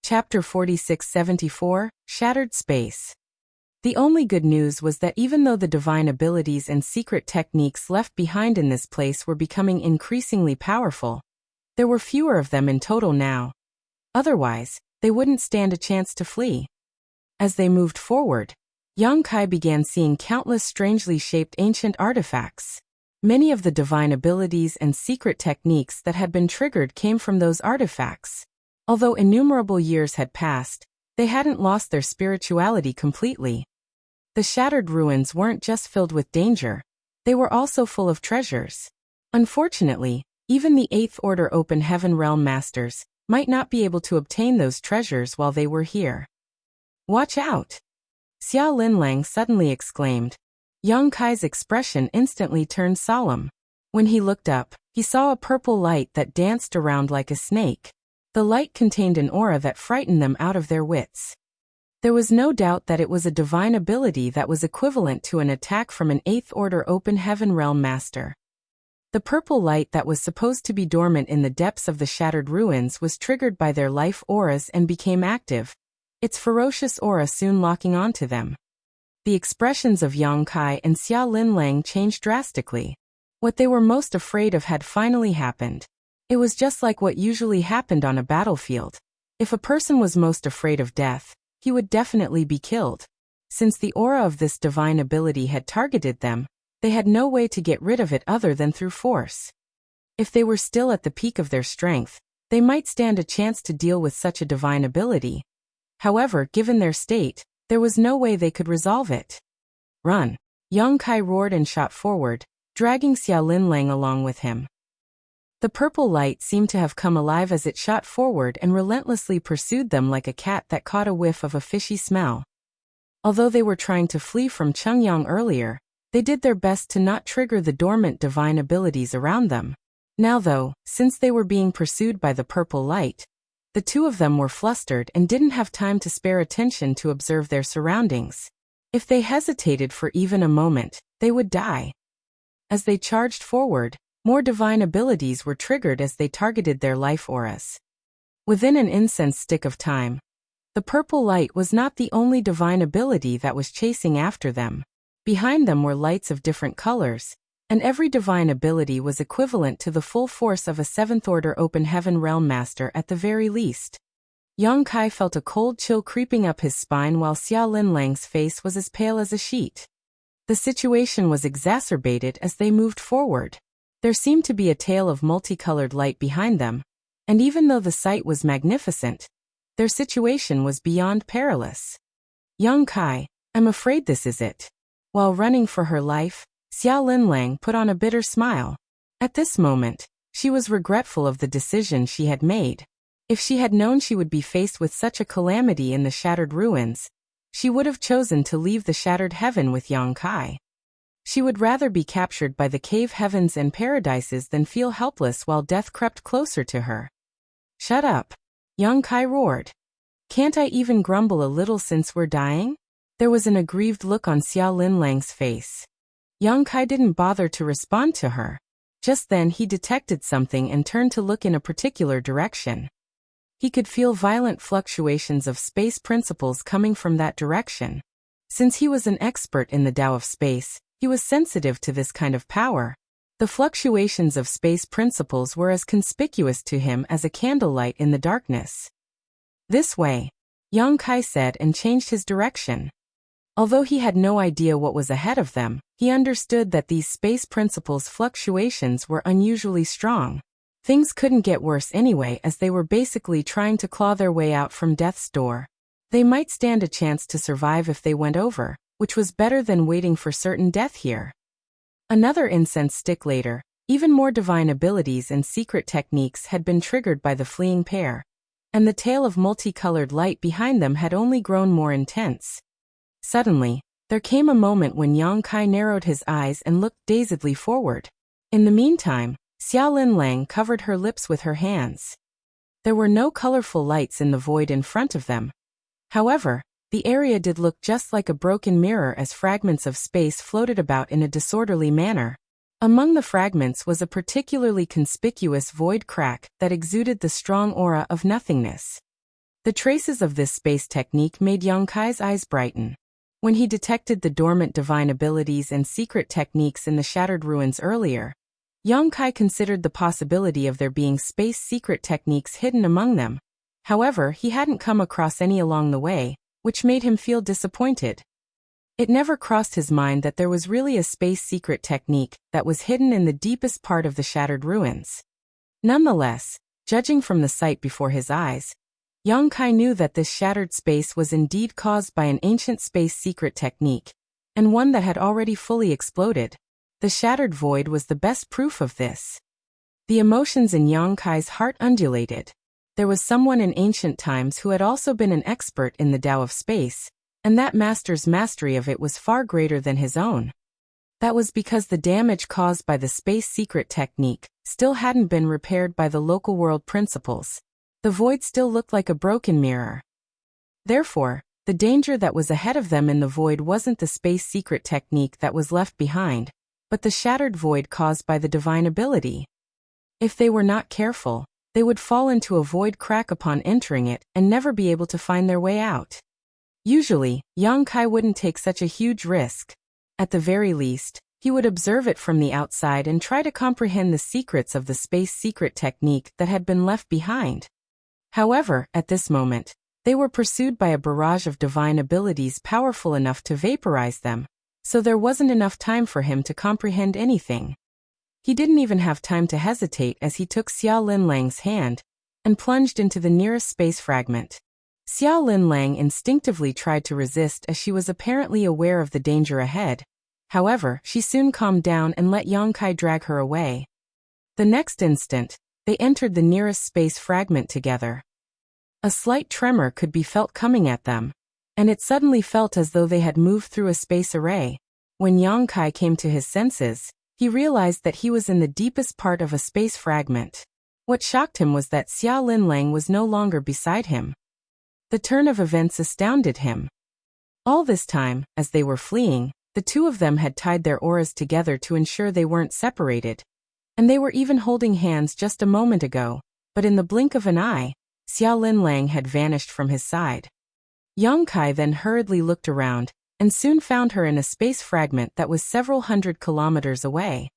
Chapter 4674, Shattered Space. The only good news was that even though the divine abilities and secret techniques left behind in this place were becoming increasingly powerful, there were fewer of them in total now. Otherwise, they wouldn't stand a chance to flee. As they moved forward, Yang Kai began seeing countless strangely shaped ancient artifacts. Many of the divine abilities and secret techniques that had been triggered came from those artifacts. Although innumerable years had passed, they hadn't lost their spirituality completely. The shattered ruins weren't just filled with danger, they were also full of treasures. Unfortunately, even the Eighth Order Open Heaven Realm Masters might not be able to obtain those treasures while they were here. Watch out! Xia Linlang suddenly exclaimed. Yang Kai's expression instantly turned solemn. When he looked up, he saw a purple light that danced around like a snake. The light contained an aura that frightened them out of their wits. There was no doubt that it was a divine ability that was equivalent to an attack from an Eighth Order Open Heaven Realm Master. The purple light that was supposed to be dormant in the depths of the shattered ruins was triggered by their life auras and became active, its ferocious aura soon locking onto them. The expressions of Yang Kai and Xia Linlang changed drastically. What they were most afraid of had finally happened. It was just like what usually happened on a battlefield. If a person was most afraid of death, he would definitely be killed. Since the aura of this divine ability had targeted them, they had no way to get rid of it other than through force. If they were still at the peak of their strength, they might stand a chance to deal with such a divine ability. However, given their state, there was no way they could resolve it. Run! Yang Kai roared and shot forward, dragging Xia Linlang along with him. The purple light seemed to have come alive as it shot forward and relentlessly pursued them like a cat that caught a whiff of a fishy smell. Although they were trying to flee from Chengyang earlier, they did their best to not trigger the dormant divine abilities around them. Now though, since they were being pursued by the purple light, the two of them were flustered and didn't have time to spare attention to observe their surroundings. If they hesitated for even a moment, they would die. As they charged forward, more divine abilities were triggered as they targeted their life auras. Within an incense stick of time, the purple light was not the only divine ability that was chasing after them. Behind them were lights of different colors, and every divine ability was equivalent to the full force of a Seventh Order Open Heaven Realm Master at the very least. Yang Kai felt a cold chill creeping up his spine while Xia Linlang's face was as pale as a sheet. The situation was exacerbated as they moved forward. There seemed to be a tail of multicolored light behind them, and even though the sight was magnificent, their situation was beyond perilous. Yang Kai, I'm afraid this is it. While running for her life, Xia Linlang put on a bitter smile. At this moment, she was regretful of the decision she had made. If she had known she would be faced with such a calamity in the shattered ruins, she would have chosen to leave the shattered heaven with Yang Kai. She would rather be captured by the cave heavens and paradises than feel helpless while death crept closer to her. Shut up! Yang Kai roared. Can't I even grumble a little since we're dying? There was an aggrieved look on Xia Linlang's face. Yang Kai didn't bother to respond to her. Just then he detected something and turned to look in a particular direction. He could feel violent fluctuations of space principles coming from that direction. Since he was an expert in the Tao of space, he was sensitive to this kind of power. The fluctuations of space principles were as conspicuous to him as a candlelight in the darkness. This way, Yang Kai said and changed his direction. Although he had no idea what was ahead of them, he understood that these space principles' fluctuations were unusually strong. Things couldn't get worse anyway as they were basically trying to claw their way out from death's door. They might stand a chance to survive if they went over, which was better than waiting for certain death here. Another incense stick later, even more divine abilities and secret techniques had been triggered by the fleeing pair, and the tail of multicolored light behind them had only grown more intense. Suddenly, there came a moment when Yang Kai narrowed his eyes and looked dazedly forward. In the meantime, Xia Linlang covered her lips with her hands. There were no colorful lights in the void in front of them. However, the area did look just like a broken mirror as fragments of space floated about in a disorderly manner. Among the fragments was a particularly conspicuous void crack that exuded the strong aura of nothingness. The traces of this space technique made Yang Kai's eyes brighten. When he detected the dormant divine abilities and secret techniques in the shattered ruins earlier, Yang Kai considered the possibility of there being space secret techniques hidden among them. However, he hadn't come across any along the way, which made him feel disappointed. It never crossed his mind that there was really a space secret technique that was hidden in the deepest part of the shattered ruins. Nonetheless, judging from the sight before his eyes, Yang Kai knew that this shattered space was indeed caused by an ancient space secret technique, and one that had already fully exploded. The shattered void was the best proof of this. The emotions in Yang Kai's heart undulated. There was someone in ancient times who had also been an expert in the Tao of space, and that master's mastery of it was far greater than his own. That was because the damage caused by the space secret technique still hadn't been repaired by the local world principles. The void still looked like a broken mirror. Therefore, the danger that was ahead of them in the void wasn't the space secret technique that was left behind, but the shattered void caused by the divine ability. If they were not careful, they would fall into a void crack upon entering it and never be able to find their way out. Usually, Yang Kai wouldn't take such a huge risk. At the very least, he would observe it from the outside and try to comprehend the secrets of the space secret technique that had been left behind. However, at this moment, they were pursued by a barrage of divine abilities powerful enough to vaporize them, so there wasn't enough time for him to comprehend anything. He didn't even have time to hesitate as he took Xiao Lin Lang's hand and plunged into the nearest space fragment. Xiao Lin Lang instinctively tried to resist as she was apparently aware of the danger ahead. However, she soon calmed down and let Yang Kai drag her away. The next instant, they entered the nearest space fragment together. A slight tremor could be felt coming at them, and it suddenly felt as though they had moved through a space array. When Yang Kai came to his senses, he realized that he was in the deepest part of a space fragment. What shocked him was that Xiao Lin Lang was no longer beside him. The turn of events astounded him. All this time, as they were fleeing, the two of them had tied their auras together to ensure they weren't separated. And they were even holding hands just a moment ago, but in the blink of an eye, Xiao Lin Lang had vanished from his side. Yang Kai then hurriedly looked around, and soon found her in a space fragment that was several hundred kilometers away.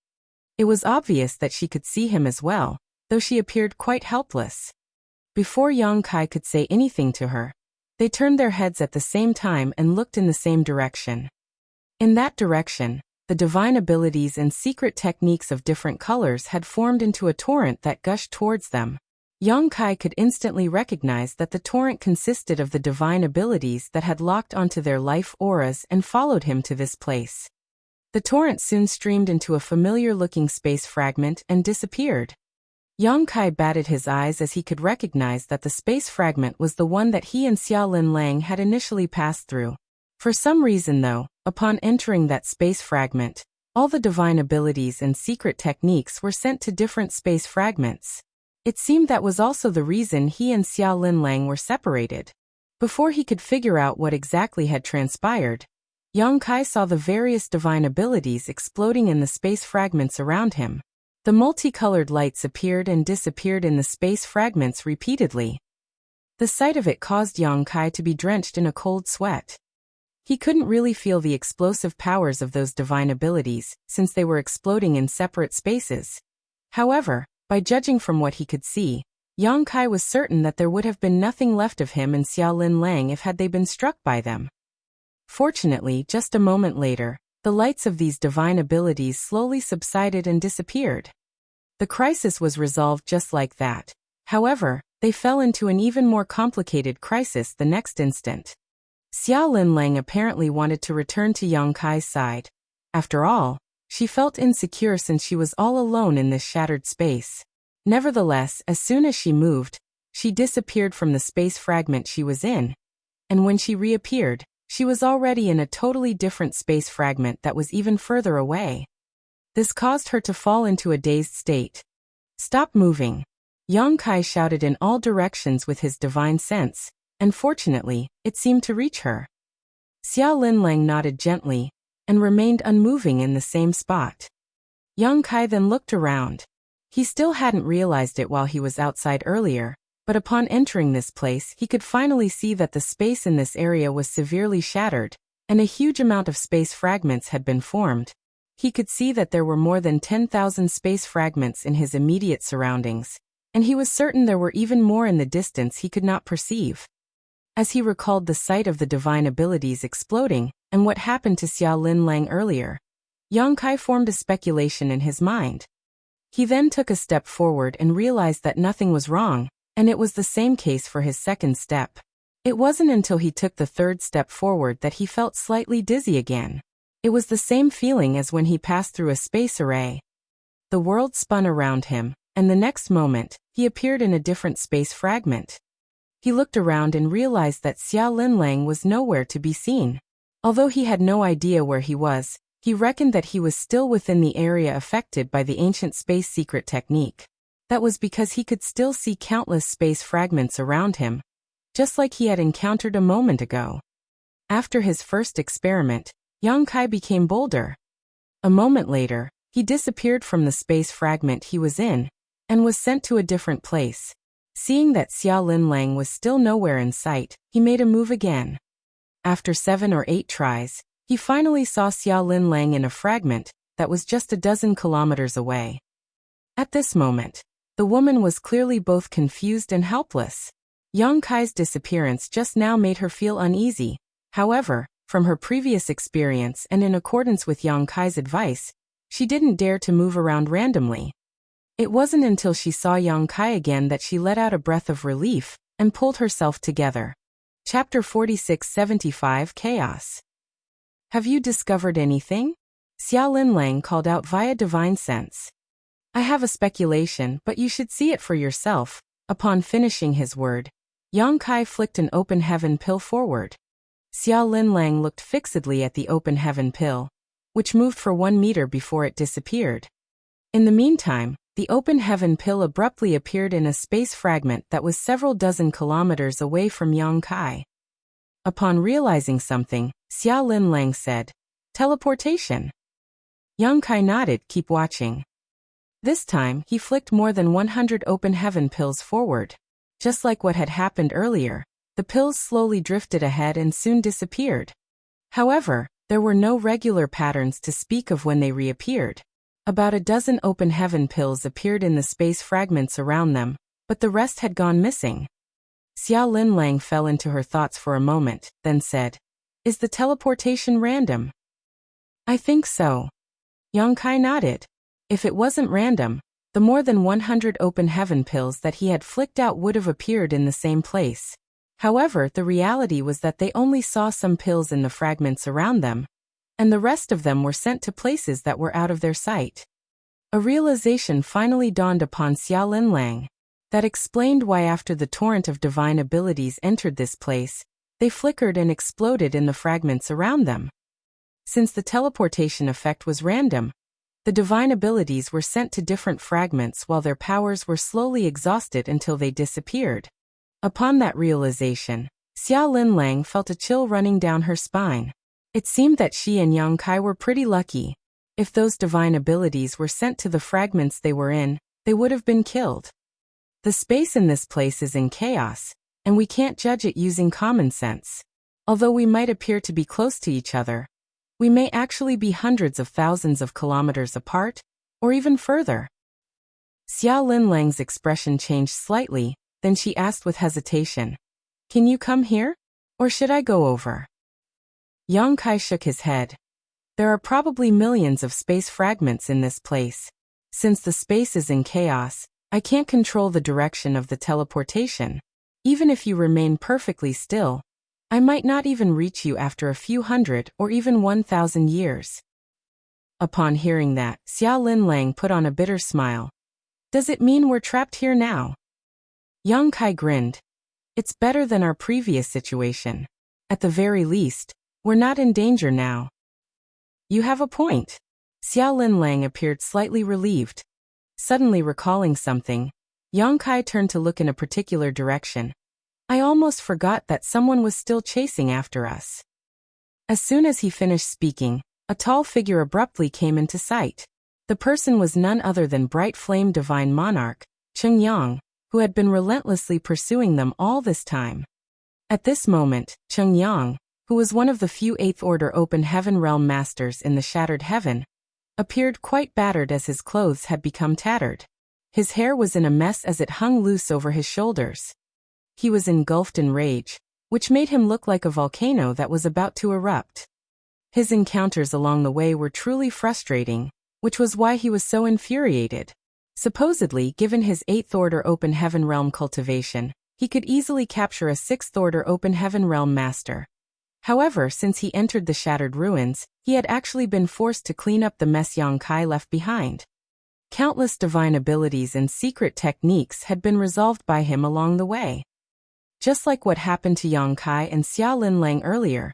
It was obvious that she could see him as well, though she appeared quite helpless. Before Yang Kai could say anything to her, they turned their heads at the same time and looked in the same direction. In that direction, the divine abilities and secret techniques of different colors had formed into a torrent that gushed towards them. Yang Kai could instantly recognize that the torrent consisted of the divine abilities that had locked onto their life auras and followed him to this place. The torrent soon streamed into a familiar-looking space fragment and disappeared. Yang Kai batted his eyes as he could recognize that the space fragment was the one that he and Xiao Lin Lang had initially passed through. For some reason though, upon entering that space fragment, all the divine abilities and secret techniques were sent to different space fragments. It seemed that was also the reason he and Xiao Lin Lang were separated. Before he could figure out what exactly had transpired, Yang Kai saw the various divine abilities exploding in the space fragments around him. The multicolored lights appeared and disappeared in the space fragments repeatedly. The sight of it caused Yang Kai to be drenched in a cold sweat. He couldn't really feel the explosive powers of those divine abilities, since they were exploding in separate spaces. However, by judging from what he could see, Yang Kai was certain that there would have been nothing left of him and Xiao Lin Lang if had they been struck by them. Fortunately, just a moment later, the lights of these divine abilities slowly subsided and disappeared. The crisis was resolved just like that. However, they fell into an even more complicated crisis the next instant. Xiao Lin Lang apparently wanted to return to Yang Kai's side. After all, she felt insecure since she was all alone in this shattered space. Nevertheless, as soon as she moved, she disappeared from the space fragment she was in, and when she reappeared, she was already in a totally different space fragment that was even further away. This caused her to fall into a dazed state. "Stop moving!" Yang Kai shouted in all directions with his divine sense, and fortunately, it seemed to reach her. Xiao Lin Lang nodded gently, and remained unmoving in the same spot. Yang Kai then looked around. He still hadn't realized it while he was outside earlier, But upon entering this place, he could finally see that the space in this area was severely shattered, and a huge amount of space fragments had been formed. He could see that there were more than 10,000 space fragments in his immediate surroundings, and he was certain there were even more in the distance he could not perceive. As he recalled the sight of the divine abilities exploding, and what happened to Xia Linlang earlier, Yang Kai formed a speculation in his mind. He then took a step forward and realized that nothing was wrong, and it was the same case for his second step. It wasn't until he took the third step forward that he felt slightly dizzy again. It was the same feeling as when he passed through a space array. The world spun around him, and the next moment, he appeared in a different space fragment. He looked around and realized that Xia Linlang was nowhere to be seen. Although he had no idea where he was, he reckoned that he was still within the area affected by the ancient space secret technique. That was because he could still see countless space fragments around him, just like he had encountered a moment ago. After his first experiment, Yang Kai became bolder. A moment later, he disappeared from the space fragment he was in, and was sent to a different place. Seeing that Xia Linlang was still nowhere in sight, he made a move again. After 7 or 8 tries, he finally saw Xia Linlang in a fragment that was just a dozen kilometers away. At this moment, the woman was clearly both confused and helpless. Yang Kai's disappearance just now made her feel uneasy. However, from her previous experience and in accordance with Yang Kai's advice, she didn't dare to move around randomly. It wasn't until she saw Yang Kai again that she let out a breath of relief and pulled herself together. Chapter 4675 Chaos. Have you discovered anything? Xia Linlang called out via divine sense. I have a speculation, but you should see it for yourself. Upon finishing his word, Yang Kai flicked an open heaven pill forward. Xia Linlang looked fixedly at the open heaven pill, which moved for 1 meter before it disappeared. In the meantime, the open heaven pill abruptly appeared in a space fragment that was several dozen kilometers away from Yang Kai. Upon realizing something, Xia Linlang said, "Teleportation." Yang Kai nodded, "Keep watching." This time, he flicked more than 100 open heaven pills forward. Just like what had happened earlier, the pills slowly drifted ahead and soon disappeared. However, there were no regular patterns to speak of when they reappeared. About a dozen open heaven pills appeared in the space fragments around them, but the rest had gone missing. Xia Linlang fell into her thoughts for a moment, then said, "Is the teleportation random?" "I think so." Yang Kai nodded. If it wasn't random, the more than 100 open heaven pills that he had flicked out would have appeared in the same place. However, the reality was that they only saw some pills in the fragments around them, and the rest of them were sent to places that were out of their sight. A realization finally dawned upon Xia Linlang. That explained why after the torrent of divine abilities entered this place, they flickered and exploded in the fragments around them. Since the teleportation effect was random, the divine abilities were sent to different fragments while their powers were slowly exhausted until they disappeared. Upon that realization, Xia Linlang felt a chill running down her spine. It seemed that she and Yang Kai were pretty lucky. If those divine abilities were sent to the fragments they were in, they would have been killed. The space in this place is in chaos, and we can't judge it using common sense. Although we might appear to be close to each other, we may actually be hundreds of thousands of kilometers apart, or even further. Xia Linlang's expression changed slightly, then she asked with hesitation, "Can you come here? Or should I go over?" Yang Kai shook his head. There are probably millions of space fragments in this place. Since the space is in chaos, I can't control the direction of the teleportation. Even if you remain perfectly still, I might not even reach you after a few hundred or even 1,000 years. Upon hearing that, Xia Linlang put on a bitter smile. Does it mean we're trapped here now? Yang Kai grinned. It's better than our previous situation. At the very least, we're not in danger now. You have a point. Xia Linlang appeared slightly relieved. Suddenly recalling something, Yang Kai turned to look in a particular direction. I almost forgot that someone was still chasing after us. As soon as he finished speaking, a tall figure abruptly came into sight. The person was none other than Bright Flame Divine Monarch, Cheng Yang, who had been relentlessly pursuing them all this time. At this moment, Cheng Yang, who was one of the few Eighth Order Open Heaven Realm Masters in the Shattered Heaven, appeared quite battered as his clothes had become tattered. His hair was in a mess as it hung loose over his shoulders. He was engulfed in rage, which made him look like a volcano that was about to erupt. His encounters along the way were truly frustrating, which was why he was so infuriated. Supposedly, given his Eighth Order Open Heaven Realm cultivation, he could easily capture a Sixth Order Open Heaven Realm Master. However, since he entered the Shattered Ruins, he had actually been forced to clean up the mess Yang Kai left behind. Countless divine abilities and secret techniques had been resolved by him along the way. Just like what happened to Yang Kai and Xia Linlang earlier,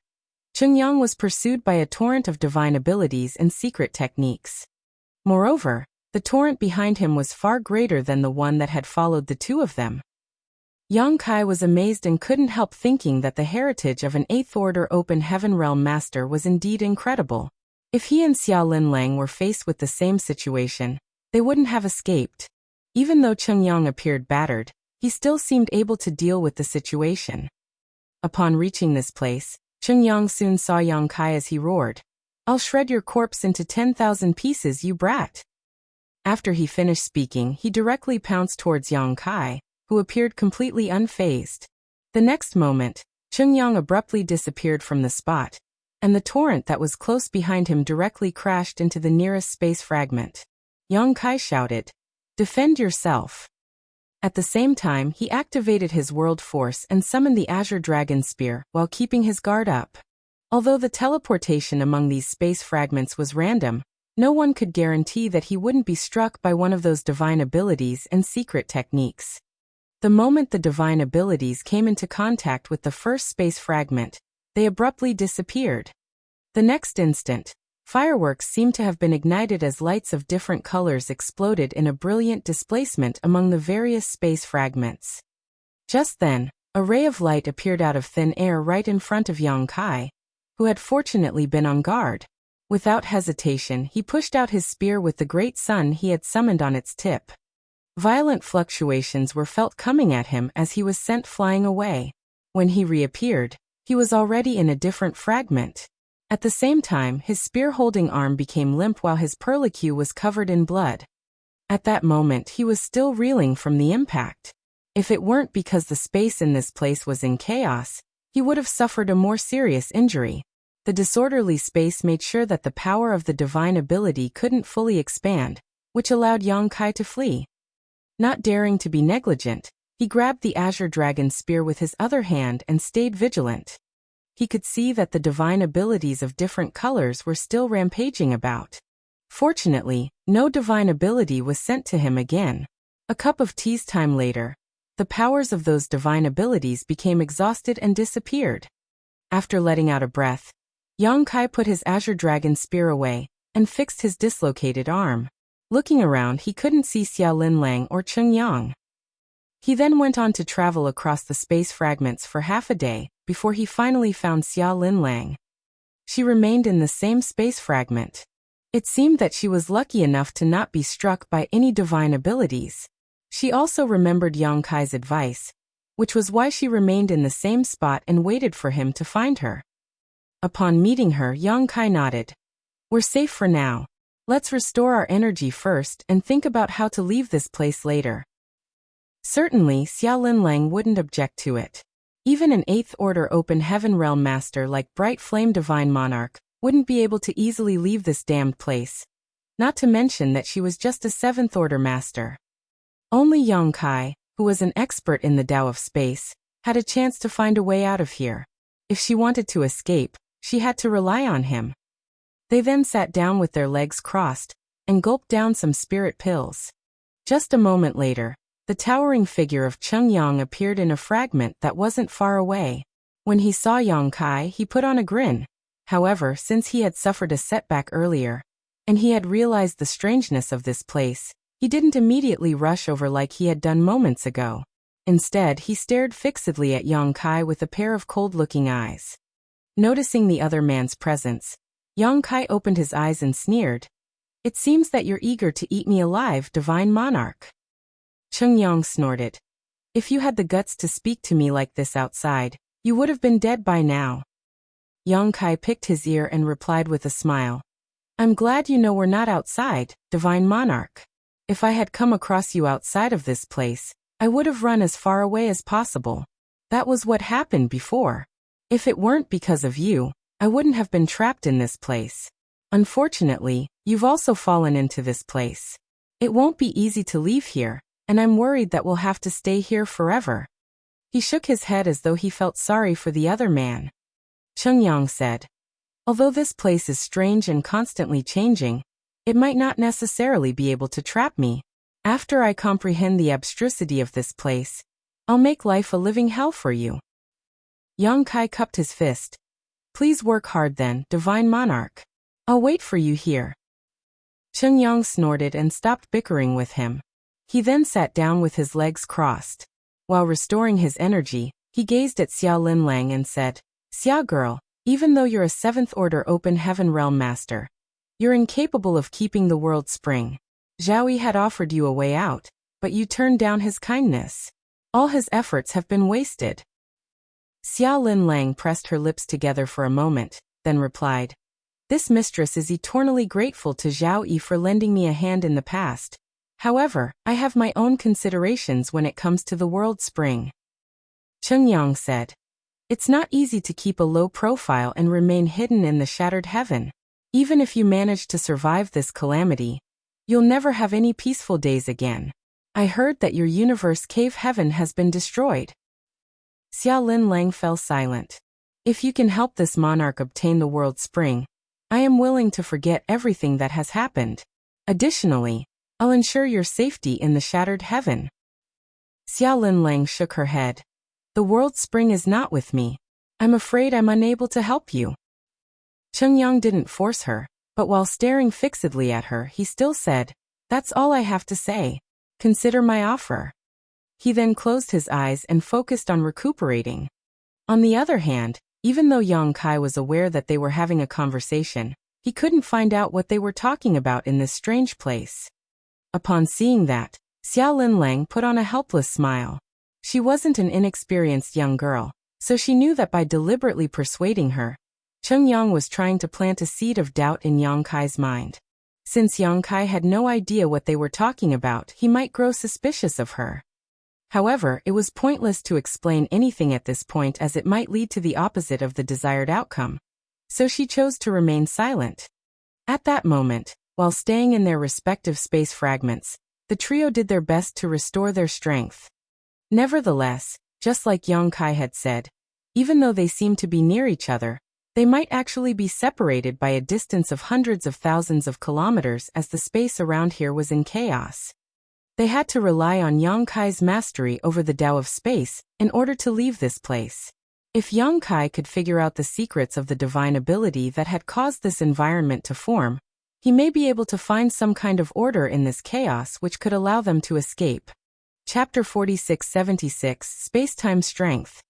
Cheng Yang was pursued by a torrent of divine abilities and secret techniques. Moreover, the torrent behind him was far greater than the one that had followed the two of them. Yang Kai was amazed and couldn't help thinking that the heritage of an Eighth Order Open Heaven Realm Master was indeed incredible. If he and Xia Linlang were faced with the same situation, they wouldn't have escaped. Even though Cheng Yang appeared battered, he still seemed able to deal with the situation. Upon reaching this place, Cheng Yang soon saw Yang Kai as he roared, "I'll shred your corpse into 10,000 pieces, you brat." After he finished speaking, he directly pounced towards Yang Kai, who appeared completely unfazed. The next moment, Cheng Yang abruptly disappeared from the spot, and the torrent that was close behind him directly crashed into the nearest space fragment. Yang Kai shouted, "Defend yourself." At the same time, he activated his world force and summoned the Azure Dragon Spear while keeping his guard up. Although the teleportation among these space fragments was random, no one could guarantee that he wouldn't be struck by one of those divine abilities and secret techniques. The moment the divine abilities came into contact with the first space fragment, they abruptly disappeared. The next instant, fireworks seemed to have been ignited as lights of different colors exploded in a brilliant displacement among the various space fragments. Just then, a ray of light appeared out of thin air right in front of Yang Kai, who had fortunately been on guard. Without hesitation, he pushed out his spear with the great sun he had summoned on its tip. Violent fluctuations were felt coming at him as he was sent flying away. When he reappeared, he was already in a different fragment. At the same time, his spear-holding arm became limp while his perlicue was covered in blood. At that moment, he was still reeling from the impact. If it weren't because the space in this place was in chaos, he would have suffered a more serious injury. The disorderly space made sure that the power of the divine ability couldn't fully expand, which allowed Yang Kai to flee. Not daring to be negligent, he grabbed the Azure Dragon Spear with his other hand and stayed vigilant. He could see that the divine abilities of different colors were still rampaging about. Fortunately, no divine ability was sent to him again. A cup of tea's time later, the powers of those divine abilities became exhausted and disappeared. After letting out a breath, Yang Kai put his Azure Dragon Spear away and fixed his dislocated arm. Looking around, he couldn't see Xia Linlang or Cheng Yang. He then went on to travel across the space fragments for half a day before he finally found Xia Linlang. She remained in the same space fragment. It seemed that she was lucky enough to not be struck by any divine abilities. She also remembered Yang Kai's advice, which was why she remained in the same spot and waited for him to find her. Upon meeting her, Yang Kai nodded. "We're safe for now. Let's restore our energy first and think about how to leave this place later." Certainly, Xia Linlang wouldn't object to it. Even an Eighth Order Open Heaven Realm Master like Bright Flame Divine Monarch wouldn't be able to easily leave this damned place. Not to mention that she was just a Seventh Order Master. Only Yang Kai, who was an expert in the Tao of space, had a chance to find a way out of here. If she wanted to escape, she had to rely on him. They then sat down with their legs crossed and gulped down some spirit pills. Just a moment later, the towering figure of Cheng Yang appeared in a fragment that wasn't far away. When he saw Yang Kai, he put on a grin. However, since he had suffered a setback earlier, and he had realized the strangeness of this place, he didn't immediately rush over like he had done moments ago. Instead, he stared fixedly at Yang Kai with a pair of cold-looking eyes. Noticing the other man's presence, Yang Kai opened his eyes and sneered. "It seems that you're eager to eat me alive, Divine Monarch." Cheng Yang snorted. If you had the guts to speak to me like this outside, you would have been dead by now. Yang Kai picked his ear and replied with a smile. I'm glad you know we're not outside, Divine Monarch. If I had come across you outside of this place, I would have run as far away as possible. That was what happened before. If it weren't because of you, I wouldn't have been trapped in this place. Unfortunately, you've also fallen into this place. It won't be easy to leave here, and I'm worried that we'll have to stay here forever. He shook his head as though he felt sorry for the other man. Cheng Yang said, although this place is strange and constantly changing, it might not necessarily be able to trap me. After I comprehend the abstrusity of this place, I'll make life a living hell for you. Yang Kai cupped his fist. Please work hard then, Divine Monarch. I'll wait for you here. Cheng Yang snorted and stopped bickering with him. He then sat down with his legs crossed. While restoring his energy, he gazed at Xiao Linlang and said, Xia girl, even though you're a 7th Order Open Heaven Realm Master, you're incapable of keeping the world spring. Zhaoyi had offered you a way out, but you turned down his kindness. All his efforts have been wasted. Xiao Linlang pressed her lips together for a moment, then replied, This mistress is eternally grateful to Zhaoyi for lending me a hand in the past. However, I have my own considerations when it comes to the world spring. Cheng Yang said, It's not easy to keep a low profile and remain hidden in the shattered heaven. Even if you manage to survive this calamity, you'll never have any peaceful days again. I heard that your universe cave heaven has been destroyed. Xiao Linlang fell silent. If you can help this monarch obtain the world spring, I am willing to forget everything that has happened. Additionally, I'll ensure your safety in the shattered heaven. Xiao Linlang shook her head. The world spring is not with me. I'm afraid I'm unable to help you. Cheng Yang didn't force her, but while staring fixedly at her, he still said, That's all I have to say. Consider my offer. He then closed his eyes and focused on recuperating. On the other hand, even though Yang Kai was aware that they were having a conversation, he couldn't find out what they were talking about in this strange place. Upon seeing that, Xiao Linlang put on a helpless smile. She wasn't an inexperienced young girl, so she knew that by deliberately persuading her, Cheng Yang was trying to plant a seed of doubt in Yang Kai's mind. Since Yang Kai had no idea what they were talking about, he might grow suspicious of her. However, it was pointless to explain anything at this point as it might lead to the opposite of the desired outcome. So she chose to remain silent. At that moment, while staying in their respective space fragments, the trio did their best to restore their strength. Nevertheless, just like Yang Kai had said, even though they seemed to be near each other, they might actually be separated by a distance of hundreds of thousands of kilometers as the space around here was in chaos. They had to rely on Yang Kai's mastery over the Tao of space in order to leave this place. If Yang Kai could figure out the secrets of the divine ability that had caused this environment to form, he may be able to find some kind of order in this chaos which could allow them to escape. Chapter 4676 Space-Time Strength.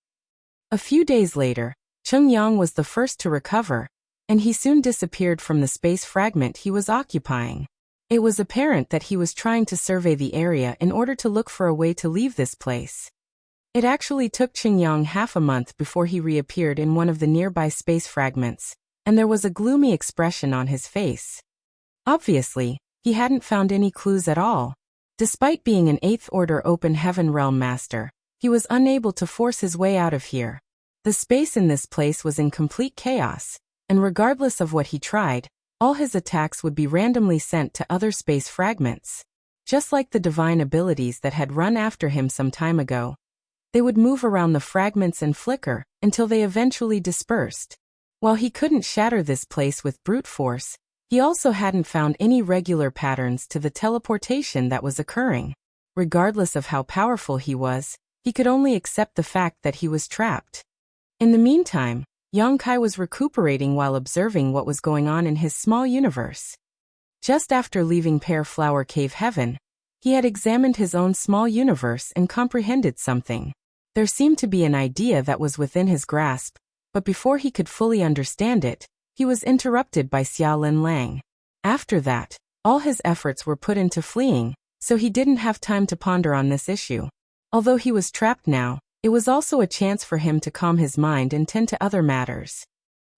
A few days later, Cheng Yang was the first to recover, and he soon disappeared from the space fragment he was occupying. It was apparent that he was trying to survey the area in order to look for a way to leave this place. It actually took Cheng Yang half a month before he reappeared in one of the nearby space fragments, and there was a gloomy expression on his face. Obviously, he hadn't found any clues at all. Despite being an 8th Order Open Heaven Realm Master, he was unable to force his way out of here. The space in this place was in complete chaos, and regardless of what he tried, all his attacks would be randomly sent to other space fragments. Just like the divine abilities that had run after him some time ago, they would move around the fragments and flicker until they eventually dispersed. While he couldn't shatter this place with brute force, he also hadn't found any regular patterns to the teleportation that was occurring. Regardless of how powerful he was, he could only accept the fact that he was trapped. In the meantime, Yang Kai was recuperating while observing what was going on in his small universe. Just after leaving Pear Flower Cave Heaven, he had examined his own small universe and comprehended something. There seemed to be an idea that was within his grasp, but before he could fully understand it, he was interrupted by Xiao Linlang. After that, all his efforts were put into fleeing, so he didn't have time to ponder on this issue. Although he was trapped now, it was also a chance for him to calm his mind and tend to other matters.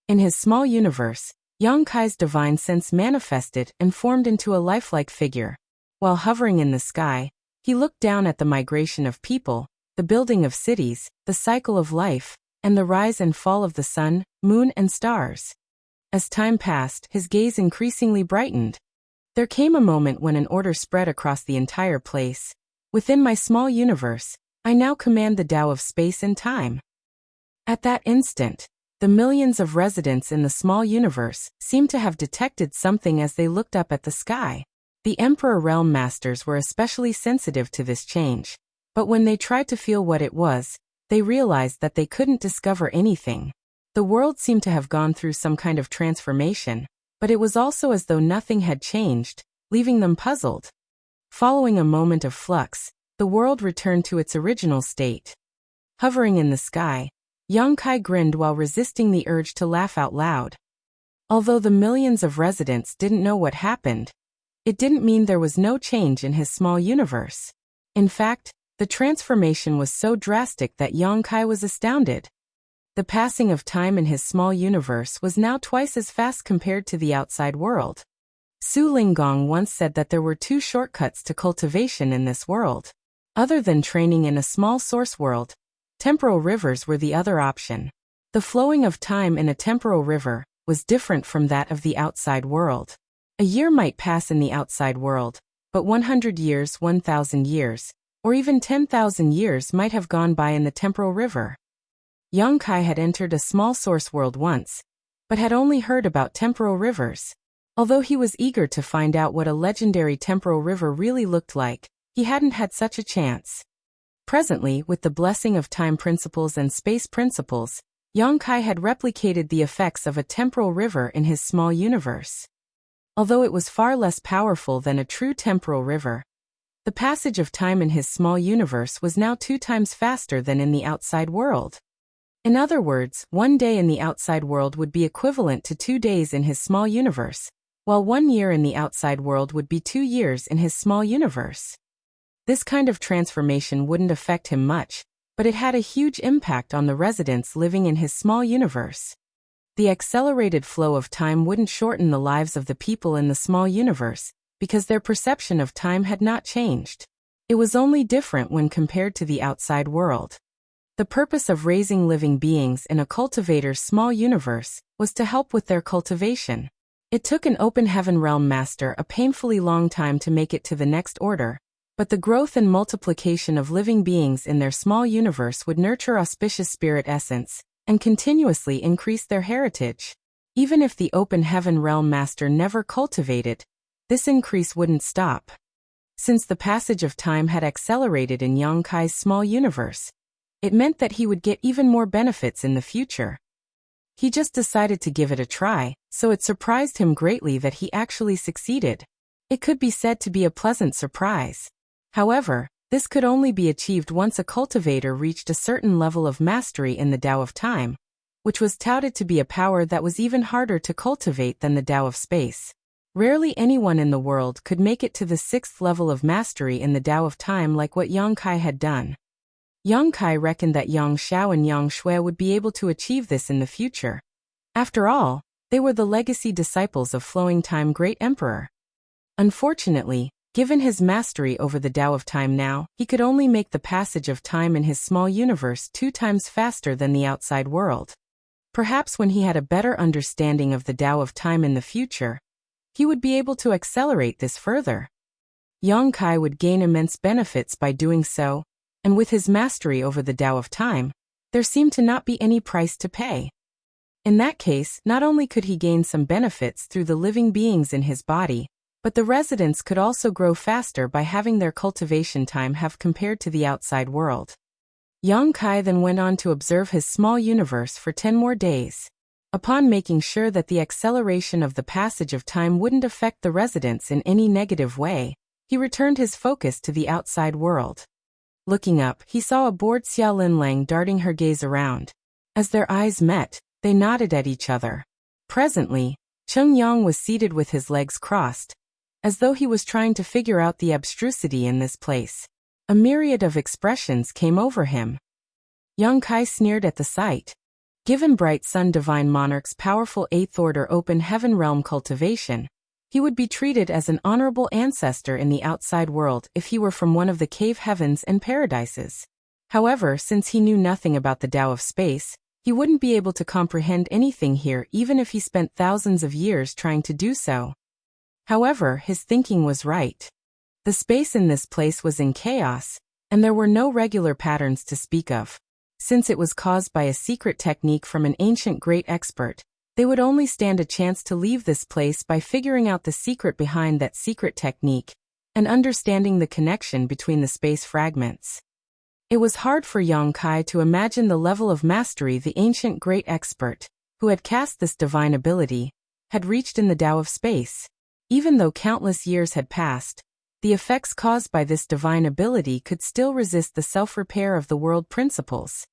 In his small universe, Yang Kai's divine sense manifested and formed into a lifelike figure. While hovering in the sky, he looked down at the migration of people, the building of cities, the cycle of life, and the rise and fall of the sun, moon, and stars. As time passed, his gaze increasingly brightened. There came a moment when an order spread across the entire place. Within my small universe, I now command the Tao of space and time. At that instant, the millions of residents in the small universe seemed to have detected something as they looked up at the sky. The Emperor Realm Masters were especially sensitive to this change, but when they tried to feel what it was, they realized that they couldn't discover anything. The world seemed to have gone through some kind of transformation, but it was also as though nothing had changed, leaving them puzzled. Following a moment of flux, the world returned to its original state. Hovering in the sky, Yang Kai grinned while resisting the urge to laugh out loud. Although the millions of residents didn't know what happened, it didn't mean there was no change in his small universe. In fact, the transformation was so drastic that Yang Kai was astounded. The passing of time in his small universe was now twice as fast compared to the outside world. Su Linggong once said that there were two shortcuts to cultivation in this world. Other than training in a small source world, temporal rivers were the other option. The flowing of time in a temporal river was different from that of the outside world. A year might pass in the outside world, but 100 years, 1,000 years, or even 10,000 years might have gone by in the temporal river. Yang Kai had entered a small source world once, but had only heard about temporal rivers. Although he was eager to find out what a legendary temporal river really looked like, he hadn't had such a chance. Presently, with the blessing of time principles and space principles, Yang Kai had replicated the effects of a temporal river in his small universe. Although it was far less powerful than a true temporal river, the passage of time in his small universe was now 2 times faster than in the outside world. In other words, 1 day in the outside world would be equivalent to 2 days in his small universe, while 1 year in the outside world would be 2 years in his small universe. This kind of transformation wouldn't affect him much, but it had a huge impact on the residents living in his small universe. The accelerated flow of time wouldn't shorten the lives of the people in the small universe, because their perception of time had not changed. It was only different when compared to the outside world. The purpose of raising living beings in a cultivator's small universe was to help with their cultivation. It took an open heaven realm master a painfully long time to make it to the next order, but the growth and multiplication of living beings in their small universe would nurture auspicious spirit essence and continuously increase their heritage. Even if the open heaven realm master never cultivated, this increase wouldn't stop. Since the passage of time had accelerated in Yang Kai's small universe, it meant that he would get even more benefits in the future. He just decided to give it a try, so it surprised him greatly that he actually succeeded. It could be said to be a pleasant surprise. However, this could only be achieved once a cultivator reached a certain level of mastery in the Tao of Time, which was touted to be a power that was even harder to cultivate than the Tao of Space. Rarely anyone in the world could make it to the 6th level of mastery in the Tao of Time like what Yang Kai had done. Yang Kai reckoned that Yang Xiao and Yang Shui would be able to achieve this in the future. After all, they were the legacy disciples of Flowing Time Great Emperor. Unfortunately, given his mastery over the Tao of Time now, he could only make the passage of time in his small universe 2 times faster than the outside world. Perhaps when he had a better understanding of the Tao of Time in the future, he would be able to accelerate this further. Yang Kai would gain immense benefits by doing so, and with his mastery over the Tao of Time, there seemed to not be any price to pay. In that case, not only could he gain some benefits through the living beings in his body, but the residents could also grow faster by having their cultivation time have compared to the outside world. Yang Kai then went on to observe his small universe for 10 more days. Upon making sure that the acceleration of the passage of time wouldn't affect the residents in any negative way, he returned his focus to the outside world. Looking up, he saw a bored Xia Linlang darting her gaze around. As their eyes met, they nodded at each other. Presently, Cheng Yang was seated with his legs crossed, as though he was trying to figure out the abstrusity in this place. A myriad of expressions came over him. Young Kai sneered at the sight. Given Bright Sun Divine Monarch's powerful 8th Order Open Heaven Realm cultivation, he would be treated as an honorable ancestor in the outside world if he were from one of the cave heavens and paradises. However, since he knew nothing about the Tao of space, he wouldn't be able to comprehend anything here even if he spent thousands of years trying to do so. However, his thinking was right. The space in this place was in chaos, and there were no regular patterns to speak of. Since it was caused by a secret technique from an ancient great expert, they would only stand a chance to leave this place by figuring out the secret behind that secret technique and understanding the connection between the space fragments. It was hard for Yang Kai to imagine the level of mastery the ancient great expert, who had cast this divine ability, had reached in the Tao of space. Even though countless years had passed, the effects caused by this divine ability could still resist the self-repair of the world principles.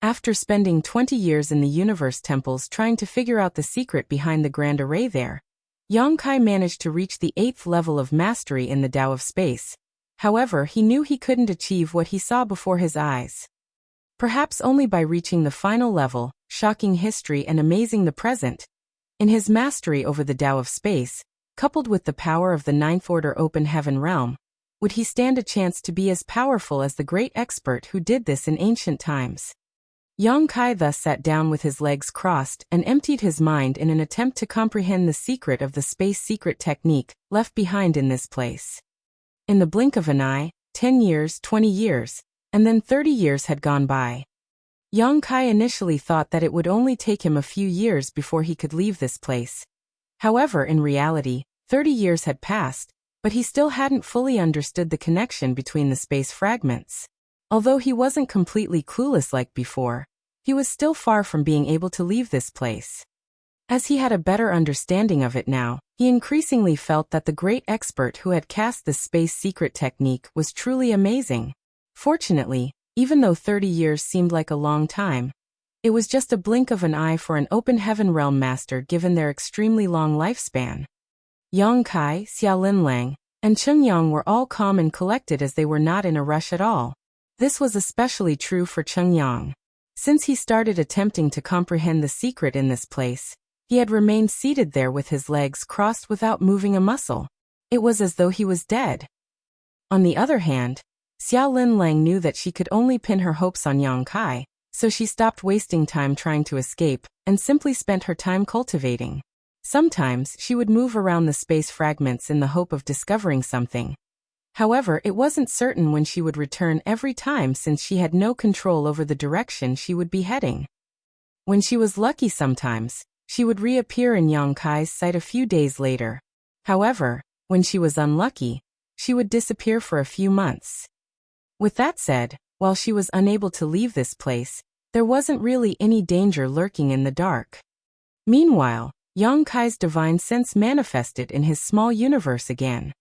After spending 20 years in the universe temples trying to figure out the secret behind the grand array there, Yang Kai managed to reach the 8th level of mastery in the Tao of space. However, he knew he couldn't achieve what he saw before his eyes. Perhaps only by reaching the final level, shocking history and amazing the present. In his mastery over the Tao of space, coupled with the power of the 9th Order Open Heaven Realm, would he stand a chance to be as powerful as the great expert who did this in ancient times. Yang Kai thus sat down with his legs crossed and emptied his mind in an attempt to comprehend the secret of the space secret technique left behind in this place. In the blink of an eye, 10 years, 20 years, and then 30 years had gone by. Yang Kai initially thought that it would only take him a few years before he could leave this place. However, in reality, 30 years had passed, but he still hadn't fully understood the connection between the space fragments. Although he wasn't completely clueless like before, he was still far from being able to leave this place. As he had a better understanding of it now, he increasingly felt that the great expert who had cast this space secret technique was truly amazing. Fortunately, even though 30 years seemed like a long time, it was just a blink of an eye for an open heaven realm master given their extremely long lifespan. Yang Kai, Xiao Linlang, and Cheng Yang were all calm and collected as they were not in a rush at all. This was especially true for Cheng Yang. Since he started attempting to comprehend the secret in this place, he had remained seated there with his legs crossed without moving a muscle. It was as though he was dead. On the other hand, Xiao Linlang knew that she could only pin her hopes on Yang Kai, so she stopped wasting time trying to escape and simply spent her time cultivating. Sometimes she would move around the space fragments in the hope of discovering something. However, it wasn't certain when she would return every time since she had no control over the direction she would be heading. When she was lucky sometimes, she would reappear in Yang Kai's sight a few days later. However, when she was unlucky, she would disappear for a few months. With that said, while she was unable to leave this place, there wasn't really any danger lurking in the dark. Meanwhile, Yang Kai's divine sense manifested in his small universe again.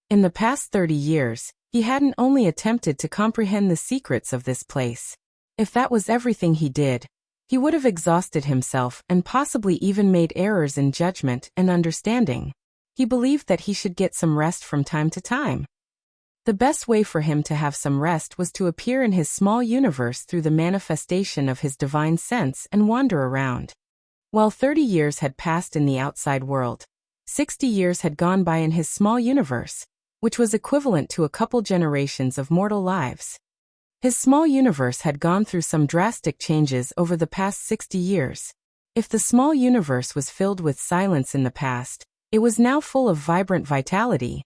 In the past 30 years, he hadn't only attempted to comprehend the secrets of this place. If that was everything he did, he would have exhausted himself and possibly even made errors in judgment and understanding. He believed that he should get some rest from time to time. The best way for him to have some rest was to appear in his small universe through the manifestation of his divine sense and wander around. While 30 years had passed in the outside world, 60 years had gone by in his small universe, which was equivalent to a couple generations of mortal lives. His small universe had gone through some drastic changes over the past 60 years. If the small universe was filled with silence in the past, it was now full of vibrant vitality.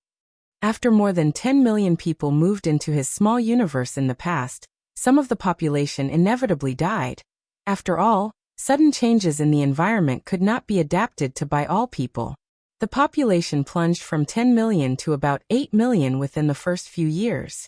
After more than 10 million people moved into his small universe in the past, some of the population inevitably died. After all, sudden changes in the environment could not be adapted to by all people. The population plunged from 10 million to about 8 million within the first few years.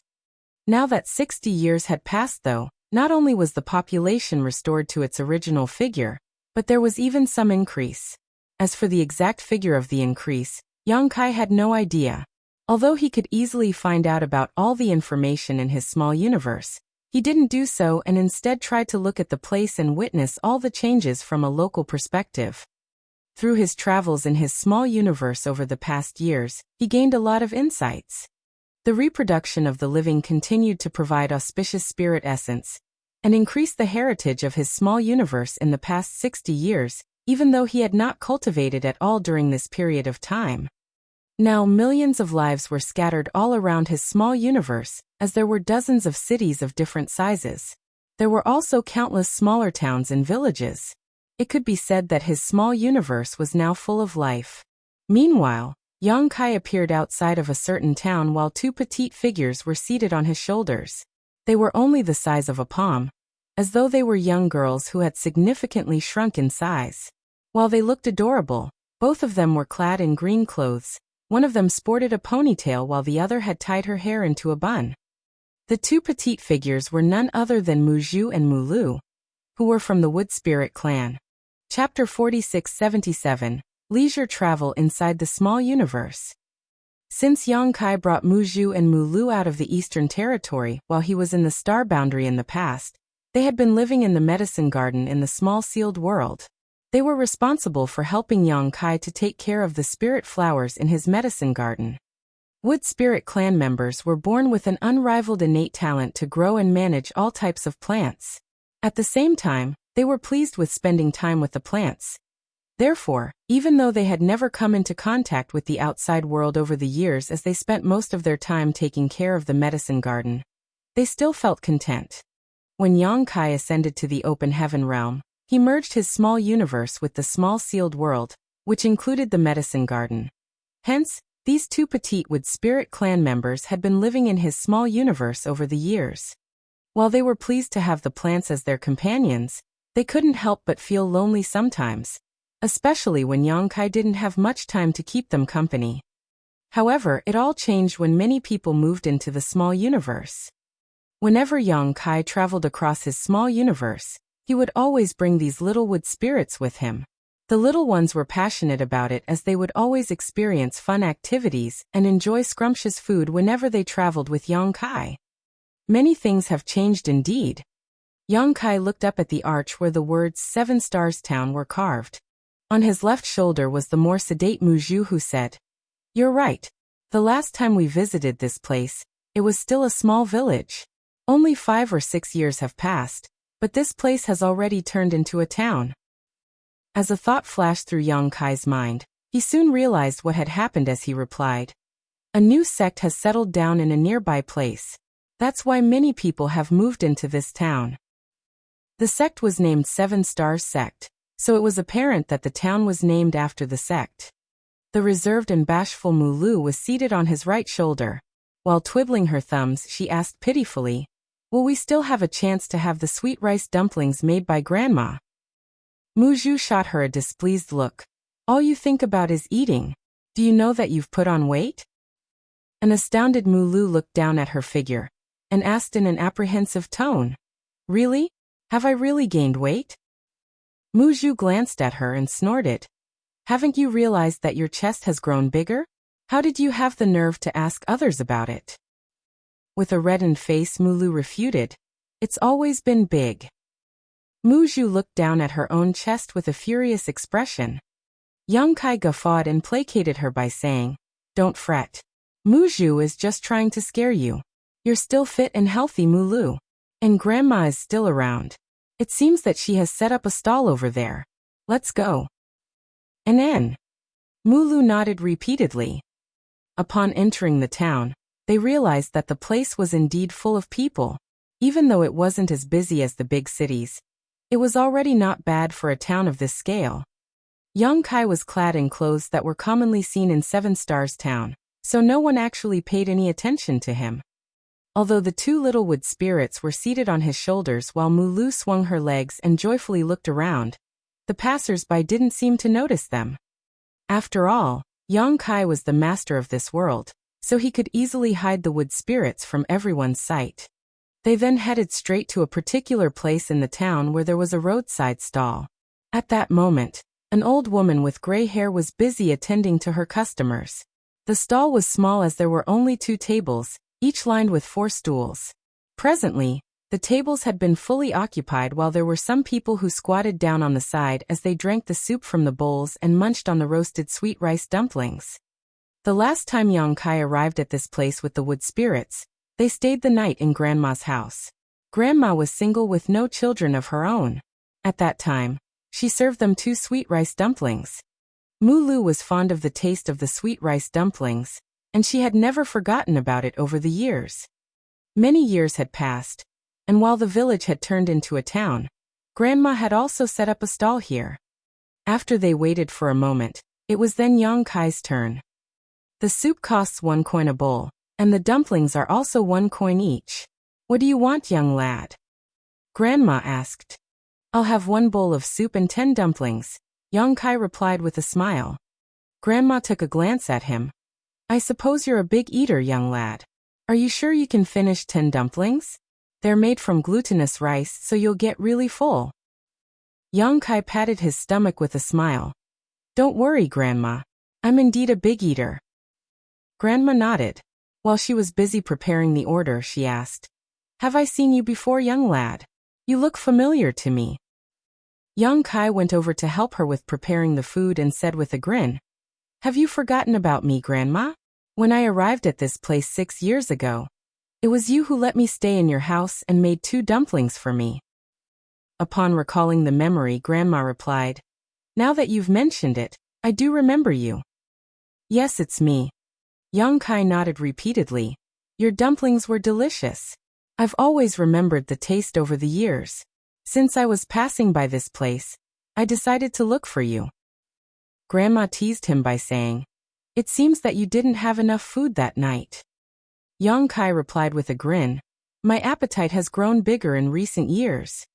Now that 60 years had passed though, not only was the population restored to its original figure, but there was even some increase. As for the exact figure of the increase, Yang Kai had no idea. Although he could easily find out about all the information in his small universe, he didn't do so and instead tried to look at the place and witness all the changes from a local perspective. Through his travels in his small universe over the past years, he gained a lot of insights. The reproduction of the living continued to provide auspicious spirit essence and increase the heritage of his small universe in the past 60 years, even though he had not cultivated at all during this period of time. Now millions of lives were scattered all around his small universe, as there were dozens of cities of different sizes. There were also countless smaller towns and villages. It could be said that his small universe was now full of life. Meanwhile, Yang Kai appeared outside of a certain town while two petite figures were seated on his shoulders. They were only the size of a palm, as though they were young girls who had significantly shrunk in size. While they looked adorable, both of them were clad in green clothes. One of them sported a ponytail while the other had tied her hair into a bun. The two petite figures were none other than Muzhu and Mulu, who were from the Wood Spirit clan. Chapter 4677, Leisure Travel Inside the Small Universe. Since Yang Kai brought Muzhu and Mulu out of the Eastern Territory while he was in the Star Boundary in the past, they had been living in the Medicine Garden in the Small Sealed World. They were responsible for helping Yang Kai to take care of the spirit flowers in his medicine garden. Wood Spirit clan members were born with an unrivaled innate talent to grow and manage all types of plants. At the same time, they were pleased with spending time with the plants. Therefore, even though they had never come into contact with the outside world over the years as they spent most of their time taking care of the medicine garden, they still felt content. When Yang Kai ascended to the open heaven realm, he merged his small universe with the small sealed world, which included the medicine garden. Hence, these two petite Wood Spirit clan members had been living in his small universe over the years. While they were pleased to have the plants as their companions, they couldn't help but feel lonely sometimes, especially when Yang Kai didn't have much time to keep them company. However, it all changed when many people moved into the small universe. Whenever Yang Kai traveled across his small universe, he would always bring these little wood spirits with him. The little ones were passionate about it as they would always experience fun activities and enjoy scrumptious food whenever they traveled with Yang Kai. Many things have changed indeed. Yang Kai looked up at the arch where the words 7 Stars Town were carved. On his left shoulder was the more sedate Muzhu, who said, "You're right. The last time we visited this place, it was still a small village. Only 5 or 6 years have passed, but this place has already turned into a town." As a thought flashed through Yang Kai's mind, he soon realized what had happened as he replied, "A new sect has settled down in a nearby place. That's why many people have moved into this town." The sect was named 7 Stars Sect, so it was apparent that the town was named after the sect. The reserved and bashful Mulu was seated on his right shoulder. While twiddling her thumbs, she asked pitifully, "Will we still have a chance to have the sweet rice dumplings made by Grandma?" Muzhu shot her a displeased look. "All you think about is eating. Do you know that you've put on weight?" An astounded Mulu looked down at her figure and asked in an apprehensive tone, "Really? Have I really gained weight?" Muzhu glanced at her and snorted. "Haven't you realized that your chest has grown bigger? How did you have the nerve to ask others about it?" With a reddened face, Mulu refuted, "It's always been big." Muzhu looked down at her own chest with a furious expression. Yang Kai guffawed and placated her by saying, "Don't fret. Muzhu is just trying to scare you. You're still fit and healthy, Mulu. And Grandma is still around. It seems that she has set up a stall over there. Let's go." "N.N." Mulu nodded repeatedly. Upon entering the town, they realized that the place was indeed full of people. Even though it wasn't as busy as the big cities, it was already not bad for a town of this scale. Yang Kai was clad in clothes that were commonly seen in 7 Stars Town, so no one actually paid any attention to him. Although the two little wood spirits were seated on his shoulders while Mulu swung her legs and joyfully looked around, the passers-by didn't seem to notice them. After all, Yang Kai was the master of this world, so he could easily hide the wood spirits from everyone's sight. They then headed straight to a particular place in the town where there was a roadside stall. At that moment, an old woman with gray hair was busy attending to her customers. The stall was small as there were only 2 tables, each lined with 4 stools. Presently, the tables had been fully occupied while there were some people who squatted down on the side as they drank the soup from the bowls and munched on the roasted sweet rice dumplings. The last time Yang Kai arrived at this place with the wood spirits, they stayed the night in Grandma's house. Grandma was single with no children of her own. At that time, she served them 2 sweet rice dumplings. Mulu was fond of the taste of the sweet rice dumplings, and she had never forgotten about it over the years. Many years had passed, and while the village had turned into a town, Grandma had also set up a stall here. After they waited for a moment, it was then Yang Kai's turn. The soup costs 1 coin a bowl, and the dumplings are also 1 coin each. What do you want, young lad? Grandma asked. I'll have 1 bowl of soup and 10 dumplings, Yang Kai replied with a smile. Grandma took a glance at him. I suppose you're a big eater, young lad. Are you sure you can finish 10 dumplings? They're made from glutinous rice, so you'll get really full. Yang Kai patted his stomach with a smile. Don't worry, Grandma. I'm indeed a big eater. Grandma nodded. While she was busy preparing the order, she asked, Have I seen you before, young lad? You look familiar to me. Yang Kai went over to help her with preparing the food and said with a grin, Have you forgotten about me, Grandma? When I arrived at this place 6 years ago, it was you who let me stay in your house and made 2 dumplings for me. Upon recalling the memory, Grandma replied, Now that you've mentioned it, I do remember you. Yes, it's me. Yang Kai nodded repeatedly. Your dumplings were delicious. I've always remembered the taste over the years. Since I was passing by this place, I decided to look for you. Grandma teased him by saying, It seems that you didn't have enough food that night. Yang Kai replied with a grin, My appetite has grown bigger in recent years.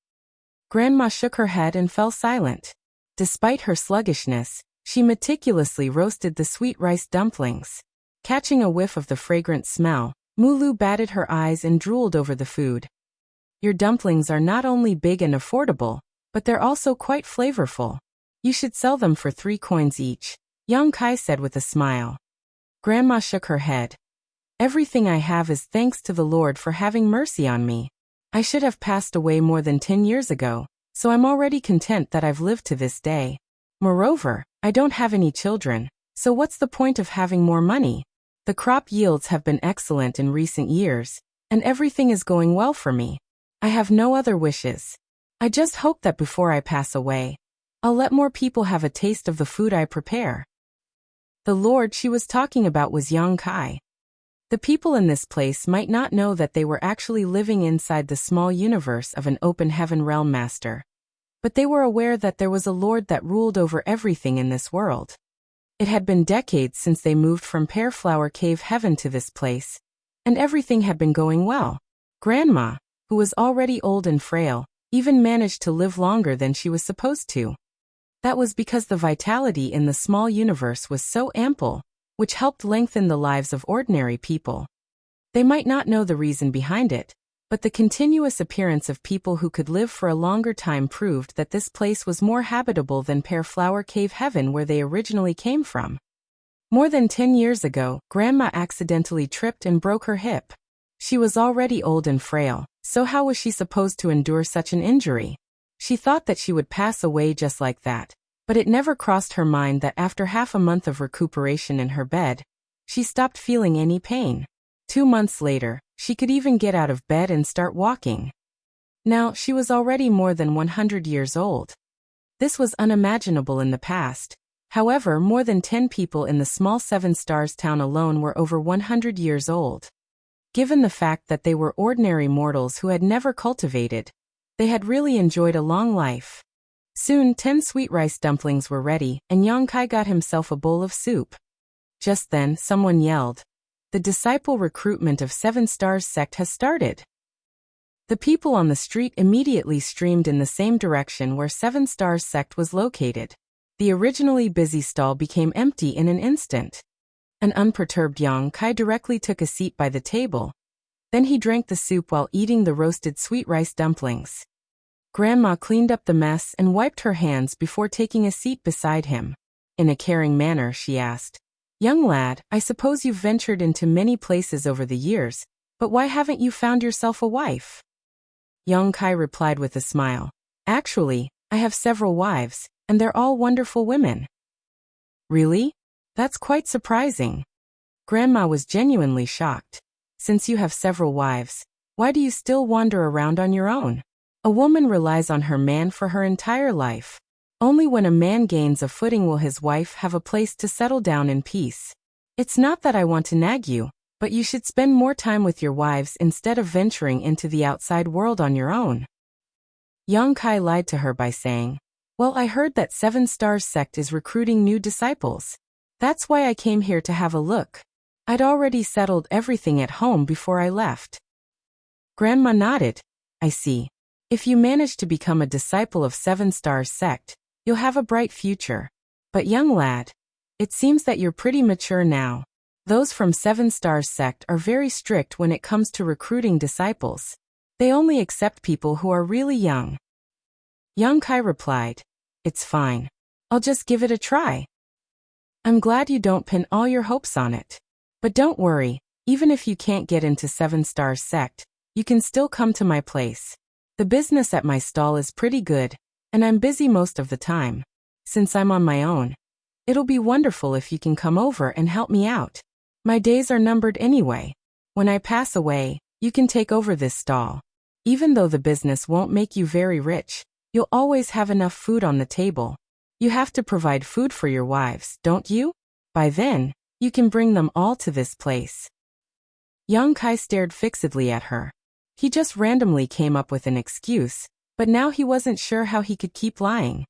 Grandma shook her head and fell silent. Despite her sluggishness, she meticulously roasted the sweet rice dumplings. Catching a whiff of the fragrant smell, Mulu batted her eyes and drooled over the food. Your dumplings are not only big and affordable, but they're also quite flavorful. You should sell them for 3 coins each, Yang Kai said with a smile. Grandma shook her head. Everything I have is thanks to the Lord for having mercy on me. I should have passed away more than 10 years ago, so I'm already content that I've lived to this day. Moreover, I don't have any children, so what's the point of having more money? The crop yields have been excellent in recent years, and everything is going well for me. I have no other wishes. I just hope that before I pass away, I'll let more people have a taste of the food I prepare. The Lord she was talking about was Yang Kai. The people in this place might not know that they were actually living inside the small universe of an open heaven realm master. But they were aware that there was a Lord that ruled over everything in this world. It had been decades since they moved from Pear Flower Cave Heaven to this place, and everything had been going well. Grandma, who was already old and frail, even managed to live longer than she was supposed to. That was because the vitality in the small universe was so ample, which helped lengthen the lives of ordinary people. They might not know the reason behind it, but the continuous appearance of people who could live for a longer time proved that this place was more habitable than Pear Flower Cave Heaven where they originally came from. More than 10 years ago, Grandma accidentally tripped and broke her hip. She was already old and frail, so how was she supposed to endure such an injury? She thought that she would pass away just like that, but it never crossed her mind that after half a month of recuperation in her bed, she stopped feeling any pain. 2 months later, she could even get out of bed and start walking. Now, she was already more than 100 years old. This was unimaginable in the past. However, more than 10 people in the small 7 Stars town alone were over 100 years old. Given the fact that they were ordinary mortals who had never cultivated, they had really enjoyed a long life. Soon 10 sweet rice dumplings were ready, and Yang Kai got himself a bowl of soup. Just then, someone yelled, The disciple recruitment of 7 Stars sect has started. The people on the street immediately streamed in the same direction where 7 Stars sect was located. The originally busy stall became empty in an instant. An unperturbed Yang Kai directly took a seat by the table. Then he drank the soup while eating the roasted sweet rice dumplings. Grandma cleaned up the mess and wiped her hands before taking a seat beside him. In a caring manner, she asked, Young lad, I suppose you've ventured into many places over the years, but why haven't you found yourself a wife? Yang Kai replied with a smile, Actually, I have several wives, and they're all wonderful women. Really? That's quite surprising. Grandma was genuinely shocked. Since you have several wives, why do you still wander around on your own? A woman relies on her man for her entire life. Only when a man gains a footing will his wife have a place to settle down in peace. It's not that I want to nag you, but you should spend more time with your wives instead of venturing into the outside world on your own. Yang Kai lied to her by saying, well, I heard that 7 Stars sect is recruiting new disciples. That's why I came here to have a look. I'd already settled everything at home before I left. Grandma nodded. I see. If you manage to become a disciple of 7 Stars sect, you'll have a bright future. But young lad, it seems that you're pretty mature now. Those from 7 Stars sect are very strict when it comes to recruiting disciples. They only accept people who are really young. Yang Kai replied, it's fine. I'll just give it a try. I'm glad you don't pin all your hopes on it. But don't worry, even if you can't get into 7 Stars sect, you can still come to my place. The business at my stall is pretty good, and I'm busy most of the time. Since I'm on my own, it'll be wonderful if you can come over and help me out. My days are numbered anyway. When I pass away, you can take over this stall. Even though the business won't make you very rich, you'll always have enough food on the table. You have to provide food for your wives, don't you? By then, you can bring them all to this place. Yang Kai stared fixedly at her. He just randomly came up with an excuse, but now he wasn't sure how he could keep lying.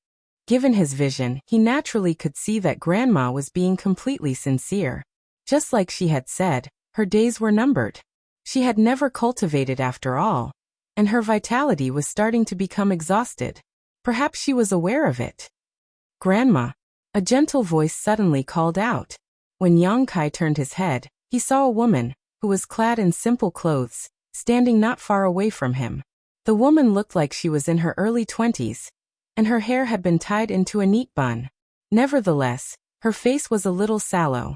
Given his vision, he naturally could see that Grandma was being completely sincere. Just like she had said, her days were numbered. She had never cultivated after all, and her vitality was starting to become exhausted. Perhaps she was aware of it. Grandma, a gentle voice suddenly called out. When Yang Kai turned his head, he saw a woman, who was clad in simple clothes, standing not far away from him. The woman looked like she was in her early 20s, and her hair had been tied into a neat bun. Nevertheless, her face was a little sallow.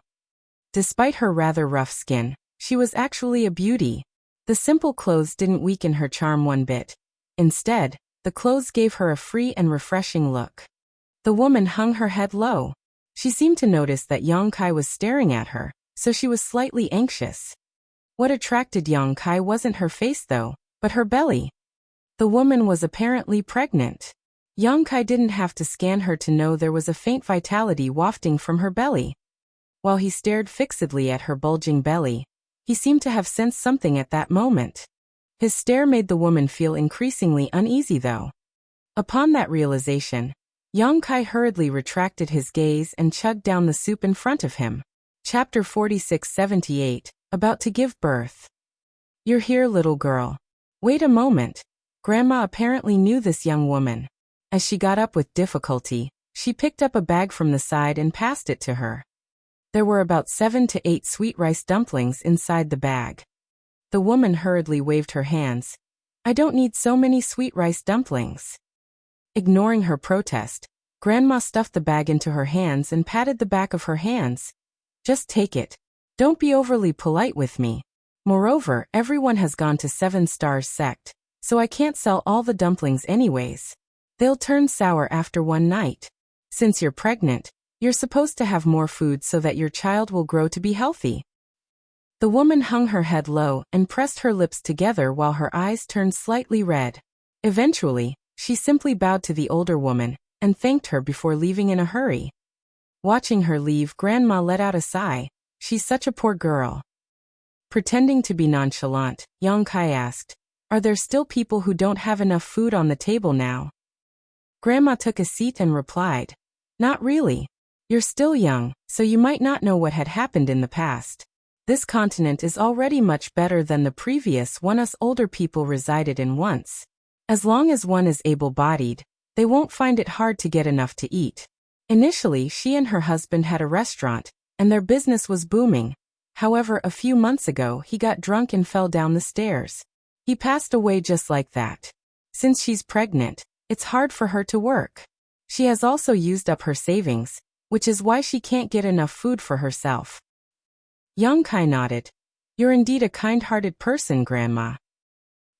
Despite her rather rough skin, she was actually a beauty. The simple clothes didn't weaken her charm one bit. Instead, the clothes gave her a free and refreshing look. The woman hung her head low. She seemed to notice that Yang Kai was staring at her, so she was slightly anxious. What attracted Yang Kai wasn't her face though, but her belly. The woman was apparently pregnant. Yang Kai didn't have to scan her to know there was a faint vitality wafting from her belly. While he stared fixedly at her bulging belly, he seemed to have sensed something at that moment. His stare made the woman feel increasingly uneasy though. Upon that realization, Yang Kai hurriedly retracted his gaze and chugged down the soup in front of him. Chapter 4678, About to Give Birth. You're here, little girl. Wait a moment. Grandma apparently knew this young woman. As she got up with difficulty, she picked up a bag from the side and passed it to her. There were about 7 to 8 sweet rice dumplings inside the bag. The woman hurriedly waved her hands. I don't need so many sweet rice dumplings. Ignoring her protest, Grandma stuffed the bag into her hands and patted the back of her hands. Just take it. Don't be overly polite with me. Moreover, everyone has gone to 7 Stars sect, so I can't sell all the dumplings anyways. They'll turn sour after one night. Since you're pregnant, you're supposed to have more food so that your child will grow to be healthy. The woman hung her head low and pressed her lips together while her eyes turned slightly red. Eventually, she simply bowed to the older woman and thanked her before leaving in a hurry. Watching her leave, Grandma let out a sigh. She's such a poor girl. Pretending to be nonchalant, Yang Kai asked, are there still people who don't have enough food on the table now? Grandma took a seat and replied, not really. You're still young, so you might not know what had happened in the past. This continent is already much better than the previous one us older people resided in once. As long as one is able-bodied, they won't find it hard to get enough to eat. Initially, she and her husband had a restaurant, and their business was booming. However, a few months ago, he got drunk and fell down the stairs. He passed away just like that. Since she's pregnant, it's hard for her to work. She has also used up her savings, which is why she can't get enough food for herself. Yang Kai nodded. You're indeed a kind-hearted person, Grandma.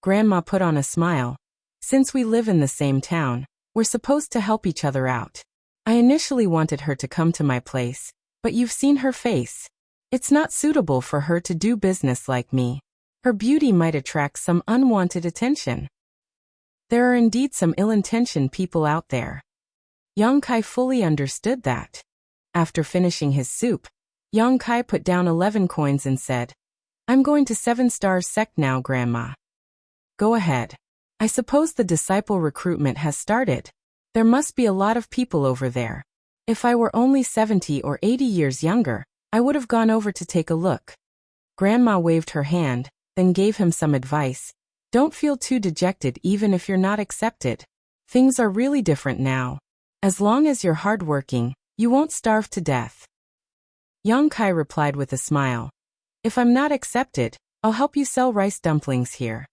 Grandma put on a smile. Since we live in the same town, we're supposed to help each other out. I initially wanted her to come to my place, but you've seen her face. It's not suitable for her to do business like me. Her beauty might attract some unwanted attention. There are indeed some ill-intentioned people out there. Yang Kai fully understood that. After finishing his soup, Yang Kai put down 11 coins and said, I'm going to 7 Stars sect now, Grandma. Go ahead. I suppose the disciple recruitment has started. There must be a lot of people over there. If I were only 70 or 80 years younger, I would have gone over to take a look. Grandma waved her hand, then gave him some advice. Don't feel too dejected even if you're not accepted. Things are really different now. As long as you're hardworking, you won't starve to death. Yang Kai replied with a smile. If I'm not accepted, I'll help you sell rice dumplings here.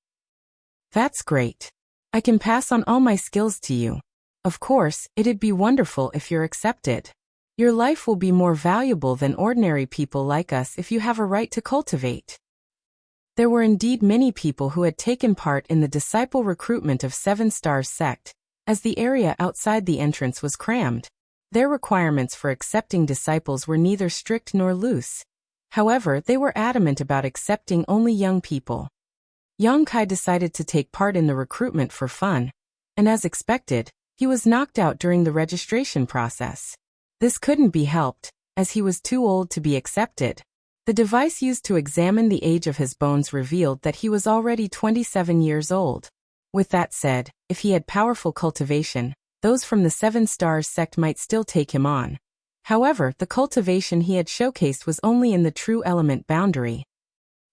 That's great. I can pass on all my skills to you. Of course, it'd be wonderful if you're accepted. Your life will be more valuable than ordinary people like us if you have a right to cultivate. There were indeed many people who had taken part in the disciple recruitment of 7 Stars sect, as the area outside the entrance was crammed. Their requirements for accepting disciples were neither strict nor loose. However, they were adamant about accepting only young people. Yang Kai decided to take part in the recruitment for fun, and as expected, he was knocked out during the registration process. This couldn't be helped, as he was too old to be accepted. The device used to examine the age of his bones revealed that he was already 27 years old. With that said, if he had powerful cultivation, those from the 7 Stars sect might still take him on. However, the cultivation he had showcased was only in the true element boundary.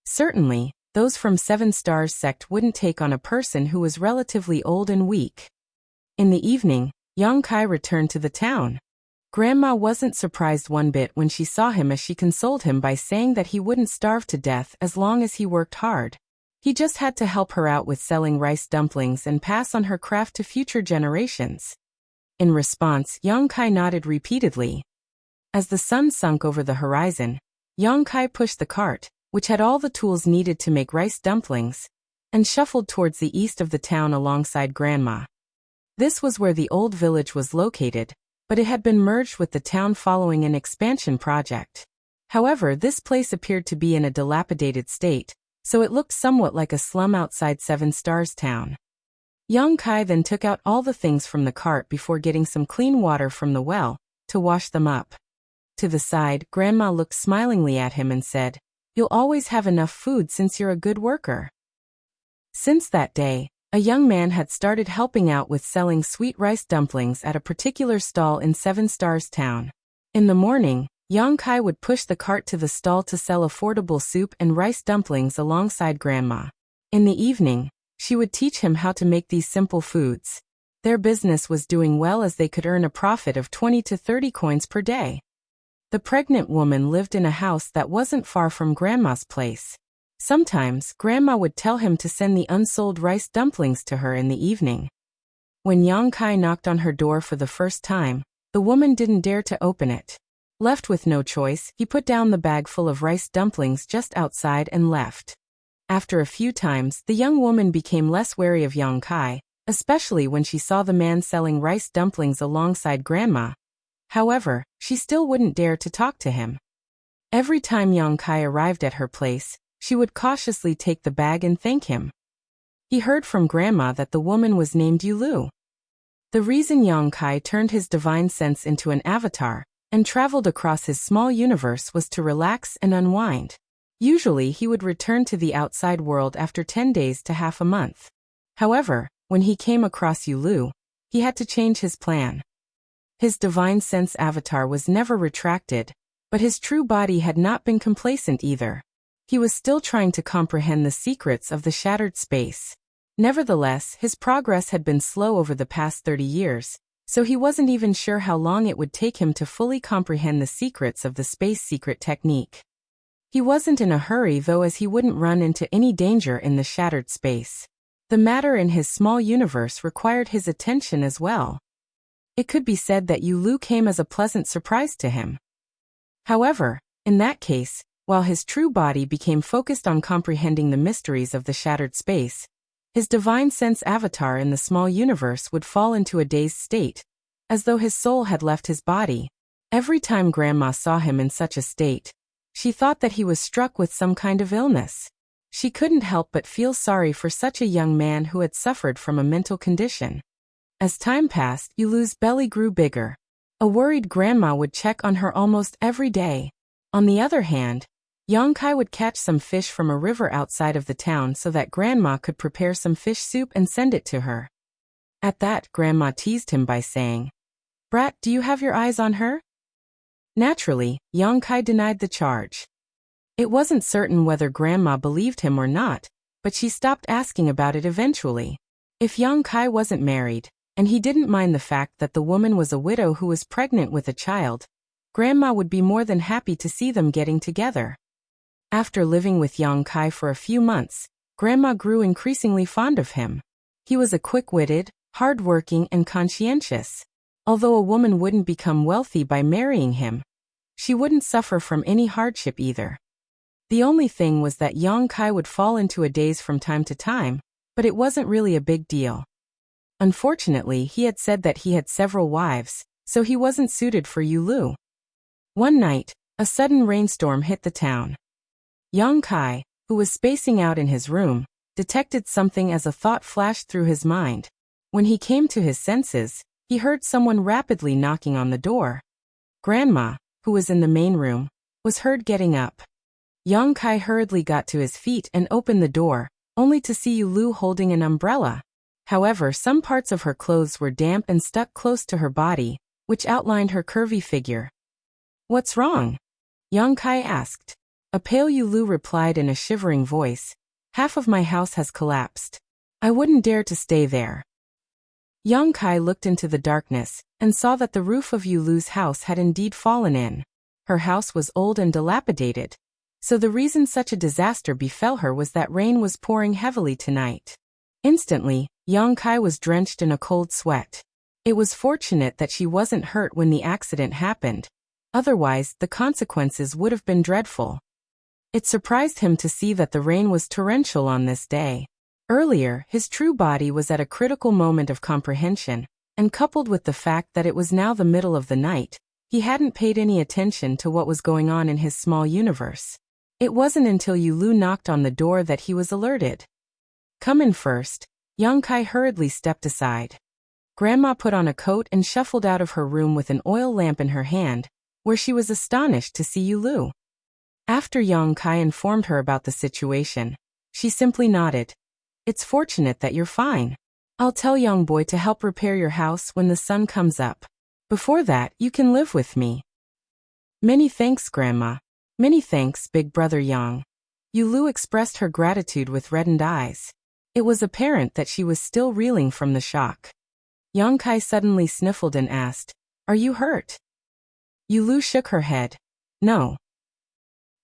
Certainly, those from 7 Stars sect wouldn't take on a person who was relatively old and weak. In the evening, Yang Kai returned to the town. Grandma wasn't surprised one bit when she saw him, as she consoled him by saying that he wouldn't starve to death as long as he worked hard. He just had to help her out with selling rice dumplings and pass on her craft to future generations. In response, Yang Kai nodded repeatedly. As the sun sunk over the horizon, Yang Kai pushed the cart, which had all the tools needed to make rice dumplings, and shuffled towards the east of the town alongside Grandma. This was where the old village was located, but it had been merged with the town following an expansion project. However, this place appeared to be in a dilapidated state, so it looked somewhat like a slum outside 7 Stars town. Yang Kai then took out all the things from the cart before getting some clean water from the well, to wash them up. To the side, Grandma looked smilingly at him and said, You'll always have enough food since you're a good worker. Since that day, a young man had started helping out with selling sweet rice dumplings at a particular stall in 7 Stars town. In the morning, Yang Kai would push the cart to the stall to sell affordable soup and rice dumplings alongside Grandma. In the evening, she would teach him how to make these simple foods. Their business was doing well, as they could earn a profit of 20 to 30 coins per day. The pregnant woman lived in a house that wasn't far from Grandma's place. Sometimes, Grandma would tell him to send the unsold rice dumplings to her in the evening. When Yang Kai knocked on her door for the first time, the woman didn't dare to open it. Left with no choice, he put down the bag full of rice dumplings just outside and left. After a few times, the young woman became less wary of Yang Kai, especially when she saw the man selling rice dumplings alongside Grandma. However, she still wouldn't dare to talk to him. Every time Yang Kai arrived at her place, she would cautiously take the bag and thank him. He heard from Grandma that the woman was named Yulu. The reason Yang Kai turned his divine sense into an avatar and traveled across his small universe was to relax and unwind. Usually he would return to the outside world after 10 days to half a month. However, when he came across Yulu, he had to change his plan. His divine sense avatar was never retracted, but his true body had not been complacent either. He was still trying to comprehend the secrets of the shattered space. Nevertheless, his progress had been slow over the past 30 years, so he wasn't even sure how long it would take him to fully comprehend the secrets of the space secret technique. He wasn't in a hurry though, as he wouldn't run into any danger in the shattered space. The matter in his small universe required his attention as well. It could be said that Yulu came as a pleasant surprise to him. However, in that case, while his true body became focused on comprehending the mysteries of the shattered space, his divine sense avatar in the small universe would fall into a dazed state, as though his soul had left his body. Every time Grandma saw him in such a state, She thought that he was struck with some kind of illness. She couldn't help but feel sorry for such a young man who had suffered from a mental condition. As time passed, Yulu's belly grew bigger. A worried grandma would check on her almost every day. On the other hand, Yongkai would catch some fish from a river outside of the town so that grandma could prepare some fish soup and send it to her. At that, grandma teased him by saying, "Brat, do you have your eyes on her?" Naturally, Yongkai denied the charge. It wasn't certain whether grandma believed him or not, but she stopped asking about it eventually. If Yongkai wasn't married, and he didn't mind the fact that the woman was a widow who was pregnant with a child, grandma would be more than happy to see them getting together. After living with Yongkai for a few months, grandma grew increasingly fond of him. He was a quick-witted, hard-working, and conscientious. Although a woman wouldn't become wealthy by marrying him, she wouldn't suffer from any hardship either. The only thing was that Yongkai would fall into a daze from time to time, but it wasn't really a big deal. Unfortunately, he had said that he had several wives, so he wasn't suited for Yulu. One night, a sudden rainstorm hit the town. Yongkai, who was spacing out in his room, detected something as a thought flashed through his mind. When he came to his senses, he heard someone rapidly knocking on the door. Grandma, who was in the main room, was heard getting up. Yongkai hurriedly got to his feet and opened the door, only to see Yulu holding an umbrella. However, some parts of her clothes were damp and stuck close to her body, which outlined her curvy figure. "What's wrong?" Yongkai asked. A pale Yulu replied in a shivering voice, "Half of my house has collapsed. I wouldn't dare to stay there." Yongkai looked into the darkness and saw that the roof of Yulu's house had indeed fallen in. Her house was old and dilapidated, so the reason such a disaster befell her was that rain was pouring heavily tonight. Instantly, Yongkai was drenched in a cold sweat. It was fortunate that she wasn't hurt when the accident happened. Otherwise, the consequences would have been dreadful. It surprised him to see that the rain was torrential on this day. Earlier, his true body was at a critical moment of comprehension, and coupled with the fact that it was now the middle of the night, he hadn't paid any attention to what was going on in his small universe. It wasn't until Yulu knocked on the door that he was alerted. "Come in first." Yongkai hurriedly stepped aside. Grandma put on a coat and shuffled out of her room with an oil lamp in her hand, where she was astonished to see Yulu. After Yongkai informed her about the situation, she simply nodded. "It's fortunate that you're fine. I'll tell young boy to help repair your house when the sun comes up. Before that, you can live with me." "Many thanks, Grandma." "Many thanks, big brother Yang." Yulu expressed her gratitude with reddened eyes. It was apparent that she was still reeling from the shock. Yongkai suddenly sniffled and asked, "Are you hurt?" Yulu shook her head. "No."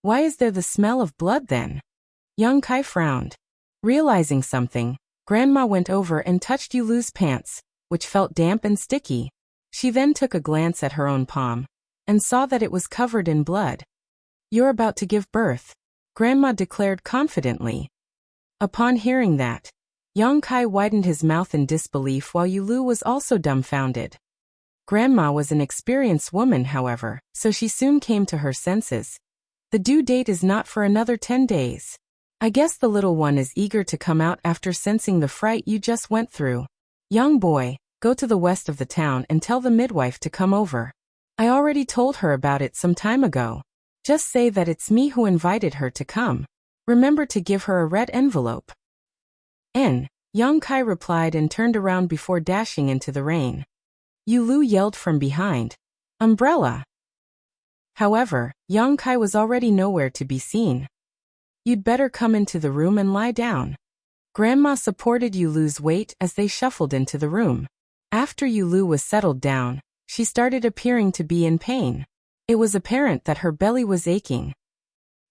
"Why is there the smell of blood then?" Yongkai frowned. Realizing something, Grandma went over and touched Yulu's pants, which felt damp and sticky. She then took a glance at her own palm, and saw that it was covered in blood. "You're about to give birth," Grandma declared confidently. Upon hearing that, Yongkai widened his mouth in disbelief while Yulu was also dumbfounded. Grandma was an experienced woman, however, so she soon came to her senses. "The due date is not for another 10 days. I guess the little one is eager to come out after sensing the fright you just went through. Young boy, go to the west of the town and tell the midwife to come over. I already told her about it some time ago. Just say that it's me who invited her to come. Remember to give her a red envelope." Yongkai replied and turned around before dashing into the rain. Yulu yelled from behind, "Umbrella!" However, Yongkai was already nowhere to be seen. "You'd better come into the room and lie down." Grandma supported Yulu's weight as they shuffled into the room. After Yulu was settled down, she started appearing to be in pain. It was apparent that her belly was aching.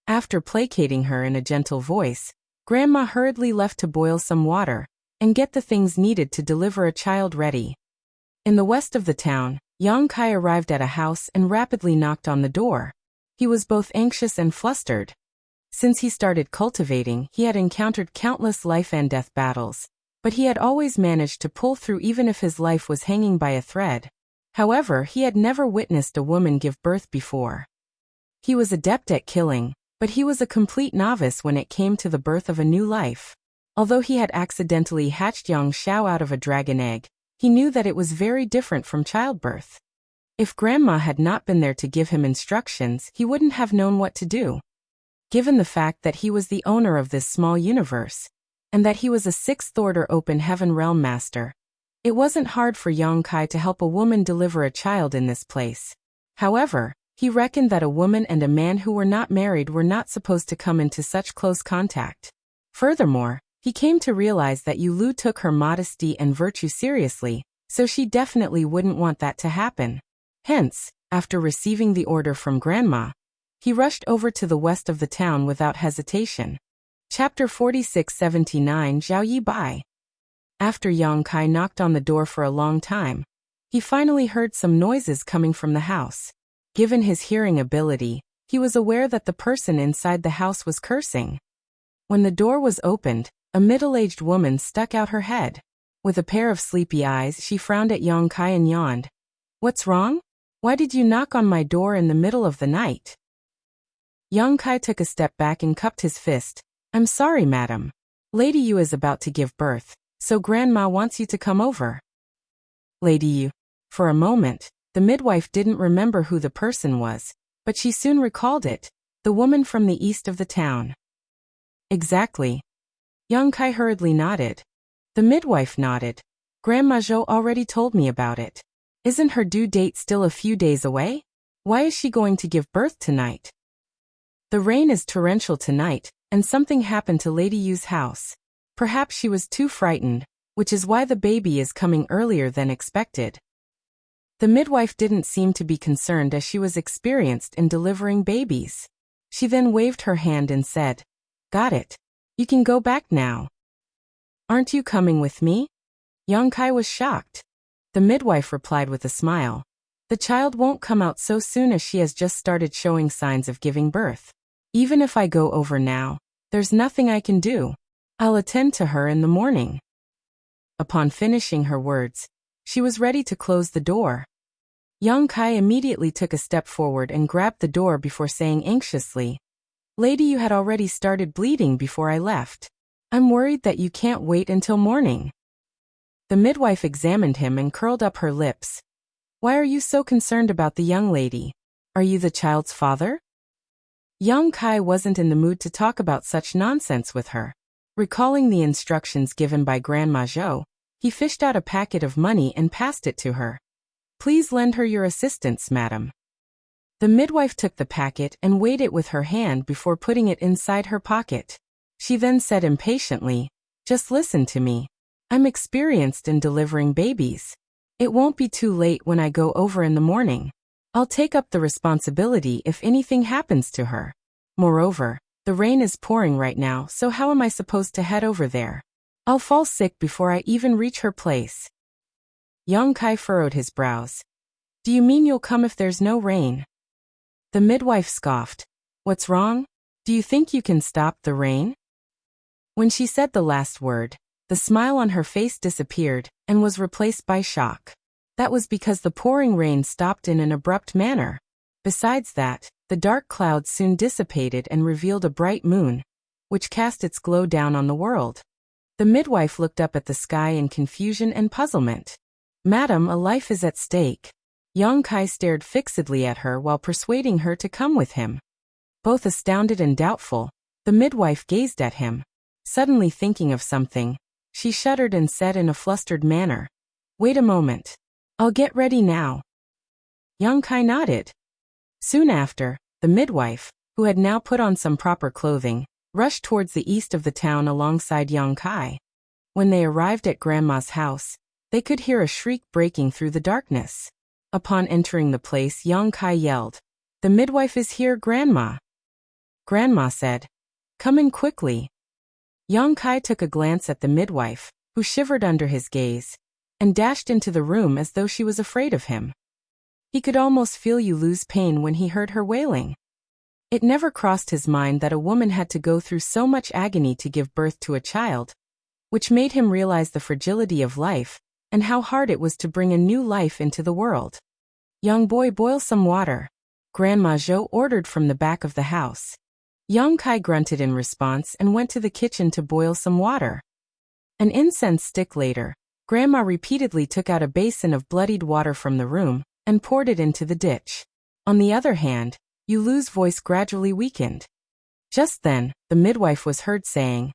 After placating her in a gentle voice, Grandma hurriedly left to boil some water and get the things needed to deliver a child ready. In the west of the town, Yongkai arrived at a house and rapidly knocked on the door. He was both anxious and flustered. Since he started cultivating, he had encountered countless life and death battles, but he had always managed to pull through even if his life was hanging by a thread. However, he had never witnessed a woman give birth before. He was adept at killing, but he was a complete novice when it came to the birth of a new life. Although he had accidentally hatched young Xiao out of a dragon egg, he knew that it was very different from childbirth. If Grandma had not been there to give him instructions, he wouldn't have known what to do. Given the fact that he was the owner of this small universe, and that he was a sixth-order open heaven realm master, it wasn't hard for Yang Kai to help a woman deliver a child in this place. However, he reckoned that a woman and a man who were not married were not supposed to come into such close contact. Furthermore, he came to realize that Yu Lu took her modesty and virtue seriously, so she definitely wouldn't want that to happen. Hence, after receiving the order from Grandma, he rushed over to the west of the town without hesitation. Chapter 4679 Zhao Yi Bai. After Yang Kai knocked on the door for a long time, he finally heard some noises coming from the house. Given his hearing ability, he was aware that the person inside the house was cursing. When the door was opened, a middle-aged woman stuck out her head. With a pair of sleepy eyes, she frowned at Yang Kai and yawned. "What's wrong? Why did you knock on my door in the middle of the night?" Yang Kai took a step back and cupped his fist. "I'm sorry, madam. Lady Yu is about to give birth, so Grandma wants you to come over." Lady Yu. For a moment, the midwife didn't remember who the person was, but she soon recalled it, the woman from the east of the town. "Exactly." Yang Kai hurriedly nodded. The midwife nodded. "Grandma Zhou already told me about it. Isn't her due date still a few days away? Why is she going to give birth tonight?" "The rain is torrential tonight, and something happened to Lady Yu's house. Perhaps she was too frightened, which is why the baby is coming earlier than expected." The midwife didn't seem to be concerned as she was experienced in delivering babies. She then waved her hand and said, "Got it. You can go back now." "Aren't you coming with me?" Yang Kai was shocked. The midwife replied with a smile. "The child won't come out so soon as she has just started showing signs of giving birth. Even if I go over now, there's nothing I can do. I'll attend to her in the morning." Upon finishing her words, she was ready to close the door. Yang Kai immediately took a step forward and grabbed the door before saying anxiously, "Lady, you had already started bleeding before I left. I'm worried that you can't wait until morning." The midwife examined him and curled up her lips. "Why are you so concerned about the young lady? Are you the child's father?" Yang Kai wasn't in the mood to talk about such nonsense with her. Recalling the instructions given by Grandma Zhou, he fished out a packet of money and passed it to her. "Please lend her your assistance, madam." The midwife took the packet and weighed it with her hand before putting it inside her pocket. She then said impatiently, "Just listen to me. I'm experienced in delivering babies. It won't be too late when I go over in the morning. I'll take up the responsibility if anything happens to her. Moreover, the rain is pouring right now, so how am I supposed to head over there? I'll fall sick before I even reach her place." Yang Kai furrowed his brows. "Do you mean you'll come if there's no rain?" The midwife scoffed. "What's wrong? Do you think you can stop the rain?" When she said the last word, the smile on her face disappeared and was replaced by shock. That was because the pouring rain stopped in an abrupt manner. Besides that, the dark clouds soon dissipated and revealed a bright moon, which cast its glow down on the world. The midwife looked up at the sky in confusion and puzzlement. "Madam, a life is at stake." Yang Kai stared fixedly at her while persuading her to come with him. Both astounded and doubtful, the midwife gazed at him. Suddenly thinking of something, she shuddered and said in a flustered manner, "Wait a moment. I'll get ready now." Yang Kai nodded. Soon after, the midwife, who had now put on some proper clothing, rushed towards the east of the town alongside Yang Kai. When they arrived at Grandma's house, they could hear a shriek breaking through the darkness. Upon entering the place, Yang Kai yelled, "The midwife is here, Grandma." Grandma said, "Come in quickly." Yang Kai took a glance at the midwife, who shivered under his gaze, and dashed into the room as though she was afraid of him. He could almost feel Yu Lu's pain when he heard her wailing. It never crossed his mind that a woman had to go through so much agony to give birth to a child, which made him realize the fragility of life and how hard it was to bring a new life into the world. "Young boy, boil some water." Grandma Zhou ordered from the back of the house. Yang Kai grunted in response and went to the kitchen to boil some water. An incense stick later, Grandma repeatedly took out a basin of bloodied water from the room and poured it into the ditch. On the other hand, Yu Lu's voice gradually weakened. Just then, the midwife was heard saying,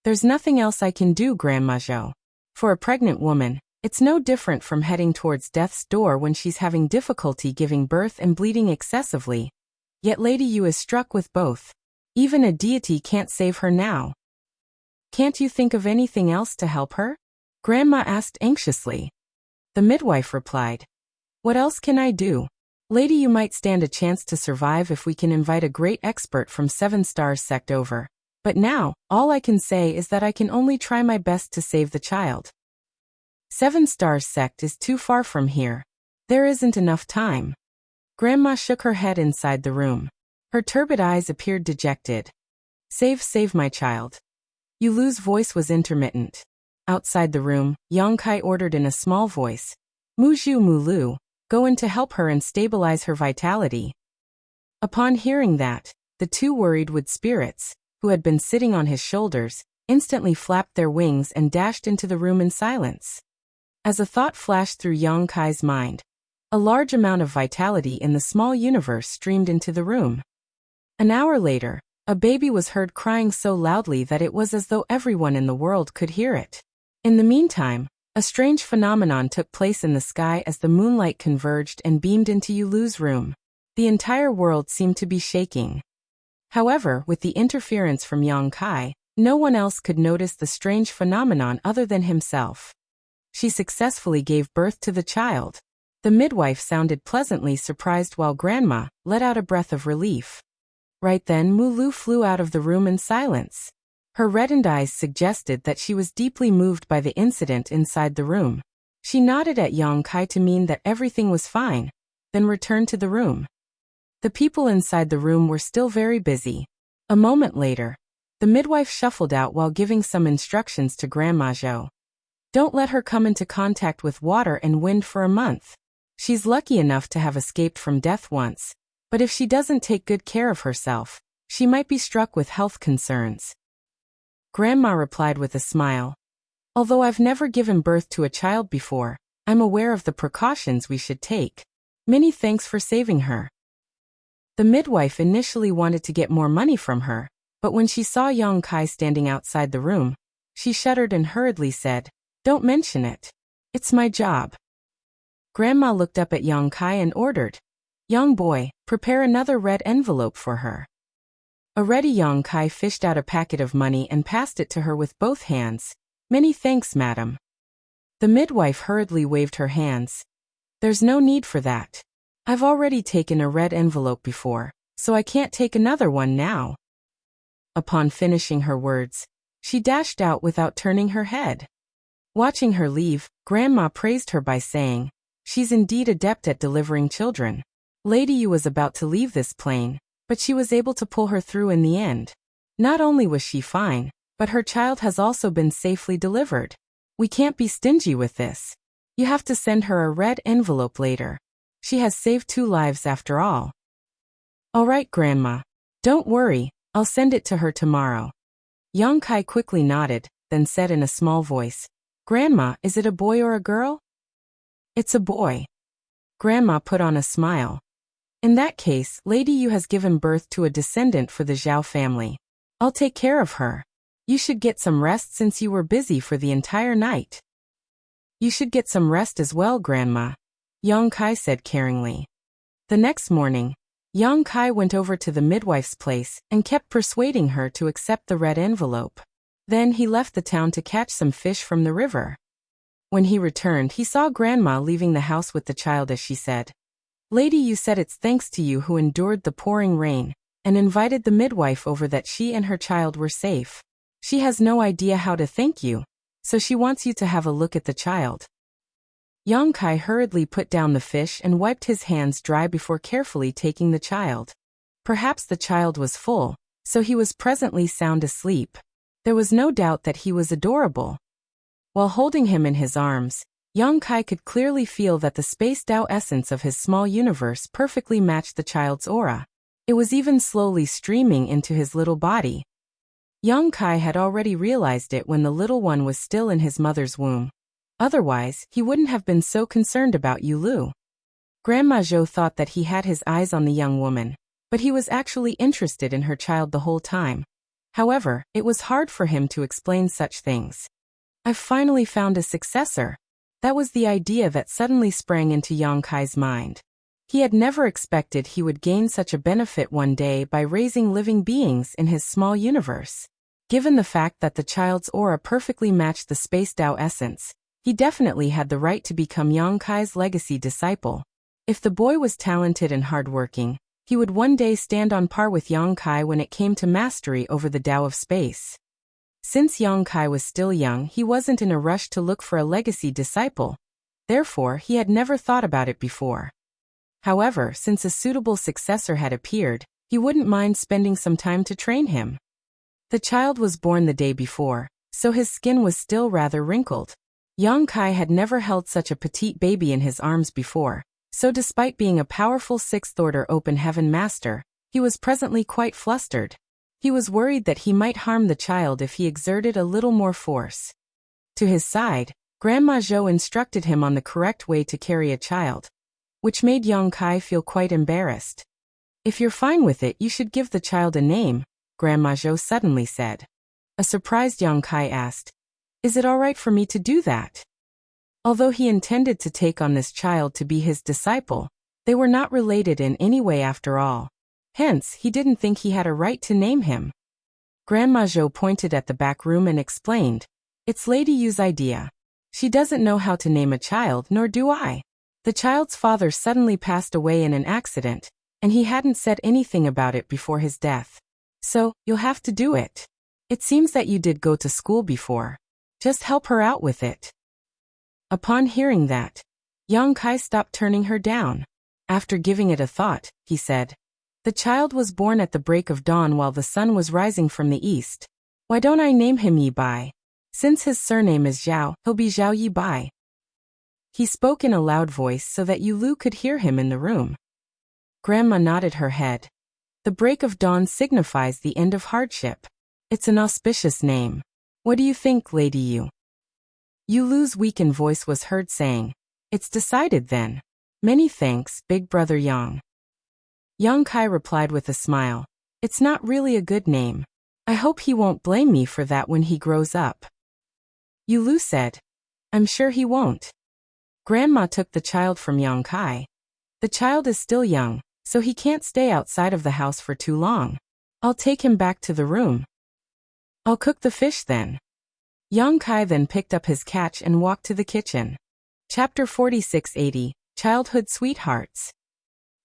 "There's nothing else I can do, Grandma Zhou. For a pregnant woman, it's no different from heading towards death's door when she's having difficulty giving birth and bleeding excessively. Yet Lady Yu is struck with both. Even a deity can't save her now. Can't you think of anything else to help her?" Grandma asked anxiously. The midwife replied, "What else can I do? Lady Yu might stand a chance to survive if we can invite a great expert from 7 Stars sect over. But now, all I can say is that I can only try my best to save the child. 7 Stars sect is too far from here. There isn't enough time." Grandma shook her head inside the room. Her turbid eyes appeared dejected. Save my child." Yu Lu's voice was intermittent. Outside the room, Yang Kai ordered in a small voice, "Muzhu Mulu, go in to help her and stabilize her vitality." Upon hearing that, the 2 worried wood spirits, who had been sitting on his shoulders, instantly flapped their wings and dashed into the room in silence. As a thought flashed through Yang Kai's mind, a large amount of vitality in the small universe streamed into the room. An hour later, a baby was heard crying so loudly that it was as though everyone in the world could hear it. In the meantime, a strange phenomenon took place in the sky as the moonlight converged and beamed into Yu Lu's room. The entire world seemed to be shaking. However, with the interference from Yang Kai, no one else could notice the strange phenomenon other than himself. She successfully gave birth to the child. The midwife sounded pleasantly surprised while Grandma let out a breath of relief. Right then Mulu flew out of the room in silence. Her reddened eyes suggested that she was deeply moved by the incident inside the room. She nodded at Yang Kai to mean that everything was fine, then returned to the room. The people inside the room were still very busy. A moment later, the midwife shuffled out while giving some instructions to Grandma Zhou. "Don't let her come into contact with water and wind for a month. She's lucky enough to have escaped from death once, but if she doesn't take good care of herself, she might be struck with health concerns." Grandma replied with a smile, "Although I've never given birth to a child before, I'm aware of the precautions we should take. Many thanks for saving her." The midwife initially wanted to get more money from her, but when she saw Yang Kai standing outside the room, she shuddered and hurriedly said, "Don't mention it. It's my job." Grandma looked up at Yang Kai and ordered, "Young boy, prepare another red envelope for her." Already Yang Kai fished out a packet of money and passed it to her with both hands. "Many thanks, madam." The midwife hurriedly waved her hands. "There's no need for that. I've already taken a red envelope before, so I can't take another one now." Upon finishing her words, she dashed out without turning her head. Watching her leave, Grandma praised her by saying, "She's indeed adept at delivering children." Lady Yu was about to leave this plane, but she was able to pull her through in the end. Not only was she fine, but her child has also been safely delivered. We can't be stingy with this. You have to send her a red envelope later. She has saved 2 lives after all. All right, Grandma. Don't worry, I'll send it to her tomorrow. Yang Kai quickly nodded, then said in a small voice, "Grandma, is it a boy or a girl?" "It's a boy." Grandma put on a smile. "In that case, Lady Yu has given birth to a descendant for the Zhao family. I'll take care of her. You should get some rest since you were busy for the entire night." "You should get some rest as well, Grandma," Yang Kai said caringly. The next morning, Yang Kai went over to the midwife's place and kept persuading her to accept the red envelope. Then he left the town to catch some fish from the river. When he returned, he saw Grandma leaving the house with the child as she said, "Lady Yu said it's thanks to you who endured the pouring rain and invited the midwife over that she and her child were safe. She has no idea how to thank you, so she wants you to have a look at the child." Yang Kai hurriedly put down the fish and wiped his hands dry before carefully taking the child. Perhaps the child was full, so he was presently sound asleep. There was no doubt that he was adorable. While holding him in his arms, Yang Kai could clearly feel that the space Tao essence of his small universe perfectly matched the child's aura. It was even slowly streaming into his little body. Yang Kai had already realized it when the little one was still in his mother's womb. Otherwise, he wouldn't have been so concerned about Yulu. Grandma Zhou thought that he had his eyes on the young woman, but he was actually interested in her child the whole time. However, it was hard for him to explain such things. "I've finally found a successor." That was the idea that suddenly sprang into Yang Kai's mind. He had never expected he would gain such a benefit one day by raising living beings in his small universe. Given the fact that the child's aura perfectly matched the space Tao essence, he definitely had the right to become Yang Kai's legacy disciple. If the boy was talented and hardworking, he would one day stand on par with Yang Kai when it came to mastery over the Tao of space. Since Yang Kai was still young, he wasn't in a rush to look for a legacy disciple. Therefore, he had never thought about it before. However, since a suitable successor had appeared, he wouldn't mind spending some time to train him. The child was born the day before, so his skin was still rather wrinkled. Yang Kai had never held such a petite baby in his arms before, so despite being a powerful sixth-order open heaven master, he was presently quite flustered. He was worried that he might harm the child if he exerted a little more force. To his side, Grandma Zhou instructed him on the correct way to carry a child, which made Yang Kai feel quite embarrassed. "If you're fine with it, you should give the child a name," Grandma Zhou suddenly said. A surprised Yang Kai asked, "Is it all right for me to do that?" Although he intended to take on this child to be his disciple, they were not related in any way after all. Hence, he didn't think he had a right to name him. Grandma Zhou pointed at the back room and explained, "It's Lady Yu's idea. She doesn't know how to name a child, nor do I. The child's father suddenly passed away in an accident, and he hadn't said anything about it before his death. So, you'll have to do it. It seems that you did go to school before. Just help her out with it." Upon hearing that, Yang Kai stopped turning her down. After giving it a thought, he said, "The child was born at the break of dawn while the sun was rising from the east. Why don't I name him Yi Bai? Since his surname is Zhao, he'll be Zhao Yi Bai." He spoke in a loud voice so that Yulu could hear him in the room. Grandma nodded her head. The break of dawn signifies the end of hardship. It's an auspicious name. What do you think, Lady Yu? Yulu's weakened voice was heard saying, "It's decided then. Many thanks, Big Brother Yang." Yang Kai replied with a smile, "It's not really a good name. I hope he won't blame me for that when he grows up." Yulu said, "I'm sure he won't." Grandma took the child from Yang Kai. "The child is still young, so he can't stay outside of the house for too long. I'll take him back to the room. I'll cook the fish then." Yang Kai then picked up his catch and walked to the kitchen. Chapter 4680, Childhood Sweethearts.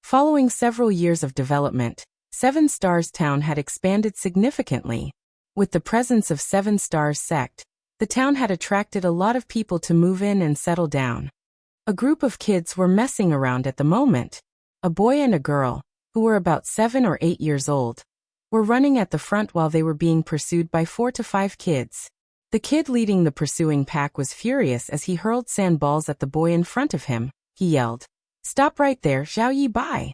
Following several years of development, Seven Stars Town had expanded significantly. With the presence of Seven Stars sect, the town had attracted a lot of people to move in and settle down. A group of kids were messing around at the moment. A boy and a girl, who were about 7 or 8 years old, were running at the front while they were being pursued by 4 to 5 kids. The kid leading the pursuing pack was furious as he hurled sandballs at the boy in front of him. He yelled, "Stop right there, Zhao Yi Bai!"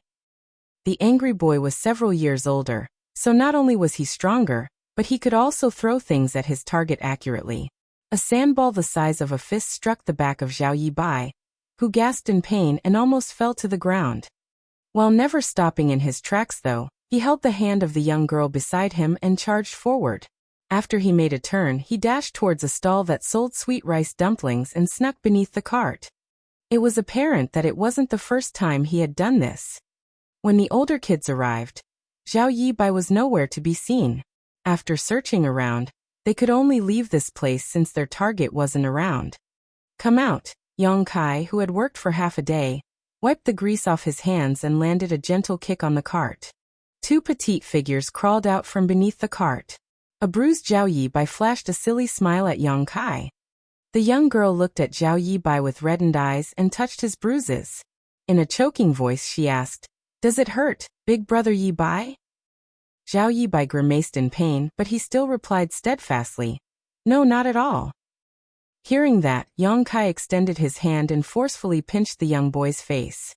The angry boy was several years older, so not only was he stronger, but he could also throw things at his target accurately. A sandball the size of a fist struck the back of Zhao Yi Bai, who gasped in pain and almost fell to the ground. While never stopping in his tracks though, he held the hand of the young girl beside him and charged forward. After he made a turn, he dashed towards a stall that sold sweet rice dumplings and snuck beneath the cart. It was apparent that it wasn't the first time he had done this. When the older kids arrived, Zhao Yi Bai was nowhere to be seen. After searching around, they could only leave this place since their target wasn't around. "Come out." Yang Kai, who had worked for half a day, wiped the grease off his hands and landed a gentle kick on the cart. 2 petite figures crawled out from beneath the cart. A bruised Zhao Yi Bai flashed a silly smile at Yang Kai. The young girl looked at Zhao Yi Bai with reddened eyes and touched his bruises. In a choking voice she asked, "Does it hurt, Big Brother Yi Bai?" Zhao Yi Bai grimaced in pain, but he still replied steadfastly, "No, not at all." Hearing that, Yang Kai extended his hand and forcefully pinched the young boy's face.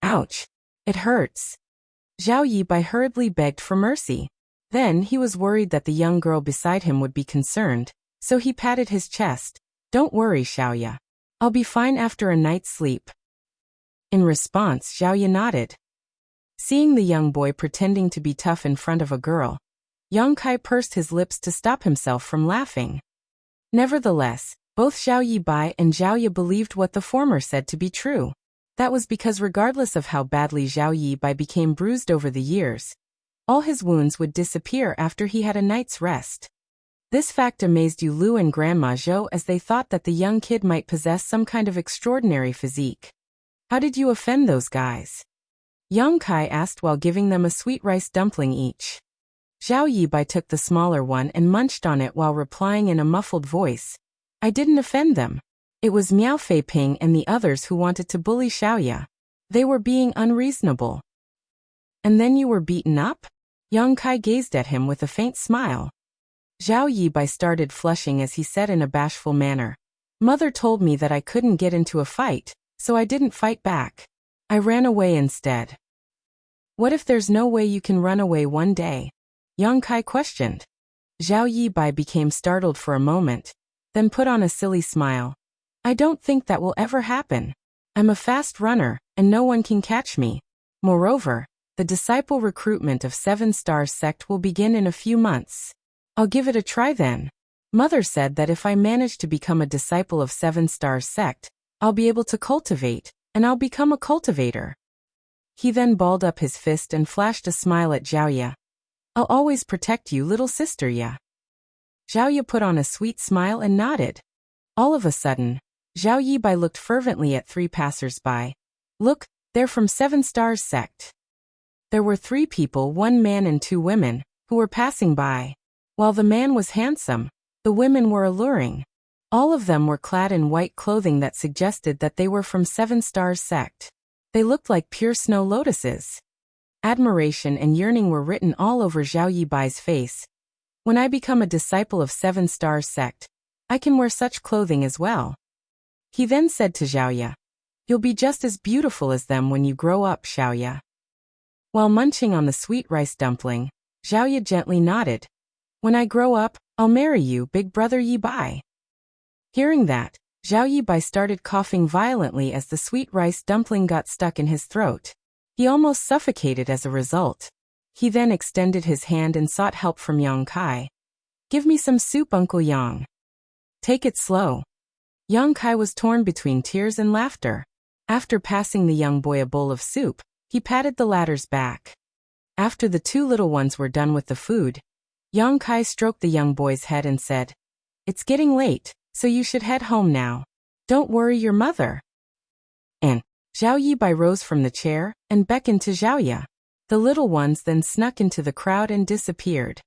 Ouch! It hurts. Zhao Yibai hurriedly begged for mercy. Then he was worried that the young girl beside him would be concerned, so he patted his chest. Don't worry, Xiaoya. I'll be fine after a night's sleep. In response, Xiaoya nodded. Seeing the young boy pretending to be tough in front of a girl, Yang Kai pursed his lips to stop himself from laughing. Nevertheless, both Zhao Yibai and Xiaoya believed what the former said to be true. That was because regardless of how badly Zhao Yibai became bruised over the years, all his wounds would disappear after he had a night's rest. This fact amazed Yu Lu and Grandma Zhou as they thought that the young kid might possess some kind of extraordinary physique. How did you offend those guys? Yang Kai asked while giving them a sweet rice dumpling each. Zhao Yibai took the smaller one and munched on it while replying in a muffled voice. I didn't offend them. It was Miao Fei Ping and the others who wanted to bully Xiaoya. They were being unreasonable. And then you were beaten up? Yang Kai gazed at him with a faint smile. Zhao Yibai started flushing as he said in a bashful manner. Mother told me that I couldn't get into a fight, so I didn't fight back. I ran away instead. What if there's no way you can run away one day? Yang Kai questioned. Zhao Yibai became startled for a moment, then put on a silly smile. I don't think that will ever happen. I'm a fast runner, and no one can catch me. Moreover, the disciple recruitment of 7 Stars sect will begin in a few months. I'll give it a try then. Mother said that if I manage to become a disciple of 7 Stars sect, I'll be able to cultivate, and I'll become a cultivator. He then balled up his fist and flashed a smile at Xiaoya. I'll always protect you, little sister Ya. Xiaoya put on a sweet smile and nodded. All of a sudden, Zhao Yibai looked fervently at 3 passers-by. Look, they're from 7 Stars sect. There were 3 people, 1 man and 2 women, who were passing by. While the man was handsome, the women were alluring. All of them were clad in white clothing that suggested that they were from 7 Stars sect. They looked like pure snow lotuses. Admiration and yearning were written all over Zhao Yibai's face. When I become a disciple of 7 Stars sect, I can wear such clothing as well. He then said to Xiaoya, You'll be just as beautiful as them when you grow up, Xiaoya. While munching on the sweet rice dumpling, Xiaoya gently nodded. When I grow up, I'll marry you, big brother Yibai. Hearing that, Zhao Yibai started coughing violently as the sweet rice dumpling got stuck in his throat. He almost suffocated as a result. He then extended his hand and sought help from Yang Kai. Give me some soup, Uncle Yang. Take it slow. Yang Kai was torn between tears and laughter. After passing the young boy a bowl of soup, he patted the latter's back. After the 2 little ones were done with the food, Yang Kai stroked the young boy's head and said, It's getting late, so you should head home now. Don't worry your mother. And Zhao Yibai rose from the chair and beckoned to Xiaoya. The little ones then snuck into the crowd and disappeared.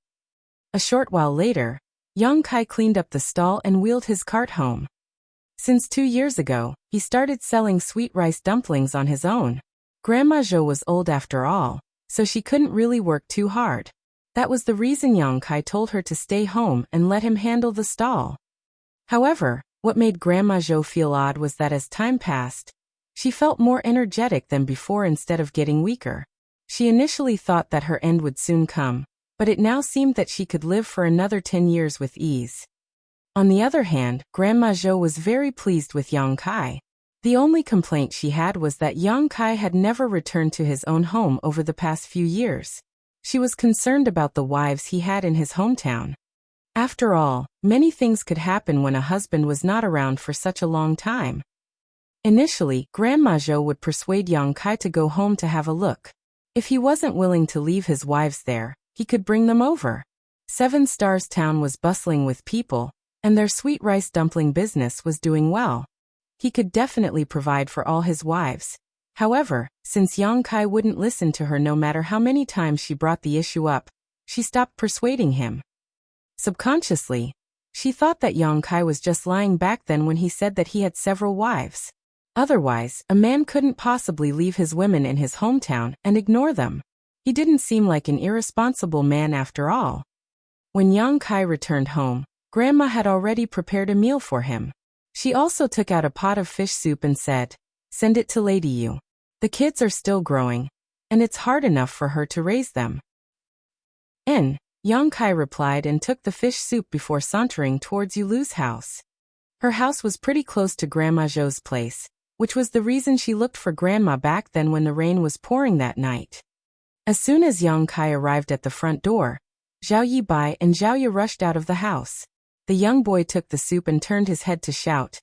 A short while later, Yang Kai cleaned up the stall and wheeled his cart home. Since 2 years ago, he started selling sweet rice dumplings on his own. Grandma Zhou was old after all, so she couldn't really work too hard. That was the reason Yang Kai told her to stay home and let him handle the stall. However, what made Grandma Zhou feel odd was that as time passed, she felt more energetic than before instead of getting weaker. She initially thought that her end would soon come, but it now seemed that she could live for another 10 years with ease. On the other hand, Grandma Zhou was very pleased with Yang Kai. The only complaint she had was that Yang Kai had never returned to his own home over the past few years. She was concerned about the wives he had in his hometown. After all, many things could happen when a husband was not around for such a long time. Initially, Grandma Zhou would persuade Yang Kai to go home to have a look. If he wasn't willing to leave his wives there, he could bring them over. 7 Stars Town was bustling with people, and their sweet rice dumpling business was doing well. He could definitely provide for all his wives. However, since Yang Kai wouldn't listen to her no matter how many times she brought the issue up, she stopped persuading him. Subconsciously, she thought that Yang Kai was just lying back then when he said that he had several wives. Otherwise, a man couldn't possibly leave his women in his hometown and ignore them. He didn't seem like an irresponsible man after all. When Yang Kai returned home, Grandma had already prepared a meal for him. She also took out a pot of fish soup and said, "Send it to Lady Yu. The kids are still growing, and it's hard enough for her to raise them." Yang Kai replied and took the fish soup before sauntering towards Yulu's house. Her house was pretty close to Grandma Zhou's place, which was the reason she looked for Grandma back then when the rain was pouring that night. As soon as Yang Kai arrived at the front door, Zhao Yibai and Zhao Ye rushed out of the house. The young boy took the soup and turned his head to shout,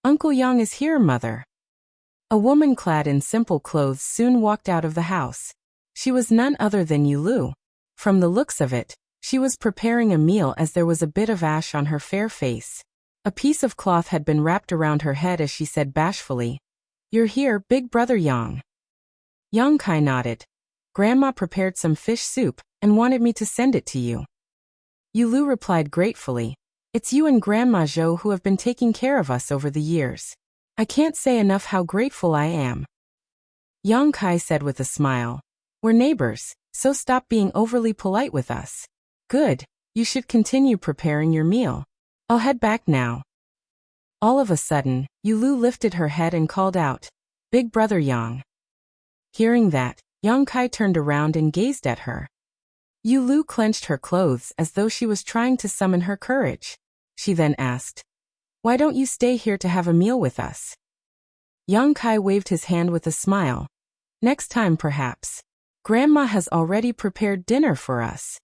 "Uncle Yang is here, mother." A woman clad in simple clothes soon walked out of the house. She was none other than Yulu. From the looks of it, she was preparing a meal as there was a bit of ash on her fair face. A piece of cloth had been wrapped around her head as she said bashfully, "You're here, big brother Yang." Yang Kai nodded. "Grandma prepared some fish soup and wanted me to send it to you." Yulu replied gratefully, "It's you and Grandma Zhou who have been taking care of us over the years. I can't say enough how grateful I am." Yang Kai said with a smile, "We're neighbors, so stop being overly polite with us." "Good, you should continue preparing your meal. I'll head back now." All of a sudden, Yulu lifted her head and called out, "Big brother Yang." Hearing that, Yang Kai turned around and gazed at her. Yulu clenched her clothes as though she was trying to summon her courage. She then asked, "Why don't you stay here to have a meal with us?" Yang Kai waved his hand with a smile. "Next time perhaps. Grandma has already prepared dinner for us."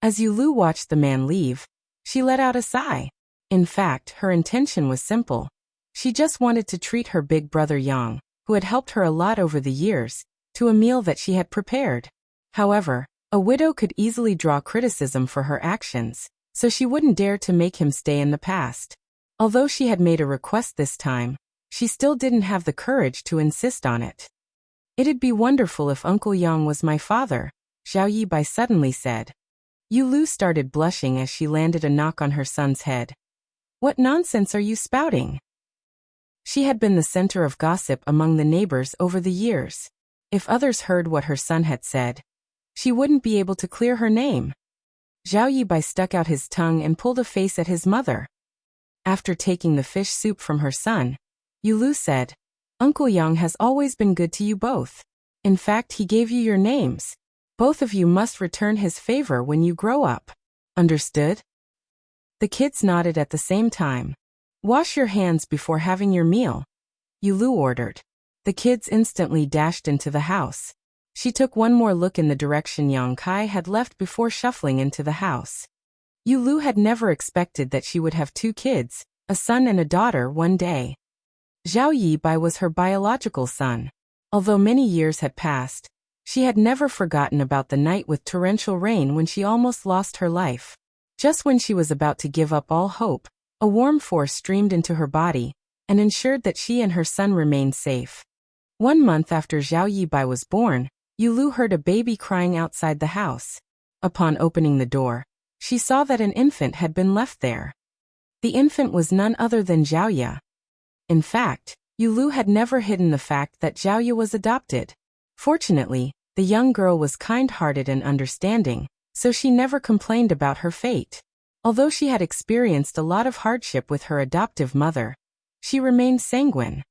As Yulu watched the man leave, she let out a sigh. In fact, her intention was simple. She just wanted to treat her big brother Yang, who had helped her a lot over the years, to a meal that she had prepared. However, a widow could easily draw criticism for her actions, so she wouldn't dare to make him stay in the past. Although she had made a request this time, she still didn't have the courage to insist on it. "It'd be wonderful if Uncle Yang was my father," Zhao Yibai suddenly said. Yulu started blushing as she landed a knock on her son's head. "What nonsense are you spouting?" She had been the center of gossip among the neighbors over the years. If others heard what her son had said, she wouldn't be able to clear her name. Zhao Yibai stuck out his tongue and pulled a face at his mother. After taking the fish soup from her son, Yulu said, "Uncle Yang has always been good to you both. In fact, he gave you your names. Both of you must return his favor when you grow up. Understood?" The kids nodded at the same time. "Wash your hands before having your meal," Yulu ordered. The kids instantly dashed into the house. She took one more look in the direction Yang Kai had left before shuffling into the house. Yulu had never expected that she would have two kids, a son and a daughter, one day. Zhao Yibai was her biological son. Although many years had passed, she had never forgotten about the night with torrential rain when she almost lost her life. Just when she was about to give up all hope, a warm force streamed into her body and ensured that she and her son remained safe. 1 month after Zhao Yibai was born, Yulu heard a baby crying outside the house. Upon opening the door, she saw that an infant had been left there. The infant was none other than Zhao Ye. In fact, Yulu had never hidden the fact that Zhao Ye was adopted. Fortunately, the young girl was kind-hearted and understanding, so she never complained about her fate. Although she had experienced a lot of hardship with her adoptive mother, she remained sanguine.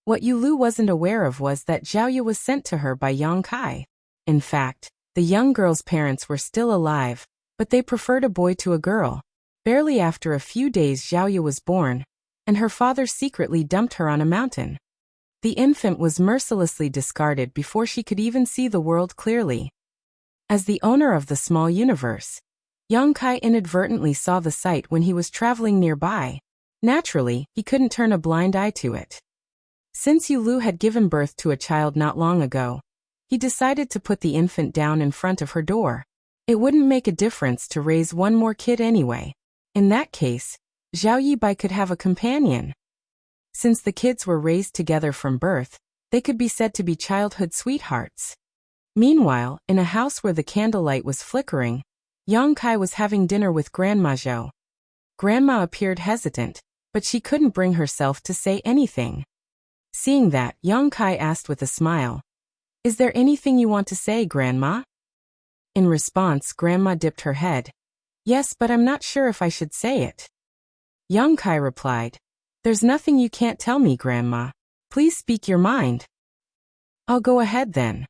What Yulu wasn't aware of was that Zhao Ye was sent to her by Yang Kai. In fact, the young girl's parents were still alive, but they preferred a boy to a girl. Barely after a few days Zhao Ye was born, and her father secretly dumped her on a mountain. The infant was mercilessly discarded before she could even see the world clearly. As the owner of the small universe, Yang Kai inadvertently saw the sight when he was traveling nearby. Naturally, he couldn't turn a blind eye to it. Since Yulu had given birth to a child not long ago, he decided to put the infant down in front of her door. It wouldn't make a difference to raise one more kid anyway. In that case, Zhao Yibai could have a companion. Since the kids were raised together from birth, they could be said to be childhood sweethearts. Meanwhile, in a house where the candlelight was flickering, Yang Kai was having dinner with Grandma Zhou. Grandma appeared hesitant, but she couldn't bring herself to say anything. Seeing that, Yang Kai asked with a smile, "Is there anything you want to say, Grandma?" In response, Grandma dipped her head. "Yes, but I'm not sure if I should say it." Yang Kai replied, There's nothing you can't tell me, Grandma. Please speak your mind. I'll go ahead then.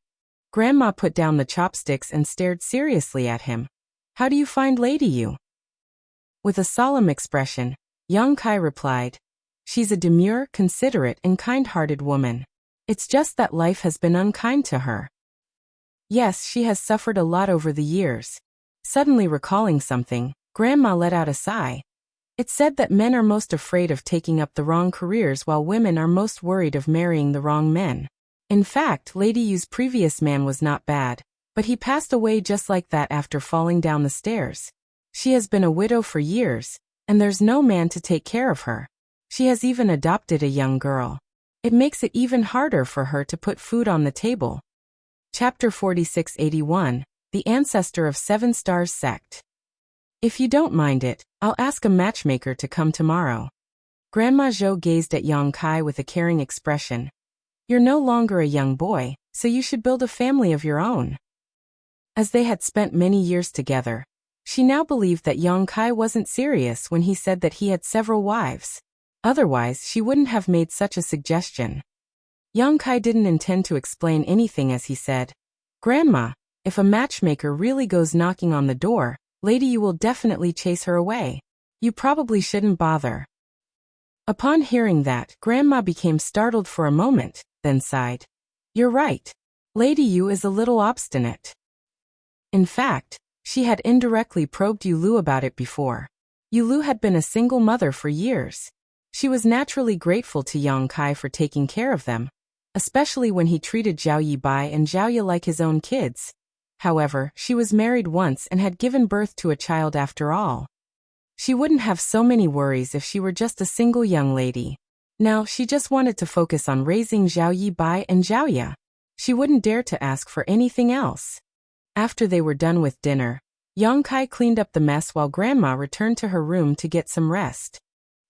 Grandma put down the chopsticks and stared seriously at him. How do you find Lady Yu? With a solemn expression, Yang Kai replied, She's a demure, considerate, and kind-hearted woman. It's just that life has been unkind to her. Yes, she has suffered a lot over the years. Suddenly recalling something, Grandma let out a sigh. It's said that men are most afraid of taking up the wrong careers while women are most worried of marrying the wrong men. In fact, Lady Yu's previous man was not bad, but he passed away just like that after falling down the stairs. She has been a widow for years, and there's no man to take care of her. She has even adopted a young girl. It makes it even harder for her to put food on the table. Chapter 4681, The Ancestor of Seven Stars Sect. If you don't mind it, I'll ask a matchmaker to come tomorrow. Grandma Zhou gazed at Yang Kai with a caring expression. You're no longer a young boy, so you should build a family of your own. As they had spent many years together, she now believed that Yang Kai wasn't serious when he said that he had several wives. Otherwise, she wouldn't have made such a suggestion. Yang Kai didn't intend to explain anything as he said, Grandma, if a matchmaker really goes knocking on the door, Lady Yu will definitely chase her away. You probably shouldn't bother. Upon hearing that, Grandma became startled for a moment, then sighed. You're right. Lady Yu is a little obstinate. In fact, she had indirectly probed Yulu about it before. Yulu had been a single mother for years. She was naturally grateful to Yang Kai for taking care of them, especially when he treated Zhao Yibai and Zhao Ye like his own kids. However, she was married once and had given birth to a child after all. She wouldn't have so many worries if she were just a single young lady. Now, she just wanted to focus on raising Zhao Yibai and Zhao Ye. She wouldn't dare to ask for anything else. After they were done with dinner, Yang Kai cleaned up the mess while Grandma returned to her room to get some rest.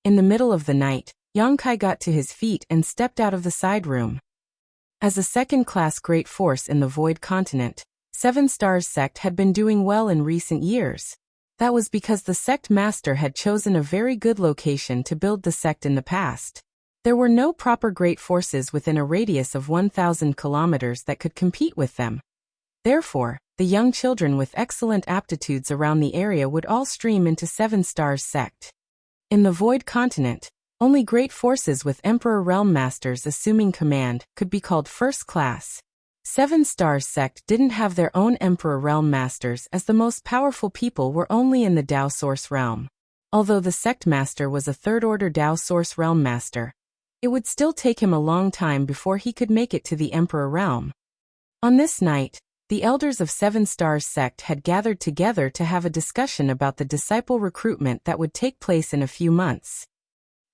In the middle of the night, Yang Kai got to his feet and stepped out of the side room. As a second-class great force in the Void Continent, Seven Stars Sect had been doing well in recent years. That was because the sect master had chosen a very good location to build the sect in the past. There were no proper great forces within a radius of 1,000 kilometers that could compete with them. Therefore, the young children with excellent aptitudes around the area would all stream into Seven Stars Sect. In the Void Continent, only great forces with Emperor Realm Masters assuming command could be called first class. Seven Stars Sect didn't have their own Emperor Realm Masters as the most powerful people were only in the Dao Source Realm. Although the Sect Master was a third-order Dao Source Realm Master, it would still take him a long time before he could make it to the Emperor Realm. On this night, the elders of Seven Stars Sect had gathered together to have a discussion about the disciple recruitment that would take place in a few months.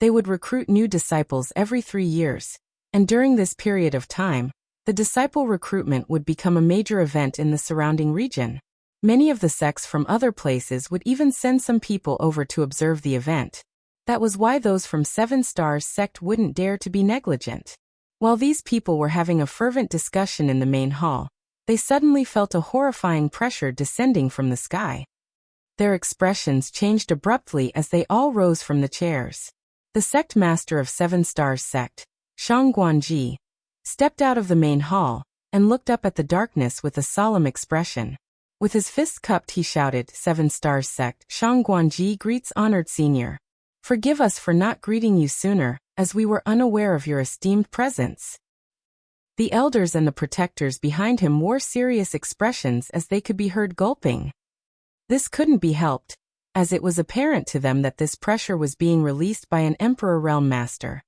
They would recruit new disciples every 3 years, and during this period of time, the disciple recruitment would become a major event in the surrounding region. Many of the sects from other places would even send some people over to observe the event. That was why those from Seven Stars Sect wouldn't dare to be negligent. While these people were having a fervent discussion in the main hall, they suddenly felt a horrifying pressure descending from the sky. Their expressions changed abruptly as they all rose from the chairs. The sect master of Seven Stars Sect, Shang Guanji, stepped out of the main hall and looked up at the darkness with a solemn expression. With his fists cupped he shouted, Seven Stars Sect, Shang Guanji greets honored senior. Forgive us for not greeting you sooner, as we were unaware of your esteemed presence. The elders and the protectors behind him wore serious expressions as they could be heard gulping. This couldn't be helped, as it was apparent to them that this pressure was being released by an Emperor Realm Master.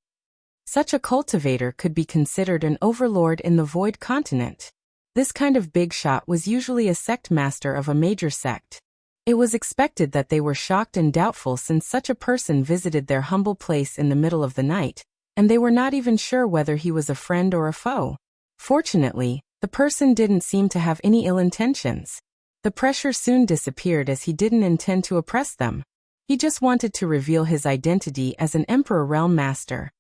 Such a cultivator could be considered an overlord in the Void Continent. This kind of big shot was usually a sect master of a major sect. It was expected that they were shocked and doubtful since such a person visited their humble place in the middle of the night, and they were not even sure whether he was a friend or a foe. Fortunately, the person didn't seem to have any ill intentions. The pressure soon disappeared as he didn't intend to oppress them. He just wanted to reveal his identity as an Emperor Realm Master.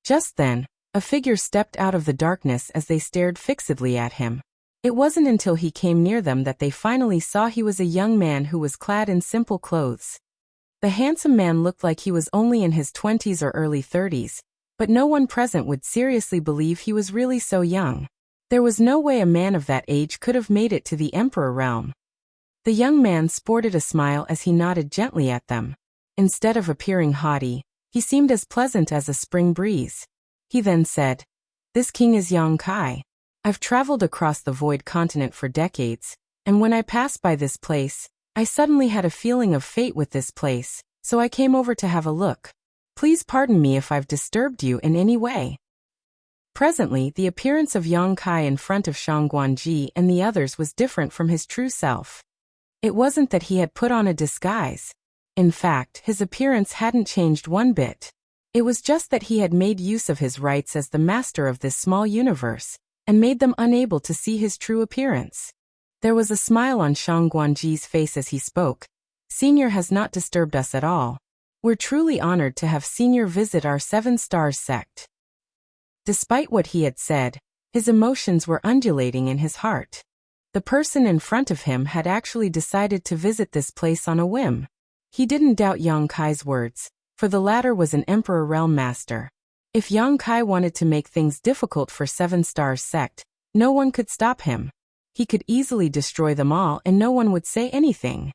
Just then, a figure stepped out of the darkness as they stared fixedly at him. It wasn't until he came near them that they finally saw he was a young man who was clad in simple clothes. The handsome man looked like he was only in his 20s or early 30s, but no one present would seriously believe he was really so young. There was no way a man of that age could have made it to the Emperor realm. The young man sported a smile as he nodded gently at them. Instead of appearing haughty, he seemed as pleasant as a spring breeze. He then said, "This king is Yang Kai. I've traveled across the Void Continent for decades, and when I passed by this place, I suddenly had a feeling of fate with this place, so I came over to have a look. Please pardon me if I've disturbed you in any way." Presently, the appearance of Yang Kai in front of Shang Guanji and the others was different from his true self. It wasn't that he had put on a disguise. In fact, his appearance hadn't changed one bit. It was just that he had made use of his rights as the master of this small universe, and made them unable to see his true appearance. There was a smile on Shang Guanji's face as he spoke. "Senior has not disturbed us at all. We're truly honored to have Senior visit our 7 Stars sect." Despite what he had said, his emotions were undulating in his heart. The person in front of him had actually decided to visit this place on a whim. He didn't doubt Yang Kai's words, for the latter was an Emperor Realm Master. If Yang Kai wanted to make things difficult for 7 Stars sect, no one could stop him. He could easily destroy them all and no one would say anything.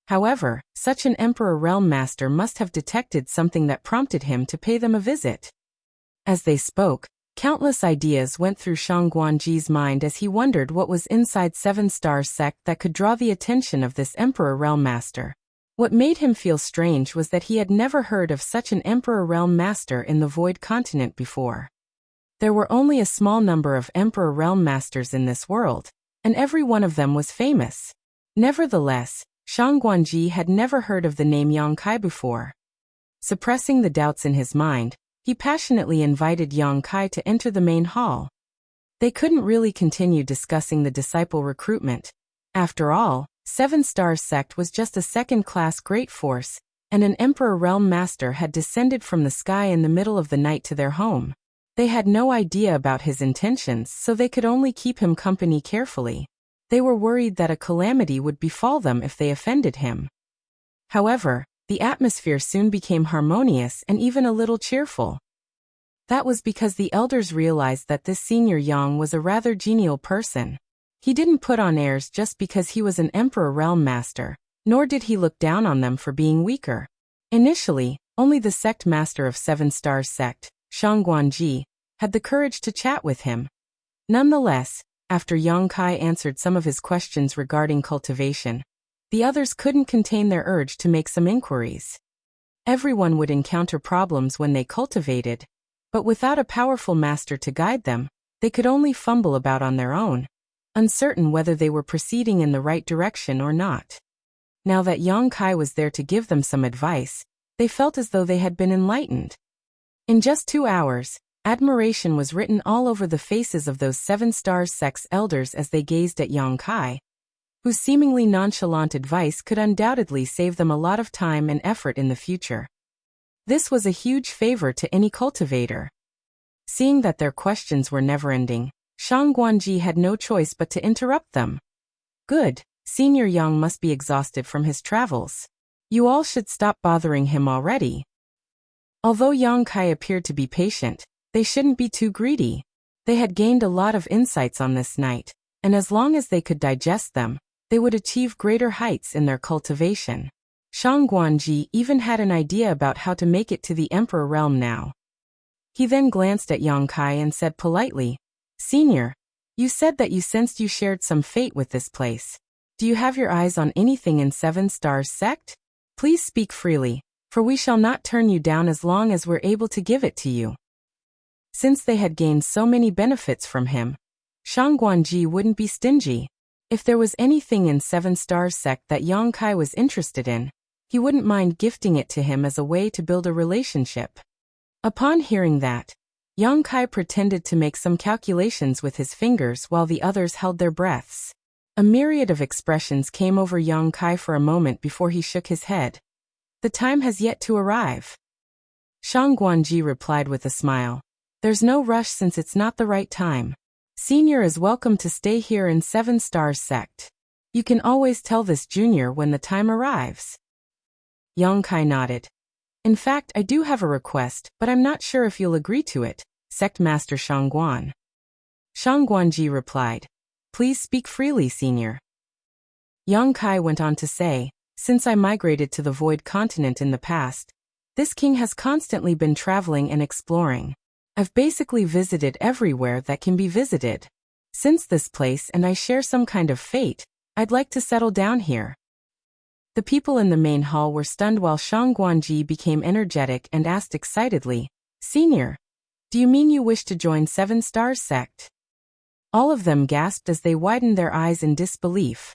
However, such an Emperor Realm Master must have detected something that prompted him to pay them a visit. As they spoke, countless ideas went through Shang Guanji's mind as he wondered what was inside 7 Stars sect that could draw the attention of this Emperor Realm Master. What made him feel strange was that he had never heard of such an Emperor Realm Master in the Void Continent before. There were only a small number of Emperor Realm Masters in this world, and every one of them was famous. Nevertheless, Shang Guanji had never heard of the name Yang Kai before. Suppressing the doubts in his mind, he passionately invited Yang Kai to enter the main hall. They couldn't really continue discussing the disciple recruitment. After all, 7 Stars sect was just a second-class great force, and an Emperor Realm Master had descended from the sky in the middle of the night to their home. They had no idea about his intentions, so they could only keep him company carefully. They were worried that a calamity would befall them if they offended him. However, the atmosphere soon became harmonious and even a little cheerful. That was because the elders realized that this senior Yang was a rather genial person. He didn't put on airs just because he was an Emperor Realm Master, nor did he look down on them for being weaker. Initially, only the sect master of 7 Stars sect, Shang Guanji, had the courage to chat with him. Nonetheless, after Yang Kai answered some of his questions regarding cultivation, the others couldn't contain their urge to make some inquiries. Everyone would encounter problems when they cultivated, but without a powerful master to guide them, they could only fumble about on their own, uncertain whether they were proceeding in the right direction or not. Now that Yang Kai was there to give them some advice, they felt as though they had been enlightened. In just 2 hours, admiration was written all over the faces of those 7 Stars sect's elders as they gazed at Yang Kai, whose seemingly nonchalant advice could undoubtedly save them a lot of time and effort in the future. This was a huge favor to any cultivator. Seeing that their questions were never-ending, Shang Guanji had no choice but to interrupt them. "Good, Senior Yang must be exhausted from his travels. You all should stop bothering him already." Although Yang Kai appeared to be patient, they shouldn't be too greedy. They had gained a lot of insights on this night, and as long as they could digest them, they would achieve greater heights in their cultivation. Shang Guanji even had an idea about how to make it to the Emperor realm now. He then glanced at Yang Kai and said politely, "Senior, you said that you sensed you shared some fate with this place. Do you have your eyes on anything in 7 Stars sect? Please speak freely, for we shall not turn you down as long as we're able to give it to you." Since they had gained so many benefits from him, Shang Guanji wouldn't be stingy. If there was anything in 7 Stars sect that Yang Kai was interested in, he wouldn't mind gifting it to him as a way to build a relationship. Upon hearing that, Yang Kai pretended to make some calculations with his fingers while the others held their breaths. A myriad of expressions came over Yang Kai for a moment before he shook his head. "The time has yet to arrive." Shang Guanji replied with a smile, "There's no rush since it's not the right time. Senior is welcome to stay here in 7 Stars sect. You can always tell this junior when the time arrives." Yang Kai nodded. In fact, I do have a request, but I'm not sure if you'll agree to it, Sect Master Shangguan. Shangguanji replied. Please speak freely, Senior. Yang Kai went on to say, since I migrated to the Void Continent in the past, this king has constantly been traveling and exploring. I've basically visited everywhere that can be visited. Since this place and I share some kind of fate, I'd like to settle down here. The people in the main hall were stunned while Shangguanji became energetic and asked excitedly, Senior, do you mean you wish to join 7 Stars Sect? All of them gasped as they widened their eyes in disbelief.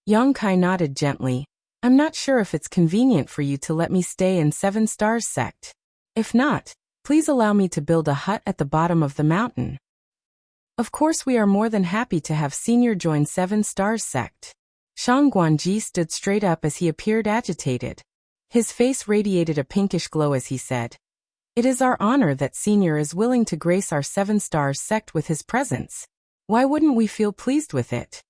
Yang Kai nodded gently. I'm not sure if it's convenient for you to let me stay in 7 Stars Sect. If not, please allow me to build a hut at the bottom of the mountain. Of course we are more than happy to have Senior join 7 Stars Sect. Shangguanji stood straight up as he appeared agitated. His face radiated a pinkish glow as he said, It is our honor that Senior is willing to grace our 7 Stars Sect with his presence. Why wouldn't we feel pleased with it?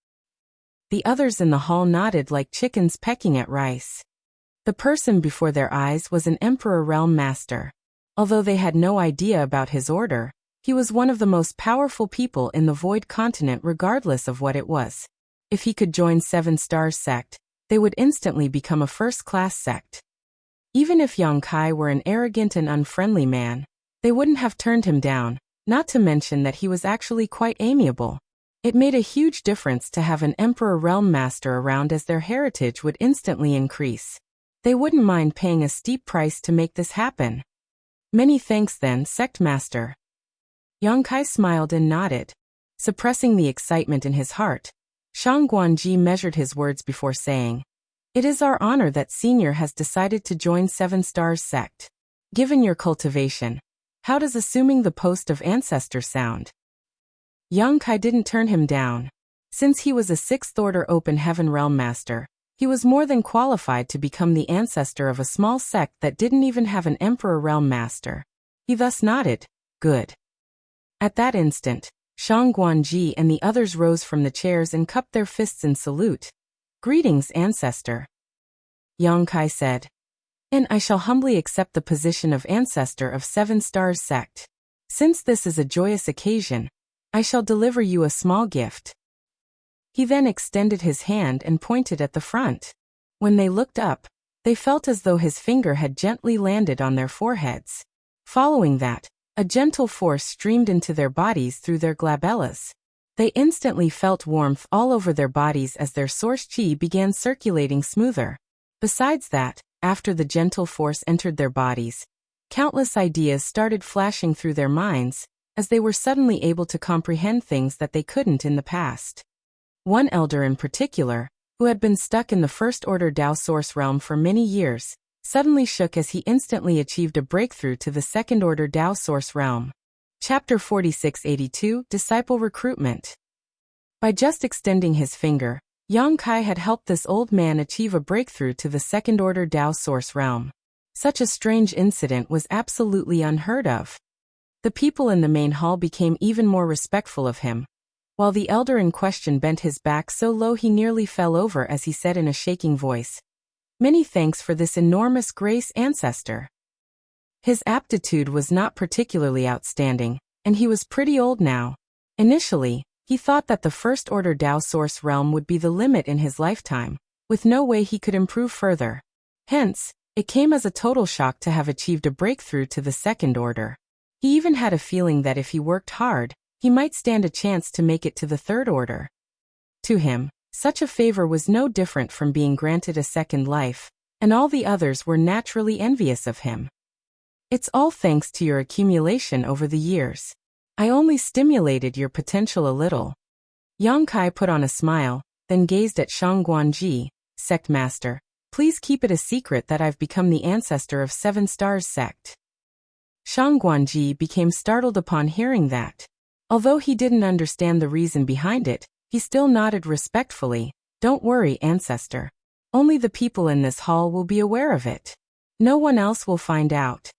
The others in the hall nodded like chickens pecking at rice. The person before their eyes was an Emperor Realm Master. Although they had no idea about his order, he was one of the most powerful people in the Void Continent regardless of what it was. If he could join 7 Stars Sect, they would instantly become a first-class sect. Even if Yang Kai were an arrogant and unfriendly man, they wouldn't have turned him down, not to mention that he was actually quite amiable. It made a huge difference to have an Emperor Realm Master around as their heritage would instantly increase. They wouldn't mind paying a steep price to make this happen. Many thanks then, Sect Master. Yang Kai smiled and nodded. Suppressing the excitement in his heart, Shangguanji measured his words before saying, It is our honor that Senior has decided to join 7 Stars Sect. Given your cultivation, how does assuming the post of Ancestor sound? Yang Kai didn't turn him down. Since he was a 6th Order Open Heaven Realm Master, he was more than qualified to become the ancestor of a small sect that didn't even have an Emperor Realm Master. He thus nodded, Good. At that instant, Shangguanji and the others rose from the chairs and cupped their fists in salute. Greetings, Ancestor. Yang Kai said. And I shall humbly accept the position of Ancestor of 7 Stars Sect. Since this is a joyous occasion, I shall deliver you a small gift. He then extended his hand and pointed at the front. When they looked up, they felt as though his finger had gently landed on their foreheads. Following that, a gentle force streamed into their bodies through their glabellas. They instantly felt warmth all over their bodies as their source chi began circulating smoother. Besides that, after the gentle force entered their bodies, countless ideas started flashing through their minds, as they were suddenly able to comprehend things that they couldn't in the past. One elder in particular, who had been stuck in the First Order Dao Source realm for many years, suddenly shook as he instantly achieved a breakthrough to the Second Order Dao Source realm. Chapter 4682, Disciple Recruitment. By just extending his finger, Yang Kai had helped this old man achieve a breakthrough to the Second Order Dao Source realm. Such a strange incident was absolutely unheard of. The people in the main hall became even more respectful of him, while the elder in question bent his back so low he nearly fell over as he said in a shaking voice, Many thanks for this enormous grace, Ancestor. His aptitude was not particularly outstanding, and he was pretty old now. Initially, he thought that the First Order Dao Source realm would be the limit in his lifetime, with no way he could improve further. Hence, it came as a total shock to have achieved a breakthrough to the Second Order. He even had a feeling that if he worked hard, he might stand a chance to make it to the Third Order. To him, such a favor was no different from being granted a second life, and all the others were naturally envious of him. It's all thanks to your accumulation over the years. I only stimulated your potential a little. Yang Kai put on a smile, then gazed at Shangguanji, Sect Master. Please keep it a secret that I've become the ancestor of 7 Stars Sect. Shangguanji became startled upon hearing that. Although he didn't understand the reason behind it, he still nodded respectfully. Don't worry, Ancestor. Only the people in this hall will be aware of it. No one else will find out.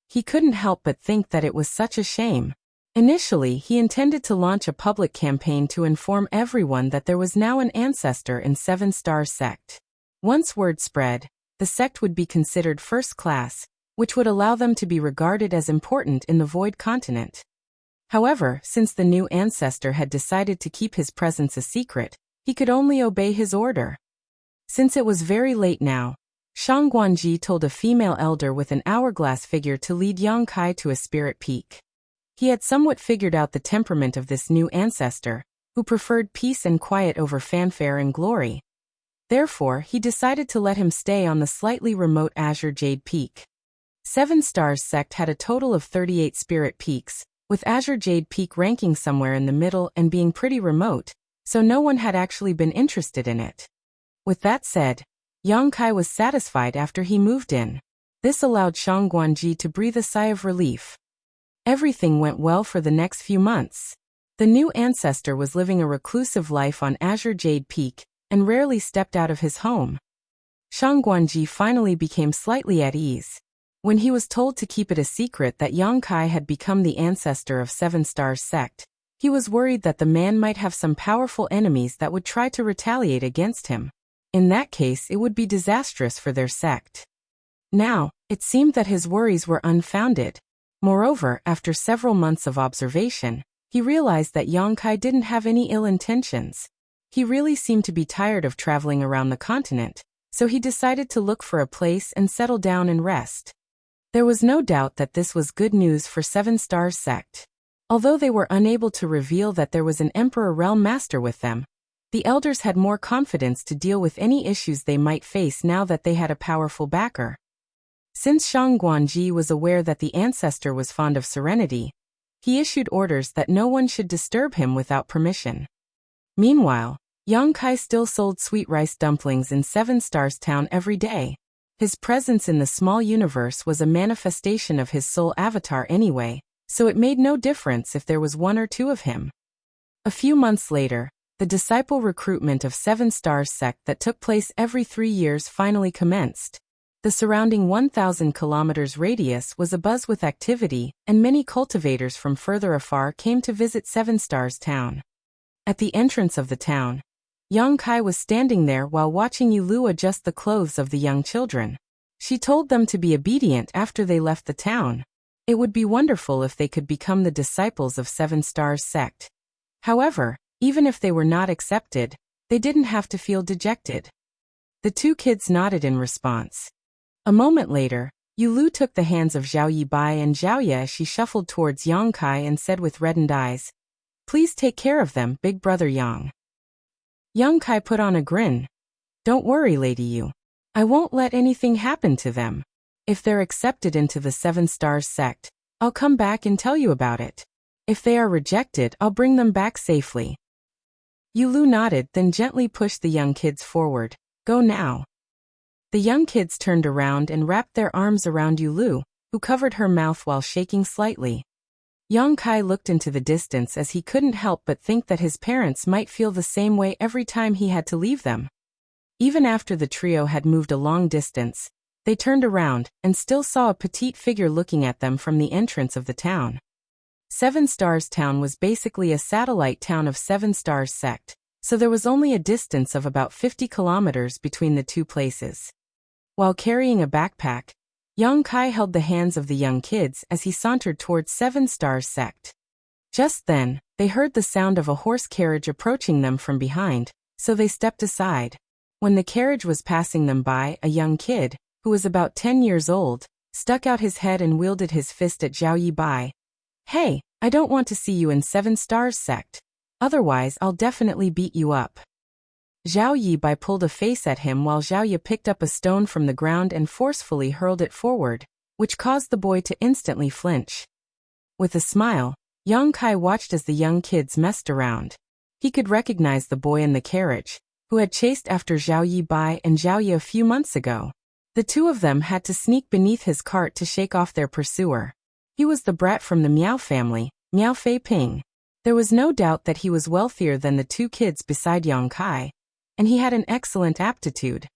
He couldn't help but think that it was such a shame. Initially, he intended to launch a public campaign to inform everyone that there was now an ancestor in 7 Stars Sect. Once word spread, the sect would be considered first class, which would allow them to be regarded as important in the Void Continent. However, since the new ancestor had decided to keep his presence a secret, he could only obey his order. Since it was very late now, Shang Guanji told a female elder with an hourglass figure to lead Yang Kai to a spirit peak. He had somewhat figured out the temperament of this new ancestor, who preferred peace and quiet over fanfare and glory. Therefore, he decided to let him stay on the slightly remote Azure Jade Peak. 7 Stars sect had a total of 38 spirit peaks, with Azure Jade Peak ranking somewhere in the middle and being pretty remote, so no one had actually been interested in it. With that said, Yang Kai was satisfied after he moved in. This allowed Shang Guanji to breathe a sigh of relief. Everything went well for the next few months. The new ancestor was living a reclusive life on Azure Jade Peak and rarely stepped out of his home. Shang Guanji finally became slightly at ease. When he was told to keep it a secret that Yang Kai had become the ancestor of 7 Stars sect, he was worried that the man might have some powerful enemies that would try to retaliate against him. In that case, it would be disastrous for their sect. Now, it seemed that his worries were unfounded. Moreover, after several months of observation, he realized that Yang Kai didn't have any ill intentions. He really seemed to be tired of traveling around the continent, so he decided to look for a place and settle down and rest. There was no doubt that this was good news for 7 Stars sect. Although they were unable to reveal that there was an Emperor Realm Master with them, the elders had more confidence to deal with any issues they might face now that they had a powerful backer. Since Shang Guanji was aware that the ancestor was fond of serenity, he issued orders that no one should disturb him without permission. Meanwhile, Yang Kai still sold sweet rice dumplings in 7 Stars Town every day. His presence in the small universe was a manifestation of his soul avatar anyway, so it made no difference if there was 1 or 2 of him. A few months later, the disciple recruitment of 7 Stars sect that took place every 3 years finally commenced. The surrounding 1,000 kilometers radius was abuzz with activity, and many cultivators from further afar came to visit 7 Stars Town. At the entrance of the town, Yang Kai was standing there while watching Yulu adjust the clothes of the young children. She told them to be obedient after they left the town. It would be wonderful if they could become the disciples of 7 Stars sect. However, even if they were not accepted, they didn't have to feel dejected. The 2 kids nodded in response. A moment later, Yulu took the hands of Zhao Yibai and Zhao Ye as she shuffled towards Yang Kai and said with reddened eyes, "Please take care of them, big brother Yang." Yang Kai put on a grin. "Don't worry, Lady Yu. I won't let anything happen to them. If they're accepted into the 7 Stars sect, I'll come back and tell you about it. If they are rejected, I'll bring them back safely." Yulu nodded, then gently pushed the young kids forward. "Go now." The young kids turned around and wrapped their arms around Yulu, who covered her mouth while shaking slightly. Yang Kai looked into the distance as he couldn't help but think that his parents might feel the same way every time he had to leave them. Even after the trio had moved a long distance, they turned around and still saw a petite figure looking at them from the entrance of the town. 7 Stars Town was basically a satellite town of 7 Stars sect, so there was only a distance of about 50 kilometers between the 2 places. While carrying a backpack, Yang Kai held the hands of the young kids as he sauntered towards 7 Stars sect. Just then, they heard the sound of a horse carriage approaching them from behind, so they stepped aside. When the carriage was passing them by, a young kid, who was about 10 years old, stuck out his head and wielded his fist at Zhao Yibai. "Hey, I don't want to see you in 7 Stars sect. Otherwise, I'll definitely beat you up." Zhao Yibai pulled a face at him while Zhao Ye picked up a stone from the ground and forcefully hurled it forward, which caused the boy to instantly flinch. With a smile, Yang Kai watched as the young kids messed around. He could recognize the boy in the carriage, who had chased after Zhao Yibai and Zhao Ye a few months ago. The 2 of them had to sneak beneath his cart to shake off their pursuer. He was the brat from the Miao family, Miao Fei Ping. There was no doubt that he was wealthier than the 2 kids beside Yang Kai, and he had an excellent aptitude.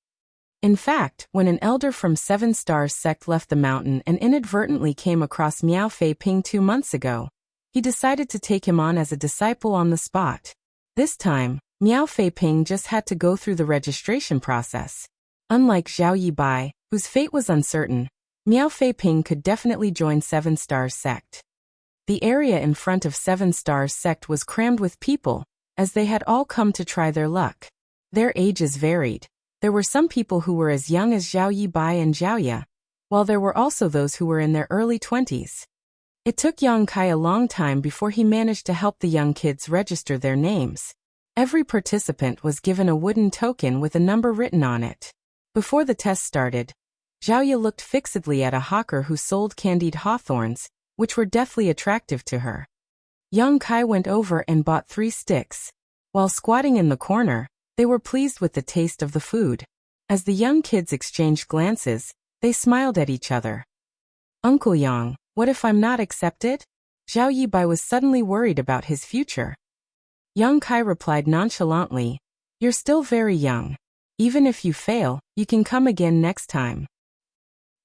In fact, when an elder from 7 Stars sect left the mountain and inadvertently came across Miao Fei Ping 2 months ago, he decided to take him on as a disciple on the spot. This time, Miao Fei Ping just had to go through the registration process. Unlike Zhao Yibai, whose fate was uncertain, Miao Fei Ping could definitely join Seven Stars sect. The area in front of Seven Stars sect was crammed with people, as they had all come to try their luck. Their ages varied. There were some people who were as young as Zhao Yibai and Zhao Ya, while there were also those who were in their early 20s. It took Yang Kai a long time before he managed to help the young kids register their names. Every participant was given a wooden token with a number written on it. Before the test started, Zhao Ya looked fixedly at a hawker who sold candied hawthorns, which were deathly attractive to her. Yang Kai went over and bought 3 sticks. While squatting in the corner, they were pleased with the taste of the food. As the young kids exchanged glances, they smiled at each other. Uncle Yang, what if I'm not accepted? Zhao Yibai was suddenly worried about his future. Yang Kai replied nonchalantly, You're still very young. Even if you fail, you can come again next time.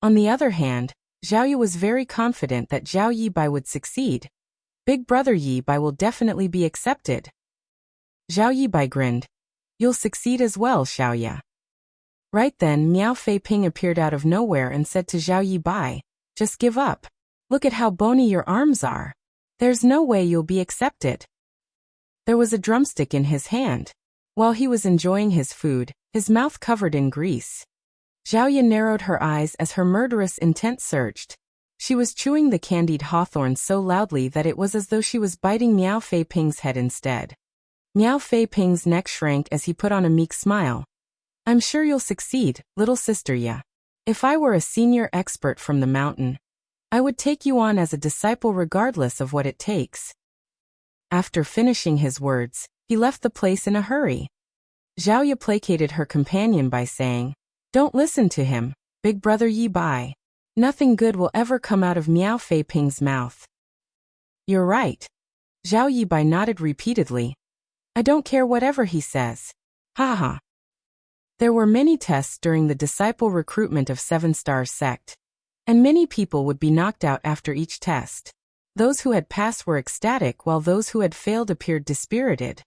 On the other hand, Zhao Yi was very confident that Zhao Yibai would succeed. Big brother Yibai will definitely be accepted. Zhao Yibai grinned. You'll succeed as well, Xiao Ya. Right then, Miao Fei Ping appeared out of nowhere and said to Zhao Yibai, Just give up. Look at how bony your arms are. There's no way you'll be accepted. There was a drumstick in his hand. While he was enjoying his food, his mouth covered in grease. Zhao Ya narrowed her eyes as her murderous intent surged. She was chewing the candied hawthorn so loudly that it was as though she was biting Miao Fei Ping's head instead. Miao Fei Ping's neck shrank as he put on a meek smile. I'm sure you'll succeed, little sister Ya. If I were a senior expert from the mountain, I would take you on as a disciple regardless of what it takes. After finishing his words, he left the place in a hurry. Zhao Ya placated her companion by saying, Don't listen to him, big brother Yibai. Nothing good will ever come out of Miao Fei Ping's mouth. You're right. Zhao Yibai nodded repeatedly. I don't care whatever he says. Ha. There were many tests during the disciple recruitment of Seven Stars sect, and many people would be knocked out after each test. Those who had passed were ecstatic while those who had failed appeared dispirited.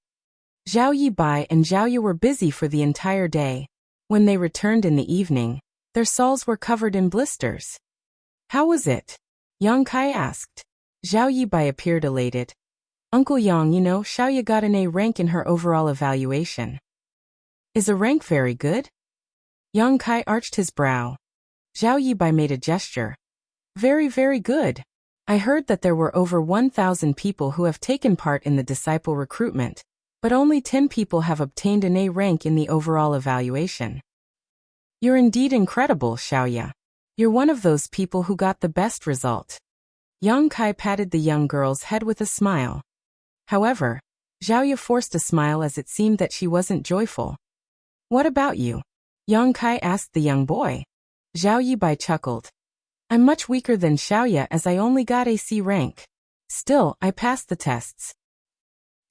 Zhao Yibai and Zhao Yu were busy for the entire day. When they returned in the evening, their soles were covered in blisters. How was it? Yang Kai asked. Zhao Yibai appeared elated. Uncle Yang, Xiao Ya got an A rank in her overall evaluation. Is a rank very good? Yang Kai arched his brow. Zhao Yibai made a gesture. Very, very good. I heard that there were over 1,000 people who have taken part in the disciple recruitment, but only 10 people have obtained an A rank in the overall evaluation. You're indeed incredible, Xiao Ya. You're one of those people who got the best result. Yang Kai patted the young girl's head with a smile. However, Zhao Ya forced a smile as it seemed that she wasn't joyful. What about you? Yang Kai asked the young boy. Zhao Yibai chuckled. I'm much weaker than Xiao Ya as I only got a C rank. Still, I passed the tests.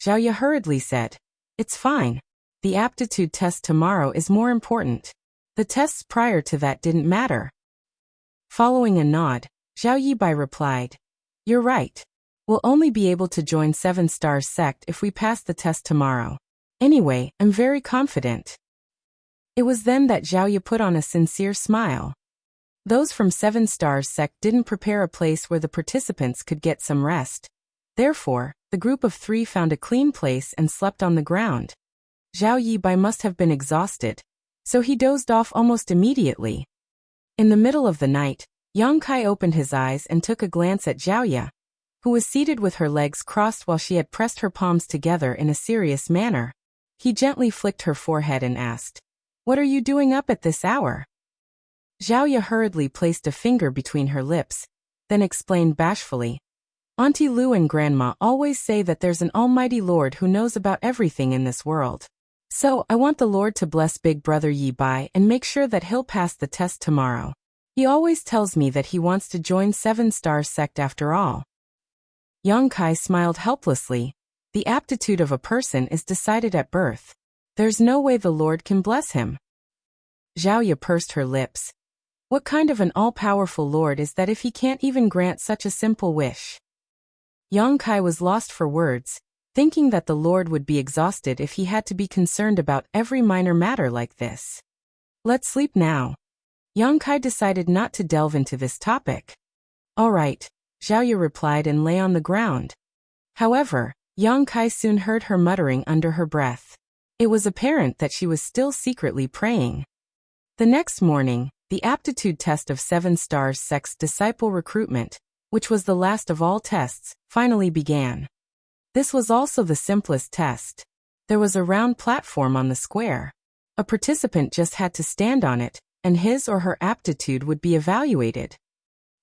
Zhao Ya hurriedly said. It's fine. The aptitude test tomorrow is more important. The tests prior to that didn't matter. Following a nod, Zhao Yibai replied. You're right. We'll only be able to join Seven Stars sect if we pass the test tomorrow. Anyway, I'm very confident. It was then that Zhao Ya put on a sincere smile. Those from Seven Stars sect didn't prepare a place where the participants could get some rest. Therefore, the group of 3 found a clean place and slept on the ground. Zhao Yibai must have been exhausted, so he dozed off almost immediately. In the middle of the night, Yang Kai opened his eyes and took a glance at Zhao Ya, who was seated with her legs crossed while she had pressed her palms together in a serious manner. He gently flicked her forehead and asked, What are you doing up at this hour? Zhao Ya hurriedly placed a finger between her lips, then explained bashfully, Auntie Lu and Grandma always say that there's an almighty Lord who knows about everything in this world. So, I want the Lord to bless big brother Yibai and make sure that he'll pass the test tomorrow. He always tells me that he wants to join Seven Stars sect after all. Yang Kai smiled helplessly. The aptitude of a person is decided at birth. There's no way the Lord can bless him. Zhao Ya pursed her lips. What kind of an all-powerful Lord is that if he can't even grant such a simple wish? Yang Kai was lost for words, thinking that the Lord would be exhausted if he had to be concerned about every minor matter like this. Let's sleep now. Yang Kai decided not to delve into this topic. All right, Zhaoye replied and lay on the ground. However, Yang Kai soon heard her muttering under her breath. It was apparent that she was still secretly praying. The next morning, the aptitude test of 7 Stars Sect's disciple recruitment, which was the last of all tests, finally began. This was also the simplest test. There was a round platform on the square. A participant just had to stand on it, and his or her aptitude would be evaluated.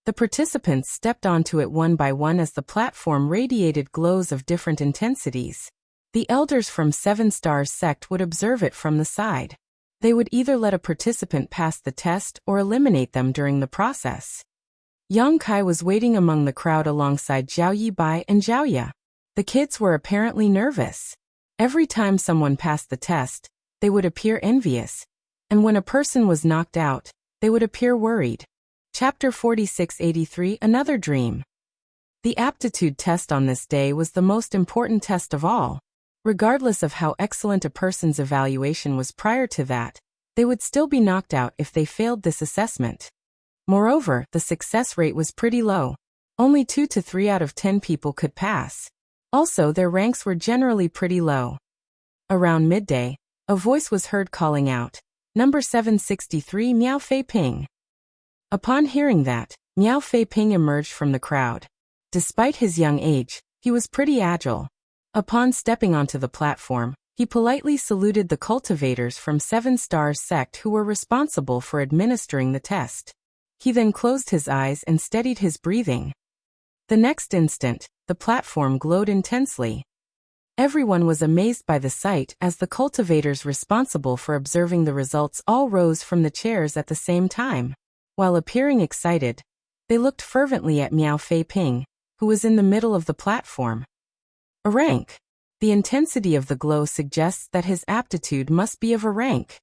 The participants stepped onto it one by one as the platform radiated glows of different intensities. The elders from 7 Stars Sect would observe it from the side. They would either let a participant pass the test or eliminate them during the process. Yang Kai was waiting among the crowd alongside Zhao Yibai and Zhaoye. The kids were apparently nervous. Every time someone passed the test, they would appear envious, and when a person was knocked out, they would appear worried. Chapter 4683 Another Dream. The aptitude test on this day was the most important test of all. Regardless of how excellent a person's evaluation was prior to that, they would still be knocked out if they failed this assessment. Moreover, the success rate was pretty low. Only 2 to 3 out of 10 people could pass. Also, their ranks were generally pretty low. Around midday, a voice was heard calling out, "Number 763 Miao Fei Ping." Upon hearing that, Miao Fei Ping emerged from the crowd. Despite his young age, he was pretty agile. Upon stepping onto the platform, he politely saluted the cultivators from 7 Stars Sect who were responsible for administering the test. He then closed his eyes and steadied his breathing. The next instant, the platform glowed intensely. Everyone was amazed by the sight as the cultivators responsible for observing the results all rose from the chairs at the same time. While appearing excited, they looked fervently at Miao Fei Ping, who was in the middle of the platform. A rank. The intensity of the glow suggests that his aptitude must be of a rank.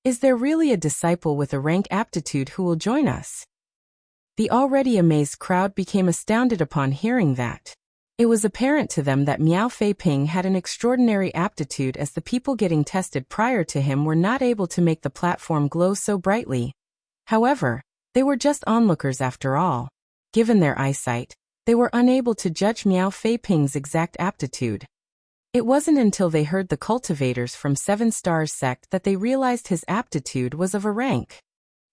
Is there really a disciple with a rank aptitude who will join us? The already amazed crowd became astounded upon hearing that. It was apparent to them that Miao Fei Ping had an extraordinary aptitude as the people getting tested prior to him were not able to make the platform glow so brightly. However, they were just onlookers after all. Given their eyesight, they were unable to judge Miao Fei Ping's exact aptitude. It wasn't until they heard the cultivators from 7 Stars Sect that they realized his aptitude was of a rank.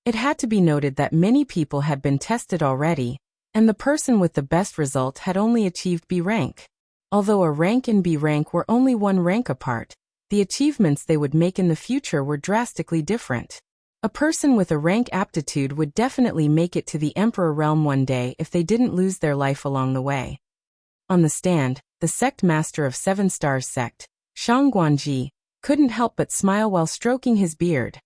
It had to be noted that many people had been tested already, and the person with the best result had only achieved B rank. Although a rank and B rank were only 1 rank apart, the achievements they would make in the future were drastically different. A person with a rank aptitude would definitely make it to the Emperor Realm one day if they didn't lose their life along the way. On the stand, the sect master of 7 Stars Sect, Shang Guanji, couldn't help but smile while stroking his beard.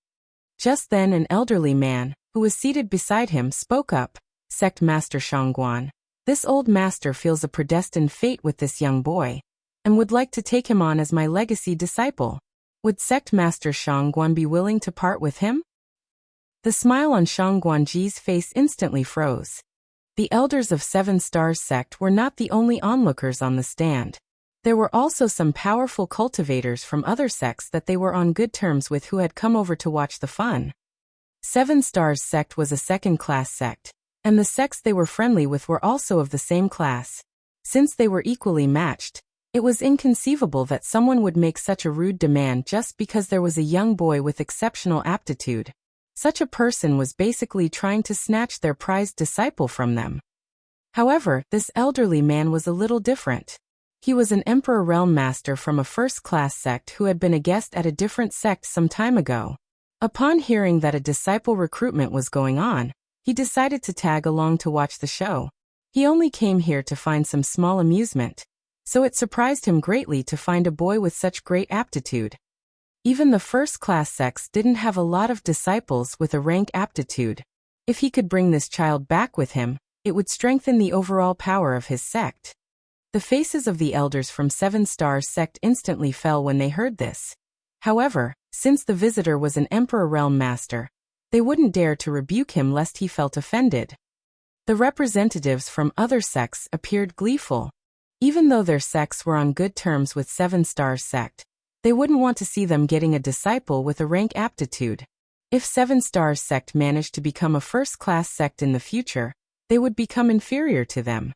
Just then an elderly man, who was seated beside him, spoke up. "Sect Master Shangguan, this old master feels a predestined fate with this young boy, and would like to take him on as my legacy disciple. Would Sect Master Shangguan be willing to part with him?" The smile on Shang Guanji's face instantly froze. The elders of 7 Stars Sect were not the only onlookers on the stand. There were also some powerful cultivators from other sects that they were on good terms with who had come over to watch the fun. 7 Stars Sect was a second-class sect, and the sects they were friendly with were also of the same class. Since they were equally matched, it was inconceivable that someone would make such a rude demand just because there was a young boy with exceptional aptitude. Such a person was basically trying to snatch their prized disciple from them. However, this elderly man was a little different. He was an Emperor Realm Master from a first-class sect who had been a guest at a different sect some time ago. Upon hearing that a disciple recruitment was going on, he decided to tag along to watch the show. He only came here to find some small amusement, so it surprised him greatly to find a boy with such great aptitude. Even the first-class sects didn't have a lot of disciples with a rank aptitude. If he could bring this child back with him, it would strengthen the overall power of his sect. The faces of the elders from 7 Stars Sect instantly fell when they heard this. However, since the visitor was an Emperor Realm Master, they wouldn't dare to rebuke him lest he felt offended. The representatives from other sects appeared gleeful. Even though their sects were on good terms with 7 Stars Sect, they wouldn't want to see them getting a disciple with a rank aptitude. If Seven Stars sect managed to become a first-class sect in the future, they would become inferior to them.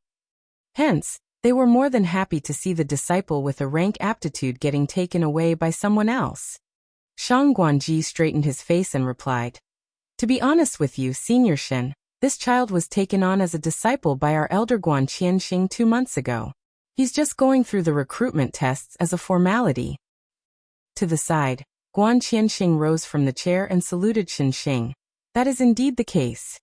Hence, they were more than happy to see the disciple with a rank aptitude getting taken away by someone else. Shang Guanji straightened his face and replied, "To be honest with you, Senior Shen, this child was taken on as a disciple by our elder Guan Qianxing 2 months ago. He's just going through the recruitment tests as a formality." To the side, Guan Qianxing rose from the chair and saluted Shen Xing. "That is indeed the case."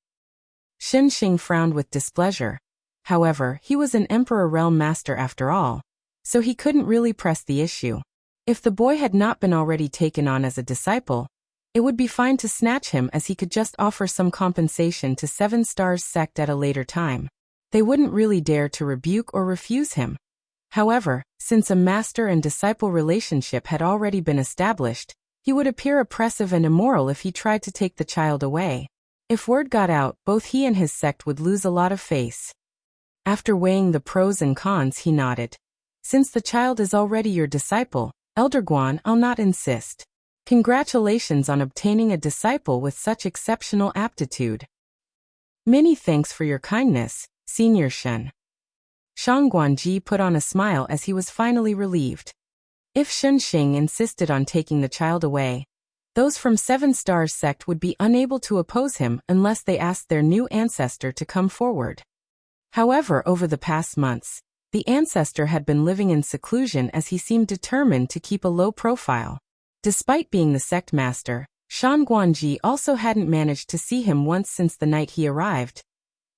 Shen Xing frowned with displeasure. However, he was an Emperor Realm Master after all, so he couldn't really press the issue. If the boy had not been already taken on as a disciple, it would be fine to snatch him, as he could just offer some compensation to Seven Stars sect at a later time. They wouldn't really dare to rebuke or refuse him. However, since a master and disciple relationship had already been established, he would appear oppressive and immoral if he tried to take the child away. If word got out, both he and his sect would lose a lot of face. After weighing the pros and cons, he nodded. "Since the child is already your disciple, Elder Guan, I'll not insist. Congratulations on obtaining a disciple with such exceptional aptitude." "Many thanks for your kindness, Senior Shen." Shang Guanji put on a smile as he was finally relieved. If Shen Xing insisted on taking the child away, those from Seven Stars sect would be unable to oppose him unless they asked their new ancestor to come forward. However, over the past months, the ancestor had been living in seclusion as he seemed determined to keep a low profile. Despite being the sect master, Shang Guanji also hadn't managed to see him once since the night he arrived.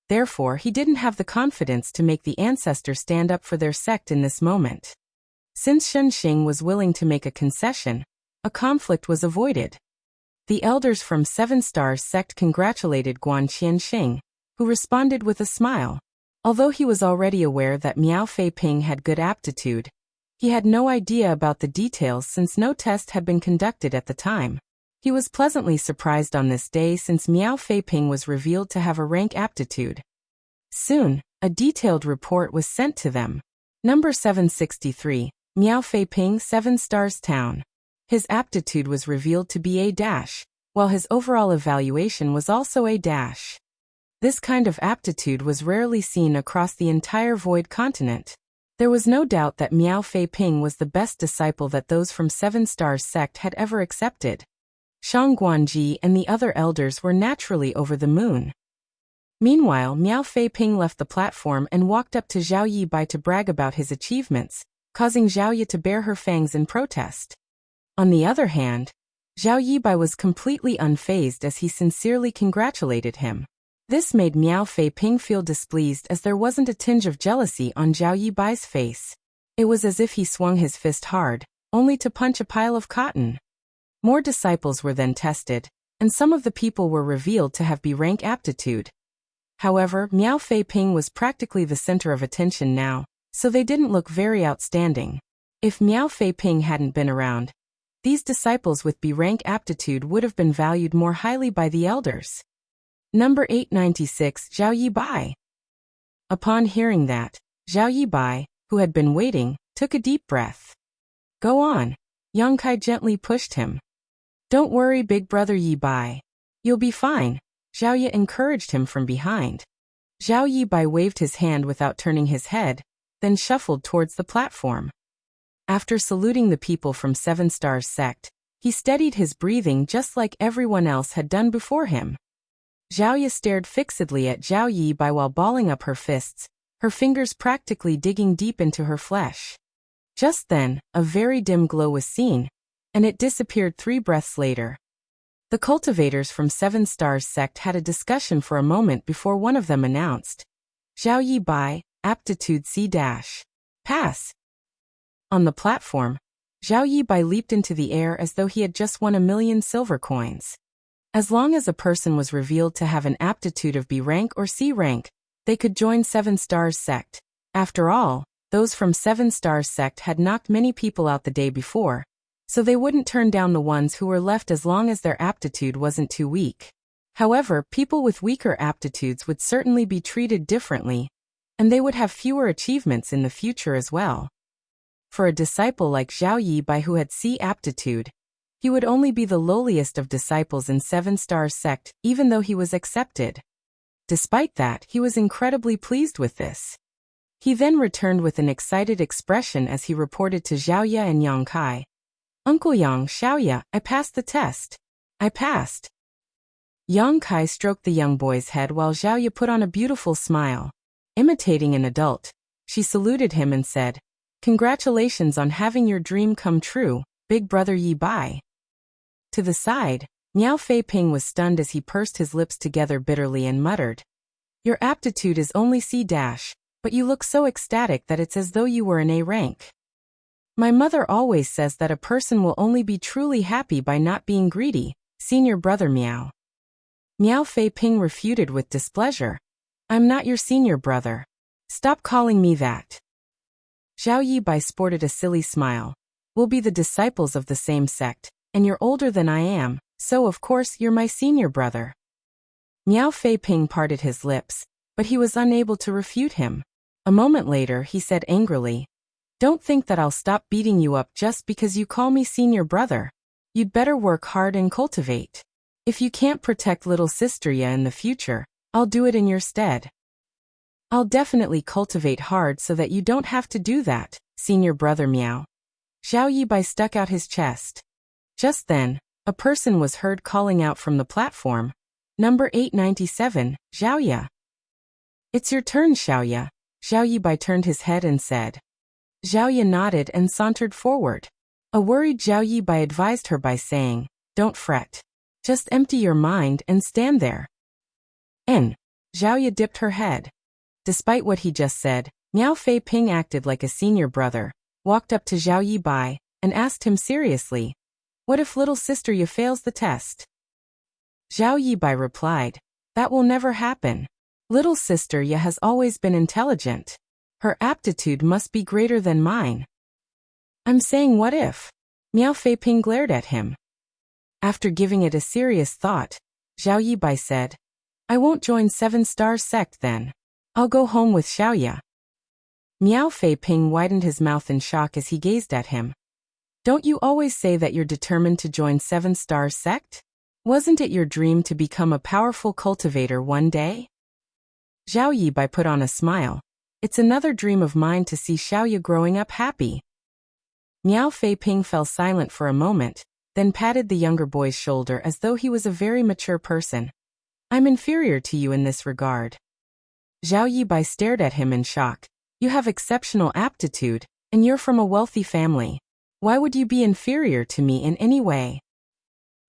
Therefore, he didn't have the confidence to make the ancestor stand up for their sect in this moment. Since Shen Xing was willing to make a concession, a conflict was avoided. The elders from Seven Stars sect congratulated Guan Qianxing, who responded with a smile. Although he was already aware that Miao Fei Ping had good aptitude, he had no idea about the details since no test had been conducted at the time. He was pleasantly surprised on this day since Miao Fei Ping was revealed to have a rank aptitude. Soon, a detailed report was sent to them. Number 763, Miao Fei Ping, 7 Stars Town. His aptitude was revealed to be A-, while his overall evaluation was also A-. This kind of aptitude was rarely seen across the entire Void Continent. There was no doubt that Miao Fei Ping was the best disciple that those from Seven Stars sect had ever accepted. Shang Guanji and the other elders were naturally over the moon. Meanwhile, Miao Fei Ping left the platform and walked up to Zhao Yibai to brag about his achievements, causing Zhao Yi to bare her fangs in protest. On the other hand, Zhao Yibai was completely unfazed as he sincerely congratulated him. This made Miao Fei Ping feel displeased as there wasn't a tinge of jealousy on Zhao Yibai's face. It was as if he swung his fist hard, only to punch a pile of cotton. More disciples were then tested, and some of the people were revealed to have B-rank aptitude. However, Miao Fei Ping was practically the center of attention now, so they didn't look very outstanding. If Miao Fei Ping hadn't been around, these disciples with B-rank aptitude would have been valued more highly by the elders. Number 896, Zhao Yibai. Upon hearing that, Zhao Yibai, who had been waiting, took a deep breath. "Go on," Yang Kai gently pushed him. "Don't worry, big brother Yibai. You'll be fine," Zhao Yi encouraged him from behind. Zhao Yibai waved his hand without turning his head, then shuffled towards the platform. After saluting the people from Seven Stars sect, he steadied his breathing just like everyone else had done before him. Zhao Yi stared fixedly at Zhao Yibai while balling up her fists, her fingers practically digging deep into her flesh. Just then, a very dim glow was seen, and it disappeared 3 breaths later. The cultivators from Seven Stars sect had a discussion for a moment before one of them announced, "Zhao Yibai, aptitude C-. Pass." On the platform, Zhao Yibai leaped into the air as though he had just won 1,000,000 silver coins. As long as a person was revealed to have an aptitude of B rank or C rank, they could join Seven Stars sect. After all, those from Seven Stars sect had knocked many people out the day before, so they wouldn't turn down the ones who were left as long as their aptitude wasn't too weak. However, people with weaker aptitudes would certainly be treated differently, and they would have fewer achievements in the future as well. For a disciple like Zhao Yibai who had C aptitude, He would only be the lowliest of disciples in Seven Stars sect, even though he was accepted. Despite that, he was incredibly pleased with this. He then returned with an excited expression as he reported to Xiaoya and Yang Kai. Uncle Yang, Xiaoya, I passed the test. I passed. Yang Kai stroked the young boy's head while Xiaoya put on a beautiful smile. Imitating an adult, she saluted him and said, Congratulations on having your dream come true, big brother Yi Bai. To the side, Miao Fei Ping was stunned as he pursed his lips together bitterly and muttered, Your aptitude is only C-, but you look so ecstatic that it's as though you were in A rank. My mother always says that a person will only be truly happy by not being greedy, senior brother Miao. Miao Fei Ping refuted with displeasure. I'm not your senior brother. Stop calling me that. Zhao Yibai sported a silly smile. We'll be the disciples of the same sect, and you're older than I am, so of course you're my senior brother. Miao Fei Ping parted his lips, but he was unable to refute him. A moment later he said angrily, Don't think that I'll stop beating you up just because you call me senior brother. You'd better work hard and cultivate. If you can't protect little sister Ya in the future, I'll do it in your stead. I'll definitely cultivate hard so that you don't have to do that, senior brother Miao. Zhao Yibai stuck out his chest. Just then, a person was heard calling out from the platform. Number 897, Xiaoya. It's your turn, Xiaoya. Zhao Yibai turned his head and said. Xiaoya nodded and sauntered forward. A worried Zhao Yibai advised her by saying, Don't fret. Just empty your mind and stand there. Xiaoya dipped her head. Despite what he just said, Miao Fei Ping acted like a senior brother, walked up to Zhao Yibai, and asked him seriously, What if little sister Ya fails the test? Zhao Yibai replied, That will never happen. Little sister Ya has always been intelligent. Her aptitude must be greater than mine. I'm saying what if? Miao Fei Ping glared at him. After giving it a serious thought, Zhao Yibai said, I won't join Seven Stars sect then. I'll go home with Xiaoya. Miao Fei Ping widened his mouth in shock as he gazed at him. Don't you always say that you're determined to join Seven Stars sect? Wasn't it your dream to become a powerful cultivator one day? Zhao Yibai put on a smile. It's another dream of mine to see Xiaoya growing up happy. Miao Fei Ping fell silent for a moment, then patted the younger boy's shoulder as though he was a very mature person. I'm inferior to you in this regard. Zhao Yibai stared at him in shock. You have exceptional aptitude, and you're from a wealthy family. Why would you be inferior to me in any way?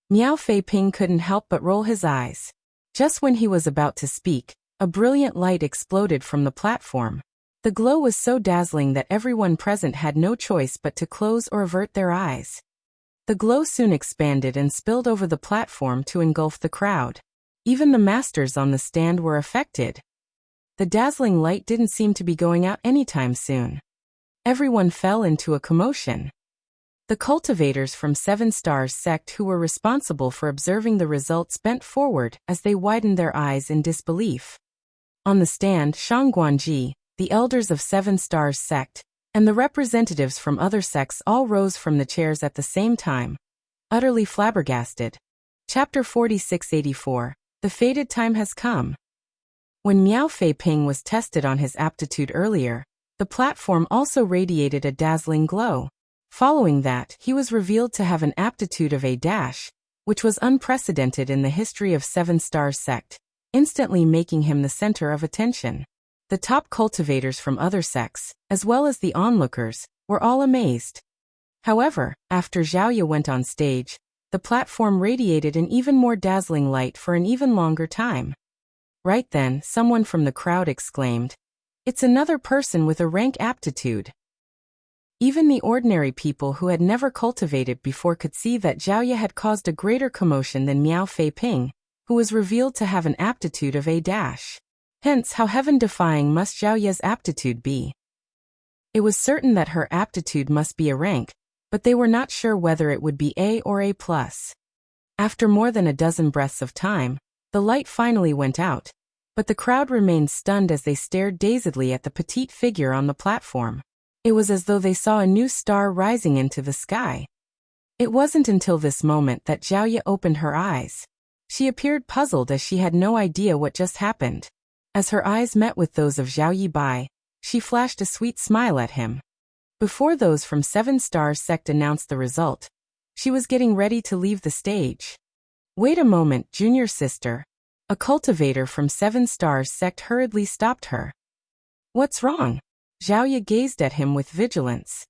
Miao Fei Ping couldn't help but roll his eyes. Just when he was about to speak, a brilliant light exploded from the platform. The glow was so dazzling that everyone present had no choice but to close or avert their eyes. The glow soon expanded and spilled over the platform to engulf the crowd. Even the masters on the stand were affected. The dazzling light didn't seem to be going out anytime soon. Everyone fell into a commotion. The cultivators from Seven Stars sect who were responsible for observing the results bent forward as they widened their eyes in disbelief. On the stand, Shang Guanji, the elders of Seven Stars sect, and the representatives from other sects all rose from the chairs at the same time, utterly flabbergasted. Chapter 4684. The fated time has come. When Miao Fei Ping was tested on his aptitude earlier, the platform also radiated a dazzling glow. Following that, he was revealed to have an aptitude of A-, which was unprecedented in the history of Seven Stars sect, instantly making him the center of attention. The top cultivators from other sects, as well as the onlookers, were all amazed. However, after Xiaoya went on stage, the platform radiated an even more dazzling light for an even longer time. Right then, someone from the crowd exclaimed, It's another person with a rank aptitude. Even the ordinary people who had never cultivated before could see that Xiaoya had caused a greater commotion than Miao Fei Ping, who was revealed to have an aptitude of A-. Hence how heaven-defying must Xiaoya's aptitude be. It was certain that her aptitude must be a rank, but they were not sure whether it would be A or A+. After more than a dozen breaths of time, the light finally went out, but the crowd remained stunned as they stared dazedly at the petite figure on the platform. It was as though they saw a new star rising into the sky. It wasn't until this moment that Zhao Ye opened her eyes. She appeared puzzled as she had no idea what just happened. As her eyes met with those of Zhao Yibai, she flashed a sweet smile at him. Before those from 7 Stars Sect announced the result, she was getting ready to leave the stage. Wait a moment, junior sister. A cultivator from 7 Stars Sect hurriedly stopped her. What's wrong? Zhao Ye gazed at him with vigilance.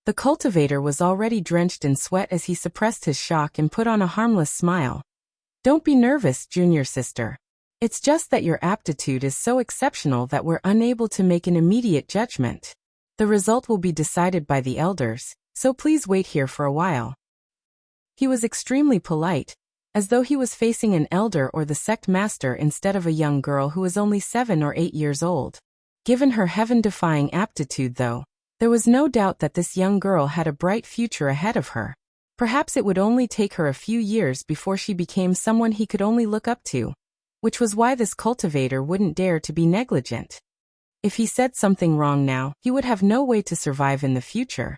The cultivator was already drenched in sweat as he suppressed his shock and put on a harmless smile. Don't be nervous, junior sister. It's just that your aptitude is so exceptional that we're unable to make an immediate judgment. The result will be decided by the elders, so please wait here for a while. He was extremely polite, as though he was facing an elder or the sect master instead of a young girl who was only 7 or 8 years old. Given her heaven-defying aptitude, though, there was no doubt that this young girl had a bright future ahead of her. Perhaps it would only take her a few years before she became someone he could only look up to, which was why this cultivator wouldn't dare to be negligent. If he said something wrong now, he would have no way to survive in the future.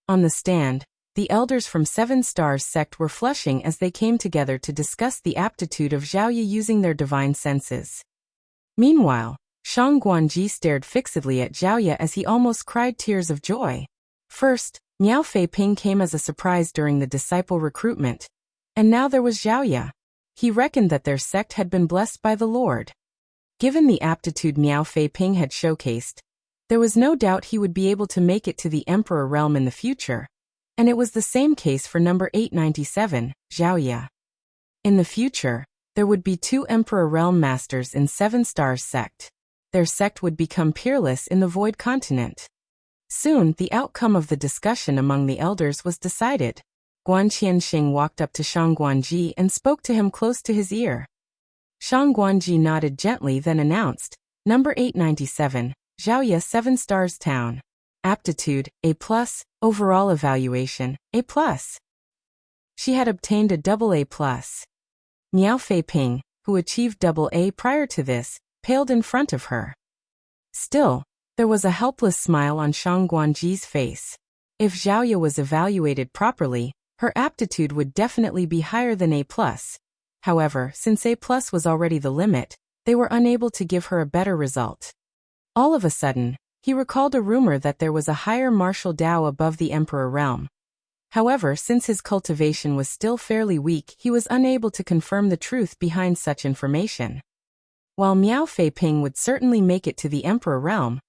On the stand, the elders from 7 Stars Sect were flushing as they came together to discuss the aptitude of Zhao Ye using their divine senses. Meanwhile, Shang Guanji stared fixedly at Zhao Ye as he almost cried tears of joy. First, Miao Fei Ping came as a surprise during the disciple recruitment, and now there was Zhao Ye. He reckoned that their sect had been blessed by the Lord. Given the aptitude Miao Fei Ping had showcased, there was no doubt he would be able to make it to the Emperor realm in the future, and it was the same case for number 897, Zhao Ye. In the future, there would be 2 Emperor realm masters in 7 Stars Sect. Their sect would become peerless in the Void Continent. Soon, the outcome of the discussion among the elders was decided. Guan Qianxing walked up to Shang Guanji and spoke to him close to his ear. Shang Guanji nodded gently, then announced, Number 897, Zhao Ye, 7 Stars Town. Aptitude, A+, overall evaluation, A+. She had obtained a AA+. Miao Fei Ping, who achieved AA prior to this, paled in front of her. Still, there was a helpless smile on Shang Guanji's face. If Zhao Ye was evaluated properly, her aptitude would definitely be higher than A+. However, since A+ was already the limit, they were unable to give her a better result. All of a sudden, he recalled a rumor that there was a higher martial Dao above the Emperor realm. However, since his cultivation was still fairly weak, he was unable to confirm the truth behind such information. While Miao Fei Ping would certainly make it to the Emperor realm,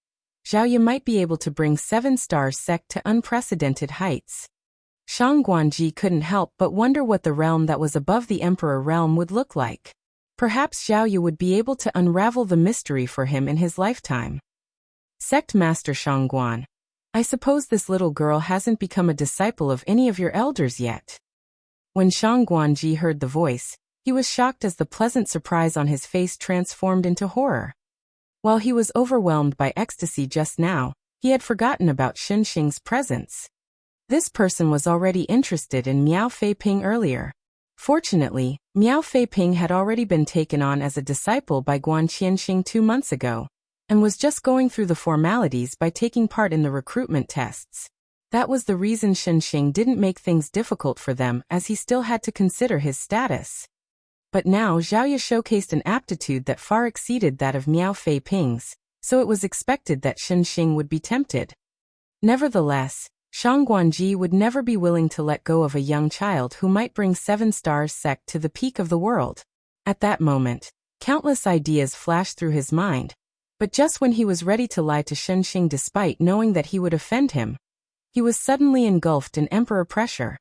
Zhao Ye might be able to bring 7 Stars Sect to unprecedented heights. Shang Guanji couldn't help but wonder what the realm that was above the Emperor realm would look like. Perhaps Zhao Ye would be able to unravel the mystery for him in his lifetime. Sect Master Shang Guan, I suppose this little girl hasn't become a disciple of any of your elders yet. When Shang Guanji heard the voice, he was shocked as the pleasant surprise on his face transformed into horror. While he was overwhelmed by ecstasy just now, he had forgotten about Xinxing's presence. This person was already interested in Miao Fei Ping earlier. Fortunately, Miao Fei Ping had already been taken on as a disciple by Guan Qianxing 2 months ago, and was just going through the formalities by taking part in the recruitment tests. That was the reason Xinxing didn't make things difficult for them, as he still had to consider his status. But now Zhao Ye showcased an aptitude that far exceeded that of Miao Fei Ping's, so it was expected that Xinxing would be tempted. Nevertheless, Shang Guanji would never be willing to let go of a young child who might bring 7 Stars Sect to the peak of the world. At that moment, countless ideas flashed through his mind, but just when he was ready to lie to Xinxing despite knowing that he would offend him, he was suddenly engulfed in emperor pressure.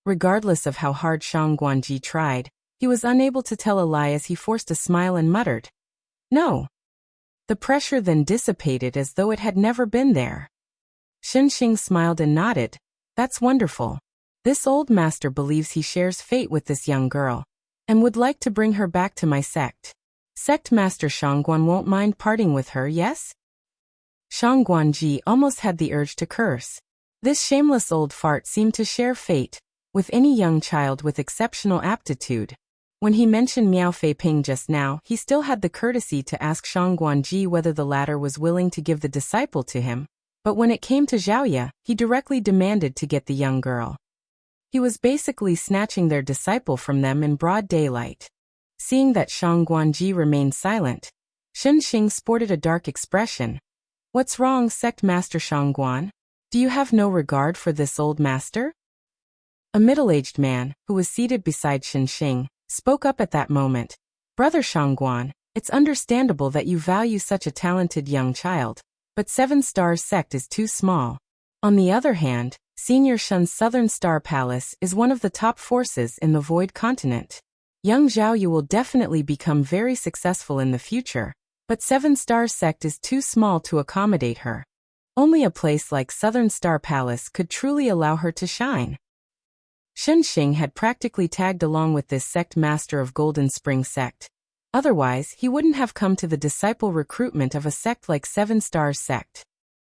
Regardless of how hard Shang Guanji tried, he was unable to tell a lie as he forced a smile and muttered, "No." The pressure then dissipated as though it had never been there. Xinxing smiled and nodded. That's wonderful. This old master believes he shares fate with this young girl, and would like to bring her back to my sect. Sect Master Shangguan won't mind parting with her, yes? Shang Guanji almost had the urge to curse. This shameless old fart seemed to share fate with any young child with exceptional aptitude. When he mentioned Miao Fei Ping just now, he still had the courtesy to ask Shang Guanji whether the latter was willing to give the disciple to him. But when it came to Zhao Ye, he directly demanded to get the young girl. He was basically snatching their disciple from them in broad daylight. Seeing that Shang Guanji remained silent, Shen Xing sported a dark expression. "What's wrong, Sect Master Shang Guan? Do you have no regard for this old master?" A middle-aged man, who was seated beside Shen Xing, spoke up at that moment. "Brother Shang Guan, it's understandable that you value such a talented young child, but Seven Stars Sect is too small. On the other hand, Senior Shun's Southern Star Palace is one of the top forces in the Void Continent. Young Zhaoyu will definitely become very successful in the future, but Seven Stars Sect is too small to accommodate her. Only a place like Southern Star Palace could truly allow her to shine." Shen Xing had practically tagged along with this sect master of Golden Spring Sect. Otherwise, he wouldn't have come to the disciple recruitment of a sect like Seven Stars Sect.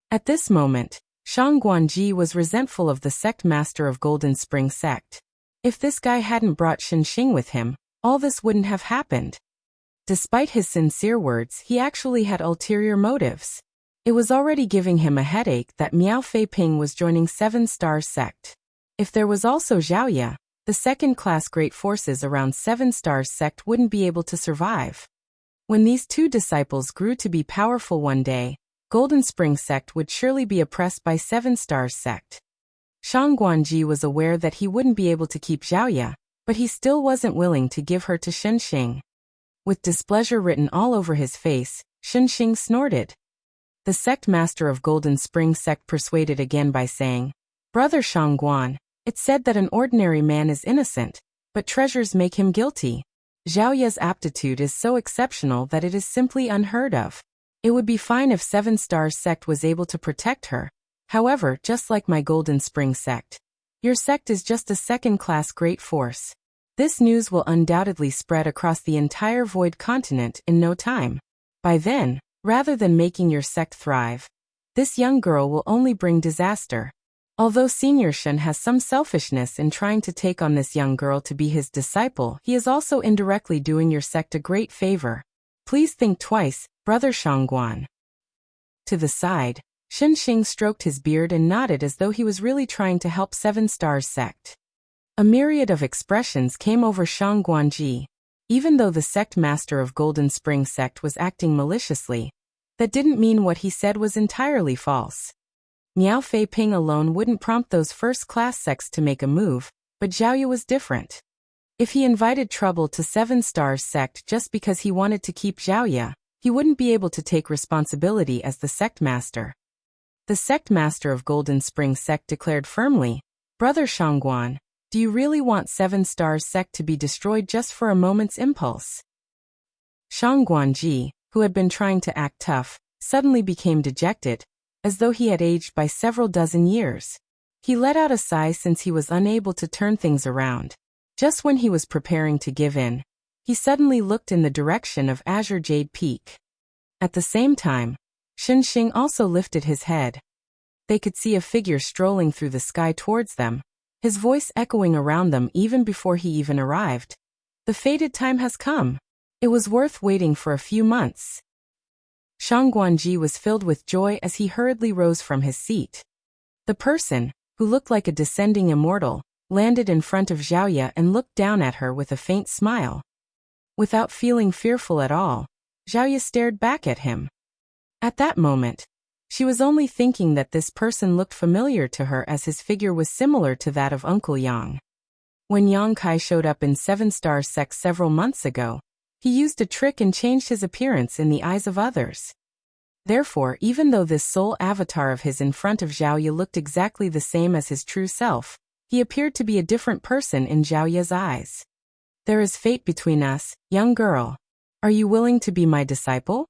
At this moment, Shang Guanji was resentful of the sect master of Golden Spring Sect. If this guy hadn't brought Shen Xing with him, all this wouldn't have happened. Despite his sincere words, he actually had ulterior motives. It was already giving him a headache that Miao Fei Ping was joining Seven Stars Sect. If there was also Zhaoya, the second-class great forces around Seven Stars Sect wouldn't be able to survive. When these two disciples grew to be powerful one day, Golden Spring Sect would surely be oppressed by Seven Stars Sect. Shang Guanji was aware that he wouldn't be able to keep Zhaoya, but he still wasn't willing to give her to Shen Xing. With displeasure written all over his face, Shen Xing snorted. The sect master of Golden Spring Sect persuaded again by saying, "Brother Shang Guan, it's said that an ordinary man is innocent, but treasures make him guilty. Zhaoya's aptitude is so exceptional that it is simply unheard of. It would be fine if Seven Stars Sect was able to protect her. However, just like my Golden Spring Sect, your sect is just a second-class great force. This news will undoubtedly spread across the entire Void Continent in no time. By then, rather than making your sect thrive, this young girl will only bring disaster." Although Senior Shun has some selfishness in trying to take on this young girl to be his disciple, he is also indirectly doing your sect a great favor. Please think twice, Brother Shang Guan. To the side, Shen Xing stroked his beard and nodded as though he was really trying to help Seven Stars Sect. A myriad of expressions came over Shang Guanji. Even though the sect master of Golden Spring Sect was acting maliciously, that didn't mean what he said was entirely false. Miao Fei Ping alone wouldn't prompt those first-class sects to make a move, but Zhaoyu was different. If he invited trouble to Seven Stars Sect just because he wanted to keep Zhaoya, he wouldn't be able to take responsibility as the sect master. The sect master of Golden Spring Sect declared firmly, "Brother Shangguan, do you really want Seven Stars Sect to be destroyed just for a moment's impulse?" Shang Guanji, who had been trying to act tough, suddenly became dejected, as though he had aged by several dozen years. He let out a sigh since he was unable to turn things around. Just when he was preparing to give in, he suddenly looked in the direction of Azure Jade Peak. At the same time, Shen Xing also lifted his head. They could see a figure strolling through the sky towards them, his voice echoing around them even before he even arrived. The fated time has come. It was worth waiting for a few months. Shang Guanji was filled with joy as he hurriedly rose from his seat. The person, who looked like a descending immortal, landed in front of Zhaoya and looked down at her with a faint smile. Without feeling fearful at all, Zhaoya stared back at him. At that moment, she was only thinking that this person looked familiar to her as his figure was similar to that of Uncle Yang. When Yang Kai showed up in Seven Star Sect several months ago, he used a trick and changed his appearance in the eyes of others. Therefore, even though this soul avatar of his in front of Zhaoya looked exactly the same as his true self, he appeared to be a different person in Zhaoya's eyes. "There is fate between us, young girl. Are you willing to be my disciple?"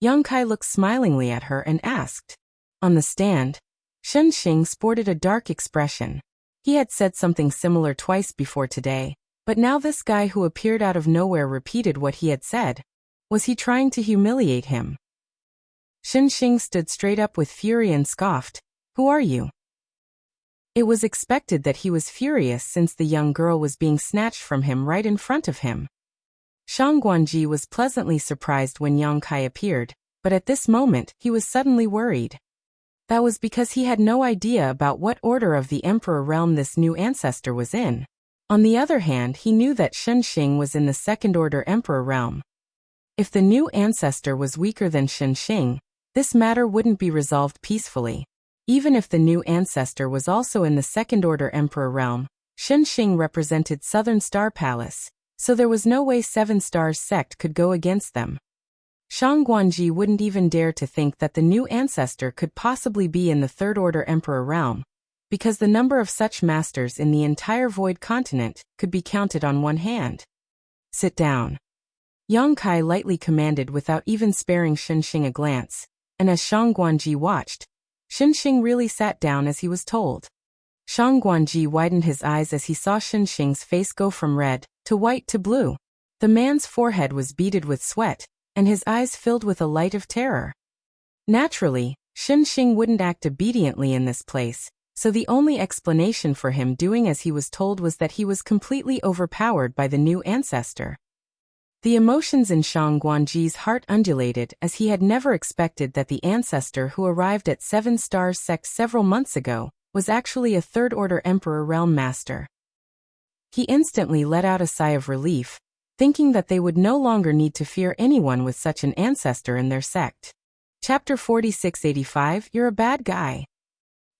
Yang Kai looked smilingly at her and asked. On the stand, Shen Xing sported a dark expression. He had said something similar twice before today, but now this guy who appeared out of nowhere repeated what he had said. Was he trying to humiliate him? Shen Xing stood straight up with fury and scoffed, "Who are you?" It was expected that he was furious since the young girl was being snatched from him right in front of him. Shang Guanji was pleasantly surprised when Yang Kai appeared, but at this moment he was suddenly worried. That was because he had no idea about what order of the Emperor realm this new ancestor was in. On the other hand, he knew that Shenxing was in the second order Emperor realm. If the new ancestor was weaker than Shenxing, this matter wouldn't be resolved peacefully. Even if the new ancestor was also in the second order Emperor realm, Shenxing represented Southern Star Palace, so there was no way Seven Stars sect could go against them. Shang Guanji wouldn't even dare to think that the new ancestor could possibly be in the third order Emperor realm, because the number of such masters in the entire Void continent could be counted on one hand. Sit down. Yang Kai lightly commanded without even sparing Shenxing a glance, and as Shang Guanji watched, Shenxing really sat down as he was told. Shang Guanji widened his eyes as he saw Shenxing's face go from red to white to blue. The man's forehead was beaded with sweat, and his eyes filled with a light of terror. Naturally, Shenxing wouldn't act obediently in this place, so the only explanation for him doing as he was told was that he was completely overpowered by the new ancestor. The emotions in Shang Guanji's heart undulated as he had never expected that the ancestor who arrived at Seven Stars Sect several months ago was actually a third-order Emperor Realm Master. He instantly let out a sigh of relief, thinking that they would no longer need to fear anyone with such an ancestor in their sect. Chapter 4685, You're a Bad Guy.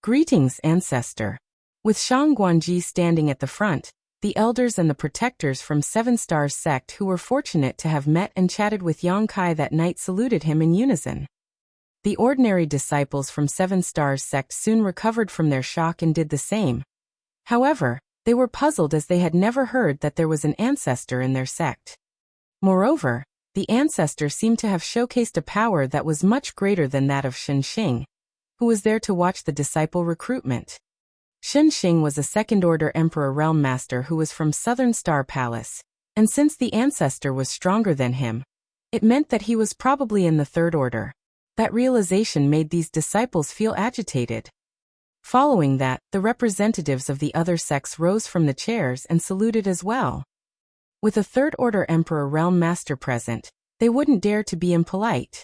Greetings, Ancestor. With Shang Guanji standing at the front, the elders and the protectors from Seven Stars Sect who were fortunate to have met and chatted with Yang Kai that night saluted him in unison. The ordinary disciples from Seven Stars Sect soon recovered from their shock and did the same. However, they were puzzled as they had never heard that there was an ancestor in their sect. Moreover, the ancestor seemed to have showcased a power that was much greater than that of Shenxing, who was there to watch the disciple recruitment. Shenxing was a second-order Emperor Realm Master who was from Southern Star Palace, and since the ancestor was stronger than him, it meant that he was probably in the third order. That realization made these disciples feel agitated. Following that, the representatives of the other sects rose from the chairs and saluted as well. With a third-order Emperor Realm Master present, they wouldn't dare to be impolite.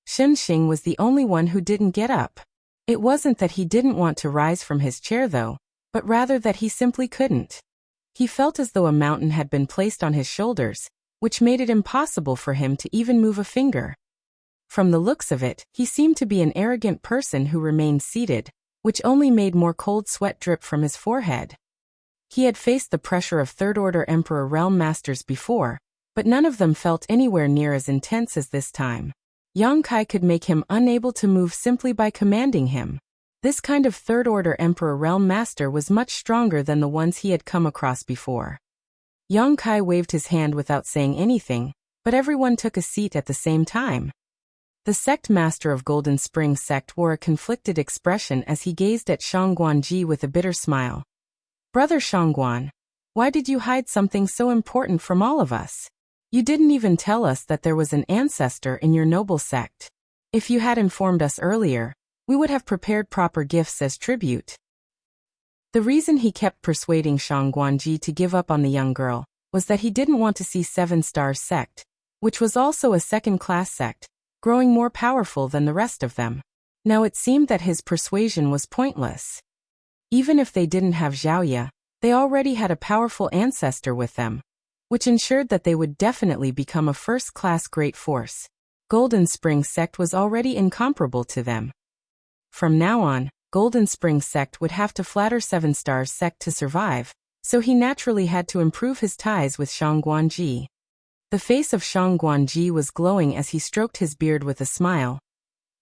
Shenxing was the only one who didn't get up. It wasn't that he didn't want to rise from his chair though, but rather that he simply couldn't. He felt as though a mountain had been placed on his shoulders, which made it impossible for him to even move a finger. From the looks of it, he seemed to be an arrogant person who remained seated, which only made more cold sweat drip from his forehead. He had faced the pressure of third-order Emperor Realm Masters before, but none of them felt anywhere near as intense as this time. Yang Kai could make him unable to move simply by commanding him. This kind of third-order Emperor Realm Master was much stronger than the ones he had come across before. Yang Kai waved his hand without saying anything, but everyone took a seat at the same time. The sect master of Golden Spring Sect wore a conflicted expression as he gazed at Shang Guanji with a bitter smile. Brother Shangguan, why did you hide something so important from all of us? You didn't even tell us that there was an ancestor in your noble sect. If you had informed us earlier, we would have prepared proper gifts as tribute. The reason he kept persuading Shang Guanji to give up on the young girl was that he didn't want to see Seven Stars Sect, which was also a second-class sect, growing more powerful than the rest of them. Now it seemed that his persuasion was pointless. Even if they didn't have Zhaoye, they already had a powerful ancestor with them, which ensured that they would definitely become a first-class great force. Golden Spring Sect was already incomparable to them. From now on, Golden Spring Sect would have to flatter Seven Stars Sect to survive, so he naturally had to improve his ties with Shang Guanji. The face of Shang Guanji was glowing as he stroked his beard with a smile.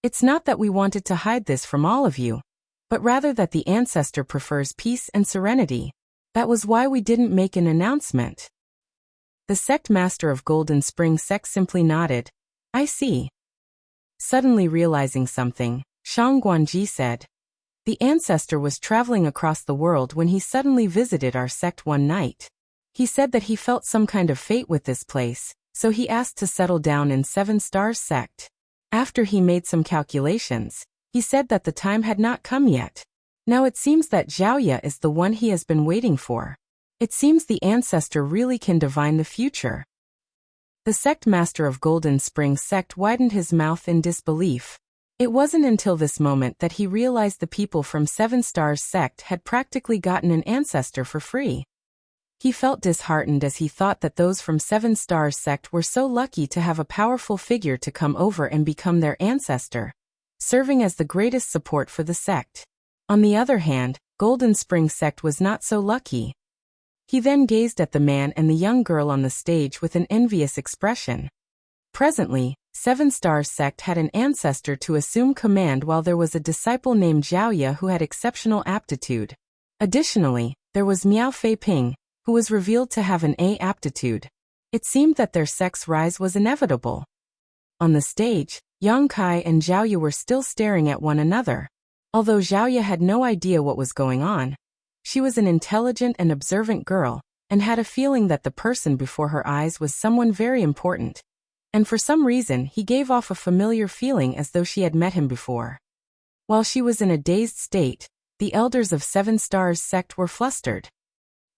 It's not that we wanted to hide this from all of you, but rather that the ancestor prefers peace and serenity. That was why we didn't make an announcement. The sect master of Golden Spring Sect simply nodded. I see. Suddenly realizing something, Shang Guanji said, the ancestor was traveling across the world when he suddenly visited our sect one night. He said that he felt some kind of fate with this place, so he asked to settle down in Seven Stars Sect. After he made some calculations, he said that the time had not come yet. Now it seems that Zhaoye is the one he has been waiting for. It seems the ancestor really can divine the future. The sect master of Golden Spring Sect widened his mouth in disbelief. It wasn't until this moment that he realized the people from Seven Stars sect had practically gotten an ancestor for free. He felt disheartened as he thought that those from Seven Stars sect were so lucky to have a powerful figure to come over and become their ancestor, serving as the greatest support for the sect. On the other hand, Golden Spring sect was not so lucky. He then gazed at the man and the young girl on the stage with an envious expression. Presently, Seven Stars sect had an ancestor to assume command, while there was a disciple named Zhaoya who had exceptional aptitude. Additionally, there was Miao Fei Ping, who was revealed to have an A aptitude. It seemed that their sex rise was inevitable. On the stage, Yang Kai and Zhaoya were still staring at one another. Although Zhaoya had no idea what was going on, she was an intelligent and observant girl, and had a feeling that the person before her eyes was someone very important. And for some reason he gave off a familiar feeling as though she had met him before. While she was in a dazed state, the elders of Seven Stars sect were flustered.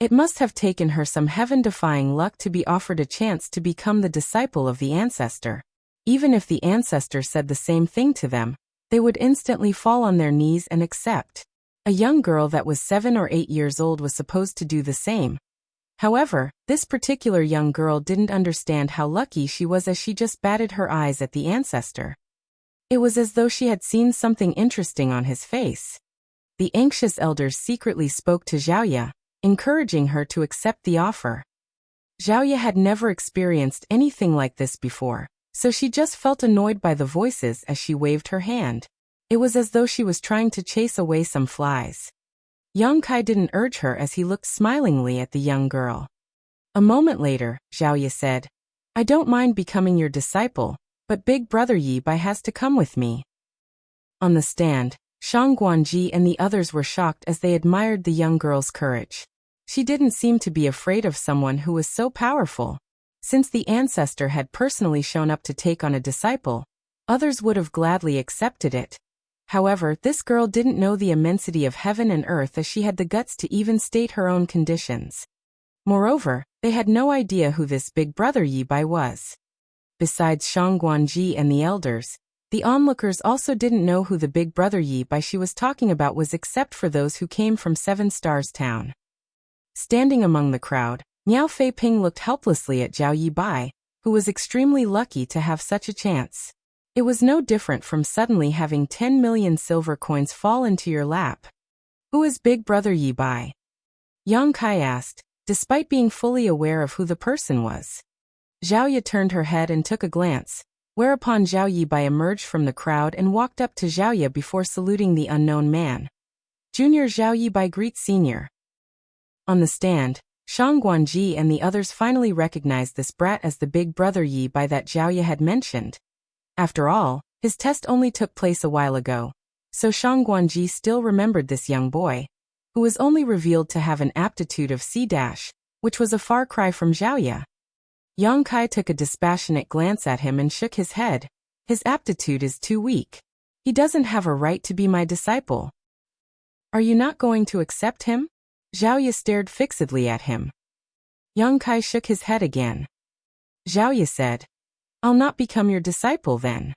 It must have taken her some heaven-defying luck to be offered a chance to become the disciple of the ancestor. Even if the ancestor said the same thing to them, they would instantly fall on their knees and accept. A young girl that was 7 or 8 years old was supposed to do the same. However, this particular young girl didn't understand how lucky she was as she just batted her eyes at the ancestor. It was as though she had seen something interesting on his face. The anxious elders secretly spoke to Zhaoya, encouraging her to accept the offer. Zhaoya had never experienced anything like this before, so she just felt annoyed by the voices as she waved her hand. It was as though she was trying to chase away some flies. Yang Kai didn't urge her as he looked smilingly at the young girl. A moment later, Zhaoya said, "I don't mind becoming your disciple, but Big Brother Yi Bai has to come with me." On the stand, Shang Guanji and the others were shocked as they admired the young girl's courage. She didn't seem to be afraid of someone who was so powerful. Since the ancestor had personally shown up to take on a disciple, others would have gladly accepted it. However, this girl didn't know the immensity of heaven and earth as she had the guts to even state her own conditions. Moreover, they had no idea who this Big Brother Yi Bai was. Besides Shang Guanji and the elders, the onlookers also didn't know who the Big Brother Yi Bai she was talking about was, except for those who came from Seven Stars Town. Standing among the crowd, Miao Fei Ping looked helplessly at Zhao Yi Bai, who was extremely lucky to have such a chance. It was no different from suddenly having 10 million silver coins fall into your lap. "Who is Big Brother Yi Bai?" Yang Kai asked, despite being fully aware of who the person was. Zhaoya turned her head and took a glance, whereupon Zhao Yi Bai emerged from the crowd and walked up to Zhaoya before saluting the unknown man. "Junior Zhao Yi Bai greets Senior." On the stand, Shang Guanji and the others finally recognized this brat as the Big Brother Yi Bai that Zhaoya had mentioned. After all, his test only took place a while ago, so Shang Guanji still remembered this young boy, who was only revealed to have an aptitude of C-, which was a far cry from Zhaoya. Yang Kai took a dispassionate glance at him and shook his head. "His aptitude is too weak. He doesn't have a right to be my disciple." "Are you not going to accept him?" Zhaoya stared fixedly at him. Yang Kai shook his head again. Zhaoya said, "I'll not become your disciple then."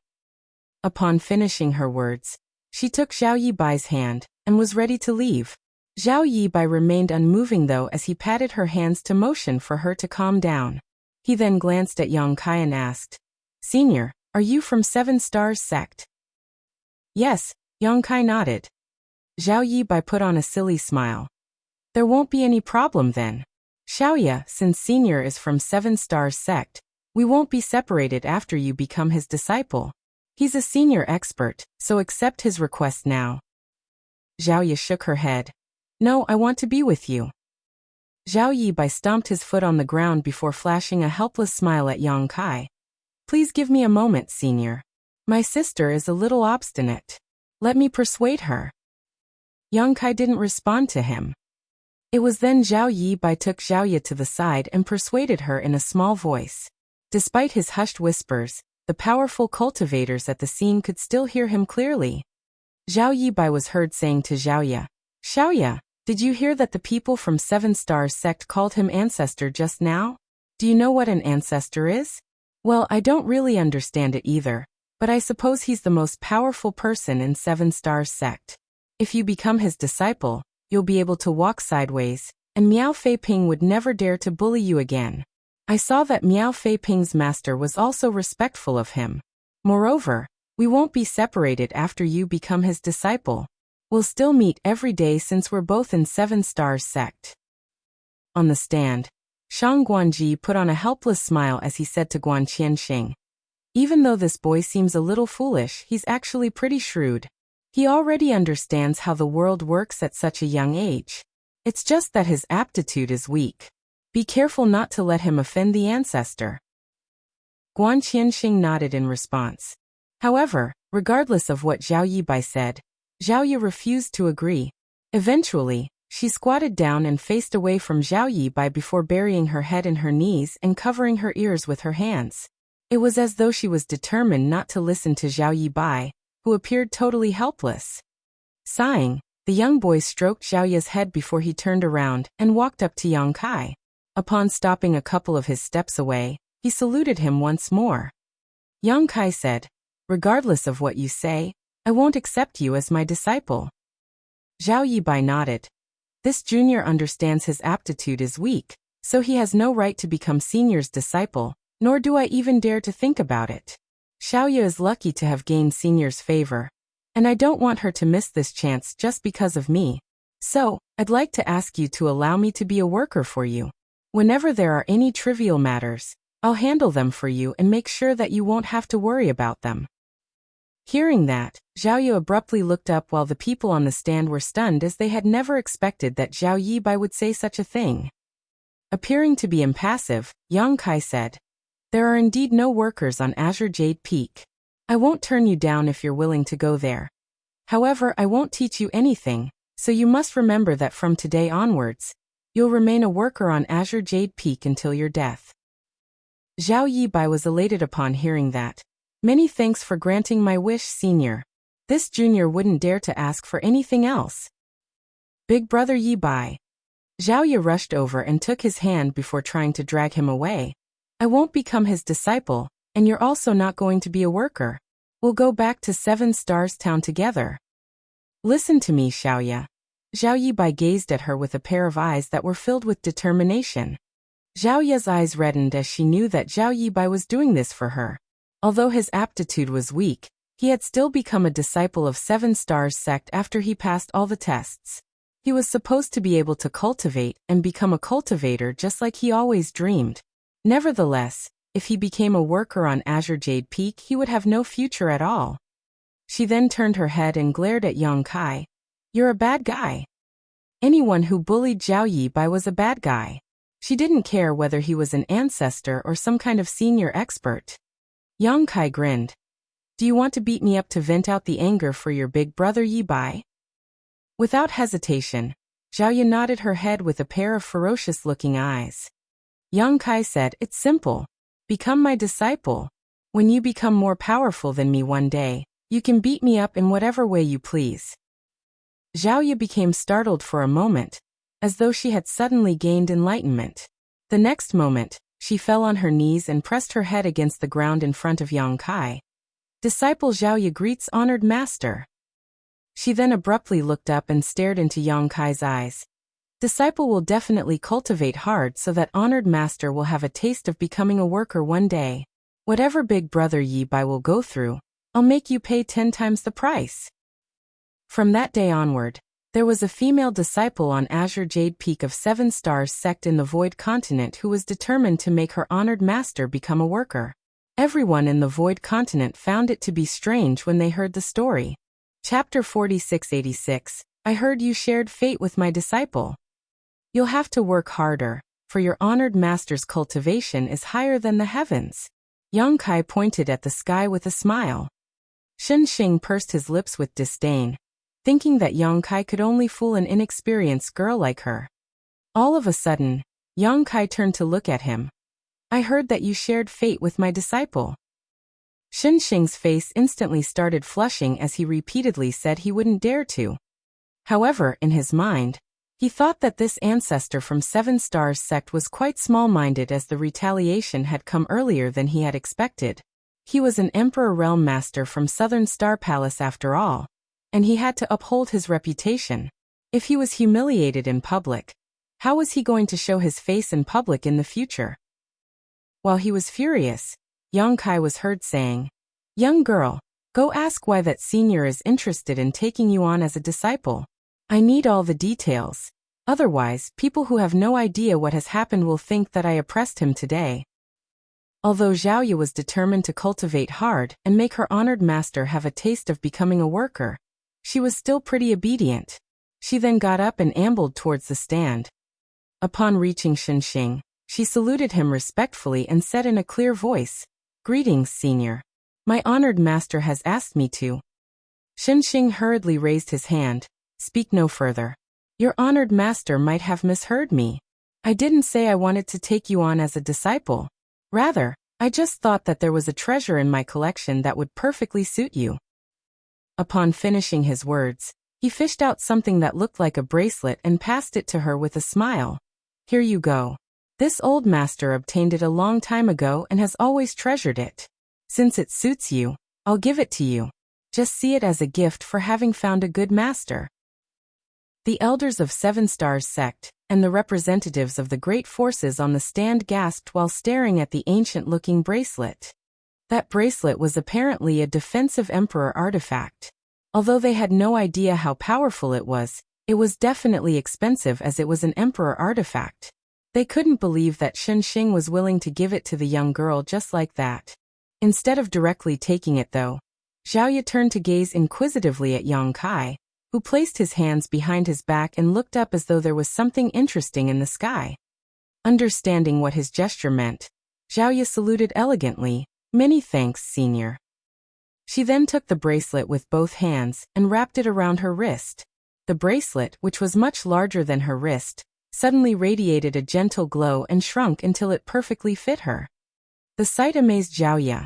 Upon finishing her words, she took Zhao Yi Bai's hand and was ready to leave. Zhao Yi Bai remained unmoving though as he patted her hands to motion for her to calm down. He then glanced at Yang Kai and asked, "Senior, are you from Seven Stars sect?" "Yes," Yang Kai nodded. Zhao Yi Bai put on a silly smile. "There won't be any problem then. Zhaoya, since Senior is from Seven Stars sect, we won't be separated after you become his disciple. He's a senior expert, so accept his request now." Zhaoya shook her head. "No, I want to be with you." Zhao Yi Bai stomped his foot on the ground before flashing a helpless smile at Yang Kai. "Please give me a moment, Senior. My sister is a little obstinate. Let me persuade her." Yang Kai didn't respond to him. It was then Zhao Yi Bai took Zhaoya to the side and persuaded her in a small voice. Despite his hushed whispers, the powerful cultivators at the scene could still hear him clearly. Zhao Yi Bai was heard saying to Zhaoya, "Zhaoya, did you hear that the people from Seven Stars sect called him ancestor just now? Do you know what an ancestor is?" "Well, I don't really understand it either, but I suppose he's the most powerful person in Seven Stars sect. If you become his disciple, you'll be able to walk sideways, and Miao Feiping would never dare to bully you again. I saw that Miao Feiping's master was also respectful of him. Moreover, we won't be separated after you become his disciple. We'll still meet every day since we're both in Seven Stars sect. On the stand, Shang Guanji put on a helpless smile as he said to Guan Qianxing, "Even though this boy seems a little foolish, he's actually pretty shrewd. He already understands how the world works at such a young age. It's just that his aptitude is weak. Be careful not to let him offend the ancestor." Guan Qianxing nodded in response. However, regardless of what Zhao Yibai said, Zhao Yi refused to agree. Eventually, she squatted down and faced away from Zhao Yibai before burying her head in her knees and covering her ears with her hands. It was as though she was determined not to listen to Zhao Yibai, who appeared totally helpless. Sighing, the young boy stroked Zhao Yi's head before he turned around and walked up to Yang Kai. Upon stopping a couple of his steps away, he saluted him once more. Yang Kai said, "Regardless of what you say, I won't accept you as my disciple." Zhao Yibai nodded. This junior understands his aptitude is weak, so he has no right to become senior's disciple, nor do I even dare to think about it. Xiaoya is lucky to have gained senior's favor, and I don't want her to miss this chance just because of me. So, I'd like to ask you to allow me to be a worker for you. Whenever there are any trivial matters, I'll handle them for you and make sure that you won't have to worry about them. Hearing that, Zhao Yu abruptly looked up while the people on the stand were stunned as they had never expected that Zhao Yibai would say such a thing. Appearing to be impassive, Yang Kai said, "There are indeed no workers on Azure Jade Peak. I won't turn you down if you're willing to go there. However, I won't teach you anything, so you must remember that from today onwards, you'll remain a worker on Azure Jade Peak until your death." Zhao Yibai was elated upon hearing that. "Many thanks for granting my wish, senior. This junior wouldn't dare to ask for anything else." "Big brother Yibai." Zhao Yi rushed over and took his hand before trying to drag him away. "I won't become his disciple, and you're also not going to be a worker. We'll go back to Seven Stars Town together." "Listen to me, Xiaoya." Zhao Yibai gazed at her with a pair of eyes that were filled with determination. Zhao Yi's eyes reddened as she knew that Zhao Yibai was doing this for her. Although his aptitude was weak, he had still become a disciple of Seven Stars sect after he passed all the tests. He was supposed to be able to cultivate and become a cultivator just like he always dreamed. Nevertheless, if he became a worker on Azure Jade Peak, he would have no future at all. She then turned her head and glared at Yang Kai. "You're a bad guy." Anyone who bullied Zhao Yibai was a bad guy. She didn't care whether he was an ancestor or some kind of senior expert. Yang Kai grinned. "Do you want to beat me up to vent out the anger for your big brother Yibai?" Without hesitation, Zhao Yi nodded her head with a pair of ferocious-looking eyes. Yang Kai said, "It's simple. Become my disciple. When you become more powerful than me one day, you can beat me up in whatever way you please." Zhao Yi became startled for a moment, as though she had suddenly gained enlightenment. The next moment, she fell on her knees and pressed her head against the ground in front of Yang Kai. "Disciple Zhao Yi greets honored master." She then abruptly looked up and stared into Yang Kai's eyes. "Disciple will definitely cultivate hard so that honored master will have a taste of becoming a worker one day. Whatever big brother Yibai will go through, I'll make you pay 10 times the price." From that day onward, there was a female disciple on Azure Jade Peak of Seven Stars sect in the Void Continent who was determined to make her honored master become a worker. Everyone in the Void Continent found it to be strange when they heard the story. Chapter 4686, I heard you shared fate with my disciple. You'll have to work harder, for your honored master's cultivation is higher than the heavens. Yang Kai pointed at the sky with a smile. Shen Xing pursed his lips with disdain, thinking that Yang Kai could only fool an inexperienced girl like her. All of a sudden, Yang Kai turned to look at him. "I heard that you shared fate with my disciple." Shen Xing's face instantly started flushing as he repeatedly said he wouldn't dare to. However, in his mind, he thought that this ancestor from Seven Stars sect was quite small-minded as the retaliation had come earlier than he had expected. He was an Emperor Realm Master from Southern Star Palace after all, and he had to uphold his reputation. If he was humiliated in public, how was he going to show his face in public in the future? While he was furious, Yang Kai was heard saying, "Young girl, go ask why that senior is interested in taking you on as a disciple. I need all the details. Otherwise, people who have no idea what has happened will think that I oppressed him today." Although Xiaoyu was determined to cultivate hard and make her honored master have a taste of becoming a worker, she was still pretty obedient. She then got up and ambled towards the stand. Upon reaching Shenxing, she saluted him respectfully and said in a clear voice, "Greetings, senior. My honored master has asked me to." Shenxing hurriedly raised his hand. "Speak no further. Your honored master might have misheard me. I didn't say I wanted to take you on as a disciple. Rather, I just thought that there was a treasure in my collection that would perfectly suit you." Upon finishing his words, he fished out something that looked like a bracelet and passed it to her with a smile. "Here you go. This old master obtained it a long time ago and has always treasured it. Since it suits you, I'll give it to you. Just see it as a gift for having found a good master." The elders of Seven Stars sect and the representatives of the great forces on the stand gasped while staring at the ancient-looking bracelet. That bracelet was apparently a defensive emperor artifact. Although they had no idea how powerful it was definitely expensive as it was an emperor artifact. They couldn't believe that Shenxing was willing to give it to the young girl just like that. Instead of directly taking it though, Xiaoyu turned to gaze inquisitively at Yang Kai, who placed his hands behind his back and looked up as though there was something interesting in the sky. Understanding what his gesture meant, Xiaoyu saluted elegantly, "Many thanks, senior." She then took the bracelet with both hands and wrapped it around her wrist. The bracelet, which was much larger than her wrist, suddenly radiated a gentle glow and shrunk until it perfectly fit her. The sight amazed Xiaoyu.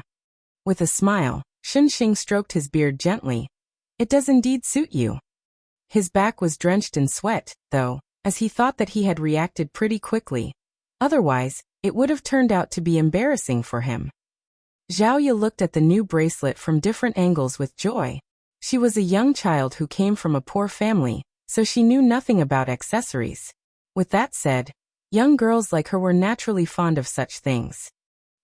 With a smile, Shenxing stroked his beard gently. "It does indeed suit you." His back was drenched in sweat, though, as he thought that he had reacted pretty quickly. Otherwise, it would have turned out to be embarrassing for him. Xiaoyu looked at the new bracelet from different angles with joy. She was a young child who came from a poor family, so she knew nothing about accessories. With that said, young girls like her were naturally fond of such things.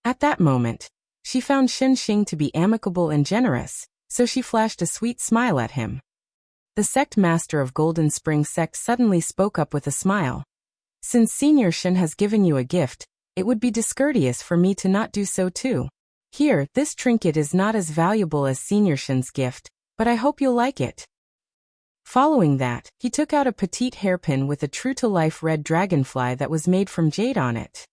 At that moment, she found Shenxing to be amicable and generous, so she flashed a sweet smile at him. The sect master of Golden Spring Sect suddenly spoke up with a smile. "Since Senior Shen has given you a gift, it would be discourteous for me to not do so too. Here, this trinket is not as valuable as Senior Shen's gift, but I hope you'll like it." Following that, he took out a petite hairpin with a true-to-life red dragonfly that was made from jade on it.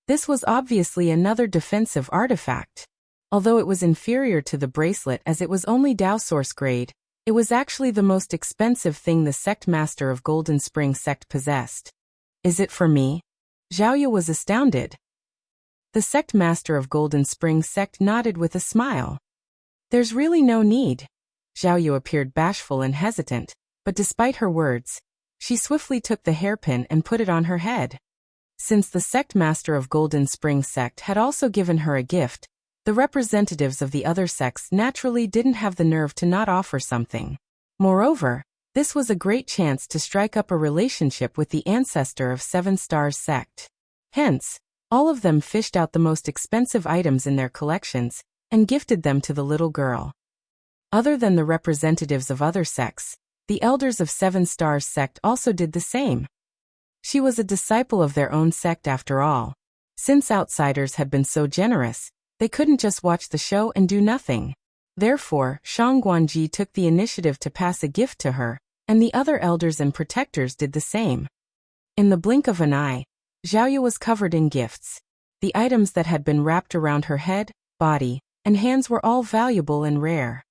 This was obviously another defensive artifact. Although it was inferior to the bracelet as it was only Dao Source grade, it was actually the most expensive thing the sect master of Golden Spring Sect possessed. "Is it for me?" Xiaoyu was astounded. The sect master of Golden Spring Sect nodded with a smile. "There's really no need." Xiaoyu appeared bashful and hesitant, but despite her words, she swiftly took the hairpin and put it on her head. Since the sect master of Golden Spring Sect had also given her a gift, the representatives of the other sects naturally didn't have the nerve to not offer something. Moreover, this was a great chance to strike up a relationship with the ancestor of Seven Stars Sect. Hence, all of them fished out the most expensive items in their collections and gifted them to the little girl. Other than the representatives of other sects, the elders of Seven Stars Sect also did the same. She was a disciple of their own sect after all. Since outsiders had been so generous, they couldn't just watch the show and do nothing. Therefore, Shang Guanji took the initiative to pass a gift to her, and the other elders and protectors did the same. In the blink of an eye, Xiaoyu was covered in gifts. The items that had been wrapped around her head, body, and hands were all valuable and rare.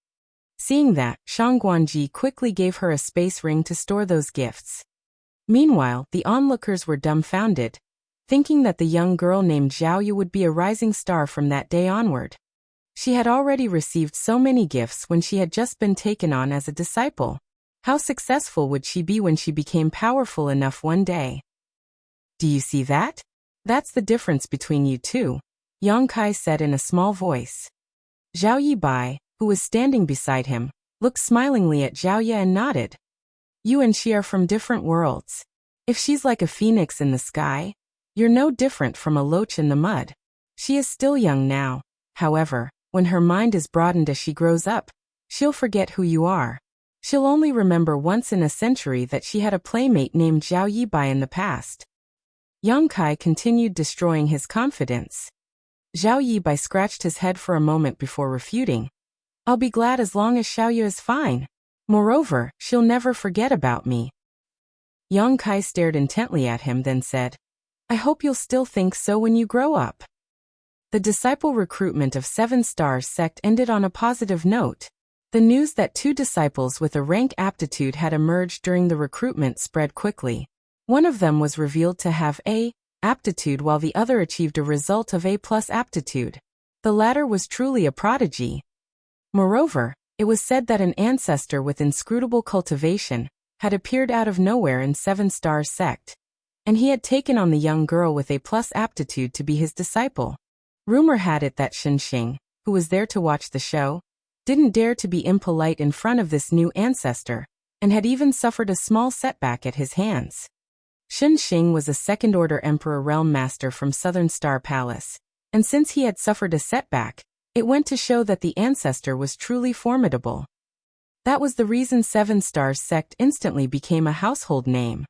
Seeing that, Shang Guanji quickly gave her a space ring to store those gifts. Meanwhile, the onlookers were dumbfounded, thinking that the young girl named Xiaoyu would be a rising star from that day onward. She had already received so many gifts when she had just been taken on as a disciple. How successful would she be when she became powerful enough one day? "Do you see that? That's the difference between you two," Yang Kai said in a small voice. Zhao Yibai, who was standing beside him, looked smilingly at Zhao Ye and nodded. You and she are from different worlds. If she's like a phoenix in the sky, you're no different from a loach in the mud. She is still young now. However, when her mind is broadened as she grows up, she'll forget who you are. She'll only remember once in a century that she had a playmate named Zhao Yibai in the past. Yang Kai continued destroying his confidence. Zhao Yibai scratched his head for a moment before refuting. I'll be glad as long as Xiaoyu is fine. Moreover, she'll never forget about me. Yang Kai stared intently at him, then said, I hope you'll still think so when you grow up. The disciple recruitment of 7 Stars sect ended on a positive note. The news that 2 disciples with a rank aptitude had emerged during the recruitment spread quickly. One of them was revealed to have A aptitude while the other achieved a result of A+ aptitude. The latter was truly a prodigy. Moreover, it was said that an ancestor with inscrutable cultivation had appeared out of nowhere in 7 Stars sect, and he had taken on the young girl with A+ aptitude to be his disciple. Rumor had it that Xinxing, who was there to watch the show, didn't dare to be impolite in front of this new ancestor, and had even suffered a small setback at his hands. Xinxing was a second-order Emperor Realm Master from Southern Star Palace, and since he had suffered a setback, it went to show that the ancestor was truly formidable. That was the reason 7 Stars sect instantly became a household name.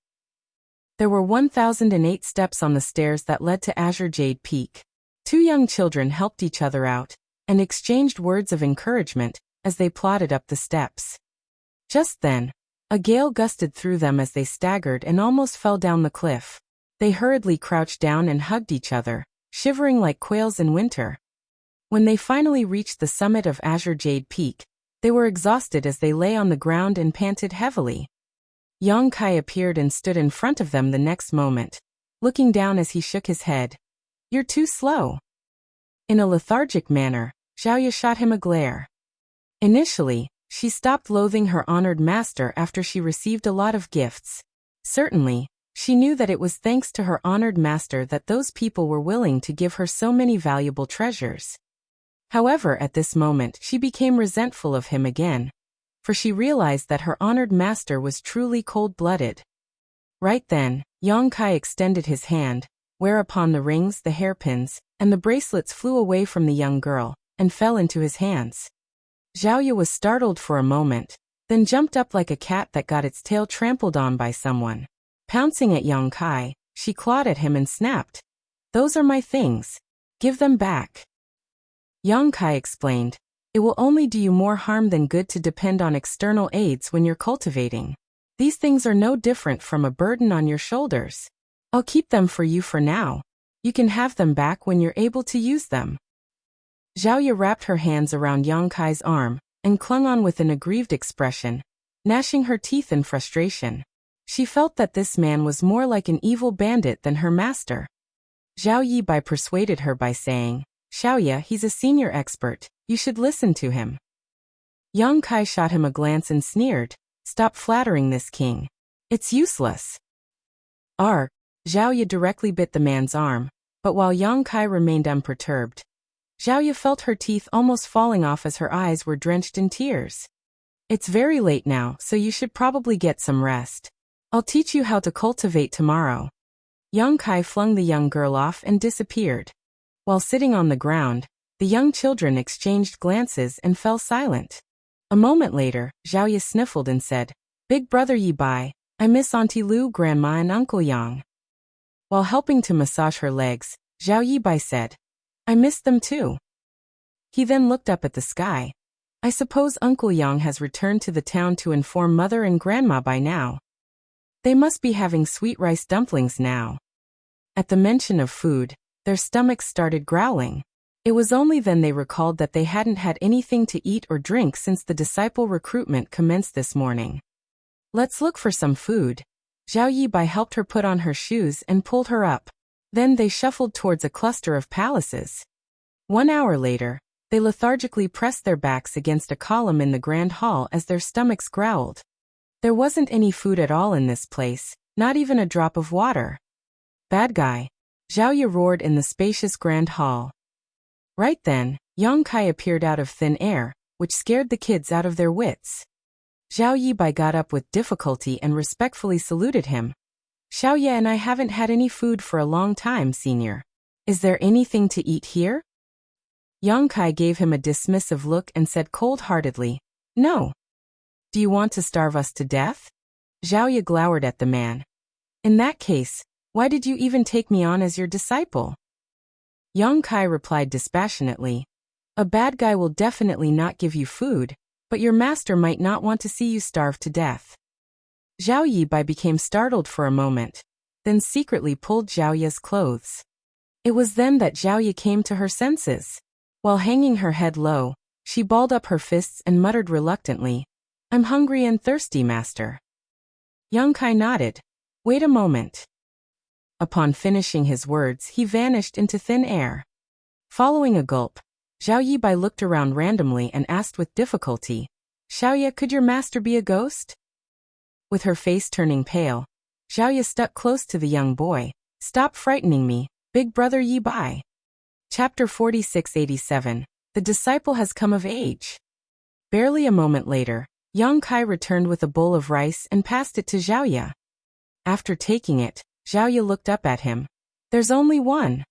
There were 1,008 steps on the stairs that led to Azure Jade Peak. 2 young children helped each other out and exchanged words of encouragement as they plodded up the steps. Just then, a gale gusted through them as they staggered and almost fell down the cliff. They hurriedly crouched down and hugged each other, shivering like quails in winter. When they finally reached the summit of Azure Jade Peak, they were exhausted as they lay on the ground and panted heavily. Yang Kai appeared and stood in front of them the next moment, looking down as he shook his head. You're too slow. In a lethargic manner, Xiaoyu shot him a glare. Initially, she stopped loathing her honored master after she received a lot of gifts. Certainly, she knew that it was thanks to her honored master that those people were willing to give her so many valuable treasures. However, at this moment she became resentful of him again, for she realized that her honored master was truly cold-blooded. Right then, Yang Kai extended his hand, whereupon the rings, the hairpins, and the bracelets flew away from the young girl and fell into his hands. Xiaoyu was startled for a moment, then jumped up like a cat that got its tail trampled on by someone. Pouncing at Yang Kai, she clawed at him and snapped, "Those are my things. Give them back." Yang Kai explained, "It will only do you more harm than good to depend on external aids when you're cultivating. These things are no different from a burden on your shoulders. I'll keep them for you for now. You can have them back when you're able to use them." Xiaoyu wrapped her hands around Yang Kai's arm and clung on with an aggrieved expression, gnashing her teeth in frustration. She felt that this man was more like an evil bandit than her master. Zhao Yibai persuaded her by saying, "Xiaoya, he's a senior expert, you should listen to him." Yang Kai shot him a glance and sneered, "Stop flattering this king. It's useless." Zhao Yu directly bit the man's arm, but while Yang Kai remained unperturbed, Zhao Yu felt her teeth almost falling off as her eyes were drenched in tears. "It's very late now, so you should probably get some rest. I'll teach you how to cultivate tomorrow." Yang Kai flung the young girl off and disappeared. While sitting on the ground, the young children exchanged glances and fell silent. A moment later, Zhao Yu sniffled and said, "Big brother Yibai, I miss Auntie Lu, Grandma and Uncle Yang." While helping to massage her legs, Zhao Yibai said, "I miss them too." He then looked up at the sky. "I suppose Uncle Yang has returned to the town to inform Mother and Grandma by now. They must be having sweet rice dumplings now." At the mention of food, their stomachs started growling. It was only then they recalled that they hadn't had anything to eat or drink since the disciple recruitment commenced this morning. "Let's look for some food." Zhao Yibai helped her put on her shoes and pulled her up. Then they shuffled towards a cluster of palaces. 1 hour later, they lethargically pressed their backs against a column in the grand hall as their stomachs growled. There wasn't any food at all in this place, not even a drop of water. "Bad guy!" Zhao Yu roared in the spacious grand hall. Right then, Yang Kai appeared out of thin air, which scared the kids out of their wits. Zhao Yibai got up with difficulty and respectfully saluted him. Xiaoye and I haven't had any food for a long time, senior. Is there anything to eat here? Yang Kai gave him a dismissive look and said cold-heartedly, No. Do you want to starve us to death? Xiaoye glowered at the man. In that case, why did you even take me on as your disciple? Yang Kai replied dispassionately, A bad guy will definitely not give you food, but your master might not want to see you starve to death. Zhao Yibai became startled for a moment, then secretly pulled Xiaoye's clothes. It was then that Xiaoye came to her senses. While hanging her head low, she balled up her fists and muttered reluctantly, I'm hungry and thirsty, master. Yang Kai nodded. Wait a moment. Upon finishing his words, he vanished into thin air. Following a gulp, Zhao Yibai looked around randomly and asked with difficulty, Xiaoye, could your master be a ghost? With her face turning pale, Xiaoye stuck close to the young boy. Stop frightening me, big brother Yibai. Chapter 4687. The disciple has come of age. Barely a moment later, Yang Kai returned with a bowl of rice and passed it to Xiaoye. After taking it, Xiaoye looked up at him. There's only one.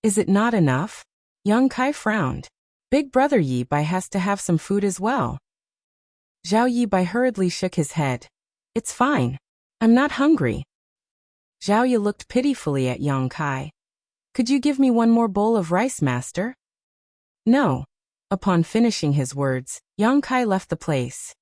Is it not enough? Yang Kai frowned. Big brother Yibai has to have some food as well. Zhao Yibai hurriedly shook his head. It's fine. I'm not hungry. Xiaoye looked pitifully at Yang Kai. Could you give me one more bowl of rice, master? No. Upon finishing his words, Yang Kai left the place.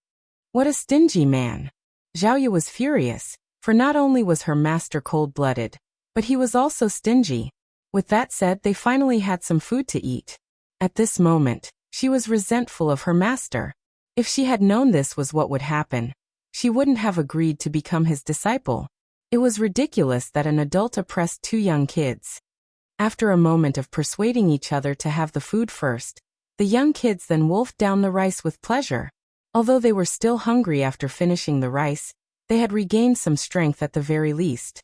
What a stingy man. Xiaoye was furious, for not only was her master cold-blooded, but he was also stingy. With that said, they finally had some food to eat. At this moment, she was resentful of her master. If she had known this was what would happen, she wouldn't have agreed to become his disciple. It was ridiculous that an adult oppressed two young kids. After a moment of persuading each other to have the food first, the young kids then wolfed down the rice with pleasure. Although they were still hungry after finishing the rice, they had regained some strength at the very least.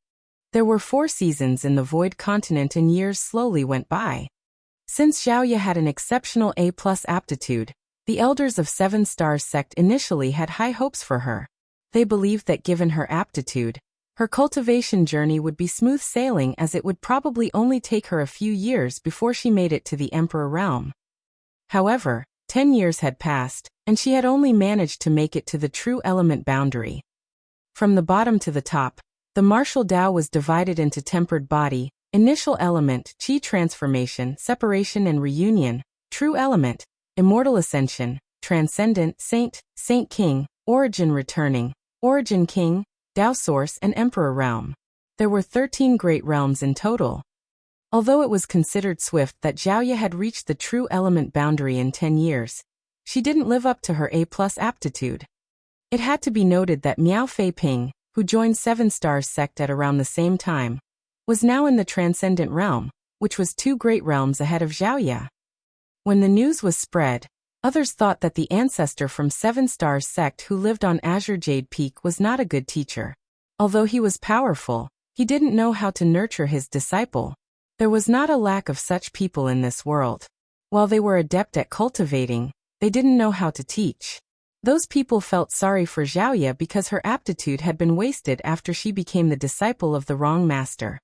There were 4 seasons in the Void Continent and years slowly went by. Since Xiaoye had an exceptional A+ aptitude, the elders of 7 Stars sect initially had high hopes for her. They believed that given her aptitude, her cultivation journey would be smooth sailing, as it would probably only take her a few years before she made it to the Emperor realm. However, 10 years had passed, and she had only managed to make it to the true element boundary. From the bottom to the top, the martial Dao was divided into tempered body, initial element, Qi transformation, separation and reunion, true element, immortal ascension, transcendent, saint, saint king, origin returning, origin king, Dao source and emperor realm. There were 13 great realms in total. Although it was considered swift that Xiaoye had reached the true element boundary in 10 years, she didn't live up to her A+ aptitude. It had to be noted that Miao Fei Ping, who joined 7 Stars sect at around the same time, was now in the transcendent realm, which was 2 great realms ahead of Xiaoye. When the news was spread, others thought that the ancestor from 7 Stars sect who lived on Azure Jade Peak was not a good teacher. Although he was powerful, he didn't know how to nurture his disciple. There was not a lack of such people in this world. While they were adept at cultivating, they didn't know how to teach. Those people felt sorry for Xiaoye because her aptitude had been wasted after she became the disciple of the wrong master.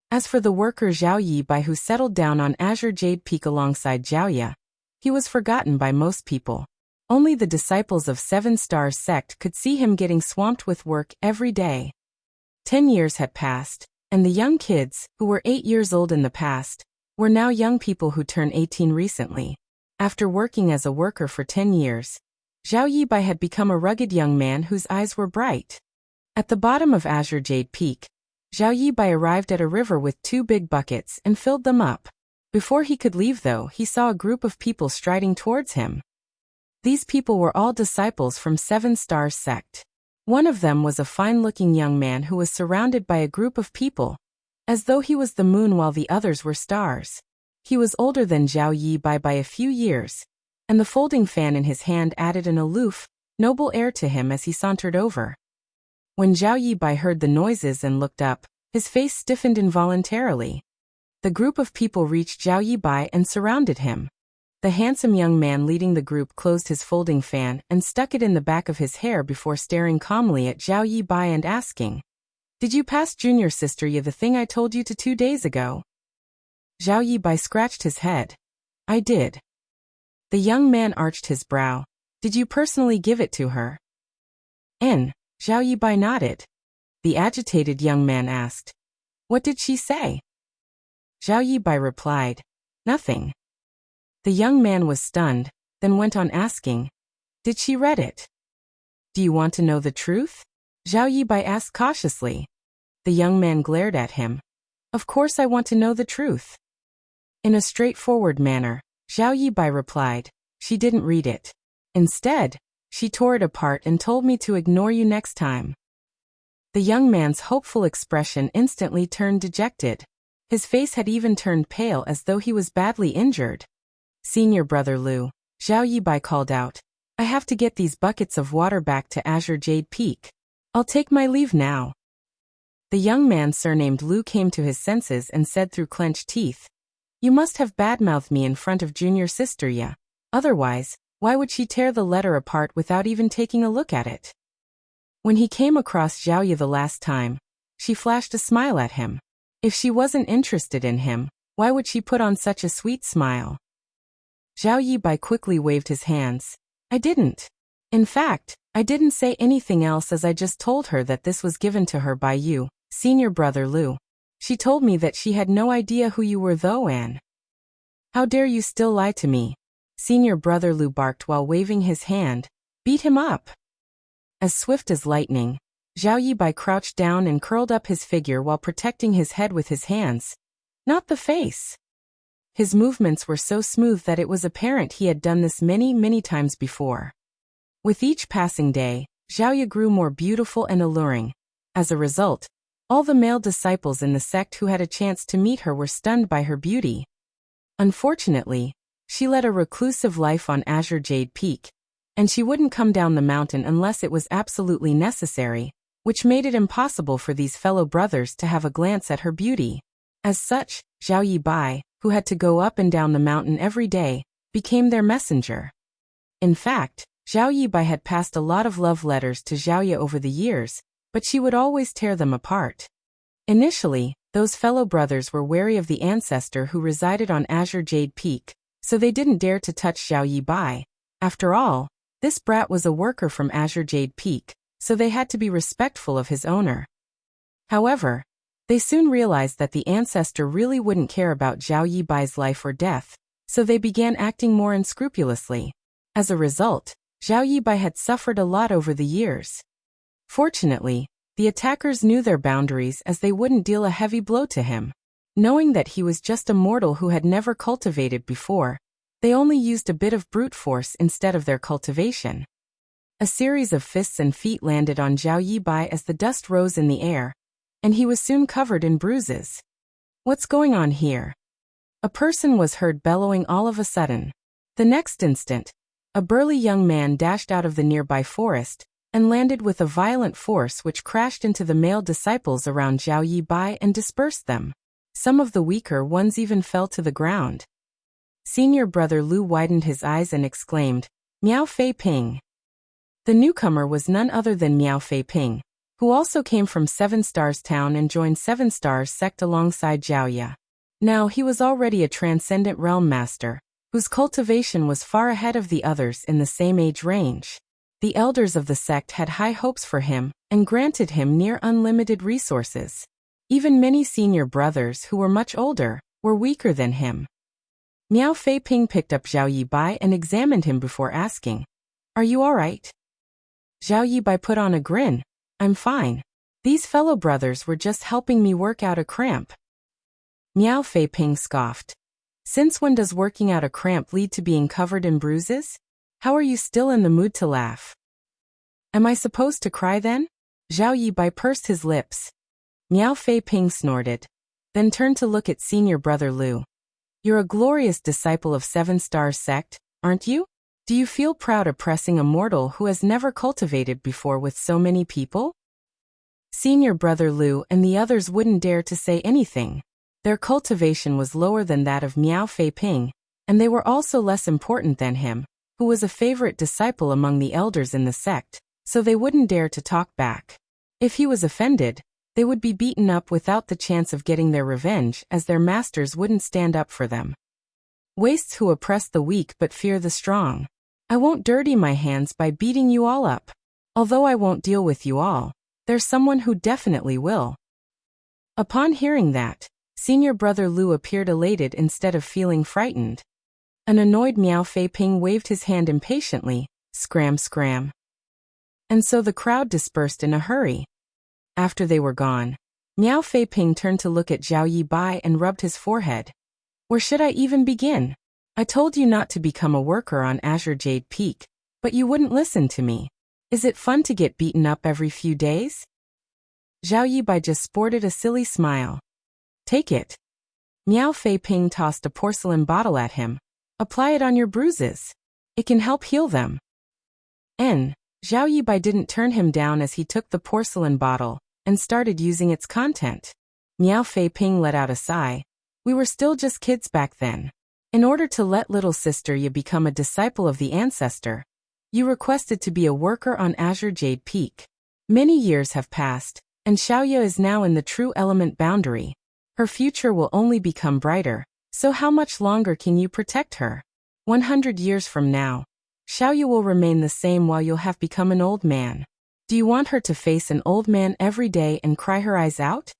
As for the worker Zhao Yibai, who settled down on Azure Jade Peak alongside Xiaoye, he was forgotten by most people. Only the disciples of 7 Stars sect could see him getting swamped with work every day. 10 years had passed, and the young kids, who were 8 years old in the past, were now young people who turned 18 recently. After working as a worker for 10 years, Zhao Yibai had become a rugged young man whose eyes were bright. At the bottom of Azure Jade Peak, Zhao Yibai arrived at a river with 2 big buckets and filled them up. Before he could leave, though, he saw a group of people striding towards him. These people were all disciples from 7 Stars sect. One of them was a fine-looking young man who was surrounded by a group of people, as though he was the moon while the others were stars. He was older than Zhao Yibai by a few years, and the folding fan in his hand added an aloof, noble air to him as he sauntered over. When Zhao Yibai heard the noises and looked up, his face stiffened involuntarily. The group of people reached Zhao Yibai and surrounded him. The handsome young man leading the group closed his folding fan and stuck it in the back of his hair before staring calmly at Zhao Yibai and asking, "Did you pass junior sister Yi the thing I told you to 2 days ago?" Zhao Yibai scratched his head. "I did." The young man arched his brow. "Did you personally give it to her?" Zhao Yibai nodded. The agitated young man asked, "What did she say?" Zhao Yibai replied, "Nothing." The young man was stunned, then went on asking, "Did she read it?" "Do you want to know the truth?" Zhao Yibai asked cautiously. The young man glared at him. "Of course I want to know the truth." In a straightforward manner, Zhao Yibai replied, "She didn't read it. Instead, she tore it apart and told me to ignore you next time." The young man's hopeful expression instantly turned dejected. His face had even turned pale as though he was badly injured. "Senior brother Lu," Zhao Yibai called out, "I have to get these buckets of water back to Azure Jade Peak. I'll take my leave now." The young man surnamed Lu came to his senses and said through clenched teeth, "You must have badmouthed me in front of junior sister Ya. Otherwise, why would she tear the letter apart without even taking a look at it?" When he came across Zhao Yi the last time, she flashed a smile at him. If she wasn't interested in him, why would she put on such a sweet smile? Zhao Yibai quickly waved his hands. "I didn't. In fact, I didn't say anything else as I just told her that this was given to her by you, senior brother Lu. She told me that she had no idea who you were though, Anne. How dare you still lie to me?" Senior brother Lu barked while waving his hand. "Beat him up." As swift as lightning, Zhao Yibai crouched down and curled up his figure while protecting his head with his hands. Not the face. His movements were so smooth that it was apparent he had done this many times before. With each passing day, Zhao Yi grew more beautiful and alluring. As a result, all the male disciples in the sect who had a chance to meet her were stunned by her beauty. Unfortunately, she led a reclusive life on Azure Jade Peak, and she wouldn't come down the mountain unless it was absolutely necessary, which made it impossible for these fellow brothers to have a glance at her beauty. As such, Zhao Yibai, who had to go up and down the mountain every day, became their messenger. In fact, Zhao Yibai had passed a lot of love letters to Zhao Ye over the years, but she would always tear them apart. Initially, those fellow brothers were wary of the ancestor who resided on Azure Jade Peak, so they didn't dare to touch Zhao Yibai. After all, this brat was a worker from Azure Jade Peak, so they had to be respectful of his owner. However, they soon realized that the ancestor really wouldn't care about Zhao Yibai's life or death, so they began acting more unscrupulously. As a result, Zhao Yibai had suffered a lot over the years. Fortunately, the attackers knew their boundaries as they wouldn't deal a heavy blow to him. Knowing that he was just a mortal who had never cultivated before, they only used a bit of brute force instead of their cultivation. A series of fists and feet landed on Zhao Yibai as the dust rose in the air, and he was soon covered in bruises. "What's going on here?" A person was heard bellowing all of a sudden. The next instant, a burly young man dashed out of the nearby forest and landed with a violent force which crashed into the male disciples around Zhao Yibai and dispersed them. Some of the weaker ones even fell to the ground. Senior brother Lu widened his eyes and exclaimed, "Miao Fei Ping." The newcomer was none other than Miao Fei Ping, who also came from Seven Stars Town and joined Seven Stars sect alongside Zhao Ya. Now he was already a transcendent realm master, whose cultivation was far ahead of the others in the same age range. The elders of the sect had high hopes for him and granted him near unlimited resources. Even many senior brothers who were much older were weaker than him. Miao Fei Ping picked up Zhao Yibai and examined him before asking, "Are you all right?" Zhao Yibai put on a grin. "I'm fine. These fellow brothers were just helping me work out a cramp." Miao Fei Ping scoffed. "Since when does working out a cramp lead to being covered in bruises? How are you still in the mood to laugh?" "Am I supposed to cry then?" Zhao Yibai pursed his lips. Miao Fei Ping snorted, then turned to look at senior brother Lu. "You're a glorious disciple of Seven Stars sect, aren't you? Do you feel proud oppressing a mortal who has never cultivated before with so many people?" Senior brother Lu and the others wouldn't dare to say anything. Their cultivation was lower than that of Miao Fei Ping, And they were also less important than him, who was a favorite disciple among the elders in the sect, so they wouldn't dare to talk back. If he was offended, they would be beaten up without the chance of getting their revenge, as their masters wouldn't stand up for them. Wastes who oppress the weak but fear the strong. I won't dirty my hands by beating you all up. Although I won't deal with you all, there's someone who definitely will. Upon hearing that, senior brother Lu appeared elated instead of feeling frightened. An annoyed Miao Fei-ping waved his hand impatiently, scram scram. And so the crowd dispersed in a hurry. After they were gone, Miao Fei-ping turned to look at Zhao Yi-bai and rubbed his forehead. Where should I even begin? I told you not to become a worker on Azure Jade Peak, but you wouldn't listen to me. Is it fun to get beaten up every few days? Zhao Yi-bai just sported a silly smile. Take it. Miao Fei-ping tossed a porcelain bottle at him. Apply it on your bruises. It can help heal them. Zhao Yi-bai didn't turn him down as he took the porcelain bottle and started using its content. Miao Fei-ping let out a sigh. We were still just kids back then. In order to let little sister Yi become a disciple of the ancestor, you requested to be a worker on Azure Jade Peak. Many years have passed, and Xiaoya is now in the true element boundary. Her future will only become brighter, so how much longer can you protect her? 100 years from now, Xiaoya will remain the same while you'll have become an old man. Do you want her to face an old man every day and cry her eyes out?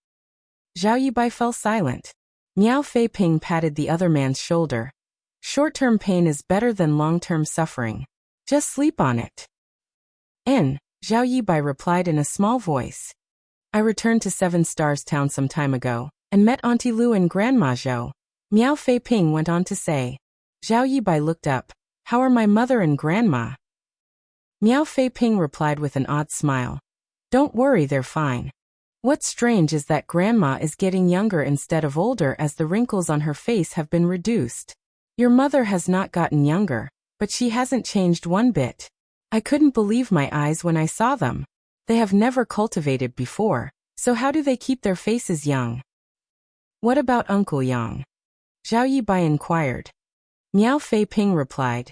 Zhao Yi-bai fell silent. Miao Fei-ping patted the other man's shoulder. Short-term pain is better than long-term suffering. Just sleep on it. Zhao Yi-bai replied in a small voice. I returned to 7 Stars Town some time ago, and met Auntie Lu and Grandma Zhou. Miao Fei-ping went on to say. Zhao Yi-bai looked up. How are my mother and grandma? Miao Fei-ping replied with an odd smile. Don't worry, they're fine. What's strange is that grandma is getting younger instead of older as the wrinkles on her face have been reduced. Your mother has not gotten younger, but she hasn't changed one bit. I couldn't believe my eyes when I saw them. They have never cultivated before, so how do they keep their faces young? What about Uncle Yang? Zhao Yi-bai inquired. Miao Fei-ping replied.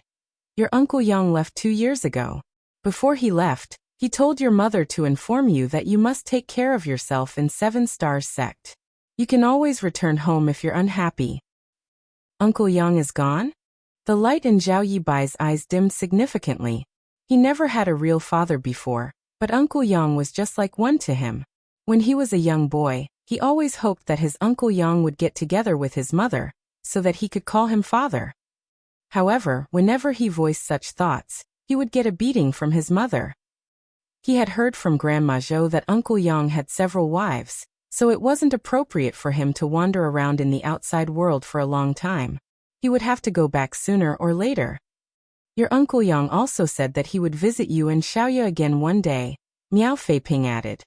Your Uncle Yang left 2 years ago. Before he left, he told your mother to inform you that you must take care of yourself in 7 Stars sect. You can always return home if you're unhappy. Uncle Yang is gone? The light in Zhao Yi-bai's eyes dimmed significantly. He never had a real father before, but Uncle Yang was just like one to him. When he was a young boy, he always hoped that his Uncle Yang would get together with his mother, so that he could call him father. However, whenever he voiced such thoughts, he would get a beating from his mother. He had heard from Grandma Zhou that Uncle Yang had several wives, so it wasn't appropriate for him to wander around in the outside world for a long time. He would have to go back sooner or later. Your Uncle Yang also said that he would visit you and Xiaoya again one day, Miao Fei-ping added.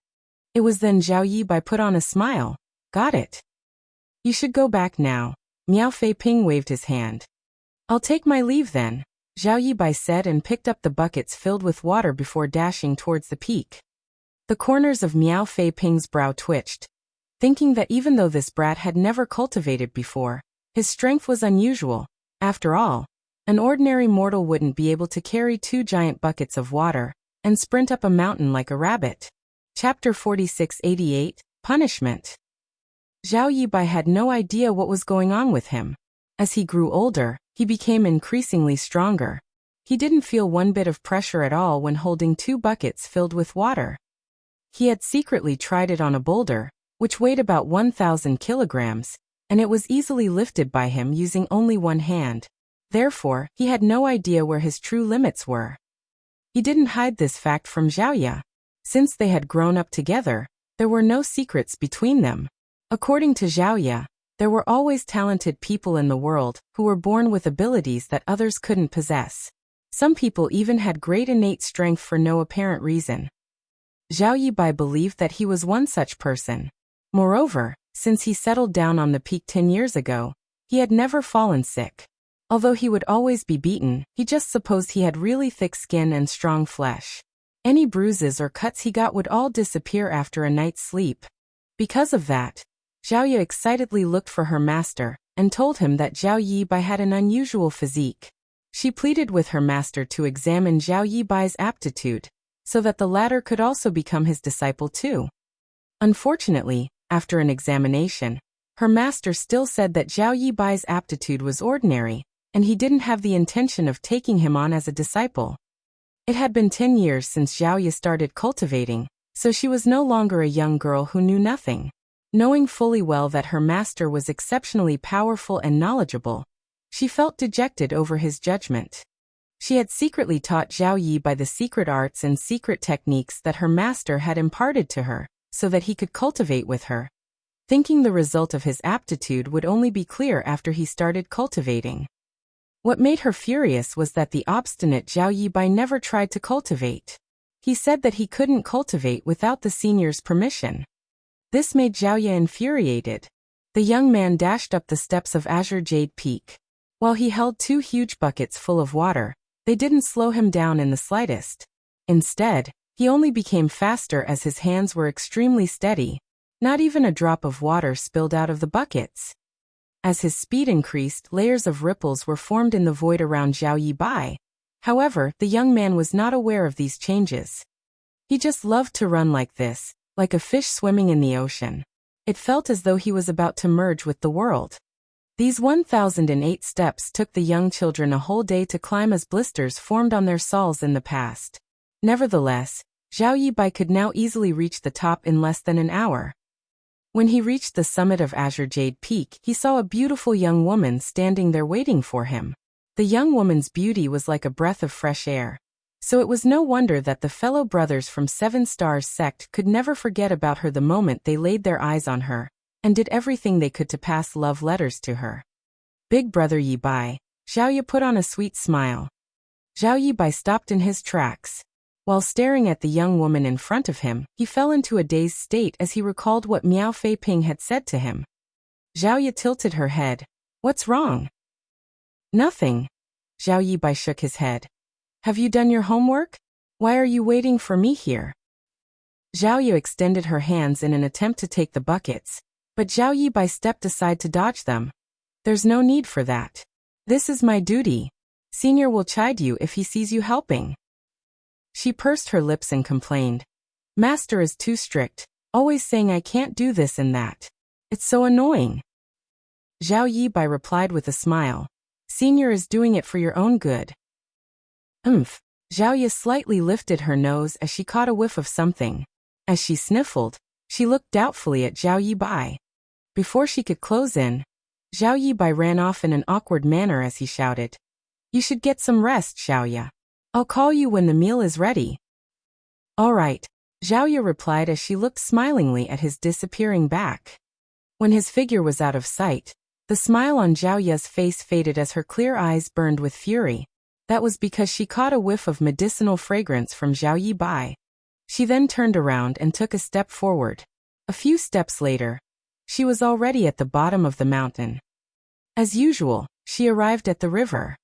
It was then Zhao Yi-bai put on a smile. Got it. You should go back now. Miao Fei-ping waved his hand. I'll take my leave then, Zhao Yi-bai said and picked up the buckets filled with water before dashing towards the peak. The corners of Miao Fei-ping's brow twitched, thinking that even though this brat had never cultivated before, his strength was unusual. After all, an ordinary mortal wouldn't be able to carry 2 giant buckets of water and sprint up a mountain like a rabbit. Chapter 4688, Punishment. Zhao Yi-bai had no idea what was going on with him. As he grew older, he became increasingly stronger. He didn't feel one bit of pressure at all when holding 2 buckets filled with water. He had secretly tried it on a boulder, which weighed about 1,000 kilograms, and it was easily lifted by him using only one hand. Therefore, he had no idea where his true limits were. He didn't hide this fact from Xiaoya. Since they had grown up together, there were no secrets between them. According to Xiaoya, there were always talented people in the world who were born with abilities that others couldn't possess. Some people even had great innate strength for no apparent reason. Zhao Yi-bai believed that he was one such person. Moreover, since he settled down on the peak 10 years ago, he had never fallen sick. Although he would always be beaten, he just supposed he had really thick skin and strong flesh. Any bruises or cuts he got would all disappear after a night's sleep. Because of that, Xiaoya excitedly looked for her master, and told him that Zhao Yibai had an unusual physique. She pleaded with her master to examine Zhao Yibai's aptitude, so that the latter could also become his disciple too. Unfortunately, after an examination, her master still said that Zhao Yibai's aptitude was ordinary, and he didn't have the intention of taking him on as a disciple. It had been 10 years since Zhao Yi started cultivating, so she was no longer a young girl who knew nothing. Knowing fully well that her master was exceptionally powerful and knowledgeable, she felt dejected over his judgment. She had secretly taught Zhao Yi by the secret arts and secret techniques that her master had imparted to her, so that he could cultivate with her, thinking the result of his aptitude would only be clear after he started cultivating. What made her furious was that the obstinate Zhao Yibai never tried to cultivate. He said that he couldn't cultivate without the senior's permission. This made Zhao Yi infuriated. The young man dashed up the steps of Azure Jade Peak. While he held 2 huge buckets full of water, they didn't slow him down in the slightest. Instead, he only became faster as his hands were extremely steady. Not even a drop of water spilled out of the buckets. As his speed increased, layers of ripples were formed in the void around Zhao Yibai. However, the young man was not aware of these changes. He just loved to run like this, like a fish swimming in the ocean. It felt as though he was about to merge with the world. These 1008 steps took the young children a whole day to climb as blisters formed on their soles in the past. Nevertheless, Zhao Yibai could now easily reach the top in less than an hour. When he reached the summit of Azure Jade Peak, he saw a beautiful young woman standing there waiting for him. The young woman's beauty was like a breath of fresh air. So it was no wonder that the fellow brothers from 7 Stars sect could never forget about her the moment they laid their eyes on her, and did everything they could to pass love letters to her. Big brother Yibai, Zhao Yi put on a sweet smile. Zhao Yibai stopped in his tracks. While staring at the young woman in front of him, he fell into a dazed state as he recalled what Miao Fei Ping had said to him. Zhao Yi tilted her head. What's wrong? Nothing. Zhao Yibai shook his head. Have you done your homework? Why are you waiting for me here? Zhao Yi extended her hands in an attempt to take the buckets, but Zhao Yibai stepped aside to dodge them. There's no need for that. This is my duty. Senior will chide you if he sees you helping. She pursed her lips and complained. Master is too strict, always saying I can't do this and that. It's so annoying. Zhao Yibai replied with a smile. Senior is doing it for your own good. Zhao Yi slightly lifted her nose as she caught a whiff of something. As she sniffled, she looked doubtfully at Zhao Yibai. Before she could close in, Zhao Yibai ran off in an awkward manner as he shouted. You should get some rest, Zhao Yi. I'll call you when the meal is ready. All right, Zhao Yi replied as she looked smilingly at his disappearing back. When his figure was out of sight, the smile on Zhao Yi's face faded as her clear eyes burned with fury. That was because she caught a whiff of medicinal fragrance from Zhao Yibai. She then turned around and took a step forward. A few steps later, she was already at the bottom of the mountain. As usual, she arrived at the river.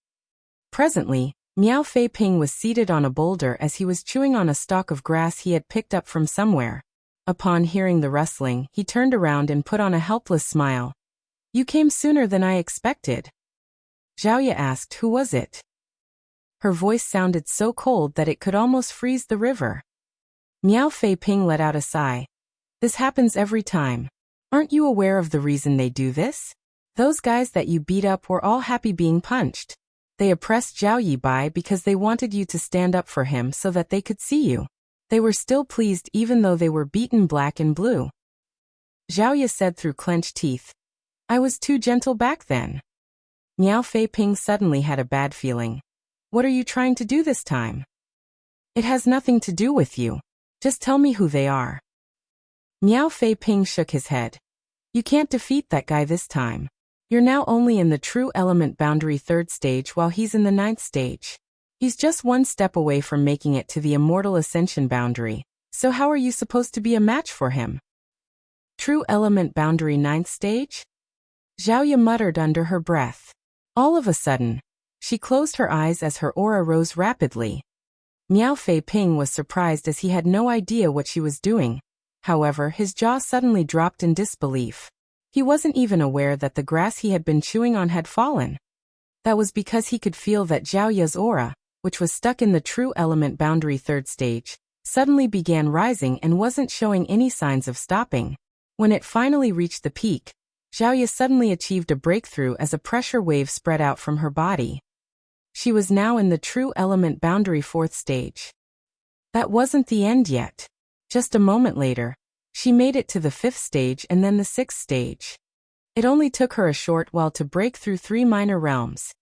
Presently, Miao Fei Ping was seated on a boulder as he was chewing on a stalk of grass he had picked up from somewhere. Upon hearing the rustling, he turned around and put on a helpless smile. You came sooner than I expected. Zhao Yi asked who was it. Her voice sounded so cold that it could almost freeze the river. Miao Fei Ping let out a sigh. This happens every time. Aren't you aware of the reason they do this? Those guys that you beat up were all happy being punched. They oppressed Zhao Yibai because they wanted you to stand up for him so that they could see you. They were still pleased even though they were beaten black and blue. Zhao Yi said through clenched teeth. I was too gentle back then. Miao Fei Ping suddenly had a bad feeling. What are you trying to do this time? It has nothing to do with you. Just tell me who they are. Miao Fei Ping shook his head. You can't defeat that guy this time. You're now only in the true element boundary 3rd stage while he's in the 9th stage. He's just one step away from making it to the immortal ascension boundary, so how are you supposed to be a match for him? True element boundary 9th stage? Zhao Yi muttered under her breath. All of a sudden, she closed her eyes as her aura rose rapidly. Miao Fei Ping was surprised as he had no idea what she was doing. However, his jaw suddenly dropped in disbelief. He wasn't even aware that the grass he had been chewing on had fallen. That was because he could feel that Zhao Ya's aura, which was stuck in the true element boundary third stage, suddenly began rising and wasn't showing any signs of stopping. When it finally reached the peak, Zhao Ya suddenly achieved a breakthrough as a pressure wave spread out from her body. She was now in the true element boundary fourth stage. That wasn't the end yet. Just a moment later, she made it to the fifth stage and then the sixth stage. It only took her a short while to break through 3 minor realms.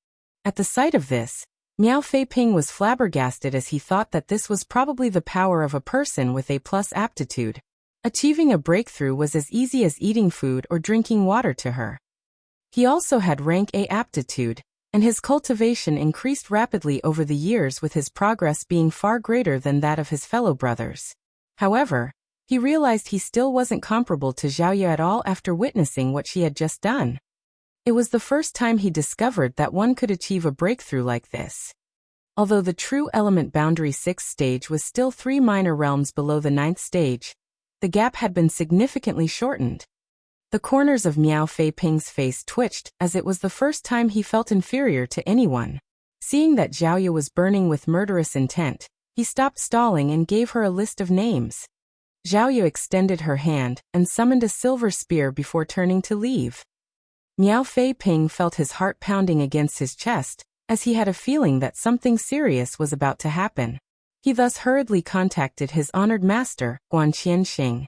At the sight of this, Miao Feiping was flabbergasted as he thought that this was probably the power of a person with A+ aptitude. Achieving a breakthrough was as easy as eating food or drinking water to her. He also had rank A aptitude, and his cultivation increased rapidly over the years with his progress being far greater than that of his fellow brothers. However, he realized he still wasn't comparable to Zhao Ya at all after witnessing what she had just done. It was the first time he discovered that one could achieve a breakthrough like this. Although the true element boundary 6th stage was still 3 minor realms below the 9th stage, the gap had been significantly shortened. The corners of Miao Feiping's face twitched as it was the first time he felt inferior to anyone. Seeing that Zhao Ya was burning with murderous intent, he stopped stalling and gave her a list of names. Zhao Ya extended her hand and summoned a silver spear before turning to leave. Miao Feiping felt his heart pounding against his chest, as he had a feeling that something serious was about to happen. He thus hurriedly contacted his honored master, Guan Qianxing.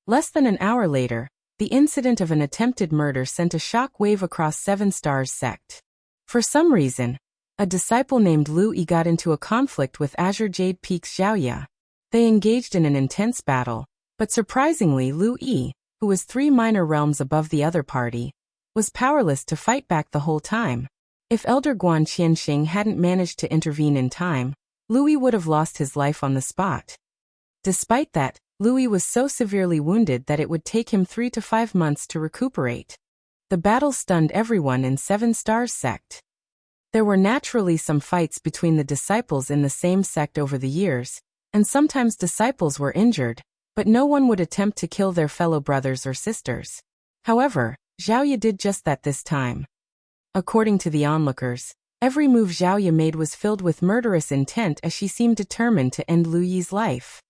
Less than an hour later, the incident of an attempted murder sent a shock wave across Seven Stars sect. For some reason, a disciple named Lu Yi got into a conflict with Azure Jade Peak's Zhao Ya. They engaged in an intense battle, but surprisingly Lu Yi, who was 3 minor realms above the other party, was powerless to fight back the whole time. If Elder Guan Qianxing hadn't managed to intervene in time, Lu Yi would have lost his life on the spot. Despite that, Lu Yi was so severely wounded that it would take him 3 to 5 months to recuperate. The battle stunned everyone in Seven Stars sect. There were naturally some fights between the disciples in the same sect over the years, and sometimes disciples were injured, but no one would attempt to kill their fellow brothers or sisters. However, Zhao Ya did just that this time. According to the onlookers, every move Zhao Ya made was filled with murderous intent as she seemed determined to end Lu Yi's life.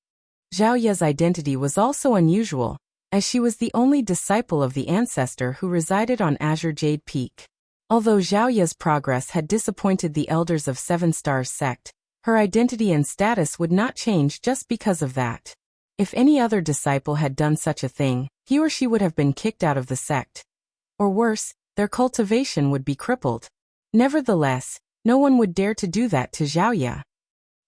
Zhao Ya's identity was also unusual, as she was the only disciple of the ancestor who resided on Azure Jade Peak. Although Zhao Ya's progress had disappointed the elders of Seven Stars sect, her identity and status would not change just because of that. If any other disciple had done such a thing, he or she would have been kicked out of the sect. Or worse, their cultivation would be crippled. Nevertheless, no one would dare to do that to Zhao Ya.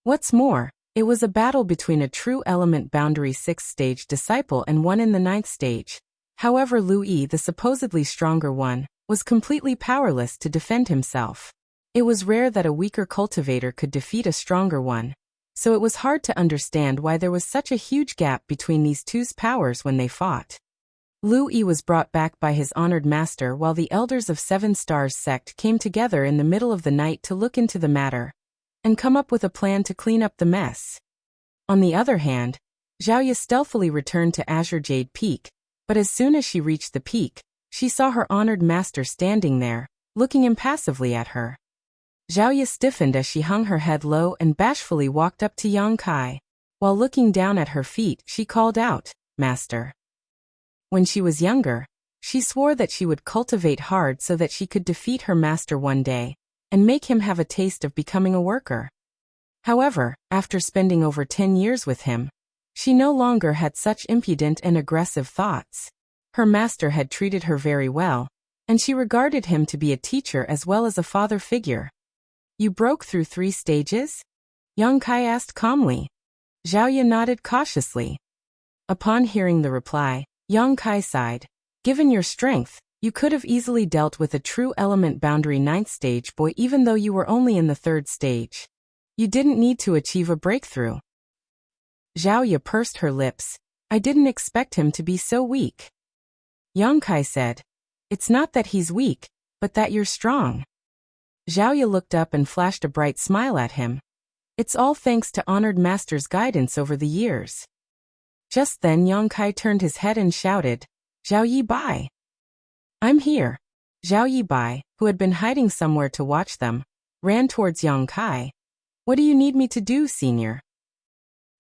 What's more, it was a battle between a true element boundary 6th stage disciple and one in the 9th stage. However, Lu Yi, the supposedly stronger one, was completely powerless to defend himself. It was rare that a weaker cultivator could defeat a stronger one, so it was hard to understand why there was such a huge gap between these two's powers when they fought. Lu Yi was brought back by his honored master while the elders of Seven Stars sect came together in the middle of the night to look into the matter and come up with a plan to clean up the mess. On the other hand, Zhao Ya stealthily returned to Azure Jade Peak, but as soon as she reached the peak, she saw her honored master standing there, looking impassively at her. Zhao Ya stiffened as she hung her head low and bashfully walked up to Yang Kai. While looking down at her feet, she called out, "Master." When she was younger, she swore that she would cultivate hard so that she could defeat her master one day, and make him have a taste of becoming a worker. However, after spending over 10 years with him, she no longer had such impudent and aggressive thoughts. Her master had treated her very well, and she regarded him to be a teacher as well as a father figure. "You broke through 3 stages?" Yang Kai asked calmly. Zhao Ya nodded cautiously. Upon hearing the reply, Yang Kai sighed. "Given your strength, you could have easily dealt with a true element boundary 9th stage boy even though you were only in the 3rd stage. You didn't need to achieve a breakthrough." Zhao Ya pursed her lips. "I didn't expect him to be so weak." Yang Kai said, "It's not that he's weak, but that you're strong." Zhao Ya looked up and flashed a bright smile at him. "It's all thanks to honored master's guidance over the years." Just then Yang Kai turned his head and shouted, "Zhao Yi Bai!" I'm here. Zhao Yibai, who had been hiding somewhere to watch them, ran towards Yang Kai. What do you need me to do, senior?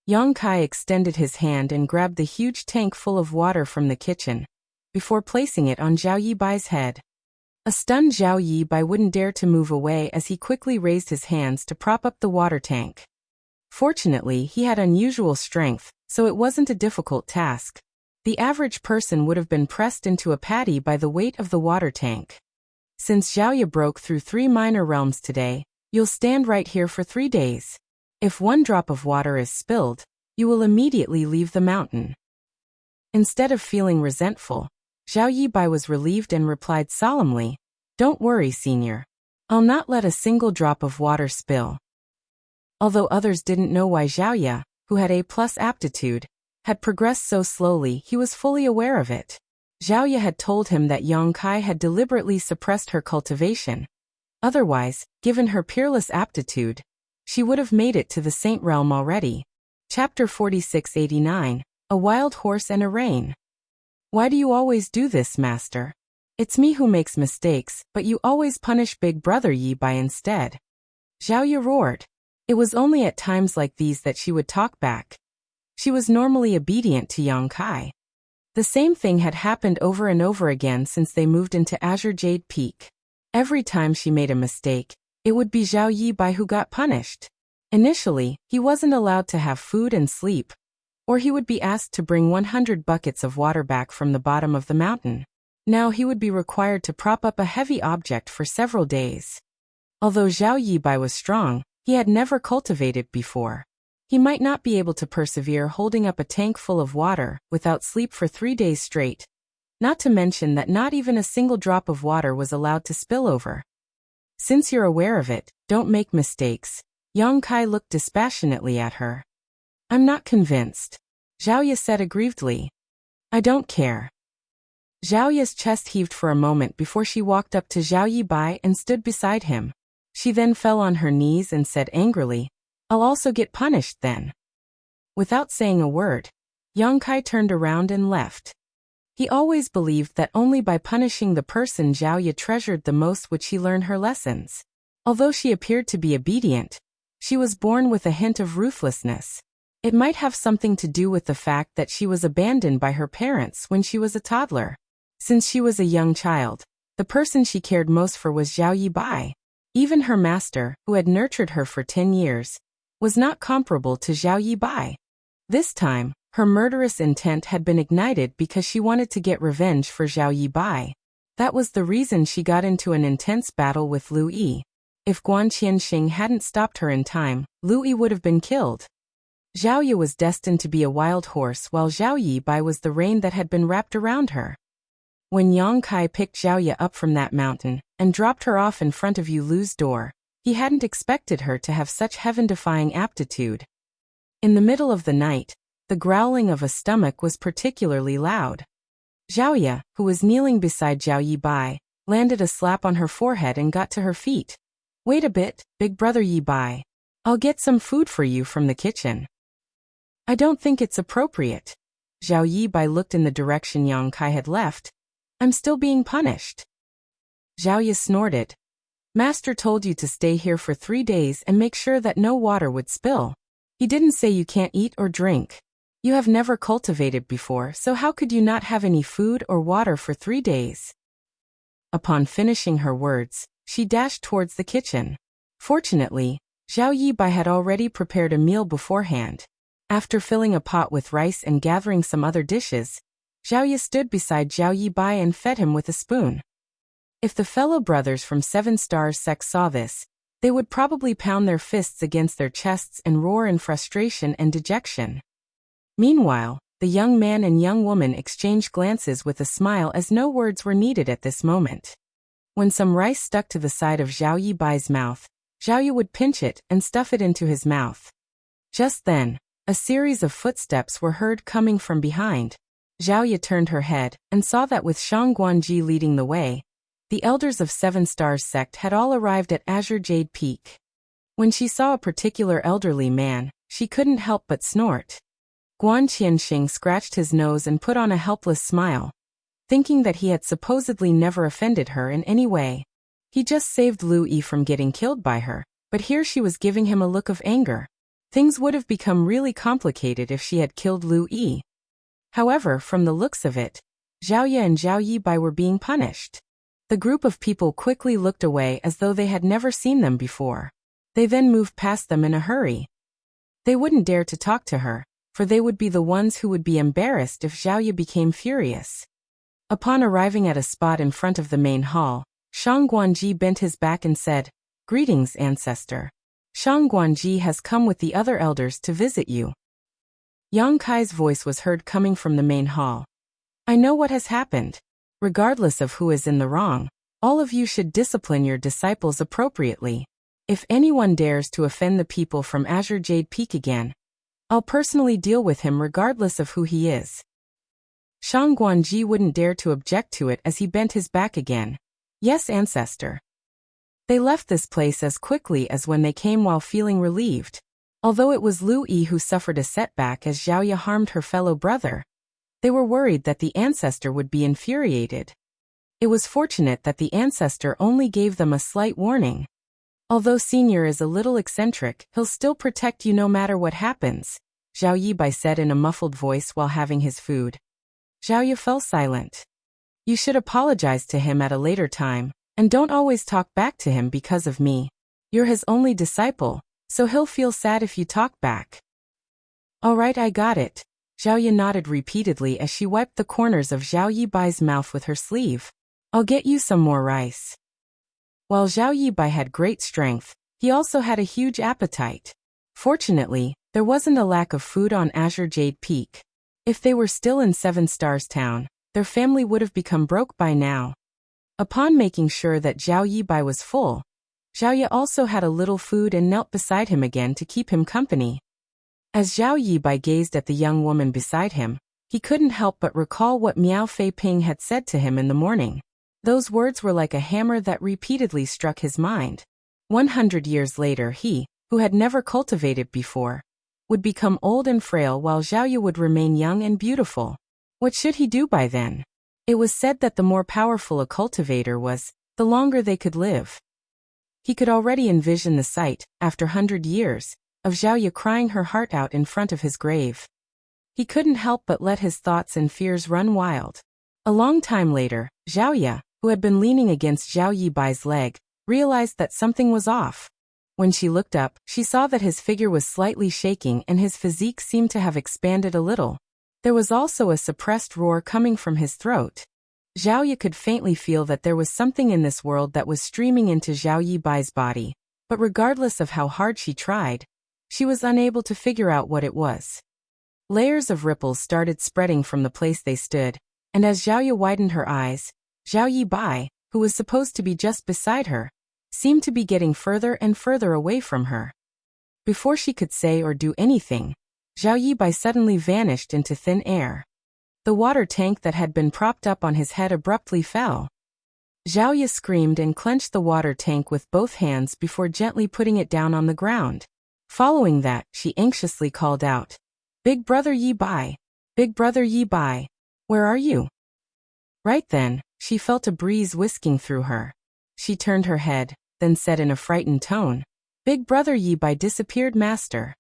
Yang Kai extended his hand and grabbed the huge tank full of water from the kitchen, before placing it on Zhao Yibai's head. A stunned Zhao Yibai wouldn't dare to move away as he quickly raised his hands to prop up the water tank. Fortunately, he had unusual strength, so it wasn't a difficult task. The average person would have been pressed into a patty by the weight of the water tank. Since Zhaoya broke through 3 minor realms today, you'll stand right here for 3 days. If 1 drop of water is spilled, you will immediately leave the mountain. Instead of feeling resentful, Zhao Yibai was relieved and replied solemnly, Don't worry, senior. I'll not let a single drop of water spill. Although others didn't know why Zhaoya, who had A+ aptitude, had progressed so slowly, he was fully aware of it. Zhaoya had told him that Yang Kai had deliberately suppressed her cultivation. Otherwise, given her peerless aptitude, she would have made it to the Saint Realm already. Chapter 4689, A Wild Horse and a Rein. Why do you always do this, master? It's me who makes mistakes, but you always punish big brother Yibai instead. Zhaoya roared. It was only at times like these that she would talk back. She was normally obedient to Yang Kai. The same thing had happened over and over again since they moved into Azure Jade Peak. Every time she made a mistake, it would be Zhao Yibai who got punished. Initially, he wasn't allowed to have food and sleep, or he would be asked to bring 100 buckets of water back from the bottom of the mountain. Now he would be required to prop up a heavy object for several days. Although Zhao Yibai was strong, he had never cultivated before. He might not be able to persevere holding up a tank full of water without sleep for 3 days straight. Not to mention that not even a single drop of water was allowed to spill over. Since you're aware of it, don't make mistakes. Yang Kai looked dispassionately at her. I'm not convinced. Zhaoya said aggrievedly. I don't care. Zhaoya's chest heaved for a moment before she walked up to Zhao Yibai and stood beside him. She then fell on her knees and said angrily, I'll also get punished then. Without saying a word, Yang Kai turned around and left. He always believed that only by punishing the person Zhaoya treasured the most would she learn her lessons. Although she appeared to be obedient, she was born with a hint of ruthlessness. It might have something to do with the fact that she was abandoned by her parents when she was a toddler. Since she was a young child, the person she cared most for was Zhao Yibai. Even her master, who had nurtured her for 10 years, was not comparable to Zhao Yibai. This time, her murderous intent had been ignited because she wanted to get revenge for Zhao Yibai. That was the reason she got into an intense battle with Lu Yi. If Guan Qianxing hadn't stopped her in time, Lu Yi would have been killed. Zhaoya was destined to be a wild horse while Zhao Yibai was the rein that had been wrapped around her. When Yang Kai picked Zhaoya up from that mountain and dropped her off in front of Yu Lu's door, he hadn't expected her to have such heaven-defying aptitude. In the middle of the night, the growling of a stomach was particularly loud. Zhaoya, who was kneeling beside Zhao Yibai, landed a slap on her forehead and got to her feet. Wait a bit, big brother Yibai. I'll get some food for you from the kitchen. I don't think it's appropriate. Zhao Yibai looked in the direction Yang Kai had left. I'm still being punished. Zhaoya snorted. Master told you to stay here for 3 days and make sure that no water would spill. He didn't say you can't eat or drink. You have never cultivated before, so how could you not have any food or water for 3 days? Upon finishing her words, she dashed towards the kitchen. Fortunately, Zhao Yibai had already prepared a meal beforehand. After filling a pot with rice and gathering some other dishes, Zhaoya stood beside Zhao Yibai and fed him with a spoon. If the fellow brothers from 7 Stars sect saw this, they would probably pound their fists against their chests and roar in frustration and dejection. Meanwhile, the young man and young woman exchanged glances with a smile as no words were needed at this moment. When some rice stuck to the side of Zhao Yibai's mouth, Zhaoya would pinch it and stuff it into his mouth. Just then, a series of footsteps were heard coming from behind. Zhaoya turned her head and saw that with Shang Guanji leading the way, the elders of 7 Stars sect had all arrived at Azure Jade Peak. When she saw a particular elderly man, she couldn't help but snort. Guan Qianxing scratched his nose and put on a helpless smile. thinking that he had supposedly never offended her in any way. He just saved Lu Yi from getting killed by her, but here she was giving him a look of anger. Things would have become really complicated if she had killed Lu Yi. However, from the looks of it, Zhao Ye and Zhao Yibai were being punished. The group of people quickly looked away as though they had never seen them before. They then moved past them in a hurry. They wouldn't dare to talk to her, for they would be the ones who would be embarrassed if Zhao Ye became furious. Upon arriving at a spot in front of the main hall, Shang Guanji bent his back and said, "Greetings, ancestor. Shang Guanji has come with the other elders to visit you." Yang Kai's voice was heard coming from the main hall. "I know what has happened. Regardless of who is in the wrong, all of you should discipline your disciples appropriately. If anyone dares to offend the people from Azure Jade Peak again, I'll personally deal with him regardless of who he is." Shang Guanji wouldn't dare to object to it as he bent his back again. "Yes, ancestor." They left this place as quickly as when they came while feeling relieved. Although it was Lu Yi who suffered a setback as Zhao Ye harmed her fellow brother, they were worried that the ancestor would be infuriated. It was fortunate that the ancestor only gave them a slight warning. "Although Senior is a little eccentric, he'll still protect you no matter what happens," Zhao Yibai said in a muffled voice while having his food. Zhao Ye fell silent. "You should apologize to him at a later time, and don't always talk back to him because of me. You're his only disciple, so he'll feel sad if you talk back." "All right, I got it." Zhao Ye nodded repeatedly as she wiped the corners of Zhao Yibai's mouth with her sleeve. "I'll get you some more rice." While Zhao Yibai had great strength, he also had a huge appetite. Fortunately, there wasn't a lack of food on Azure Jade Peak. If they were still in Seven Stars Town, their family would have become broke by now. Upon making sure that Zhao Yibai was full, Zhao Ye also had a little food and knelt beside him again to keep him company. As Zhao Yibai gazed at the young woman beside him, he couldn't help but recall what Miao Fei Ping had said to him in the morning. Those words were like a hammer that repeatedly struck his mind. 100 years later he, who had never cultivated before, would become old and frail while Zhao Ye would remain young and beautiful. What should he do by then? It was said that the more powerful a cultivator was, the longer they could live. He could already envision the sight, after 100 years, of Zhao Ye crying her heart out in front of his grave. He couldn't help but let his thoughts and fears run wild. A long time later, Zhao Ye, who had been leaning against Zhao Yibai's leg, realized that something was off. When she looked up, she saw that his figure was slightly shaking and his physique seemed to have expanded a little. There was also a suppressed roar coming from his throat. Zhao Ye could faintly feel that there was something in this world that was streaming into Zhao Yibai's body, but regardless of how hard she tried, she was unable to figure out what it was. Layers of ripples started spreading from the place they stood, and as Zhao Ye widened her eyes, Zhao Yibai, who was supposed to be just beside her, seemed to be getting further and further away from her. Before she could say or do anything, Zhao Yibai suddenly vanished into thin air. The water tank that had been propped up on his head abruptly fell. Zhao Ye screamed and clenched the water tank with both hands before gently putting it down on the ground. Following that, she anxiously called out, "Big brother Yibai! Big brother Yibai! Where are you?" Right then, she felt a breeze whisking through her. She turned her head, then said in a frightened tone, "Big brother Yibai disappeared, master."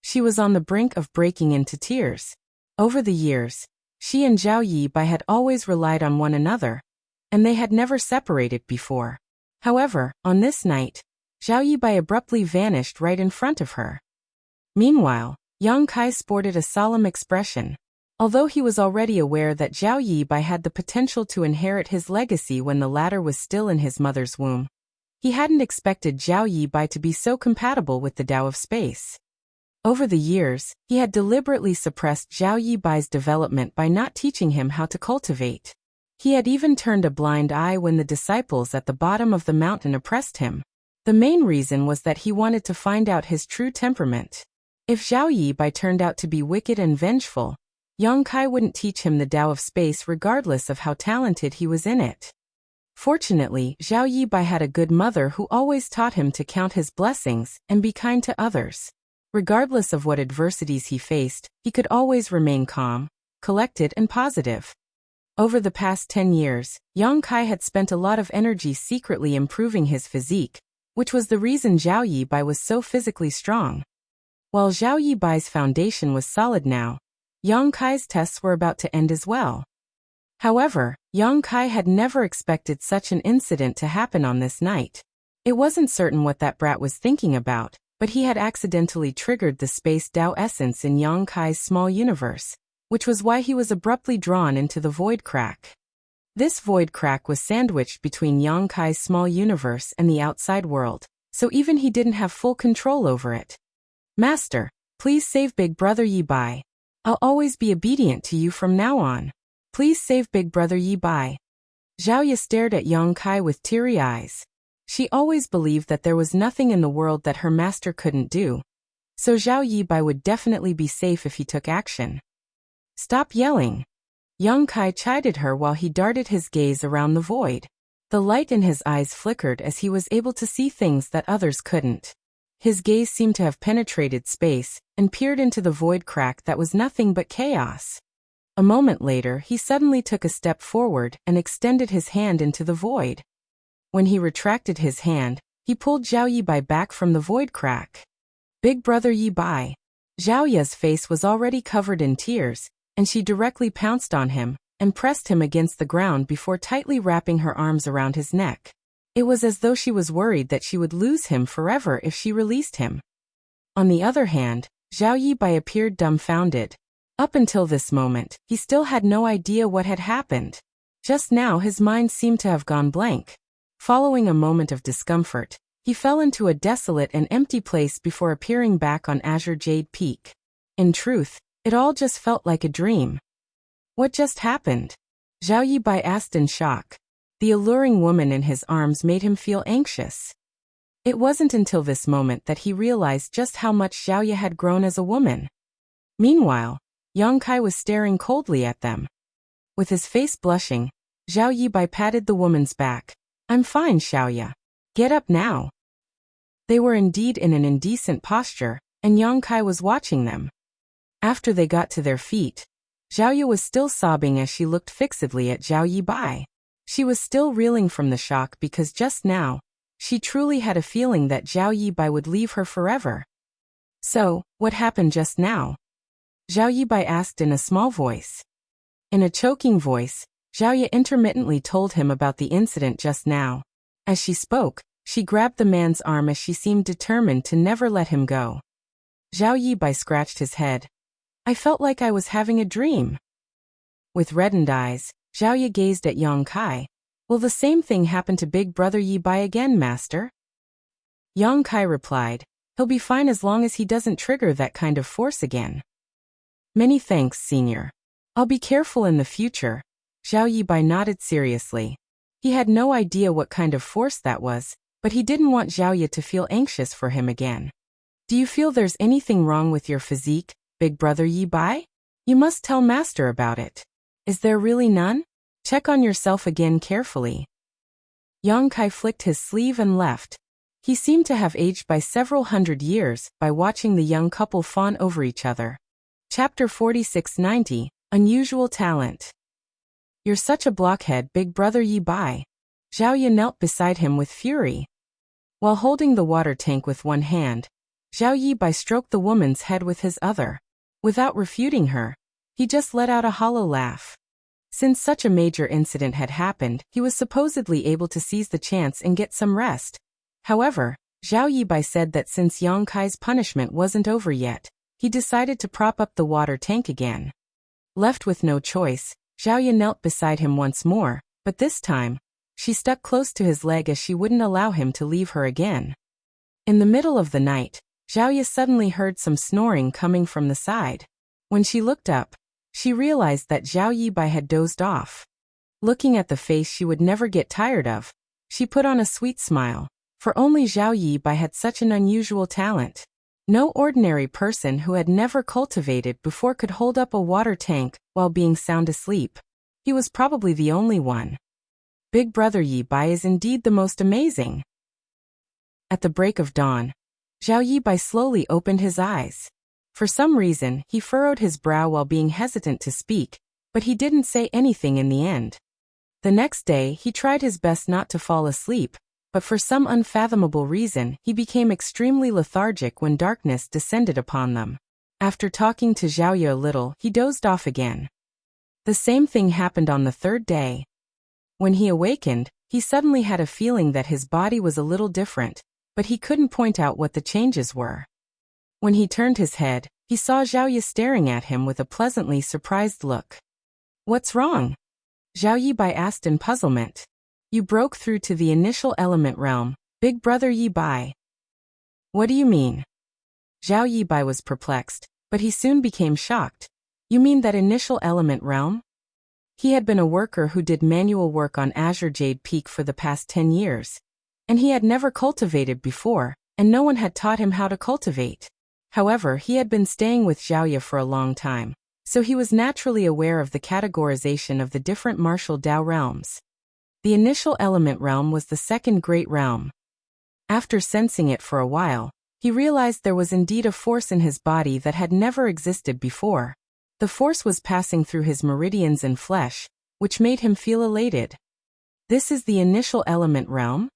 She was on the brink of breaking into tears. Over the years, she and Zhao Yibai had always relied on one another, and they had never separated before. However, on this night, Zhao Yibai abruptly vanished right in front of her. Meanwhile, Yang Kai sported a solemn expression. Although he was already aware that Zhao Yibai had the potential to inherit his legacy when the latter was still in his mother's womb, he hadn't expected Zhao Yibai to be so compatible with the Tao of Space. Over the years, he had deliberately suppressed Zhao Yibai's development by not teaching him how to cultivate. He had even turned a blind eye when the disciples at the bottom of the mountain oppressed him. The main reason was that he wanted to find out his true temperament. If Zhao Yibai turned out to be wicked and vengeful, Yang Kai wouldn't teach him the Tao of Space regardless of how talented he was in it. Fortunately, Zhao Yibai had a good mother who always taught him to count his blessings and be kind to others. Regardless of what adversities he faced, he could always remain calm, collected and positive. Over the past 10 years, Yang Kai had spent a lot of energy secretly improving his physique, which was the reason Zhao Yibai was so physically strong. While Zhao Yibai's foundation was solid now, Yang Kai's tests were about to end as well. However, Yang Kai had never expected such an incident to happen on this night. It wasn't certain what that brat was thinking about, but he had accidentally triggered the space Dao essence in Yang Kai's small universe, which was why he was abruptly drawn into the void crack. This void crack was sandwiched between Yang Kai's small universe and the outside world, so even he didn't have full control over it. Master, please save Big Brother Yibai. I'll always be obedient to you from now on. Please save Big Brother Yibai. Zhao Ye stared at Yang Kai with teary eyes. She always believed that there was nothing in the world that her master couldn't do, so Zhao Yibai would definitely be safe if he took action. Stop yelling. Yang Kai chided her while he darted his gaze around the void. The light in his eyes flickered as he was able to see things that others couldn't. His gaze seemed to have penetrated space and peered into the void crack that was nothing but chaos. A moment later, he suddenly took a step forward and extended his hand into the void. When he retracted his hand, he pulled Zhao Yibai back from the void crack. Big Brother Yibai. Zhao Ye's face was already covered in tears, and she directly pounced on him and pressed him against the ground before tightly wrapping her arms around his neck. It was as though she was worried that she would lose him forever if she released him. On the other hand, Zhao Yibai appeared dumbfounded. Up until this moment, he still had no idea what had happened. Just now his mind seemed to have gone blank. Following a moment of discomfort, he fell into a desolate and empty place before appearing back on Azure Jade Peak. In truth, it all just felt like a dream. What just happened? Zhao Yibai asked in shock. The alluring woman in his arms made him feel anxious. It wasn't until this moment that he realized just how much Zhao Ye had grown as a woman. Meanwhile, Yang Kai was staring coldly at them. With his face blushing, Zhao Yibai patted the woman's back. I'm fine, Xiao Ye. Get up now. They were indeed in an indecent posture, and Yang Kai was watching them. After they got to their feet, Zhao Ye was still sobbing as she looked fixedly at Zhao Yibai. She was still reeling from the shock because just now, she truly had a feeling that Zhao Yibai would leave her forever. So, what happened just now? Zhao Yibai asked in a small voice. In a choking voice, Zhao Ye intermittently told him about the incident just now. As she spoke, she grabbed the man's arm as she seemed determined to never let him go. Zhao Yibai scratched his head. I felt like I was having a dream. With reddened eyes, Zhao Ye gazed at Yang Kai. Will the same thing happen to Big Brother Yibai again, Master? Yang Kai replied, he'll be fine as long as he doesn't trigger that kind of force again. Many thanks, Senior. I'll be careful in the future. Zhao Yibai nodded seriously. He had no idea what kind of force that was, but he didn't want Zhao Ye to feel anxious for him again. Do you feel there's anything wrong with your physique, Big Brother Yibai? You must tell Master about it. Is there really none? Check on yourself again carefully. Yang Kai flicked his sleeve and left. He seemed to have aged by several hundred years by watching the young couple fawn over each other. Chapter 4690, Unusual Talent. You're such a blockhead, Big Brother Yibai. Zhao Ye knelt beside him with fury. While holding the water tank with one hand, Zhao Yibai stroked the woman's head with his other. Without refuting her, he just let out a hollow laugh. Since such a major incident had happened, he was supposedly able to seize the chance and get some rest. However, Zhao Yibai said that since Yang Kai's punishment wasn't over yet, he decided to prop up the water tank again. Left with no choice, Zhao Ye knelt beside him once more, but this time, she stuck close to his leg as she wouldn't allow him to leave her again. In the middle of the night, Zhao Ye suddenly heard some snoring coming from the side. When she looked up, she realized that Zhao Yibai had dozed off. Looking at the face she would never get tired of, she put on a sweet smile, for only Zhao Yibai had such an unusual talent. No ordinary person who had never cultivated before could hold up a water tank while being sound asleep. He was probably the only one. Big Brother Yibai is indeed the most amazing. At the break of dawn, Zhao Yibai slowly opened his eyes. For some reason, he furrowed his brow while being hesitant to speak, but he didn't say anything in the end. The next day, he tried his best not to fall asleep, but for some unfathomable reason, he became extremely lethargic when darkness descended upon them. After talking to Xiaoya a little, he dozed off again. The same thing happened on the third day. When he awakened, he suddenly had a feeling that his body was a little different, but he couldn't point out what the changes were. When he turned his head, he saw Xiaoya staring at him with a pleasantly surprised look. "What's wrong?" Zhao Yibai asked in puzzlement. "You broke through to the initial element realm, big brother Yibai." "What do you mean?" Zhao Yibai was perplexed, but he soon became shocked. "You mean that initial element realm?" He had been a worker who did manual work on Azure Jade Peak for the past 10 years. And he had never cultivated before, and no one had taught him how to cultivate. However, he had been staying with Xiaoya for a long time, so he was naturally aware of the categorization of the different martial Dao realms. The initial element realm was the second great realm. After sensing it for a while, he realized there was indeed a force in his body that had never existed before. The force was passing through his meridians and flesh, which made him feel elated. This is the initial element realm?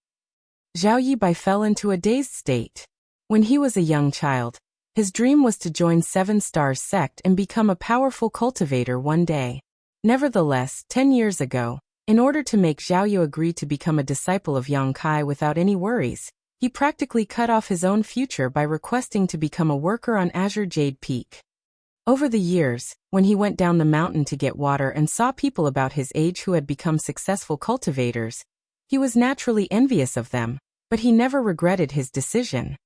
Zhao Yibai fell into a dazed state. When he was a young child, his dream was to join Seven Stars sect and become a powerful cultivator one day. Nevertheless, 10 years ago, in order to make Xiaoyu agree to become a disciple of Yang Kai without any worries, he practically cut off his own future by requesting to become a worker on Azure Jade Peak. Over the years, when he went down the mountain to get water and saw people about his age who had become successful cultivators, he was naturally envious of them, but he never regretted his decision.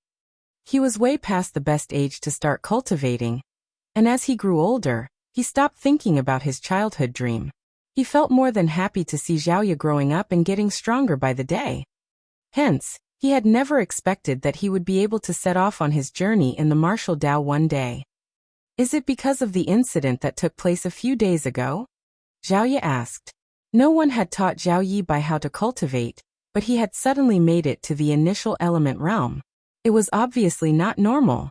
He was way past the best age to start cultivating, and as he grew older, he stopped thinking about his childhood dream. He felt more than happy to see Xiaoya growing up and getting stronger by the day. Hence, he had never expected that he would be able to set off on his journey in the martial Dao one day. "Is it because of the incident that took place a few days ago?" Xiaoya asked. No one had taught Zhao Yibai how to cultivate, but he had suddenly made it to the initial element realm. It was obviously not normal.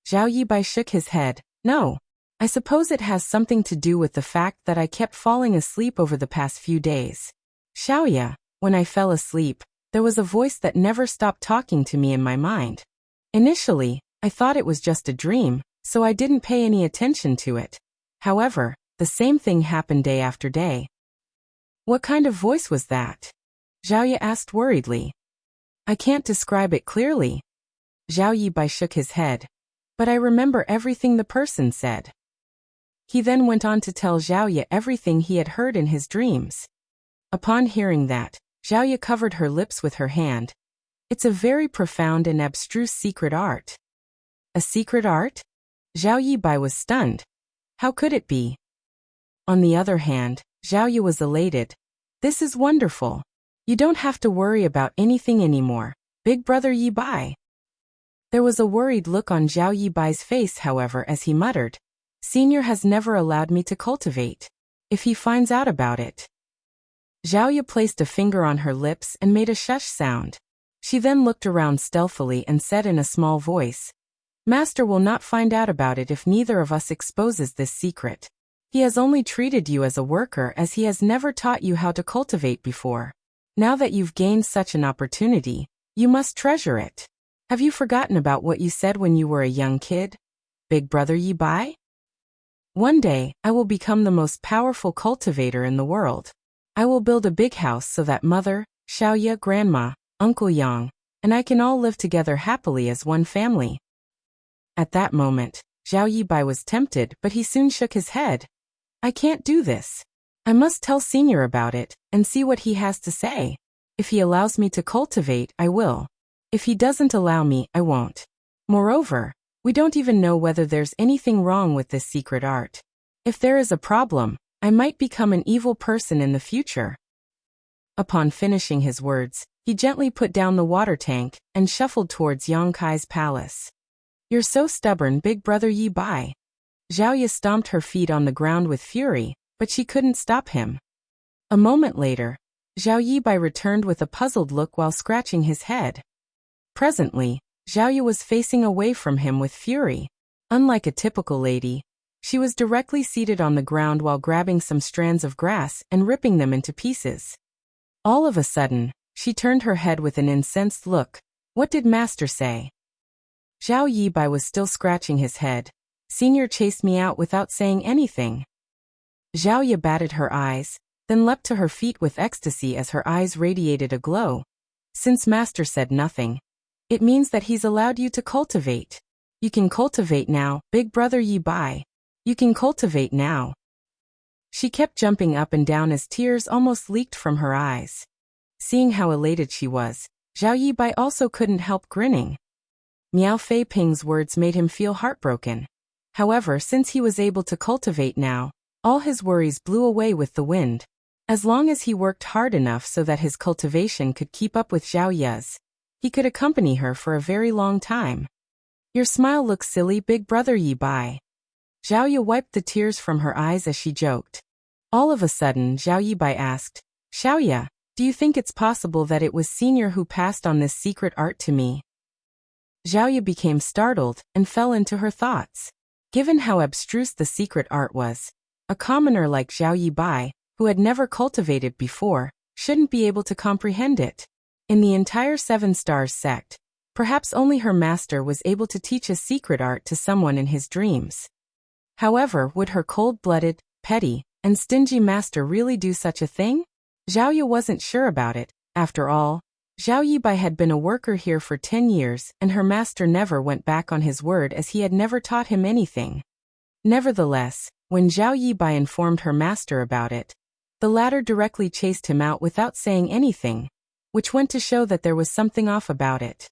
Zhao Yibai shook his head. "No. I suppose it has something to do with the fact that I kept falling asleep over the past few days. Xiaoya, when I fell asleep, there was a voice that never stopped talking to me in my mind. Initially, I thought it was just a dream, so I didn't pay any attention to it. However, the same thing happened day after day." "What kind of voice was that?" Xiaoya asked worriedly. "I can't describe it clearly." Zhao Yibai shook his head. "But I remember everything the person said." He then went on to tell Xiaoya everything he had heard in his dreams. Upon hearing that, Xiaoya covered her lips with her hand. "It's a very profound and abstruse secret art." "A secret art?" Zhao Yibai was stunned. How could it be? On the other hand, Xiaoyu was elated. "This is wonderful. You don't have to worry about anything anymore, big brother Yibai." There was a worried look on Zhao Yibai's face, however, as he muttered, "Senior has never allowed me to cultivate. If he finds out about it." Xiaoya placed a finger on her lips and made a shush sound. She then looked around stealthily and said in a small voice, "Master will not find out about it if neither of us exposes this secret. He has only treated you as a worker as he has never taught you how to cultivate before. Now that you've gained such an opportunity, you must treasure it. Have you forgotten about what you said when you were a young kid, big brother Yibai? One day, I will become the most powerful cultivator in the world. I will build a big house so that mother, Xiaoya, grandma, Uncle Yang, and I can all live together happily as one family." At that moment, Zhao Yibai was tempted, but he soon shook his head. "I can't do this. I must tell Senior about it, and see what he has to say. If he allows me to cultivate, I will. If he doesn't allow me, I won't. Moreover, we don't even know whether there's anything wrong with this secret art. If there is a problem, I might become an evil person in the future." Upon finishing his words, he gently put down the water tank and shuffled towards Yang Kai's palace. "You're so stubborn, big brother Yibai." Xiaoya stomped her feet on the ground with fury, but she couldn't stop him. A moment later, Zhao Yibai returned with a puzzled look while scratching his head. Presently, Xiaoya was facing away from him with fury. Unlike a typical lady, She was directly seated on the ground while grabbing some strands of grass and ripping them into pieces. All of a sudden, she turned her head with an incensed look. What did Master say? Zhao Yibai was still scratching his head. Senior chased me out without saying anything. Zhao Yi batted her eyes, then leapt to her feet with ecstasy as her eyes radiated a glow. Since Master said nothing, it means that he's allowed you to cultivate. You can cultivate now, big brother Yibai. You can cultivate now. She kept jumping up and down as tears almost leaked from her eyes. Seeing how elated she was, Zhao Yibai also couldn't help grinning. Miao Fei Ping's words made him feel heartbroken. However, since he was able to cultivate now, all his worries blew away with the wind. As long as he worked hard enough so that his cultivation could keep up with Zhao Ye's, he could accompany her for a very long time. Your smile looks silly, big brother Yibai. Zhao Ye wiped the tears from her eyes as she joked. All of a sudden, Zhao Yibai asked, Xiaoya, do you think it's possible that it was Senior who passed on this secret art to me? Zhao Ye became startled and fell into her thoughts. Given how abstruse the secret art was, a commoner like Zhao Yibai, who had never cultivated before, shouldn't be able to comprehend it. In the entire Seven Stars sect, perhaps only her master was able to teach a secret art to someone in his dreams. However, would her cold-blooded, petty, and stingy master really do such a thing? Zhao Ye wasn't sure about it. After all, Zhao Yibai had been a worker here for 10 years and her master never went back on his word as he had never taught him anything. Nevertheless, when Zhao Yibai informed her master about it, the latter directly chased him out without saying anything, which went to show that there was something off about it.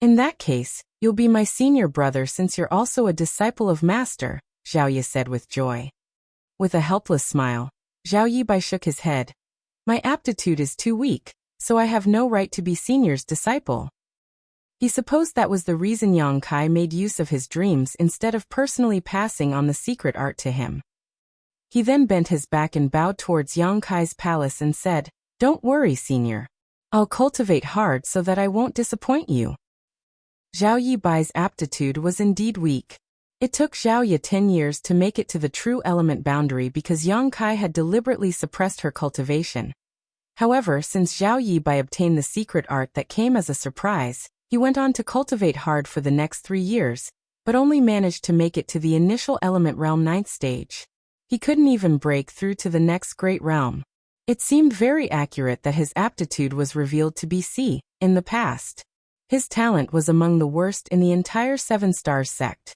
In that case, you'll be my senior brother since you're also a disciple of Master, Zhao Ye said with joy. With a helpless smile, Zhao Yibai shook his head. My aptitude is too weak, so I have no right to be Senior's disciple. He supposed that was the reason Yang Kai made use of his dreams instead of personally passing on the secret art to him. He then bent his back and bowed towards Yang Kai's palace and said, Don't worry, Senior. I'll cultivate hard so that I won't disappoint you. Zhao Yibai's aptitude was indeed weak. It took Zhao Ye 10 years to make it to the true element boundary because Yang Kai had deliberately suppressed her cultivation. However, since Zhao Yibai obtained the secret art that came as a surprise, he went on to cultivate hard for the next 3 years, but only managed to make it to the initial element realm 9th stage. He couldn't even break through to the next great realm. It seemed very accurate that his aptitude was revealed to be C in the past. His talent was among the worst in the entire Seven Stars sect.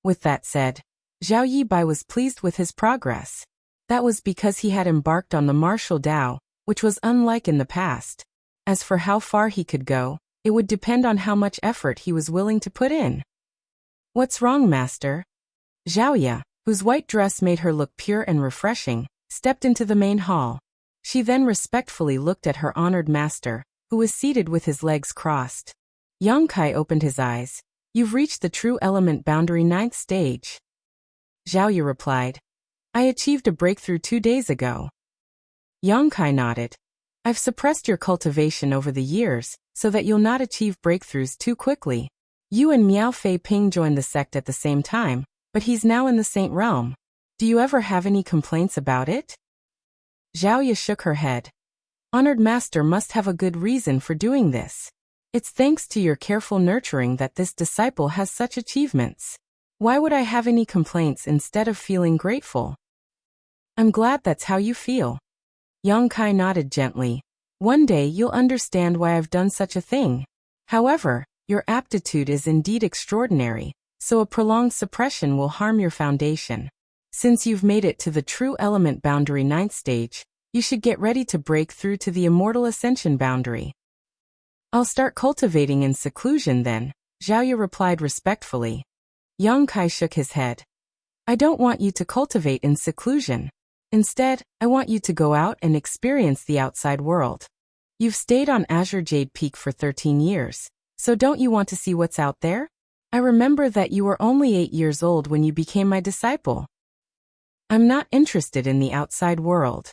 With that said, Zhao Yibai was pleased with his progress. That was because he had embarked on the martial Dao, which was unlike in the past. As for how far he could go, it would depend on how much effort he was willing to put in. What's wrong, Master? Zhao Ye, whose white dress made her look pure and refreshing, stepped into the main hall. She then respectfully looked at her honored master, who was seated with his legs crossed. Yang Kai opened his eyes. You've reached the true element boundary 9th stage. Zhao Ye replied. I achieved a breakthrough 2 days ago. Yang Kai nodded. I've suppressed your cultivation over the years, so that you'll not achieve breakthroughs too quickly. You and Miao Fei Ping joined the sect at the same time, but he's now in the Saint Realm. Do you ever have any complaints about it? Zhao Ye shook her head. Honored Master must have a good reason for doing this. It's thanks to your careful nurturing that this disciple has such achievements. Why would I have any complaints instead of feeling grateful? I'm glad that's how you feel. Yang Kai nodded gently. One day you'll understand why I've done such a thing. However, your aptitude is indeed extraordinary, so a prolonged suppression will harm your foundation. Since you've made it to the true element boundary 9th stage, you should get ready to break through to the immortal ascension boundary. I'll start cultivating in seclusion then, Zhao Ye replied respectfully. Yang Kai shook his head. I don't want you to cultivate in seclusion. Instead, I want you to go out and experience the outside world. You've stayed on Azure Jade Peak for 13 years, so don't you want to see what's out there? I remember that you were only 8 years old when you became my disciple. I'm not interested in the outside world.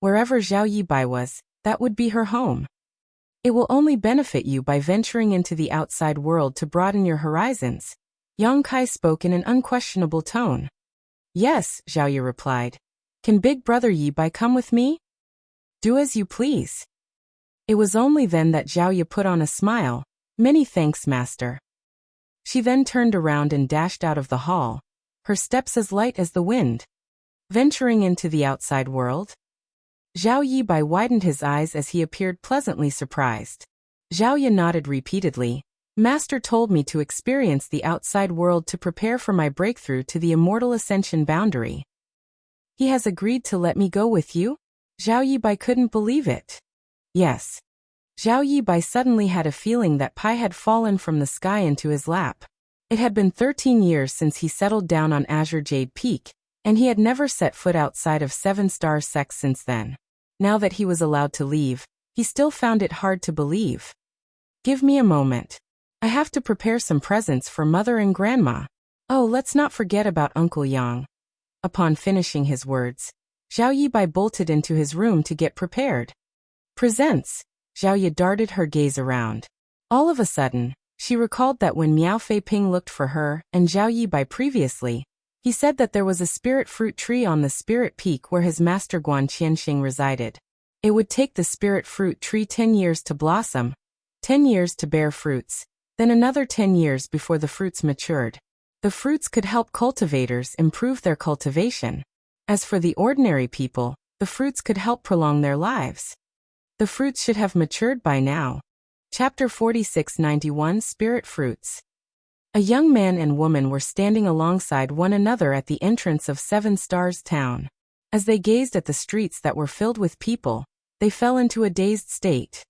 Wherever Zhao Yibai was, that would be her home. It will only benefit you by venturing into the outside world to broaden your horizons. Yang Kai spoke in an unquestionable tone. Yes, Zhao Yi replied. Can Big Brother Yi Bai come with me? Do as you please. It was only then that Zhao Yi put on a smile. Many thanks, master. She then turned around and dashed out of the hall, her steps as light as the wind. Venturing into the outside world? Zhao Yi Bai widened his eyes as he appeared pleasantly surprised. Zhao Yi nodded repeatedly. Master told me to experience the outside world to prepare for my breakthrough to the immortal ascension boundary. He has agreed to let me go with you? Zhao Yi Bai couldn't believe it. Yes. Zhao Yi Bai suddenly had a feeling that pie had fallen from the sky into his lap. It had been 13 years since he settled down on Azure Jade Peak, and he had never set foot outside of 7 Stars Sect since then. Now that he was allowed to leave, he still found it hard to believe. Give me a moment. I have to prepare some presents for Mother and Grandma. Oh, let's not forget about Uncle Yang. Upon finishing his words, Zhao Yi Bai bolted into his room to get prepared. Presents. Zhao Yi darted her gaze around. All of a sudden, she recalled that when Miao Fei Ping looked for her and Zhao Yi Bai previously, he said that there was a spirit fruit tree on the spirit peak where his master Guan Qianxing resided. It would take the spirit fruit tree 10 years to blossom, 10 years to bear fruits, then another 10 years before the fruits matured. The fruits could help cultivators improve their cultivation. As for the ordinary people, the fruits could help prolong their lives. The fruits should have matured by now. Chapter 4691 Spirit Fruits. A young man and woman were standing alongside one another at the entrance of 7 Stars Town. As they gazed at the streets that were filled with people, they fell into a dazed state.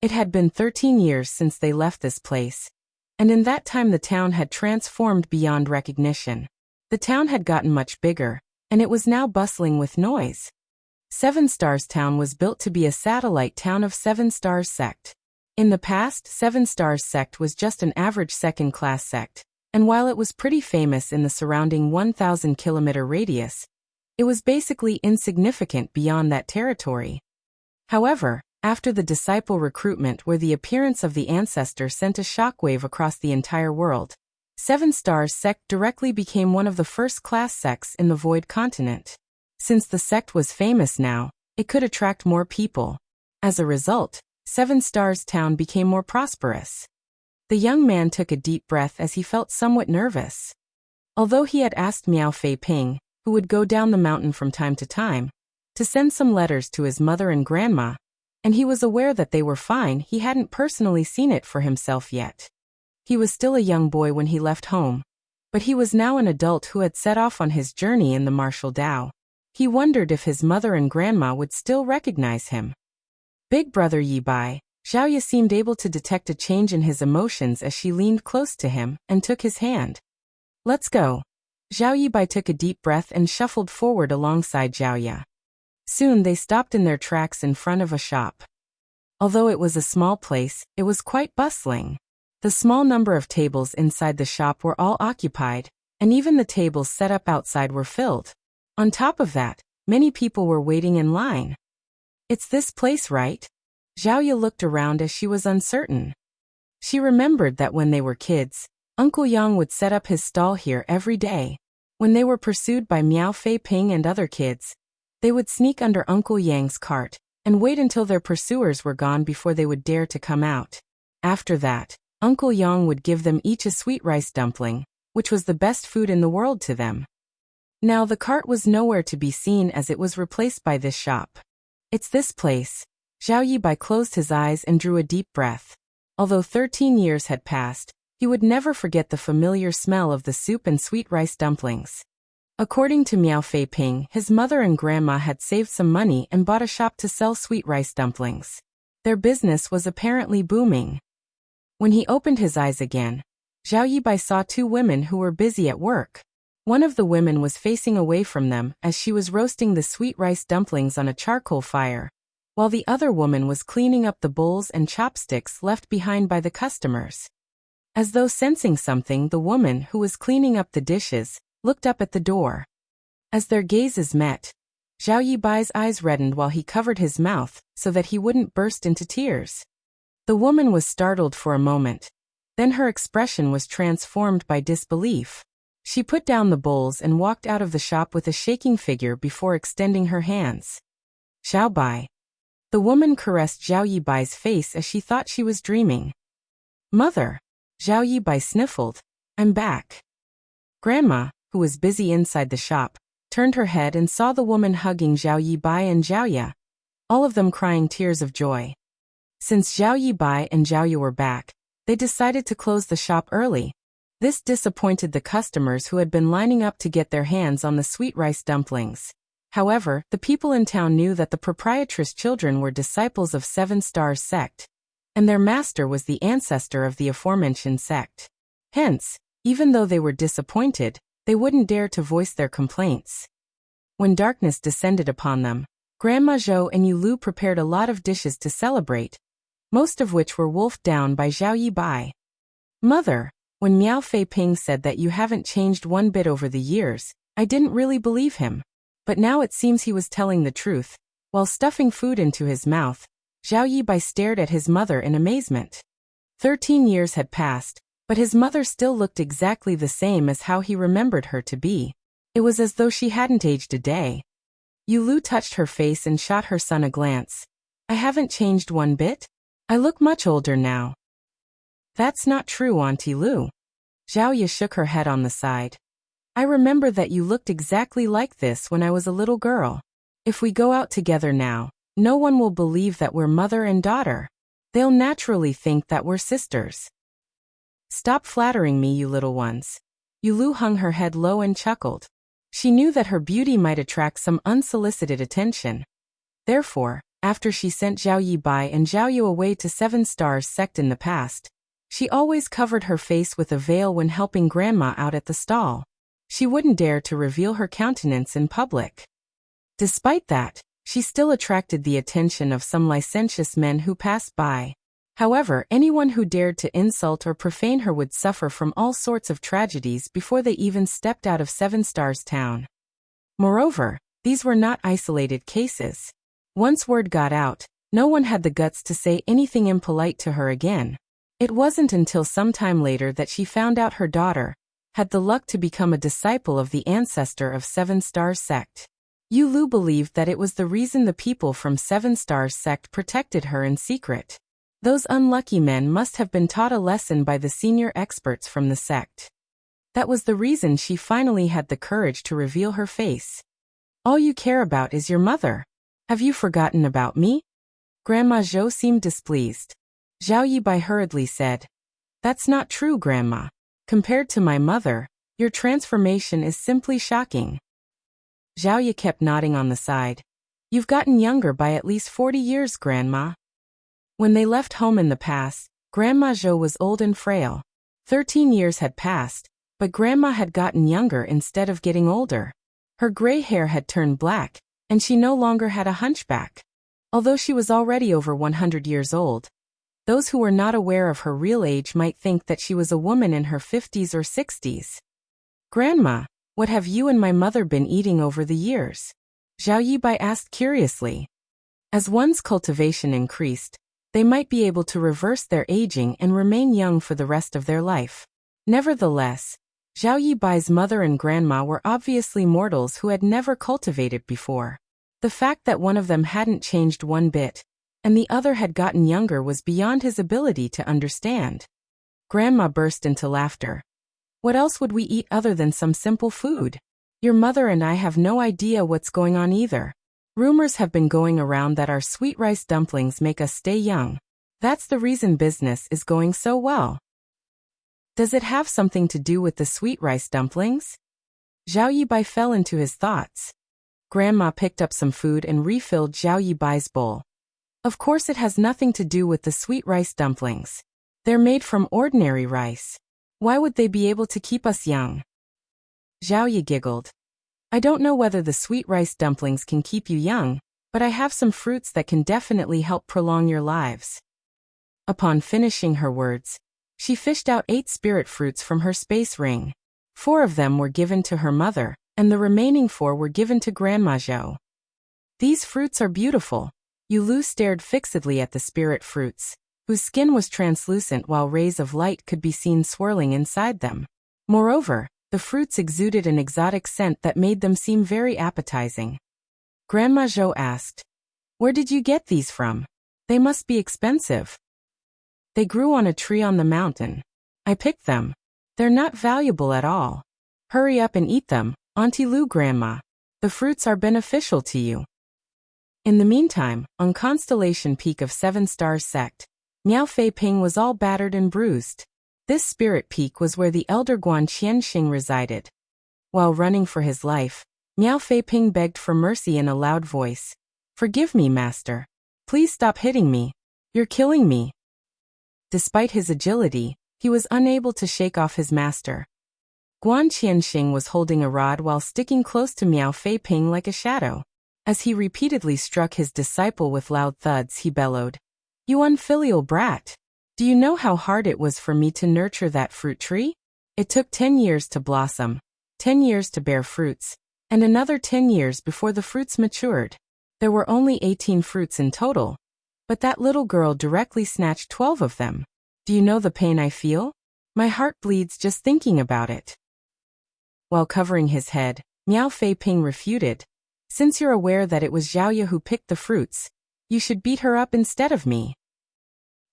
It had been 13 years since they left this place, and in that time the town had transformed beyond recognition. The town had gotten much bigger, and it was now bustling with noise. 7 Stars Town was built to be a satellite town of 7 Stars Sect. In the past, 7 Stars Sect was just an average second-class sect, and while it was pretty famous in the surrounding 1,000-kilometer radius, it was basically insignificant beyond that territory. However, after the disciple recruitment where the appearance of the ancestor sent a shockwave across the entire world, 7 Stars Sect directly became one of the first-class sects in the Void Continent. Since the sect was famous now, it could attract more people. As a result, 7 Stars Town became more prosperous. The young man took a deep breath as he felt somewhat nervous. Although he had asked Miao Fei Ping, who would go down the mountain from time to time, to send some letters to his mother and grandma, and he was aware that they were fine, he hadn't personally seen it for himself yet. He was still a young boy when he left home, but he was now an adult who had set off on his journey in the martial Tao. He wondered if his mother and grandma would still recognize him. Big Brother Yi Bai. Zhao Yi seemed able to detect a change in his emotions as she leaned close to him and took his hand. Let's go. Zhao Yi Bai took a deep breath and shuffled forward alongside Zhao Yi. Soon they stopped in their tracks in front of a shop. Although it was a small place, it was quite bustling. The small number of tables inside the shop were all occupied, and even the tables set up outside were filled. On top of that, many people were waiting in line. It's this place, right? Zhao Yi looked around as she was uncertain. She remembered that when they were kids, Uncle Yang would set up his stall here every day. When they were pursued by Miao Fei Ping and other kids, they would sneak under Uncle Yang's cart and wait until their pursuers were gone before they would dare to come out. After that, Uncle Yang would give them each a sweet rice dumpling, which was the best food in the world to them. Now the cart was nowhere to be seen as it was replaced by this shop. It's this place. Zhao Yi Bai closed his eyes and drew a deep breath. Although 13 years had passed, he would never forget the familiar smell of the soup and sweet rice dumplings. According to Miao Fei Ping, his mother and grandma had saved some money and bought a shop to sell sweet rice dumplings. Their business was apparently booming. When he opened his eyes again, Zhao Yi Bai saw 2 women who were busy at work. One of the women was facing away from them as she was roasting the sweet rice dumplings on a charcoal fire, while the other woman was cleaning up the bowls and chopsticks left behind by the customers. As though sensing something, the woman who was cleaning up the dishes looked up at the door. As their gazes met, Zhao Yi Bai's eyes reddened while he covered his mouth so that he wouldn't burst into tears. The woman was startled for a moment. Then her expression was transformed by disbelief. She put down the bowls and walked out of the shop with a shaking figure before extending her hands. Xiao Bai. The woman caressed Zhao Yibai's face as she thought she was dreaming. Mother. Zhao Yibai sniffled. I'm back. Grandma, who was busy inside the shop, turned her head and saw the woman hugging Zhao Yibai and Zhao Ya, all of them crying tears of joy. Since Zhao Yibai and Zhao Ya were back, they decided to close the shop early. This disappointed the customers who had been lining up to get their hands on the sweet rice dumplings. However, the people in town knew that the proprietress' children were disciples of Seven Stars sect, and their master was the ancestor of the aforementioned sect. Hence, even though they were disappointed, they wouldn't dare to voice their complaints. When darkness descended upon them, Grandma Zhou and Yulu prepared a lot of dishes to celebrate, most of which were wolfed down by Zhao Yibai. Mother, when Miao Fei Ping said that you haven't changed one bit over the years, I didn't really believe him. But now it seems he was telling the truth. While stuffing food into his mouth, Zhao Yibai stared at his mother in amazement. 13 years had passed, but his mother still looked exactly the same as how he remembered her to be. It was as though she hadn't aged a day. Yulu touched her face and shot her son a glance. I haven't changed one bit? I look much older now. That's not true, Auntie Lu. Zhao Ya shook her head on the side. I remember that you looked exactly like this when I was a little girl. If we go out together now, no one will believe that we're mother and daughter. They'll naturally think that we're sisters. Stop flattering me, you little ones. Yulu hung her head low and chuckled. She knew that her beauty might attract some unsolicited attention. Therefore, after she sent Zhao Yibai and Zhao Yu away to Seven Stars sect in the past, she always covered her face with a veil when helping Grandma out at the stall. She wouldn't dare to reveal her countenance in public. Despite that, she still attracted the attention of some licentious men who passed by. However, anyone who dared to insult or profane her would suffer from all sorts of tragedies before they even stepped out of Seven Stars town. Moreover, these were not isolated cases. Once word got out, no one had the guts to say anything impolite to her again. It wasn't until some time later that she found out her daughter had the luck to become a disciple of the ancestor of Seven Stars sect. Yulu believed that it was the reason the people from Seven Stars sect protected her in secret. Those unlucky men must have been taught a lesson by the senior experts from the sect. That was the reason she finally had the courage to reveal her face. All you care about is your mother. Have you forgotten about me? Grandma Zhou seemed displeased. Zhao Yibai hurriedly said, That's not true, Grandma. Compared to my mother, your transformation is simply shocking. Zhao Yi kept nodding on the side. You've gotten younger by at least 40 years, Grandma. When they left home in the past, Grandma Zhou was old and frail. 13 years had passed, but Grandma had gotten younger instead of getting older. Her gray hair had turned black, and she no longer had a hunchback. Although she was already over 100 years old, those who were not aware of her real age might think that she was a woman in her 50s or 60s. Grandma, what have you and my mother been eating over the years? Zhao Yibai asked curiously. As one's cultivation increased, they might be able to reverse their aging and remain young for the rest of their life. Nevertheless, Zhao Yibai's mother and grandma were obviously mortals who had never cultivated before. The fact that one of them hadn't changed one bit, and the other had gotten younger was beyond his ability to understand. Grandma burst into laughter. What else would we eat other than some simple food? Your mother and I have no idea what's going on either. Rumors have been going around that our sweet rice dumplings make us stay young. That's the reason business is going so well. Does it have something to do with the sweet rice dumplings? Zhao Yibai fell into his thoughts. Grandma picked up some food and refilled Zhao Yibai's bowl. Of course it has nothing to do with the sweet rice dumplings. They're made from ordinary rice. Why would they be able to keep us young? Zhao Yi giggled. I don't know whether the sweet rice dumplings can keep you young, but I have some fruits that can definitely help prolong your lives. Upon finishing her words, she fished out 8 spirit fruits from her space ring. 4 of them were given to her mother, and the remaining 4 were given to Grandma Zhou. These fruits are beautiful. Yulu stared fixedly at the spirit fruits, whose skin was translucent while rays of light could be seen swirling inside them. Moreover, The fruits exuded an exotic scent that made them seem very appetizing. Grandma Zhou asked, "Where did you get these from? They must be expensive." "They grew on a tree on the mountain. I picked them. They're not valuable at all. Hurry up and eat them, Auntie Lu Grandma. The fruits are beneficial to you." In the meantime, on Constellation Peak of Seven Stars Sect, Miao Fei Ping was all battered and bruised. This spirit peak was where the elder Guan Qianxing resided. While running for his life, Miao Fei Ping begged for mercy in a loud voice. "Forgive me, master. Please stop hitting me. You're killing me." Despite his agility, he was unable to shake off his master. Guan Qianxing was holding a rod while sticking close to Miao Fei Ping like a shadow. As he repeatedly struck his disciple with loud thuds, he bellowed, "You unfilial brat! Do you know how hard it was for me to nurture that fruit tree? It took 10 years to blossom, 10 years to bear fruits, and another 10 years before the fruits matured. There were only 18 fruits in total, but that little girl directly snatched 12 of them. Do you know the pain I feel? My heart bleeds just thinking about it." While covering his head, Miao Fei Ping refuted, "Since you're aware that it was Zhaoye who picked the fruits, you should beat her up instead of me."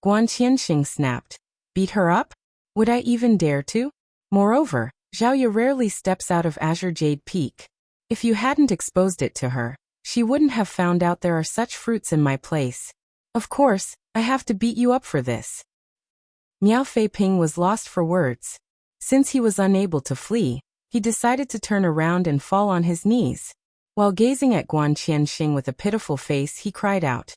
Guan Qianxing snapped, "Beat her up? Would I even dare to? Moreover, Zhaoye rarely steps out of Azure Jade Peak. If you hadn't exposed it to her, she wouldn't have found out there are such fruits in my place. Of course, I have to beat you up for this." Miao Fei Ping was lost for words. Since he was unable to flee, he decided to turn around and fall on his knees. While gazing at Guan Qianxing with a pitiful face, he cried out,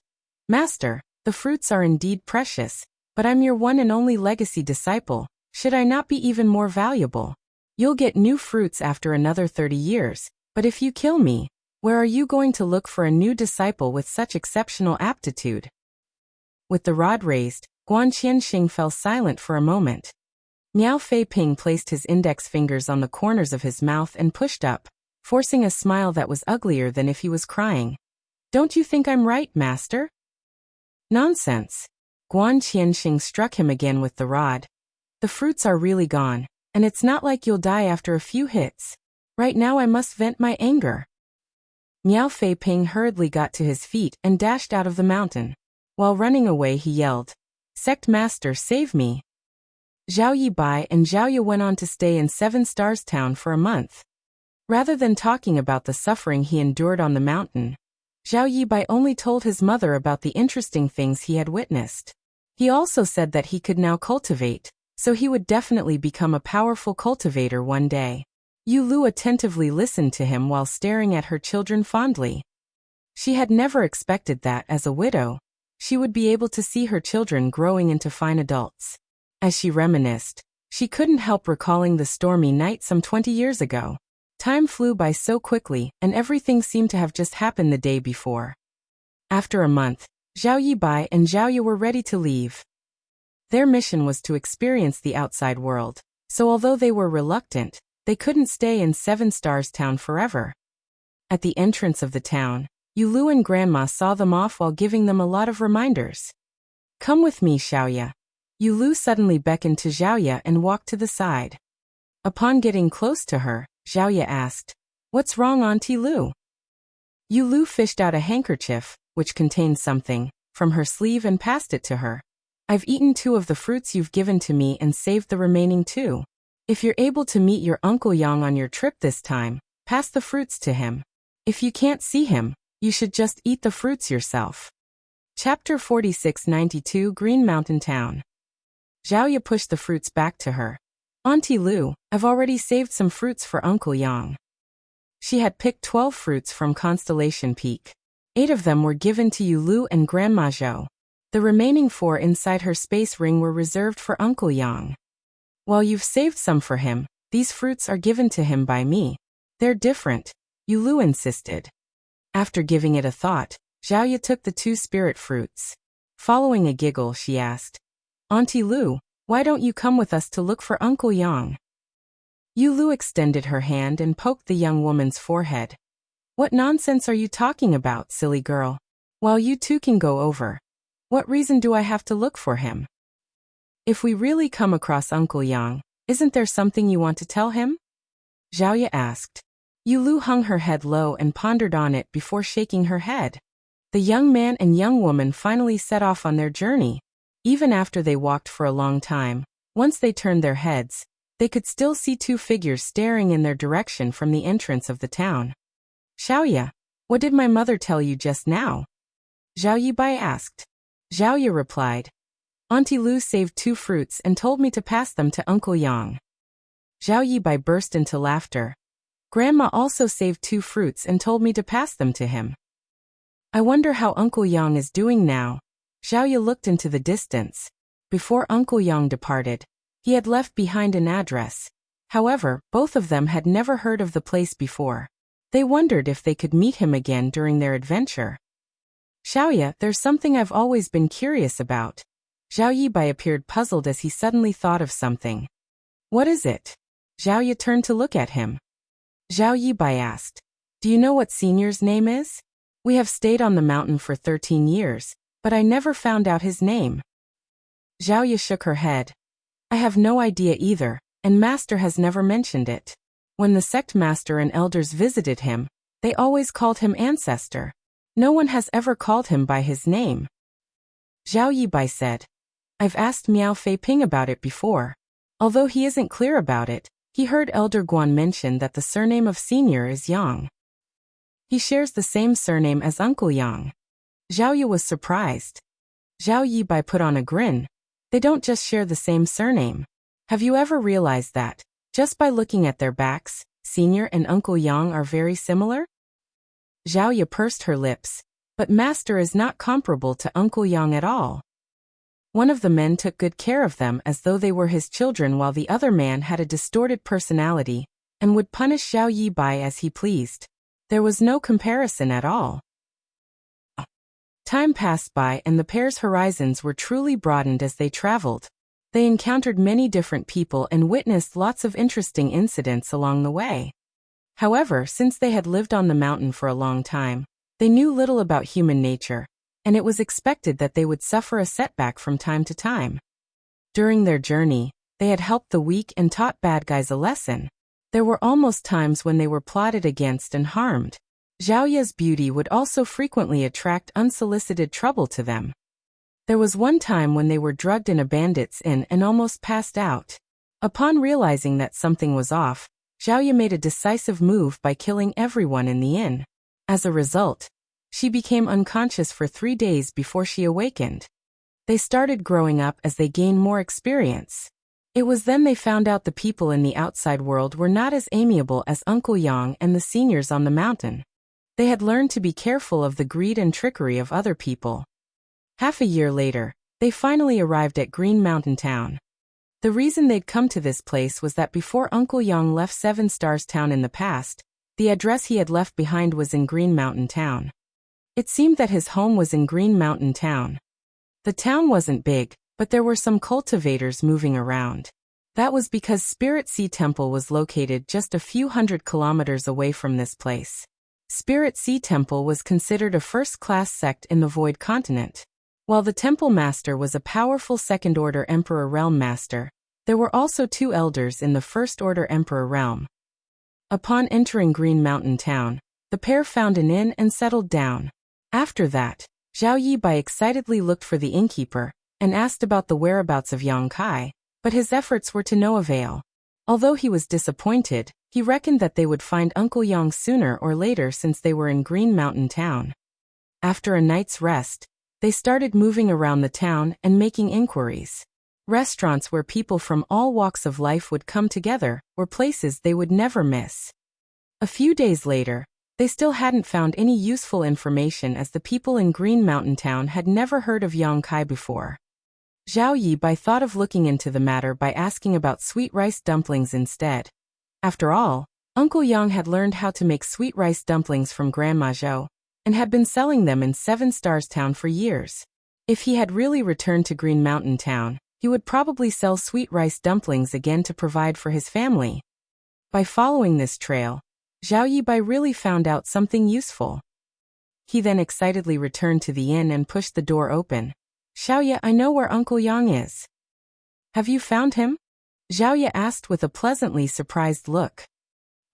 "Master, the fruits are indeed precious, but I'm your one and only legacy disciple. Should I not be even more valuable? You'll get new fruits after another 30 years, but if you kill me, where are you going to look for a new disciple with such exceptional aptitude?" With the rod raised, Guan Qianxing fell silent for a moment. Miao Fei Ping placed his index fingers on the corners of his mouth and pushed up, forcing a smile that was uglier than if he was crying. "Don't you think I'm right, master?" "Nonsense." Guan Qianxing struck him again with the rod. "The fruits are really gone, and it's not like you'll die after a few hits. Right now I must vent my anger." Miao Fei Ping hurriedly got to his feet and dashed out of the mountain. While running away, he yelled, "Sect Master, save me!" Zhao Yibai and Zhaoye went on to stay in Seven Stars Town for a month. Rather than talking about the suffering he endured on the mountain, Zhao Yibai only told his mother about the interesting things he had witnessed. He also said that he could now cultivate, so he would definitely become a powerful cultivator one day. Yu Lu attentively listened to him while staring at her children fondly. She had never expected that, as a widow, she would be able to see her children growing into fine adults. As she reminisced, she couldn't help recalling the stormy night some 20 years ago. Time flew by so quickly, and everything seemed to have just happened the day before. After a month, Zhao Yibai and Zhaoye were ready to leave. Their mission was to experience the outside world, so although they were reluctant, they couldn't stay in Seven Stars Town forever. At the entrance of the town, Yu Lu and Grandma saw them off while giving them a lot of reminders. "Come with me, Xiaoya." Yu Lu suddenly beckoned to Zhaoye and walked to the side. Upon getting close to her, Zhaoye asked, "What's wrong, Auntie Lu?" Yu Lu fished out a handkerchief, which contained something, from her sleeve and passed it to her. "I've eaten 2 of the fruits you've given to me and saved the remaining 2. If you're able to meet your Uncle Yang on your trip this time, pass the fruits to him. If you can't see him, you should just eat the fruits yourself." Chapter 4692, Green Mountain Town. Zhaoye pushed the fruits back to her. "Auntie Lu, I've already saved some fruits for Uncle Yang." She had picked 12 fruits from Constellation Peak. 8 of them were given to Yu Lu and Grandma Zhou. The remaining 4 inside her space ring were reserved for Uncle Yang. "While you've saved some for him, these fruits are given to him by me. They're different," Yu Lu insisted. After giving it a thought, Zhaoye took the 2 spirit fruits. Following a giggle, she asked, "Auntie Lu, why don't you come with us to look for Uncle Yang?" Yu Lu extended her hand and poked the young woman's forehead. "What nonsense are you talking about, silly girl? While you 2 can go over. What reason do I have to look for him? If we really come across Uncle Yang, isn't there something you want to tell him?" Zhao asked. Yulu hung her head low and pondered on it before shaking her head. The young man and young woman finally set off on their journey. Even after they walked for a long time, once they turned their heads, they could still see two figures staring in their direction from the entrance of the town. Xiaoya, what did my mother tell you just now? Zhao Yibai asked. Xiaoya replied. Auntie Lu saved 2 fruits and told me to pass them to Uncle Yang. Zhao Yibai burst into laughter. Grandma also saved 2 fruits and told me to pass them to him. I wonder how Uncle Yang is doing now. Xiaoya looked into the distance. Before Uncle Yang departed, he had left behind an address. However, both of them had never heard of the place before. They wondered if they could meet him again during their adventure. Xiaoya, there's something I've always been curious about. Zhao Yibai appeared puzzled as he suddenly thought of something. What is it? Xiaoya turned to look at him. Zhao Yibai asked. Do you know what Senior's name is? We have stayed on the mountain for 13 years, but I never found out his name. Xiaoya shook her head. I have no idea either, and Master has never mentioned it. When the sect master and elders visited him, they always called him Ancestor. No one has ever called him by his name. Zhao Yibai said. I've asked Miao Fei Ping about it before. Although he isn't clear about it, he heard Elder Guan mention that the surname of Senior is Yang. He shares the same surname as Uncle Yang. Xiaoya was surprised. Zhao Yibai put on a grin. They don't just share the same surname. Have you ever realized that, just by looking at their backs, Senior and Uncle Yang are very similar? Xiaoya pursed her lips. But Master is not comparable to Uncle Yang at all. One of the men took good care of them as though they were his children, while the other man had a distorted personality and would punish Zhao Yibai as he pleased. There was no comparison at all. Time passed by and the pair's horizons were truly broadened as they traveled. They encountered many different people and witnessed lots of interesting incidents along the way. However, since they had lived on the mountain for a long time, they knew little about human nature, and it was expected that they would suffer a setback from time to time. During their journey, they had helped the weak and taught bad guys a lesson. There were almost times when they were plotted against and harmed. Xiaoya's beauty would also frequently attract unsolicited trouble to them. There was one time when they were drugged in a bandit's inn and almost passed out. Upon realizing that something was off, Xiaoya made a decisive move by killing everyone in the inn. As a result, she became unconscious for 3 days before she awakened. They started growing up as they gained more experience. It was then they found out the people in the outside world were not as amiable as Uncle Yang and the seniors on the mountain. They had learned to be careful of the greed and trickery of other people. Half a year later, they finally arrived at Green Mountain Town. The reason they'd come to this place was that before Uncle Yang left 7 Stars Town in the past, the address he had left behind was in Green Mountain Town. It seemed that his home was in Green Mountain Town. The town wasn't big, but there were some cultivators moving around. That was because Spirit Sea Temple was located just a few 100 kilometers away from this place. Spirit Sea Temple was considered a first-class sect in the Void Continent. While the Temple Master was a powerful Second-Order Emperor Realm Master, there were also 2 elders in the First-Order Emperor Realm. Upon entering Green Mountain Town, the pair found an inn and settled down. After that, Zhao Yibai excitedly looked for the innkeeper and asked about the whereabouts of Yang Kai, but his efforts were to no avail. Although he was disappointed, he reckoned that they would find Uncle Yang sooner or later since they were in Green Mountain Town. After a night's rest, they started moving around the town and making inquiries. Restaurants where people from all walks of life would come together were places they would never miss. A few days later, they still hadn't found any useful information as the people in Green Mountain Town had never heard of Yang Kai before. Zhao Yibai thought of looking into the matter by asking about sweet rice dumplings instead. After all, Uncle Yang had learned how to make sweet rice dumplings from Grandma Zhou, and had been selling them in 7 Stars Town for years. If he had really returned to Green Mountain Town, he would probably sell sweet rice dumplings again to provide for his family. By following this trail, Zhao Yibai really found out something useful. He then excitedly returned to the inn and pushed the door open. Xiaoya, I know where Uncle Yang is. Have you found him? Xiaoya asked with a pleasantly surprised look.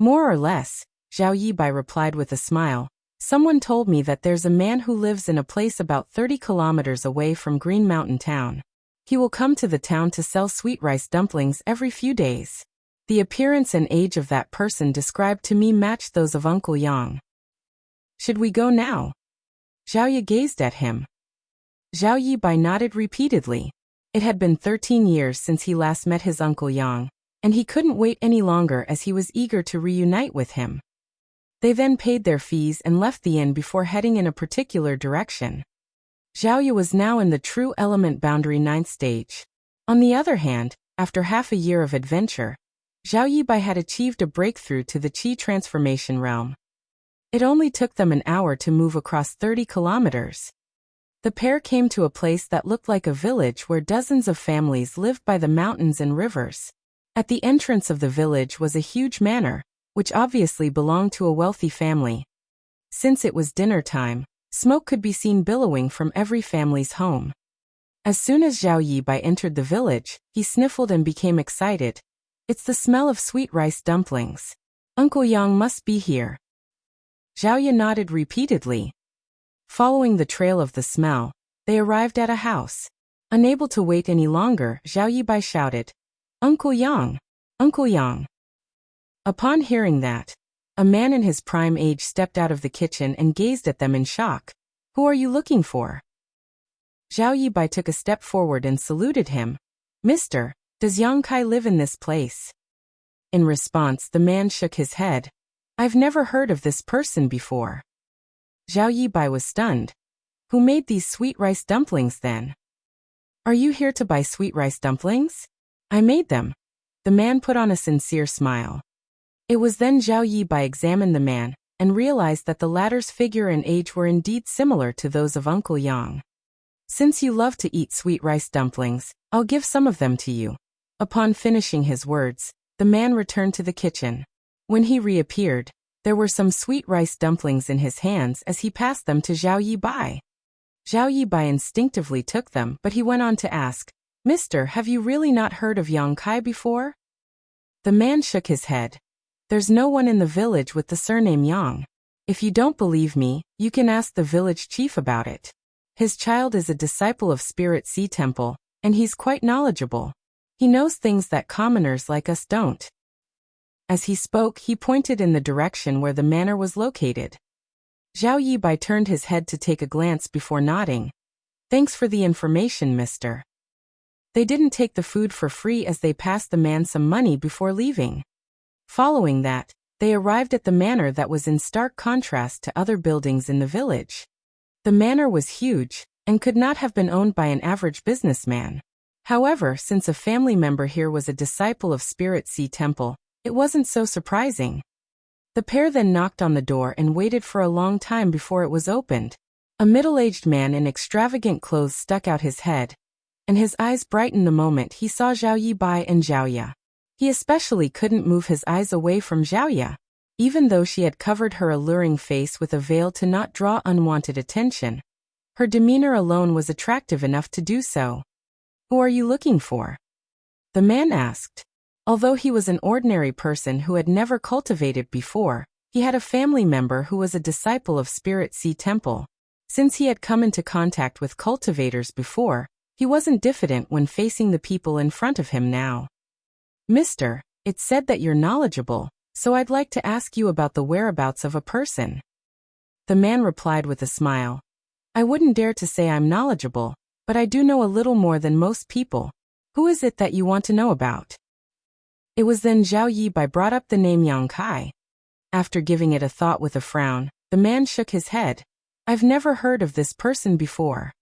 More or less, Zhao Yibai replied with a smile. Someone told me that there's a man who lives in a place about 30 kilometers away from Green Mountain Town. He will come to the town to sell sweet rice dumplings every few days. The appearance and age of that person described to me matched those of Uncle Yang. Should we go now? Zhao Yi gazed at him. Zhao Yibai nodded repeatedly. It had been 13 years since he last met his Uncle Yang, and he couldn't wait any longer as he was eager to reunite with him. They then paid their fees and left the inn before heading in a particular direction. Zhao Yi was now in the true element boundary 9th stage. On the other hand, after half a year of adventure, Zhao Yibai had achieved a breakthrough to the Qi transformation realm. It only took them an hour to move across 30 kilometers. The pair came to a place that looked like a village where dozens of families lived by the mountains and rivers. At the entrance of the village was a huge manor, which obviously belonged to a wealthy family. Since it was dinner time, smoke could be seen billowing from every family's home. As soon as Zhao Yibai entered the village, he sniffled and became excited. It's the smell of sweet rice dumplings. Uncle Yang must be here. Zhao Yi nodded repeatedly. Following the trail of the smell, they arrived at a house. Unable to wait any longer, Zhao Yibai shouted, "Uncle Yang! Uncle Yang!" Upon hearing that, a man in his prime age stepped out of the kitchen and gazed at them in shock. "Who are you looking for?" Zhao Yibai took a step forward and saluted him. "Mister, does Yang Kai live in this place?" In response, the man shook his head. "I've never heard of this person before." Zhao Yibai was stunned. "Who made these sweet rice dumplings then?" "Are you here to buy sweet rice dumplings?" "I made them." The man put on a sincere smile. It was then Zhao Yibai examined the man and realized that the latter's figure and age were indeed similar to those of Uncle Yang. "Since you love to eat sweet rice dumplings, I'll give some of them to you." Upon finishing his words, the man returned to the kitchen. When he reappeared, there were some sweet rice dumplings in his hands as he passed them to Zhao Yibai. Zhao Yibai instinctively took them, but he went on to ask, "Mister, have you really not heard of Yang Kai before?" The man shook his head. "There's no one in the village with the surname Yang. If you don't believe me, you can ask the village chief about it. His child is a disciple of Spirit Sea Temple, and he's quite knowledgeable. He knows things that commoners like us don't." As he spoke, he pointed in the direction where the manor was located. Zhao Yibai turned his head to take a glance before nodding. "Thanks for the information, mister." They didn't take the food for free as they passed the man some money before leaving. Following that, they arrived at the manor that was in stark contrast to other buildings in the village. The manor was huge, and could not have been owned by an average businessman. However, since a family member here was a disciple of Spirit Sea Temple, it wasn't so surprising. The pair then knocked on the door and waited for a long time before it was opened. A middle-aged man in extravagant clothes stuck out his head, and his eyes brightened the moment he saw Zhao Yibai and Zhao Ya. He especially couldn't move his eyes away from Zhao Ya. Even though she had covered her alluring face with a veil to not draw unwanted attention, her demeanor alone was attractive enough to do so. "Who are you looking for?" the man asked. Although he was an ordinary person who had never cultivated before, he had a family member who was a disciple of Spirit Sea Temple. Since he had come into contact with cultivators before, he wasn't diffident when facing the people in front of him now. "Mister, it's said that you're knowledgeable, so I'd like to ask you about the whereabouts of a person." The man replied with a smile. "I wouldn't dare to say I'm knowledgeable, but I do know a little more than most people. Who is it that you want to know about?" It was then Zhao Yibai brought up the name Yang Kai. After giving it a thought with a frown, the man shook his head. "I've never heard of this person before."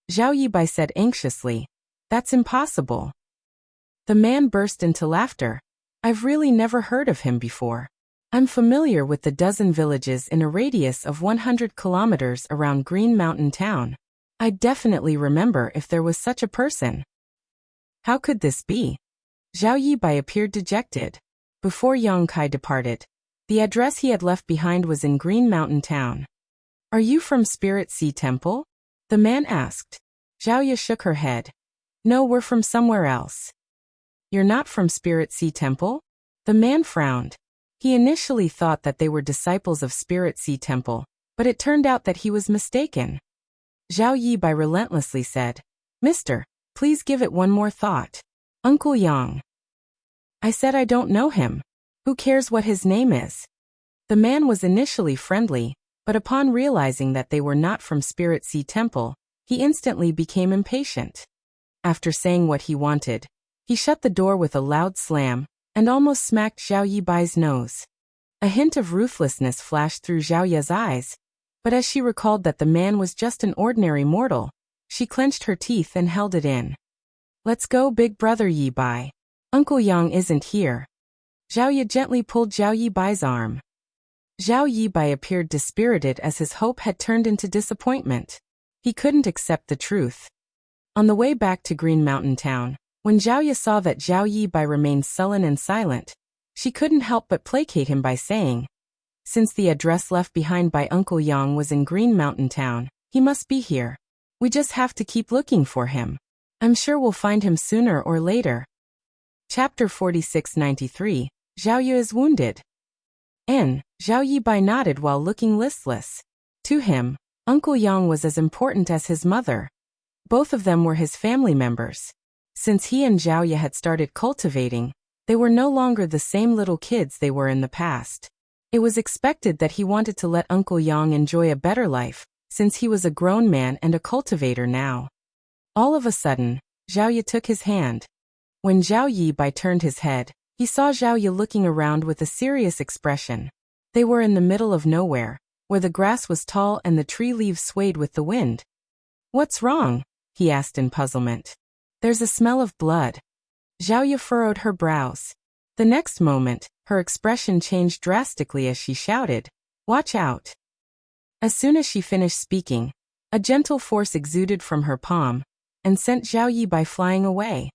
Zhao Yibai said anxiously, "That's impossible." The man burst into laughter. "I've really never heard of him before. I'm familiar with the dozen villages in a radius of 100 kilometers around Green Mountain Town. I'd definitely remember if there was such a person." How could this be? Zhao Yibai appeared dejected. Before Yang Kai departed, the address he had left behind was in Green Mountain Town. "Are you from Spirit Sea Temple?" the man asked. Zhao Ya shook her head. "No, we're from somewhere else." "You're not from Spirit Sea Temple?" The man frowned. He initially thought that they were disciples of Spirit Sea Temple, but it turned out that he was mistaken. Zhao Yibai relentlessly said, "Mister, please give it one more thought. Uncle Yang." "I said I don't know him. Who cares what his name is?" The man was initially friendly, but upon realizing that they were not from Spirit Sea Temple, he instantly became impatient. After saying what he wanted, he shut the door with a loud slam and almost smacked Zhao Yibai's nose. A hint of ruthlessness flashed through Zhao Ya's eyes, but as she recalled that the man was just an ordinary mortal, she clenched her teeth and held it in. "Let's go, big brother Yibai. Uncle Yang isn't here." Zhao Ya gently pulled Zhao Yibai's arm. Zhao Yibai appeared dispirited as his hope had turned into disappointment. He couldn't accept the truth. On the way back to Green Mountain Town, when Zhao Ya saw that Zhao Yibai remained sullen and silent, she couldn't help but placate him by saying, "Since the address left behind by Uncle Yang was in Green Mountain Town, he must be here. We just have to keep looking for him. I'm sure we'll find him sooner or later." Chapter 4693, Zhao Ya is wounded. Zhao Yibai nodded while looking listless. To him, Uncle Yang was as important as his mother. Both of them were his family members. Since he and Zhao Ya had started cultivating, they were no longer the same little kids they were in the past. It was expected that he wanted to let Uncle Yang enjoy a better life, since he was a grown man and a cultivator now. All of a sudden, Zhao Ya took his hand. When Zhao Yibai turned his head, he saw Zhao Ya looking around with a serious expression. They were in the middle of nowhere, where the grass was tall and the tree leaves swayed with the wind. "What's wrong?" he asked in puzzlement. "There's a smell of blood." Zhao Ya furrowed her brows. The next moment, her expression changed drastically as she shouted, "Watch out." As soon as she finished speaking, a gentle force exuded from her palm and sent Zhao Yibai flying away.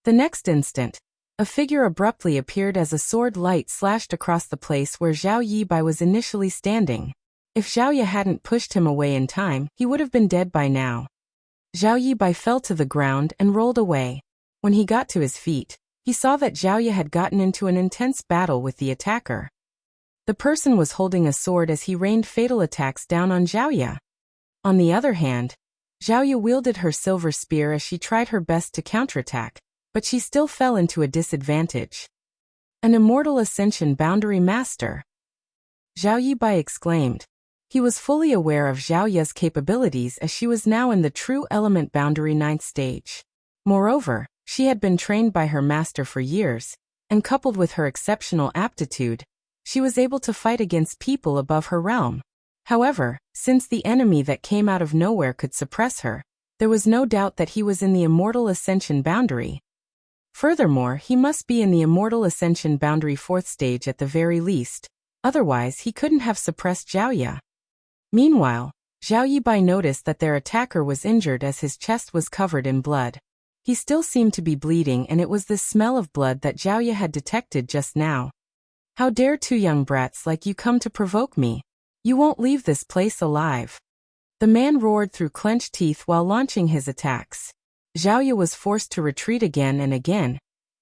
The next instant, a figure abruptly appeared as a sword light slashed across the place where Zhao Yibai was initially standing. If Zhao Ya hadn't pushed him away in time, he would have been dead by now. Zhao Yibai fell to the ground and rolled away. When he got to his feet, he saw that Zhao Ya had gotten into an intense battle with the attacker. The person was holding a sword as he rained fatal attacks down on Zhao Ya. On the other hand, Zhao Ya wielded her silver spear as she tried her best to counterattack, but she still fell into a disadvantage. "An immortal ascension boundary master!" Zhao Yibai exclaimed. He was fully aware of Zhao Ya's capabilities as she was now in the true element boundary 9th stage. Moreover, she had been trained by her master for years, and coupled with her exceptional aptitude, she was able to fight against people above her realm. However, since the enemy that came out of nowhere could suppress her, there was no doubt that he was in the immortal ascension boundary. Furthermore, he must be in the immortal ascension boundary 4th stage at the very least, otherwise he couldn't have suppressed Zhao Ya. Meanwhile, Zhao Yibai noticed that their attacker was injured as his chest was covered in blood. He still seemed to be bleeding, and it was this smell of blood that Zhao Ya had detected just now. "How dare two young brats like you come to provoke me? You won't leave this place alive." The man roared through clenched teeth while launching his attacks. Zhao Ya was forced to retreat again and again,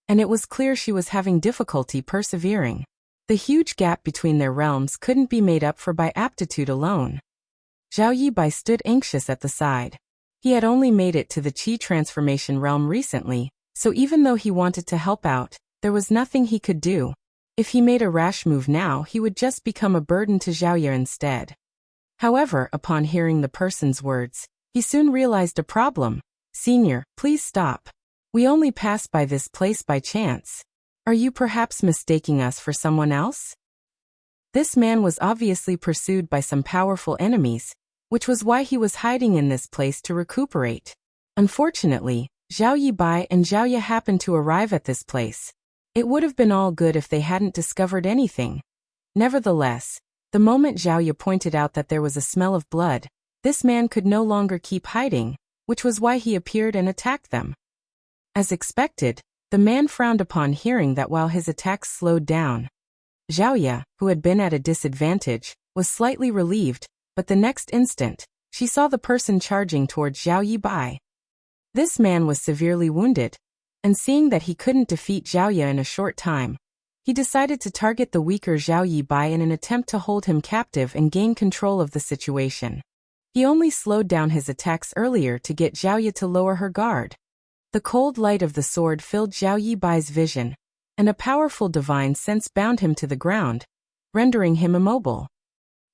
and it was clear she was having difficulty persevering. The huge gap between their realms couldn't be made up for by aptitude alone. Zhao Yibai stood anxious at the side. He had only made it to the Qi transformation realm recently, so even though he wanted to help out, there was nothing he could do. If he made a rash move now, he would just become a burden to Zhao Ya instead. However, upon hearing the person's words, he soon realized a problem. "Senior, please stop. We only passed by this place by chance. Are you perhaps mistaking us for someone else?" This man was obviously pursued by some powerful enemies, which was why he was hiding in this place to recuperate. Unfortunately, Zhao Yibai and Zhao Ya happened to arrive at this place. It would have been all good if they hadn't discovered anything. Nevertheless, the moment Zhao Ya pointed out that there was a smell of blood, this man could no longer keep hiding, which was why he appeared and attacked them. As expected, the man frowned upon hearing that while his attacks slowed down. Zhao Ya, who had been at a disadvantage, was slightly relieved, but the next instant, she saw the person charging towards Zhao Yibai. This man was severely wounded, and seeing that he couldn't defeat Zhao Ya in a short time, He decided to target the weaker Zhao Yibai in an attempt to hold him captive and gain control of the situation. He only slowed down his attacks earlier to get Zhao Yi to lower her guard. The cold light of the sword filled Zhao Yibai's vision, and a powerful divine sense bound him to the ground, rendering him immobile.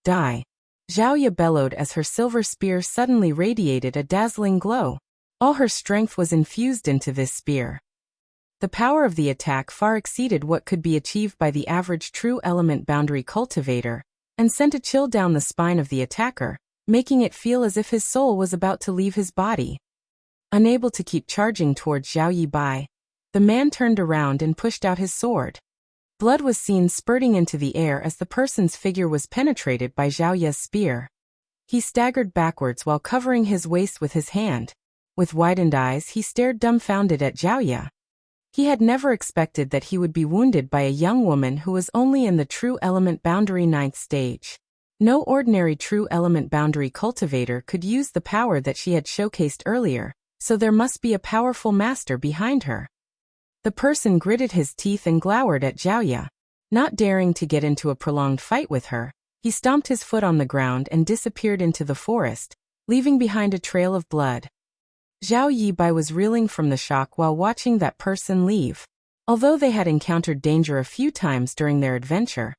Die! Zhao Yi bellowed as her silver spear suddenly radiated a dazzling glow. All her strength was infused into this spear. The power of the attack far exceeded what could be achieved by the average true element boundary cultivator, and sent a chill down the spine of the attacker, making it feel as if his soul was about to leave his body. Unable to keep charging towards Zhao Yibai, the man turned around and pushed out his sword. Blood was seen spurting into the air as the person's figure was penetrated by Zhao Yi's spear. He staggered backwards while covering his waist with his hand. With widened eyes, he stared dumbfounded at Zhao Yi. He had never expected that he would be wounded by a young woman who was only in the true element boundary 9th stage. No ordinary true element boundary cultivator could use the power that she had showcased earlier, so there must be a powerful master behind her. The person gritted his teeth and glowered at Zhao Yi. Not daring to get into a prolonged fight with her, he stomped his foot on the ground and disappeared into the forest, leaving behind a trail of blood. Zhao Yibai was reeling from the shock while watching that person leave. Although they had encountered danger a few times during their adventure,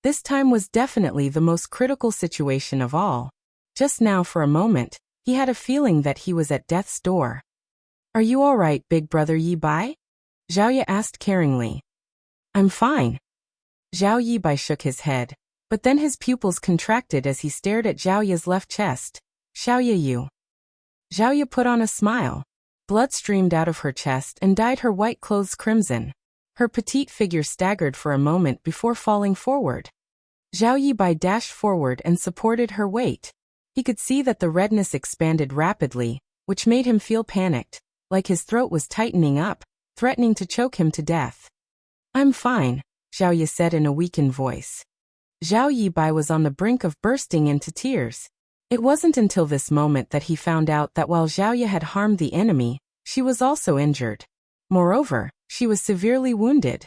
this time was definitely the most critical situation of all. Just now for a moment, he had a feeling that he was at death's door. "Are you all right, big brother Yibai?" Zhao Yi asked caringly. "I'm fine." Zhao Yibai shook his head, but then his pupils contracted as he stared at Zhao Yi's left chest. "Xiao Yi you." Zhao Yi put on a smile. Blood streamed out of her chest and dyed her white clothes crimson. Her petite figure staggered for a moment before falling forward. Zhao Yibai dashed forward and supported her weight. He could see that the redness expanded rapidly, which made him feel panicked, like his throat was tightening up, threatening to choke him to death. "I'm fine," Zhao Yi said in a weakened voice. Zhao Yibai was on the brink of bursting into tears. It wasn't until this moment that he found out that while Zhao Yi had harmed the enemy, she was also injured. Moreover, she was severely wounded.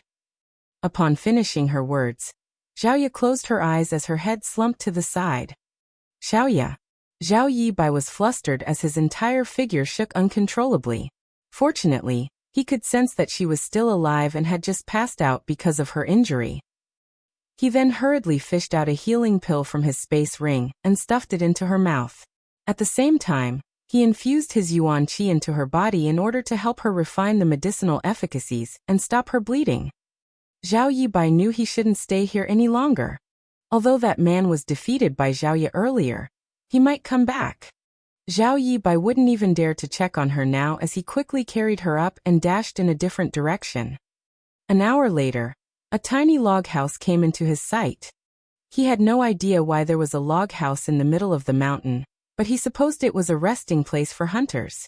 Upon finishing her words, Zhao Yi closed her eyes as her head slumped to the side. "Xiao Yi." Zhao Yibai was flustered as his entire figure shook uncontrollably. Fortunately, he could sense that she was still alive and had just passed out because of her injury. He then hurriedly fished out a healing pill from his space ring and stuffed it into her mouth. At the same time, he infused his yuan qi into her body in order to help her refine the medicinal efficacies and stop her bleeding. Zhao Yibai knew he shouldn't stay here any longer. Although that man was defeated by Zhao Yi earlier, he might come back. Zhao Yibai wouldn't even dare to check on her now as he quickly carried her up and dashed in a different direction. An hour later, a tiny log house came into his sight. He had no idea why there was a log house in the middle of the mountain, but he supposed it was a resting place for hunters.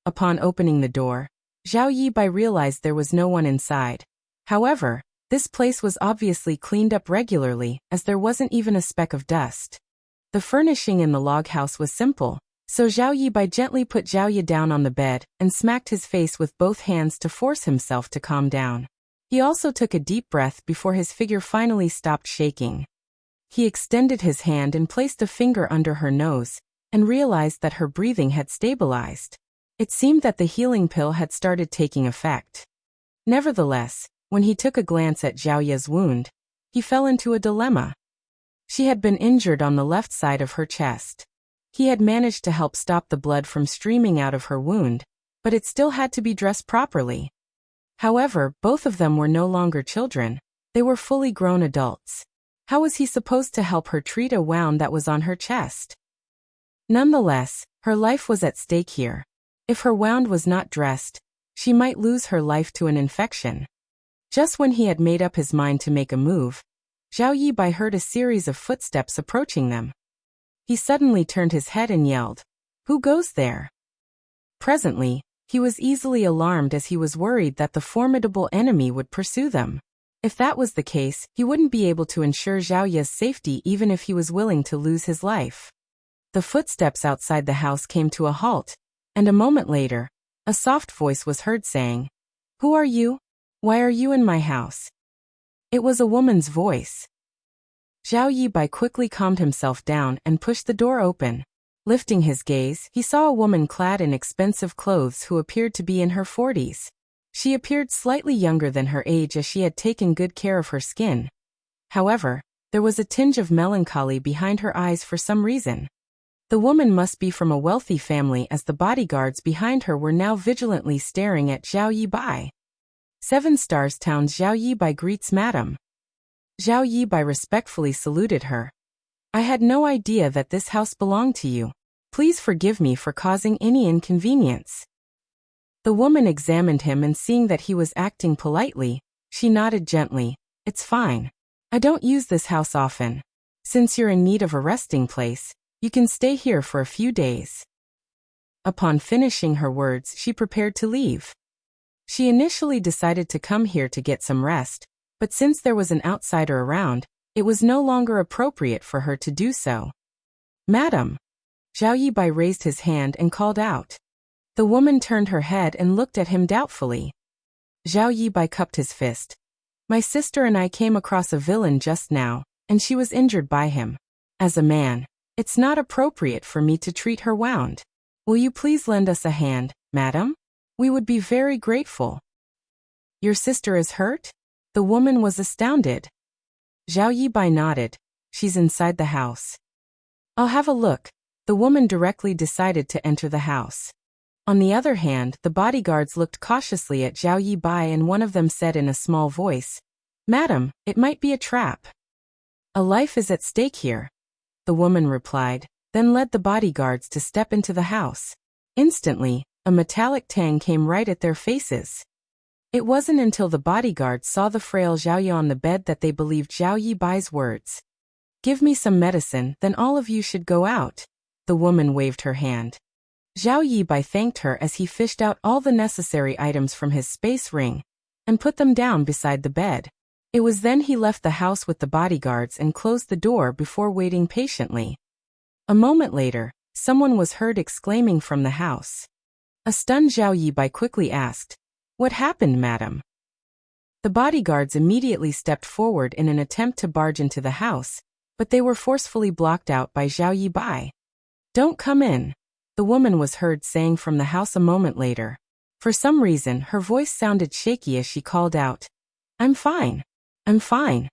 Upon opening the door, Zhao Yibai realized there was no one inside. However, this place was obviously cleaned up regularly, as there wasn't even a speck of dust. The furnishing in the log house was simple, so Zhao Yibai gently put Zhao Yi down on the bed and smacked his face with both hands to force himself to calm down. He also took a deep breath before his figure finally stopped shaking. He extended his hand and placed a finger under her nose, and realized that her breathing had stabilized. It seemed that the healing pill had started taking effect. Nevertheless, when he took a glance at Zhao Yi's wound, he fell into a dilemma. She had been injured on the left side of her chest. He had managed to help stop the blood from streaming out of her wound, but it still had to be dressed properly. However, both of them were no longer children. They were fully grown adults. How was he supposed to help her treat a wound that was on her chest? Nonetheless, her life was at stake here. If her wound was not dressed, she might lose her life to an infection. Just when he had made up his mind to make a move, Zhao Yibai heard a series of footsteps approaching them. He suddenly turned his head and yelled, "Who goes there?" Presently, he was easily alarmed as he was worried that the formidable enemy would pursue them. If that was the case, he wouldn't be able to ensure Zhao Yi's safety even if he was willing to lose his life. The footsteps outside the house came to a halt, and a moment later, a soft voice was heard saying, "Who are you? Why are you in my house?" It was a woman's voice. Zhao Yibai quickly calmed himself down and pushed the door open. Lifting his gaze, he saw a woman clad in expensive clothes who appeared to be in her 40s. She appeared slightly younger than her age as she had taken good care of her skin. However, there was a tinge of melancholy behind her eyes for some reason. The woman must be from a wealthy family, as the bodyguards behind her were now vigilantly staring at Zhao Yibai. 7 Stars Town. Zhao Yibai greets Madam. Zhao Yibai respectfully saluted her. I had no idea that this house belonged to you. Please forgive me for causing any inconvenience. The woman examined him, and seeing that he was acting politely, she nodded gently. It's fine. I don't use this house often. Since you're in need of a resting place, you can stay here for a few days. Upon finishing her words, she prepared to leave. She initially decided to come here to get some rest, but since there was an outsider around, it was no longer appropriate for her to do so. Madam! Zhao Yibai raised his hand and called out. The woman turned her head and looked at him doubtfully. Zhao Yibai cupped his fist. My sister and I came across a villain just now, and she was injured by him. As a man, it's not appropriate for me to treat her wound. Will you please lend us a hand, madam? We would be very grateful. Your sister is hurt? The woman was astounded. Zhao Yibai nodded. She's inside the house. I'll have a look. The woman directly decided to enter the house. On the other hand, the bodyguards looked cautiously at Zhao Yibai, and one of them said in a small voice, Madam, it might be a trap. A life is at stake here. The woman replied, then led the bodyguards to step into the house. Instantly, a metallic tang came right at their faces. It wasn't until the bodyguards saw the frail Zhao Yi on the bed that they believed Zhao Yibai's words. Give me some medicine, then all of you should go out. The woman waved her hand. Zhao Yibai thanked her as he fished out all the necessary items from his space ring and put them down beside the bed. It was then he left the house with the bodyguards and closed the door before waiting patiently. A moment later, someone was heard exclaiming from the house. A stunned Zhao Yibai quickly asked, What happened, madam? The bodyguards immediately stepped forward in an attempt to barge into the house, but they were forcefully blocked out by Zhao Yibai. Don't come in, the woman was heard saying from the house a moment later. For some reason, her voice sounded shaky as she called out, I'm fine. I'm fine.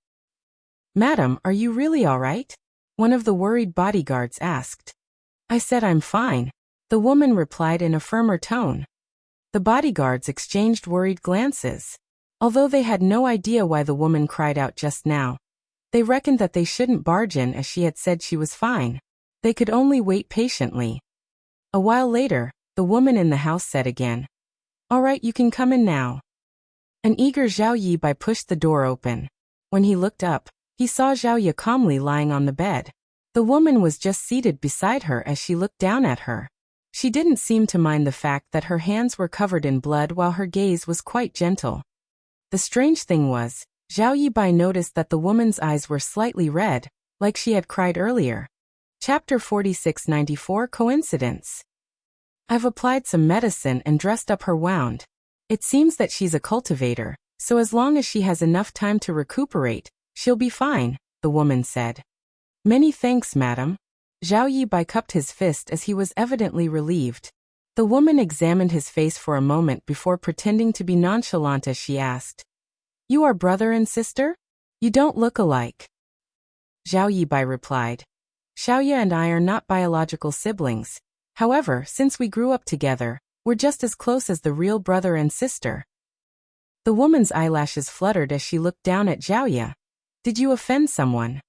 Madam, are you really all right? One of the worried bodyguards asked. I said I'm fine, the woman replied in a firmer tone. The bodyguards exchanged worried glances. Although they had no idea why the woman cried out just now, they reckoned that they shouldn't barge in as she had said she was fine. They could only wait patiently. A while later, the woman in the house said again, All right, you can come in now. An eager Zhao Yibai pushed the door open. When he looked up, he saw Zhao Yi calmly lying on the bed. The woman was just seated beside her as she looked down at her. She didn't seem to mind the fact that her hands were covered in blood while her gaze was quite gentle. The strange thing was, Zhao Yibai noticed that the woman's eyes were slightly red, like she had cried earlier. Chapter 4694 Coincidence. I've applied some medicine and dressed up her wound. It seems that she's a cultivator, so as long as she has enough time to recuperate, she'll be fine, the woman said. Many thanks, madam. Zhao Yibai cupped his fist as he was evidently relieved. The woman examined his face for a moment before pretending to be nonchalant as she asked, You are brother and sister? You don't look alike. Zhao Yibai replied, Xiaoya and I are not biological siblings. However, since we grew up together, we're just as close as the real brother and sister. The woman's eyelashes fluttered as she looked down at Zhao Yi. Did you offend someone?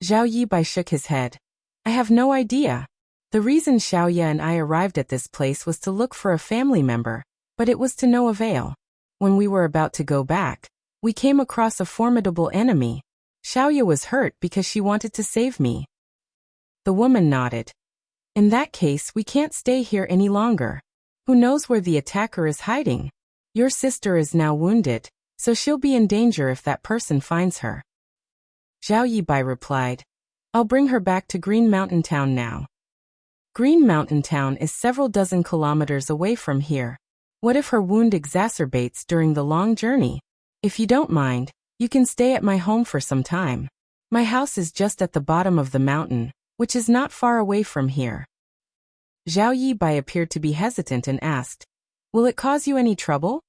Zhao Yibai shook his head. I have no idea. The reason Xiaoya and I arrived at this place was to look for a family member, but it was to no avail. When we were about to go back, we came across a formidable enemy. Xiaoya was hurt because she wanted to save me. The woman nodded. In that case, we can't stay here any longer. Who knows where the attacker is hiding? Your sister is now wounded, so she'll be in danger if that person finds her. Zhao Yibai replied, I'll bring her back to Green Mountain Town now. Green Mountain Town is several dozen kilometers away from here. What if her wound exacerbates during the long journey? If you don't mind, You can stay at my home for some time. My house is just at the bottom of the mountain, which is not far away from here. Zhao Yibai appeared to be hesitant and asked, "Will it cause you any trouble?"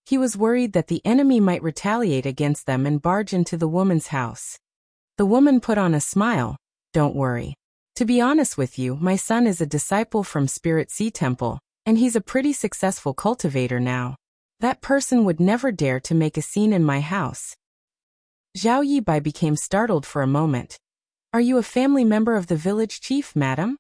He was worried that the enemy might retaliate against them and barge into the woman's house. The woman put on a smile. "Don't worry. To be honest with you, my son is a disciple from Spirit Sea Temple, and he's a pretty successful cultivator now. That person would never dare to make a scene in my house." Zhao Yibai became startled for a moment. "Are you a family member of the village chief, madam?"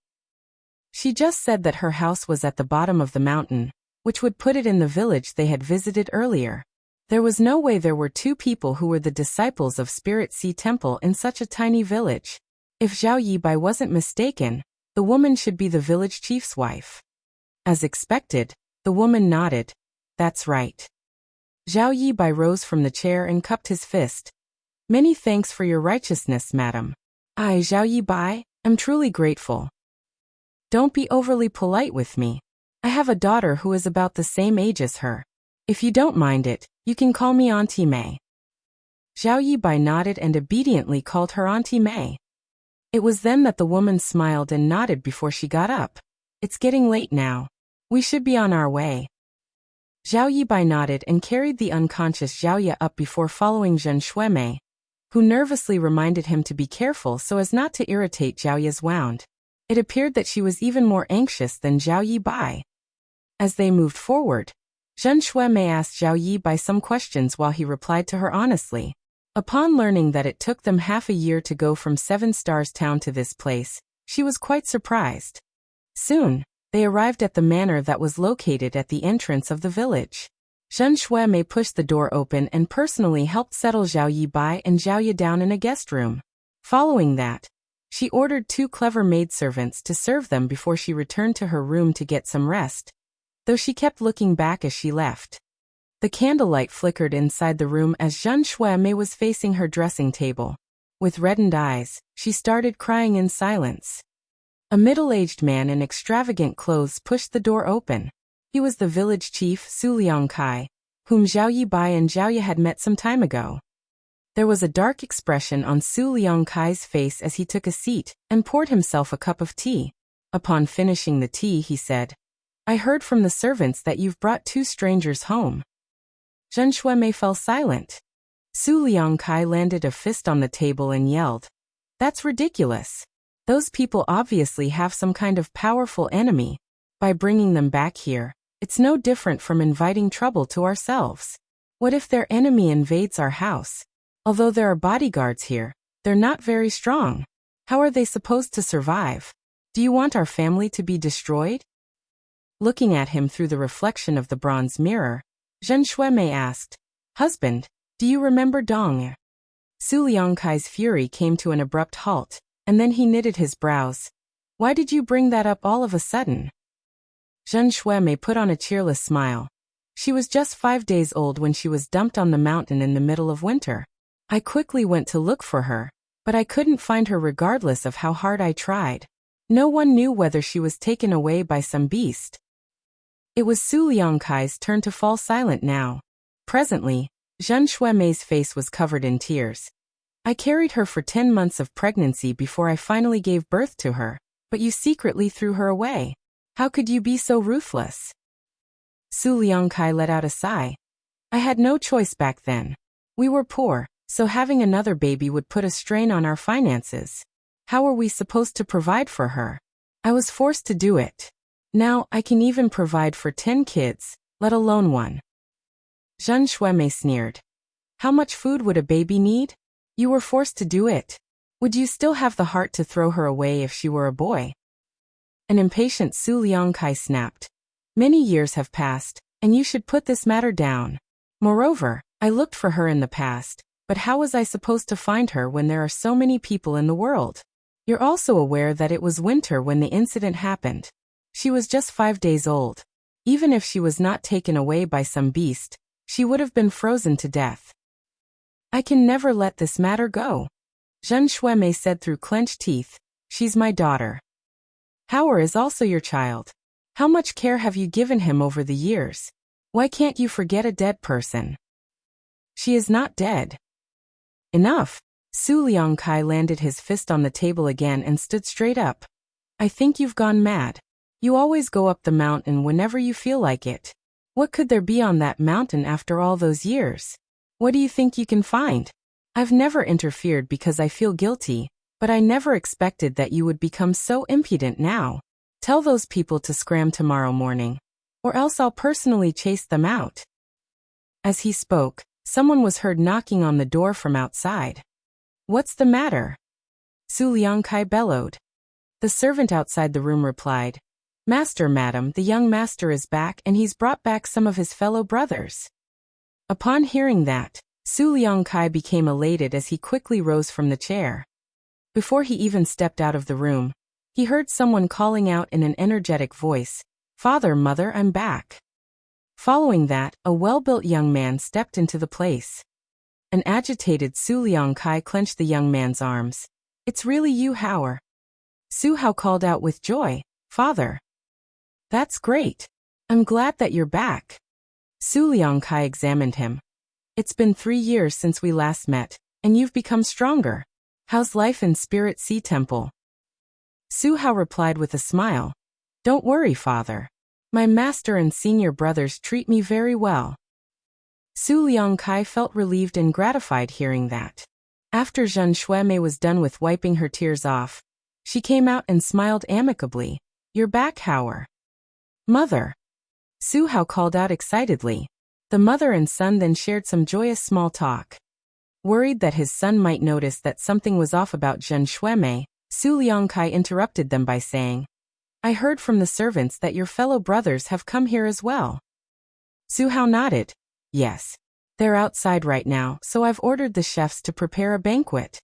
She just said that her house was at the bottom of the mountain, which would put it in the village they had visited earlier. There was no way there were two people who were the disciples of Spirit Sea Temple in such a tiny village. If Zhao Yibai wasn't mistaken, the woman should be the village chief's wife. As expected, the woman nodded. "That's right." Zhao Yibai rose from the chair and cupped his fist. "Many thanks for your righteousness, madam. I, Zhao Yibai, am truly grateful. Don't be overly polite with me. I have a daughter who is about the same age as her. If you don't mind it, you can call me Auntie May." Zhao Yibai nodded and obediently called her Auntie May. It was then that the woman smiled and nodded before she got up. "It's getting late now. We should be on our way." Zhao Yibai nodded and carried the unconscious Zhao Ye up before following Zhen Shuimei, who nervously reminded him to be careful so as not to irritate Zhao Ye's wound. It appeared that she was even more anxious than Zhao Yibai. As they moved forward, Zhen Shuimei asked Zhao Yibai some questions while he replied to her honestly. Upon learning that it took them half a year to go from Seven Stars Town to this place, she was quite surprised. Soon, they arrived at the manor that was located at the entrance of the village. Zhen Shuimei pushed the door open and personally helped settle Zhao Yibai and Zhao Ye down in a guest room. Following that, she ordered 2 clever maidservants to serve them before she returned to her room to get some rest, though she kept looking back as she left. The candlelight flickered inside the room as Zhen Shuimei was facing her dressing table. With reddened eyes, she started crying in silence. A middle-aged man in extravagant clothes pushed the door open. He was the village chief Su Liangkai, whom Zhao Yibai and Zhao Ye had met some time ago. There was a dark expression on Su Liangkai's face as he took a seat and poured himself a cup of tea. Upon finishing the tea, he said, "I heard from the servants that you've brought 2 strangers home." Zhen Shuimei fell silent. Su Liangkai landed a fist on the table and yelled, "That's ridiculous. Those people obviously have some kind of powerful enemy. By bringing them back here, it's no different from inviting trouble to ourselves. What if their enemy invades our house? Although there are bodyguards here, they're not very strong. How are they supposed to survive? Do you want our family to be destroyed?" Looking at him through the reflection of the bronze mirror, Zhen Shuimei asked, "Husband, do you remember Dong?" Su Liangkai's fury came to an abrupt halt, and then he knitted his brows. "Why did you bring that up all of a sudden?" Zhen Shuimei put on a cheerless smile. "She was just 5 days old when she was dumped on the mountain in the middle of winter. I quickly went to look for her, but I couldn't find her regardless of how hard I tried. No one knew whether she was taken away by some beast." It was Su Liangkai's turn to fall silent now. Presently, Zhen Shuimei's face was covered in tears. "I carried her for 10 months of pregnancy before I finally gave birth to her, but you secretly threw her away. How could you be so ruthless?" Su Liangkai let out a sigh. "I had no choice back then. We were poor, so having another baby would put a strain on our finances. How were we supposed to provide for her? I was forced to do it. Now I can even provide for 10 kids, let alone 1. Zhen Shuimei sneered. "How much food would a baby need? You were forced to do it. Would you still have the heart to throw her away if she were a boy?" An impatient Su Liangkai snapped. "Many years have passed, and you should put this matter down. Moreover, I looked for her in the past, but how was I supposed to find her when there are so many people in the world? You're also aware that it was winter when the incident happened. She was just 5 days old. Even if she was not taken away by some beast, she would have been frozen to death. I can never let this matter go." Zhen Shuimei said through clenched teeth, "She's my daughter. Howard is also your child. How much care have you given him over the years? Why can't you forget a dead person?" She is not dead. Enough. Su Liangkai landed his fist on the table again and stood straight up. I think you've gone mad. You always go up the mountain whenever you feel like it. What could there be on that mountain after all those years? What do you think you can find? I've never interfered because I feel guilty, but I never expected that you would become so impudent now. Tell those people to scram tomorrow morning, or else I'll personally chase them out. As he spoke, someone was heard knocking on the door from outside. What's the matter? Su Liangkai bellowed. The servant outside the room replied, Master, madam, the young master is back and he's brought back some of his fellow brothers. Upon hearing that, Su Liangkai became elated as he quickly rose from the chair. Before he even stepped out of the room, he heard someone calling out in an energetic voice, Father, mother, I'm back. Following that, a well-built young man stepped into the place. An agitated Su Liangkai clenched the young man's arms. It's really you, Hao. Su Hao called out with joy, Father. That's great. I'm glad that you're back. Su Liangkai examined him. It's been 3 years since we last met, and you've become stronger. How's life in Spirit Sea Temple? Su Hao replied with a smile. Don't worry, father. My master and senior brothers treat me very well. Su Liangkai felt relieved and gratified hearing that. After Zhen Shuemei was done with wiping her tears off, she came out and smiled amicably. You're back, Hao. Mother. Su Hao called out excitedly. The mother and son then shared some joyous small talk. Worried that his son might notice that something was off about Zhen Shuemei, Su Liangkai interrupted them by saying, I heard from the servants that your fellow brothers have come here as well. Su Hao nodded. Yes. They're outside right now, so I've ordered the chefs to prepare a banquet.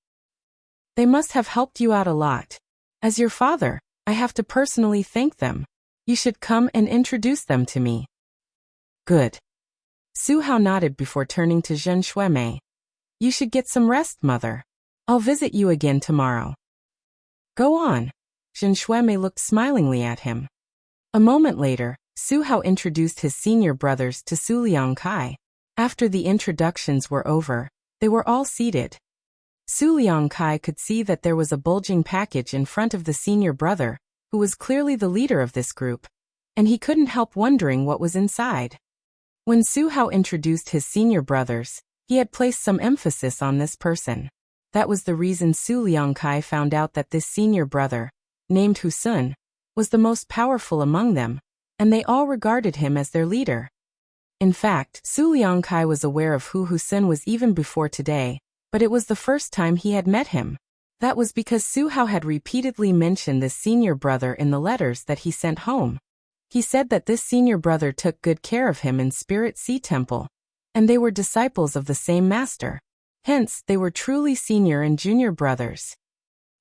They must have helped you out a lot. As your father, I have to personally thank them. You should come and introduce them to me. Good. Su Hao nodded before turning to Zhen Shuemei. You should get some rest, mother. I'll visit you again tomorrow. Go on. Zhen Shuemei looked smilingly at him. A moment later, Su Hao introduced his senior brothers to Su Liangkai. After the introductions were over, they were all seated. Su Liangkai could see that there was a bulging package in front of the senior brother, who was clearly the leader of this group, and he couldn't help wondering what was inside. When Su Hao introduced his senior brothers, he had placed some emphasis on this person. That was the reason Su Liangkai found out that this senior brother, named Hu Sun, was the most powerful among them, and they all regarded him as their leader. In fact, Su Liangkai was aware of who Hu Sun was even before today, but it was the first time he had met him. That was because Su Hao had repeatedly mentioned this senior brother in the letters that he sent home. He said that this senior brother took good care of him in Spirit Sea Temple, and they were disciples of the same master. Hence, they were truly senior and junior brothers.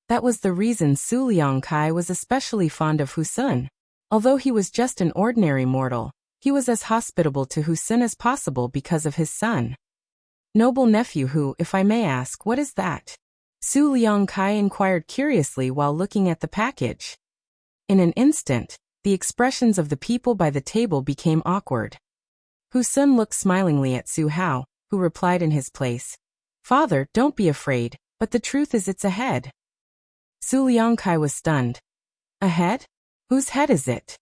That was the reason Su Liangkai was especially fond of Hu Sun. Although he was just an ordinary mortal, he was as hospitable to Hu Sun as possible because of his son. Noble nephew who, if I may ask, what is that? Su Liangkai inquired curiously while looking at the package. In an instant, the expressions of the people by the table became awkward. Hu Sun looked smilingly at Su Hao, who replied in his place, Father, don't be afraid, but the truth is it's a head. Su Liangkai was stunned. A head? Whose head is it?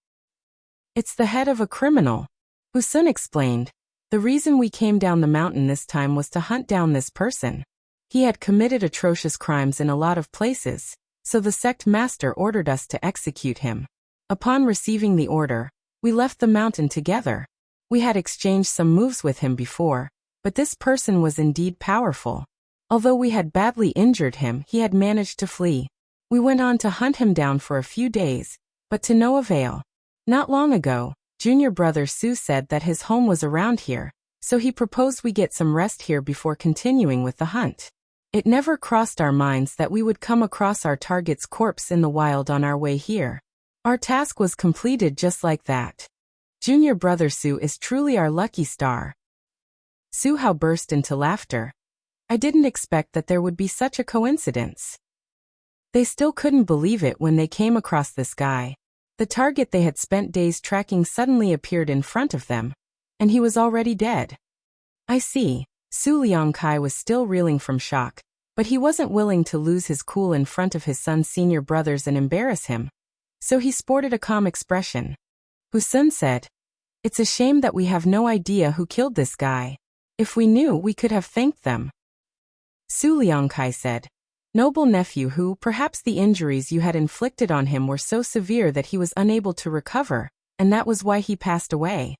It's the head of a criminal. Hu Sun explained. The reason we came down the mountain this time was to hunt down this person. He had committed atrocious crimes in a lot of places, so the sect master ordered us to execute him. Upon receiving the order, we left the mountain together. We had exchanged some moves with him before, but this person was indeed powerful. Although we had badly injured him, he had managed to flee. We went on to hunt him down for a few days, but to no avail. Not long ago, junior brother Su said that his home was around here, so he proposed we get some rest here before continuing with the hunt. It never crossed our minds that we would come across our target's corpse in the wild on our way here. Our task was completed just like that. Junior brother Su is truly our lucky star. Su Hao burst into laughter. I didn't expect that there would be such a coincidence. They still couldn't believe it when they came across this guy. The target they had spent days tracking suddenly appeared in front of them, and he was already dead. I see. Su Liangkai was still reeling from shock, but he wasn't willing to lose his cool in front of his son's senior brothers and embarrass him. So he sported a calm expression. Hu Sun said, "It's a shame that we have no idea who killed this guy. If we knew, we could have thanked them." Su Liangkai said, "Noble nephew, who perhaps the injuries you had inflicted on him were so severe that he was unable to recover, and that was why he passed away."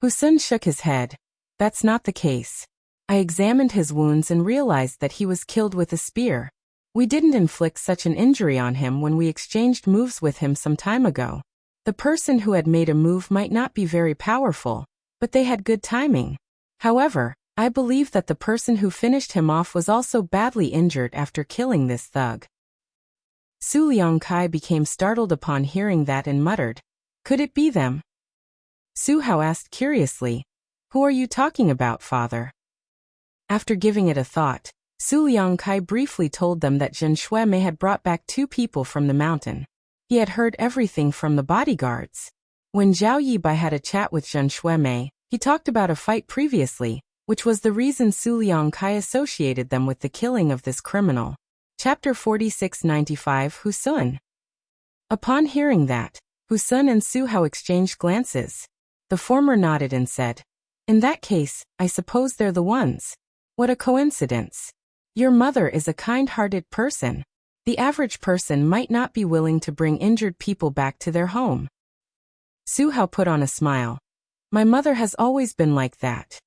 Hu Sun shook his head. "That's not the case. I examined his wounds and realized that he was killed with a spear. We didn't inflict such an injury on him when we exchanged moves with him some time ago. The person who had made a move might not be very powerful, but they had good timing. However, I believe that the person who finished him off was also badly injured after killing this thug." Su Liangkai became startled upon hearing that and muttered, "Could it be them?" Su Hao asked curiously, "Who are you talking about, father?" After giving it a thought, Su Liangkai briefly told them that Zhen Shuemei had brought back 2 people from the mountain. He had heard everything from the bodyguards. When Zhao Yibai had a chat with Zhen Shuemei, he talked about a fight previously, which was the reason Su Liangkai associated them with the killing of this criminal. Chapter 4695 Hu Sun. Upon hearing that, Hu Sun and Su Hao exchanged glances. The former nodded and said, "In that case, I suppose they're the ones. What a coincidence. Your mother is a kind-hearted person. The average person might not be willing to bring injured people back to their home." Su Hao put on a smile. "My mother has always been like that."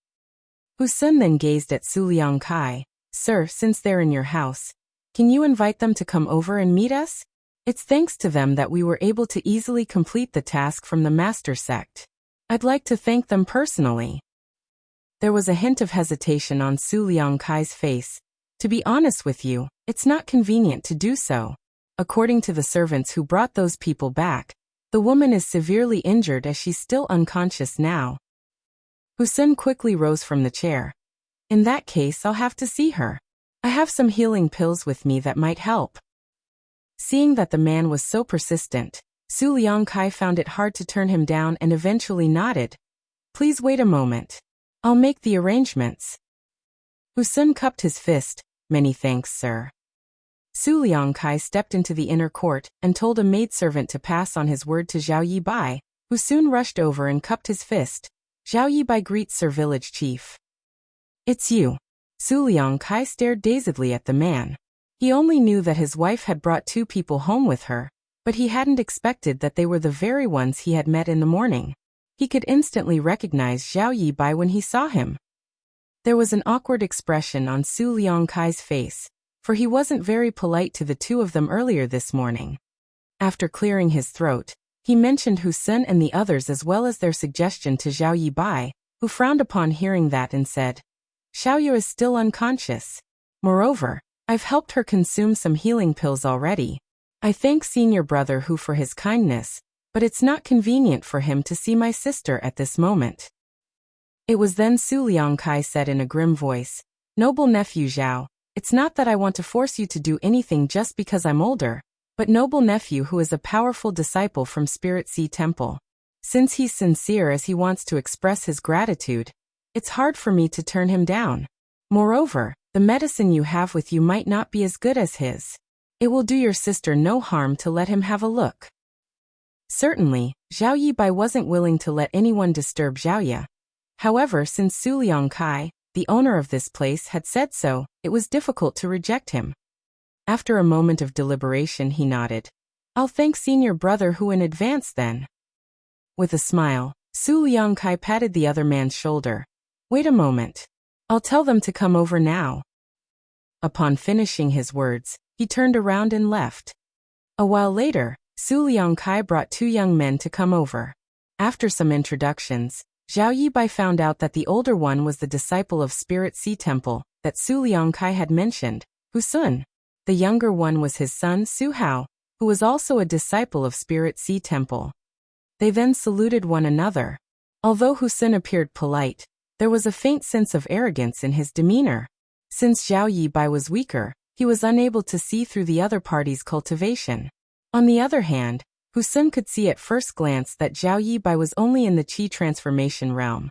Hu Sun then gazed at Su Liangkai. "Sir, since they're in your house, can you invite them to come over and meet us? It's thanks to them that we were able to easily complete the task from the master sect. I'd like to thank them personally." There was a hint of hesitation on Su Liangkai's face. "To be honest with you, it's not convenient to do so. According to the servants who brought those people back, the woman is severely injured as she's still unconscious now." Hu Sun quickly rose from the chair. "In that case, I'll have to see her. I have some healing pills with me that might help." Seeing that the man was so persistent, Su Liangkai found it hard to turn him down and eventually nodded. "Please wait a moment. I'll make the arrangements." Hu Sun cupped his fist. "Many thanks, sir." Su Liangkai stepped into the inner court and told a maidservant to pass on his word to Zhao Yibai, who soon rushed over and cupped his fist. Zhao Yibai greets Sir Village Chief. "It's you." Su Liangkai stared dazedly at the man. He only knew that his wife had brought 2 people home with her, but he hadn't expected that they were the very ones he had met in the morning. He could instantly recognize Zhao Yibai when he saw him. There was an awkward expression on Su Liangkai's face, for he wasn't very polite to the 2 of them earlier this morning. After clearing his throat, he mentioned Hu Sun and the others as well as their suggestion to Zhao Yibai, who frowned upon hearing that and said, "Xiaoyu is still unconscious. Moreover, I've helped her consume some healing pills already. I thank senior brother Hu for his kindness, but it's not convenient for him to see my sister at this moment." It was then Su Liangkai said in a grim voice, "Noble nephew Zhao, it's not that I want to force you to do anything just because I'm older, but noble nephew who is a powerful disciple from Spirit Sea Temple. Since he's sincere as he wants to express his gratitude, it's hard for me to turn him down. Moreover, the medicine you have with you might not be as good as his. It will do your sister no harm to let him have a look." Certainly, Zhao Yibai wasn't willing to let anyone disturb Zhaoya. However, since Su Liangkai, the owner of this place, had said so, it was difficult to reject him. After a moment of deliberation, he nodded. "I'll thank senior brother Hu in advance then." With a smile, Su Liangkai patted the other man's shoulder. "Wait a moment. I'll tell them to come over now." Upon finishing his words, he turned around and left. A while later, Su Liangkai brought 2 young men to come over. After some introductions, Zhao Yibai found out that the older one was the disciple of Spirit Sea Temple that Su Liangkai had mentioned, Hu Sun. The younger one was his son Su Hao, who was also a disciple of Spirit Sea Temple. They then saluted one another. Although Hu Sun appeared polite, there was a faint sense of arrogance in his demeanor. Since Zhao Yibai was weaker, he was unable to see through the other party's cultivation. On the other hand, Hu Sun could see at first glance that Zhao Yibai was only in the Qi transformation realm.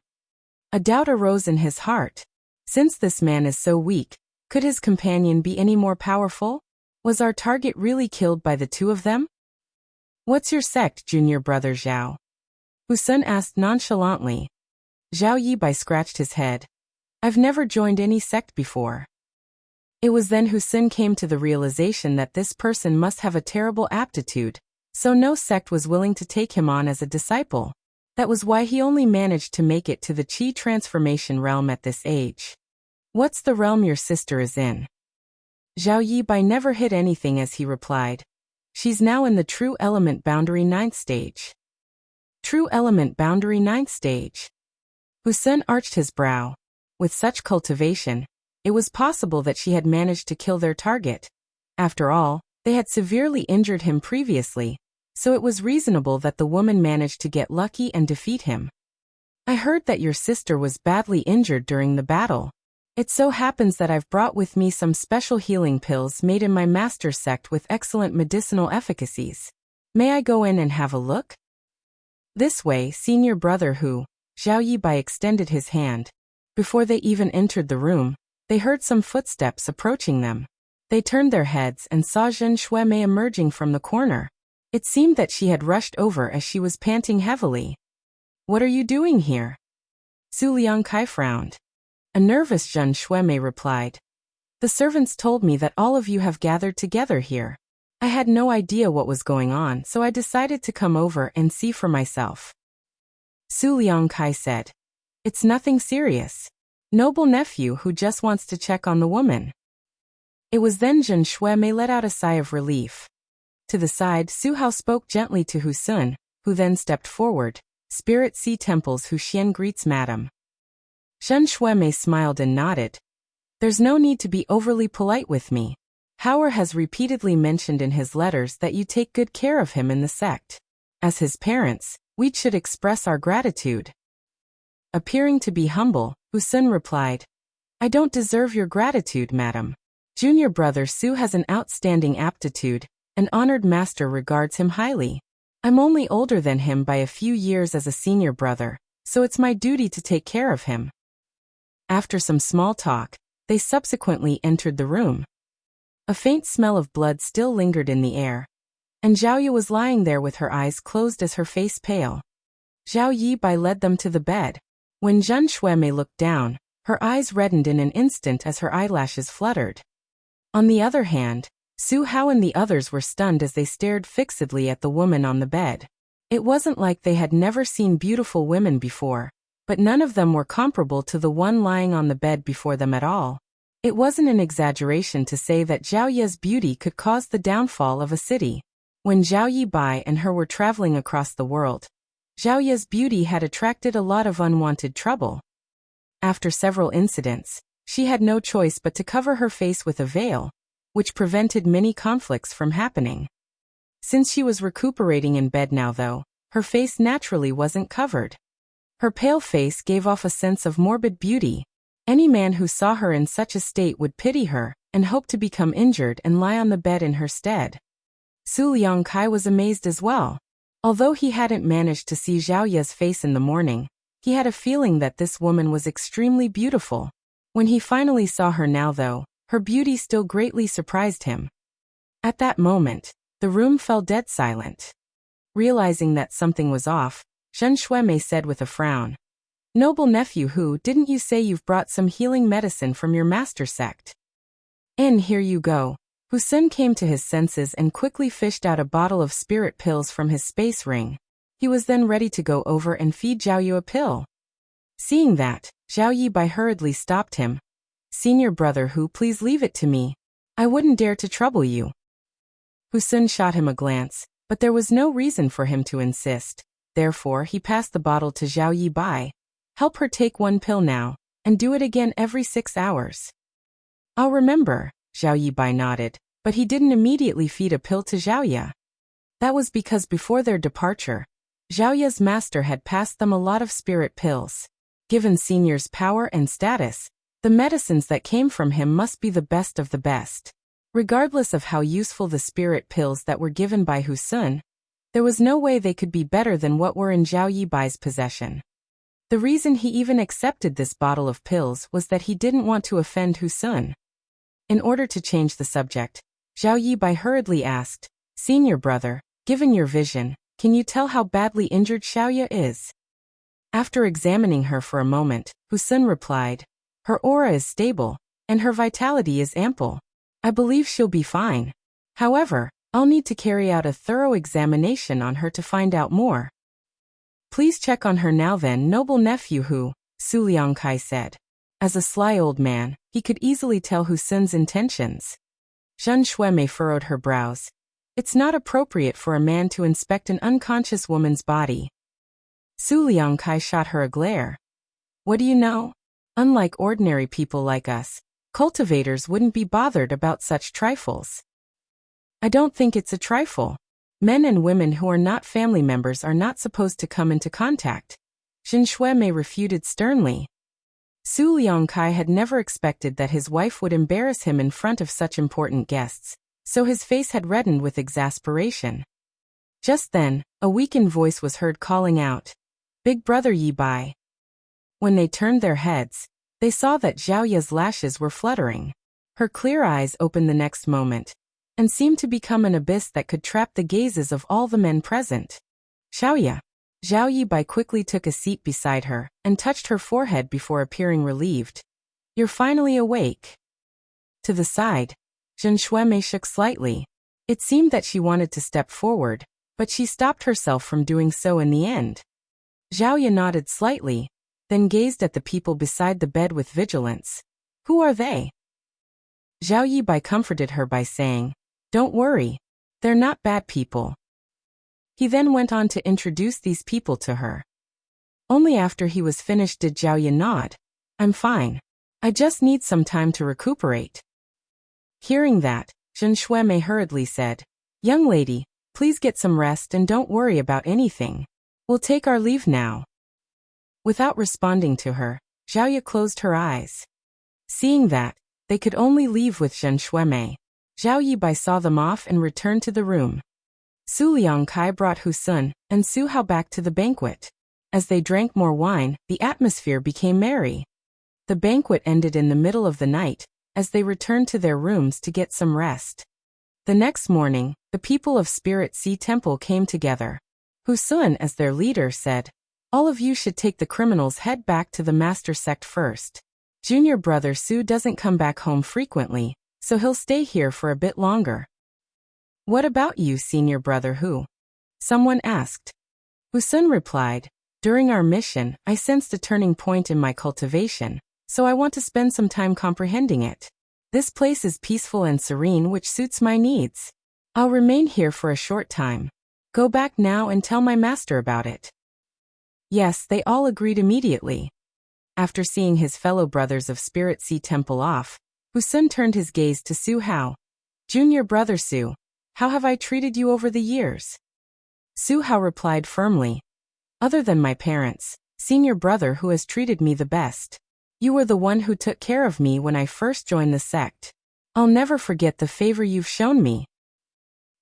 A doubt arose in his heart. Since this man is so weak, could his companion be any more powerful? Was our target really killed by the two of them? What's your sect, junior brother Zhao? Hu Sun asked nonchalantly. Zhao Yibai scratched his head. I've never joined any sect before. It was then Hu Sun came to the realization that this person must have a terrible aptitude, so no sect was willing to take him on as a disciple. That was why he only managed to make it to the Qi transformation realm at this age. What's the realm your sister is in? Zhao Yibai never hid anything as he replied. She's now in the True Element Boundary 9th stage. True Element Boundary 9th stage. Hu Sun arched his brow. With such cultivation, it was possible that she had managed to kill their target. After all, they had severely injured him previously, so it was reasonable that the woman managed to get lucky and defeat him. I heard that your sister was badly injured during the battle. It so happens that I've brought with me some special healing pills made in my master sect with excellent medicinal efficacies. May I go in and have a look? This way, senior brother Hu, Zhao Yibai extended his hand. Before they even entered the room, they heard some footsteps approaching them. They turned their heads and saw Zhen Shuemei emerging from the corner. It seemed that she had rushed over as she was panting heavily. What are you doing here? Su Liangkai frowned. A nervous Zhen Shuemei replied. The servants told me that all of you have gathered together here. I had no idea what was going on, so I decided to come over and see for myself. Su Liangkai said. It's nothing serious. Noble nephew who just wants to check on the woman. It was then Zhen Shuemei let out a sigh of relief. To the side, Su Hao spoke gently to Hu Sun, who then stepped forward. Spirit Sea Temples Hu Xian greets madam. Zhen Shuemei smiled and nodded. There's no need to be overly polite with me. Hauer has repeatedly mentioned in his letters that you take good care of him in the sect. As his parents, we should express our gratitude. Appearing to be humble, Hu Sun replied. I don't deserve your gratitude, madam. Junior brother Su has an outstanding aptitude. An honored master regards him highly. I'm only older than him by a few years as a senior brother, so it's my duty to take care of him. After some small talk, they subsequently entered the room. A faint smell of blood still lingered in the air, and Zhaoya was lying there with her eyes closed as her face pale. Zhao Yibai led them to the bed. When Zhen Shuemei looked down, her eyes reddened in an instant as her eyelashes fluttered. On the other hand, Su Hao and the others were stunned as they stared fixedly at the woman on the bed. It wasn't like they had never seen beautiful women before, but none of them were comparable to the one lying on the bed before them at all. It wasn't an exaggeration to say that Zhao Ye's beauty could cause the downfall of a city. When Zhao Yibai and her were traveling across the world, Zhao Ye's beauty had attracted a lot of unwanted trouble. After several incidents, she had no choice but to cover her face with a veil, which prevented many conflicts from happening. Since she was recuperating in bed now though, her face naturally wasn't covered. Her pale face gave off a sense of morbid beauty. Any man who saw her in such a state would pity her, and hope to become injured and lie on the bed in her stead. Su Liangkai was amazed as well. Although he hadn't managed to see Zhao Ye's face in the morning, he had a feeling that this woman was extremely beautiful. When he finally saw her now though, her beauty still greatly surprised him. At that moment, the room fell dead silent. Realizing that something was off, Zhen Shuemei said with a frown. Noble nephew Hu, didn't you say you've brought some healing medicine from your master sect? Here you go. Hu Sun came to his senses and quickly fished out a bottle of spirit pills from his space ring. He was then ready to go over and feed Zhao Yu a pill. Seeing that, Zhao Yibai hurriedly stopped him. Senior brother Hu, please leave it to me. I wouldn't dare to trouble you. Hu Sun shot him a glance, but there was no reason for him to insist. Therefore he passed the bottle to Zhao Yibai. Help her take one pill now, and do it again every 6 hours. I'll remember, Zhao Yibai nodded, but he didn't immediately feed a pill to Zhaoya. That was because before their departure, Zhaoya's master had passed them a lot of spirit pills. Given Senior's power and status, the medicines that came from him must be the best of the best. Regardless of how useful the spirit pills that were given by Hu Sun, there was no way they could be better than what were in Zhao Yibai's possession. The reason he even accepted this bottle of pills was that he didn't want to offend Husun. In order to change the subject, Zhao Yibai hurriedly asked, "Senior brother, given your vision, can you tell how badly injured Xiaoya is?" After examining her for a moment, Husun replied, "Her aura is stable, and her vitality is ample. I believe she'll be fine. However, I'll need to carry out a thorough examination on her to find out more." "Please check on her now then, noble nephew Hu," Su Liangkai said. As a sly old man, he could easily tell Husun's intentions. Zhen Shuemei furrowed her brows. It's not appropriate for a man to inspect an unconscious woman's body. Su Liangkai shot her a glare. "What do you know? Unlike ordinary people like us, cultivators wouldn't be bothered about such trifles." "I don't think it's a trifle. Men and women who are not family members are not supposed to come into contact," Zhen Shuemei refuted sternly. Su Liangkai had never expected that his wife would embarrass him in front of such important guests, so his face had reddened with exasperation. Just then, a weakened voice was heard calling out, "Big brother Yibai." When they turned their heads, they saw that Xiaoya's lashes were fluttering. Her clear eyes opened the next moment, and seemed to become an abyss that could trap the gazes of all the men present. "Xiaoya." Zhao Yibai quickly took a seat beside her, and touched her forehead before appearing relieved. "You're finally awake." To the side, Zhen Shuemei shook slightly. It seemed that she wanted to step forward, but she stopped herself from doing so in the end. Xiaoya nodded slightly, then gazed at the people beside the bed with vigilance. "Who are they?" Zhao Yibai comforted her by saying, "Don't worry. They're not bad people." He then went on to introduce these people to her. Only after he was finished did Xiaoya nod. "I'm fine. I just need some time to recuperate." Hearing that, Zhen Shuemei hurriedly said, "Young lady, please get some rest and don't worry about anything. We'll take our leave now." Without responding to her, Xiaoya closed her eyes. Seeing that, they could only leave with Zhen Shuemei, Zhao Yibai saw them off and returned to the room. Su Liangkai brought Husun and Su Hao back to the banquet. As they drank more wine, the atmosphere became merry. The banquet ended in the middle of the night, as they returned to their rooms to get some rest. The next morning, the people of Spirit Sea Temple came together. Husun, as their leader, said, "All of you should take the criminal's head back to the master sect first. Junior brother Su doesn't come back home frequently, so he'll stay here for a bit longer." "What about you, senior brother Hu?" someone asked. Husun replied, "During our mission, I sensed a turning point in my cultivation, so I want to spend some time comprehending it. This place is peaceful and serene, which suits my needs. I'll remain here for a short time. Go back now and tell my master about it." Yes, they all agreed immediately. After seeing his fellow brothers of Spirit Sea Temple off, Husun turned his gaze to Su Hao. "Junior brother Su, how have I treated you over the years?" Su Hao replied firmly, "Other than my parents, senior brother Hu has treated me the best. You were the one who took care of me when I first joined the sect. I'll never forget the favor you've shown me."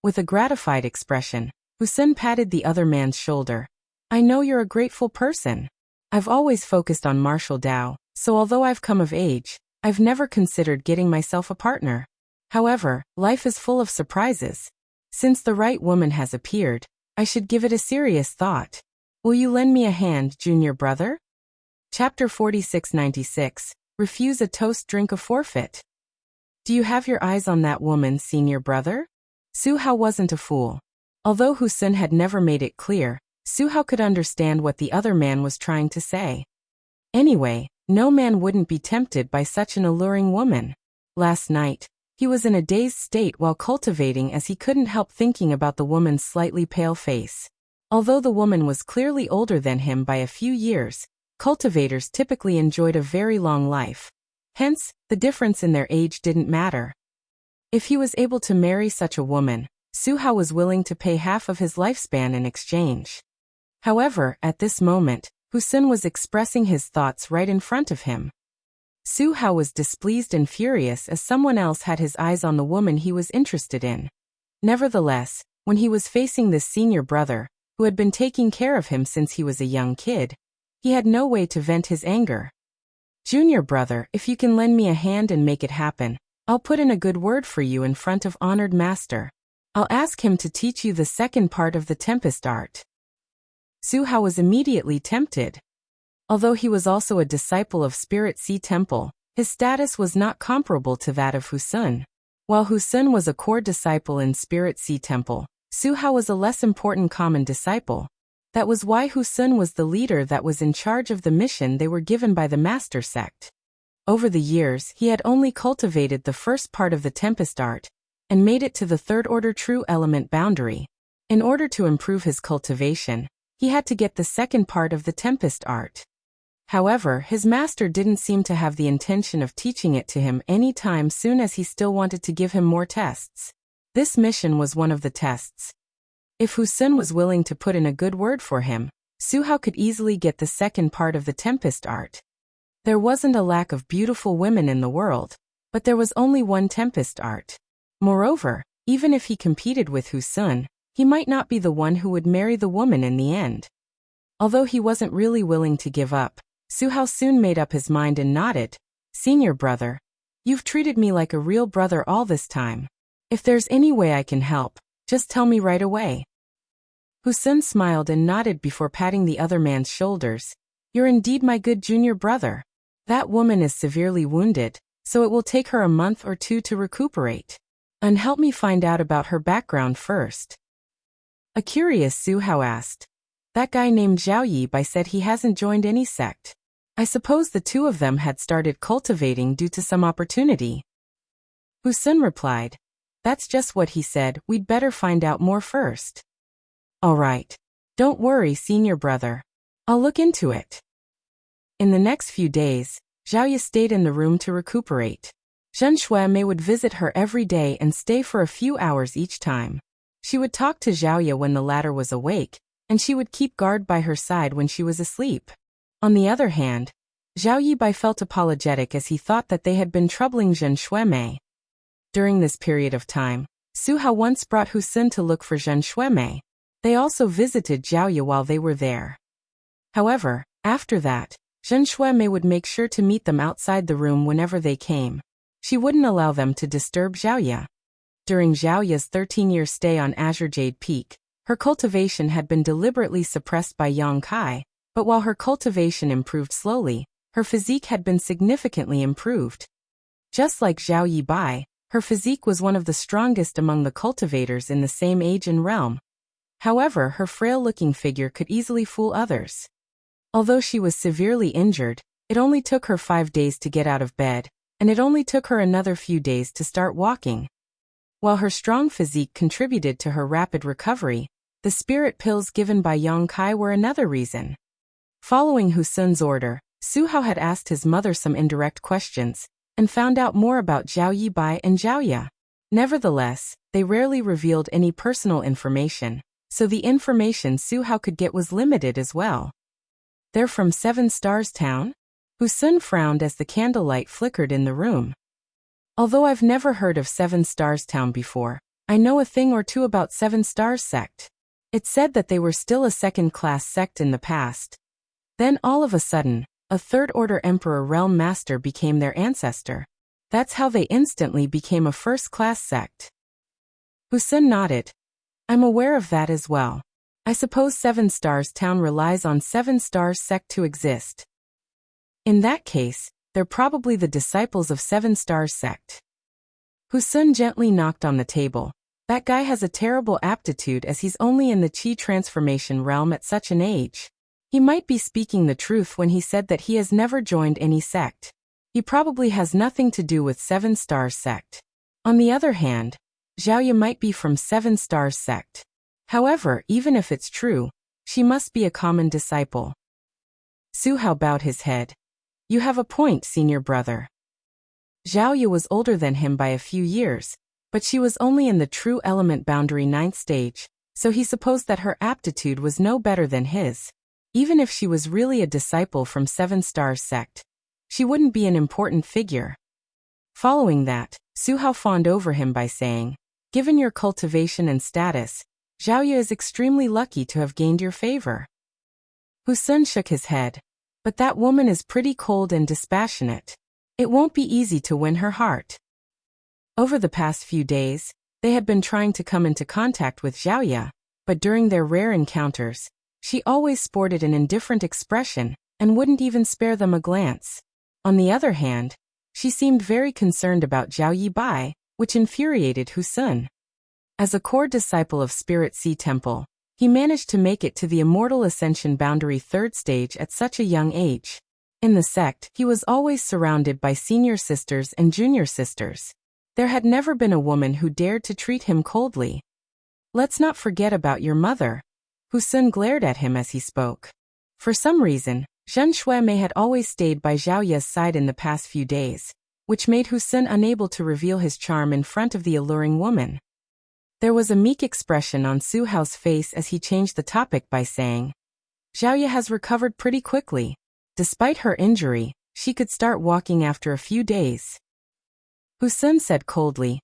With a gratified expression, Husun patted the other man's shoulder. "I know you're a grateful person. I've always focused on martial Dao, so although I've come of age, I've never considered getting myself a partner. However, life is full of surprises. Since the right woman has appeared, I should give it a serious thought. Will you lend me a hand, junior brother?" Chapter 4696, Refuse a toast, drink a forfeit. "Do you have your eyes on that woman, senior brother?" Su Hao wasn't a fool. Although Husun had never made it clear, Su Hao could understand what the other man was trying to say. Anyway, no man wouldn't be tempted by such an alluring woman. Last night, he was in a dazed state while cultivating as he couldn't help thinking about the woman's slightly pale face. Although the woman was clearly older than him by a few years, cultivators typically enjoyed a very long life. Hence, the difference in their age didn't matter. If he was able to marry such a woman, Su Hao was willing to pay half of his lifespan in exchange. However, at this moment, Husun was expressing his thoughts right in front of him. Su Hao was displeased and furious as someone else had his eyes on the woman he was interested in. Nevertheless, when he was facing this senior brother, who had been taking care of him since he was a young kid, He had no way to vent his anger. Junior brother, if you can lend me a hand and make it happen, I'll put in a good word for you in front of honored master. I'll ask him to teach you the second part of the Tempest art. Su Hao was immediately tempted. Although he was also a disciple of Spirit Sea Temple, his status was not comparable to that of Hu Sun. While Hu Sun was a core disciple in Spirit Sea Temple, Su Hao was a less important common disciple. That was why Hu Sun was the leader that was in charge of the mission they were given by the Master Sect. Over the years, he had only cultivated the first part of the Tempest art, and made it to the third order true element boundary. In order to improve his cultivation, he had to get the second part of the Tempest art. However, his master didn't seem to have the intention of teaching it to him any time soon, as he still wanted to give him more tests. This mission was one of the tests. If Hu Sun was willing to put in a good word for him, Su Hao could easily get the second part of the Tempest art. There wasn't a lack of beautiful women in the world, but there was only one Tempest art. Moreover, even if he competed with Hu Sun, he might not be the one who would marry the woman in the end. Although he wasn't really willing to give up, Su Hao soon made up his mind and nodded. Senior brother, you've treated me like a real brother all this time. If there's any way I can help, just tell me right away. Hu Sun smiled and nodded before patting the other man's shoulders. You're indeed my good junior brother. That woman is severely wounded, so it will take her a month or two to recuperate. And help me find out about her background first. A curious Su Hao asked. That guy named Zhao Yibai said he hasn't joined any sect. I suppose the two of them had started cultivating due to some opportunity. Hu Sun replied. That's just what he said, we'd better find out more first. All right. Don't worry, senior brother. I'll look into it. In the next few days, Zhao Yi stayed in the room to recuperate. Zhen Shuemei would visit her every day and stay for a few hours each time. She would talk to Zhao Yi when the latter was awake, and she would keep guard by her side when she was asleep. On the other hand, Zhao Yibai felt apologetic as he thought that they had been troubling Zhen Shuemei. During this period of time, Su Hao once brought Hu Sun to look for Zhen Shuemei. They also visited Zhao Yi while they were there. However, after that, Zhen Shuemei would make sure to meet them outside the room whenever they came. She wouldn't allow them to disturb Zhao Yi. During Zhao Yi's 13-year stay on Azure Jade Peak, her cultivation had been deliberately suppressed by Yang Kai, but while her cultivation improved slowly, her physique had been significantly improved. Just like Zhao Yibai, her physique was one of the strongest among the cultivators in the same age and realm. However, her frail-looking figure could easily fool others. Although she was severely injured, it only took her 5 days to get out of bed, and it only took her another few days to start walking. While her strong physique contributed to her rapid recovery, the spirit pills given by Yang Kai were another reason. Following Hu Sun's order, Su Hao had asked his mother some indirect questions, and found out more about Zhao Yibai and Zhao Yi. Nevertheless, they rarely revealed any personal information, so the information Su Hao could get was limited as well. They're from 7 Stars Town? Hu Sun frowned as the candlelight flickered in the room. Although I've never heard of 7 Stars Town before, I know a thing or two about 7 Stars Sect. It said that they were still a second-class sect in the past. Then all of a sudden, a third-order Emperor Realm Master became their ancestor. That's how they instantly became a first-class sect. Hu Sun nodded. I'm aware of that as well. I suppose 7 Stars Town relies on 7 Stars Sect to exist. In that case, they're probably the disciples of 7 Stars Sect. Hu Sun gently knocked on the table. That guy has a terrible aptitude as he's only in the Qi transformation realm at such an age. He might be speaking the truth when he said that he has never joined any sect. He probably has nothing to do with 7 Stars Sect. On the other hand, Zhao Yi might be from 7 Stars Sect. However, even if it's true, she must be a common disciple. Su Hao bowed his head. You have a point, senior brother. Zhao Yi was older than him by a few years, but she was only in the true element boundary 9th stage, so he supposed that her aptitude was no better than his. Even if she was really a disciple from 7 Stars Sect, she wouldn't be an important figure. Following that, Su Hao fawned over him by saying, given your cultivation and status, Zhao Yi is extremely lucky to have gained your favor. Hu Sun shook his head. But that woman is pretty cold and dispassionate. It won't be easy to win her heart. Over the past few days, they had been trying to come into contact with Xiaoya, but during their rare encounters, she always sported an indifferent expression and wouldn't even spare them a glance. On the other hand, she seemed very concerned about Zhao Yibai, which infuriated Hu Sun. As a core disciple of Spirit Sea Temple, he managed to make it to the Immortal Ascension Boundary 3rd stage at such a young age. In the sect, he was always surrounded by senior sisters and junior sisters. There had never been a woman who dared to treat him coldly. Let's not forget about your mother. Hu Sun glared at him as he spoke. For some reason, Zhen Xuemei had always stayed by Xiaoya's side in the past few days, which made Hu Sun unable to reveal his charm in front of the alluring woman. There was a meek expression on Su Hao's face as he changed the topic by saying, Xiaoya has recovered pretty quickly. Despite her injury, she could start walking after a few days. Hu Sun said coldly,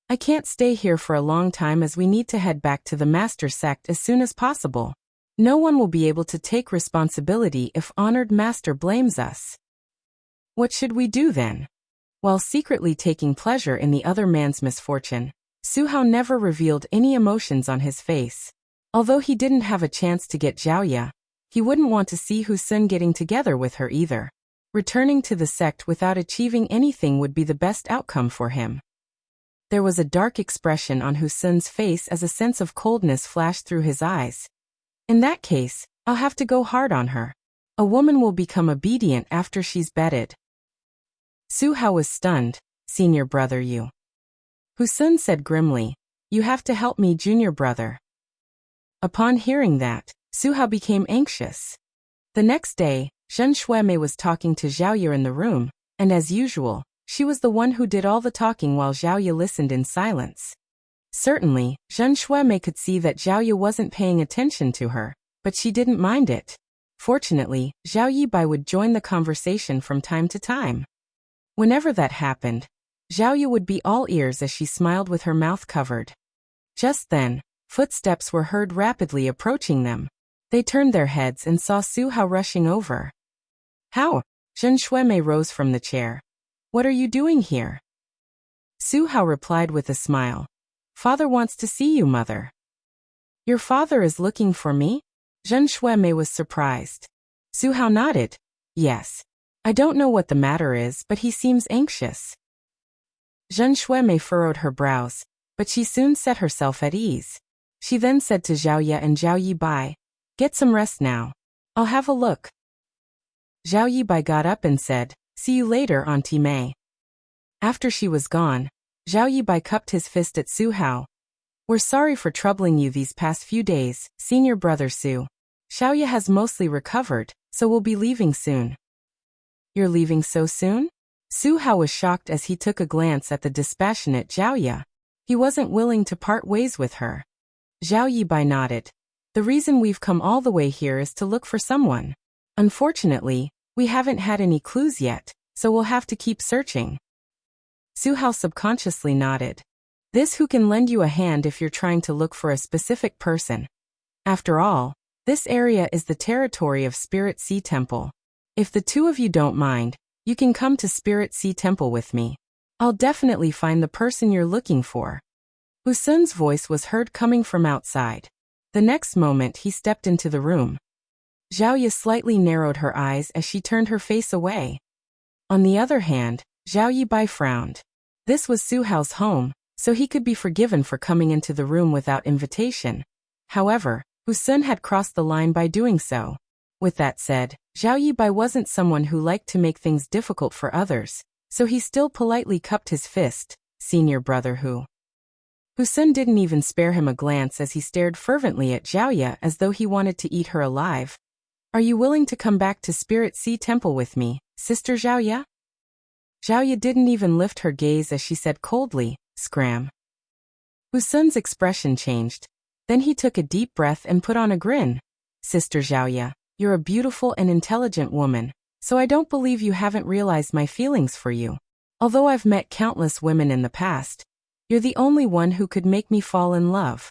I can't stay here for a long time as we need to head back to the Master Sect as soon as possible. No one will be able to take responsibility if Honored Master blames us. What should we do then? While secretly taking pleasure in the other man's misfortune, Su Hao never revealed any emotions on his face. Although he didn't have a chance to get Xiaoya, he wouldn't want to see Hu Sun getting together with her either. Returning to the sect without achieving anything would be the best outcome for him. There was a dark expression on Hu Sun's face as a sense of coldness flashed through his eyes. In that case, I'll have to go hard on her. A woman will become obedient after she's bedded. Su Hao was stunned. Senior brother you. Hu Sun said grimly, you have to help me, junior brother. Upon hearing that, Su Hao became anxious. The next day, Zhen Xuemei was talking to Xiaoya in the room, and as usual, she was the one who did all the talking while Xiaoya listened in silence. Certainly, Zhen Xuemei could see that Xiaoya wasn't paying attention to her, but she didn't mind it. Fortunately, Zhao Yibai would join the conversation from time to time. Whenever that happened, Xiaoya would be all ears as she smiled with her mouth covered. Just then, footsteps were heard rapidly approaching them. They turned their heads and saw Su Hao rushing over. How? Zhen Xuemei rose from the chair. What are you doing here? Su Hao replied with a smile. Father wants to see you, mother. Your father is looking for me? Zhen Xuemei was surprised. Su Hao nodded. Yes. I don't know what the matter is, but he seems anxious. Zhen Xuemei furrowed her brows, but she soon set herself at ease. She then said to Xiaoya and Zhao Yibai, get some rest now. I'll have a look. Zhao Yibai got up and said, see you later, Auntie Mei. After she was gone, Zhao Yibai cupped his fist at Su Hao. We're sorry for troubling you these past few days, senior brother Su. Xiaoya has mostly recovered, so we'll be leaving soon. You're leaving so soon? Su Hao was shocked as he took a glance at the dispassionate Xiaoya. He wasn't willing to part ways with her. Zhao Yibai nodded. The reason we've come all the way here is to look for someone. Unfortunately, we haven't had any clues yet, so we'll have to keep searching. Su Hao subconsciously nodded. This who can lend you a hand if you're trying to look for a specific person. After all, this area is the territory of Spirit Sea Temple. If the two of you don't mind, you can come to Spirit Sea Temple with me. I'll definitely find the person you're looking for. Hu Sun's voice was heard coming from outside. The next moment he stepped into the room. Xiaoya slightly narrowed her eyes as she turned her face away. On the other hand, Zhao Yibai frowned. This was Su Hao's home, so he could be forgiven for coming into the room without invitation. However, Hu Sun had crossed the line by doing so. With that said, Zhao Yibai wasn't someone who liked to make things difficult for others, so he still politely cupped his fist. Senior brother Hu. Hu Sun didn't even spare him a glance as he stared fervently at Xiaoya as though he wanted to eat her alive. Are you willing to come back to Spirit Sea Temple with me, Sister Xiaoya? Xiaoya didn't even lift her gaze as she said coldly, Scram. Hu Sun's expression changed. Then he took a deep breath and put on a grin. Sister Xiaoya, you're a beautiful and intelligent woman, so I don't believe you haven't realized my feelings for you. Although I've met countless women in the past, you're the only one who could make me fall in love.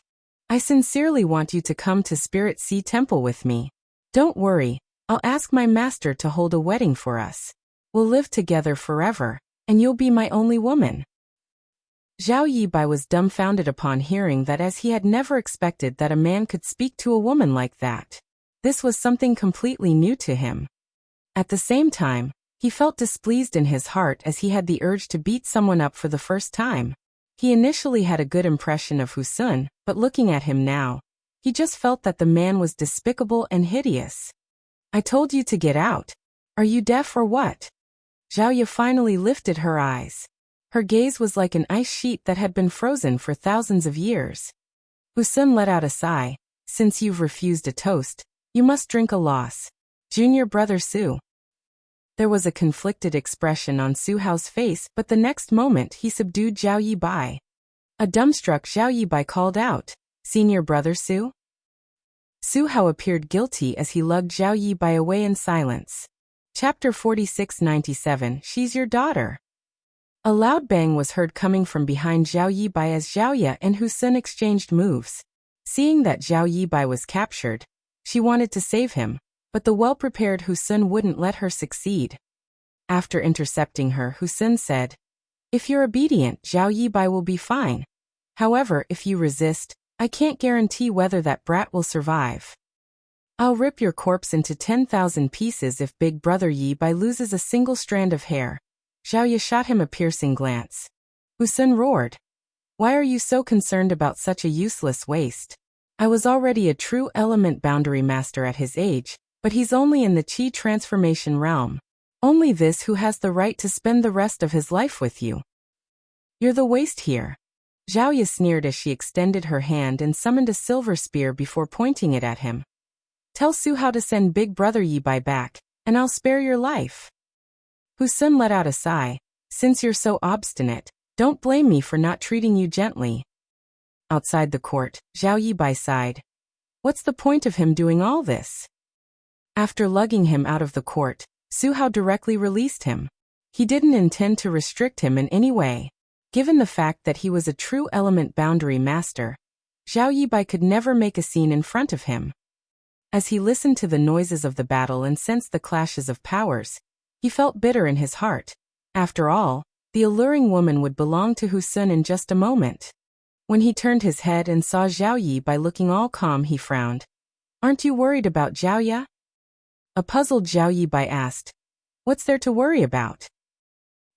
I sincerely want you to come to Spirit Sea Temple with me. Don't worry, I'll ask my master to hold a wedding for us. We'll live together forever, and you'll be my only woman." Zhao Yibai was dumbfounded upon hearing that, as he had never expected that a man could speak to a woman like that. This was something completely new to him. At the same time, he felt displeased in his heart as he had the urge to beat someone up for the first time. He initially had a good impression of Husun, but looking at him now, he just felt that the man was despicable and hideous. "I told you to get out. Are you deaf or what?" Zhao Ye finally lifted her eyes. Her gaze was like an ice sheet that had been frozen for thousands of years. Husun let out a sigh. "Since you've refused a toast, you must drink a loss. Junior brother Su." There was a conflicted expression on Su Hao's face, but the next moment he subdued Zhao Yibai. A dumbstruck Zhao Yibai called out, "Senior brother Su?" Su Hao appeared guilty as he lugged Zhao Yibai away in silence. Chapter 4697. She's your daughter. A loud bang was heard coming from behind Zhao Yibai as Zhao Ye and Husun exchanged moves. Seeing that Zhao Yibai was captured, she wanted to save him, but the well-prepared Husun wouldn't let her succeed. After intercepting her, Husun said, "If you're obedient, Zhao Yibai will be fine. However, if you resist, I can't guarantee whether that brat will survive. I'll rip your corpse into 10,000 pieces if Big Brother Yibai loses a single strand of hair." Zhao Ye shot him a piercing glance. Husun roared, "Why are you so concerned about such a useless waste? I was already a true element boundary master at his age, but he's only in the Qi transformation realm. Only this who has the right to spend the rest of his life with you. You're the waste here." Zhao Ye sneered as she extended her hand and summoned a silver spear before pointing it at him. "Tell Su Hao to send Big Brother Yibai back, and I'll spare your life." Husun let out a sigh. "Since you're so obstinate, don't blame me for not treating you gently." Outside the court, Zhao Yibai sighed. What's the point of him doing all this? After lugging him out of the court, Su Hao directly released him. He didn't intend to restrict him in any way. Given the fact that he was a true element boundary master, Zhao Yibai could never make a scene in front of him. As he listened to the noises of the battle and sensed the clashes of powers, he felt bitter in his heart. After all, the alluring woman would belong to Husun in just a moment. When he turned his head and saw Zhao Yibai looking all calm, he frowned. "Aren't you worried about Zhao Ye?" A puzzled Zhao Yibai asked. "What's there to worry about?"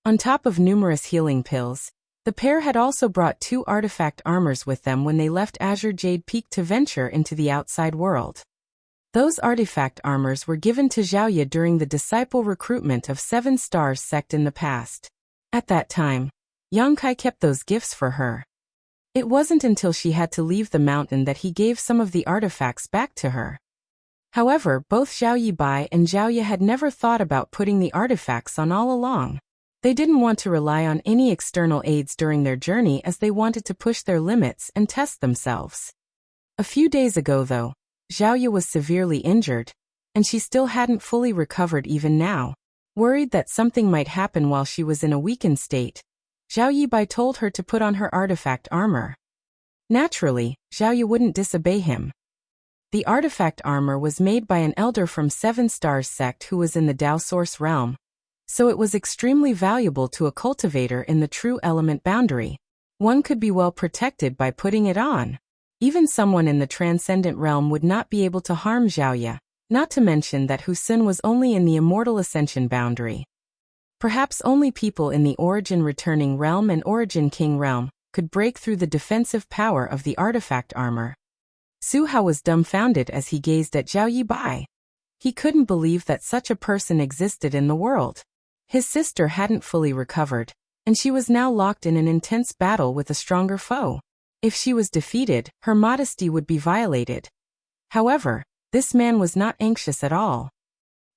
On top of numerous healing pills, the pair had also brought 2 artifact armors with them when they left Azure Jade Peak to venture into the outside world. Those artifact armors were given to Zhao Ye during the disciple recruitment of 7 Stars sect in the past. At that time, Yang Kai kept those gifts for her. It wasn't until she had to leave the mountain that he gave some of the artifacts back to her. However, both Zhao Yibai and Zhao Ye had never thought about putting the artifacts on all along. They didn't want to rely on any external aids during their journey, as they wanted to push their limits and test themselves. A few days ago, though, Zhao Ye was severely injured, and she still hadn't fully recovered even now. Worried that something might happen while she was in a weakened state, Zhao Yibai told her to put on her artifact armor. Naturally, Zhao Ye wouldn't disobey him. The artifact armor was made by an elder from 7 Stars sect who was in the Dao Source realm, so it was extremely valuable to a cultivator in the true element boundary. One could be well protected by putting it on. Even someone in the transcendent realm would not be able to harm Zhao Ye, not to mention that Husun was only in the immortal ascension boundary. Perhaps only people in the Origin Returning realm and Origin King realm could break through the defensive power of the artifact armor. Su Hao was dumbfounded as he gazed at Zhao Yibai. He couldn't believe that such a person existed in the world. His sister hadn't fully recovered, and she was now locked in an intense battle with a stronger foe. If she was defeated, her modesty would be violated. However, this man was not anxious at all.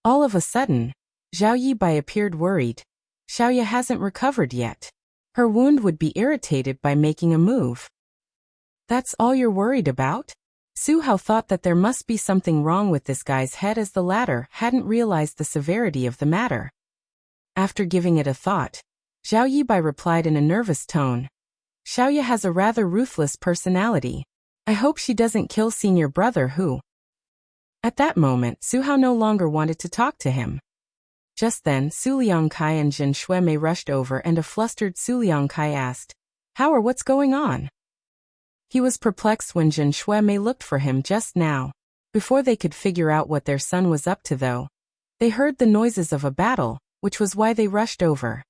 All of a sudden, Zhao Yibai appeared worried. Zhao Ye hasn't recovered yet. Her wound would be irritated by making a move. That's all you're worried about? Su Hao thought that there must be something wrong with this guy's head, as the latter hadn't realized the severity of the matter. After giving it a thought, Zhao Yibai replied in a nervous tone. Zhao Ye has a rather ruthless personality. I hope she doesn't kill senior brother Hu. At that moment, Su Hao no longer wanted to talk to him. Just then, Su Liangkai and Jin Shuemei rushed over and a flustered Su Liangkai asked, "Hao, what's going on?" He was perplexed when Jin Shuemei looked for him just now. Before they could figure out what their son was up to though, they heard the noises of a battle, which was why they rushed over.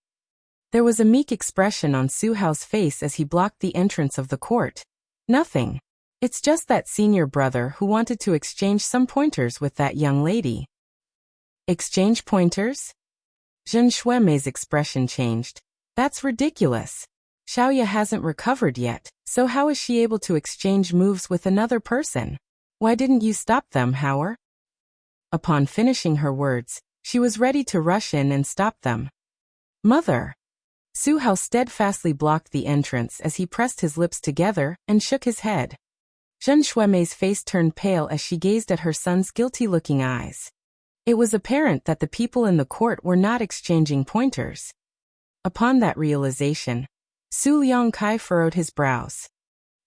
There was a meek expression on Su Hao's face as he blocked the entrance of the court. "Nothing. It's just that senior brother who wanted to exchange some pointers with that young lady." "Exchange pointers?" Jin Shuemei's expression changed. "That's ridiculous. Xiaoya hasn't recovered yet, so how is she able to exchange moves with another person? Why didn't you stop them, Hao?" Upon finishing her words, she was ready to rush in and stop them. "Mother!" Su Hao steadfastly blocked the entrance as he pressed his lips together and shook his head. Zhen Shuemei's face turned pale as she gazed at her son's guilty-looking eyes. It was apparent that the people in the court were not exchanging pointers. Upon that realization, Su Liangkai furrowed his brows.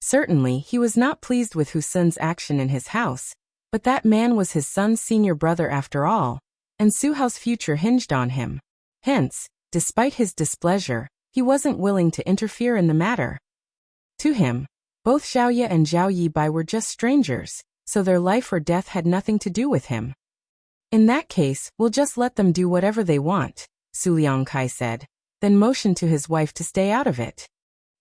Certainly, he was not pleased with Hu Sun's action in his house, but that man was his son's senior brother after all, and Su Hao's future hinged on him. Hence, despite his displeasure, he wasn't willing to interfere in the matter. To him, both Xiaoya and Zhao Yibai were just strangers, so their life or death had nothing to do with him. "In that case, we'll just let them do whatever they want," Su Liangkai said, then motioned to his wife to stay out of it.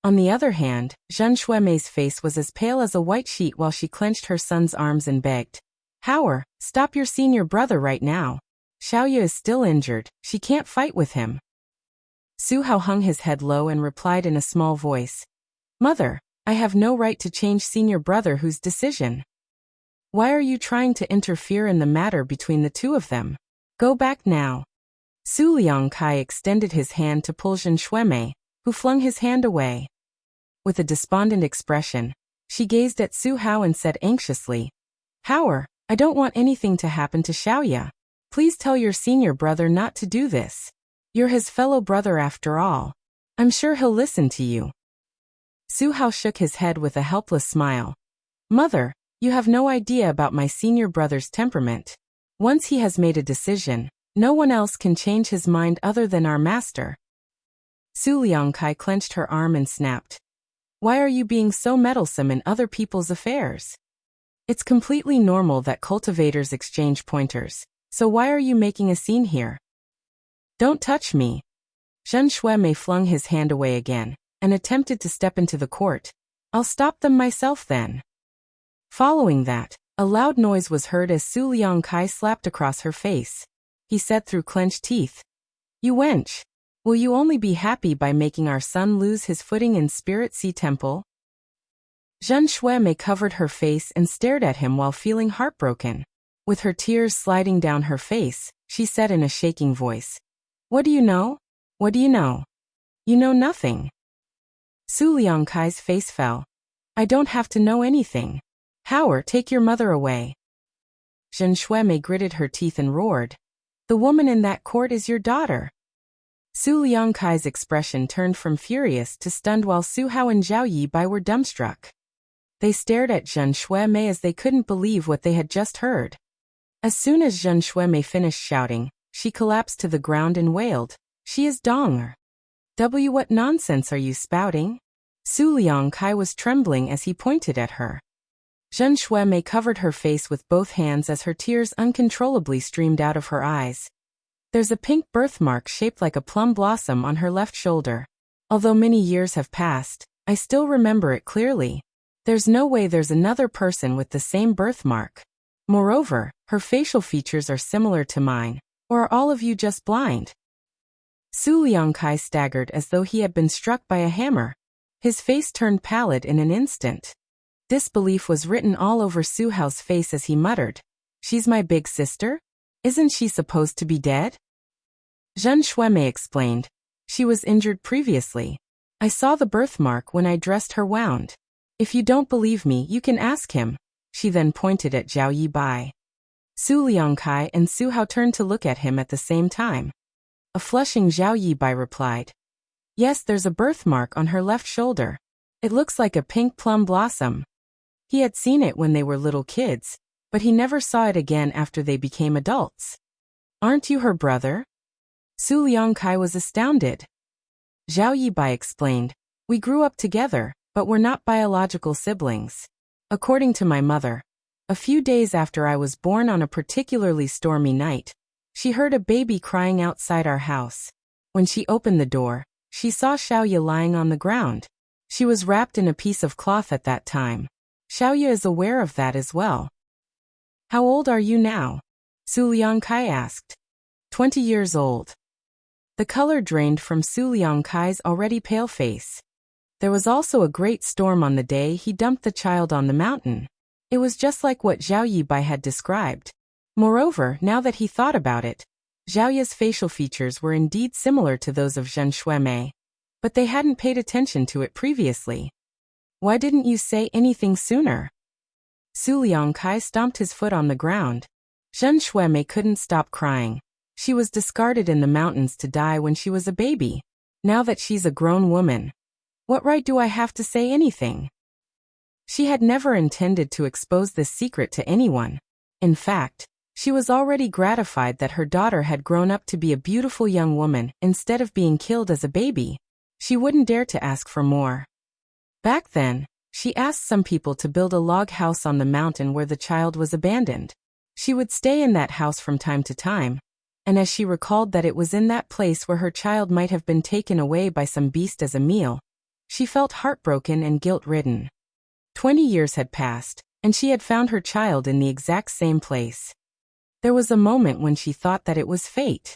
On the other hand, Zhen Shuemei's face was as pale as a white sheet while she clenched her son's arms and begged, "Hao, stop your senior brother right now. Xiaoya is still injured, she can't fight with him." Su Hao hung his head low and replied in a small voice, "Mother, I have no right to change senior brother Hu's decision. Why are you trying to interfere in the matter between the two of them? Go back now." Su Liangkai extended his hand to pull Zhen Shuemei, who flung his hand away. With a despondent expression, she gazed at Su Hao and said anxiously, "Hao, I don't want anything to happen to Xiaoya. Please tell your senior brother not to do this. You're his fellow brother after all. I'm sure he'll listen to you." Su Hao shook his head with a helpless smile. "Mother, you have no idea about my senior brother's temperament. Once he has made a decision, no one else can change his mind other than our master." Su Liangkai clenched her arm and snapped, "Why are you being so meddlesome in other people's affairs? It's completely normal that cultivators exchange pointers, so why are you making a scene here?" "Don't touch me." Zhen Shuemei flung his hand away again and attempted to step into the court. "I'll stop them myself then." Following that, a loud noise was heard as Su Liangkai slapped across her face. He said through clenched teeth, "You wench! Will you only be happy by making our son lose his footing in Spirit Sea Temple?" Zhen Shuemei covered her face and stared at him while feeling heartbroken. With her tears sliding down her face, she said in a shaking voice, "What do you know? What do you know? You know nothing." Su Liangkai's face fell. "I don't have to know anything. Hao, take your mother away." Zhen Shuemei gritted her teeth and roared, "The woman in that court is your daughter." Su Liangkai's expression turned from furious to stunned while Su Hao and Zhao Yibai were dumbstruck. They stared at Zhen Shuemei as they couldn't believe what they had just heard. As soon as Zhen Shuemei finished shouting, she collapsed to the ground and wailed, "She is Dong. What nonsense are you spouting?" Su Liangkai was trembling as he pointed at her. Zhen Shuemei covered her face with both hands as her tears uncontrollably streamed out of her eyes. "There's a pink birthmark shaped like a plum blossom on her left shoulder. Although many years have passed, I still remember it clearly. There's no way there's another person with the same birthmark. Moreover, her facial features are similar to mine. Or are all of you just blind?" Su Liangkai staggered as though he had been struck by a hammer. His face turned pallid in an instant. Disbelief was written all over Su Hao's face as he muttered, "She's my big sister? Isn't she supposed to be dead?" Zhen Shuemei explained, "She was injured previously. I saw the birthmark when I dressed her wound. If you don't believe me, you can ask him." She then pointed at Zhao Yibai. Su Liangkai and Su Hao turned to look at him at the same time. A flushing Zhao Yibai replied, "Yes, there's a birthmark on her left shoulder. It looks like a pink plum blossom." He had seen it when they were little kids. but he never saw it again after they became adults. Aren't you her brother? Su Liangkai was astounded. Zhao Yibai explained, we grew up together, but we're not biological siblings. According to my mother, a few days after I was born on a particularly stormy night, she heard a baby crying outside our house. When she opened the door, she saw Xiaoya lying on the ground. She was wrapped in a piece of cloth at that time. Xiaoya is aware of that as well. How old are you now? Su Liangkai asked. 20 years old. The color drained from Su Liangkai's already pale face. There was also a great storm on the day he dumped the child on the mountain. It was just like what Zhao Yibai had described. Moreover, now that he thought about it, Zhaoya's facial features were indeed similar to those of Zhen Shuimei, but they hadn't paid attention to it previously. Why didn't you say anything sooner? Su Liangkai stomped his foot on the ground. Zhen Shuimei couldn't stop crying. She was discarded in the mountains to die when she was a baby. Now that she's a grown woman, what right do I have to say anything? She had never intended to expose this secret to anyone. In fact, she was already gratified that her daughter had grown up to be a beautiful young woman instead of being killed as a baby. She wouldn't dare to ask for more. Back then, she asked some people to build a log house on the mountain where the child was abandoned. She would stay in that house from time to time, and as she recalled that it was in that place where her child might have been taken away by some beast as a meal, she felt heartbroken and guilt-ridden. 20 years had passed, and she had found her child in the exact same place. There was a moment when she thought that it was fate.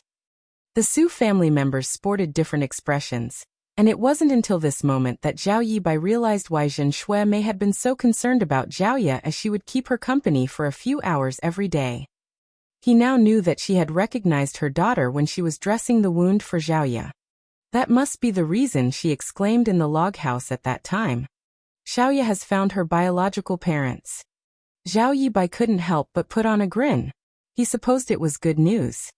The Su family members sported different expressions, and it wasn't until this moment that Zhao Yibai realized why Zhen Shuimei had been so concerned about Zhaoya, as she would keep her company for a few hours every day. He now knew that she had recognized her daughter when she was dressing the wound for Zhaoya. That must be the reason, she exclaimed in the log house at that time. Xiaoya has found her biological parents. Zhao Yibai couldn't help but put on a grin. He supposed it was good news.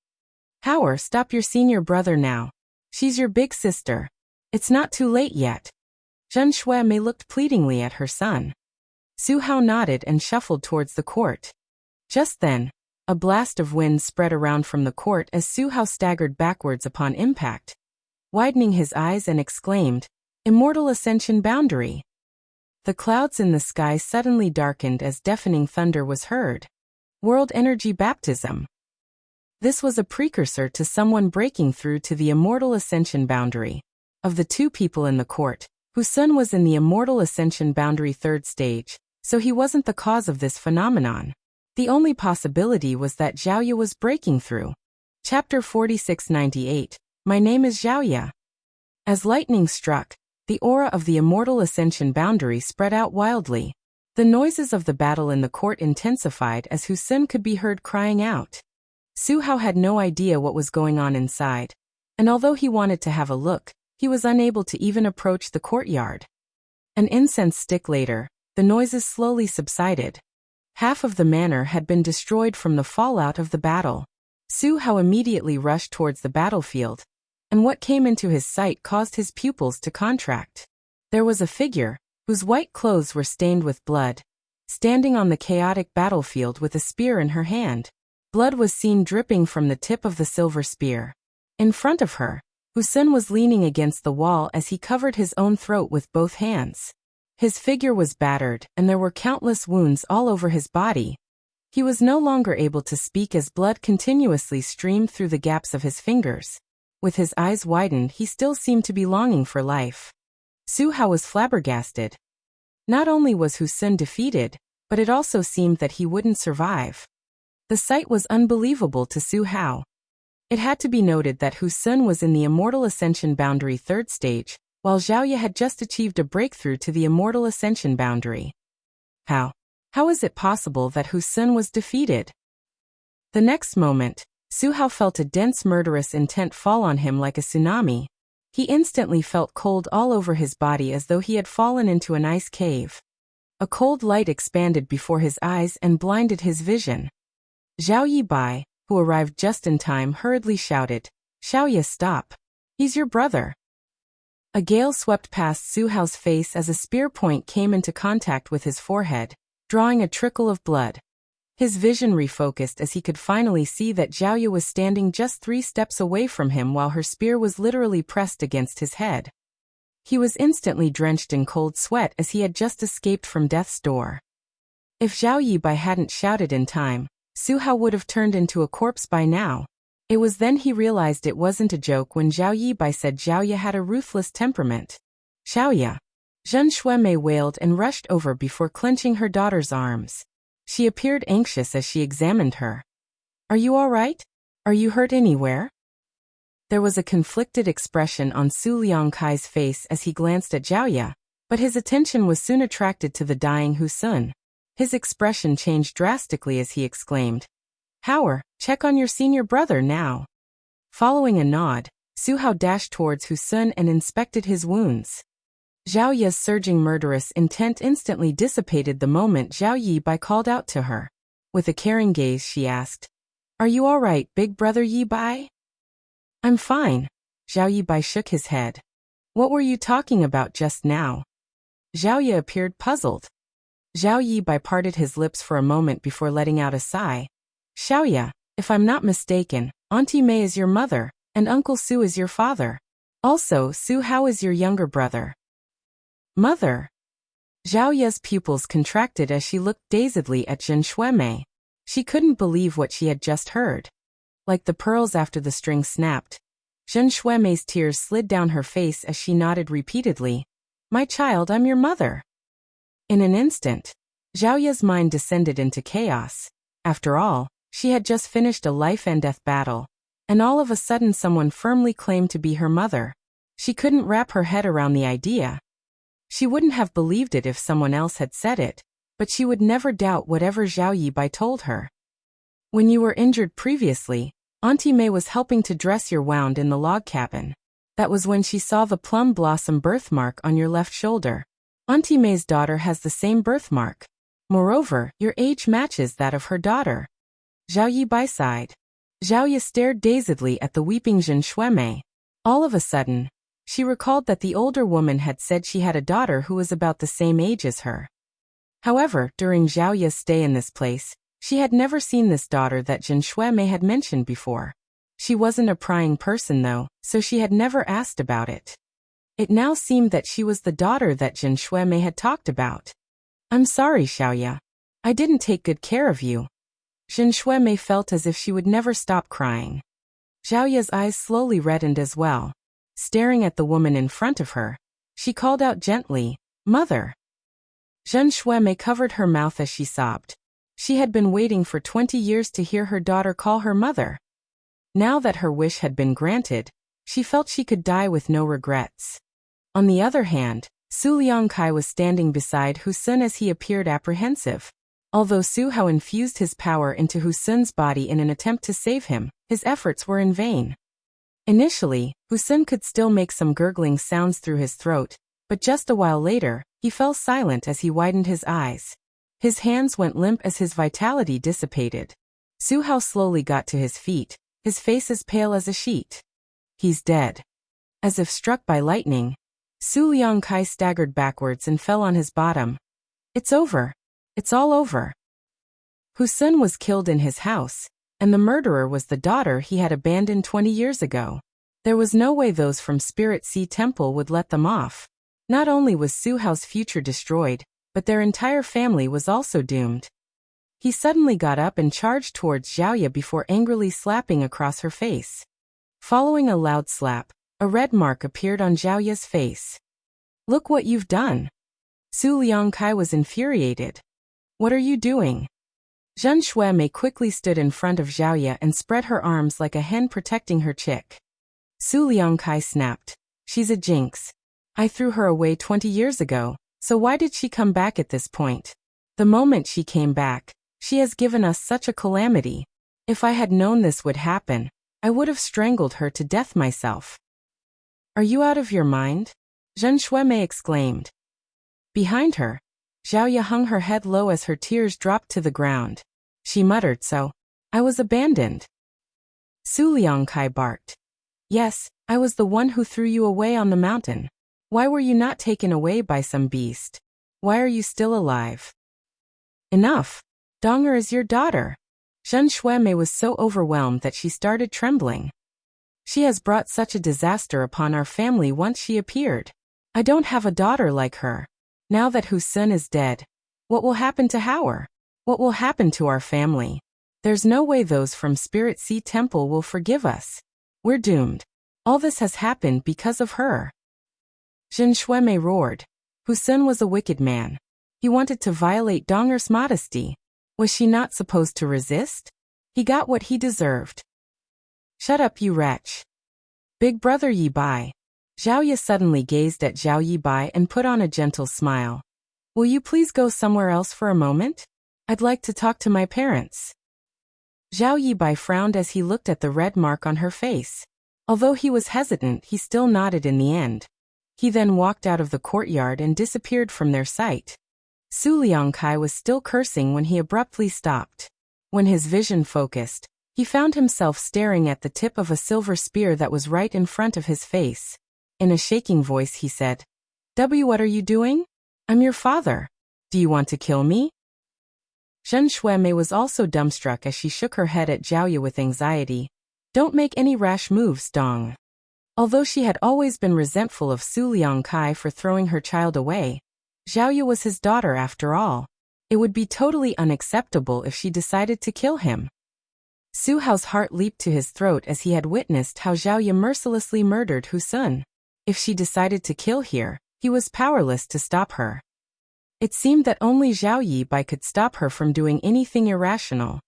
Howard, stop your senior brother now. She's your big sister. It's not too late yet. Zhen Shuimei looked pleadingly at her son. Su Hao nodded and shuffled towards the court. Just then, a blast of wind spread around from the court as Su Hao staggered backwards upon impact, widening his eyes and exclaimed, "Immortal Ascension Boundary!" The clouds in the sky suddenly darkened as deafening thunder was heard. World Energy Baptism. This was a precursor to someone breaking through to the Immortal Ascension Boundary. Of the two people in the court, Husun was in the Immortal Ascension Boundary 3rd stage, so he wasn't the cause of this phenomenon. The only possibility was that Zhaoya was breaking through. Chapter 4698. My name is Zhaoya. As lightning struck, the aura of the Immortal Ascension Boundary spread out wildly. The noises of the battle in the court intensified as Husun could be heard crying out. Su Hao had no idea what was going on inside, and although he wanted to have a look, he was unable to even approach the courtyard. An incense stick later, the noises slowly subsided. Half of the manor had been destroyed from the fallout of the battle. Su Hao immediately rushed towards the battlefield, and what came into his sight caused his pupils to contract. There was a figure, whose white clothes were stained with blood, standing on the chaotic battlefield with a spear in her hand. Blood was seen dripping from the tip of the silver spear. In front of her, Husun was leaning against the wall as he covered his own throat with both hands. His figure was battered, and there were countless wounds all over his body. He was no longer able to speak as blood continuously streamed through the gaps of his fingers. With his eyes widened, he still seemed to be longing for life. Su Hao was flabbergasted. Not only was Husun defeated, but it also seemed that he wouldn't survive. The sight was unbelievable to Su Hao. It had to be noted that Husun was in the Immortal Ascension Boundary 3rd stage, while Zhaoya had just achieved a breakthrough to the Immortal Ascension Boundary. How is it possible that Husun was defeated? The next moment, Su Hao felt a dense murderous intent fall on him like a tsunami. He instantly felt cold all over his body as though he had fallen into an ice cave. A cold light expanded before his eyes and blinded his vision. Zhao Yibai, who arrived just in time, hurriedly shouted, "Xiaoya, stop. He's your brother." A gale swept past Su Hao's face as a spear point came into contact with his forehead, drawing a trickle of blood. His vision refocused as he could finally see that Zhaoye was standing just 3 steps away from him while her spear was literally pressed against his head. He was instantly drenched in cold sweat as he had just escaped from death's door. If Zhao Yibai hadn't shouted in time, Su Hao would have turned into a corpse by now. It was then he realized it wasn't a joke when Zhao Yibai said Zhaoye had a ruthless temperament. Zhaoye! Zhen Shuemei wailed and rushed over before clenching her daughter's arms. She appeared anxious as she examined her. Are you all right? Are you hurt anywhere? There was a conflicted expression on Su Liangkai's face as he glanced at Zhaoye, but his attention was soon attracted to the dying Hu Sun. His expression changed drastically as he exclaimed, Howard, check on your senior brother now. Following a nod, Su Hao dashed towards Hu Sun and inspected his wounds. Zhaoye's surging murderous intent instantly dissipated the moment Zhao Yibai called out to her. With a caring gaze she asked, Are you all right, big brother Yibai? I'm fine. Zhao Yibai shook his head. What were you talking about just now? Zhaoye appeared puzzled. Zhao Yibai parted his lips for a moment before letting out a sigh. Zhaoye, if I'm not mistaken, Auntie Mei is your mother, and Uncle Su is your father. Also, Su Hao is your younger brother. Mother? Zhaoye's pupils contracted as she looked dazedly at Zhen Shuemei. She couldn't believe what she had just heard. Like the pearls after the string snapped, Zhen Shuemei's tears slid down her face as she nodded repeatedly. My child, I'm your mother. In an instant, Zhaoye's mind descended into chaos. After all, she had just finished a life-and-death battle, and all of a sudden someone firmly claimed to be her mother. She couldn't wrap her head around the idea. She wouldn't have believed it if someone else had said it, but she would never doubt whatever Zhao Yibai told her. When you were injured previously, Auntie Mei was helping to dress your wound in the log cabin. That was when she saw the plum blossom birthmark on your left shoulder. Auntie Mei's daughter has the same birthmark. Moreover, your age matches that of her daughter. Zhao Yibai sighed. Zhaoye stared dazedly at the weeping Zhen Shuemei. All of a sudden, she recalled that the older woman had said she had a daughter who was about the same age as her. However, during Zhaoye's stay in this place, she had never seen this daughter that Zhen Shuemei had mentioned before. She wasn't a prying person though, so she had never asked about it. It now seemed that she was the daughter that Zhen Shuemei had talked about. I'm sorry, Zhaoye. I didn't take good care of you. Zhen Shuemei felt as if she would never stop crying. Zhaoye's eyes slowly reddened as well. Staring at the woman in front of her, she called out gently, Mother. Zhen Shuemei covered her mouth as she sobbed. She had been waiting for 20 years to hear her daughter call her mother. Now that her wish had been granted, she felt she could die with no regrets. On the other hand, Su Liangkai was standing beside Hu Sun as he appeared apprehensive. Although Su Hao infused his power into Hu Sun's body in an attempt to save him, his efforts were in vain. Initially, Hu Sun could still make some gurgling sounds through his throat, but just a while later, he fell silent as he widened his eyes. His hands went limp as his vitality dissipated. Su Hao slowly got to his feet, his face as pale as a sheet. He's dead. As if struck by lightning, Su Liangkai staggered backwards and fell on his bottom. It's over. It's all over. Hu Sun was killed in his house, and the murderer was the daughter he had abandoned 20 years ago. There was no way those from Spirit Sea Temple would let them off. Not only was Su Hao's future destroyed, but their entire family was also doomed. He suddenly got up and charged towards Zhaoye before angrily slapping across her face. Following a loud slap, a red mark appeared on Zhaoye's face. Look what you've done. Su Liangkai was infuriated. What are you doing? Zhen Shuemei quickly stood in front of Zhaoye and spread her arms like a hen protecting her chick. Su Liangkai snapped. She's a jinx. I threw her away 20 years ago, so why did she come back at this point? The moment she came back, she has given us such a calamity. If I had known this would happen, I would have strangled her to death myself. Are you out of your mind? Zhen Shuemei exclaimed. Behind her, Zhaoye hung her head low as her tears dropped to the ground. She muttered, so, I was abandoned. Su Liangkai barked. Yes, I was the one who threw you away on the mountain. Why were you not taken away by some beast? Why are you still alive? Enough. Donger is your daughter. Zhen Shuimei was so overwhelmed that she started trembling. She has brought such a disaster upon our family once she appeared. I don't have a daughter like her. Now that Hu Sun is dead, what will happen to Howard? What will happen to our family? There's no way those from Spirit Sea Temple will forgive us. We're doomed. All this has happened because of her. Zhen Shuimei roared. Hu Sun was a wicked man. He wanted to violate Donger's modesty. Was she not supposed to resist? He got what he deserved. Shut up, you wretch. Big brother Yi Bai. Zhao Ye suddenly gazed at Zhao Yi Bai and put on a gentle smile. Will you please go somewhere else for a moment? I'd like to talk to my parents. Zhao Yi Bai frowned as he looked at the red mark on her face. Although he was hesitant, he still nodded in the end. He then walked out of the courtyard and disappeared from their sight. Su Liangkai was still cursing when he abruptly stopped. When his vision focused, he found himself staring at the tip of a silver spear that was right in front of his face. In a shaking voice he said, What are you doing? I'm your father. Do you want to kill me? Zhen Shuimei was also dumbstruck as she shook her head at Zhao Ye with anxiety. Don't make any rash moves, Dong. Although she had always been resentful of Su Liangkai for throwing her child away, Zhao Ye was his daughter after all. It would be totally unacceptable if she decided to kill him. Su Hao's heart leaped to his throat as he had witnessed how Zhao Ye mercilessly murdered Hu Sun. If she decided to kill here, he was powerless to stop her. It seemed that only Zhao Yi Bai could stop her from doing anything irrational.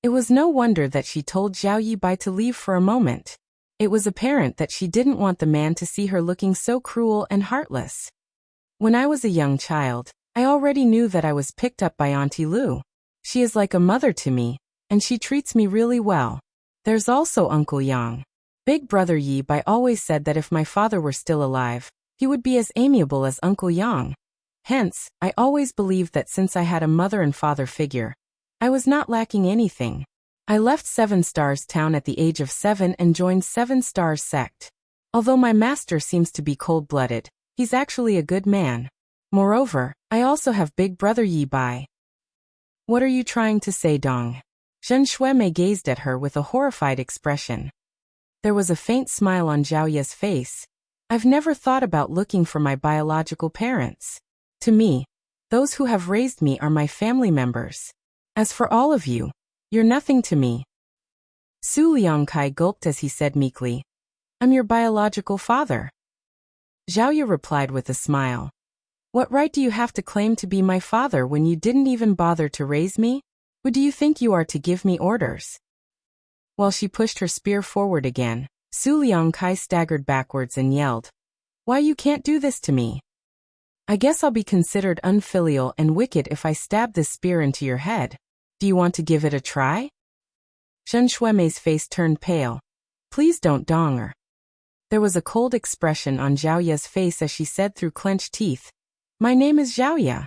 It was no wonder that she told Zhao Yi Bai to leave for a moment. It was apparent that she didn't want the man to see her looking so cruel and heartless. When I was a young child, I already knew that I was picked up by Auntie Lu. She is like a mother to me, and she treats me really well. There's also Uncle Yang. Big brother Yi Bai always said that if my father were still alive, he would be as amiable as Uncle Yang. Hence, I always believed that since I had a mother and father figure, I was not lacking anything. I left 7 Stars Town at the age of 7 and joined 7 Stars Sect. Although my master seems to be cold-blooded, he's actually a good man. Moreover, I also have big brother Yi Bai. What are you trying to say, Dong? Zhen Shuimei gazed at her with a horrified expression. There was a faint smile on Zhao Ye's face. I've never thought about looking for my biological parents. To me, those who have raised me are my family members. As for all of you, you're nothing to me. Su Liangkai gulped as he said meekly, I'm your biological father. Zhao Ye replied with a smile. What right do you have to claim to be my father when you didn't even bother to raise me? Who do you think you are to give me orders? While she pushed her spear forward again, Su Liangkai staggered backwards and yelled, Why you can't do this to me? I guess I'll be considered unfilial and wicked if I stab this spear into your head. Do you want to give it a try? Zhen Shuimei's face turned pale. Please don't, Donger. There was a cold expression on Zhao Ye's face as she said through clenched teeth, My name is Zhao Ye.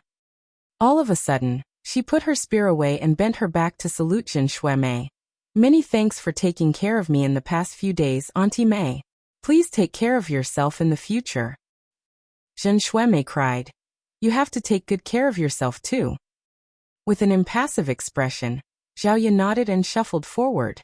All of a sudden, she put her spear away and bent her back to salute Zhen Shuimei. Many thanks for taking care of me in the past few days, Auntie Mei. Please take care of yourself in the future. Zhen Shuimei cried. You have to take good care of yourself too. With an impassive expression, Zhao Ye nodded and shuffled forward.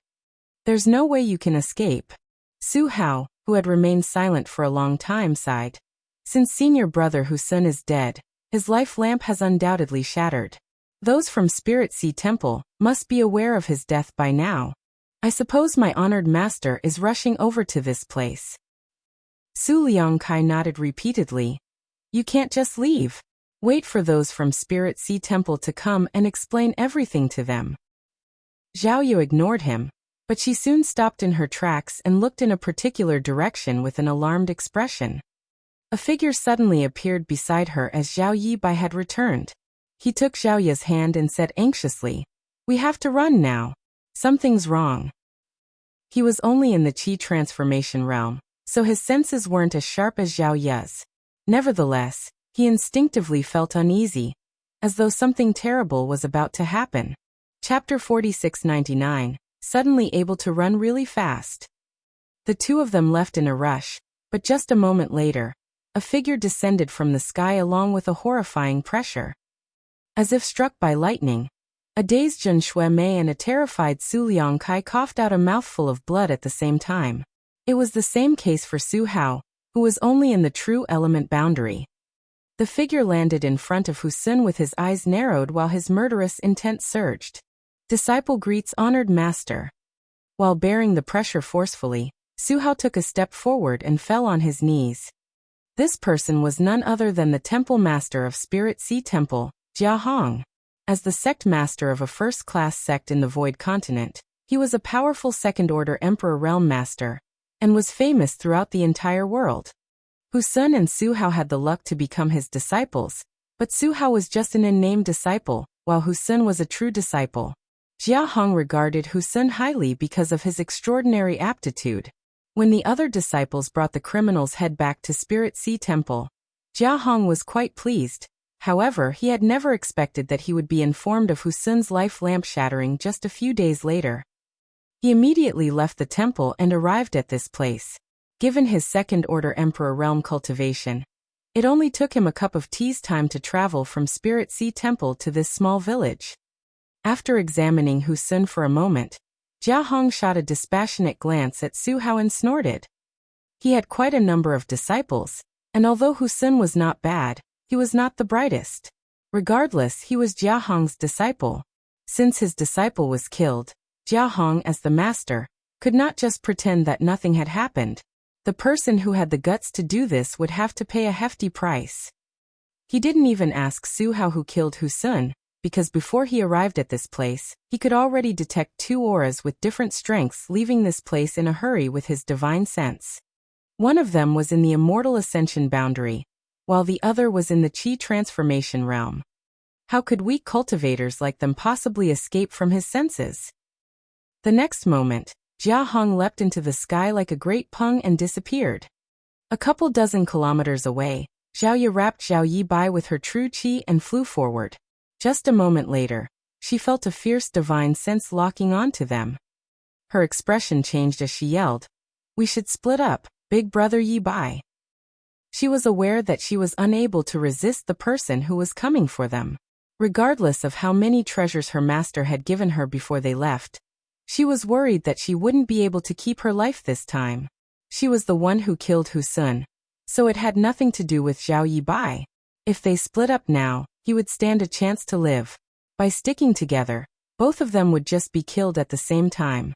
There's no way you can escape. Su Hao, who had remained silent for a long time, sighed. Since senior brother Hu Sun is dead, his life lamp has undoubtedly shattered. Those from Spirit Sea Temple must be aware of his death by now. I suppose my honored master is rushing over to this place. Su Liangkai nodded repeatedly. You can't just leave. Wait for those from Spirit Sea Temple to come and explain everything to them. Zhao Ye ignored him, but she soon stopped in her tracks and looked in a particular direction with an alarmed expression. A figure suddenly appeared beside her as Zhao Yi Bai had returned. He took Zhao Ye's hand and said anxiously, We have to run now. Something's wrong. He was only in the Qi transformation realm, so his senses weren't as sharp as Zhao Ye's. Nevertheless, he instinctively felt uneasy, as though something terrible was about to happen. Chapter 4699, Suddenly able to run really fast. The two of them left in a rush, but just a moment later, a figure descended from the sky along with a horrifying pressure. As if struck by lightning, A dazed Zhen Shuimei and a terrified Su Liangkai coughed out a mouthful of blood at the same time. It was the same case for Su Hao, who was only in the true element boundary. The figure landed in front of Hu Sun with his eyes narrowed while his murderous intent surged. Disciple greets honored master. While bearing the pressure forcefully, Su Hao took a step forward and fell on his knees. This person was none other than the temple master of Spirit Sea Temple, Jia Hong. As the sect master of a first-class sect in the Void Continent, he was a powerful second-order Emperor Realm Master, and was famous throughout the entire world. Hu Sun and Su Hao had the luck to become his disciples, but Su Hao was just an unnamed disciple, while Hu Sun was a true disciple. Jia Hong regarded Hu Sun highly because of his extraordinary aptitude. When the other disciples brought the criminal's head back to Spirit Sea Temple, Jia Hong was quite pleased. However, he had never expected that he would be informed of Hu Sun's life lamp shattering just a few days later. He immediately left the temple and arrived at this place. Given his second-order Emperor Realm cultivation, it only took him a cup of tea's time to travel from Spirit Sea Temple to this small village. After examining Hu Sun for a moment, Jia Hong shot a dispassionate glance at Su Hao and snorted. He had quite a number of disciples, and although Hu Sun was not bad, he was not the brightest. Regardless, he was Jia Hong's disciple. Since his disciple was killed, Jia Hong, as the master, could not just pretend that nothing had happened. The person who had the guts to do this would have to pay a hefty price. He didn't even ask Su Hao who killed Hu Sun, because before he arrived at this place, he could already detect two auras with different strengths leaving this place in a hurry with his divine sense. One of them was in the immortal ascension boundary, while the other was in the Qi transformation realm. How could weak cultivators like them possibly escape from his senses? The next moment, Jia Hong leapt into the sky like a great pung and disappeared. A couple dozen kilometers away, Zhao Ye wrapped Zhao Yi Bai with her true Qi and flew forward. Just a moment later, she felt a fierce divine sense locking onto them. Her expression changed as she yelled, "We should split up, big brother Yi Bai." She was aware that she was unable to resist the person who was coming for them. Regardless of how many treasures her master had given her before they left, she was worried that she wouldn't be able to keep her life this time. She was the one who killed Hu Sun, so it had nothing to do with Zhao Yi Bai. If they split up now, he would stand a chance to live. By sticking together, both of them would just be killed at the same time.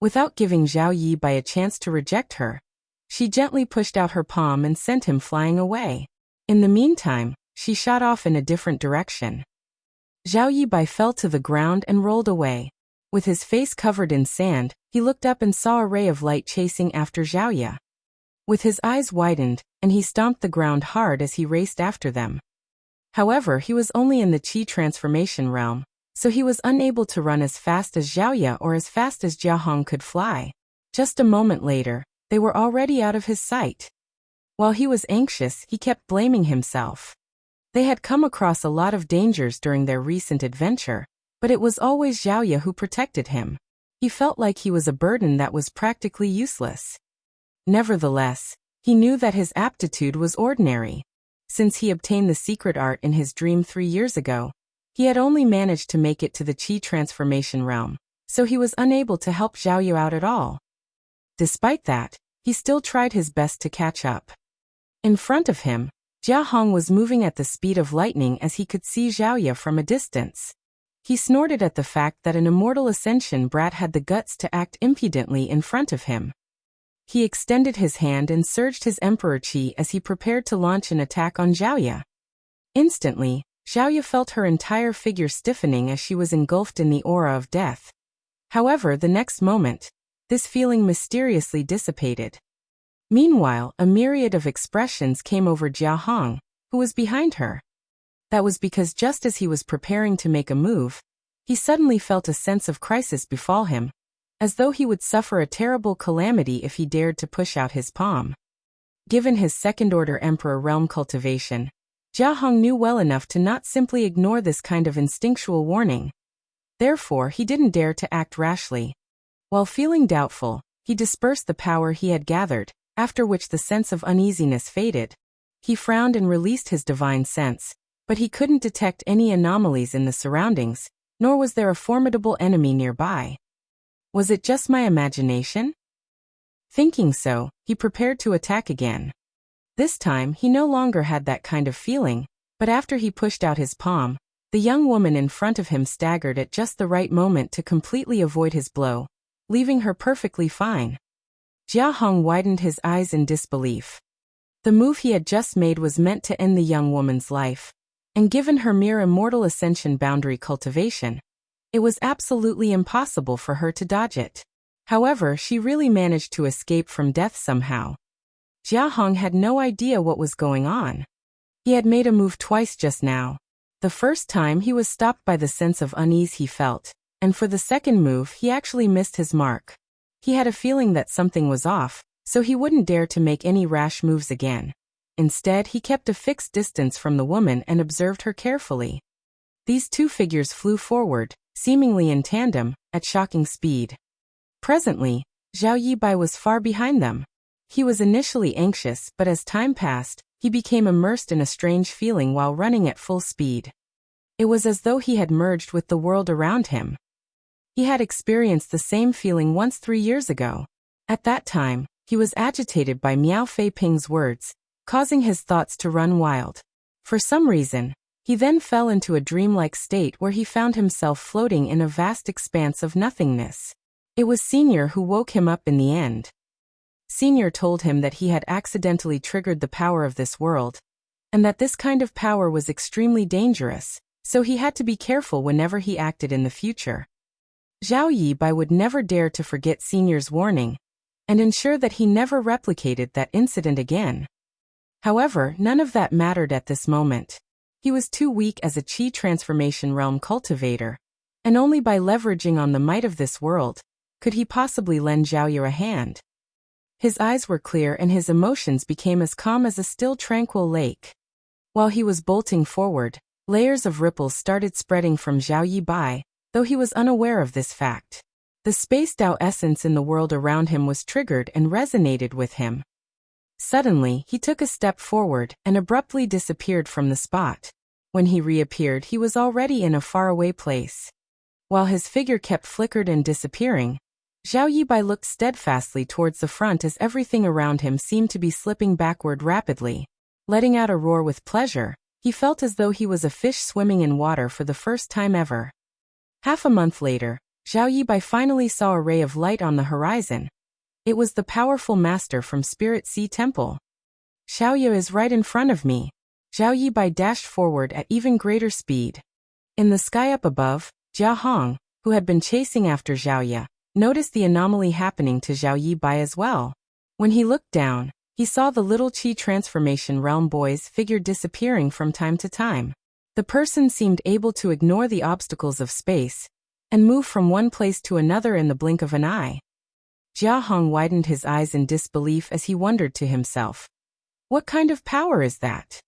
Without giving Zhao Yi Bai a chance to reject her, she gently pushed out her palm and sent him flying away. In the meantime, she shot off in a different direction. Zhao Yi Bai fell to the ground and rolled away. With his face covered in sand, he looked up and saw a ray of light chasing after Zhao Ye. With his eyes widened, and he stomped the ground hard as he raced after them. However, he was only in the Qi transformation realm, so he was unable to run as fast as Zhao Ye or as fast as Jia Hong could fly. Just a moment later, they were already out of his sight. While he was anxious, he kept blaming himself. They had come across a lot of dangers during their recent adventure, but it was always Zhao Ye who protected him. He felt like he was a burden that was practically useless. Nevertheless, he knew that his aptitude was ordinary. Since he obtained the secret art in his dream 3 years ago, he had only managed to make it to the Qi transformation realm, so he was unable to help Zhao Ye out at all. Despite that, he still tried his best to catch up. In front of him, Jia Hong was moving at the speed of lightning as he could see Zhao Ye from a distance. He snorted at the fact that an immortal ascension brat had the guts to act impudently in front of him. He extended his hand and surged his Emperor Qi as he prepared to launch an attack on Zhao Ye. Instantly, Zhao Ye felt her entire figure stiffening as she was engulfed in the aura of death. However, the next moment, this feeling mysteriously dissipated. Meanwhile, a myriad of expressions came over Jia Hong, who was behind her. That was because just as he was preparing to make a move, he suddenly felt a sense of crisis befall him, as though he would suffer a terrible calamity if he dared to push out his palm. Given his second-order Emperor realm cultivation, Jia Hong knew well enough to not simply ignore this kind of instinctual warning. Therefore, he didn't dare to act rashly. While feeling doubtful, he dispersed the power he had gathered, after which the sense of uneasiness faded. He frowned and released his divine sense, but he couldn't detect any anomalies in the surroundings, nor was there a formidable enemy nearby. Was it just my imagination? Thinking so, he prepared to attack again. This time, he no longer had that kind of feeling, but after he pushed out his palm, the young woman in front of him staggered at just the right moment to completely avoid his blow, leaving her perfectly fine. Jia Hong widened his eyes in disbelief. The move he had just made was meant to end the young woman's life, and given her mere immortal ascension boundary cultivation, it was absolutely impossible for her to dodge it. However, she really managed to escape from death somehow. Jia Hong had no idea what was going on. He had made a move twice just now. The first time he was stopped by the sense of unease he felt, and for the second move he actually missed his mark. He had a feeling that something was off, so he wouldn't dare to make any rash moves again. Instead, he kept a fixed distance from the woman and observed her carefully. These two figures flew forward, seemingly in tandem, at shocking speed. Presently, Zhao Yibai was far behind them. He was initially anxious, but as time passed, he became immersed in a strange feeling while running at full speed. It was as though he had merged with the world around him. He had experienced the same feeling once 3 years ago. At that time, he was agitated by Miao Fei Ping's words, causing his thoughts to run wild. For some reason, he then fell into a dreamlike state where he found himself floating in a vast expanse of nothingness. It was Senior who woke him up in the end. Senior told him that he had accidentally triggered the power of this world, and that this kind of power was extremely dangerous, so he had to be careful whenever he acted in the future. Zhao Yibai would never dare to forget Senior's warning, and ensure that he never replicated that incident again. However, none of that mattered at this moment. He was too weak as a Qi transformation realm cultivator, and only by leveraging on the might of this world could he possibly lend Zhao Yi a hand. His eyes were clear and his emotions became as calm as a still tranquil lake. While he was bolting forward, layers of ripples started spreading from Zhao Yibai, though he was unaware of this fact. The space Dao essence in the world around him was triggered and resonated with him. Suddenly, he took a step forward and abruptly disappeared from the spot. When he reappeared, he was already in a faraway place. While his figure kept flickered and disappearing, Zhao Yibai looked steadfastly towards the front as everything around him seemed to be slipping backward rapidly. Letting out a roar with pleasure, he felt as though he was a fish swimming in water for the first time ever. Half a month later, Zhao Yibai finally saw a ray of light on the horizon. It was the powerful master from Spirit Sea Temple. Xiaoye is right in front of me. Zhao Yibai dashed forward at even greater speed. In the sky up above, Jia Hong, who had been chasing after Xiaoye, noticed the anomaly happening to Zhao Yibai as well. When he looked down, he saw the little Qi transformation realm boy's figure disappearing from time to time. The person seemed able to ignore the obstacles of space and move from one place to another in the blink of an eye. Jia Hong widened his eyes in disbelief as he wondered to himself, what kind of power is that?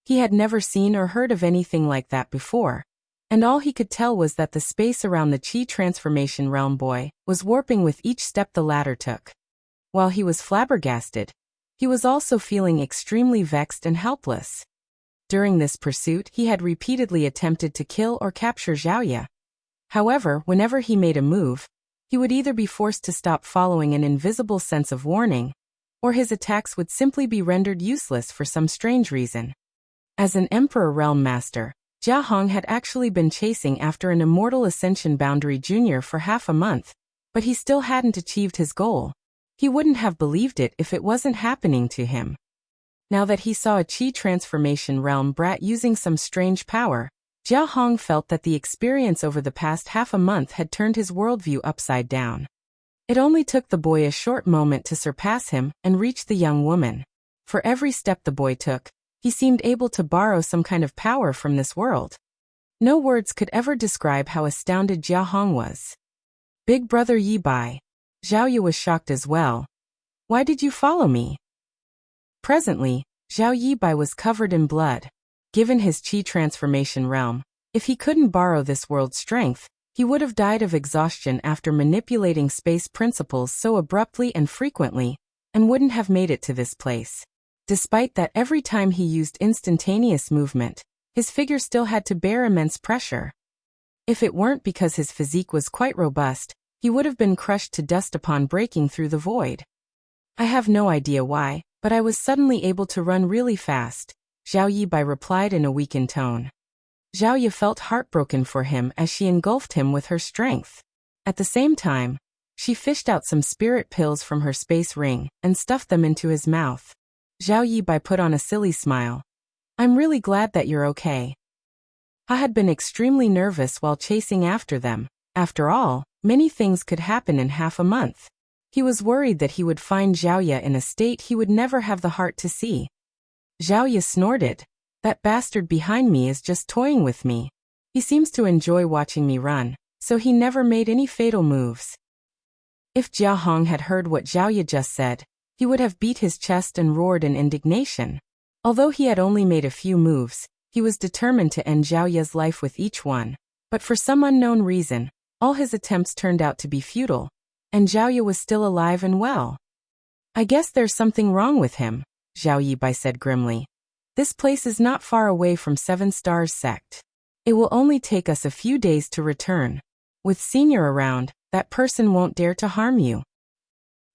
He had never seen or heard of anything like that before, and all he could tell was that the space around the Qi transformation realm boy was warping with each step the latter took. While he was flabbergasted, he was also feeling extremely vexed and helpless. During this pursuit, he had repeatedly attempted to kill or capture Xiaoye. However, whenever he made a move, he would either be forced to stop following an invisible sense of warning, or his attacks would simply be rendered useless for some strange reason. As an Emperor Realm Master, Jia Hong had actually been chasing after an Immortal Ascension Boundary Junior for half a month, but he still hadn't achieved his goal. He wouldn't have believed it if it wasn't happening to him. Now that he saw a Qi transformation realm brat using some strange power, Jia Hong felt that the experience over the past half a month had turned his worldview upside down. It only took the boy a short moment to surpass him and reach the young woman. For every step the boy took, he seemed able to borrow some kind of power from this world. No words could ever describe how astounded Jia Hong was. Big brother Yibai. Zhao Yi was shocked as well. Why did you follow me? Presently, Zhao Yibai was covered in blood. Given his Qi transformation realm, if he couldn't borrow this world's strength, he would have died of exhaustion after manipulating space principles so abruptly and frequently, and wouldn't have made it to this place. Despite that, every time he used instantaneous movement, his figure still had to bear immense pressure. If it weren't because his physique was quite robust, he would have been crushed to dust upon breaking through the void. I have no idea why, but I was suddenly able to run really fast, Zhao Yibai replied in a weakened tone. Zhao Ye felt heartbroken for him as she engulfed him with her strength. At the same time, she fished out some spirit pills from her space ring and stuffed them into his mouth. Zhao Yibai put on a silly smile. I'm really glad that you're okay. I had been extremely nervous while chasing after them. After all, many things could happen in half a month. He was worried that he would find Zhao Ye in a state he would never have the heart to see. Zhao Ye snorted. That bastard behind me is just toying with me. He seems to enjoy watching me run, so he never made any fatal moves. If Jia Hong had heard what Zhao Ye just said, he would have beat his chest and roared in indignation. Although he had only made a few moves, he was determined to end Zhao Ye's life with each one. But for some unknown reason, all his attempts turned out to be futile, and Zhao Ye was still alive and well. I guess there's something wrong with him, Zhao Yibai said grimly. This place is not far away from 7 Stars Sect. It will only take us a few days to return. With Senior around, that person won't dare to harm you.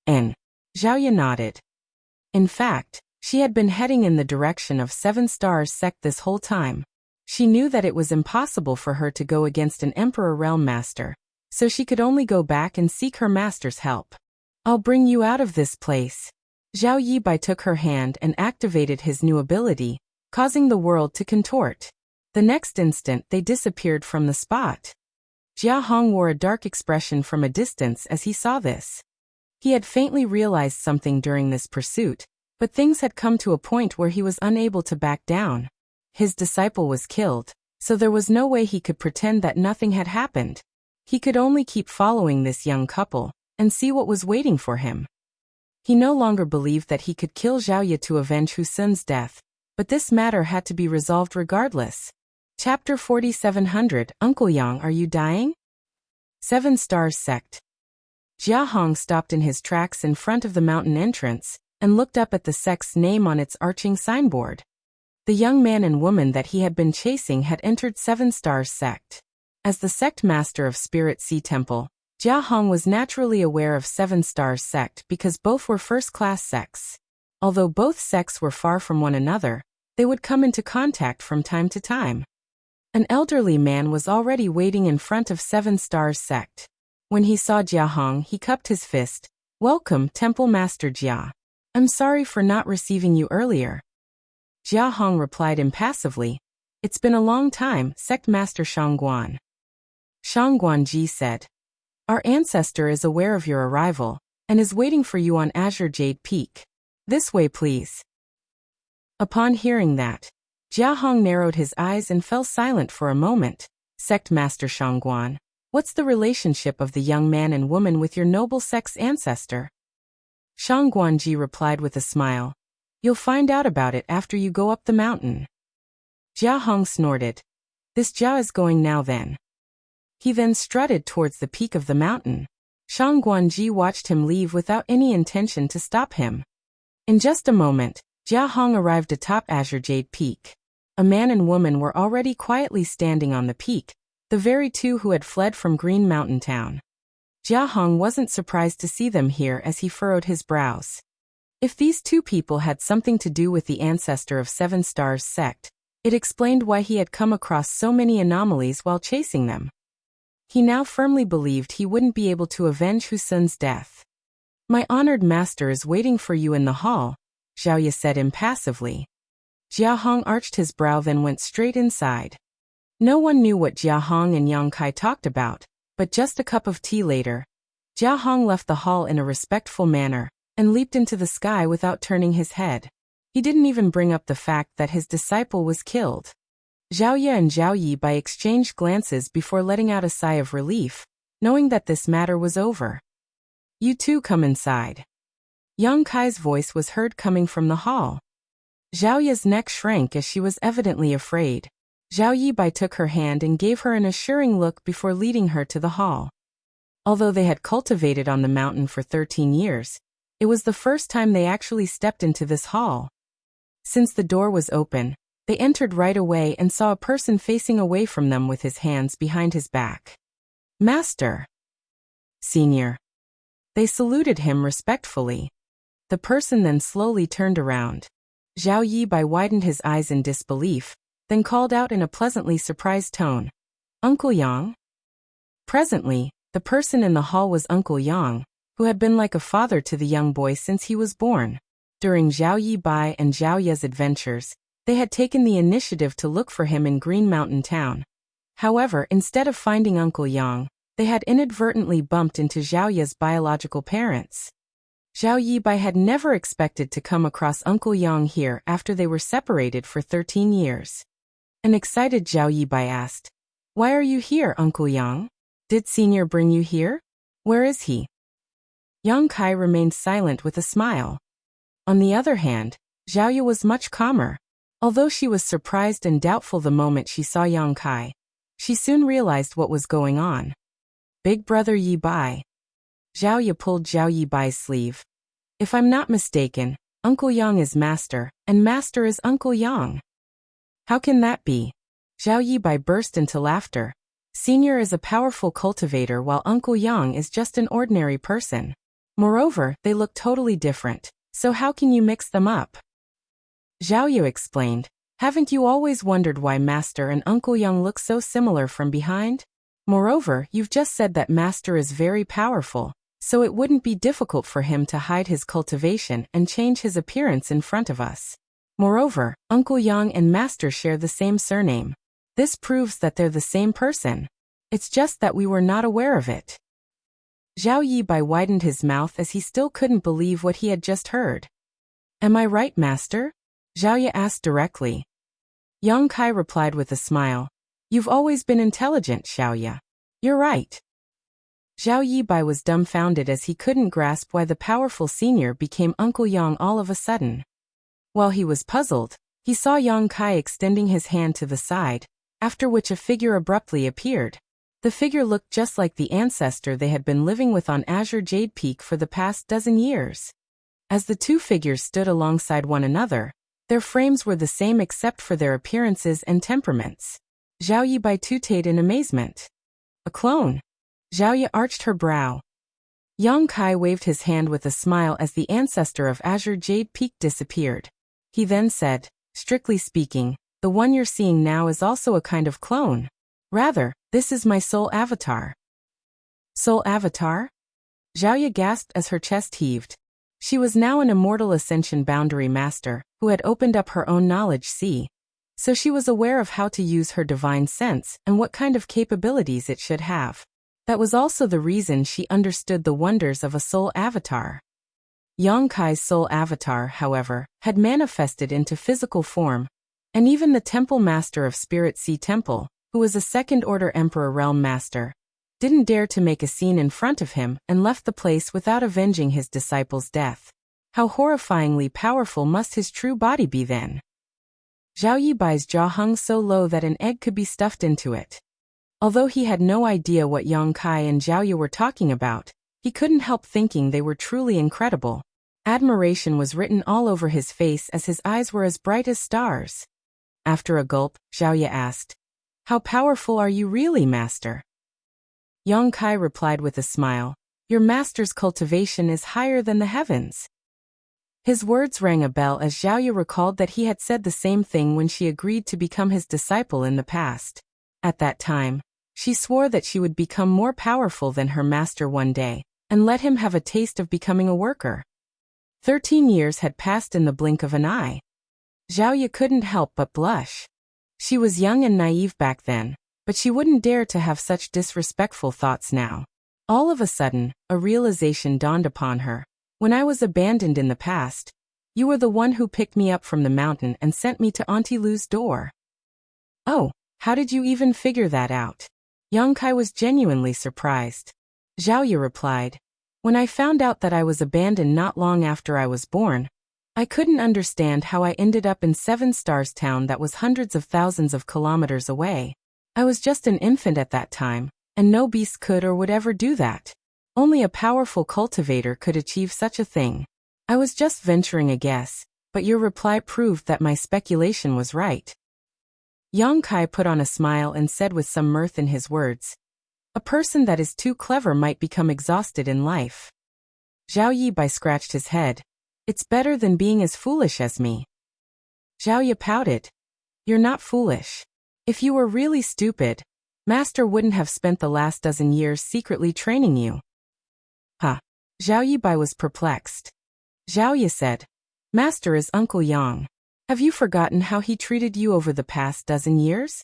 And Zhao Ye nodded. In fact, she had been heading in the direction of 7 Stars Sect this whole time. She knew that it was impossible for her to go against an Emperor Realm Master, so she could only go back and seek her master's help. I'll bring you out of this place. Zhao Yibai took her hand and activated his new ability, causing the world to contort. The next instant they disappeared from the spot. Jia Hong wore a dark expression from a distance as he saw this. He had faintly realized something during this pursuit, but things had come to a point where he was unable to back down. His disciple was killed, so there was no way he could pretend that nothing had happened. He could only keep following this young couple and see what was waiting for him. He no longer believed that he could kill Zhao Ye to avenge Hu Sun's death, but this matter had to be resolved regardless. Chapter 4700 Uncle Yang, are you dying? 7 Stars Sect. Jia Hong stopped in his tracks in front of the mountain entrance and looked up at the sect's name on its arching signboard. The young man and woman that he had been chasing had entered 7 Stars Sect. As the sect master of Spirit Sea Temple, Jia Hong was naturally aware of 7 Stars Sect because both were first-class sects. Although both sects were far from one another, they would come into contact from time to time. An elderly man was already waiting in front of 7 Stars Sect. When he saw Jia Hong, he cupped his fist. Welcome, Temple Master Jia. I'm sorry for not receiving you earlier. Jia Hong replied impassively. It's been a long time, Sect Master Shangguan. Shangguan Ji said. Our ancestor is aware of your arrival and is waiting for you on Azure Jade Peak. This way, please. Upon hearing that, Jia Hong narrowed his eyes and fell silent for a moment. Sect Master Shangguan, what's the relationship of the young man and woman with your noble sect's ancestor? Shangguan Ji replied with a smile. You'll find out about it after you go up the mountain. Jia Hong snorted. This Jia is going now then. He then strutted towards the peak of the mountain. Shangguan Ji watched him leave without any intention to stop him. In just a moment, Jia Hong arrived atop Azure Jade Peak. A man and woman were already quietly standing on the peak, the very two who had fled from Green Mountain Town. Jia Hong wasn't surprised to see them here as he furrowed his brows. If these two people had something to do with the ancestor of 7 Stars Sect, it explained why he had come across so many anomalies while chasing them. He now firmly believed he wouldn't be able to avenge Hu Sun's death. My honored master is waiting for you in the hall, Zhao Ye said impassively. Jia Hong arched his brow then went straight inside. No one knew what Jia Hong and Yang Kai talked about, but just a cup of tea later, Jia Hong left the hall in a respectful manner and leaped into the sky without turning his head. He didn't even bring up the fact that his disciple was killed. Zhao Ye and Zhao Yibai exchanged glances before letting out a sigh of relief, knowing that this matter was over. You two come inside. Yang Kai's voice was heard coming from the hall. Zhao Ye's neck shrank as she was evidently afraid. Zhao Yibai took her hand and gave her an assuring look before leading her to the hall. Although they had cultivated on the mountain for 13 years, it was the first time they actually stepped into this hall. Since the door was open, They entered right away and saw a person facing away from them with his hands behind his back. Master. Senior. They saluted him respectfully. The person then slowly turned around. Zhao Yibai widened his eyes in disbelief, then called out in a pleasantly surprised tone, Uncle Yang? Presently, the person in the hall was Uncle Yang, who had been like a father to the young boy since he was born. During Zhao Yibai and Zhao Ye's adventures, they had taken the initiative to look for him in Green Mountain Town. However, instead of finding Uncle Yang, they had inadvertently bumped into Zhao Ye's biological parents. Zhao Yibai had never expected to come across Uncle Yang here after they were separated for 13 years. An excited Zhao Yibai asked, Why are you here, Uncle Yang? Did Senior bring you here? Where is he? Yang Kai remained silent with a smile. On the other hand, Zhao Ye was much calmer. Although she was surprised and doubtful the moment she saw Yang Kai, she soon realized what was going on. Big brother Yibai. Zhao Ye pulled Zhao Yibai's sleeve. If I'm not mistaken, Uncle Yang is Master, and Master is Uncle Yang. How can that be? Zhao Yibai burst into laughter. Senior is a powerful cultivator while Uncle Yang is just an ordinary person. Moreover, they look totally different, so how can you mix them up? Zhao Ye explained, Haven't you always wondered why Master and Uncle Yang look so similar from behind? Moreover, you've just said that Master is very powerful, so it wouldn't be difficult for him to hide his cultivation and change his appearance in front of us. Moreover, Uncle Yang and Master share the same surname. This proves that they're the same person. It's just that we were not aware of it. Zhao Yibai widened his mouth as he still couldn't believe what he had just heard. Am I right, Master? Zhao Ye asked directly. Yang Kai replied with a smile. You've always been intelligent, Zhao Ye. You're right. Zhao Yibai was dumbfounded as he couldn't grasp why the powerful senior became Uncle Yang all of a sudden. While he was puzzled, he saw Yang Kai extending his hand to the side, after which a figure abruptly appeared. The figure looked just like the ancestor they had been living with on Azure Jade Peak for the past dozen years. As the two figures stood alongside one another, their frames were the same except for their appearances and temperaments. Zhao Yibai tooted in amazement. A clone? Zhao Ye arched her brow. Yang Kai waved his hand with a smile as the ancestor of Azure Jade Peak disappeared. He then said, Strictly speaking, the one you're seeing now is also a kind of clone. Rather, this is my soul avatar. Soul avatar? Zhao Ye gasped as her chest heaved. She was now an immortal Ascension Boundary Master, who had opened up her own knowledge sea. So she was aware of how to use her divine sense and what kind of capabilities it should have. That was also the reason she understood the wonders of a soul avatar. Yang Kai's soul avatar, however, had manifested into physical form, and even the Temple Master of Spirit Sea Temple, who was a second-order Emperor Realm Master, didn't dare to make a scene in front of him and left the place without avenging his disciple's death. How horrifyingly powerful must his true body be then? Zhao Yibai's jaw hung so low that an egg could be stuffed into it. Although he had no idea what Yang Kai and Zhao Ye were talking about, he couldn't help thinking they were truly incredible. Admiration was written all over his face as his eyes were as bright as stars. After a gulp, Zhao Ye asked, How powerful are you really, Master? Yang Kai replied with a smile, Your Master's cultivation is higher than the heavens. His words rang a bell as Zhao Ye recalled that he had said the same thing when she agreed to become his disciple in the past. At that time, she swore that she would become more powerful than her master one day, and let him have a taste of becoming a worker. 13 years had passed in the blink of an eye. Zhao Ye couldn't help but blush. She was young and naive back then, but she wouldn't dare to have such disrespectful thoughts now. All of a sudden, a realization dawned upon her. When I was abandoned in the past, you were the one who picked me up from the mountain and sent me to Auntie Lu's door. Oh, how did you even figure that out? Yang Kai was genuinely surprised. Zhao Ye replied, When I found out that I was abandoned not long after I was born, I couldn't understand how I ended up in Seven Stars Town that was hundreds of thousands of kilometers away. I was just an infant at that time, and no beast could or would ever do that. Only a powerful cultivator could achieve such a thing. I was just venturing a guess, but your reply proved that my speculation was right. Yang Kai put on a smile and said with some mirth in his words, "A person that is too clever might become exhausted in life." Zhao Yibai scratched his head. "It's better than being as foolish as me." Zhao Yi pouted. "You're not foolish. If you were really stupid, Master wouldn't have spent the last dozen years secretly training you." Huh. Zhao Yibai was perplexed. Zhao Yi said, "Master is Uncle Yang. Have you forgotten how he treated you over the past dozen years?"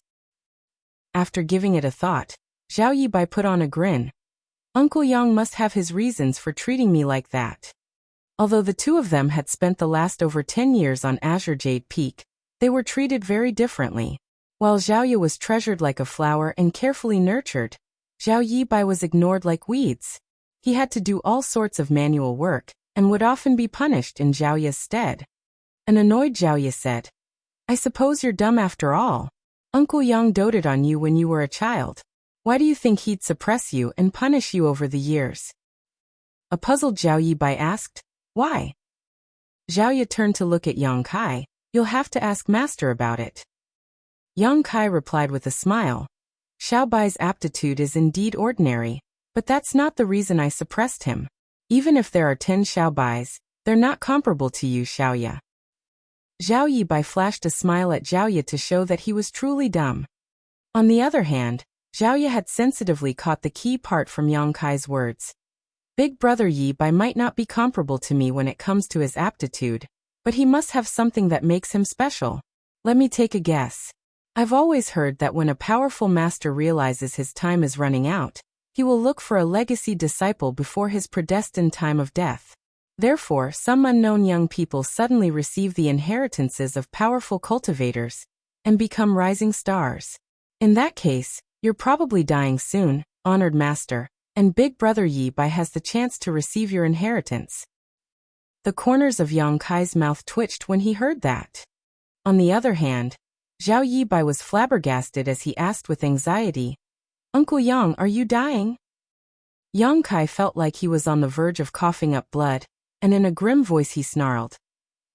After giving it a thought, Zhao Yibai put on a grin. "Uncle Yang must have his reasons for treating me like that." Although the two of them had spent the last over 10 years on Azure Jade Peak, they were treated very differently. While Zhao Yi was treasured like a flower and carefully nurtured, Zhao Yibai was ignored like weeds. He had to do all sorts of manual work, and would often be punished in Zhao Yi's stead. An annoyed Zhao Yi said, "I suppose you're dumb after all. Uncle Yang doted on you when you were a child. Why do you think he'd suppress you and punish you over the years?" A puzzled Zhao Yibai asked, "Why?" Zhao Yi turned to look at Yang Kai. "You'll have to ask Master about it." Yang Kai replied with a smile, "Xiao Bai's aptitude is indeed ordinary, but that's not the reason I suppressed him. Even if there are 10 Xiao Bais, they're not comparable to you, Xiao Yi." Zhao Yibai flashed a smile at Zhao Yi to show that he was truly dumb. On the other hand, Zhao Yi had sensitively caught the key part from Yang Kai's words. "Big brother Yibai might not be comparable to me when it comes to his aptitude, but he must have something that makes him special. Let me take a guess. I've always heard that when a powerful master realizes his time is running out, he will look for a legacy disciple before his predestined time of death. Therefore, some unknown young people suddenly receive the inheritances of powerful cultivators and become rising stars. In that case, you're probably dying soon, honored master, and Big Brother Yibai has the chance to receive your inheritance." The corners of Yang Kai's mouth twitched when he heard that. On the other hand, Zhao Yibai was flabbergasted as he asked with anxiety, "Uncle Yang, are you dying?" Yang Kai felt like he was on the verge of coughing up blood, and in a grim voice he snarled,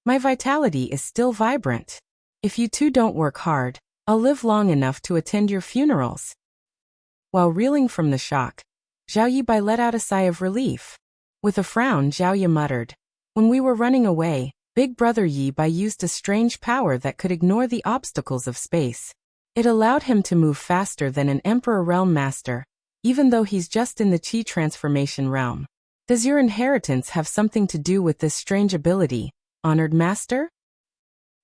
"My vitality is still vibrant. If you two don't work hard, I'll live long enough to attend your funerals." While reeling from the shock, Zhao Yibai let out a sigh of relief. With a frown, Zhao Yi muttered, "When we were running away, Big Brother Yibai used a strange power that could ignore the obstacles of space. It allowed him to move faster than an Emperor Realm Master, even though he's just in the Qi transformation realm. Does your inheritance have something to do with this strange ability, honored master?"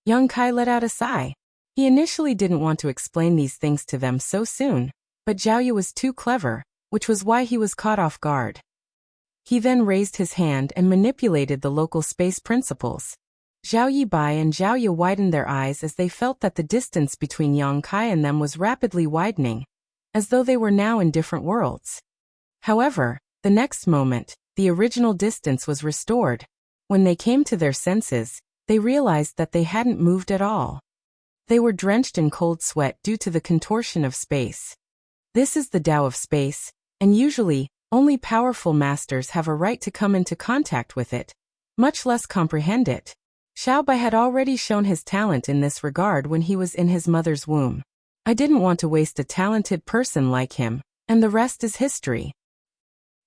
Yang Kai let out a sigh. He initially didn't want to explain these things to them so soon, but Zhao Yi was too clever, which was why he was caught off guard. He then raised his hand and manipulated the local space principles. Zhao Yibai and Zhao Yi widened their eyes as they felt that the distance between Yang Kai and them was rapidly widening, as though they were now in different worlds. However, the next moment, the original distance was restored. When they came to their senses, they realized that they hadn't moved at all. They were drenched in cold sweat due to the contortion of space. This is the Tao of space, and usually, only powerful masters have a right to come into contact with it, much less comprehend it. Xiao Bai had already shown his talent in this regard when he was in his mother's womb. I didn't want to waste a talented person like him, and the rest is history.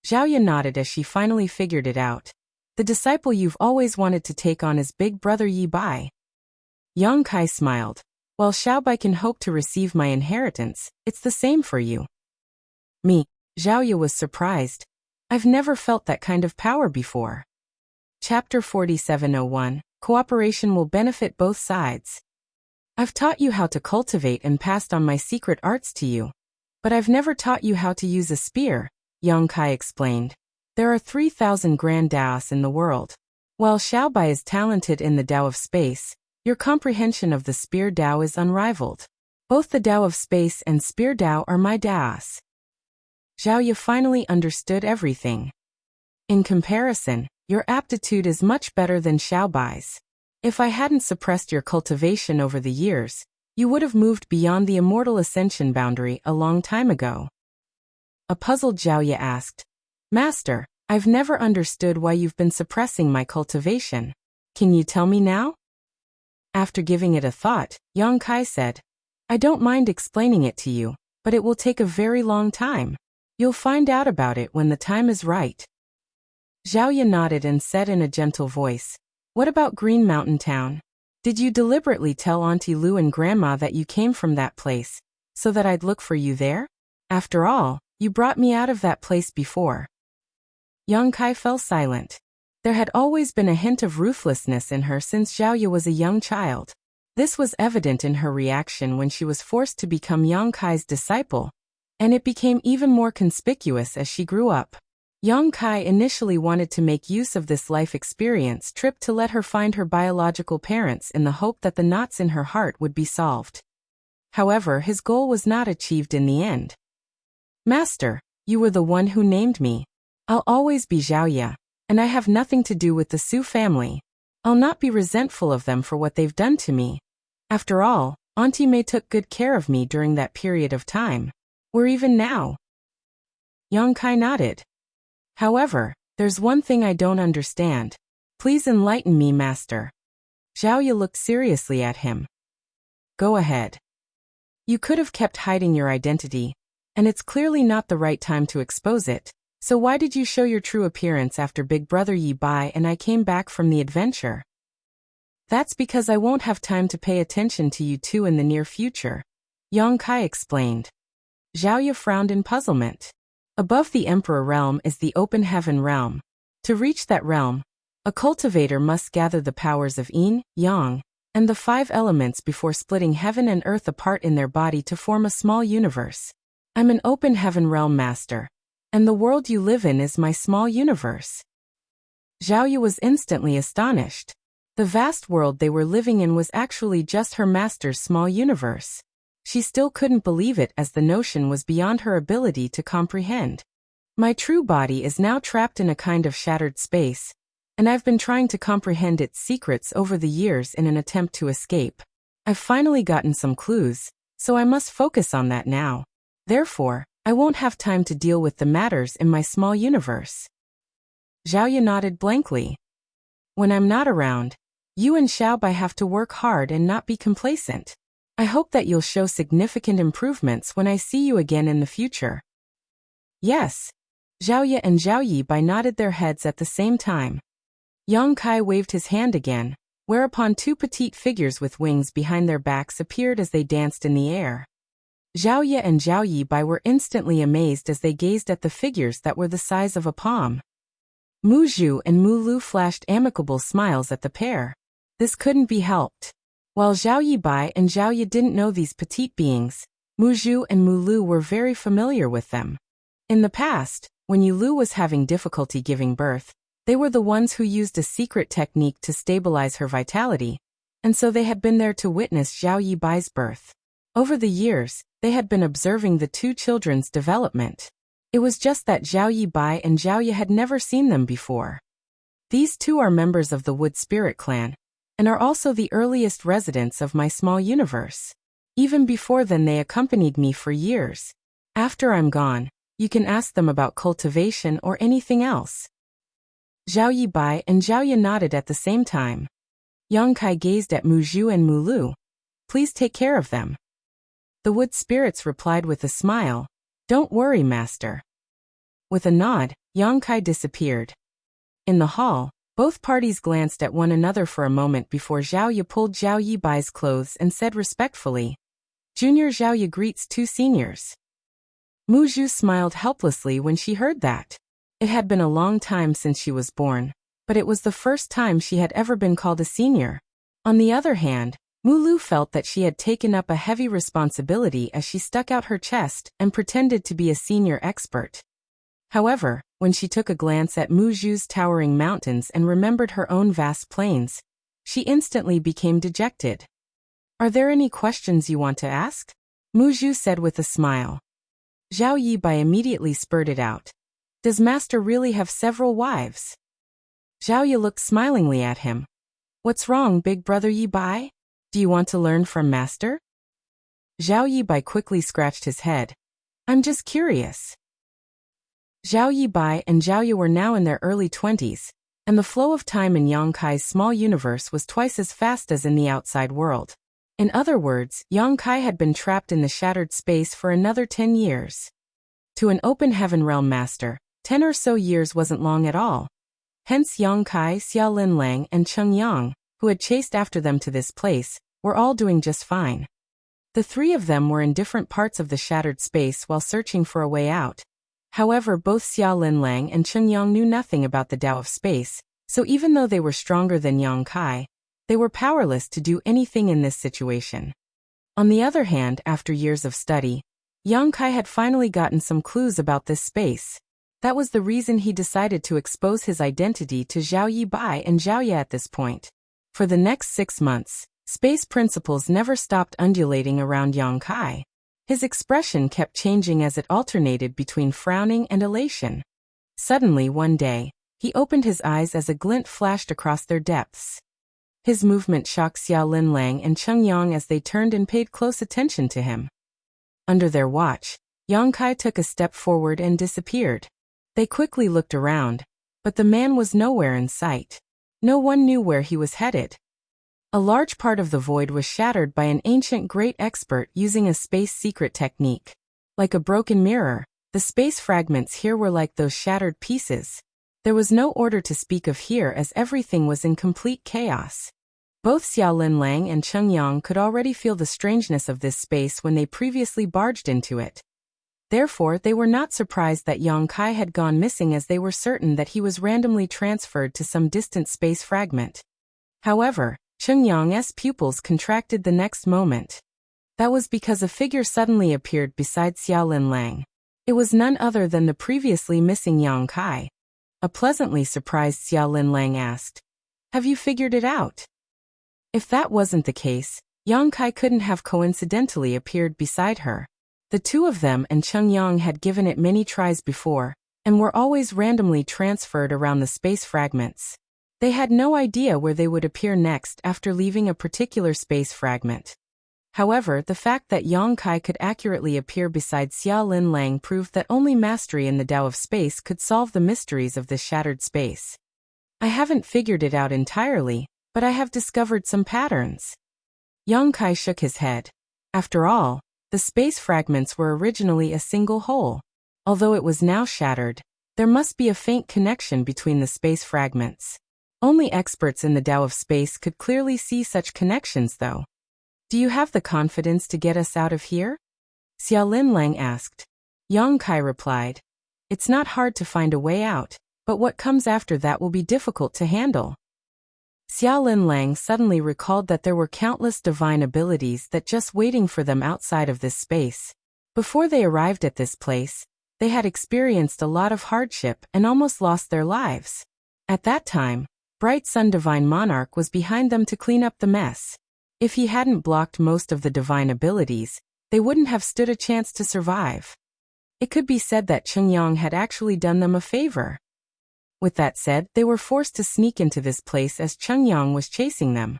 Zhao Yi nodded as she finally figured it out. The disciple you've always wanted to take on is Big Brother Yibai. Yang Kai smiled. While Xiao Bai can hope to receive my inheritance, it's the same for you. Me. Zhao Yi was surprised. I've never felt that kind of power before. Chapter 4701. Cooperation will benefit both sides. I've taught you how to cultivate and passed on my secret arts to you. But I've never taught you how to use a spear, Yang Kai explained. There are 3,000 grand Daos in the world. While Xiao Bai is talented in the Tao of space, your comprehension of the spear Tao is unrivaled. Both the Tao of space and spear Tao are my Daos. Zhao Yi finally understood everything. In comparison, your aptitude is much better than Xiao Bai's. If I hadn't suppressed your cultivation over the years, you would have moved beyond the immortal ascension boundary a long time ago. A puzzled Zhao Yi asked, Master, I've never understood why you've been suppressing my cultivation. Can you tell me now? After giving it a thought, Yang Kai said, I don't mind explaining it to you, but it will take a very long time. You'll find out about it when the time is right. Xiaoya nodded and said in a gentle voice, "What about Green Mountain Town? Did you deliberately tell Auntie Lu and Grandma that you came from that place, so that I'd look for you there? After all, you brought me out of that place before." Yang Kai fell silent. There had always been a hint of ruthlessness in her since Xiaoya was a young child. This was evident in her reaction when she was forced to become Yang Kai's disciple, and it became even more conspicuous as she grew up. Yang Kai initially wanted to make use of this life experience trip to let her find her biological parents in the hope that the knots in her heart would be solved. However, his goal was not achieved in the end. "Master, you were the one who named me. I'll always be Xiaoya, and I have nothing to do with the Su family. I'll not be resentful of them for what they've done to me. After all, Auntie Mei took good care of me during that period of time. Or even now." Yang Kai nodded. "However, there's one thing I don't understand. Please enlighten me, Master." Xiaoya looked seriously at him. "Go ahead. You could have kept hiding your identity, and it's clearly not the right time to expose it. So why did you show your true appearance after Big Brother Yi Bai and I came back from the adventure?" "That's because I won't have time to pay attention to you two in the near future," Yang Kai explained. Xiaoya frowned in puzzlement. Above the Emperor realm is the Open Heaven realm. To reach that realm, a cultivator must gather the powers of Yin, Yang, and the 5 elements before splitting heaven and earth apart in their body to form a small universe. I'm an Open Heaven realm master, and the world you live in is my small universe. Xiaoya was instantly astonished. The vast world they were living in was actually just her master's small universe. She still couldn't believe it as the notion was beyond her ability to comprehend. "My true body is now trapped in a kind of shattered space, and I've been trying to comprehend its secrets over the years in an attempt to escape. I've finally gotten some clues, so I must focus on that now. Therefore, I won't have time to deal with the matters in my small universe." Xiaoya nodded blankly. "When I'm not around, you and Xiaobai have to work hard and not be complacent. I hope that you'll show significant improvements when I see you again in the future." "Yes." Xiaoya and Zhao Yibai nodded their heads at the same time. Yang Kai waved his hand again, whereupon 2 petite figures with wings behind their backs appeared as they danced in the air. Xiaoya and Zhao Yibai were instantly amazed as they gazed at the figures that were the size of a palm. Mu Zhu and Mu Lu flashed amicable smiles at the pair. This couldn't be helped. While Zhao Yibai and Zhao Ye didn't know these petite beings, Mu Zhu and Mu Lu were very familiar with them. In the past, when Yu Lu was having difficulty giving birth, they were the ones who used a secret technique to stabilize her vitality, and so they had been there to witness Zhao Yibai's birth. Over the years, they had been observing the 2 children's development. It was just that Zhao Yibai and Zhao Ye had never seen them before. These 2 are members of the Wood Spirit clan, and are also the earliest residents of my small universe. Even before then they accompanied me for years. After I'm gone, you can ask them about cultivation or anything else." Zhao Yibai and Zhao Ye nodded at the same time. Yang Kai gazed at Mu Zhu and Mu Lu. "Please take care of them." The Wood Spirits replied with a smile, "Don't worry, Master." With a nod, Yang Kai disappeared. In the hall, both parties glanced at one another for a moment before Zhao Ye pulled Zhao Yibai's clothes and said respectfully, "Junior Zhao Ye greets 2 seniors." Mu Zhu smiled helplessly when she heard that. It had been a long time since she was born, but it was the first time she had ever been called a senior. On the other hand, Mu Lu felt that she had taken up a heavy responsibility as she stuck out her chest and pretended to be a senior expert. However, when she took a glance at Mu Zhu's towering mountains and remembered her own vast plains, she instantly became dejected. "Are there any questions you want to ask?" Mu Zhu said with a smile. Zhao Yibai immediately spurted out, "Does Master really have several wives?" Zhao Ye looked smilingly at him. "What's wrong, Big Brother Yibai? Do you want to learn from Master?" Zhao Yibai quickly scratched his head. "I'm just curious." Zhao Yibai and Zhao Ye were now in their early 20s, and the flow of time in Yang Kai's small universe was twice as fast as in the outside world. In other words, Yang Kai had been trapped in the shattered space for another 10 years. To an open heaven realm master, 10 or so years wasn't long at all. Hence Yang Kai, Xia Linlang, and Cheng Yang, who had chased after them to this place, were all doing just fine. The three of them were in different parts of the shattered space while searching for a way out. However, both Xia Linlang and Cheng Yang knew nothing about the Tao of space, so even though they were stronger than Yang Kai, they were powerless to do anything in this situation. On the other hand, after years of study, Yang Kai had finally gotten some clues about this space. That was the reason he decided to expose his identity to Zhao Yibai and Zhao Ye at this point. For the next 6 months, space principles never stopped undulating around Yang Kai. His expression kept changing as it alternated between frowning and elation. Suddenly, one day, he opened his eyes as a glint flashed across their depths. His movement shocked Xia Linlang and Cheng Yang as they turned and paid close attention to him. Under their watch, Yang Kai took a step forward and disappeared. They quickly looked around, but the man was nowhere in sight. No one knew where he was headed. A large part of the void was shattered by an ancient great expert using a space secret technique. Like a broken mirror, the space fragments here were like those shattered pieces. There was no order to speak of here as everything was in complete chaos. Both Xia Linlang and Cheng Yang could already feel the strangeness of this space when they previously barged into it. Therefore, they were not surprised that Yang Kai had gone missing, as they were certain that he was randomly transferred to some distant space fragment. However, Cheng Yang's pupils contracted the next moment. That was because a figure suddenly appeared beside Xia Linlang. It was none other than the previously missing Yang Kai. A pleasantly surprised Xia Linlang asked, "Have you figured it out?" If that wasn't the case, Yang Kai couldn't have coincidentally appeared beside her. The two of them and Cheng Yang had given it many tries before, and were always randomly transferred around the space fragments. They had no idea where they would appear next after leaving a particular space fragment. However, the fact that Yang Kai could accurately appear beside Xia Linlang proved that only mastery in the Tao of space could solve the mysteries of this shattered space. "I haven't figured it out entirely, but I have discovered some patterns." Yang Kai shook his head. After all, the space fragments were originally a single whole. Although it was now shattered, there must be a faint connection between the space fragments. Only experts in the Tao of space could clearly see such connections, though. "Do you have the confidence to get us out of here?" Xia Linlang asked. Yang Kai replied, "It's not hard to find a way out, but what comes after that will be difficult to handle." Xia Linlang suddenly recalled that there were countless divine abilities that just waiting for them outside of this space. Before they arrived at this place, they had experienced a lot of hardship and almost lost their lives. At that time, Bright Sun Divine Monarch was behind them to clean up the mess. If he hadn't blocked most of the divine abilities, they wouldn't have stood a chance to survive. It could be said that Cheng Yang had actually done them a favor. With that said, they were forced to sneak into this place as Cheng Yang was chasing them.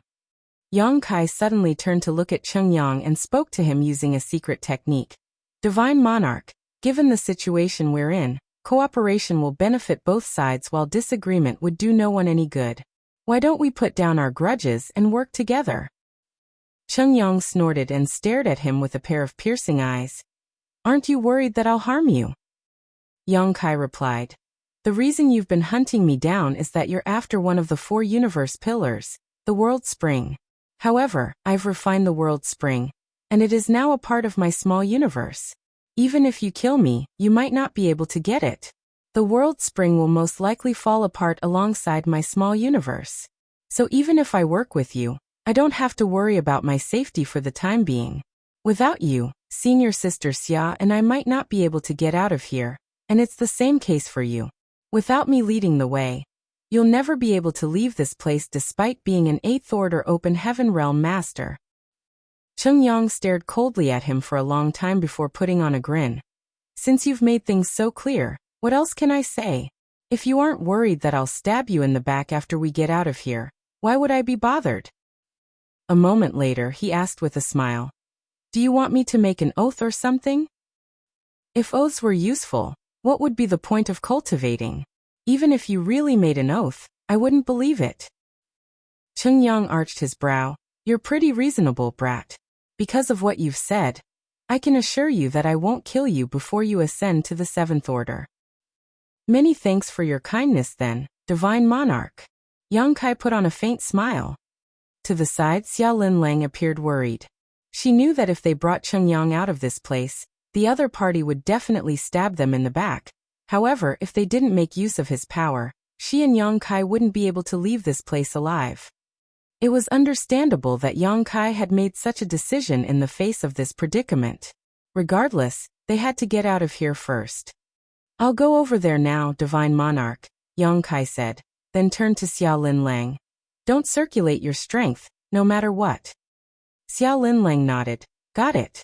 Yang Kai suddenly turned to look at Cheng Yang and spoke to him using a secret technique. "Divine Monarch, given the situation we're in, cooperation will benefit both sides while disagreement would do no one any good. Why don't we put down our grudges and work together?" Cheng Yang snorted and stared at him with a pair of piercing eyes. "Aren't you worried that I'll harm you?" Yang Kai replied, "The reason you've been hunting me down is that you're after one of the 4 universe pillars, the World Spring. However, I've refined the World Spring, and it is now a part of my small universe. Even if you kill me, you might not be able to get it. The World Spring will most likely fall apart alongside my small universe. So even if I work with you, I don't have to worry about my safety for the time being. Without you, senior sister Xia and I might not be able to get out of here, and it's the same case for you. Without me leading the way, you'll never be able to leave this place despite being an 8th Order Open Heaven Realm Master." Cheng Yang stared coldly at him for a long time before putting on a grin. "Since you've made things so clear, what else can I say? If you aren't worried that I'll stab you in the back after we get out of here, why would I be bothered?" A moment later, he asked with a smile, "Do you want me to make an oath or something?" "If oaths were useful, what would be the point of cultivating? Even if you really made an oath, I wouldn't believe it." Cheng Yang arched his brow. You're pretty reasonable, brat. Because of what you've said, I can assure you that I won't kill you before you ascend to the 7th order. Many thanks for your kindness then, Divine Monarch. Yang Kai put on a faint smile. To the side, Xia Linlang appeared worried. She knew that if they brought Cheng Yang out of this place, the other party would definitely stab them in the back. However, if they didn't make use of his power, she and Yang Kai wouldn't be able to leave this place alive. It was understandable that Yang Kai had made such a decision in the face of this predicament. Regardless, they had to get out of here first. I'll go over there now, Divine Monarch, Yang Kai said, then turned to Xia Linlang. Don't circulate your strength, no matter what. Xia Linlang nodded. Got it.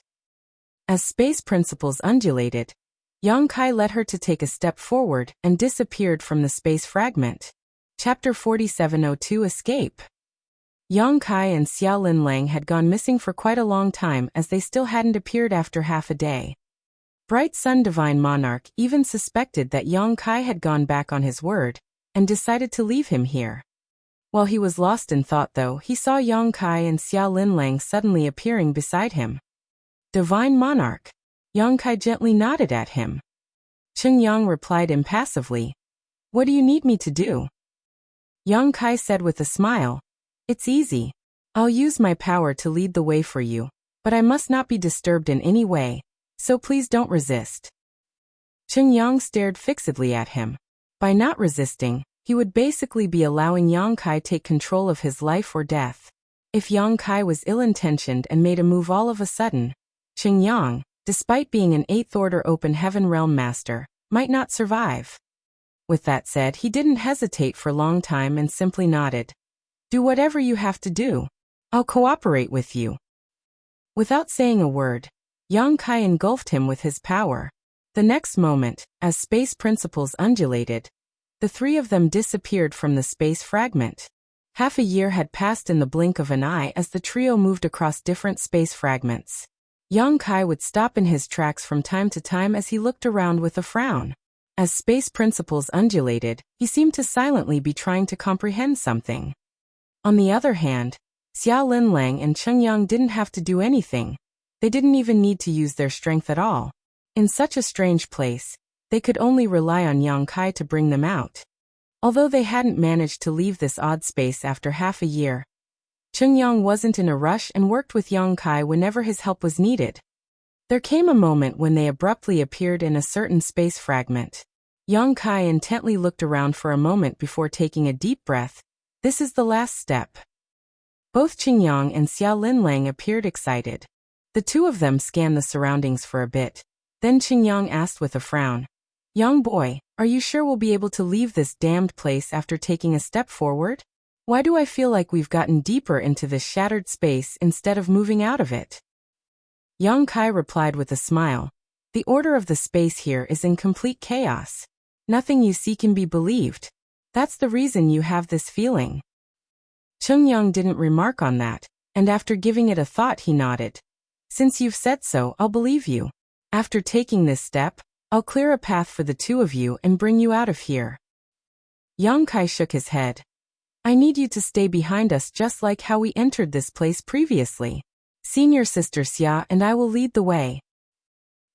As space principles undulated, Yang Kai led her to take a step forward and disappeared from the space fragment. Chapter 4702 Escape. Yang Kai and Xia Linlang had gone missing for quite a long time as they still hadn't appeared after half a day. Bright Sun Divine Monarch even suspected that Yang Kai had gone back on his word and decided to leave him here. While he was lost in thought though, he saw Yang Kai and Xia Linlang suddenly appearing beside him. Divine Monarch. Yang Kai gently nodded at him. Cheng Yang replied impassively. What do you need me to do? Yang Kai said with a smile. It's easy. I'll use my power to lead the way for you, but I must not be disturbed in any way, so please don't resist. Cheng Yang stared fixedly at him. By not resisting, he would basically be allowing Yang Kai take control of his life or death. If Yang Kai was ill-intentioned and made a move all of a sudden, Cheng Yang, despite being an 8th Order Open Heaven Realm Master, might not survive. With that said, he didn't hesitate for a long time and simply nodded. Do whatever you have to do. I'll cooperate with you. Without saying a word, Yang Kai engulfed him with his power. The next moment, as space principles undulated, the three of them disappeared from the space fragment. Half a year had passed in the blink of an eye as the trio moved across different space fragments. Yang Kai would stop in his tracks from time to time as he looked around with a frown. As space principles undulated, he seemed to silently be trying to comprehend something. On the other hand, Xia Linlang and Cheng Yang didn't have to do anything. They didn't even need to use their strength at all. In such a strange place, they could only rely on Yang Kai to bring them out. Although they hadn't managed to leave this odd space after half a year, Cheng Yang wasn't in a rush and worked with Yang Kai whenever his help was needed. There came a moment when they abruptly appeared in a certain space fragment. Yang Kai intently looked around for a moment before taking a deep breath. This is the last step. Both Cheng Yang and Xia Linlang appeared excited. The two of them scanned the surroundings for a bit. Then Cheng Yang asked with a frown. Young boy, are you sure we'll be able to leave this damned place after taking a step forward? Why do I feel like we've gotten deeper into this shattered space instead of moving out of it? Yang Kai replied with a smile. The order of the space here is in complete chaos. Nothing you see can be believed. That's the reason you have this feeling. Cheng Yang didn't remark on that, and after giving it a thought he nodded. Since you've said so, I'll believe you. After taking this step, I'll clear a path for the two of you and bring you out of here. Yang Kai shook his head. I need you to stay behind us just like how we entered this place previously. Senior Sister Xia and I will lead the way.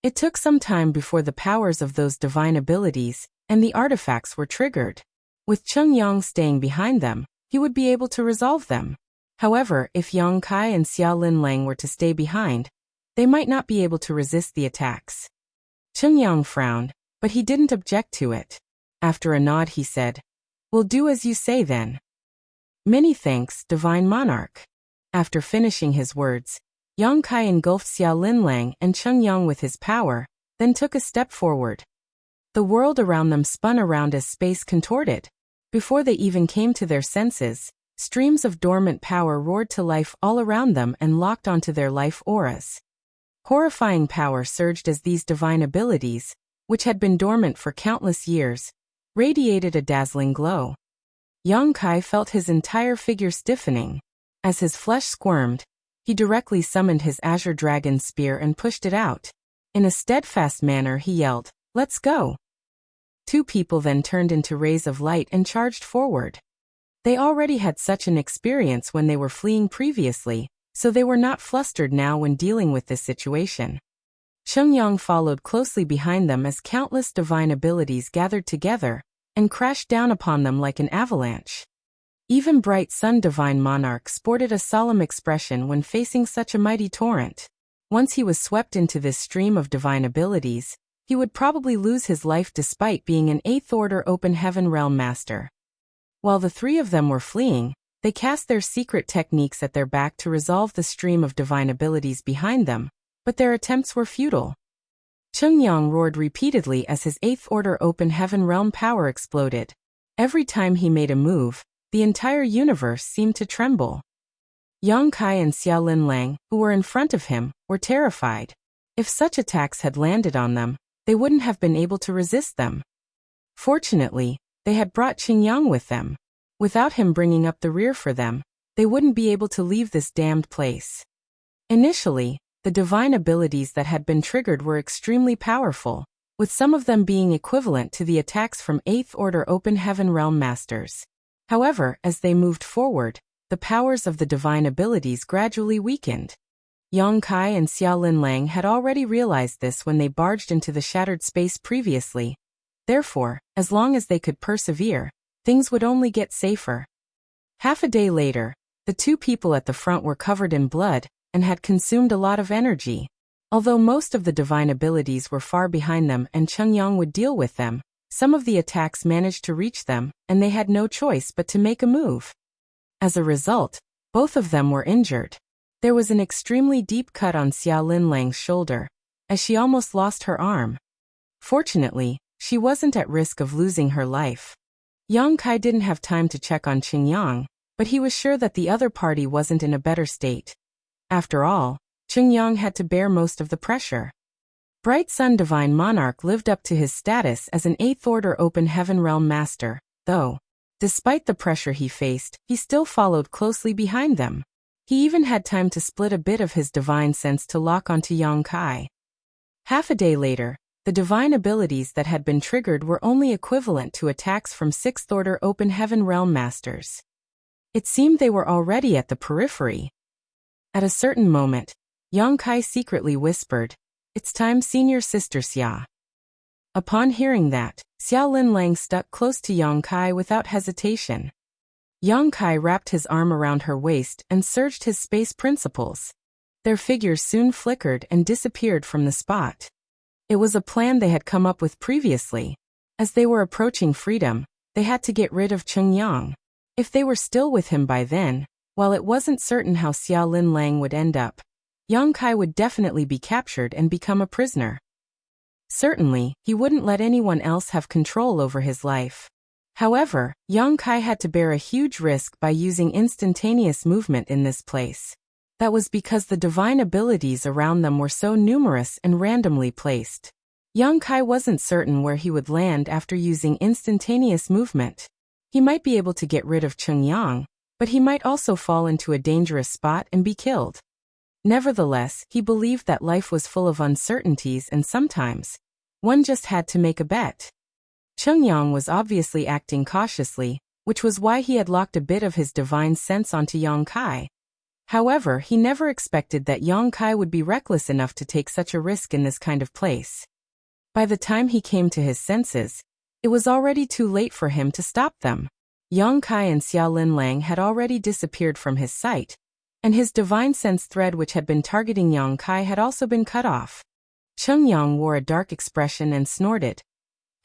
It took some time before the powers of those divine abilities and the artifacts were triggered. With Cheng Yang staying behind them, he would be able to resolve them. However, if Yang Kai and Xia Linlang were to stay behind, they might not be able to resist the attacks. Cheng Yang frowned, but he didn't object to it. After a nod he said, We'll do as you say then. Many thanks, Divine Monarch. After finishing his words, Yang Kai engulfed Xia Linlang and Cheng Yang with his power, then took a step forward. The world around them spun around as space contorted. Before they even came to their senses, streams of dormant power roared to life all around them and locked onto their life auras. Horrifying power surged as these divine abilities, which had been dormant for countless years, radiated a dazzling glow. Yang Kai felt his entire figure stiffening. As his flesh squirmed, he directly summoned his Azure Dragon Spear and pushed it out. In a steadfast manner he yelled, Let's go! Two people then turned into rays of light and charged forward. They already had such an experience when they were fleeing previously, so they were not flustered now when dealing with this situation. Chengyang followed closely behind them as countless divine abilities gathered together and crashed down upon them like an avalanche. Even Bright Sun Divine Monarch sported a solemn expression when facing such a mighty torrent. Once he was swept into this stream of divine abilities, he would probably lose his life despite being an 8th Order Open Heaven Realm Master. While the three of them were fleeing, they cast their secret techniques at their back to resolve the stream of divine abilities behind them, but their attempts were futile. Chengyang roared repeatedly as his 8th Order Open Heaven Realm power exploded. Every time he made a move, the entire universe seemed to tremble. Yang Kai and Xiaolin Lang, who were in front of him, were terrified. If such attacks had landed on them, they wouldn't have been able to resist them. Fortunately, they had brought Chengyang with them. Without him bringing up the rear for them, they wouldn't be able to leave this damned place. Initially, the divine abilities that had been triggered were extremely powerful, with some of them being equivalent to the attacks from 8th Order Open Heaven Realm Masters. However, as they moved forward, the powers of the divine abilities gradually weakened. Yang Kai and Xiaolin Lang had already realized this when they barged into the shattered space previously. Therefore, as long as they could persevere, things would only get safer. Half a day later, the two people at the front were covered in blood and had consumed a lot of energy. Although most of the divine abilities were far behind them and Chengyang would deal with them, some of the attacks managed to reach them, and they had no choice but to make a move. As a result, both of them were injured. There was an extremely deep cut on Xiaolin Lang's shoulder, as she almost lost her arm. Fortunately, she wasn't at risk of losing her life. Yang Kai didn't have time to check on Chengyang, but he was sure that the other party wasn't in a better state. After all, Chengyang had to bear most of the pressure. Bright Sun Divine Monarch lived up to his status as an 8th Order Open Heaven Realm Master, though, despite the pressure he faced, he still followed closely behind them. He even had time to split a bit of his divine sense to lock onto Yang Kai. Half a day later, the divine abilities that had been triggered were only equivalent to attacks from 6th Order Open Heaven Realm Masters. It seemed they were already at the periphery. At a certain moment, Yang Kai secretly whispered, "It's time, senior sister Xia." Upon hearing that, Xiaolin Lang stuck close to Yang Kai without hesitation. Yang Kai wrapped his arm around her waist and surged his space principles. Their figures soon flickered and disappeared from the spot. It was a plan they had come up with previously. As they were approaching freedom, they had to get rid of Chengyang. If they were still with him by then, while it wasn't certain how Xiaolin Lang would end up, Yang Kai would definitely be captured and become a prisoner. Certainly, he wouldn't let anyone else have control over his life. However, Yang Kai had to bear a huge risk by using instantaneous movement in this place. That was because the divine abilities around them were so numerous and randomly placed. Yang Kai wasn't certain where he would land after using instantaneous movement. He might be able to get rid of Chengyang, but he might also fall into a dangerous spot and be killed. Nevertheless, he believed that life was full of uncertainties and sometimes, one just had to make a bet. Chengyang was obviously acting cautiously, which was why he had locked a bit of his divine sense onto Yang Kai. However, he never expected that Yang Kai would be reckless enough to take such a risk in this kind of place. By the time he came to his senses, it was already too late for him to stop them. Yang Kai and Xiaolin Lang had already disappeared from his sight, and his divine sense thread which had been targeting Yang Kai had also been cut off. Chengyang wore a dark expression and snorted.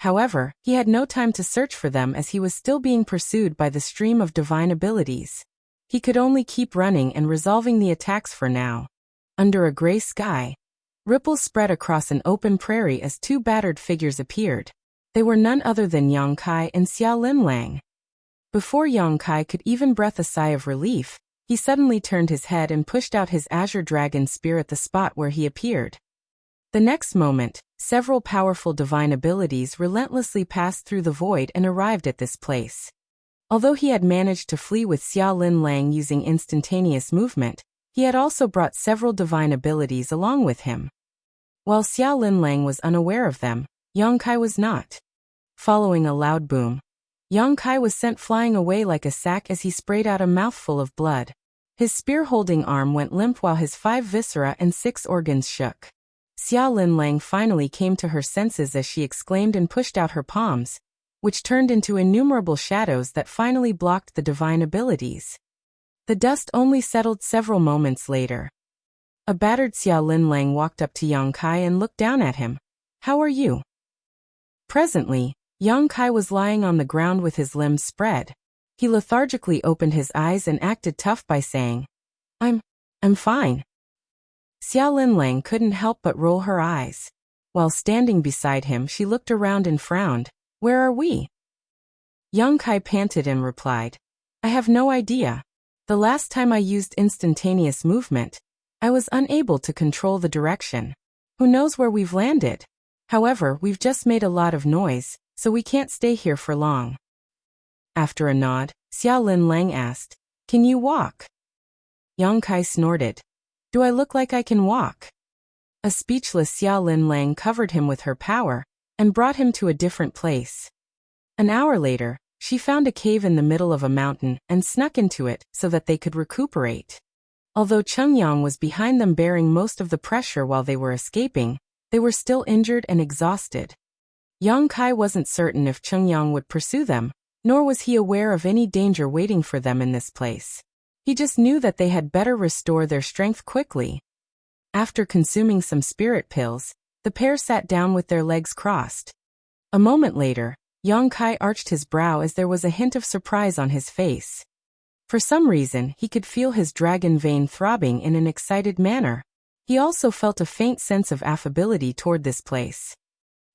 However, he had no time to search for them as he was still being pursued by the stream of divine abilities. He could only keep running and resolving the attacks for now. Under a gray sky, ripples spread across an open prairie as two battered figures appeared. They were none other than Yang Kai and Xiaolin Lang. Before Yang Kai could even breathe a sigh of relief, he suddenly turned his head and pushed out his azure dragon spear at the spot where he appeared. The next moment, several powerful divine abilities relentlessly passed through the void and arrived at this place. Although he had managed to flee with Xiaolin Lang using instantaneous movement, he had also brought several divine abilities along with him. While Xiaolin Lang was unaware of them, Yang Kai was not. Following a loud boom, Yang Kai was sent flying away like a sack as he sprayed out a mouthful of blood. His spear-holding arm went limp while his 5 viscera and 6 organs shook. Xia Linlang finally came to her senses as she exclaimed and pushed out her palms, which turned into innumerable shadows that finally blocked the divine abilities. The dust only settled several moments later. A battered Xia Linlang walked up to Yang Kai and looked down at him. "How are you?" Presently, Yang Kai was lying on the ground with his limbs spread. He lethargically opened his eyes and acted tough by saying, I'm fine." Xia Linlang couldn't help but roll her eyes. While standing beside him, she looked around and frowned. "Where are we?" Yang Kai panted and replied, "I have no idea. The last time I used instantaneous movement, I was unable to control the direction. Who knows where we've landed? However, we've just made a lot of noise, so we can't stay here for long." After a nod, Xia Linlang asked, "Can you walk?" Yang Kai snorted. "Do I look like I can walk?" A speechless Xia Linlang covered him with her power and brought him to a different place. An hour later, she found a cave in the middle of a mountain and snuck into it so that they could recuperate. Although Chengyang was behind them bearing most of the pressure while they were escaping, they were still injured and exhausted. Yang Kai wasn't certain if Chengyang would pursue them, nor was he aware of any danger waiting for them in this place. He just knew that they had better restore their strength quickly. After consuming some spirit pills, the pair sat down with their legs crossed. A moment later, Yang Kai arched his brow as there was a hint of surprise on his face. For some reason, he could feel his dragon vein throbbing in an excited manner. He also felt a faint sense of affability toward this place.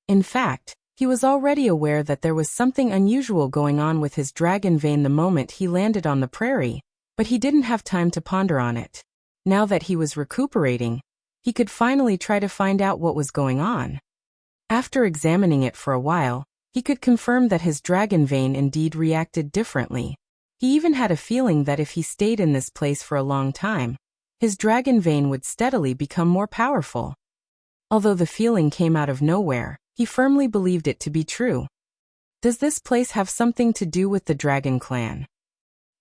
In fact, he was already aware that there was something unusual going on with his dragon vein the moment he landed on the prairie, but he didn't have time to ponder on it. Now that he was recuperating, he could finally try to find out what was going on. After examining it for a while, he could confirm that his dragon vein indeed reacted differently. He even had a feeling that if he stayed in this place for a long time, his dragon vein would steadily become more powerful. Although the feeling came out of nowhere, he firmly believed it to be true. Does this place have something to do with the Dragon Clan?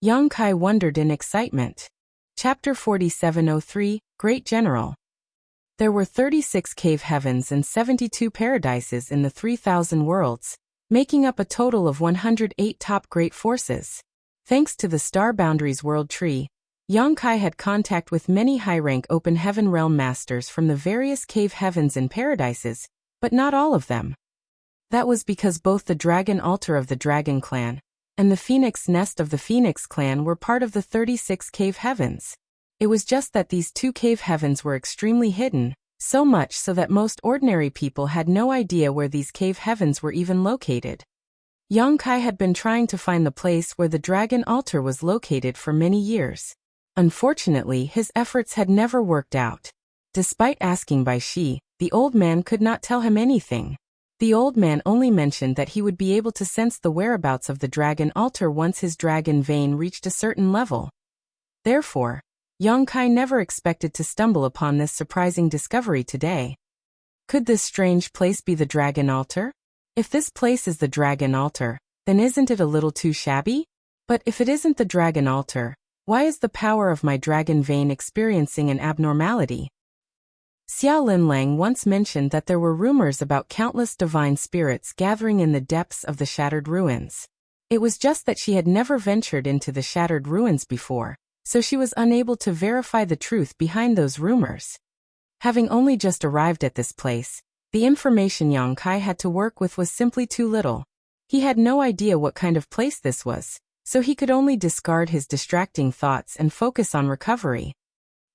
Yang Kai wondered in excitement. Chapter 4703, Great General. There were 36 cave heavens and 72 paradises in the 3,000 worlds, making up a total of 108 top great forces. Thanks to the Star Boundaries World Tree, Yang Kai had contact with many high-rank open heaven realm masters from the various cave heavens and paradises, but not all of them. That was because both the Dragon Altar of the Dragon Clan and the Phoenix Nest of the Phoenix Clan were part of the 36 cave heavens. It was just that these 2 cave heavens were extremely hidden, so much so that most ordinary people had no idea where these cave heavens were even located. Yang Kai had been trying to find the place where the Dragon Altar was located for many years. Unfortunately, his efforts had never worked out. Despite asking Bai Shi, the old man could not tell him anything. The old man only mentioned that he would be able to sense the whereabouts of the Dragon Altar once his dragon vein reached a certain level. Therefore, Yang Kai never expected to stumble upon this surprising discovery today. Could this strange place be the Dragon Altar? If this place is the Dragon Altar, then isn't it a little too shabby? But if it isn't the Dragon Altar, why is the power of my dragon vein experiencing an abnormality? Xia Linlang once mentioned that there were rumors about countless divine spirits gathering in the depths of the shattered ruins. It was just that she had never ventured into the shattered ruins before, so she was unable to verify the truth behind those rumors. Having only just arrived at this place, the information Yang Kai had to work with was simply too little. He had no idea what kind of place this was, so he could only discard his distracting thoughts and focus on recovery.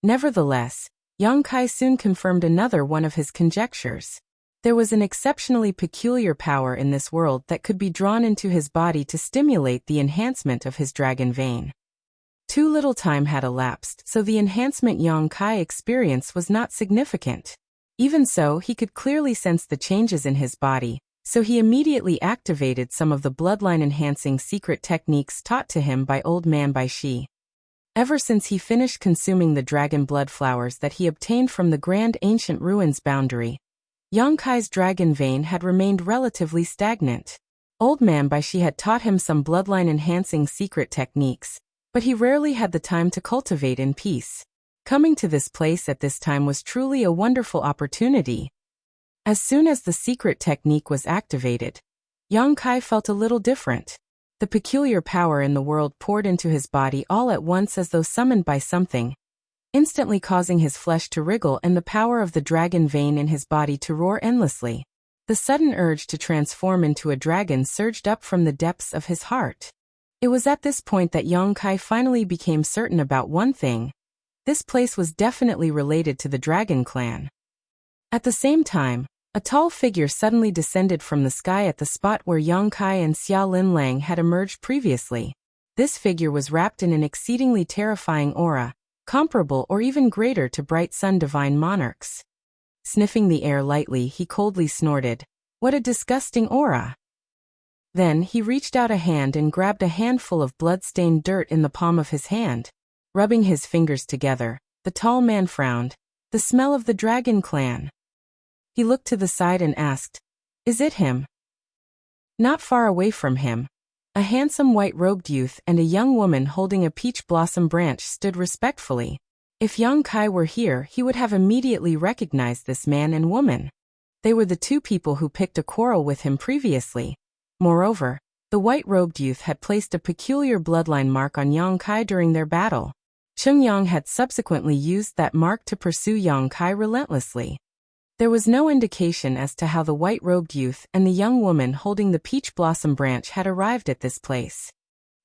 Nevertheless, Yang Kai soon confirmed another one of his conjectures. There was an exceptionally peculiar power in this world that could be drawn into his body to stimulate the enhancement of his dragon vein. Too little time had elapsed, so the enhancement Yang Kai experienced was not significant. Even so, he could clearly sense the changes in his body, so he immediately activated some of the bloodline-enhancing secret techniques taught to him by old man Bai Shi. Ever since he finished consuming the dragon blood flowers that he obtained from the Grand Ancient Ruins boundary, Yang Kai's dragon vein had remained relatively stagnant. Old Man Bai Shi had taught him some bloodline-enhancing secret techniques, but he rarely had the time to cultivate in peace. Coming to this place at this time was truly a wonderful opportunity. As soon as the secret technique was activated, Yang Kai felt a little different. The peculiar power in the world poured into his body all at once as though summoned by something, instantly causing his flesh to wriggle and the power of the dragon vein in his body to roar endlessly. The sudden urge to transform into a dragon surged up from the depths of his heart. It was at this point that Yang Kai finally became certain about one thing. This place was definitely related to the dragon clan. At the same time, a tall figure suddenly descended from the sky at the spot where Yang Kai and Xia Lin Lang had emerged previously. This figure was wrapped in an exceedingly terrifying aura, comparable or even greater to bright sun divine monarchs. Sniffing the air lightly, he coldly snorted, "What a disgusting aura!" Then he reached out a hand and grabbed a handful of blood-stained dirt in the palm of his hand. Rubbing his fingers together, the tall man frowned. "The smell of the dragon clan." He looked to the side and asked, "Is it him?" Not far away from him, a handsome white-robed youth and a young woman holding a peach blossom branch stood respectfully. If Yang Kai were here, he would have immediately recognized this man and woman. They were the two people who picked a quarrel with him previously. Moreover, the white-robed youth had placed a peculiar bloodline mark on Yang Kai during their battle. Cheng Yang had subsequently used that mark to pursue Yang Kai relentlessly. There was no indication as to how the white-robed youth and the young woman holding the peach blossom branch had arrived at this place.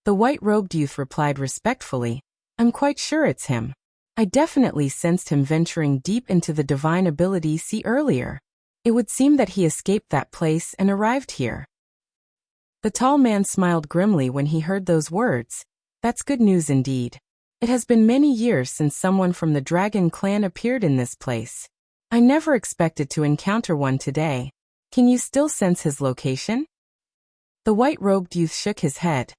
The white-robed youth replied respectfully, "I'm quite sure it's him. I definitely sensed him venturing deep into the divine ability sea earlier. It would seem that he escaped that place and arrived here." The tall man smiled grimly when he heard those words. "That's good news indeed. It has been many years since someone from the dragon clan appeared in this place. I never expected to encounter one today. Can you still sense his location?" The white-robed youth shook his head.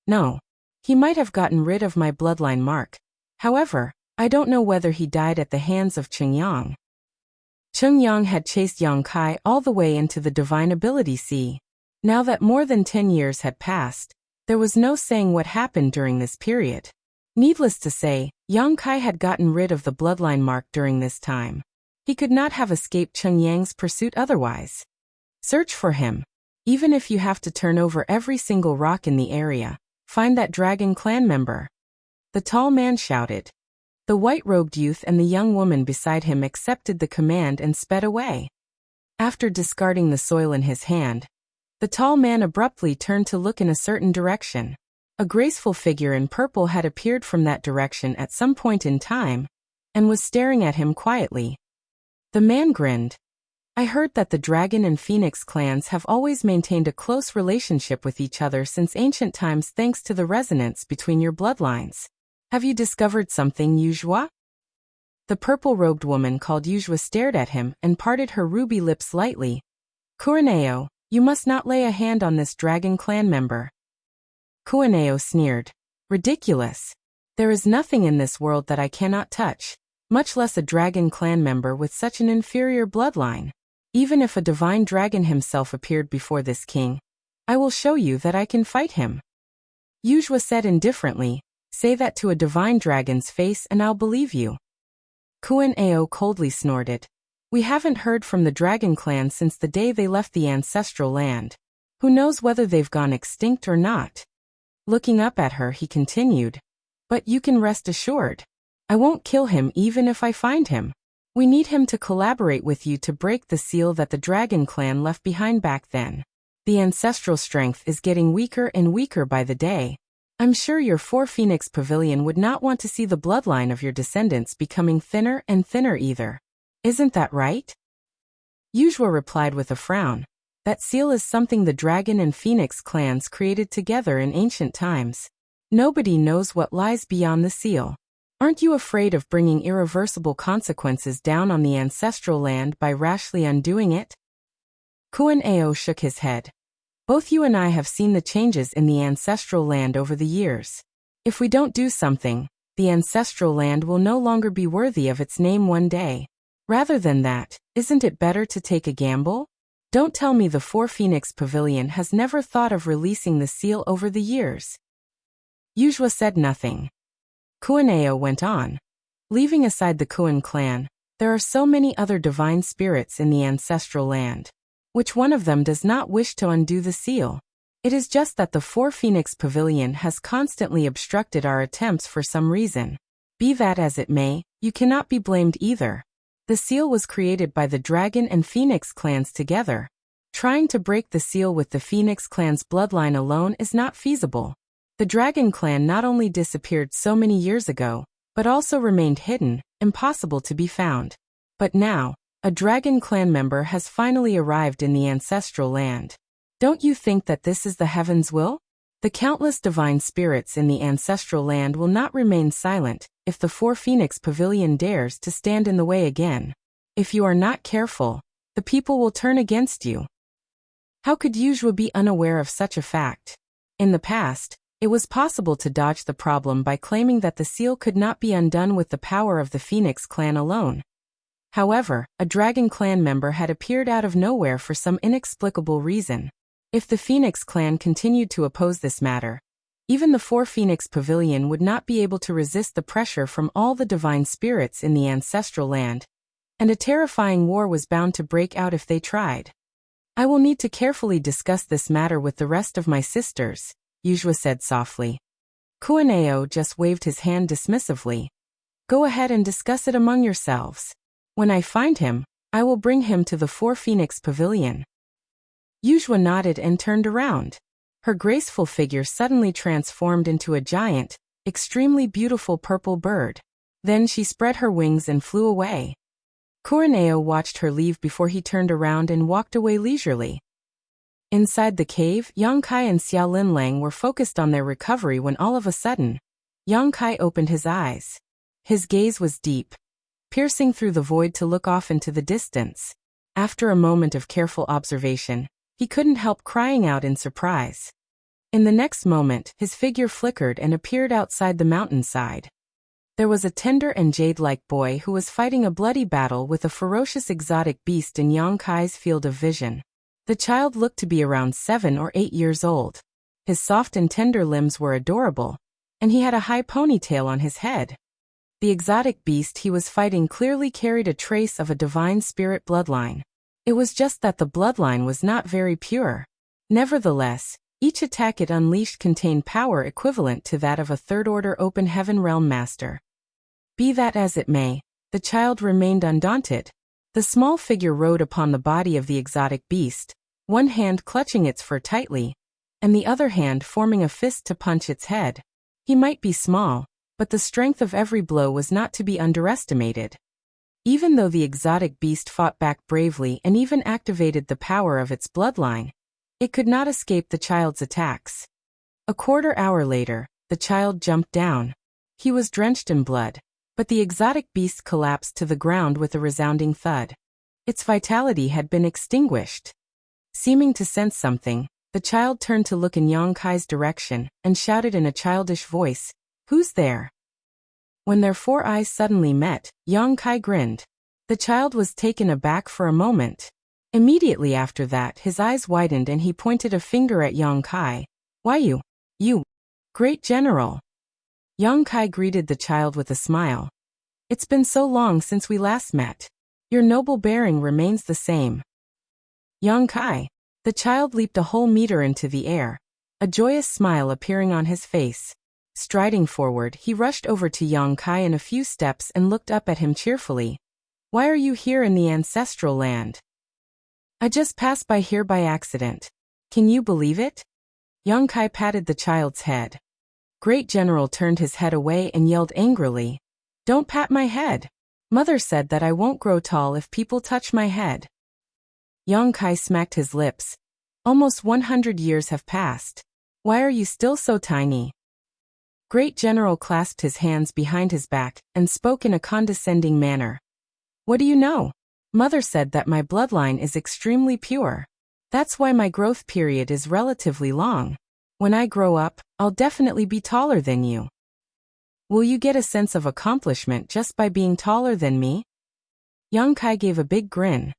"No. He might have gotten rid of my bloodline mark. However, I don't know whether he died at the hands of Cheng Yang." Cheng Yang had chased Yang Kai all the way into the divine ability sea. Now that more than 10 years had passed, there was no saying what happened during this period. Needless to say, Yang Kai had gotten rid of the bloodline mark during this time. He could not have escaped Cheng Yang's pursuit otherwise. Search for him. Even if you have to turn over every single rock in the area, find that dragon clan member." The tall man shouted. The white-robed youth and the young woman beside him accepted the command and sped away. After discarding the soil in his hand, the tall man abruptly turned to look in a certain direction. A graceful figure in purple had appeared from that direction at some point in time, and was staring at him quietly. The man grinned. "I heard that the dragon and phoenix clans have always maintained a close relationship with each other since ancient times thanks to the resonance between your bloodlines. Have you discovered something, Yuzhua?" The purple-robed woman called Yuzhua stared at him and parted her ruby lips lightly. "Kureneo, you must not lay a hand on this dragon clan member." Kureneo sneered. "Ridiculous. There is nothing in this world that I cannot touch, much less a dragon clan member with such an inferior bloodline. Even if a divine dragon himself appeared before this king, I will show you that I can fight him." Yuzhua said indifferently, "Say that to a divine dragon's face and I'll believe you." Kuan Ao coldly snorted. "We haven't heard from the dragon clan since the day they left the ancestral land. Who knows whether they've gone extinct or not?" Looking up at her, he continued, "But you can rest assured. I won't kill him even if I find him. We need him to collaborate with you to break the seal that the dragon clan left behind back then. The ancestral strength is getting weaker and weaker by the day. I'm sure your 4-Phoenix Pavilion would not want to see the bloodline of your descendants becoming thinner and thinner either. Isn't that right?" Yuzhua replied with a frown. "That seal is something the dragon and phoenix clans created together in ancient times. Nobody knows what lies beyond the seal. Aren't you afraid of bringing irreversible consequences down on the ancestral land by rashly undoing it?" Kuan Ao shook his head. "Both you and I have seen the changes in the ancestral land over the years. If we don't do something, the ancestral land will no longer be worthy of its name one day. Rather than that, isn't it better to take a gamble?" Don't tell me the Four Phoenix Pavilion has never thought of releasing the seal over the years. Wuxia said nothing. Kuaneo went on. Leaving aside the Kuan clan, there are so many other divine spirits in the ancestral land. Which one of them does not wish to undo the seal? It is just that the Four Phoenix Pavilion has constantly obstructed our attempts for some reason. Be that as it may, you cannot be blamed either. The seal was created by the Dragon and Phoenix clans together. Trying to break the seal with the Phoenix clan's bloodline alone is not feasible. The Dragon clan not only disappeared so many years ago, but also remained hidden, impossible to be found. But now, a Dragon clan member has finally arrived in the ancestral land. Don't you think that this is the heaven's will? The countless divine spirits in the ancestral land will not remain silent if the Four Phoenix Pavilion dares to stand in the way again. If you are not careful, the people will turn against you. How could Wuxia be unaware of such a fact? In the past, it was possible to dodge the problem by claiming that the seal could not be undone with the power of the Phoenix clan alone. However, a Dragon clan member had appeared out of nowhere for some inexplicable reason. If the Phoenix clan continued to oppose this matter, even the Four Phoenix Pavilion would not be able to resist the pressure from all the divine spirits in the ancestral land, and a terrifying war was bound to break out if they tried. I will need to carefully discuss this matter with the rest of my sisters, Wuxia said softly. Kuaneo just waved his hand dismissively. Go ahead and discuss it among yourselves. When I find him, I will bring him to the Four Phoenix Pavilion. Wuxia nodded and turned around. Her graceful figure suddenly transformed into a giant, extremely beautiful purple bird. Then she spread her wings and flew away. Kuaneo watched her leave before he turned around and walked away leisurely. Inside the cave, Yang Kai and Xiao Linlang were focused on their recovery when all of a sudden, Yang Kai opened his eyes. His gaze was deep, piercing through the void to look off into the distance. After a moment of careful observation, he couldn't help crying out in surprise. In the next moment, his figure flickered and appeared outside the mountainside. There was a tender and jade-like boy who was fighting a bloody battle with a ferocious exotic beast in Yang Kai's field of vision. The child looked to be around 7 or 8 years old. His soft and tender limbs were adorable, and he had a high ponytail on his head. The exotic beast he was fighting clearly carried a trace of a divine spirit bloodline. It was just that the bloodline was not very pure. Nevertheless, each attack it unleashed contained power equivalent to that of a third-order open heaven realm master. Be that as it may, the child remained undaunted. The small figure rode upon the body of the exotic beast, one hand clutching its fur tightly, and the other hand forming a fist to punch its head. He might be small, but the strength of every blow was not to be underestimated. Even though the exotic beast fought back bravely and even activated the power of its bloodline, it could not escape the child's attacks. A quarter hour later, the child jumped down. He was drenched in blood, but the exotic beast collapsed to the ground with a resounding thud. Its vitality had been extinguished. Seeming to sense something, the child turned to look in Yang Kai's direction and shouted in a childish voice, "Who's there?" When their 4 eyes suddenly met, Yang Kai grinned. The child was taken aback for a moment. Immediately after that, his eyes widened and he pointed a finger at Yang Kai. "Why you, great general." Yang Kai greeted the child with a smile. "It's been so long since we last met. Your noble bearing remains the same." Yang Kai. The child leaped a whole meter into the air, a joyous smile appearing on his face. Striding forward, he rushed over to Yang Kai in a few steps and looked up at him cheerfully. "Why are you here in the ancestral land?" "I just passed by here by accident. Can you believe it?" Yang Kai patted the child's head. Great General turned his head away and yelled angrily, "Don't pat my head. Mother said that I won't grow tall if people touch my head." Yang Kai smacked his lips. "Almost 100 years have passed. Why are you still so tiny?" Great General clasped his hands behind his back and spoke in a condescending manner. "What do you know? Mother said that my bloodline is extremely pure. That's why my growth period is relatively long. When I grow up, I'll definitely be taller than you." "Will you get a sense of accomplishment just by being taller than me?" Yang Kai gave a big grin.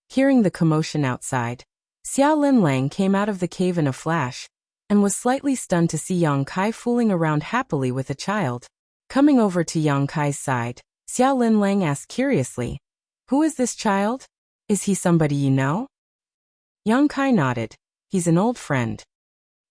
Hearing the commotion outside, Xiao Linlang came out of the cave in a flash, and was slightly stunned to see Yang Kai fooling around happily with a child. Coming over to Yang Kai's side, Xiao Linlang asked curiously, "Who is this child? Is he somebody you know?" Yang Kai nodded. "He's an old friend."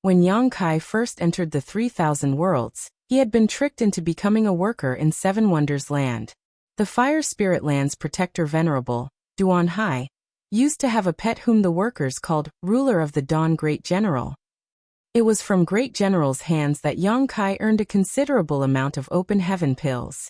When Yang Kai first entered the 3,000 worlds, he had been tricked into becoming a worker in Seven Wonders Land. The Fire Spirit Land's protector Venerable, Duan Hai, used to have a pet whom the workers called Ruler of the Dawn Great General. It was from Great General's hands that Yang Kai earned a considerable amount of open heaven pills.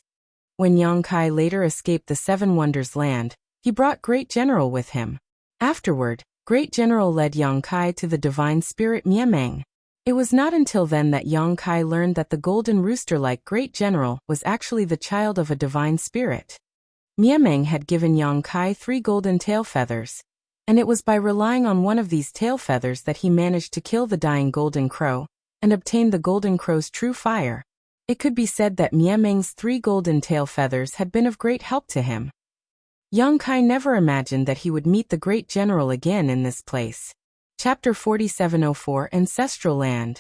When Yang Kai later escaped the Seven Wonders Land, he brought Great General with him. Afterward, Great General led Yang Kai to the divine spirit Miameng. It was not until then that Yang Kai learned that the golden rooster-like Great General was actually the child of a divine spirit. Miameng had given Yang Kai 3 golden tail feathers, and it was by relying on one of these tail feathers that he managed to kill the dying golden crow and obtain the golden crow's true fire. It could be said that Miameng's 3 golden tail feathers had been of great help to him. Yang Kai never imagined that he would meet the Great General again in this place. Chapter 4704 Ancestral Land.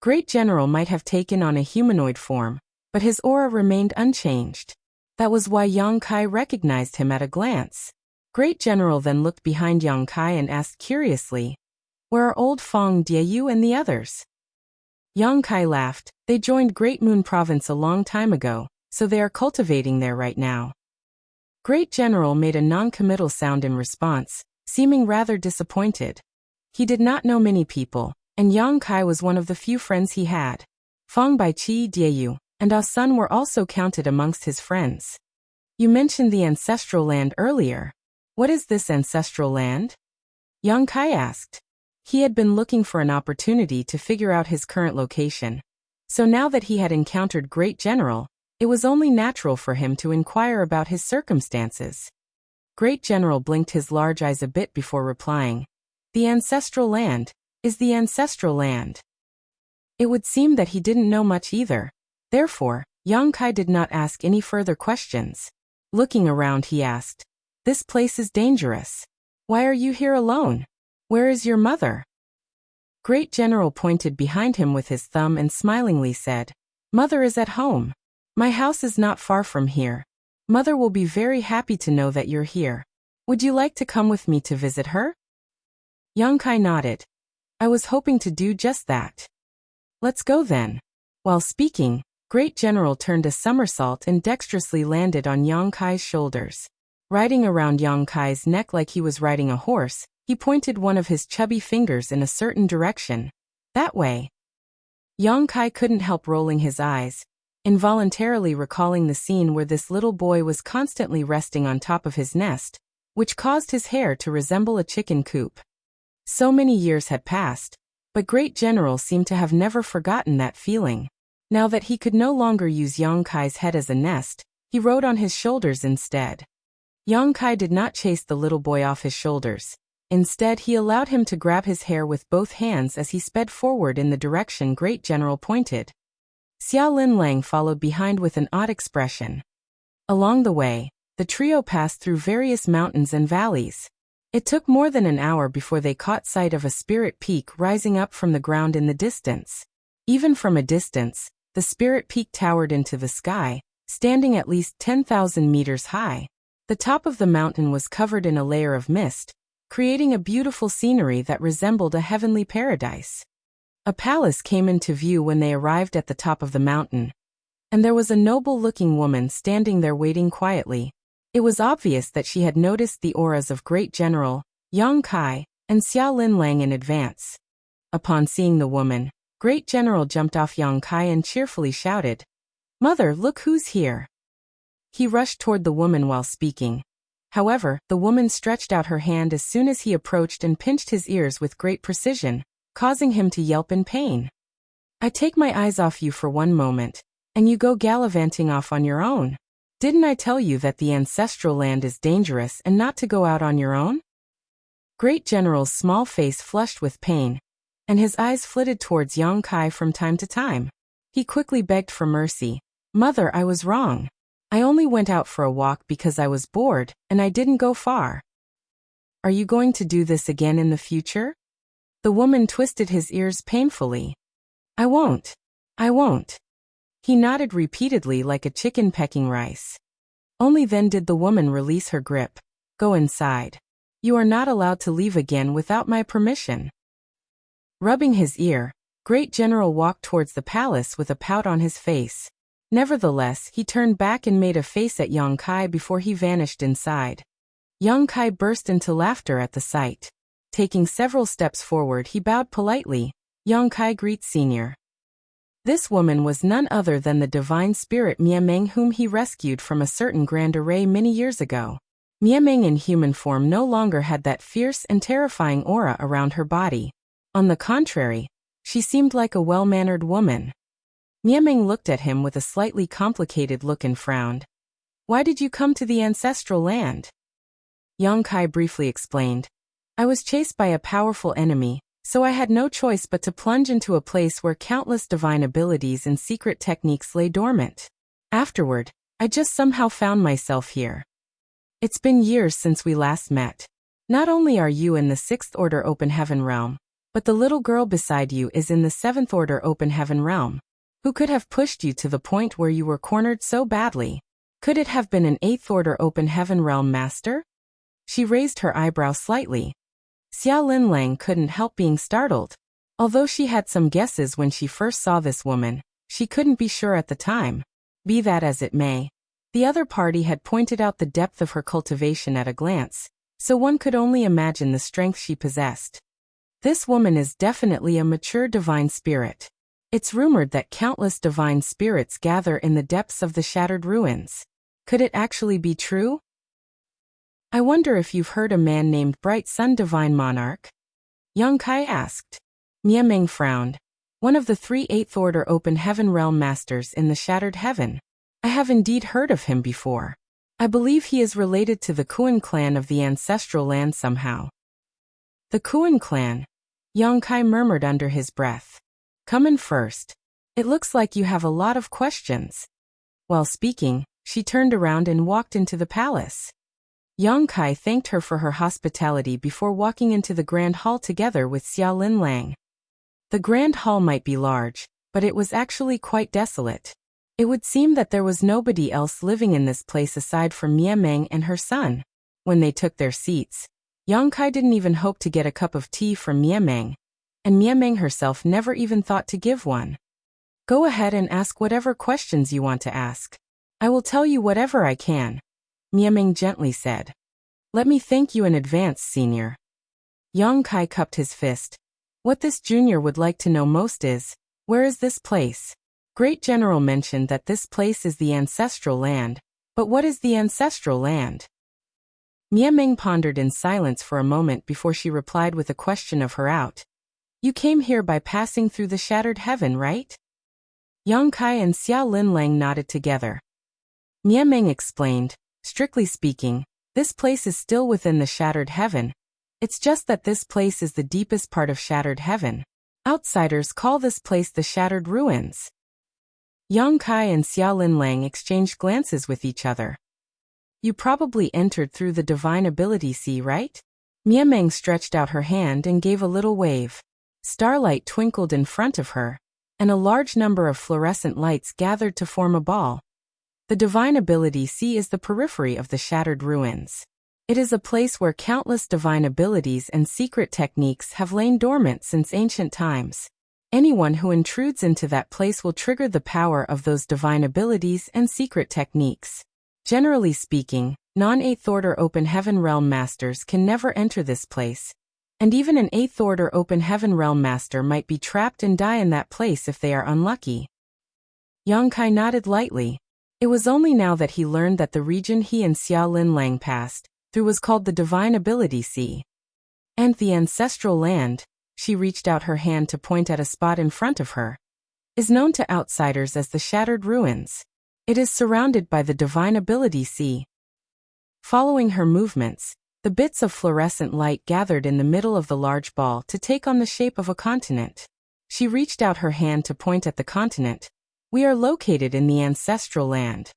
Great General might have taken on a humanoid form, but his aura remained unchanged. That was why Yang Kai recognized him at a glance. Great General then looked behind Yang Kai and asked curiously, "Where are old Fong Diayu and the others?" Yang Kai laughed. "They joined Great Moon Province a long time ago, so they are cultivating there right now." Great General made a non-committal sound in response, seeming rather disappointed. He did not know many people, and Yang Kai was one of the few friends he had. Fong Baiqi Diayu and Ah Sun were also counted amongst his friends. "You mentioned the ancestral land earlier. What is this ancestral land?" Yang Kai asked. He had been looking for an opportunity to figure out his current location. So now that he had encountered Great General, it was only natural for him to inquire about his circumstances. Great General blinked his large eyes a bit before replying, "The ancestral land is the ancestral land." It would seem that he didn't know much either. Therefore, Yang Kai did not ask any further questions. Looking around, he asked, "This place is dangerous. Why are you here alone? Where is your mother?" Great General pointed behind him with his thumb and smilingly said, "Mother is at home. My house is not far from here. Mother will be very happy to know that you're here. Would you like to come with me to visit her?" Yang Kai nodded. "I was hoping to do just that. Let's go then." While speaking, Great General turned a somersault and dexterously landed on Yang Kai's shoulders. Riding around Yang Kai's neck like he was riding a horse, he pointed one of his chubby fingers in a certain direction. "That way." Yang Kai couldn't help rolling his eyes, involuntarily recalling the scene where this little boy was constantly resting on top of his nest, which caused his hair to resemble a chicken coop. So many years had passed, but Great General seemed to have never forgotten that feeling. Now that he could no longer use Yang Kai's head as a nest, he rode on his shoulders instead. Yang Kai did not chase the little boy off his shoulders. Instead, he allowed him to grab his hair with both hands as he sped forward in the direction Great General pointed. Xiao Linlang followed behind with an odd expression. Along the way, the trio passed through various mountains and valleys. It took more than an hour before they caught sight of a spirit peak rising up from the ground in the distance. Even from a distance, the spirit peak towered into the sky, standing at least 10,000 meters high. The top of the mountain was covered in a layer of mist, creating a beautiful scenery that resembled a heavenly paradise. A palace came into view when they arrived at the top of the mountain, and there was a noble-looking woman standing there waiting quietly. It was obvious that she had noticed the auras of Great General, Yang Kai, and Xiao Linlang in advance. Upon seeing the woman, Great General jumped off Yang Kai and cheerfully shouted, "Mother, look who's here." He rushed toward the woman while speaking. However, the woman stretched out her hand as soon as he approached and pinched his ears with great precision, causing him to yelp in pain. "I take my eyes off you for one moment, and you go gallivanting off on your own. Didn't I tell you that the ancestral land is dangerous and not to go out on your own?" Great General's small face flushed with pain, and his eyes flitted towards Yang Kai from time to time. He quickly begged for mercy. "Mother, I was wrong. I only went out for a walk because I was bored, and I didn't go far." Are you going to do this again in the future? The woman twisted his ears painfully. I won't. I won't. He nodded repeatedly like a chicken pecking rice. Only then did the woman release her grip. Go inside. You are not allowed to leave again without my permission. Rubbing his ear, Great General walked towards the palace with a pout on his face. Nevertheless, he turned back and made a face at Yang Kai before he vanished inside. Yang Kai burst into laughter at the sight. Taking several steps forward, he bowed politely. Yang Kai greets Senior. This woman was none other than the divine spirit Miameng, whom he rescued from a certain grand array many years ago. Miameng in human form no longer had that fierce and terrifying aura around her body. On the contrary, she seemed like a well-mannered woman. Miameng looked at him with a slightly complicated look and frowned. Why did you come to the ancestral land? Yang Kai briefly explained. I was chased by a powerful enemy, so I had no choice but to plunge into a place where countless divine abilities and secret techniques lay dormant. Afterward, I just somehow found myself here. It's been years since we last met. Not only are you in the 6th Order Open Heaven realm, but the little girl beside you is in the 7th Order Open Heaven realm. Who could have pushed you to the point where you were cornered so badly? Could it have been an 8th Order Open Heaven realm master? She raised her eyebrow slightly. Xia Linlang couldn't help being startled. Although she had some guesses when she first saw this woman, she couldn't be sure at the time. Be that as it may, the other party had pointed out the depth of her cultivation at a glance, so one could only imagine the strength she possessed. This woman is definitely a mature divine spirit. It's rumored that countless divine spirits gather in the depths of the shattered ruins. Could it actually be true? I wonder if you've heard a man named Bright Sun Divine Monarch? Yang Kai asked. Miameng frowned. One of the 3 8th Order Open Heaven Realm Masters in the Shattered Heaven. I have indeed heard of him before. I believe he is related to the Kuan clan of the ancestral land somehow. The Kuan clan? Yang Kai murmured under his breath. Come in first. It looks like you have a lot of questions. While speaking, she turned around and walked into the palace. Yang Kai thanked her for her hospitality before walking into the grand hall together with Xia Linlang. The grand hall might be large, but it was actually quite desolate. It would seem that there was nobody else living in this place aside from Miameng and her son. When they took their seats, Yang Kai didn't even hope to get a cup of tea from Miameng, and Miameng herself never even thought to give one. Go ahead and ask whatever questions you want to ask. I will tell you whatever I can, Miameng gently said. Let me thank you in advance, Senior. Yang Kai cupped his fist. What this junior would like to know most is, where is this place? Great General mentioned that this place is the ancestral land, but what is the ancestral land? Miameng pondered in silence for a moment before she replied with a question of her out. You came here by passing through the Shattered Heaven, right? Yang Kai and Xia Linlang nodded together. Miameng explained, strictly speaking, this place is still within the Shattered Heaven. It's just that this place is the deepest part of Shattered Heaven. Outsiders call this place the Shattered Ruins. Yang Kai and Xia Linlang exchanged glances with each other. You probably entered through the Divine Ability Sea, right? Miameng stretched out her hand and gave a little wave. Starlight twinkled in front of her, and a large number of fluorescent lights gathered to form a ball. The Divine Ability Sea is the periphery of the Shattered Ruins. It is a place where countless divine abilities and secret techniques have lain dormant since ancient times. Anyone who intrudes into that place will trigger the power of those divine abilities and secret techniques. Generally speaking, non-8th Order Open Heaven Realm Masters can never enter this place. And even an 8th Order Open Heaven Realm Master might be trapped and die in that place if they are unlucky. Yang Kai nodded lightly. It was only now that he learned that the region he and Xia Linlang passed through was called the Divine Ability Sea. And the ancestral land, she reached out her hand to point at a spot in front of her, is known to outsiders as the Shattered Ruins. It is surrounded by the Divine Ability Sea. Following her movements, the bits of fluorescent light gathered in the middle of the large ball to take on the shape of a continent. She reached out her hand to point at the continent. We are located in the ancestral land.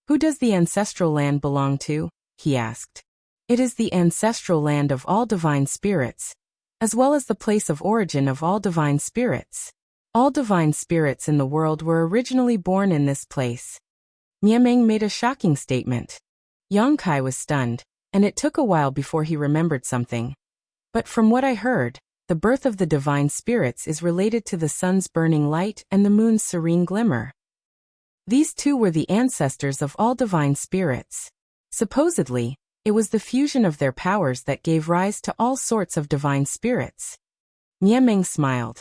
Who does the ancestral land belong to? He asked. It is the ancestral land of all divine spirits, as well as the place of origin of all divine spirits. All divine spirits in the world were originally born in this place. Miameng made a shocking statement. Yang Kai was stunned, and it took a while before he remembered something. But from what I heard, the birth of the divine spirits is related to the sun's burning light and the moon's serene glimmer. These two were the ancestors of all divine spirits. Supposedly, it was the fusion of their powers that gave rise to all sorts of divine spirits. Miameng smiled.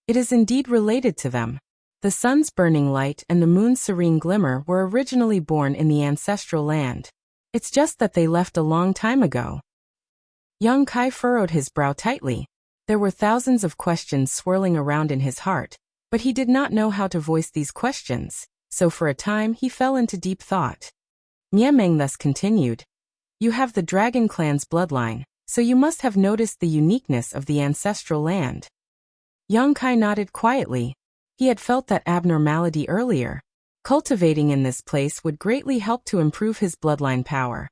It is indeed related to them. The sun's burning light and the moon's serene glimmer were originally born in the ancestral land. It's just that they left a long time ago. Yang Kai furrowed his brow tightly. There were thousands of questions swirling around in his heart, but he did not know how to voice these questions, so for a time he fell into deep thought. Miameng thus continued. You have the Dragon Clan's bloodline, so you must have noticed the uniqueness of the ancestral land. Yang Kai nodded quietly. He had felt that abnormality earlier. Cultivating in this place would greatly help to improve his bloodline power.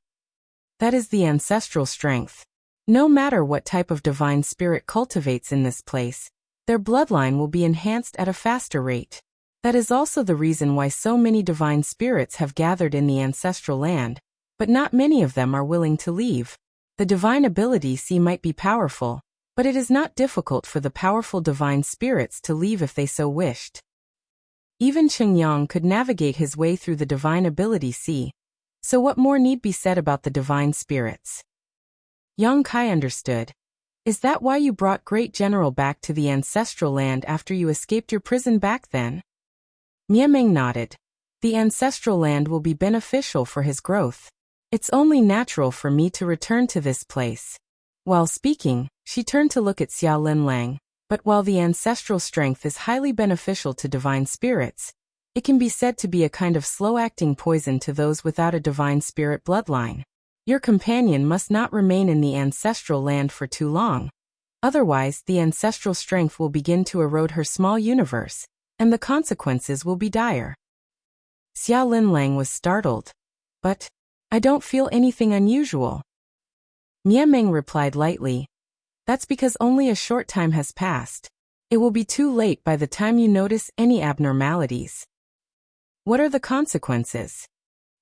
That is the ancestral strength. No matter what type of divine spirit cultivates in this place, their bloodline will be enhanced at a faster rate. That is also the reason why so many divine spirits have gathered in the ancestral land, but not many of them are willing to leave. The divine ability C might be powerful, but it is not difficult for the powerful divine spirits to leave if they so wished. Even Cheng Yang could navigate his way through the divine ability C, so what more need be said about the divine spirits? Yang Kai understood. Is that why you brought Great General back to the ancestral land after you escaped your prison back then? Miameng nodded. The ancestral land will be beneficial for his growth. It's only natural for me to return to this place. While speaking, she turned to look at Xia Linlang, but while the ancestral strength is highly beneficial to divine spirits, it can be said to be a kind of slow-acting poison to those without a divine spirit bloodline. Your companion must not remain in the ancestral land for too long. Otherwise, the ancestral strength will begin to erode her small universe, and the consequences will be dire. Xia Linlang was startled. But I don't feel anything unusual. Miameng replied lightly. That's because only a short time has passed. It will be too late by the time you notice any abnormalities. What are the consequences?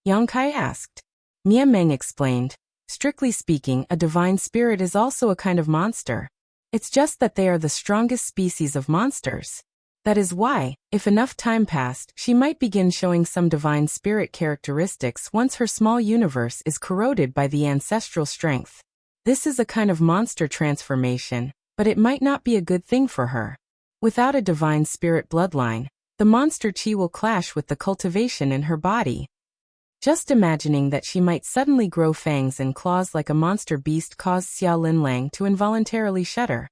Yang Kai asked. Miameng explained. Strictly speaking, a divine spirit is also a kind of monster. It's just that they are the strongest species of monsters. That is why, if enough time passed, she might begin showing some divine spirit characteristics once her small universe is corroded by the ancestral strength. This is a kind of monster transformation, but it might not be a good thing for her. Without a divine spirit bloodline, the monster chi will clash with the cultivation in her body. Just imagining that she might suddenly grow fangs and claws like a monster beast caused Xia Linlang to involuntarily shudder.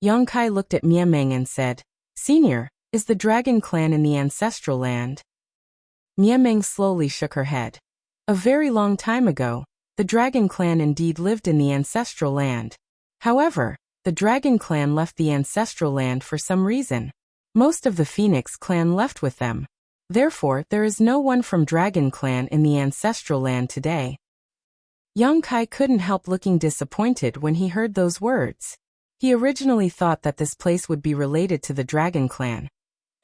Yang Kai looked at Miameng and said, Senior, is the Dragon Clan in the ancestral land? Miameng slowly shook her head. A very long time ago, the Dragon Clan indeed lived in the ancestral land. However, the Dragon Clan left the ancestral land for some reason. Most of the Phoenix Clan left with them. Therefore, there is no one from Dragon Clan in the ancestral land today. Yang Kai couldn't help looking disappointed when he heard those words. He originally thought that this place would be related to the Dragon Clan,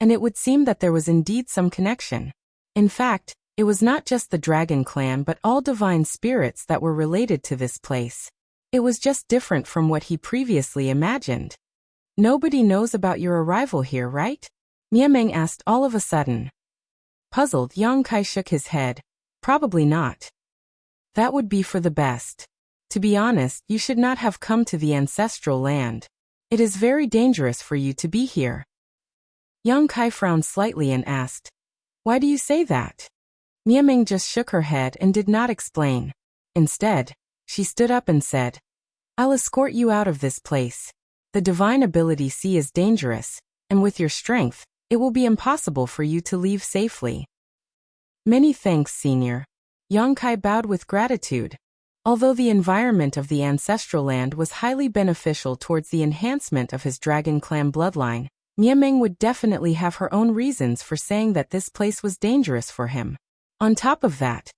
and it would seem that there was indeed some connection. In fact, it was not just the Dragon Clan but all divine spirits that were related to this place. It was just different from what he previously imagined. Nobody knows about your arrival here, right? Miameng asked all of a sudden. Puzzled, Yang Kai shook his head. Probably not. That would be for the best. To be honest, you should not have come to the ancestral land. It is very dangerous for you to be here. Yang Kai frowned slightly and asked, Why do you say that? Miameng just shook her head and did not explain. Instead, she stood up and said, I'll escort you out of this place. The divine ability C is dangerous, and with your strength, it will be impossible for you to leave safely. Many thanks, Senior. Yang Kai bowed with gratitude. Although the environment of the ancestral land was highly beneficial towards the enhancement of his Dragon Clan bloodline, Miameng would definitely have her own reasons for saying that this place was dangerous for him. On top of that,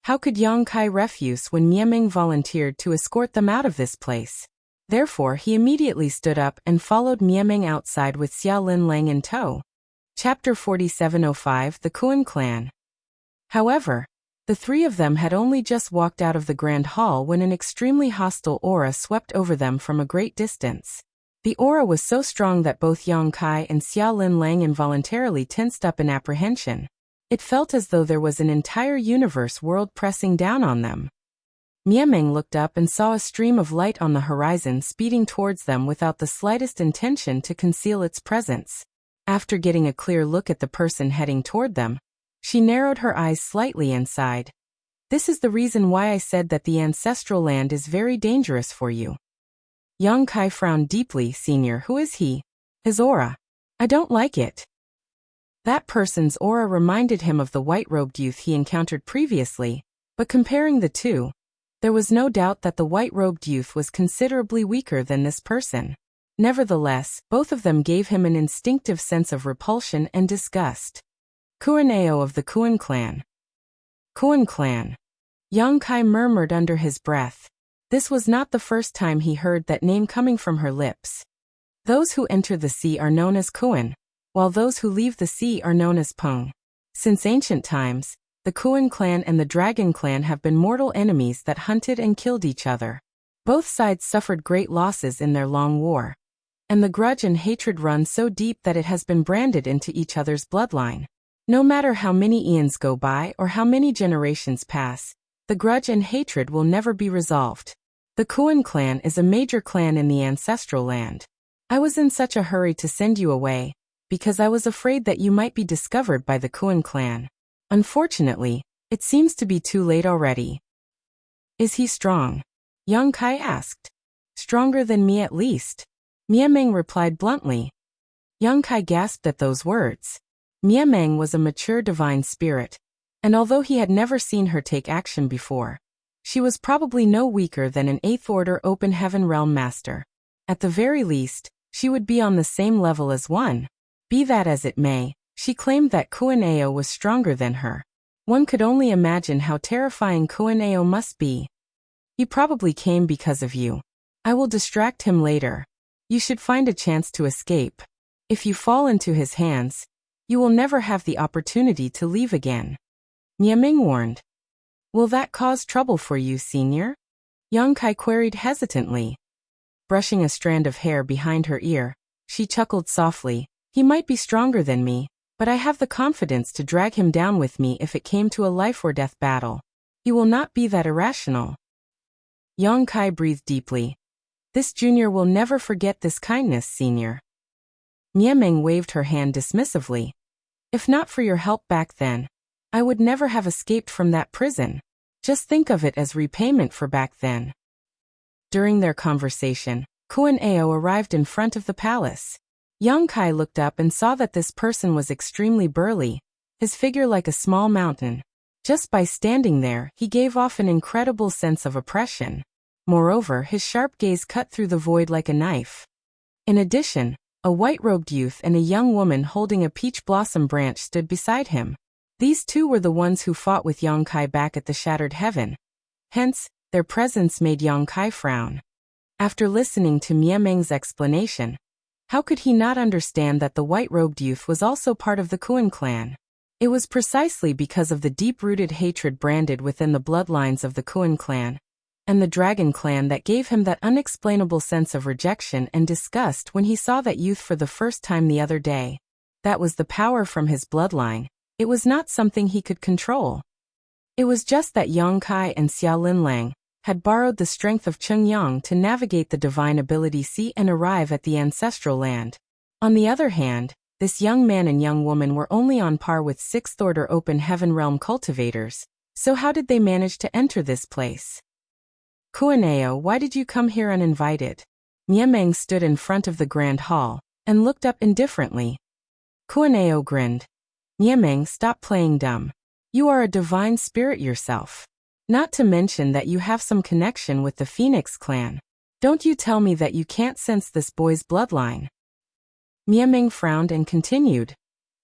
How could Yang Kai refuse when Mieming volunteered to escort them out of this place? Therefore he immediately stood up and followed Mieming outside with Xia Lin Lang in tow. Chapter 4705 The Kuan Clan. However, the three of them had only just walked out of the grand hall when an extremely hostile aura swept over them from a great distance. The aura was so strong that both Yang Kai and Xia Lin Lang involuntarily tensed up in apprehension. It felt as though there was an entire universe world pressing down on them. Mieming looked up and saw a stream of light on the horizon speeding towards them without the slightest intention to conceal its presence. After getting a clear look at the person heading toward them, she narrowed her eyes slightly and sighed. This is the reason why I said that the ancestral land is very dangerous for you. Yang Kai frowned deeply. Senior, who is he? His aura. I don't like it. That person's aura reminded him of the white-robed youth he encountered previously, but comparing the two, there was no doubt that the white-robed youth was considerably weaker than this person. Nevertheless, both of them gave him an instinctive sense of repulsion and disgust. Kuan Ao of the Kuan Clan. Kuan Clan. Yang Kai murmured under his breath. This was not the first time he heard that name coming from her lips. Those who enter the sea are known as Kuan, while those who leave the sea are known as Peng. Since ancient times, the Kuan clan and the Dragon clan have been mortal enemies that hunted and killed each other. Both sides suffered great losses in their long war, and the grudge and hatred run so deep that it has been branded into each other's bloodline. No matter how many eons go by or how many generations pass, the grudge and hatred will never be resolved. The Kuan clan is a major clan in the ancestral land. I was in such a hurry to send you away, because I was afraid that you might be discovered by the Kuan clan. Unfortunately, it seems to be too late already. Is he strong? Yang Kai asked. Stronger than me at least. Mieming replied bluntly. Yang Kai gasped at those words. Mieming was a mature divine spirit, and although he had never seen her take action before, she was probably no weaker than an 8th Order Open Heaven Realm Master. At the very least, she would be on the same level as one. Be that as it may, she claimed that Kuan Ao was stronger than her. One could only imagine how terrifying Kuan Ao must be. He probably came because of you. I will distract him later. You should find a chance to escape. If you fall into his hands, you will never have the opportunity to leave again. Mieming warned. Will that cause trouble for you, senior? Yang Kai queried hesitantly. Brushing a strand of hair behind her ear, she chuckled softly. He might be stronger than me, but I have the confidence to drag him down with me if it came to a life-or-death battle. He will not be that irrational. Yang Kai breathed deeply. This junior will never forget this kindness, senior. Mieming waved her hand dismissively. If not for your help back then, I would never have escaped from that prison. Just think of it as repayment for back then. During their conversation, Kuan Ao arrived in front of the palace. Yang Kai looked up and saw that this person was extremely burly, his figure like a small mountain. Just by standing there, he gave off an incredible sense of oppression. Moreover, his sharp gaze cut through the void like a knife. In addition, a white-robed youth and a young woman holding a peach blossom branch stood beside him. These two were the ones who fought with Yang Kai back at the Shattered Heaven. Hence, their presence made Yang Kai frown. After listening to Mieming's explanation, how could he not understand that the white-robed youth was also part of the Kuan clan? It was precisely because of the deep-rooted hatred branded within the bloodlines of the Kuan clan and the Dragon clan that gave him that unexplainable sense of rejection and disgust when he saw that youth for the first time the other day. That was the power from his bloodline. It was not something he could control. It was just that Yang Kai and Xia Lin Lang had borrowed the strength of Cheng Yang to navigate the divine ability sea and arrive at the ancestral land. On the other hand, this young man and young woman were only on par with 6th Order Open Heaven Realm cultivators, so how did they manage to enter this place? Kuan Ao, why did you come here uninvited? Mieming stood in front of the grand hall and looked up indifferently. Kuan Ao grinned. Mieming, stop playing dumb. You are a divine spirit yourself. Not to mention that you have some connection with the Phoenix clan. Don't you tell me that you can't sense this boy's bloodline. Mieming frowned and continued.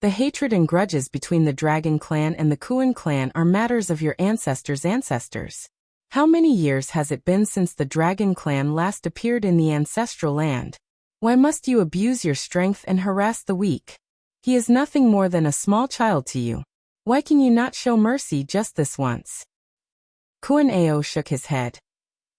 The hatred and grudges between the Dragon Clan and the Kuan Clan are matters of your ancestors' ancestors. How many years has it been since the Dragon Clan last appeared in the ancestral land? Why must you abuse your strength and harass the weak? He is nothing more than a small child to you. Why can you not show mercy just this once? Kuan Ao shook his head.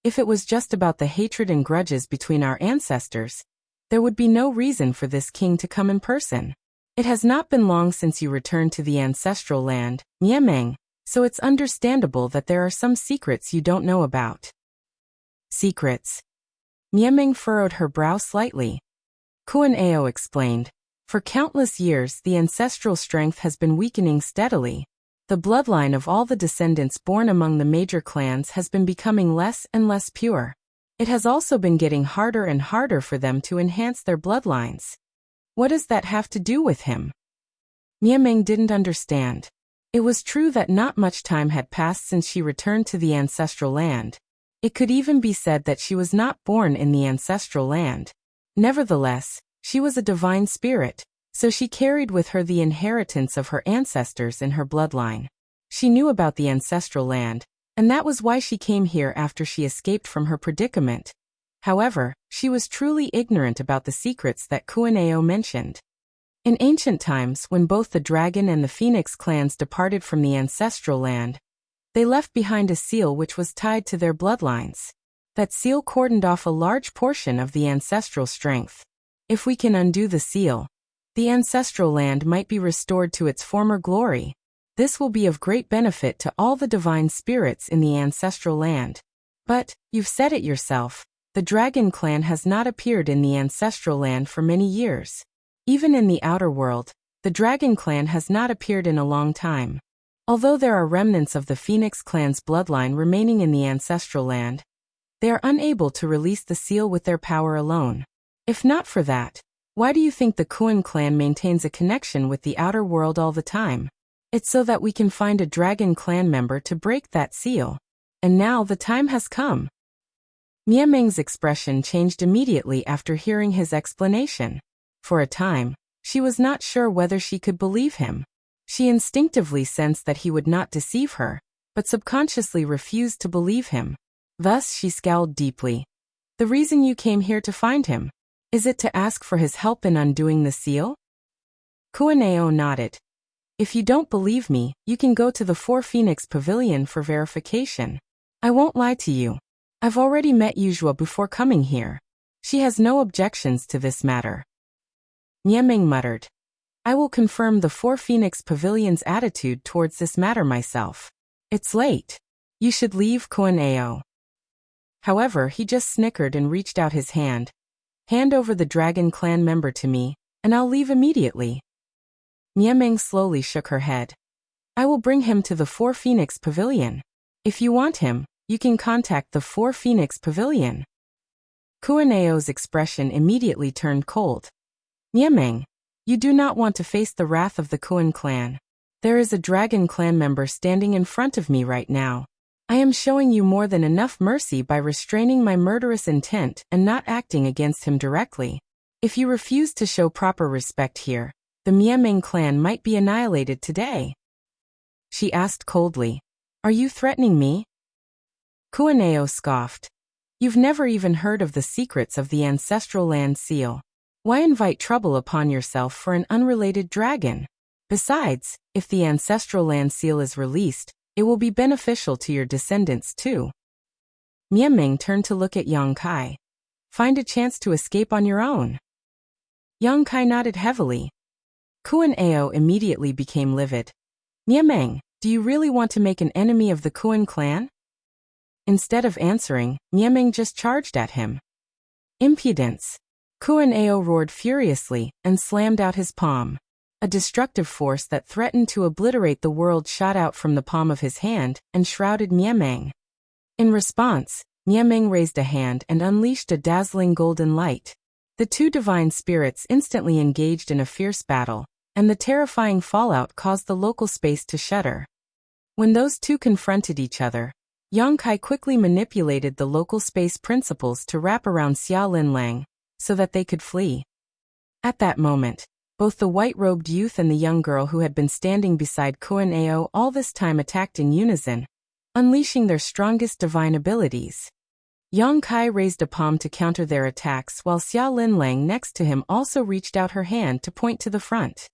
If it was just about the hatred and grudges between our ancestors, there would be no reason for this king to come in person. It has not been long since you returned to the ancestral land, Miemeng, so it's understandable that there are some secrets you don't know about. Secrets? Miemeng furrowed her brow slightly. Kuan Ao explained. For countless years the ancestral strength has been weakening steadily. The bloodline of all the descendants born among the major clans has been becoming less and less pure. It has also been getting harder and harder for them to enhance their bloodlines. What does that have to do with him? Miemeng didn't understand. It was true that not much time had passed since she returned to the ancestral land. It could even be said that she was not born in the ancestral land. Nevertheless, she was a divine spirit, so she carried with her the inheritance of her ancestors in her bloodline. She knew about the ancestral land, and that was why she came here after she escaped from her predicament. However, she was truly ignorant about the secrets that Kuan Ao mentioned. In ancient times, when both the Dragon and the Phoenix clans departed from the ancestral land, they left behind a seal which was tied to their bloodlines. That seal cordoned off a large portion of the ancestral strength. If we can undo the seal, the ancestral land might be restored to its former glory. This will be of great benefit to all the divine spirits in the ancestral land. But, you've said it yourself, the Dragon Clan has not appeared in the ancestral land for many years. Even in the outer world, the Dragon Clan has not appeared in a long time. Although there are remnants of the Phoenix Clan's bloodline remaining in the ancestral land, they are unable to release the seal with their power alone. If not for that, why do you think the Kuan Clan maintains a connection with the outer world all the time? It's so that we can find a Dragon Clan member to break that seal. And now the time has come. Miemeng's expression changed immediately after hearing his explanation. For a time, she was not sure whether she could believe him. She instinctively sensed that he would not deceive her, but subconsciously refused to believe him. Thus she scowled deeply. The reason you came here to find him? Is it to ask for his help in undoing the seal? Kuan Ao nodded. If you don't believe me, you can go to the Four Phoenix Pavilion for verification. I won't lie to you. I've already met Yuzhua before coming here. She has no objections to this matter. Miemeng muttered. I will confirm the Four Phoenix Pavilion's attitude towards this matter myself. It's late. You should leave, Kuan Ao. However, he just snickered and reached out his hand. Hand over the Dragon Clan member to me, and I'll leave immediately. Miemeng slowly shook her head. I will bring him to the Four Phoenix Pavilion. If you want him, you can contact the Four Phoenix Pavilion. Kuan Ao's expression immediately turned cold. Miemeng, you do not want to face the wrath of the Kuan Clan. There is a Dragon Clan member standing in front of me right now. I am showing you more than enough mercy by restraining my murderous intent and not acting against him directly. If you refuse to show proper respect here, the Miemeng clan might be annihilated today. She asked coldly. Are you threatening me? Kuan Ao scoffed. You've never even heard of the secrets of the ancestral land seal. Why invite trouble upon yourself for an unrelated dragon? Besides, if the ancestral land seal is released, it will be beneficial to your descendants too. Miemeng turned to look at Yang Kai. Find a chance to escape on your own. Yang Kai nodded heavily. Kuan Ao immediately became livid. Miemeng, do you really want to make an enemy of the Kuan clan? Instead of answering, Miemeng just charged at him. Impudence! Kuan Ao roared furiously and slammed out his palm. A destructive force that threatened to obliterate the world shot out from the palm of his hand and shrouded Miemeng. In response, Miemeng raised a hand and unleashed a dazzling golden light. The two divine spirits instantly engaged in a fierce battle, and the terrifying fallout caused the local space to shudder. When those two confronted each other, Yang Kai quickly manipulated the local space principles to wrap around Xia Linlang, so that they could flee. At that moment, Both the white-robed youth and the young girl who had been standing beside Kuan Ao all this time attacked in unison, unleashing their strongest divine abilities. Yang Kai raised a palm to counter their attacks while Xia Linlang next to him also reached out her hand to point to the front.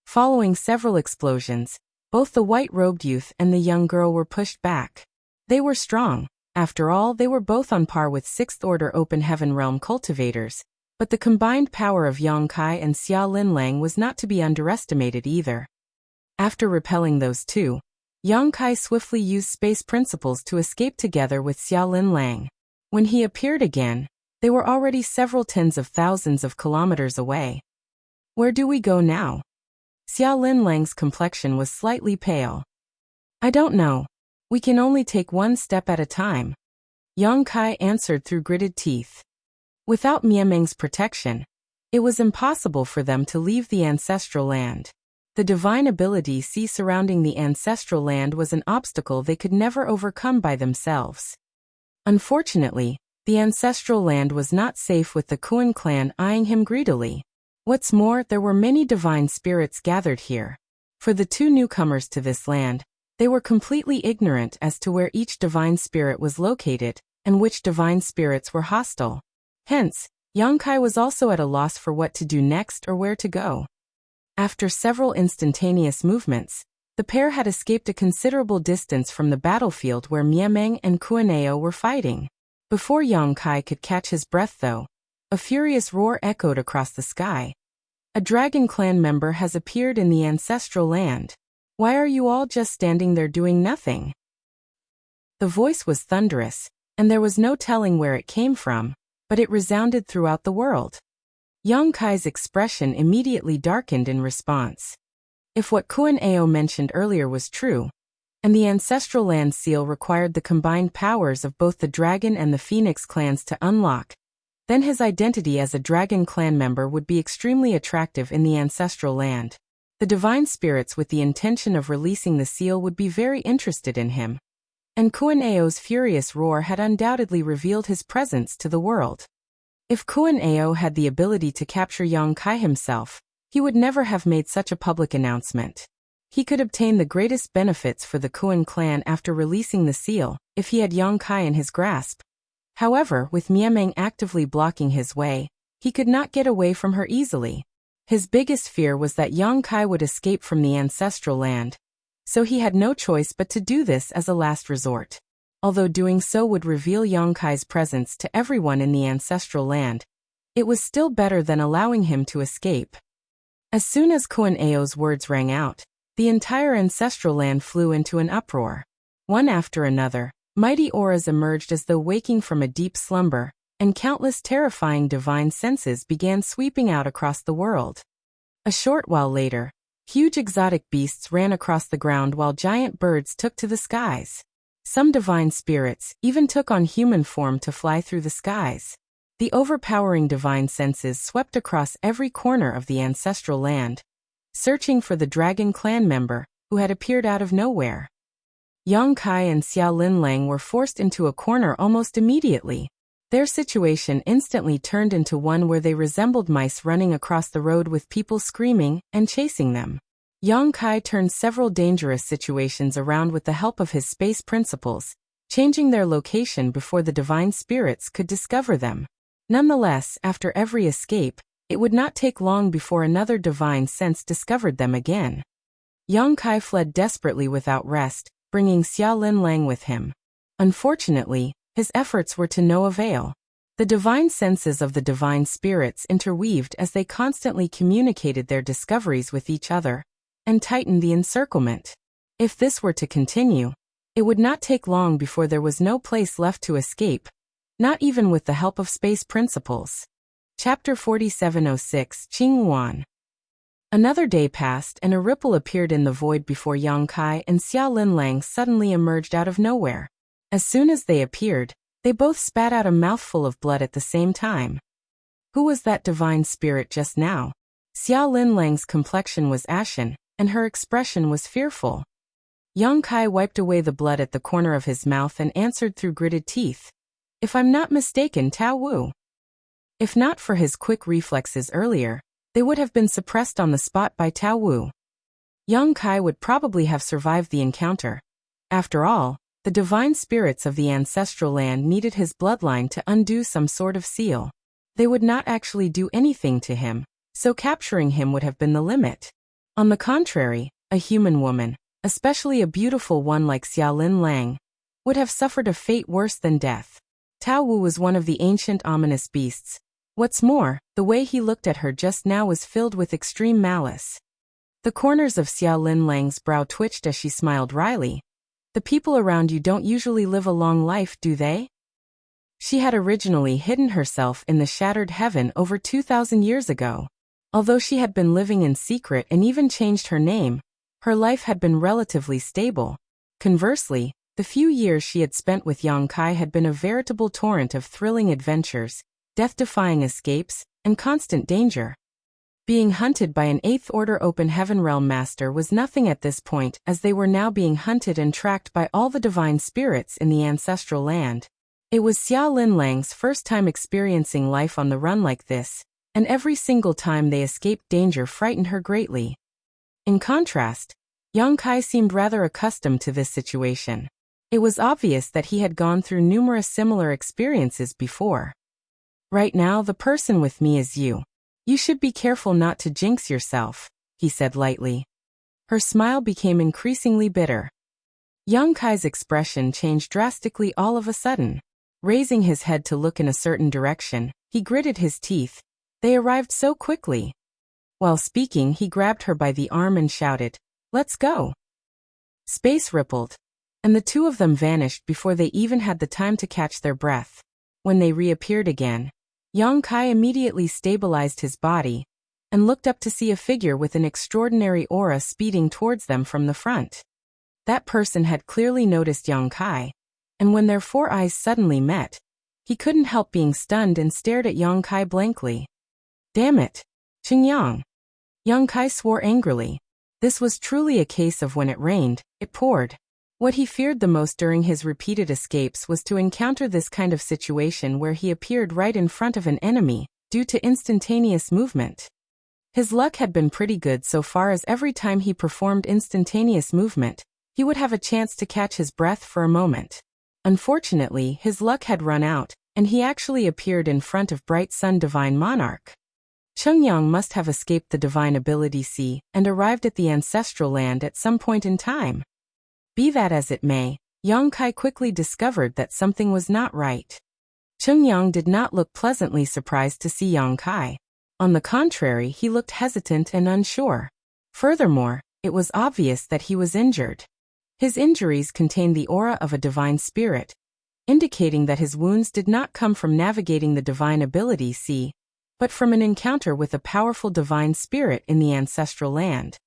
Following several explosions, both the white-robed youth and the young girl were pushed back. They were strong. After all, they were both on par with Sixth-Order Open Heaven Realm cultivators, but the combined power of Yang Kai and Xia Linlang was not to be underestimated either. After repelling those two, Yang Kai swiftly used space principles to escape together with Xia Linlang. When he appeared again, they were already several tens of thousands of kilometers away. Where do we go now? Xia Linlang's complexion was slightly pale. I don't know. We can only take one step at a time. Yang Kai answered through gritted teeth. Without Miameng's protection, it was impossible for them to leave the ancestral land. The divine ability surrounding the ancestral land was an obstacle they could never overcome by themselves. Unfortunately, the ancestral land was not safe with the Kuan clan eyeing him greedily. What's more, there were many divine spirits gathered here. For the two newcomers to this land, they were completely ignorant as to where each divine spirit was located, and which divine spirits were hostile. Hence, Yang Kai was also at a loss for what to do next or where to go. After several instantaneous movements, the pair had escaped a considerable distance from the battlefield where Miameng and Kuan Ao were fighting. Before Yang Kai could catch his breath though, a furious roar echoed across the sky. A Dragon Clan member has appeared in the ancestral land. Why are you all just standing there doing nothing? The voice was thunderous, and there was no telling where it came from, but it resounded throughout the world. Yang Kai's expression immediately darkened in response. If what Kuan Ao mentioned earlier was true, and the ancestral land seal required the combined powers of both the Dragon and the Phoenix clans to unlock, then his identity as a Dragon Clan member would be extremely attractive in the ancestral land. The divine spirits with the intention of releasing the seal would be very interested in him. And Kuan Ao's furious roar had undoubtedly revealed his presence to the world. If Kuan Ao had the ability to capture Yang Kai himself, he would never have made such a public announcement. He could obtain the greatest benefits for the Kuan clan after releasing the seal, if he had Yang Kai in his grasp. However, with Miameng actively blocking his way, he could not get away from her easily. His biggest fear was that Yang Kai would escape from the ancestral land, so he had no choice but to do this as a last resort. Although doing so would reveal Yang Kai's presence to everyone in the ancestral land, it was still better than allowing him to escape. As soon as Kuan Ao's words rang out, the entire ancestral land flew into an uproar. One after another, mighty auras emerged as though waking from a deep slumber, and countless terrifying divine senses began sweeping out across the world. A short while later, huge exotic beasts ran across the ground while giant birds took to the skies. Some divine spirits even took on human form to fly through the skies. The overpowering divine senses swept across every corner of the ancestral land, searching for the Dragon Clan member who had appeared out of nowhere. Yang Kai and Xia Linlang were forced into a corner almost immediately. Their situation instantly turned into one where they resembled mice running across the road with people screaming and chasing them. Yang Kai turned several dangerous situations around with the help of his space principles, changing their location before the divine spirits could discover them. Nonetheless, after every escape, it would not take long before another divine sense discovered them again. Yang Kai fled desperately without rest, bringing Xia Linlang with him. Unfortunately, his efforts were to no avail. The divine senses of the divine spirits interweaved as they constantly communicated their discoveries with each other, and tightened the encirclement. If this were to continue, it would not take long before there was no place left to escape, not even with the help of space principles. Chapter 4706 Qinghuan. Another day passed and a ripple appeared in the void before Yang Kai and Xia Linlang suddenly emerged out of nowhere. As soon as they appeared, they both spat out a mouthful of blood at the same time. Who was that divine spirit just now? Xia Linlang's complexion was ashen, and her expression was fearful. Yang Kai wiped away the blood at the corner of his mouth and answered through gritted teeth. If I'm not mistaken, Tao Wu. If not for his quick reflexes earlier, they would have been suppressed on the spot by Tao Wu. Young Kai would probably have survived the encounter. After all, the divine spirits of the ancestral land needed his bloodline to undo some sort of seal. They would not actually do anything to him, so capturing him would have been the limit. On the contrary, a human woman, especially a beautiful one like Xiaolin Lang, would have suffered a fate worse than death. Tao Wu was one of the ancient ominous beasts. What's more, the way he looked at her just now was filled with extreme malice. The corners of Xiaolin Lang's brow twitched as she smiled wryly. The people around you don't usually live a long life, do they? She had originally hidden herself in the shattered heaven over 2,000 years ago. Although she had been living in secret and even changed her name, her life had been relatively stable. Conversely, the few years she had spent with Yang Kai had been a veritable torrent of thrilling adventures, death-defying escapes, and constant danger. Being hunted by an Eighth Order Open Heaven Realm Master was nothing at this point, as they were now being hunted and tracked by all the divine spirits in the ancestral land. It was Xiaolin Lang's first time experiencing life on the run like this, and every single time they escaped danger frightened her greatly. In contrast, Yang Kai seemed rather accustomed to this situation. It was obvious that he had gone through numerous similar experiences before. Right now, the person with me is you. You should be careful not to jinx yourself, he said lightly. Her smile became increasingly bitter. Yang Kai's expression changed drastically all of a sudden. Raising his head to look in a certain direction, he gritted his teeth. They arrived so quickly. While speaking, he grabbed her by the arm and shouted, "Let's go!" Space rippled, and the two of them vanished before they even had the time to catch their breath. When they reappeared again, Yang Kai immediately stabilized his body and looked up to see a figure with an extraordinary aura speeding towards them from the front. That person had clearly noticed Yang Kai, and when their four eyes suddenly met, he couldn't help being stunned and stared at Yang Kai blankly. Damn it! Qingyang! Yang Kai swore angrily. This was truly a case of when it rained, it poured. What he feared the most during his repeated escapes was to encounter this kind of situation where he appeared right in front of an enemy, due to instantaneous movement. His luck had been pretty good so far as every time he performed instantaneous movement, he would have a chance to catch his breath for a moment. Unfortunately, his luck had run out, and he actually appeared in front of Bright Sun Divine Monarch. Qingyang must have escaped the Divine Ability Sea and arrived at the ancestral land at some point in time. Be that as it may, Yang Kai quickly discovered that something was not right. Qingyang did not look pleasantly surprised to see Yang Kai. On the contrary, he looked hesitant and unsure. Furthermore, it was obvious that he was injured. His injuries contained the aura of a divine spirit, indicating that his wounds did not come from navigating the Divine Ability Sea, but from an encounter with a powerful divine spirit in the ancestral land.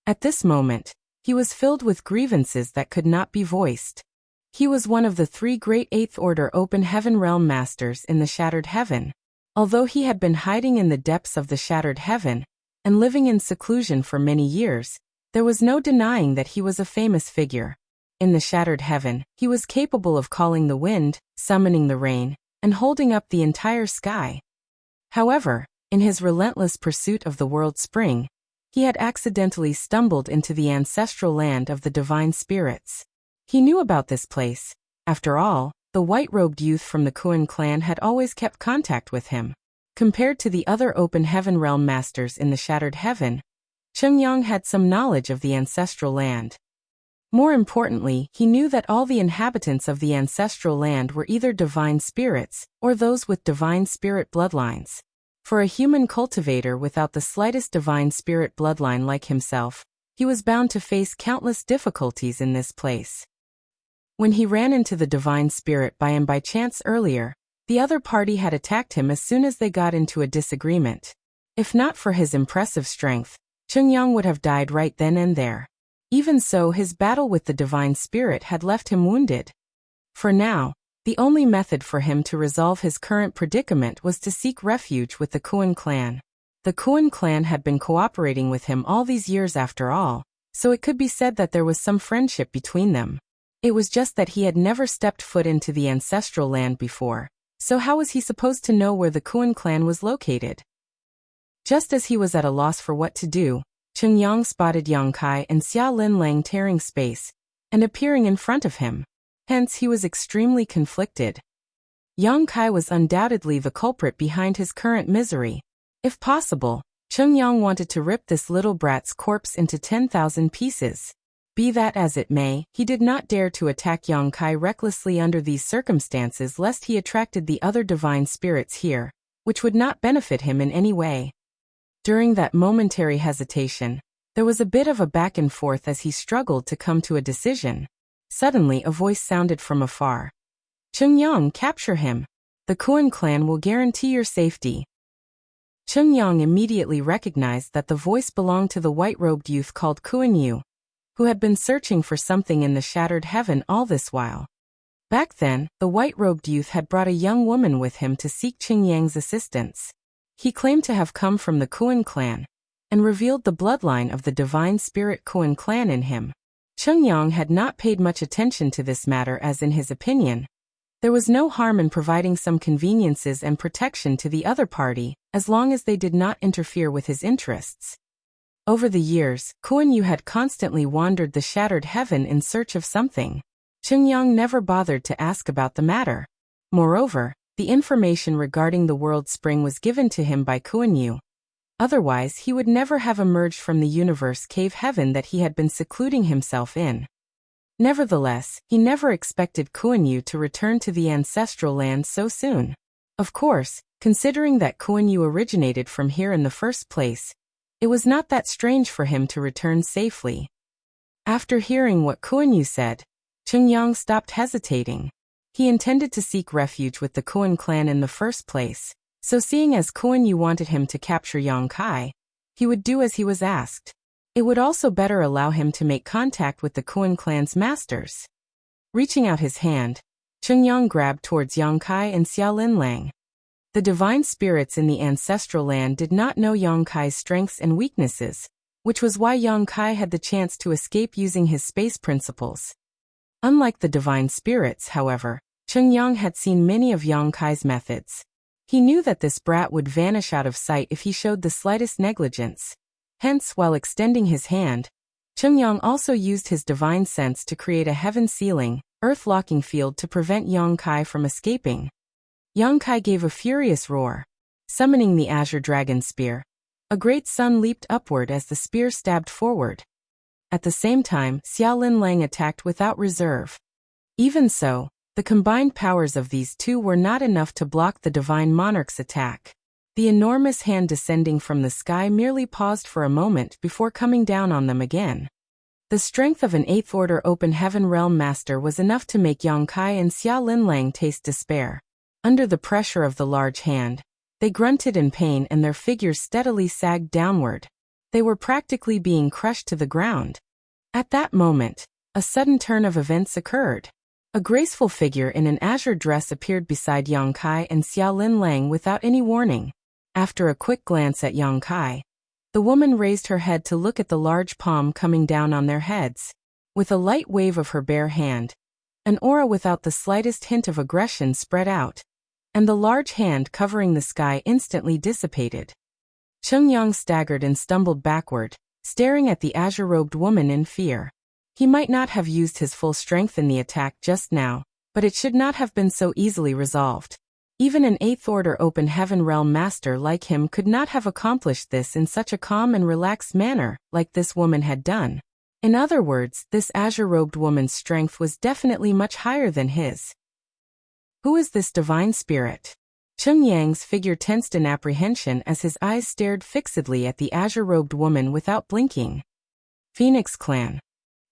At this moment, he was filled with grievances that could not be voiced. He was one of the three great Eighth Order Open Heaven Realm Masters in the Shattered Heaven. Although he had been hiding in the depths of the Shattered Heaven and living in seclusion for many years, there was no denying that he was a famous figure. In the Shattered Heaven, he was capable of calling the wind, summoning the rain, and holding up the entire sky. However, in his relentless pursuit of the world spring, he had accidentally stumbled into the ancestral land of the divine spirits. He knew about this place. After all, the white-robed youth from the Kuan clan had always kept contact with him. Compared to the other Open Heaven Realm Masters in the Shattered Heaven, Qingyang had some knowledge of the ancestral land. More importantly, he knew that all the inhabitants of the ancestral land were either divine spirits or those with divine spirit bloodlines. For a human cultivator without the slightest divine spirit bloodline like himself, he was bound to face countless difficulties in this place. When he ran into the divine spirit by chance earlier, the other party had attacked him as soon as they got into a disagreement. If not for his impressive strength, Qingyang would have died right then and there. Even so, his battle with the divine spirit had left him wounded. For now, the only method for him to resolve his current predicament was to seek refuge with the Kuan clan. The Kuan clan had been cooperating with him all these years after all, so it could be said that there was some friendship between them. It was just that he had never stepped foot into the ancestral land before, so how was he supposed to know where the Kuan clan was located? Just as he was at a loss for what to do, Cheng Yang spotted Yang Kai and Xia Lin Lang tearing space and appearing in front of him. Hence, he was extremely conflicted. Yang Kai was undoubtedly the culprit behind his current misery. If possible, Cheng Yang wanted to rip this little brat's corpse into 10,000 pieces. Be that as it may, he did not dare to attack Yang Kai recklessly under these circumstances lest he attracted the other divine spirits here, which would not benefit him in any way. During that momentary hesitation, there was a bit of a back and forth as he struggled to come to a decision. Suddenly a voice sounded from afar. Cheng Yang, capture him. The Kuan clan will guarantee your safety. Cheng Yang immediately recognized that the voice belonged to the white-robed youth called Kuan Yu, who had been searching for something in the shattered heaven all this while. Back then, the white-robed youth had brought a young woman with him to seek Cheng Yang's assistance. He claimed to have come from the Kuan clan, and revealed the bloodline of the divine spirit Kuan clan in him. Cheng Yang had not paid much attention to this matter as in his opinion, there was no harm in providing some conveniences and protection to the other party, as long as they did not interfere with his interests. Over the years, Kuan Yu had constantly wandered the shattered heaven in search of something. Cheng Yang never bothered to ask about the matter. Moreover, the information regarding the world spring was given to him by Kuan Yu. Otherwise, he would never have emerged from the universe cave heaven that he had been secluding himself in. Nevertheless, he never expected Kuan Yu to return to the ancestral land so soon. Of course, considering that Kuan Yu originated from here in the first place, it was not that strange for him to return safely. After hearing what Kuan Yu said, Cheng Yang stopped hesitating. He intended to seek refuge with the Kuan clan in the first place, so seeing as Kuan Yu wanted him to capture Yang Kai, he would do as he was asked. It would also better allow him to make contact with the Kuan clan's masters. Reaching out his hand, Cheng Yang grabbed towards Yang Kai and Xia Lin Lang. The divine spirits in the ancestral land did not know Yang Kai's strengths and weaknesses, which was why Yang Kai had the chance to escape using his space principles. Unlike the divine spirits, however, Cheng Yang had seen many of Yang Kai's methods. He knew that this brat would vanish out of sight if he showed the slightest negligence. Hence, while extending his hand, Cheng Yang also used his divine sense to create a heaven-sealing, earth-locking field to prevent Yang Kai from escaping. Yang Kai gave a furious roar. Summoning the azure dragon spear, a great sun leaped upward as the spear stabbed forward. At the same time, Xia Lin Lang attacked without reserve. Even so, the combined powers of these two were not enough to block the divine monarch's attack. The enormous hand descending from the sky merely paused for a moment before coming down on them again. The strength of an eighth-order open heaven realm master was enough to make Yang Kai and Xia Lin Lang taste despair. Under the pressure of the large hand, they grunted in pain and their figures steadily sagged downward. They were practically being crushed to the ground. At that moment, a sudden turn of events occurred. A graceful figure in an azure dress appeared beside Yang Kai and Xia Lin Lang without any warning. After a quick glance at Yang Kai, the woman raised her head to look at the large palm coming down on their heads. With a light wave of her bare hand, an aura without the slightest hint of aggression spread out, and the large hand covering the sky instantly dissipated. Cheng Yang staggered and stumbled backward, staring at the azure-robed woman in fear. He might not have used his full strength in the attack just now, but it should not have been so easily resolved. Even an eighth-order open heaven realm master like him could not have accomplished this in such a calm and relaxed manner, like this woman had done. In other words, this azure-robed woman's strength was definitely much higher than his. Who is this divine spirit? Cheng Yang's figure tensed in apprehension as his eyes stared fixedly at the azure-robed woman without blinking. Phoenix Clan.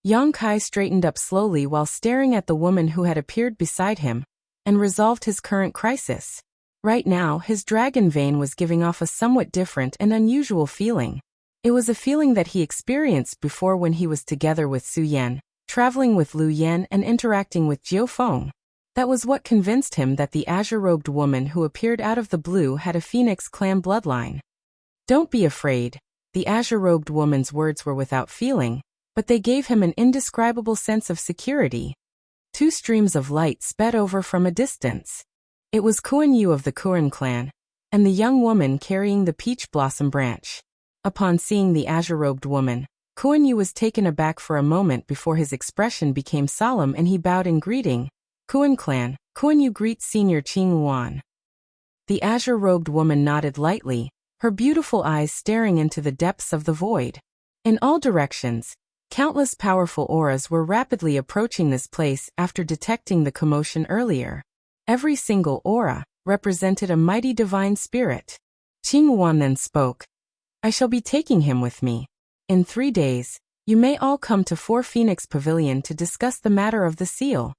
Yang Kai straightened up slowly while staring at the woman who had appeared beside him, and resolved his current crisis. Right now, his dragon vein was giving off a somewhat different and unusual feeling. It was a feeling that he experienced before when he was together with Su Yan, traveling with Lu Yan and interacting with Jiu Feng. That was what convinced him that the azure-robed woman who appeared out of the blue had a Phoenix Clan bloodline. Don't be afraid. The azure-robed woman's words were without feeling, but they gave him an indescribable sense of security. Two streams of light sped over from a distance. It was Kuan Yu of the Kuan clan, and the young woman carrying the peach blossom branch. Upon seeing the azure-robed woman, Kuan-Yu was taken aback for a moment before his expression became solemn and he bowed in greeting. Kuan clan, Kuan-Yu greets Senior Qing Wan. The azure-robed woman nodded lightly, her beautiful eyes staring into the depths of the void. In all directions, countless powerful auras were rapidly approaching this place after detecting the commotion earlier. Every single aura represented a mighty divine spirit. Qing Wan then spoke. I shall be taking him with me. In 3 days, you may all come to Four Phoenix Pavilion to discuss the matter of the seal.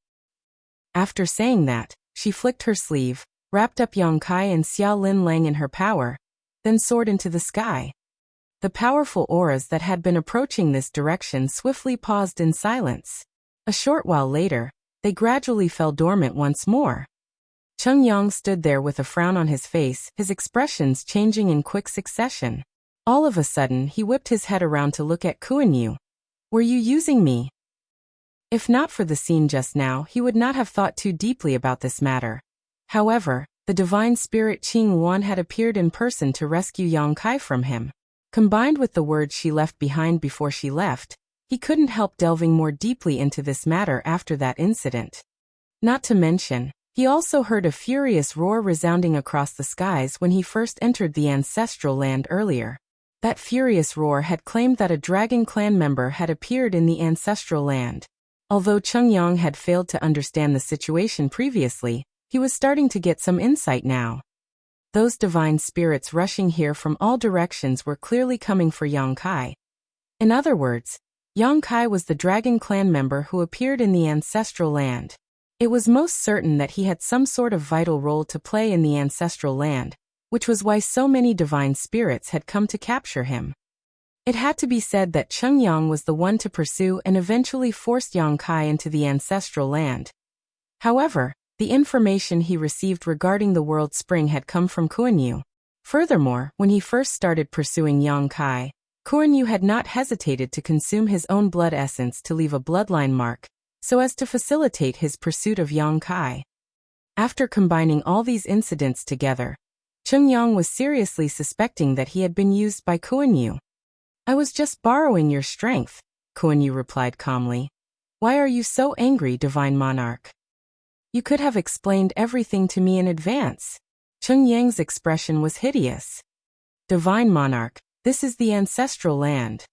After saying that, she flicked her sleeve, wrapped up Yang Kai and Xiao Lin Lang in her power, then soared into the sky. The powerful auras that had been approaching this direction swiftly paused in silence. A short while later, they gradually fell dormant once more. Cheng Yang stood there with a frown on his face, his expressions changing in quick succession. All of a sudden, he whipped his head around to look at Kuan-Yu. Were you using me? If not for the scene just now, he would not have thought too deeply about this matter. However, the divine spirit Qing Wan had appeared in person to rescue Yang Kai from him. Combined with the words she left behind before she left, he couldn't help delving more deeply into this matter after that incident. Not to mention, he also heard a furious roar resounding across the skies when he first entered the ancestral land earlier. That furious roar had claimed that a dragon clan member had appeared in the ancestral land. Although Cheng Yang had failed to understand the situation previously, he was starting to get some insight now. Those divine spirits rushing here from all directions were clearly coming for Yang Kai. In other words, Yang Kai was the dragon clan member who appeared in the ancestral land. It was most certain that he had some sort of vital role to play in the ancestral land, which was why so many divine spirits had come to capture him. It had to be said that Cheng Yang was the one to pursue and eventually forced Yang Kai into the ancestral land. However, the information he received regarding the World Spring had come from Kuan-Yu. Furthermore, when he first started pursuing Yang Kai, Kuan-Yu had not hesitated to consume his own blood essence to leave a bloodline mark, so as to facilitate his pursuit of Yang Kai. After combining all these incidents together, Cheng Yang was seriously suspecting that he had been used by Kuan-Yu. I was just borrowing your strength, Kuan-Yu replied calmly. Why are you so angry, Divine Monarch? You could have explained everything to me in advance. Cheng Yang's expression was hideous. Divine Monarch, this is the ancestral land.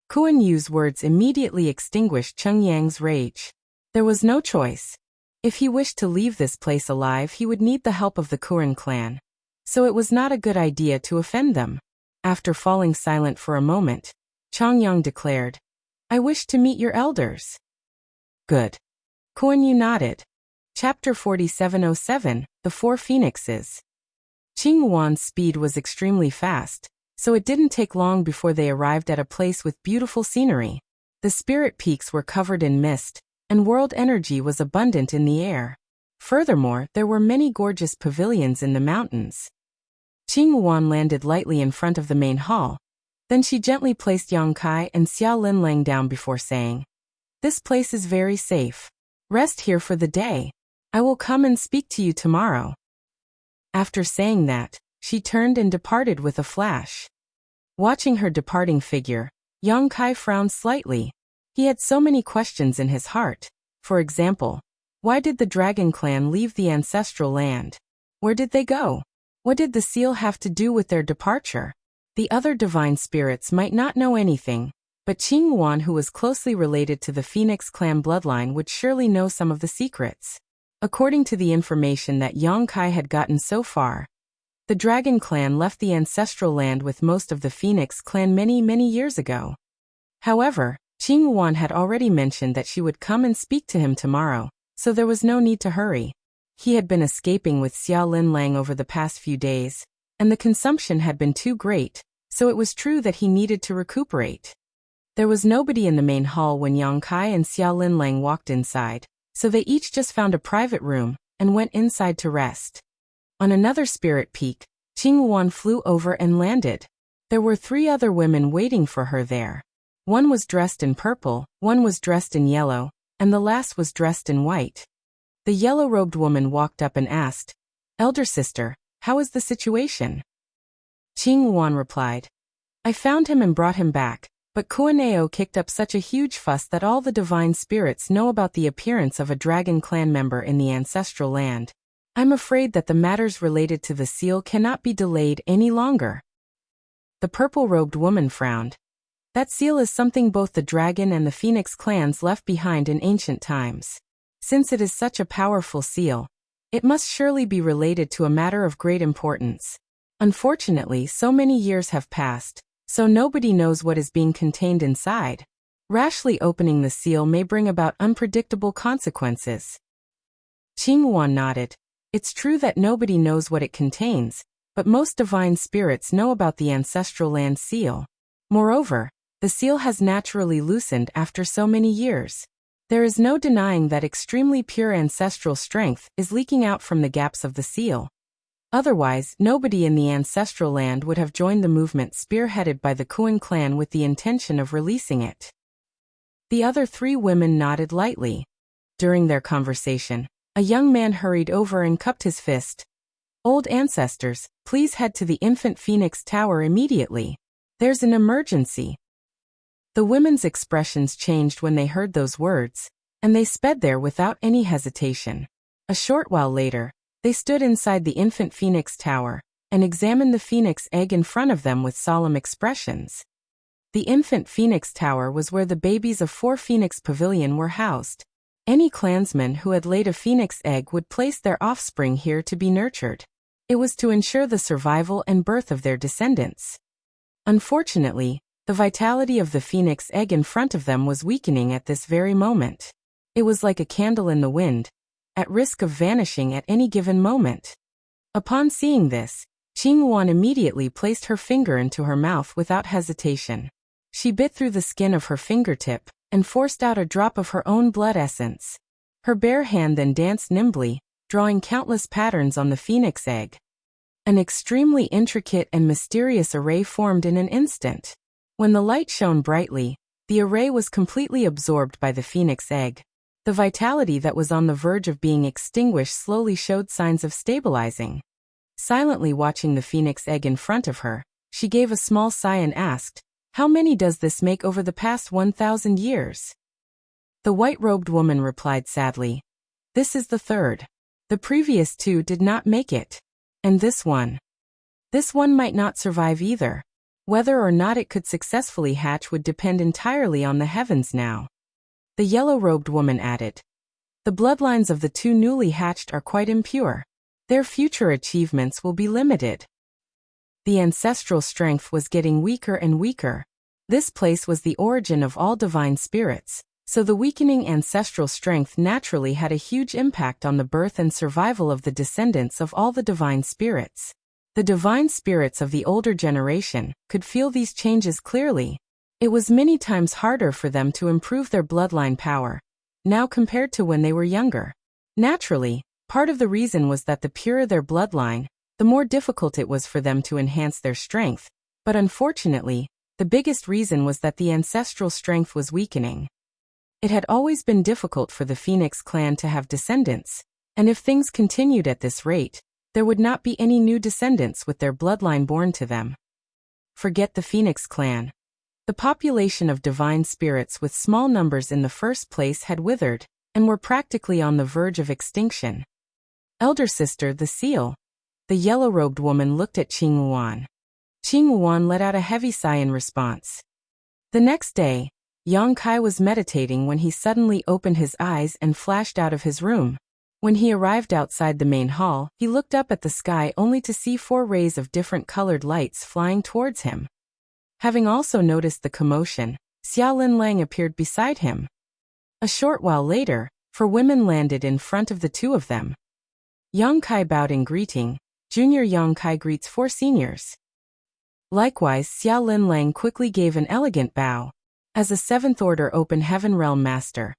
Kuan-Yu's words immediately extinguished Cheng Yang's rage. There was no choice. If he wished to leave this place alive, he would need the help of the Kuran clan. So it was not a good idea to offend them. After falling silent for a moment, Cheng Yang declared, I wish to meet your elders. Good. Kuan-Yu nodded. Chapter 4707, The Four Phoenixes. Qing Wan's speed was extremely fast, so it didn't take long before they arrived at a place with beautiful scenery. The spirit peaks were covered in mist, and world energy was abundant in the air. Furthermore, there were many gorgeous pavilions in the mountains. Qing Wan landed lightly in front of the main hall. Then she gently placed Yang Kai and Xiao Lin Lang down before saying, This place is very safe. Rest here for the day. I will come and speak to you tomorrow. After saying that, she turned and departed with a flash. Watching her departing figure, Yang Kai frowned slightly. He had so many questions in his heart. For example, why did the Dragon Clan leave the ancestral land? Where did they go? What did the seal have to do with their departure? The other divine spirits might not know anything, but Qing Wan, who was closely related to the Phoenix clan bloodline, would surely know some of the secrets. According to the information that Yang Kai had gotten so far, the Dragon Clan left the ancestral land with most of the Phoenix clan many years ago. However, Qing Wan had already mentioned that she would come and speak to him tomorrow, so there was no need to hurry. He had been escaping with Xiao Lin Lang over the past few days, and the consumption had been too great, so it was true that he needed to recuperate. There was nobody in the main hall when Yang Kai and Xiao Lin Lang walked inside, so they each just found a private room and went inside to rest. On another spirit peak, Qing Wan flew over and landed. There were 3 other women waiting for her there. One was dressed in purple, one was dressed in yellow, and the last was dressed in white. The yellow-robed woman walked up and asked, Elder sister, How is the situation? Qing Yuan replied. I found him and brought him back, but Kuaneo kicked up such a huge fuss that all the divine spirits know about the appearance of a dragon clan member in the ancestral land. I'm afraid that the matters related to the seal cannot be delayed any longer. The purple-robed woman frowned. That seal is something both the dragon and the phoenix clans left behind in ancient times. Since it is such a powerful seal, it must surely be related to a matter of great importance. Unfortunately, so many years have passed, so nobody knows what is being contained inside. Rashly opening the seal may bring about unpredictable consequences. Qing Yuan nodded. It's true that nobody knows what it contains, but most divine spirits know about the ancestral land seal. Moreover, the seal has naturally loosened after so many years. There is no denying that extremely pure ancestral strength is leaking out from the gaps of the seal. Otherwise, nobody in the ancestral land would have joined the movement spearheaded by the Kuan clan with the intention of releasing it. The other three women nodded lightly. During their conversation, a young man hurried over and cupped his fist. Old ancestors, please head to the infant phoenix tower immediately. There's an emergency. The women's expressions changed when they heard those words, and they sped there without any hesitation. A short while later, they stood inside the infant phoenix tower and examined the phoenix egg in front of them with solemn expressions. The infant phoenix tower was where the babies of 4 Phoenix Pavilion were housed. Any clansman who had laid a phoenix egg would place their offspring here to be nurtured. It was to ensure the survival and birth of their descendants. Unfortunately, the vitality of the phoenix egg in front of them was weakening at this very moment. It was like a candle in the wind, at risk of vanishing at any given moment. Upon seeing this, Qing Yuan immediately placed her finger into her mouth without hesitation. She bit through the skin of her fingertip and forced out a drop of her own blood essence. Her bare hand then danced nimbly, drawing countless patterns on the phoenix egg. An extremely intricate and mysterious array formed in an instant. When the light shone brightly, the array was completely absorbed by the phoenix egg. The vitality that was on the verge of being extinguished slowly showed signs of stabilizing. Silently watching the phoenix egg in front of her, she gave a small sigh and asked, "How many does this make over the past 1,000 years?" The white-robed woman replied sadly, "This is the third. The previous 2 did not make it. And this one might not survive either. Whether or not it could successfully hatch would depend entirely on the heavens now." The yellow-robed woman added, "The bloodlines of the 2 newly hatched are quite impure. Their future achievements will be limited." The ancestral strength was getting weaker and weaker. This place was the origin of all divine spirits, so the weakening ancestral strength naturally had a huge impact on the birth and survival of the descendants of all the divine spirits. The divine spirits of the older generation could feel these changes clearly. It was many times harder for them to improve their bloodline power, now compared to when they were younger. Naturally, part of the reason was that the purer their bloodline, the more difficult it was for them to enhance their strength, but unfortunately, the biggest reason was that the ancestral strength was weakening. It had always been difficult for the Phoenix clan to have descendants, and if things continued at this rate, there would not be any new descendants with their bloodline born to them. Forget the Phoenix clan. The population of divine spirits with small numbers in the first place had withered, and were practically on the verge of extinction. Elder sister, the seal. The yellow-robed woman looked at Qing Yuan. Qing Yuan let out a heavy sigh in response. The next day, Yang Kai was meditating when he suddenly opened his eyes and flashed out of his room. When he arrived outside the main hall, he looked up at the sky only to see 4 rays of different colored lights flying towards him. Having also noticed the commotion, Xia Linlang appeared beside him. A short while later, 4 women landed in front of the 2 of them. Yang Kai bowed in greeting. Junior Yang Kai greets 4 seniors. Likewise, Xia Linlang quickly gave an elegant bow. As a 7th Order Open Heaven Realm Master,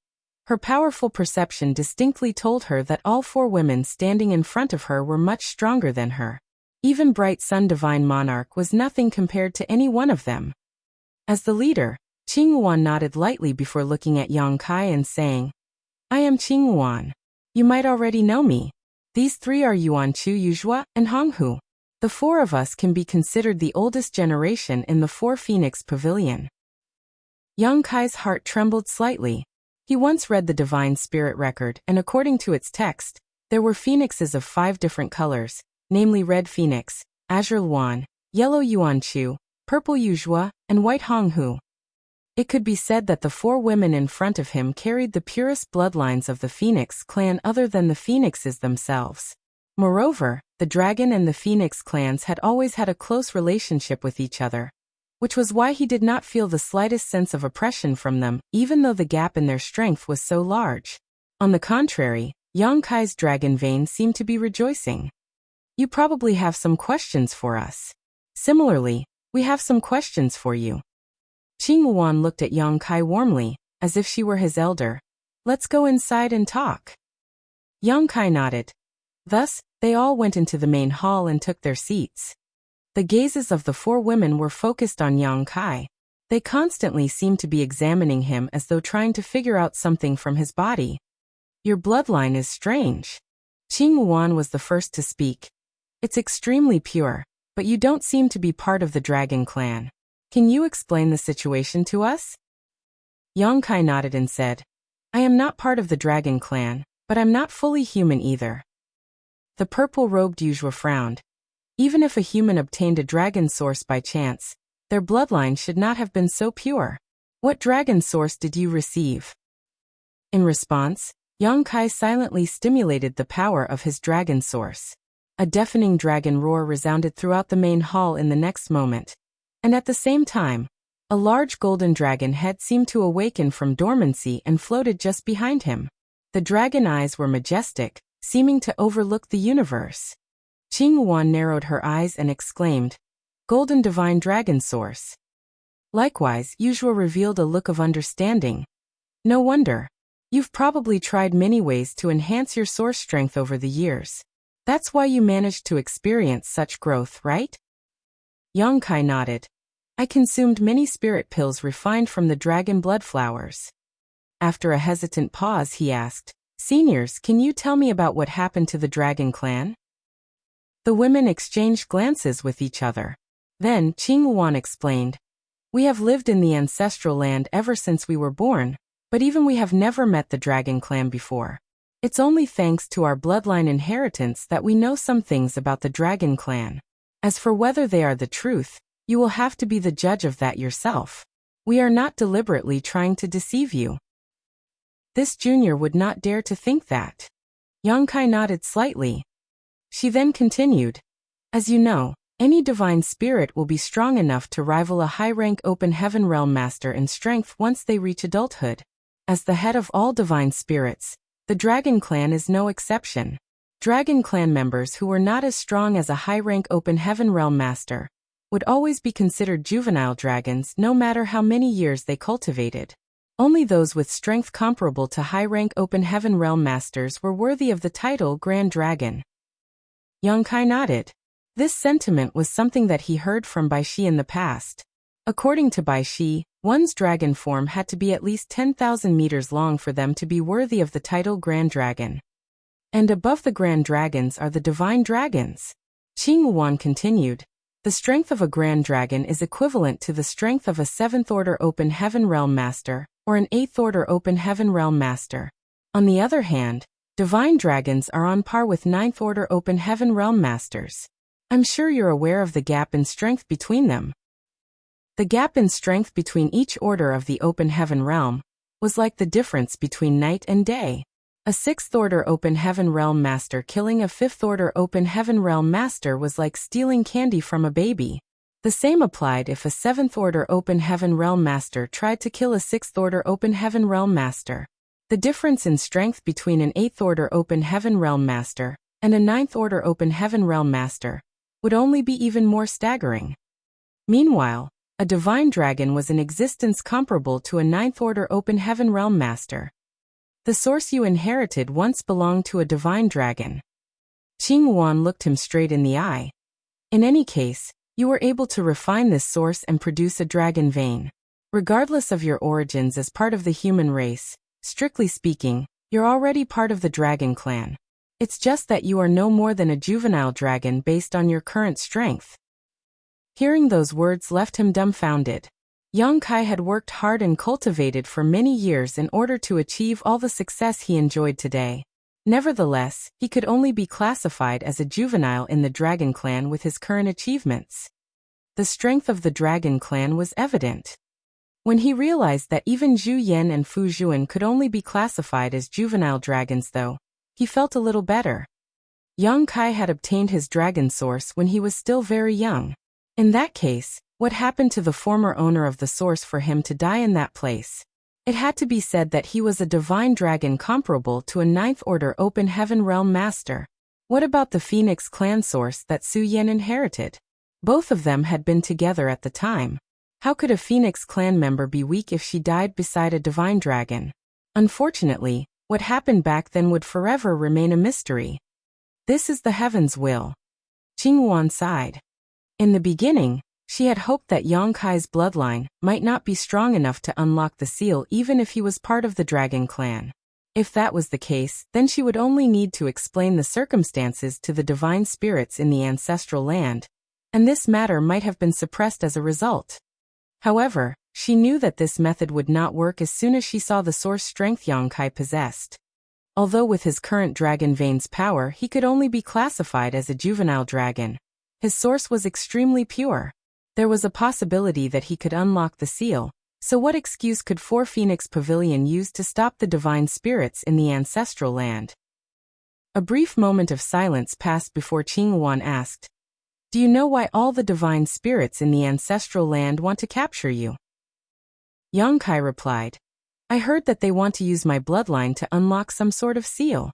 her powerful perception distinctly told her that all 4 women standing in front of her were much stronger than her. Even Bright Sun Divine Monarch was nothing compared to any one of them. As the leader, Qing Yuan nodded lightly before looking at Yang Kai and saying, "I am Qing Yuan. You might already know me. These three are Yuan Chu, Yuzhua, and Honghu. The four of us can be considered the oldest generation in the Four Phoenix Pavilion. Yang Kai's heart trembled slightly. He once read the Divine Spirit record, and according to its text, there were phoenixes of 5 different colors, namely red phoenix, azure Luan, yellow Yuan Chu, purple Yuzhua, and white Honghu. It could be said that the 4 women in front of him carried the purest bloodlines of the Phoenix clan other than the phoenixes themselves. Moreover, the dragon and the Phoenix clans had always had a close relationship with each other, which was why he did not feel the slightest sense of oppression from them, even though the gap in their strength was so large. On the contrary, Yang Kai's dragon vein seemed to be rejoicing. You probably have some questions for us. Similarly, we have some questions for you. Qing Wuan looked at Yang Kai warmly, as if she were his elder. Let's go inside and talk. Yang Kai nodded. Thus, they all went into the main hall and took their seats. The gazes of the 4 women were focused on Yang Kai. They constantly seemed to be examining him as though trying to figure out something from his body. Your bloodline is strange. Qing Wuan was the first to speak. It's extremely pure, but you don't seem to be part of the dragon clan. Can you explain the situation to us? Yang Kai nodded and said, I am not part of the dragon clan, but I'm not fully human either. The purple-robed Yuzhua frowned. Even if a human obtained a dragon source by chance, their bloodline should not have been so pure. What dragon source did you receive? In response, Yang Kai silently stimulated the power of his dragon source. A deafening dragon roar resounded throughout the main hall in the next moment. And at the same time, a large golden dragon head seemed to awaken from dormancy and floated just behind him. The dragon eyes were majestic, seeming to overlook the universe. Qing Wuan narrowed her eyes and exclaimed, Golden Divine Dragon Source. Likewise, Yuzhua revealed a look of understanding. No wonder. You've probably tried many ways to enhance your source strength over the years. That's why you managed to experience such growth, right? Yang Kai nodded. I consumed many spirit pills refined from the dragon blood flowers. After a hesitant pause, he asked, Seniors, can you tell me about what happened to the dragon clan? The women exchanged glances with each other. Then, Qing Wuan explained, We have lived in the ancestral land ever since we were born, but even we have never met the dragon clan before. It's only thanks to our bloodline inheritance that we know some things about the dragon clan. As for whether they are the truth, you will have to be the judge of that yourself. We are not deliberately trying to deceive you. This junior would not dare to think that. Yang Kai nodded slightly. She then continued, As you know, any divine spirit will be strong enough to rival a high-rank open heaven realm master in strength once they reach adulthood. As the head of all divine spirits, the Dragon Clan is no exception. Dragon Clan members who were not as strong as a high-rank open heaven realm master would always be considered juvenile dragons no matter how many years they cultivated. Only those with strength comparable to high-rank open heaven realm masters were worthy of the title Grand Dragon. Yang Kai nodded. This sentiment was something that he heard from Bai Shi in the past. According to Bai Shi, one's dragon form had to be at least 10,000 meters long for them to be worthy of the title Grand Dragon. And above the Grand Dragons are the Divine Dragons. Qing Wuan continued, The strength of a Grand Dragon is equivalent to the strength of a 7th Order Open Heaven Realm Master, or an 8th Order Open Heaven Realm Master. On the other hand, Divine Dragons are on par with 9th Order Open Heaven Realm Masters. I'm sure you're aware of the gap in strength between them. The gap in strength between each order of the Open Heaven Realm was like the difference between night and day. A 6th Order Open Heaven Realm Master killing a 5th Order Open Heaven Realm Master was like stealing candy from a baby. The same applied if a 7th Order Open Heaven Realm Master tried to kill a 6th Order Open Heaven Realm Master. The difference in strength between an 8th Order Open Heaven Realm Master and a 9th Order Open Heaven Realm Master would only be even more staggering. Meanwhile, a Divine Dragon was in existence comparable to a 9th Order Open Heaven Realm Master. The source you inherited once belonged to a Divine Dragon. Qing Wuan looked him straight in the eye. In any case, you were able to refine this source and produce a dragon vein. Regardless of your origins as part of the human race, strictly speaking, you're already part of the Dragon Clan. It's just that you are no more than a juvenile dragon based on your current strength." Hearing those words left him dumbfounded. Yang Kai had worked hard and cultivated for many years in order to achieve all the success he enjoyed today. Nevertheless, he could only be classified as a juvenile in the Dragon Clan with his current achievements. The strength of the Dragon Clan was evident. When he realized that even Zhu Yan and Fu Zhuan could only be classified as juvenile dragons though, he felt a little better. Yang Kai had obtained his dragon source when he was still very young. In that case, what happened to the former owner of the source for him to die in that place? It had to be said that he was a divine dragon comparable to a Ninth Order Open Heaven Realm Master. What about the Phoenix clan source that Su Yan inherited? Both of them had been together at the time. How could a Phoenix clan member be weak if she died beside a divine dragon? Unfortunately, what happened back then would forever remain a mystery. This is the heaven's will. Qingwan sighed. In the beginning, she had hoped that Yang Kai's bloodline might not be strong enough to unlock the seal even if he was part of the Dragon Clan. If that was the case, then she would only need to explain the circumstances to the divine spirits in the ancestral land, and this matter might have been suppressed as a result. However, she knew that this method would not work as soon as she saw the source strength Yang Kai possessed. Although with his current dragon vein's power he could only be classified as a juvenile dragon, his source was extremely pure. There was a possibility that he could unlock the seal, so what excuse could Four Phoenix Pavilion use to stop the divine spirits in the ancestral land? A brief moment of silence passed before Qingwan asked, "Do you know why all the divine spirits in the ancestral land want to capture you?" Yang Kai replied, "I heard that they want to use my bloodline to unlock some sort of seal."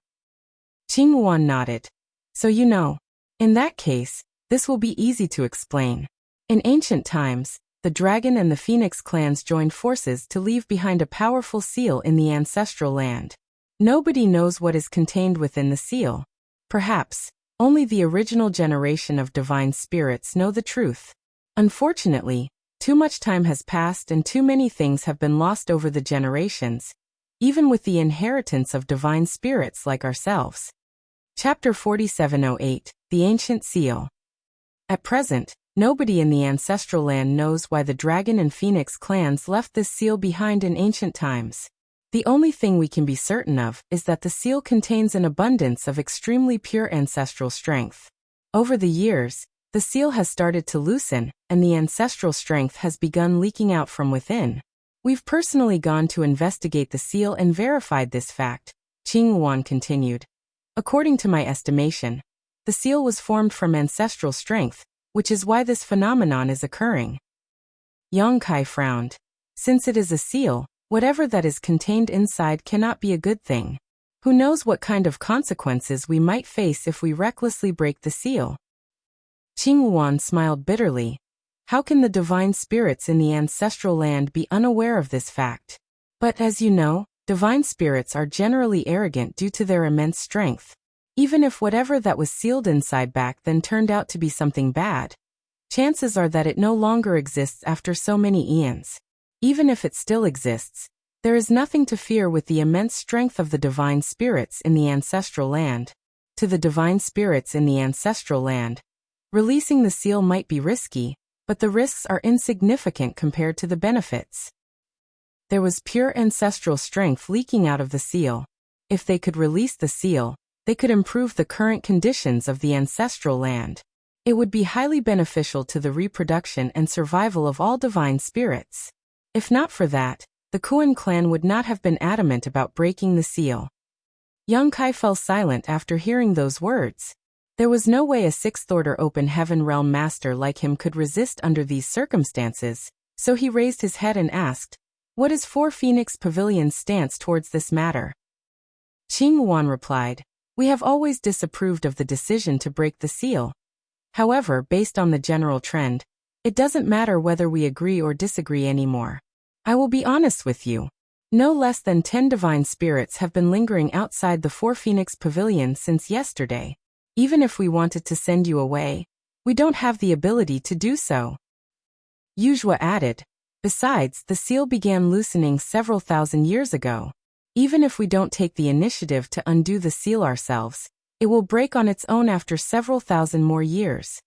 Qingwan nodded. "So you know. In that case, this will be easy to explain. In ancient times, the dragon and the phoenix clans joined forces to leave behind a powerful seal in the ancestral land. Nobody knows what is contained within the seal. Perhaps, only the original generation of divine spirits know the truth. Unfortunately, too much time has passed and too many things have been lost over the generations, even with the inheritance of divine spirits like ourselves." Chapter 4708, The Ancient Seal. At present, nobody in the ancestral land knows why the dragon and phoenix clans left this seal behind in ancient times. The only thing we can be certain of is that the seal contains an abundance of extremely pure ancestral strength. Over the years, the seal has started to loosen, and the ancestral strength has begun leaking out from within. We've personally gone to investigate the seal and verified this fact, Qingwan continued. According to my estimation, the seal was formed from ancestral strength, which is why this phenomenon is occurring. Yang Kai frowned. Since it is a seal, whatever that is contained inside cannot be a good thing. Who knows what kind of consequences we might face if we recklessly break the seal? Qingwan smiled bitterly. How can the divine spirits in the ancestral land be unaware of this fact? But as you know, divine spirits are generally arrogant due to their immense strength. Even if whatever that was sealed inside back then turned out to be something bad, chances are that it no longer exists after so many eons. Even if it still exists, there is nothing to fear with the immense strength of the divine spirits in the ancestral land. To the divine spirits in the ancestral land, releasing the seal might be risky, but the risks are insignificant compared to the benefits. There was pure ancestral strength leaking out of the seal. If they could release the seal, they could improve the current conditions of the ancestral land. It would be highly beneficial to the reproduction and survival of all divine spirits. If not for that, the Kuan clan would not have been adamant about breaking the seal. Yang Kai fell silent after hearing those words. There was no way a sixth-order open heaven realm master like him could resist under these circumstances, so he raised his head and asked, "What is Four Phoenix Pavilion's stance towards this matter?" Qingwan replied, "We have always disapproved of the decision to break the seal. However, based on the general trend, it doesn't matter whether we agree or disagree anymore. I will be honest with you. No less than 10 divine spirits have been lingering outside the Four Phoenix Pavilion since yesterday. Even if we wanted to send you away, we don't have the ability to do so." Yuzhua added, "Besides, the seal began loosening several thousand years ago. Even if we don't take the initiative to undo the seal ourselves, It will break on its own after several thousand more years.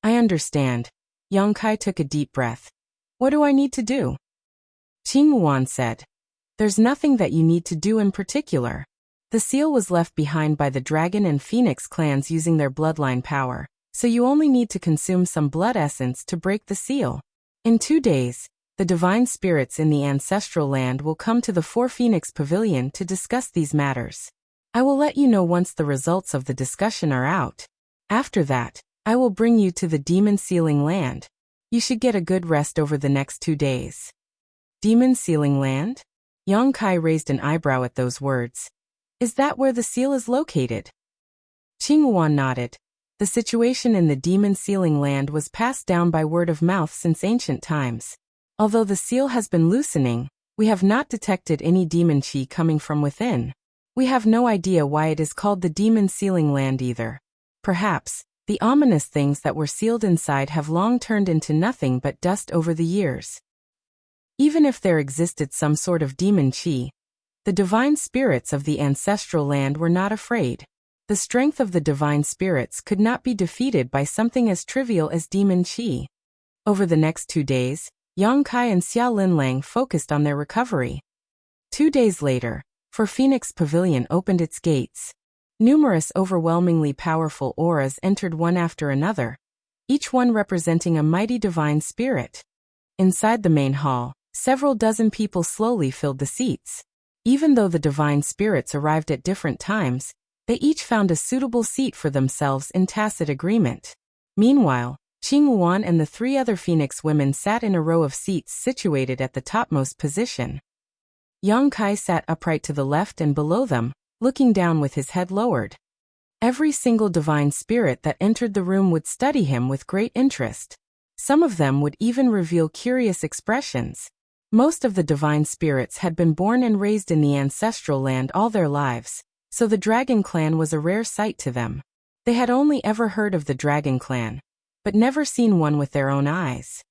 I understand. Yang Kai took a deep breath. What do I need to do? Qing Wuan said. There's nothing that you need to do in particular. The seal was left behind by the dragon and phoenix clans using their bloodline power, so you only need to consume some blood essence to break the seal. In 2 days, the divine spirits in the ancestral land will come to the Four Phoenix Pavilion to discuss these matters. I will let you know once the results of the discussion are out. After that, I will bring you to the Demon Sealing Land. You should get a good rest over the next 2 days. Demon Sealing Land? Yang Kai raised an eyebrow at those words. Is that where the seal is located? Qing Wuan nodded. The situation in the Demon Sealing Land was passed down by word of mouth since ancient times. Although the seal has been loosening, we have not detected any demon qi coming from within. We have no idea why it is called the Demon Sealing Land either. Perhaps, the ominous things that were sealed inside have long turned into nothing but dust over the years. Even if there existed some sort of demon qi, the divine spirits of the ancestral land were not afraid. The strength of the divine spirits could not be defeated by something as trivial as demon qi. Over the next 2 days, Yang Kai and Xia Linlang focused on their recovery. 2 days later, Four Phoenix Pavilion opened its gates. Numerous overwhelmingly powerful auras entered one after another, each one representing a mighty divine spirit. Inside the main hall, several dozen people slowly filled the seats. Even though the divine spirits arrived at different times, they each found a suitable seat for themselves in tacit agreement. Meanwhile, Qing Wuan and the 3 other Phoenix women sat in a row of seats situated at the topmost position. Yang Kai sat upright to the left and below them, looking down with his head lowered. Every single divine spirit that entered the room would study him with great interest. Some of them would even reveal curious expressions. Most of the divine spirits had been born and raised in the ancestral land all their lives, so the Dragon Clan was a rare sight to them. They had only ever heard of the Dragon Clan, but never seen one with their own eyes.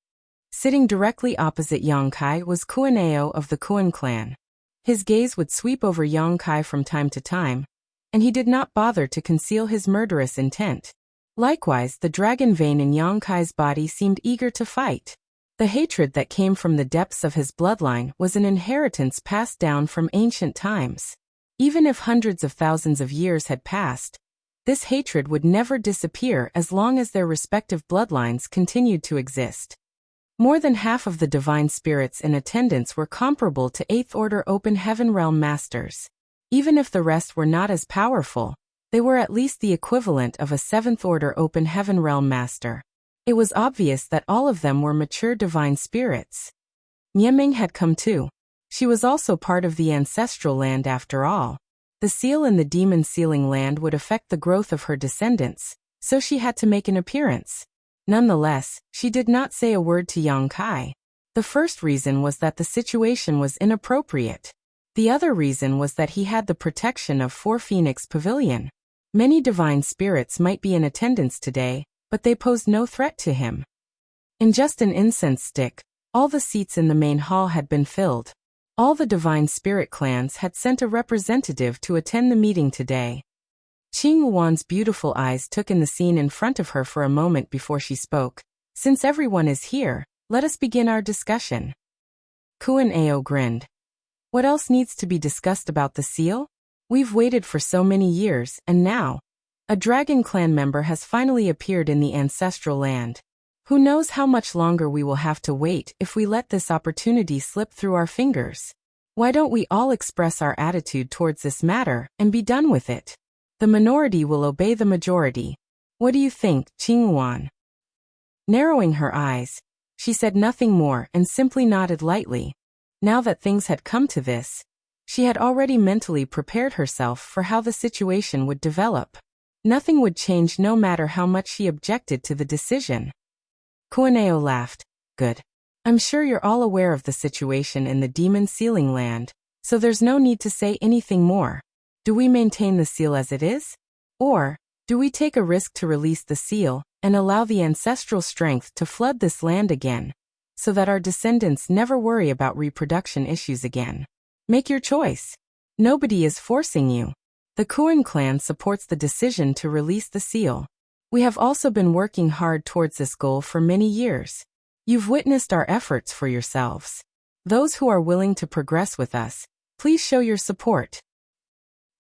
Sitting directly opposite Yang Kai was Kuan-Ao of the Kuan clan. His gaze would sweep over Yang Kai from time to time, and he did not bother to conceal his murderous intent. Likewise, the dragon vein in Yang Kai's body seemed eager to fight. The hatred that came from the depths of his bloodline was an inheritance passed down from ancient times. Even if hundreds of thousands of years had passed, this hatred would never disappear as long as their respective bloodlines continued to exist. More than half of the divine spirits in attendance were comparable to 8th Order Open Heaven Realm Masters. Even if the rest were not as powerful, they were at least the equivalent of a 7th Order Open Heaven Realm Master. It was obvious that all of them were mature divine spirits. Mieming had come too. She was also part of the ancestral land after all. The seal in the Demon Sealing Land would affect the growth of her descendants, so she had to make an appearance. Nonetheless, she did not say a word to Yang Kai. The first reason was that the situation was inappropriate. The other reason was that he had the protection of Four Phoenix Pavilion. Many divine spirits might be in attendance today, but they posed no threat to him. In just an incense stick, all the seats in the main hall had been filled. All the divine spirit clans had sent a representative to attend the meeting today. Qing Wuan's beautiful eyes took in the scene in front of her for a moment before she spoke. Since everyone is here, let us begin our discussion. Kuan-Ao grinned. What else needs to be discussed about the seal? We've waited for so many years, and now, a Dragon Clan member has finally appeared in the ancestral land. Who knows how much longer we will have to wait if we let this opportunity slip through our fingers? Why don't we all express our attitude towards this matter and be done with it? The minority will obey the majority. What do you think, Qing Wuan? Narrowing her eyes, she said nothing more and simply nodded lightly. Now that things had come to this, she had already mentally prepared herself for how the situation would develop. Nothing would change no matter how much she objected to the decision. Kuan-Ao laughed. Good. I'm sure you're all aware of the situation in the Demon Sealing Land, so there's no need to say anything more. Do we maintain the seal as it is? Or, do we take a risk to release the seal and allow the ancestral strength to flood this land again, so that our descendants never worry about reproduction issues again? Make your choice. Nobody is forcing you. The Kuan clan supports the decision to release the seal. We have also been working hard towards this goal for many years. You've witnessed our efforts for yourselves. Those who are willing to progress with us, please show your support.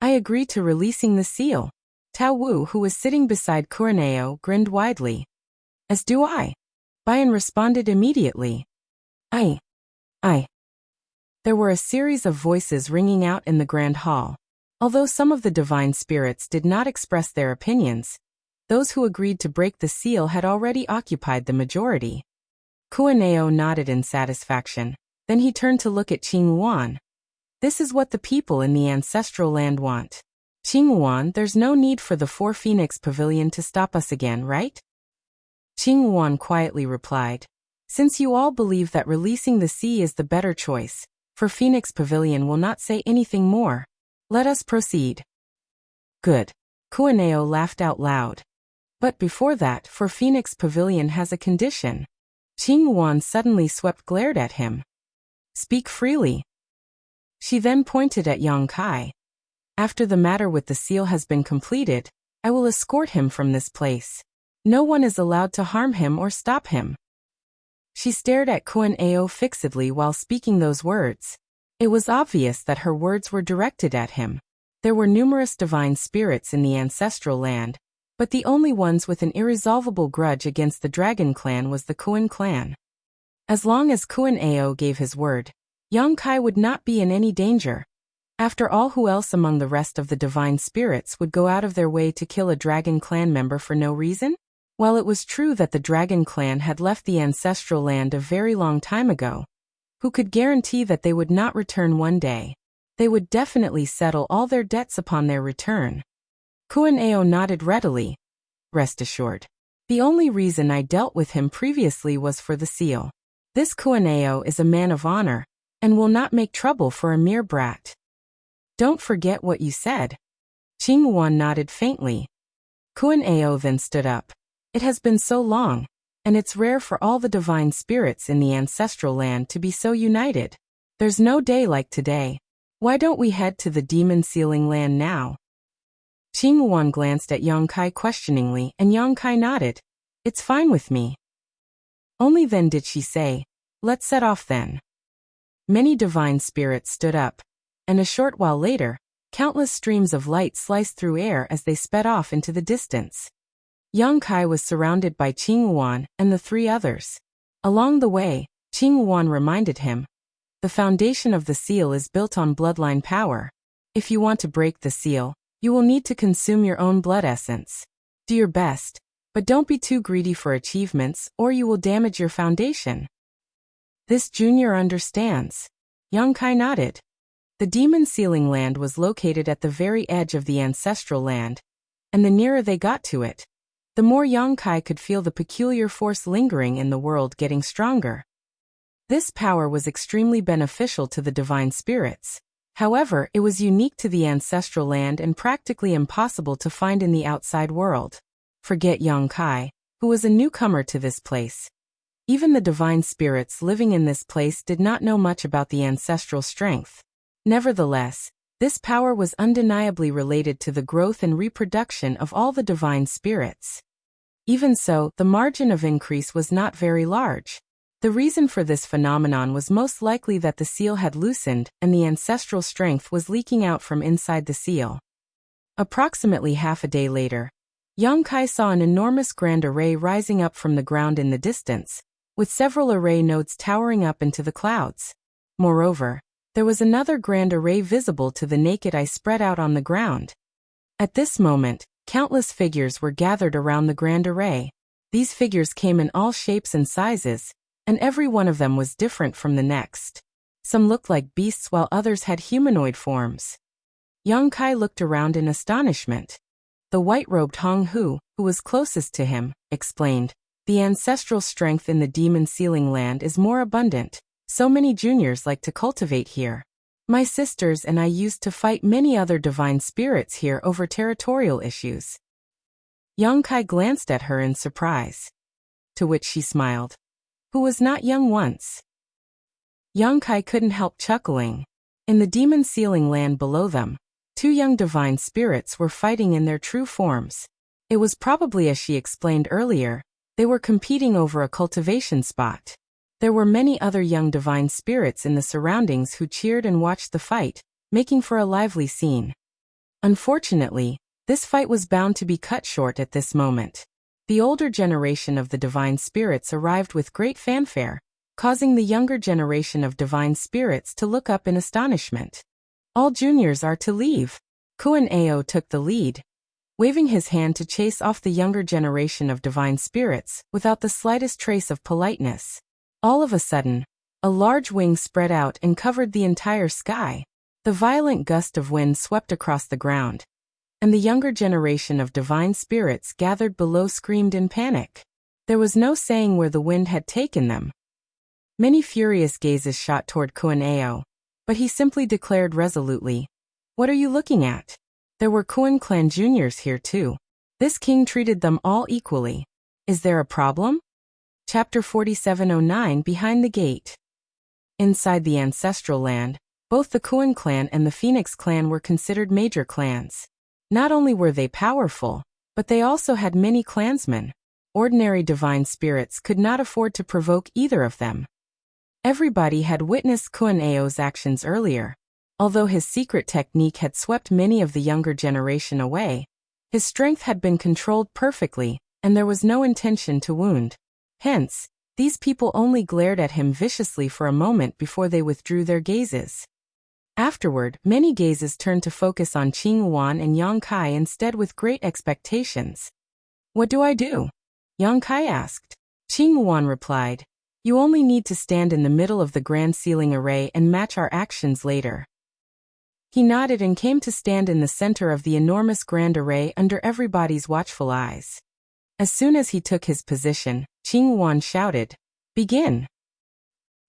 I agree to releasing the seal. Tao Wu, who was sitting beside Kureneo, grinned widely. As do I. Bayan responded immediately. I. There were a series of voices ringing out in the grand hall. Although some of the divine spirits did not express their opinions, those who agreed to break the seal had already occupied the majority. Kureneo nodded in satisfaction. Then he turned to look at Qing Wan. This is what the people in the ancestral land want. Qing Wan, there's no need for the 4 Phoenix Pavilion to stop us again, right? Qing Wan quietly replied. Since you all believe that releasing the sea is the better choice, for Phoenix Pavilion will not say anything more. Let us proceed. Good. Kureneo laughed out loud. But before that, for Phoenix Pavilion has a condition. Qing Wan suddenly glared at him. Speak freely. She then pointed at Yang Kai. After the matter with the seal has been completed, I will escort him from this place. No one is allowed to harm him or stop him. She stared at Kureneo fixedly while speaking those words. It was obvious that her words were directed at him. There were numerous divine spirits in the ancestral land, but the only ones with an irresolvable grudge against the Dragon Clan was the Kuan clan. As long as Kureneo gave his word, Yang Kai would not be in any danger. After all, who else among the rest of the divine spirits would go out of their way to kill a Dragon Clan member for no reason? While it was true that the Dragon Clan had left the ancestral land a very long time ago, who could guarantee that they would not return one day? They would definitely settle all their debts upon their return. Kureneo nodded readily. Rest assured. The only reason I dealt with him previously was for the seal. This Kureneo is a man of honor, and will not make trouble for a mere brat. Don't forget what you said. Qing Wan nodded faintly. Kureneo then stood up. It has been so long, and it's rare for all the divine spirits in the ancestral land to be so united. There's no day like today. Why don't we head to the demon sealing land now? Qing Wan glanced at Yang Kai questioningly, and Yang Kai nodded. It's fine with me. Only then did she say, let's set off then. Many divine spirits stood up, and a short while later, countless streams of light sliced through air as they sped off into the distance. Yang Kai was surrounded by Qing Wan and the 3 others. Along the way, Qing Wan reminded him, the foundation of the seal is built on bloodline power. If you want to break the seal, you will need to consume your own blood essence. Do your best, but don't be too greedy for achievements or you will damage your foundation. This junior understands. Yang Kai nodded. The demon sealing land was located at the very edge of the ancestral land, and the nearer they got to it, the more Yang Kai could feel the peculiar force lingering in the world getting stronger. This power was extremely beneficial to the divine spirits. However, it was unique to the ancestral land and practically impossible to find in the outside world. Forget Yang Kai, who was a newcomer to this place. Even the divine spirits living in this place did not know much about the ancestral strength. Nevertheless, this power was undeniably related to the growth and reproduction of all the divine spirits. Even so, the margin of increase was not very large. The reason for this phenomenon was most likely that the seal had loosened and the ancestral strength was leaking out from inside the seal. Approximately half a day later, Yang Kai saw an enormous grand array rising up from the ground in the distance, with several array nodes towering up into the clouds. Moreover, there was another grand array visible to the naked eye spread out on the ground. At this moment, countless figures were gathered around the grand array. These figures came in all shapes and sizes, and every one of them was different from the next. Some looked like beasts while others had humanoid forms. Yang Kai looked around in astonishment. The white-robed Hong Hu, who was closest to him, explained, the ancestral strength in the demon sealing land is more abundant. So many juniors like to cultivate here. My sisters and I used to fight many other divine spirits here over territorial issues. Yang Kai glanced at her in surprise, to which she smiled. Who was not young once? Yang Kai couldn't help chuckling. In the demon sealing land below them, Two young divine spirits were fighting in their true forms. It was probably as she explained earlier, they were competing over a cultivation spot. There were many other young divine spirits in the surroundings who cheered and watched the fight, making for a lively scene. Unfortunately, this fight was bound to be cut short at this moment. The older generation of the divine spirits arrived with great fanfare, causing the younger generation of divine spirits to look up in astonishment. All juniors are to leave. Kuan Ao took the lead, waving his hand to chase off the younger generation of divine spirits without the slightest trace of politeness. All of a sudden, a large wing spread out and covered the entire sky. The violent gust of wind swept across the ground, and the younger generation of divine spirits gathered below screamed in panic. There was no saying where the wind had taken them. Many furious gazes shot toward Kuan Ao, but he simply declared resolutely, "What are you looking at?" There were Kuan clan juniors here too. This king treated them all equally. Is there a problem? Chapter 4709 Behind the Gate. Inside the ancestral land, both the Kuan clan and the Phoenix clan were considered major clans. Not only were they powerful, but they also had many clansmen. Ordinary divine spirits could not afford to provoke either of them. Everybody had witnessed Kuan Ao's actions earlier. Although his secret technique had swept many of the younger generation away, his strength had been controlled perfectly, and there was no intention to wound. Hence, these people only glared at him viciously for a moment before they withdrew their gazes. Afterward, many gazes turned to focus on Qing Wan and Yang Kai instead with great expectations. "What do I do?" Yang Kai asked. Qing Wan replied, "You only need to stand in the middle of the grand ceiling array and match our actions later." He nodded and came to stand in the center of the enormous grand array under everybody's watchful eyes. As soon as he took his position, Qing Wan shouted, "Begin!"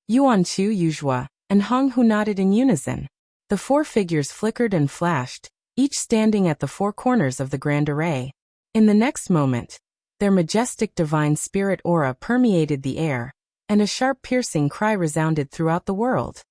Yuan Chu Yuzhua and Hong Hu nodded in unison. The four figures flickered and flashed, each standing at the four corners of the grand array. In the next moment, their majestic divine spirit aura permeated the air, and a sharp piercing cry resounded throughout the world.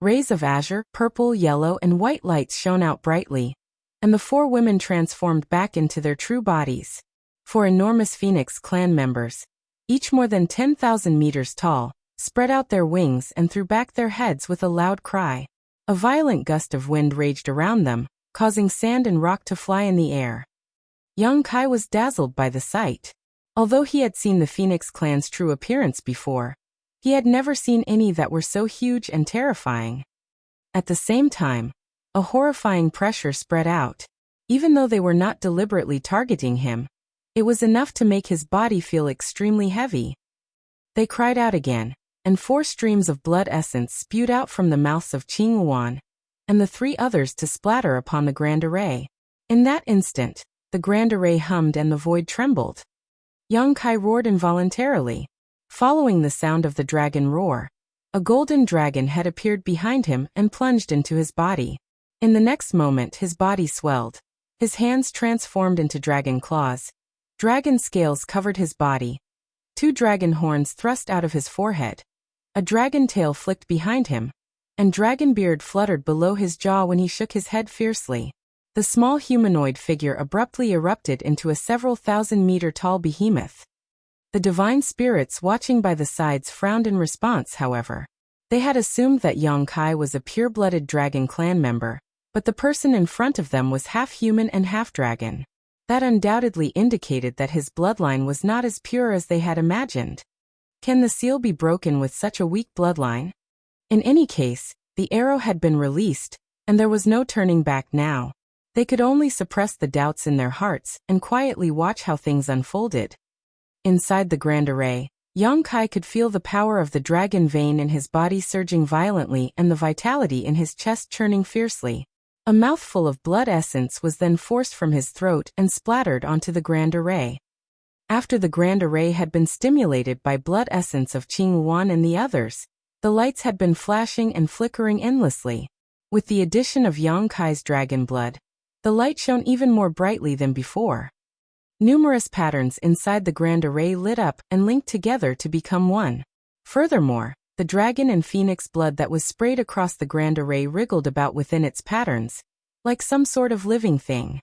Rays of azure, purple, yellow, and white lights shone out brightly, and the four women transformed back into their true bodies. Four enormous Phoenix clan members, each more than 10,000 meters tall, spread out their wings and threw back their heads with a loud cry. A violent gust of wind raged around them, causing sand and rock to fly in the air. Yang Kai was dazzled by the sight. Although he had seen the Phoenix clan's true appearance before, he had never seen any that were so huge and terrifying. At the same time, a horrifying pressure spread out. Even though they were not deliberately targeting him, it was enough to make his body feel extremely heavy. They cried out again, and 4 streams of blood essence spewed out from the mouths of Qing Wan and the 3 others to splatter upon the grand array. In that instant, the grand array hummed and the void trembled. Yang Kai roared involuntarily. Following the sound of the dragon roar, a golden dragon had appeared behind him and plunged into his body. In the next moment his body swelled. His hands transformed into dragon claws. Dragon scales covered his body. 2 dragon horns thrust out of his forehead. A dragon tail flicked behind him, and dragon beard fluttered below his jaw when he shook his head fiercely. The small humanoid figure abruptly erupted into a several thousand-meter-tall behemoth. The divine spirits watching by the sides frowned in response, however. They had assumed that Yang Kai was a pure-blooded dragon clan member, but the person in front of them was half human and half dragon. That undoubtedly indicated that his bloodline was not as pure as they had imagined. Can the seal be broken with such a weak bloodline? In any case, the arrow had been released, and there was no turning back now. They could only suppress the doubts in their hearts and quietly watch how things unfolded. Inside the grand array, Yang Kai could feel the power of the dragon vein in his body surging violently and the vitality in his chest churning fiercely. A mouthful of blood essence was then forced from his throat and splattered onto the grand array. After the grand array had been stimulated by blood essence of Qing Wan and the others, the lights had been flashing and flickering endlessly. With the addition of Yang Kai's dragon blood, the light shone even more brightly than before. Numerous patterns inside the grand array lit up and linked together to become one. Furthermore, the dragon and phoenix blood that was sprayed across the grand array wriggled about within its patterns, like some sort of living thing.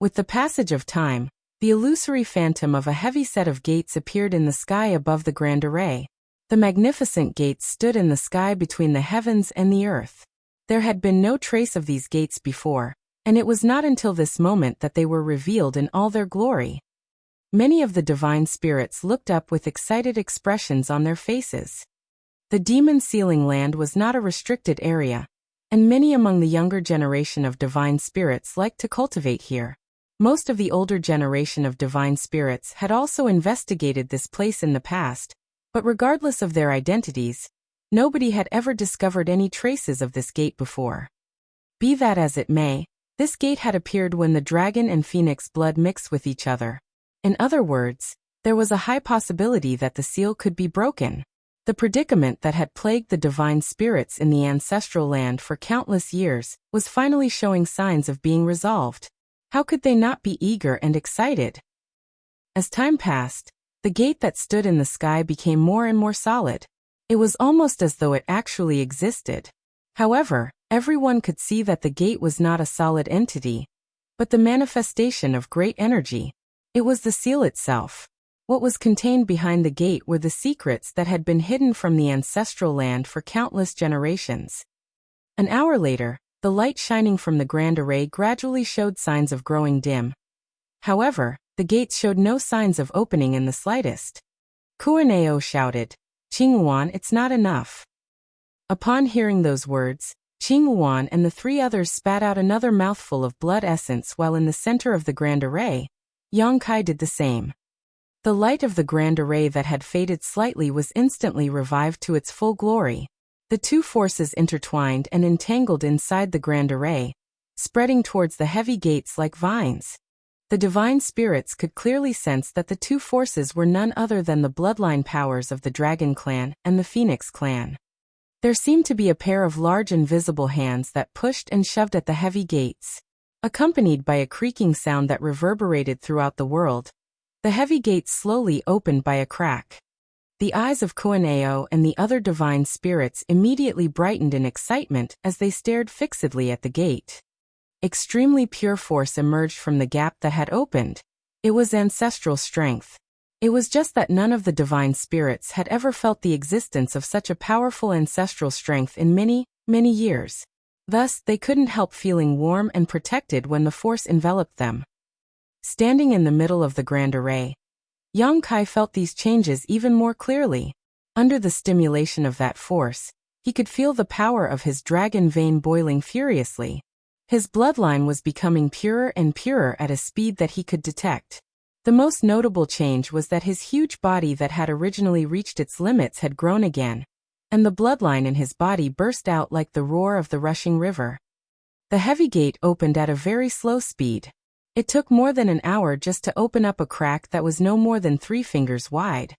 With the passage of time, the illusory phantom of a heavy set of gates appeared in the sky above the grand array. The magnificent gates stood in the sky between the heavens and the earth. There had been no trace of these gates before, and it was not until this moment that they were revealed in all their glory. Many of the divine spirits looked up with excited expressions on their faces. The demon sealing land was not a restricted area, and many among the younger generation of divine spirits liked to cultivate here. Most of the older generation of divine spirits had also investigated this place in the past, but regardless of their identities, nobody had ever discovered any traces of this gate before. Be that as it may, this gate had appeared when the dragon and phoenix blood mixed with each other. In other words, there was a high possibility that the seal could be broken. The predicament that had plagued the divine spirits in the ancestral land for countless years was finally showing signs of being resolved. How could they not be eager and excited? As time passed, the gate that stood in the sky became more and more solid. It was almost as though it actually existed. However, everyone could see that the gate was not a solid entity, but the manifestation of great energy. It was the seal itself. What was contained behind the gate were the secrets that had been hidden from the ancestral land for countless generations. An hour later, the light shining from the grand array gradually showed signs of growing dim. However, the gates showed no signs of opening in the slightest. Kuaneo shouted, "Qinghuan, it's not enough." Upon hearing those words, Qinghuan and the three others spat out another mouthful of blood essence while in the center of the grand array. Yongkai did the same. The light of the grand array that had faded slightly was instantly revived to its full glory. The two forces intertwined and entangled inside the grand array, spreading towards the heavy gates like vines. The divine spirits could clearly sense that the two forces were none other than the bloodline powers of the Dragon Clan and the Phoenix Clan. There seemed to be a pair of large invisible hands that pushed and shoved at the heavy gates. Accompanied by a creaking sound that reverberated throughout the world, the heavy gates slowly opened by a crack. The eyes of Kuaneo and the other divine spirits immediately brightened in excitement as they stared fixedly at the gate. Extremely pure force emerged from the gap that had opened. It was ancestral strength. It was just that none of the divine spirits had ever felt the existence of such a powerful ancestral strength in many, many years. Thus, they couldn't help feeling warm and protected when the force enveloped them. Standing in the middle of the grand array, Yongkai felt these changes even more clearly. Under the stimulation of that force, he could feel the power of his dragon vein boiling furiously. His bloodline was becoming purer and purer at a speed that he could detect. The most notable change was that his huge body that had originally reached its limits had grown again, and the bloodline in his body burst out like the roar of the rushing river. The heavy gate opened at a very slow speed. It took more than an hour just to open up a crack that was no more than 3 fingers wide.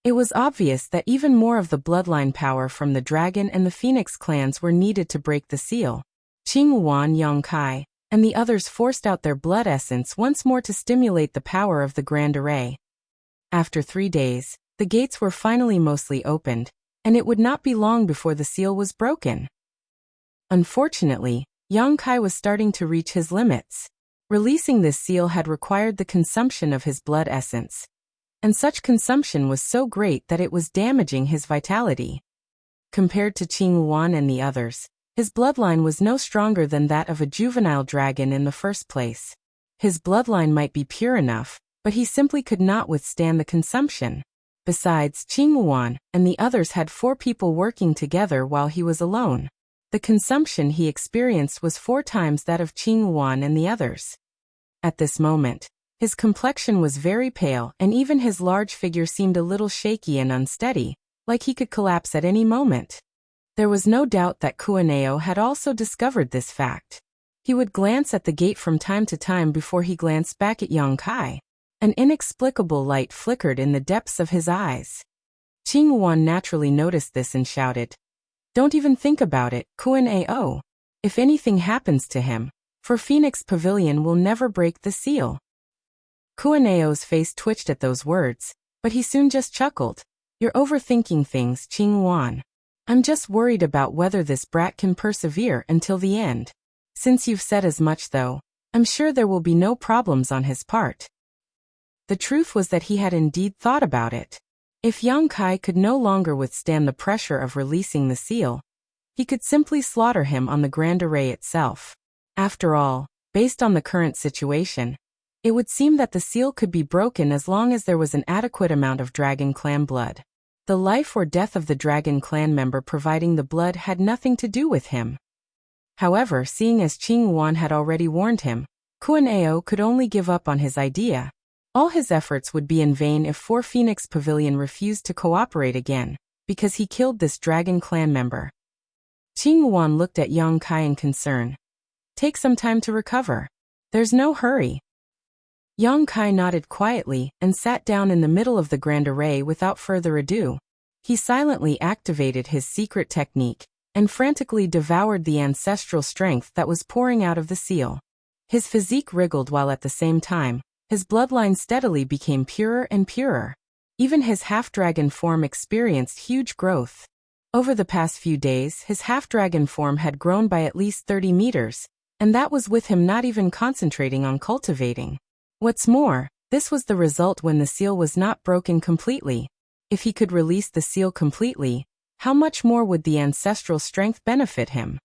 It was obvious that even more of the bloodline power from the Dragon and the Phoenix clans were needed to break the seal. Qinghuan, Yongkai, and the others forced out their blood essence once more to stimulate the power of the grand array. After 3 days, the gates were finally mostly opened, and it would not be long before the seal was broken. Unfortunately, Yongkai was starting to reach his limits. Releasing this seal had required the consumption of his blood essence, and such consumption was so great that it was damaging his vitality. Compared to Qinghuan and the others, his bloodline was no stronger than that of a juvenile dragon in the first place. His bloodline might be pure enough, but he simply could not withstand the consumption. Besides, Qinghuan and the others had 4 people working together while he was alone. The consumption he experienced was 4 times that of Qinghuan and the others. At this moment, his complexion was very pale and even his large figure seemed a little shaky and unsteady, like he could collapse at any moment. There was no doubt that Kuaneo had also discovered this fact. He would glance at the gate from time to time before he glanced back at Yongkai. An inexplicable light flickered in the depths of his eyes. Qinghuan naturally noticed this and shouted, "Don't even think about it, Kuaneo. If anything happens to him, for Phoenix Pavilion will never break the seal." Kuaneo's face twitched at those words, but he soon just chuckled. "You're overthinking things, Qinghuan. I'm just worried about whether this brat can persevere until the end." Since you've said as much though, I'm sure there will be no problems on his part. The truth was that he had indeed thought about it. If Yang Kai could no longer withstand the pressure of releasing the seal, he could simply slaughter him on the Grand Array itself. After all, based on the current situation, it would seem that the seal could be broken as long as there was an adequate amount of Dragon Clan blood. The life or death of the Dragon Clan member providing the blood had nothing to do with him. However, seeing as Qing Yuan had already warned him, Kuan Ao could only give up on his idea. All his efforts would be in vain if Four Phoenix Pavilion refused to cooperate again, because he killed this Dragon Clan member. Qing Yuan looked at Yang Kai in concern. Take some time to recover. There's no hurry. Yang Kai nodded quietly and sat down in the middle of the Grand Array without further ado. He silently activated his secret technique and frantically devoured the ancestral strength that was pouring out of the seal. His physique wriggled while at the same time, his bloodline steadily became purer and purer. Even his half-dragon form experienced huge growth. Over the past few days, his half-dragon form had grown by at least 30 meters, and that was with him not even concentrating on cultivating. What's more, this was the result when the seal was not broken completely. If he could release the seal completely, how much more would the ancestral strength benefit him?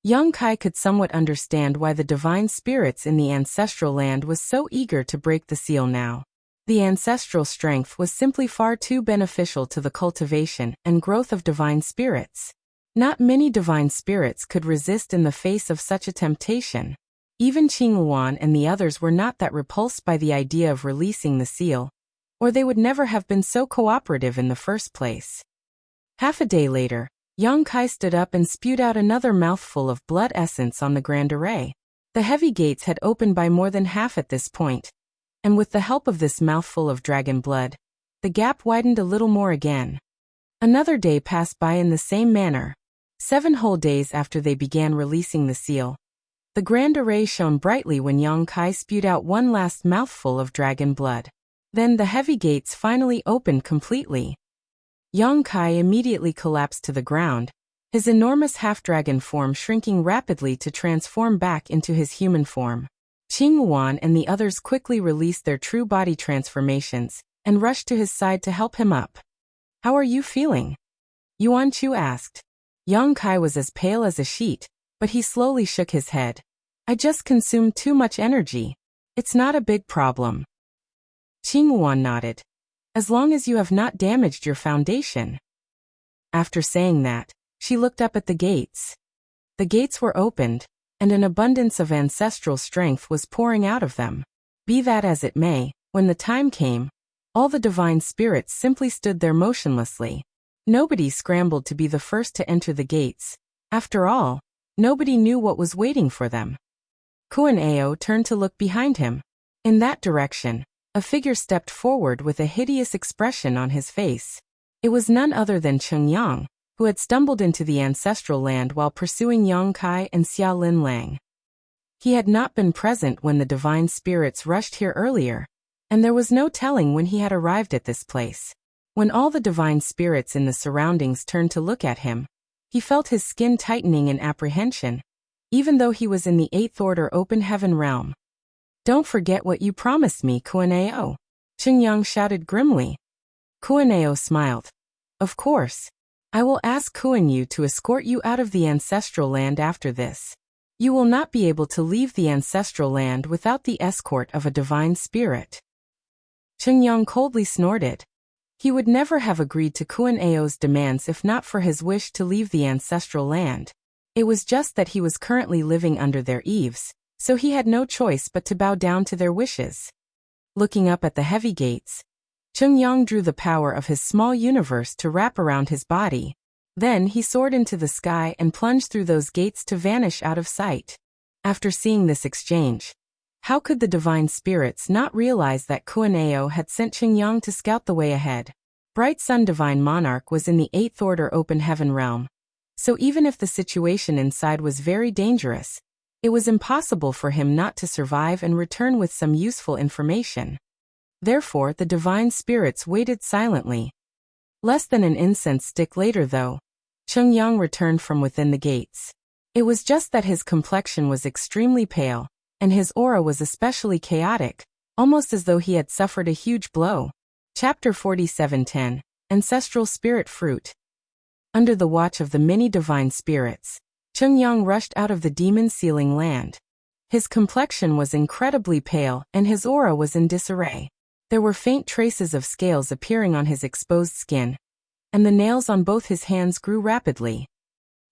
Yang Kai could somewhat understand why the divine spirits in the ancestral land was so eager to break the seal now. The ancestral strength was simply far too beneficial to the cultivation and growth of divine spirits. Not many divine spirits could resist in the face of such a temptation. Even Qing Yuan and the others were not that repulsed by the idea of releasing the seal, or they would never have been so cooperative in the first place. Half a day later, Yang Kai stood up and spewed out another mouthful of blood essence on the Grand Array. The heavy gates had opened by more than half at this point, and with the help of this mouthful of dragon blood, the gap widened a little more again. Another day passed by in the same manner. 7 whole days after they began releasing the seal, the Grand Array shone brightly when Yang Kai spewed out one last mouthful of dragon blood. Then the heavy gates finally opened completely. Yang Kai immediately collapsed to the ground, his enormous half-dragon form shrinking rapidly to transform back into his human form. Qing Yuan and the others quickly released their true body transformations and rushed to his side to help him up. "How are you feeling?" Yuan Chu asked. Yang Kai was as pale as a sheet, but he slowly shook his head. "I just consumed too much energy. It's not a big problem." Qing Yuan nodded. "As long as you have not damaged your foundation." After saying that, she looked up at the gates. The gates were opened, and an abundance of ancestral strength was pouring out of them. Be that as it may, when the time came, all the divine spirits simply stood there motionlessly. Nobody scrambled to be the first to enter the gates. After all, nobody knew what was waiting for them. Kuan Ao turned to look behind him. In that direction, a figure stepped forward with a hideous expression on his face. It was none other than Cheng Yang, who had stumbled into the ancestral land while pursuing Yang Kai and Xia Lin Lang. He had not been present when the divine spirits rushed here earlier, and there was no telling when he had arrived at this place. When all the divine spirits in the surroundings turned to look at him, he felt his skin tightening in apprehension, even though he was in the 8th Order Open Heaven realm. "Don't forget what you promised me, Kuan Ao," Cheng Yang shouted grimly. Kuan Ao smiled. "Of course. I will ask Kuan Yu to escort you out of the ancestral land after this. You will not be able to leave the ancestral land without the escort of a divine spirit." Cheng Yang coldly snorted. He would never have agreed to Kuan Ao's demands if not for his wish to leave the ancestral land. It was just that he was currently living under their eaves, so he had no choice but to bow down to their wishes. Looking up at the heavy gates, Cheng Yang drew the power of his small universe to wrap around his body. Then he soared into the sky and plunged through those gates to vanish out of sight. After seeing this exchange, how could the divine spirits not realize that Kuan Ao had sent Cheng Yang to scout the way ahead? Bright Sun Divine Monarch was in the 8th Order Open Heaven realm, so even if the situation inside was very dangerous, it was impossible for him not to survive and return with some useful information. Therefore, the divine spirits waited silently. Less than an incense stick later though, Cheng Yang returned from within the gates. It was just that his complexion was extremely pale, and his aura was especially chaotic, almost as though he had suffered a huge blow. Chapter 47:10. Ancestral Spirit Fruit. Under the watch of the many divine spirits, Chungyang rushed out of the demon sealing land. His complexion was incredibly pale, and his aura was in disarray. There were faint traces of scales appearing on his exposed skin, and the nails on both his hands grew rapidly.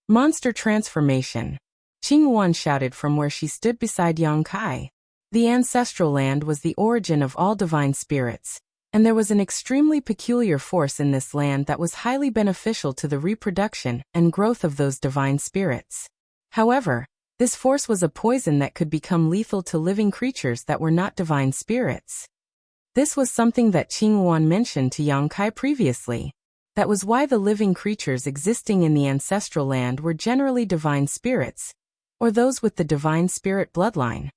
Monster transformation. Qinghuan shouted from where she stood beside Yang Kai. The ancestral land was the origin of all divine spirits, and there was an extremely peculiar force in this land that was highly beneficial to the reproduction and growth of those divine spirits. However, this force was a poison that could become lethal to living creatures that were not divine spirits. This was something that Qinghuan mentioned to Yang Kai previously. That was why the living creatures existing in the ancestral land were generally divine spirits, or those with the divine spirit bloodline.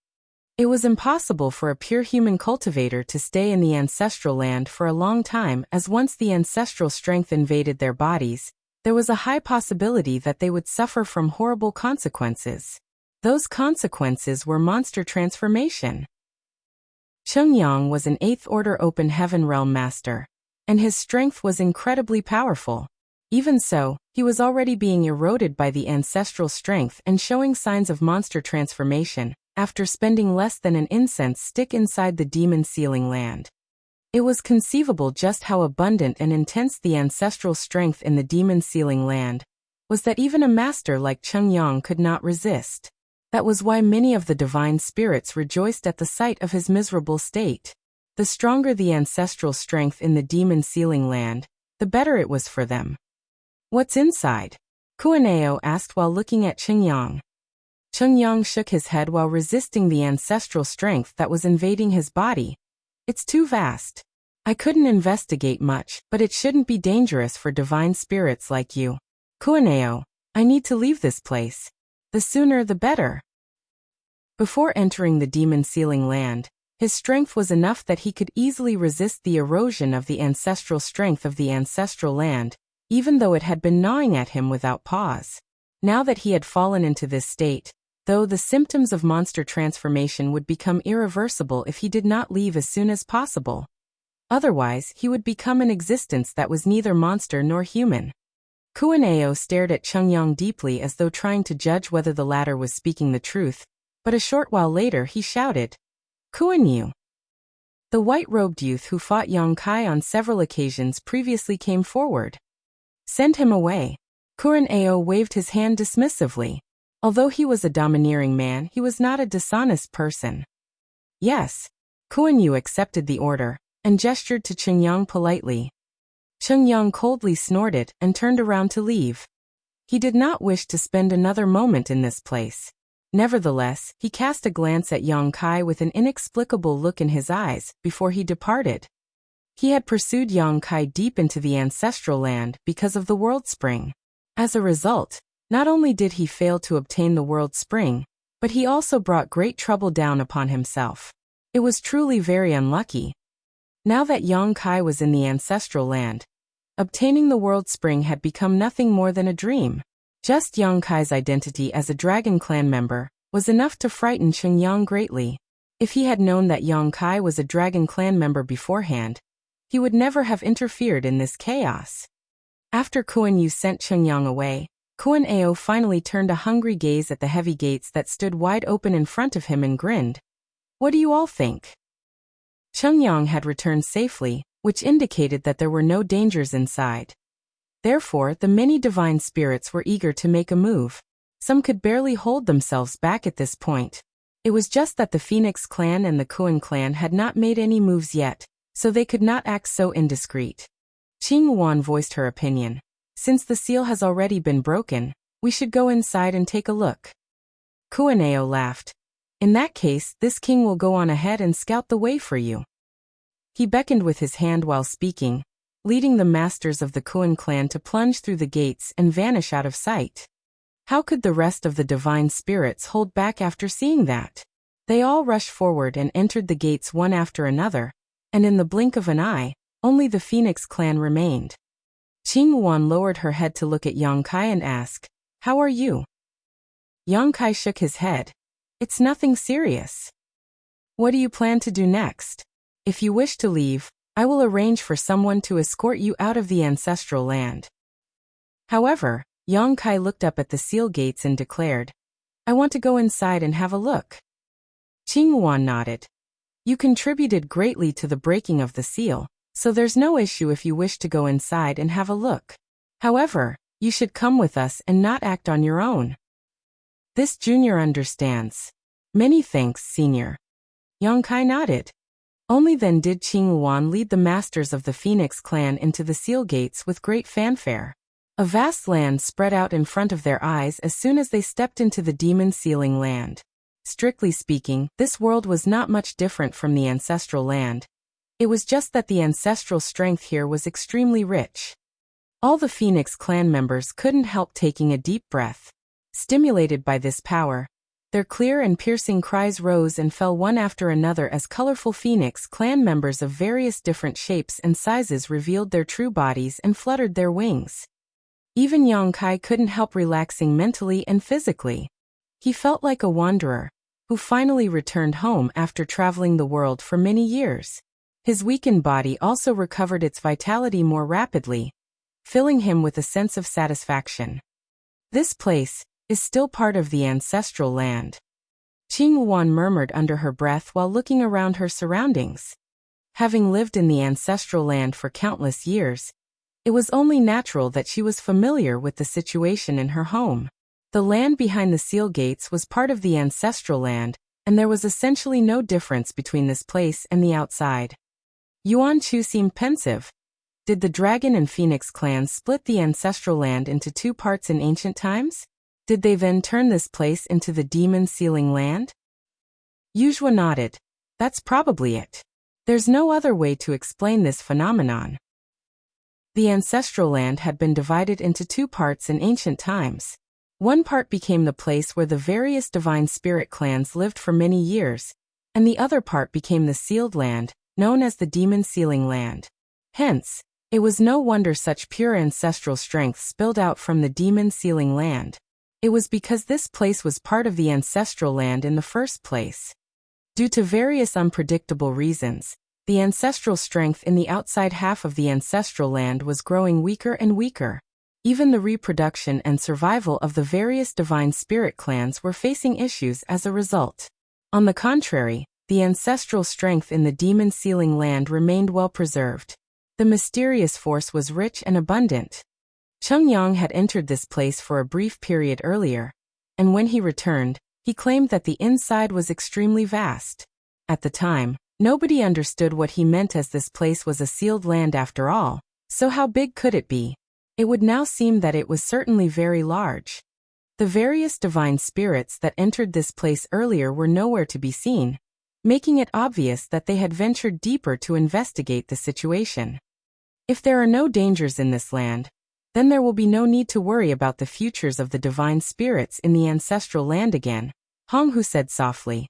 It was impossible for a pure human cultivator to stay in the ancestral land for a long time, as once the ancestral strength invaded their bodies, there was a high possibility that they would suffer from horrible consequences. Those consequences were monster transformation. Chungyang was an 8th Order Open Heaven Realm Master, and his strength was incredibly powerful. Even so, he was already being eroded by the ancestral strength and showing signs of monster transformation, after spending less than an incense stick inside the demon sealing land. It was conceivable just how abundant and intense the ancestral strength in the demon sealing land was that even a master like Chungyang could not resist. That was why many of the divine spirits rejoiced at the sight of his miserable state. The stronger the ancestral strength in the demon sealing land, the better it was for them. "What's inside?" Kuaneo asked while looking at Chungyang. Chungyang shook his head while resisting the ancestral strength that was invading his body. "It's too vast. I couldn't investigate much, but it shouldn't be dangerous for divine spirits like you. Kuaneo, I need to leave this place. The sooner the better." Before entering the demon sealing land, his strength was enough that he could easily resist the erosion of the ancestral strength of the ancestral land, even though it had been gnawing at him without pause. Now that he had fallen into this state, though the symptoms of monster transformation would become irreversible if he did not leave as soon as possible. Otherwise, he would become an existence that was neither monster nor human. Kuaneo stared at Chungyang deeply as though trying to judge whether the latter was speaking the truth, but a short while later he shouted, "Kuan-yu!" The white-robed youth who fought Yang Kai on several occasions previously came forward. "Send him away." Kuan-eo waved his hand dismissively. Although he was a domineering man, he was not a dishonest person. "Yes." Kuan-yu accepted the order, and gestured to Chungyang politely. Chungyang coldly snorted and turned around to leave. He did not wish to spend another moment in this place. Nevertheless, he cast a glance at Yang Kai with an inexplicable look in his eyes before he departed. He had pursued Yang Kai deep into the ancestral land because of the World Spring. As a result, not only did he fail to obtain the World Spring, but he also brought great trouble down upon himself. It was truly very unlucky. Now that Yang Kai was in the ancestral land, obtaining the World Spring had become nothing more than a dream. Just Yang Kai's identity as a Dragon Clan member was enough to frighten Chungyang greatly. If he had known that Yang Kai was a Dragon Clan member beforehand, he would never have interfered in this chaos. After Kuan-yu sent Chungyang away, Kuan-eo finally turned a hungry gaze at the heavy gates that stood wide open in front of him and grinned. "What do you all think?" Chungyang had returned safely, which indicated that there were no dangers inside. Therefore, the many divine spirits were eager to make a move. Some could barely hold themselves back at this point. It was just that the Phoenix clan and the Kuan clan had not made any moves yet, so they could not act so indiscreet. Qinghuan voiced her opinion. "Since the seal has already been broken, we should go inside and take a look." Kuaneo laughed. "In that case, this king will go on ahead and scout the way for you." He beckoned with his hand while speaking, leading the masters of the Kuan clan to plunge through the gates and vanish out of sight. How could the rest of the divine spirits hold back after seeing that? They all rushed forward and entered the gates one after another, and in the blink of an eye, only the Phoenix clan remained. Qinghuan lowered her head to look at Yang Kai and asked, "How are you?" Yang Kai shook his head. It's nothing serious. What do you plan to do next? If you wish to leave, I will arrange for someone to escort you out of the ancestral land. However, Yang Kai looked up at the seal gates and declared, I want to go inside and have a look. Qing Yuan nodded. You contributed greatly to the breaking of the seal, so there's no issue if you wish to go inside and have a look. However, you should come with us and not act on your own. This junior understands. Many thanks, senior. Yang Kai nodded. Only then did Qing Yuan lead the masters of the Phoenix clan into the seal gates with great fanfare. A vast land spread out in front of their eyes as soon as they stepped into the demon sealing land. Strictly speaking, this world was not much different from the ancestral land. It was just that the ancestral strength here was extremely rich. All the Phoenix clan members couldn't help taking a deep breath. Stimulated by this power, their clear and piercing cries rose and fell one after another as colorful Phoenix clan members of various different shapes and sizes revealed their true bodies and fluttered their wings. Even Yang Kai couldn't help relaxing mentally and physically. He felt like a wanderer, who finally returned home after traveling the world for many years. His weakened body also recovered its vitality more rapidly, filling him with a sense of satisfaction. This place is still part of the ancestral land. Qing Yuan murmured under her breath while looking around her surroundings. Having lived in the ancestral land for countless years, it was only natural that she was familiar with the situation in her home. The land behind the seal gates was part of the ancestral land, and there was essentially no difference between this place and the outside. Yuan Chu seemed pensive. Did the Dragon and Phoenix clans split the ancestral land into two parts in ancient times? Did they then turn this place into the demon sealing land? Yuzhua nodded. That's probably it. There's no other way to explain this phenomenon. The ancestral land had been divided into two parts in ancient times. One part became the place where the various divine spirit clans lived for many years, and the other part became the sealed land, known as the demon sealing land. Hence, it was no wonder such pure ancestral strength spilled out from the demon sealing land. It was because this place was part of the ancestral land in the first place. Due to various unpredictable reasons, the ancestral strength in the outside half of the ancestral land was growing weaker and weaker. Even the reproduction and survival of the various divine spirit clans were facing issues as a result. On the contrary, the ancestral strength in the demon sealing land remained well preserved. The mysterious force was rich and abundant. Cheng Yang had entered this place for a brief period earlier, and when he returned, he claimed that the inside was extremely vast. At the time, nobody understood what he meant, as this place was a sealed land after all, so how big could it be? It would now seem that it was certainly very large. The various divine spirits that entered this place earlier were nowhere to be seen, making it obvious that they had ventured deeper to investigate the situation. If there are no dangers in this land, then there will be no need to worry about the futures of the divine spirits in the ancestral land again, Hong Hu said softly.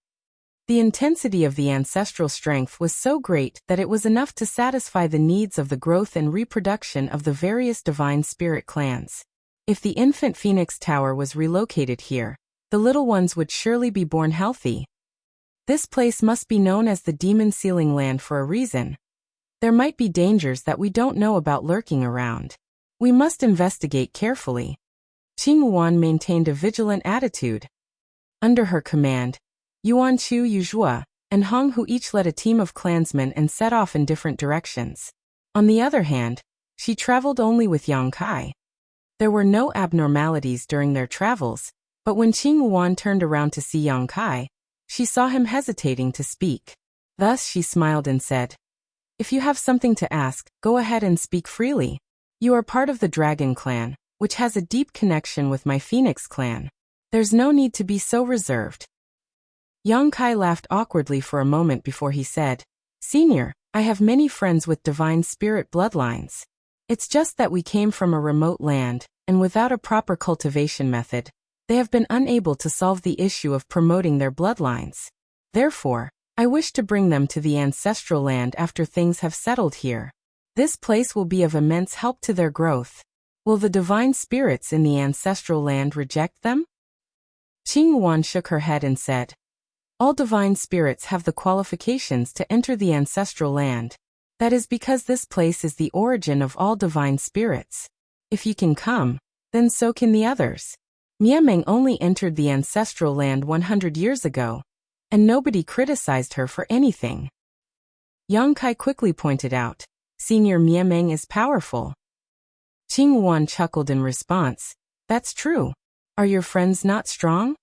The intensity of the ancestral strength was so great that it was enough to satisfy the needs of the growth and reproduction of the various divine spirit clans. If the infant Phoenix Tower was relocated here, the little ones would surely be born healthy. This place must be known as the demon sealing land for a reason. There might be dangers that we don't know about lurking around. We must investigate carefully. Qing Yuan maintained a vigilant attitude. Under her command, Yuan Chu, Yuzhua, and Hong Hu each led a team of clansmen and set off in different directions. On the other hand, she traveled only with Yang Kai. There were no abnormalities during their travels, but when Qing Yuan turned around to see Yang Kai, she saw him hesitating to speak. Thus she smiled and said, "If you have something to ask, go ahead and speak freely. You are part of the Dragon clan, which has a deep connection with my Phoenix clan. There's no need to be so reserved." Yang Kai laughed awkwardly for a moment before he said, "Senior, I have many friends with divine spirit bloodlines. It's just that we came from a remote land, and without a proper cultivation method, they have been unable to solve the issue of promoting their bloodlines. Therefore, I wish to bring them to the ancestral land after things have settled here. This place will be of immense help to their growth. Will the divine spirits in the ancestral land reject them?" Qing Yuan shook her head and said, all divine spirits have the qualifications to enter the ancestral land. That is because this place is the origin of all divine spirits. If you can come, then so can the others. Miameng only entered the ancestral land 100 years ago, and nobody criticized her for anything. Yang Kai quickly pointed out, Senior Miameng is powerful. Qing Yuan chuckled in response, that's true. Are your friends not strong?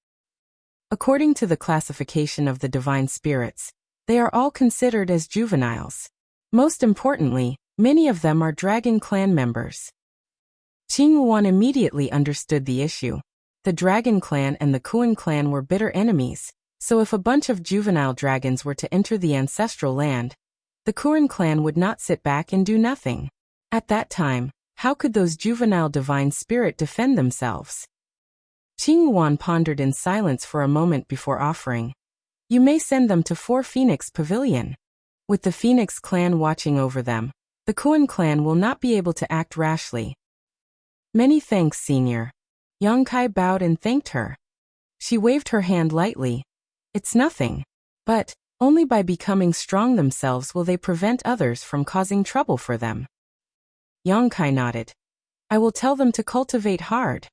According to the classification of the divine spirits, they are all considered as juveniles. Most importantly, many of them are dragon clan members. Qing Yuan immediately understood the issue. The dragon clan and the Kuan clan were bitter enemies, so if a bunch of juvenile dragons were to enter the ancestral land, the Kuan clan would not sit back and do nothing. At that time, how could those juvenile divine spirit defend themselves? Qing Yuan pondered in silence for a moment before offering. You may send them to 4 Phoenix Pavilion. With the Phoenix clan watching over them, the Kuan clan will not be able to act rashly. Many thanks, Senior. Yang Kai bowed and thanked her. She waved her hand lightly. It's nothing. But, only by becoming strong themselves will they prevent others from causing trouble for them. Yang Kai nodded. I will tell them to cultivate hard.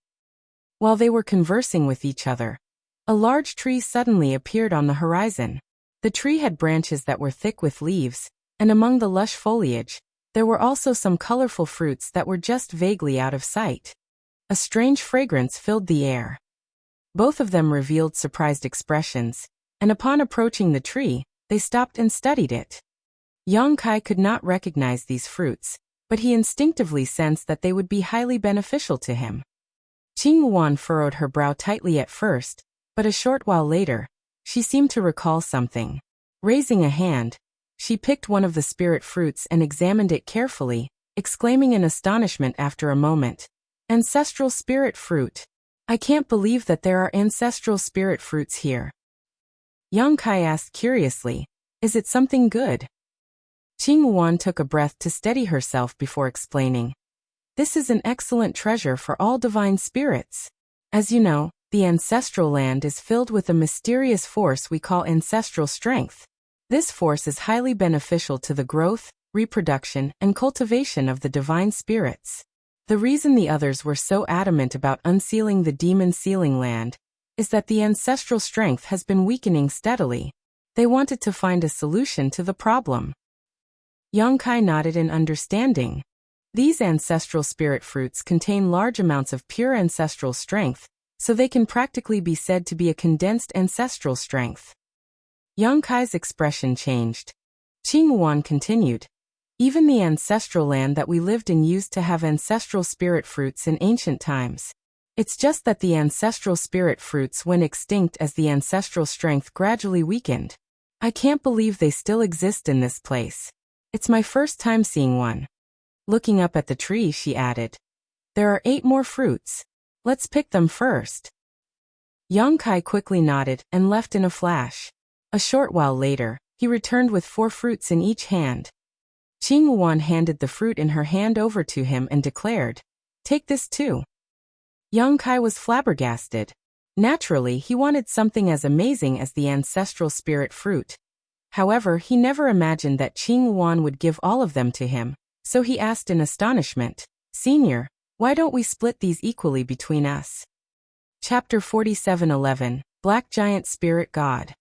While they were conversing with each other, a large tree suddenly appeared on the horizon. The tree had branches that were thick with leaves, and among the lush foliage, there were also some colorful fruits that were just vaguely out of sight. A strange fragrance filled the air. Both of them revealed surprised expressions, and upon approaching the tree, they stopped and studied it. Yang Kai could not recognize these fruits, but he instinctively sensed that they would be highly beneficial to him. Qing Yuan furrowed her brow tightly at first, but a short while later, she seemed to recall something. Raising a hand, she picked one of the spirit fruits and examined it carefully, exclaiming in astonishment after a moment, Ancestral spirit fruit. I can't believe that there are ancestral spirit fruits here. Yang Kai asked curiously, is it something good? Qing Yuan took a breath to steady herself before explaining. This is an excellent treasure for all divine spirits. As you know, the ancestral land is filled with a mysterious force we call ancestral strength. This force is highly beneficial to the growth, reproduction, and cultivation of the divine spirits. The reason the others were so adamant about unsealing the demon sealing land is that the ancestral strength has been weakening steadily. They wanted to find a solution to the problem. Yang Kai nodded in understanding. These ancestral spirit fruits contain large amounts of pure ancestral strength, so they can practically be said to be a condensed ancestral strength. Yang Kai's expression changed. Qing Yuan continued. Even the ancestral land that we lived in used to have ancestral spirit fruits in ancient times. It's just that the ancestral spirit fruits went extinct as the ancestral strength gradually weakened. I can't believe they still exist in this place. It's my first time seeing one. Looking up at the tree, she added. There are 8 more fruits. Let's pick them first. Yang Kai quickly nodded and left in a flash. A short while later, he returned with 4 fruits in each hand. Qing Yuan handed the fruit in her hand over to him and declared, take this too. Yang Kai was flabbergasted. Naturally, he wanted something as amazing as the ancestral spirit fruit. However, he never imagined that Qing Yuan would give all of them to him, so he asked in astonishment, Senior, why don't we split these equally between us? Chapter 47:11, Black Giant Spirit God.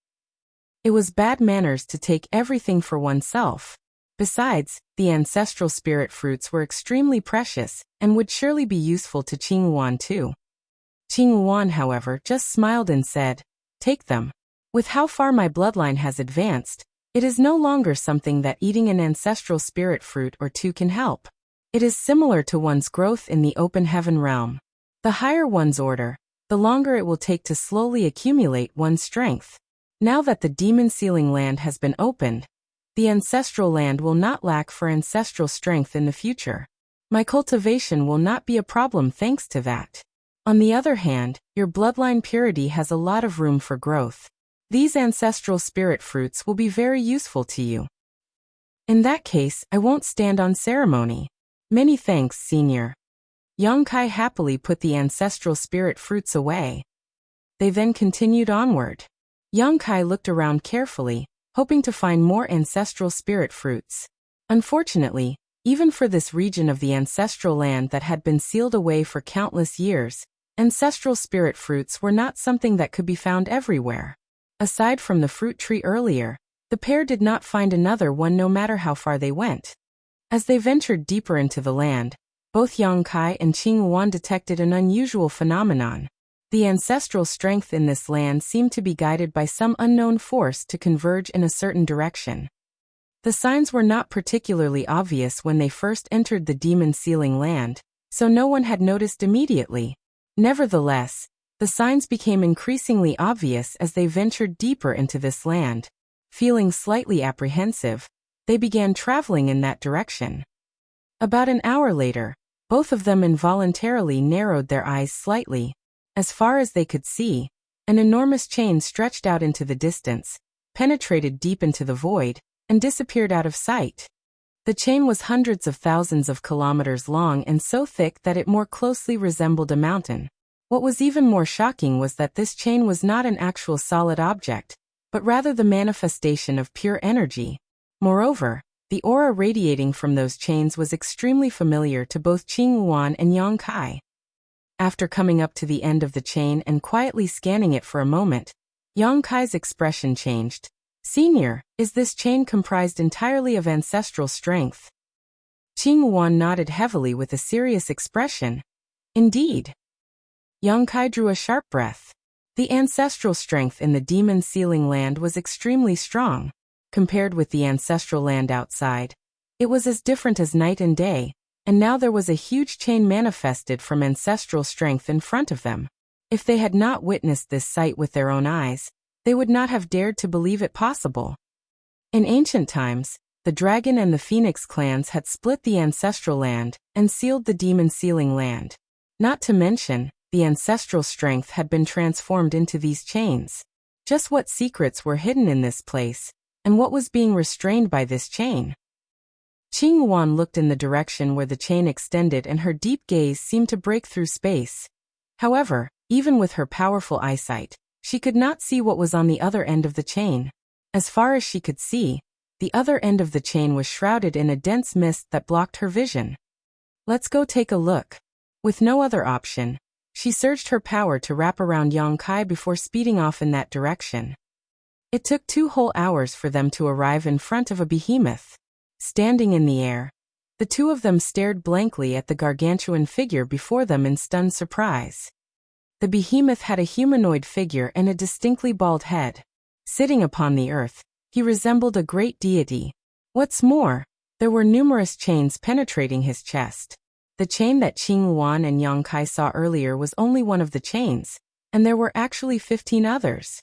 It was bad manners to take everything for oneself. Besides, the ancestral spirit fruits were extremely precious, and would surely be useful to Qing Yuan too. Qing Yuan, however, just smiled and said, take them. With how far my bloodline has advanced, it is no longer something that eating an ancestral spirit fruit or 2 can help. It is similar to one's growth in the open heaven realm. The higher one's order, the longer it will take to slowly accumulate one's strength. Now that the demon sealing land has been opened, the ancestral land will not lack for ancestral strength in the future. My cultivation will not be a problem thanks to that. On the other hand, your bloodline purity has a lot of room for growth. These ancestral spirit fruits will be very useful to you. In that case, I won't stand on ceremony. Many thanks, Senior. Yang Kai happily put the ancestral spirit fruits away. They then continued onward. Young Kai looked around carefully, hoping to find more ancestral spirit fruits. Unfortunately, even for this region of the ancestral land that had been sealed away for countless years, ancestral spirit fruits were not something that could be found everywhere. Aside from the fruit tree earlier, the pair did not find another one no matter how far they went. As they ventured deeper into the land, both Yang Kai and Qing Wan detected an unusual phenomenon. The ancestral strength in this land seemed to be guided by some unknown force to converge in a certain direction. The signs were not particularly obvious when they first entered the demon sealing land, so no one had noticed immediately. Nevertheless, the signs became increasingly obvious as they ventured deeper into this land. Feeling slightly apprehensive, they began traveling in that direction. About an hour later, both of them involuntarily narrowed their eyes slightly. As far as they could see, an enormous chain stretched out into the distance, penetrated deep into the void, and disappeared out of sight. The chain was hundreds of thousands of kilometers long and so thick that it more closely resembled a mountain. What was even more shocking was that this chain was not an actual solid object, but rather the manifestation of pure energy. Moreover, the aura radiating from those chains was extremely familiar to both Qing Wan and Yang Kai. After coming up to the end of the chain and quietly scanning it for a moment, Yang Kai's expression changed. "Senior, is this chain comprised entirely of ancestral strength?" Qing Wan nodded heavily with a serious expression. "Indeed." Yang Kai drew a sharp breath. The ancestral strength in the demon sealing land was extremely strong. Compared with the ancestral land outside, it was as different as night and day, and now there was a huge chain manifested from ancestral strength in front of them. If they had not witnessed this sight with their own eyes, they would not have dared to believe it possible. In ancient times, the dragon and the phoenix clans had split the ancestral land and sealed the demon sealing land. Not to mention, the ancestral strength had been transformed into these chains. Just what secrets were hidden in this place, and what was being restrained by this chain? Qing Wan looked in the direction where the chain extended and her deep gaze seemed to break through space. However, even with her powerful eyesight, she could not see what was on the other end of the chain. As far as she could see, the other end of the chain was shrouded in a dense mist that blocked her vision. "Let's go take a look." With no other option, she surged her power to wrap around Yang Kai before speeding off in that direction. It took 2 whole hours for them to arrive in front of a behemoth. Standing in the air, the two of them stared blankly at the gargantuan figure before them in stunned surprise. The behemoth had a humanoid figure and a distinctly bald head. Sitting upon the earth, he resembled a great deity. What's more, there were numerous chains penetrating his chest. The chain that Qing Wan and Yang Kai saw earlier was only one of the chains, and there were actually 15 others.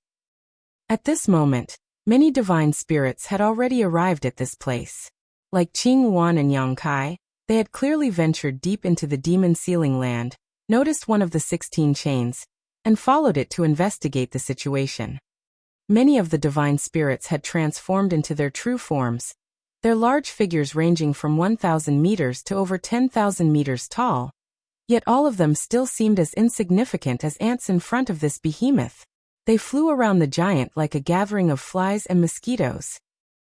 At this moment, many divine spirits had already arrived at this place. Like Qing Wan and Yang Kai, they had clearly ventured deep into the demon sealing land, noticed one of the 16 chains, and followed it to investigate the situation. Many of the divine spirits had transformed into their true forms, their large figures ranging from 1,000 meters to over 10,000 meters tall. Yet all of them still seemed as insignificant as ants in front of this behemoth. They flew around the giant like a gathering of flies and mosquitoes.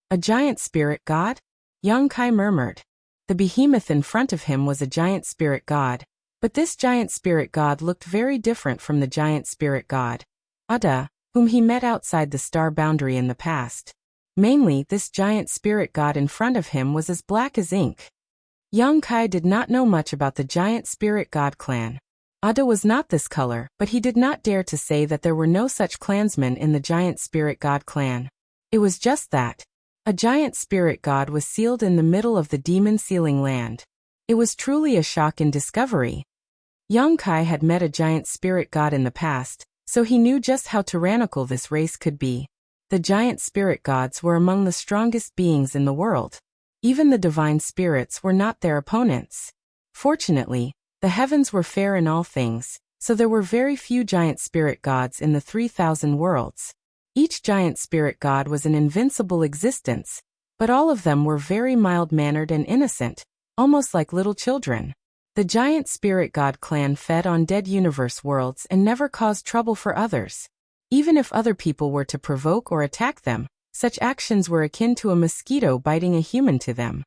"A giant spirit god?" Yang Kai murmured. The behemoth in front of him was a giant spirit god, but this giant spirit god looked very different from the giant spirit god, Ada, whom he met outside the star boundary in the past. Mainly, this giant spirit god in front of him was as black as ink. Yang Kai did not know much about the giant spirit god clan. Ada was not this color, but he did not dare to say that there were no such clansmen in the giant spirit god clan. It was just that a giant spirit god was sealed in the middle of the demon sealing land. It was truly a shock and discovery. Yang Kai had met a giant spirit god in the past, so he knew just how tyrannical this race could be. The giant spirit gods were among the strongest beings in the world. Even the divine spirits were not their opponents. Fortunately, the heavens were fair in all things, so there were very few giant spirit gods in the 3,000 worlds. Each giant spirit god was an invincible existence, but all of them were very mild-mannered and innocent, almost like little children. The giant spirit god clan fed on dead universe worlds and never caused trouble for others. Even if other people were to provoke or attack them, such actions were akin to a mosquito biting a human to them.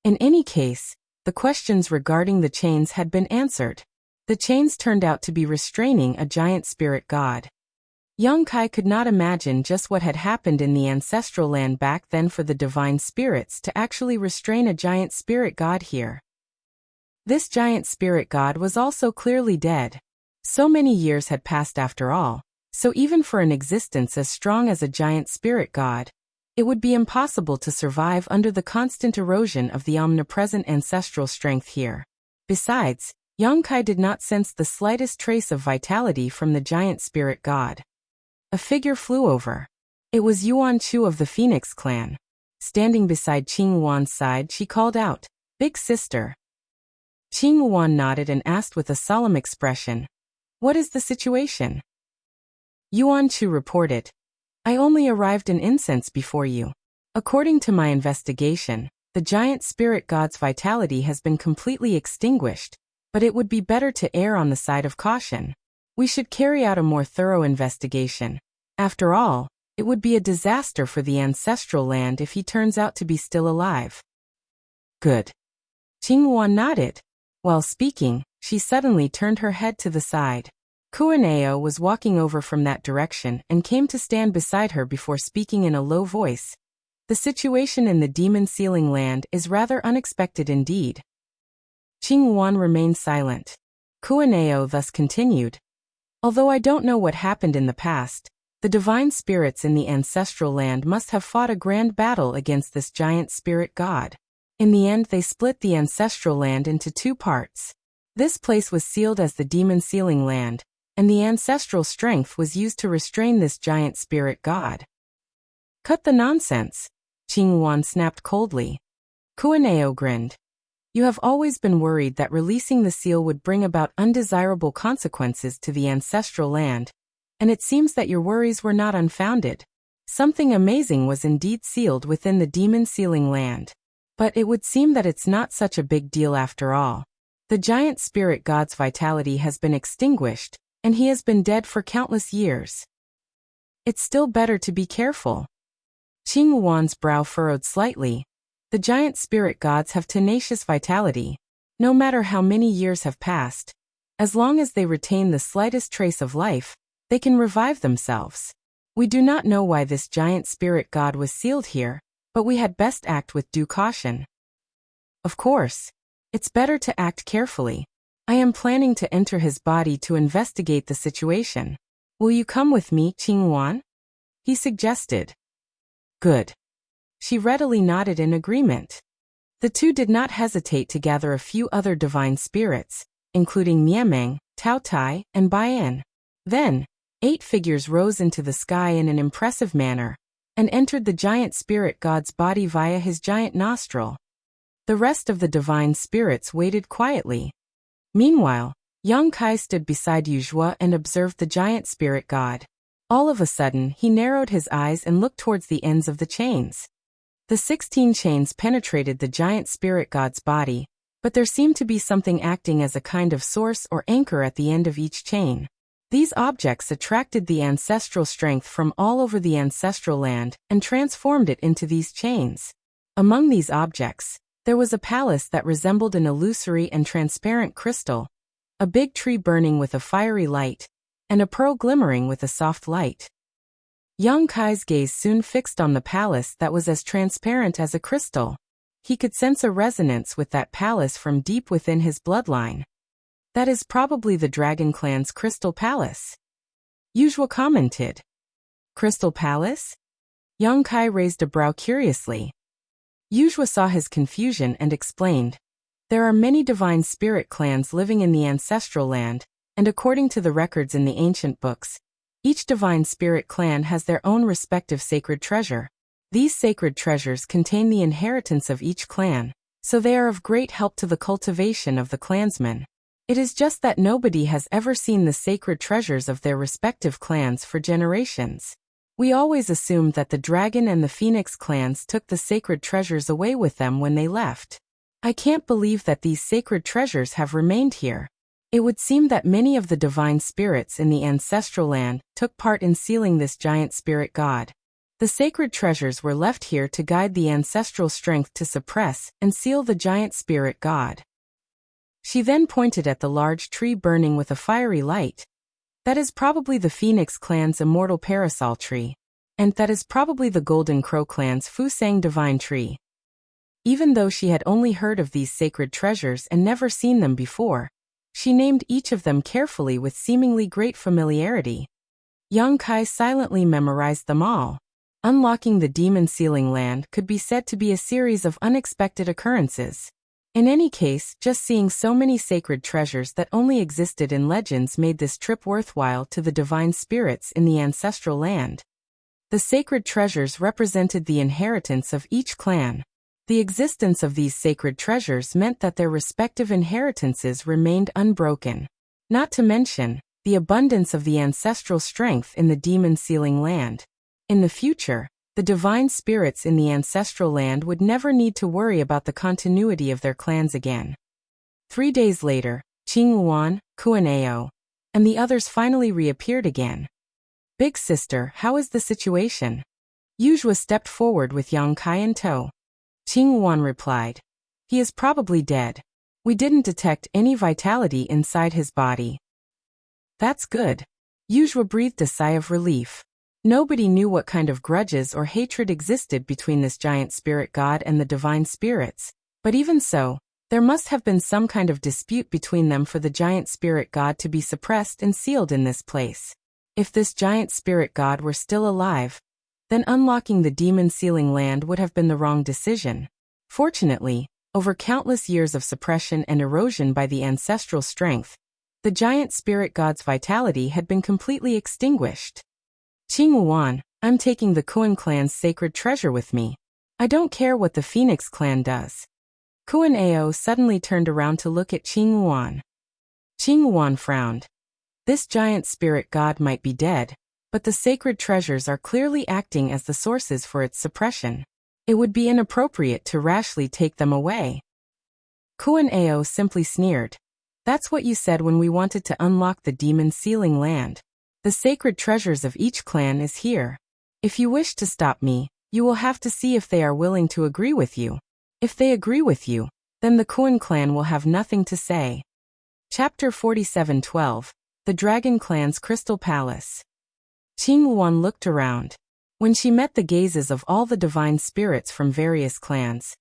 In any case, the questions regarding the chains had been answered. The chains turned out to be restraining a giant spirit god. Young Kai could not imagine just what had happened in the ancestral land back then for the divine spirits to actually restrain a giant spirit god here. This giant spirit god was also clearly dead. So many years had passed after all, so even for an existence as strong as a giant spirit god, it would be impossible to survive under the constant erosion of the omnipresent ancestral strength here. Besides, Young Kai did not sense the slightest trace of vitality from the giant spirit god. A figure flew over. It was Yuan Chu of the Phoenix clan. Standing beside Qing Yuan's side, she called out, "Big sister." Qing Yuan nodded and asked with a solemn expression, "What is the situation?" Yuan Chu reported, "I only arrived in incense before you. According to my investigation, the giant spirit god's vitality has been completely extinguished, but it would be better to err on the side of caution. We should carry out a more thorough investigation. After all, it would be a disaster for the ancestral land if he turns out to be still alive." "Good." Qing Yuan nodded. While speaking, she suddenly turned her head to the side. Kuaneo was walking over from that direction and came to stand beside her before speaking in a low voice. "The situation in the demon ceiling land is rather unexpected indeed." Qing Yuan remained silent. Kuaneo thus continued, "Although I don't know what happened in the past, the divine spirits in the ancestral land must have fought a grand battle against this giant spirit god. In the end, they split the ancestral land into two parts. This place was sealed as the demon ceiling land, and the ancestral strength was used to restrain this giant spirit god." "Cut the nonsense," Qing Yuan snapped coldly. Kuaneo grinned. "You have always been worried that releasing the seal would bring about undesirable consequences to the ancestral land, and it seems that your worries were not unfounded. Something amazing was indeed sealed within the demon ceiling land. But it would seem that it's not such a big deal after all. The giant spirit god's vitality has been extinguished, and he has been dead for countless years. It's still better to be careful." Qing Yuan's brow furrowed slightly. The giant spirit gods have tenacious vitality. No matter how many years have passed, as long as they retain the slightest trace of life, they can revive themselves. We do not know why this giant spirit god was sealed here, but we had best act with due caution. "Of course. It's better to act carefully. I am planning to enter his body to investigate the situation. Will you come with me, Qing Yuan?" he suggested. "Good." She readily nodded in agreement. The two did not hesitate to gather a few other divine spirits, including Miemeng, Tao Tai, and Baiyan. Then, 8 figures rose into the sky in an impressive manner, and entered the giant spirit god's body via his giant nostril. The rest of the divine spirits waited quietly. Meanwhile, Yang Kai stood beside Yuzhua and observed the giant spirit god. All of a sudden, he narrowed his eyes and looked towards the ends of the chains. The 16 chains penetrated the giant spirit god's body, but there seemed to be something acting as a kind of source or anchor at the end of each chain. These objects attracted the ancestral strength from all over the ancestral land and transformed it into these chains. Among these objects, there was a palace that resembled an illusory and transparent crystal, a big tree burning with a fiery light, and a pearl glimmering with a soft light. Yang Kai's gaze soon fixed on the palace that was as transparent as a crystal. He could sense a resonance with that palace from deep within his bloodline. "That is probably the Dragon Clan's Crystal Palace," Yuzhua commented. "Crystal Palace?" Yang Kai raised a brow curiously. Yuzhua saw his confusion and explained, "There are many divine spirit clans living in the ancestral land, and according to the records in the ancient books, each divine spirit clan has their own respective sacred treasure. These sacred treasures contain the inheritance of each clan, so they are of great help to the cultivation of the clansmen. It is just that nobody has ever seen the sacred treasures of their respective clans for generations. We always assumed that the Dragon and the Phoenix clans took the sacred treasures away with them when they left. I can't believe that these sacred treasures have remained here. It would seem that many of the divine spirits in the ancestral land took part in sealing this giant spirit god. The sacred treasures were left here to guide the ancestral strength to suppress and seal the giant spirit god. She then pointed at the large tree burning with a fiery light. That is probably the Phoenix clan's immortal parasol tree. And that is probably the Golden Crow clan's Fusang divine tree. Even though she had only heard of these sacred treasures and never seen them before, she named each of them carefully with seemingly great familiarity. Yang Kai silently memorized them all. Unlocking the demon sealing land could be said to be a series of unexpected occurrences. In any case, just seeing so many sacred treasures that only existed in legends made this trip worthwhile to the divine spirits in the ancestral land. The sacred treasures represented the inheritance of each clan. The existence of these sacred treasures meant that their respective inheritances remained unbroken. Not to mention, the abundance of the ancestral strength in the demon sealing land. In the future, the divine spirits in the ancestral land would never need to worry about the continuity of their clans again. 3 days later, Qing Yuan, Kuan Ao, and the others finally reappeared again. Big sister, how is the situation? Yuzhua stepped forward with Yang Kai in tow. Qing Yuan replied. He is probably dead. We didn't detect any vitality inside his body. That's good. Yuzhua breathed a sigh of relief. Nobody knew what kind of grudges or hatred existed between this giant spirit god and the divine spirits, but even so, there must have been some kind of dispute between them for the giant spirit god to be suppressed and sealed in this place. If this giant spirit god were still alive, then unlocking the demon sealing land would have been the wrong decision. Fortunately, over countless years of suppression and erosion by the ancestral strength, the giant spirit god's vitality had been completely extinguished. Qing Yuan, I'm taking the Kuan clan's sacred treasure with me. I don't care what the Phoenix clan does. Kuan Ao suddenly turned around to look at Qing Yuan. Qing Yuan frowned. This giant spirit god might be dead, but the sacred treasures are clearly acting as the sources for its suppression. It would be inappropriate to rashly take them away. Kuan Ao simply sneered. That's what you said when we wanted to unlock the demon sealing land. The sacred treasures of each clan is here. If you wish to stop me, you will have to see if they are willing to agree with you. If they agree with you, then the Kuan clan will have nothing to say. Chapter 47:12. The Dragon Clan's Crystal Palace. Qing Yuan looked around. When she met the gazes of all the divine spirits from various clans,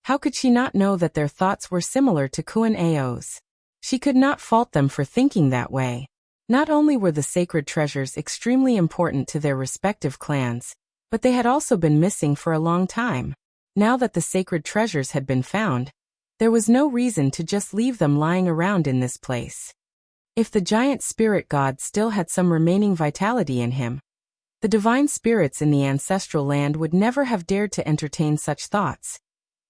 how could she not know that their thoughts were similar to Kuan Ao's? She could not fault them for thinking that way. Not only were the sacred treasures extremely important to their respective clans, but they had also been missing for a long time. Now that the sacred treasures had been found, there was no reason to just leave them lying around in this place. If the giant spirit god still had some remaining vitality in him, the divine spirits in the ancestral land would never have dared to entertain such thoughts.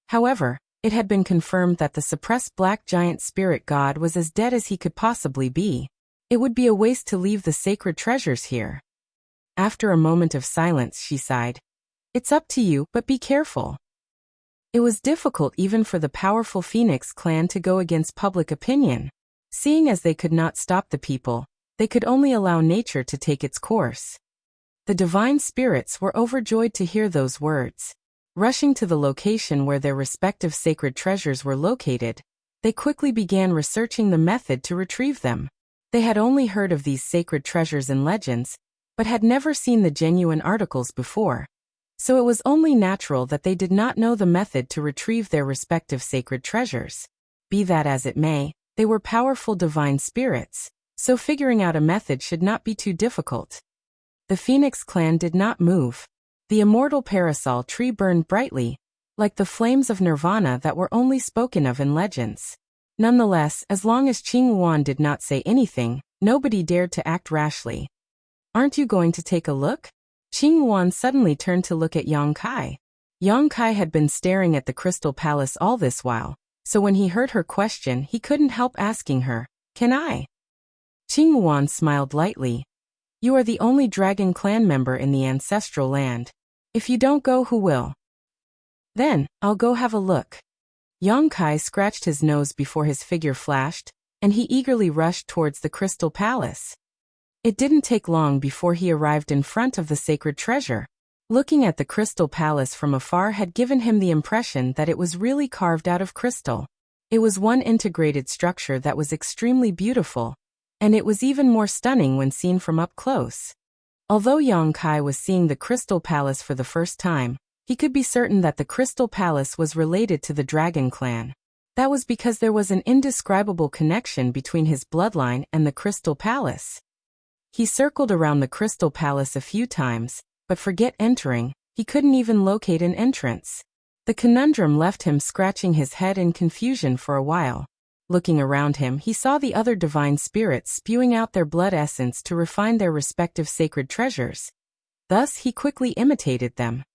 However, it had been confirmed that the suppressed black giant spirit god was as dead as he could possibly be. It would be a waste to leave the sacred treasures here. After a moment of silence, she sighed. It's up to you, but be careful. It was difficult even for the powerful Phoenix clan to go against public opinion. Seeing as they could not stop the people, they could only allow nature to take its course. The divine spirits were overjoyed to hear those words. Rushing to the location where their respective sacred treasures were located, they quickly began researching the method to retrieve them. They had only heard of these sacred treasures in legends, but had never seen the genuine articles before. So it was only natural that they did not know the method to retrieve their respective sacred treasures. Be that as it may, they were powerful divine spirits, so figuring out a method should not be too difficult. The Phoenix clan did not move. The immortal parasol tree burned brightly, like the flames of nirvana that were only spoken of in legends. Nonetheless, as long as Qing Yuan did not say anything, nobody dared to act rashly. Aren't you going to take a look? Qing Yuan suddenly turned to look at Yang Kai. Yang Kai had been staring at the Crystal Palace all this while, so when he heard her question he couldn't help asking her, "Can I?" Qing Yuan smiled lightly. You are the only Dragon Clan member in the ancestral land. If you don't go, who will? Then, I'll go have a look. Yang Kai scratched his nose before his figure flashed, and he eagerly rushed towards the Crystal Palace. It didn't take long before he arrived in front of the sacred treasure. Looking at the Crystal Palace from afar had given him the impression that it was really carved out of crystal. It was one integrated structure that was extremely beautiful, and it was even more stunning when seen from up close. Although Yang Kai was seeing the Crystal Palace for the first time, he could be certain that the Crystal Palace was related to the Dragon Clan. That was because there was an indescribable connection between his bloodline and the Crystal Palace. He circled around the Crystal Palace a few times, but forget entering, he couldn't even locate an entrance. The conundrum left him scratching his head in confusion for a while. Looking around him, he saw the other divine spirits spewing out their blood essence to refine their respective sacred treasures. Thus, he quickly imitated them.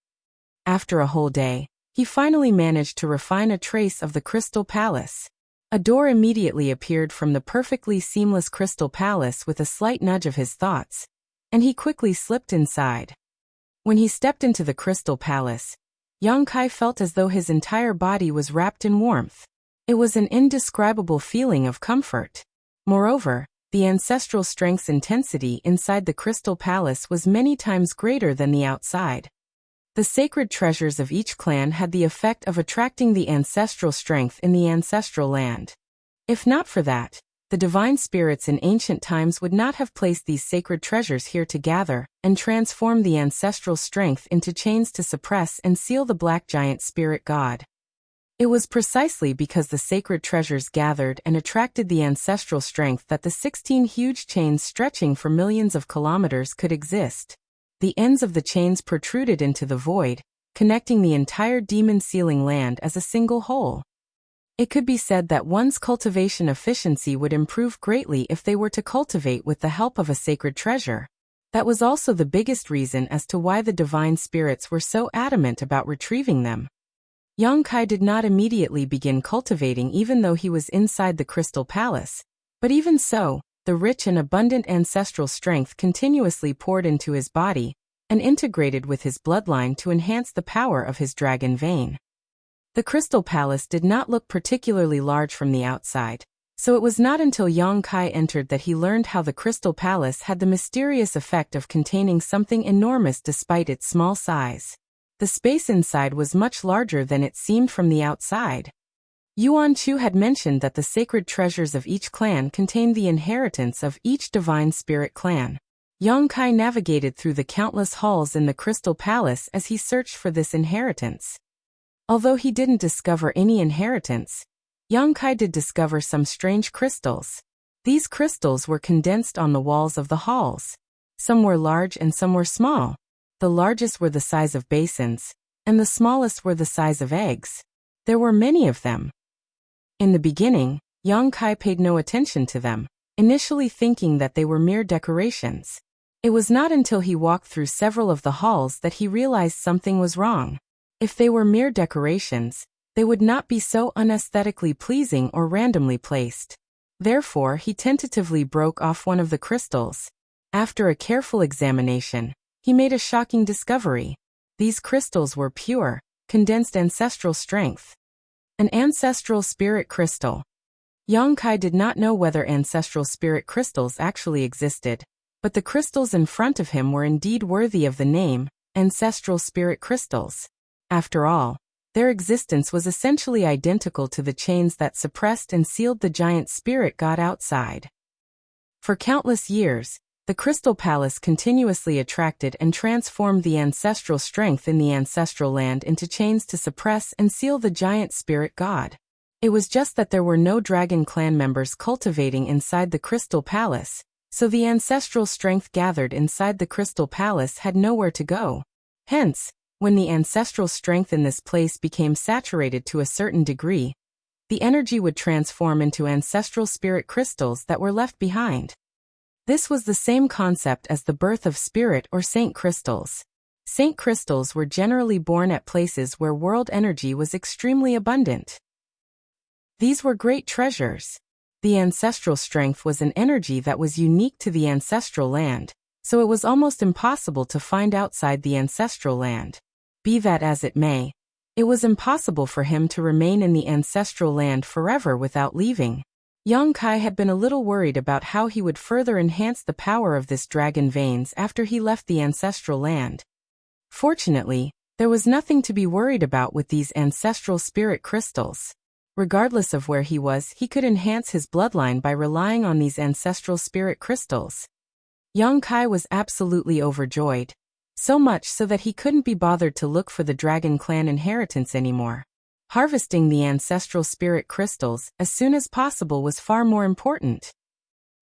After a whole day, he finally managed to refine a trace of the Crystal Palace. A door immediately appeared from the perfectly seamless Crystal Palace with a slight nudge of his thoughts, and he quickly slipped inside. When he stepped into the Crystal Palace, Yang Kai felt as though his entire body was wrapped in warmth. It was an indescribable feeling of comfort. Moreover, the ancestral strength's intensity inside the Crystal Palace was many times greater than the outside. The sacred treasures of each clan had the effect of attracting the ancestral strength in the ancestral land. If not for that, the divine spirits in ancient times would not have placed these sacred treasures here to gather and transform the ancestral strength into chains to suppress and seal the black giant spirit god. It was precisely because the sacred treasures gathered and attracted the ancestral strength that the 16 huge chains stretching for millions of kilometers could exist. The ends of the chains protruded into the void, connecting the entire demon-sealing land as a single whole. It could be said that one's cultivation efficiency would improve greatly if they were to cultivate with the help of a sacred treasure. That was also the biggest reason as to why the divine spirits were so adamant about retrieving them. Yang Kai did not immediately begin cultivating even though he was inside the Crystal Palace, but even so, the rich and abundant ancestral strength continuously poured into his body and integrated with his bloodline to enhance the power of his dragon vein. The Crystal Palace did not look particularly large from the outside, so it was not until Yang Kai entered that he learned how the Crystal Palace had the mysterious effect of containing something enormous despite its small size. The space inside was much larger than it seemed from the outside. Yuan Chu had mentioned that the sacred treasures of each clan contained the inheritance of each divine spirit clan. Yang Kai navigated through the countless halls in the Crystal Palace as he searched for this inheritance. Although he didn't discover any inheritance, Yang Kai did discover some strange crystals. These crystals were condensed on the walls of the halls. Some were large and some were small. The largest were the size of basins, and the smallest were the size of eggs. There were many of them. In the beginning, Yang Kai paid no attention to them, initially thinking that they were mere decorations. It was not until he walked through several of the halls that he realized something was wrong. If they were mere decorations, they would not be so unesthetically pleasing or randomly placed. Therefore, he tentatively broke off one of the crystals. After a careful examination, he made a shocking discovery. These crystals were pure, condensed ancestral strength. An ancestral spirit crystal. Yang Kai did not know whether ancestral spirit crystals actually existed, but the crystals in front of him were indeed worthy of the name, ancestral spirit crystals. After all, their existence was essentially identical to the chains that suppressed and sealed the giant spirit god outside. For countless years, the Crystal Palace continuously attracted and transformed the ancestral strength in the ancestral land into chains to suppress and seal the giant spirit god. It was just that there were no Dragon Clan members cultivating inside the Crystal Palace, so the ancestral strength gathered inside the Crystal Palace had nowhere to go. Hence, when the ancestral strength in this place became saturated to a certain degree, the energy would transform into ancestral spirit crystals that were left behind. This was the same concept as the birth of spirit or saint crystals. Saint crystals were generally born at places where world energy was extremely abundant. These were great treasures. The ancestral strength was an energy that was unique to the ancestral land, so it was almost impossible to find outside the ancestral land. Be that as it may, It was impossible for him to remain in the ancestral land forever without leaving. Yang Kai had been a little worried about how he would further enhance the power of this dragon veins after he left the ancestral land. Fortunately, there was nothing to be worried about with these ancestral spirit crystals. Regardless of where he was, he could enhance his bloodline by relying on these ancestral spirit crystals. Yang Kai was absolutely overjoyed. So much so that he couldn't be bothered to look for the Dragon Clan inheritance anymore. Harvesting the ancestral spirit crystals as soon as possible was far more important.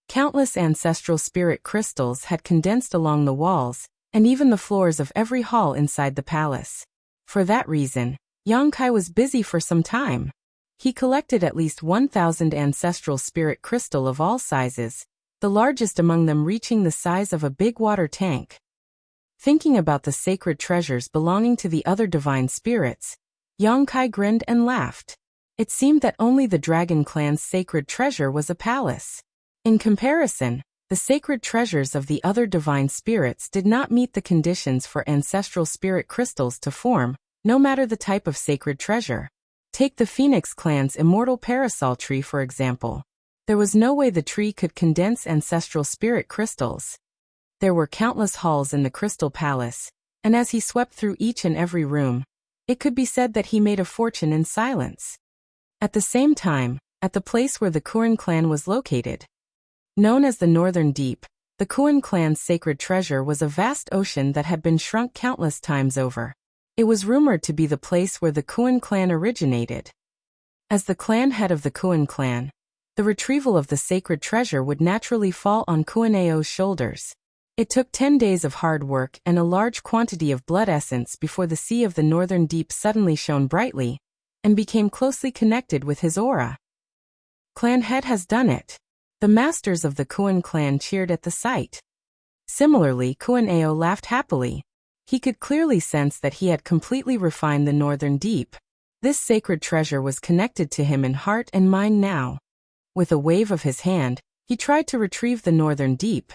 Countless ancestral spirit crystals had condensed along the walls, and even the floors of every hall inside the palace. For that reason, Yang Kai was busy for some time. He collected at least 1,000 ancestral spirit crystal of all sizes, the largest among them reaching the size of a big water tank. Thinking about the sacred treasures belonging to the other divine spirits, Yang Kai grinned and laughed. It seemed that only the Dragon Clan's sacred treasure was a palace. In comparison, the sacred treasures of the other divine spirits did not meet the conditions for ancestral spirit crystals to form, no matter the type of sacred treasure. Take the Phoenix Clan's immortal parasol tree for example. There was no way the tree could condense ancestral spirit crystals. There were countless halls in the Crystal Palace, and as he swept through each and every room, it could be said that he made a fortune in silence. At the same time, at the place where the Kuan clan was located, known as the Northern Deep, the Kuan clan's sacred treasure was a vast ocean that had been shrunk countless times over. It was rumored to be the place where the Kuan clan originated. As the clan head of the Kuan clan, the retrieval of the sacred treasure would naturally fall on Kuan-Ao's shoulders. It took 10 days of hard work and a large quantity of blood essence before the sea of the Northern Deep suddenly shone brightly and became closely connected with his aura. Clan head has done it. The masters of the Kuan clan cheered at the sight. Similarly, Kuan-Ao laughed happily. He could clearly sense that he had completely refined the Northern Deep. This sacred treasure was connected to him in heart and mind now. With a wave of his hand, he tried to retrieve the Northern Deep.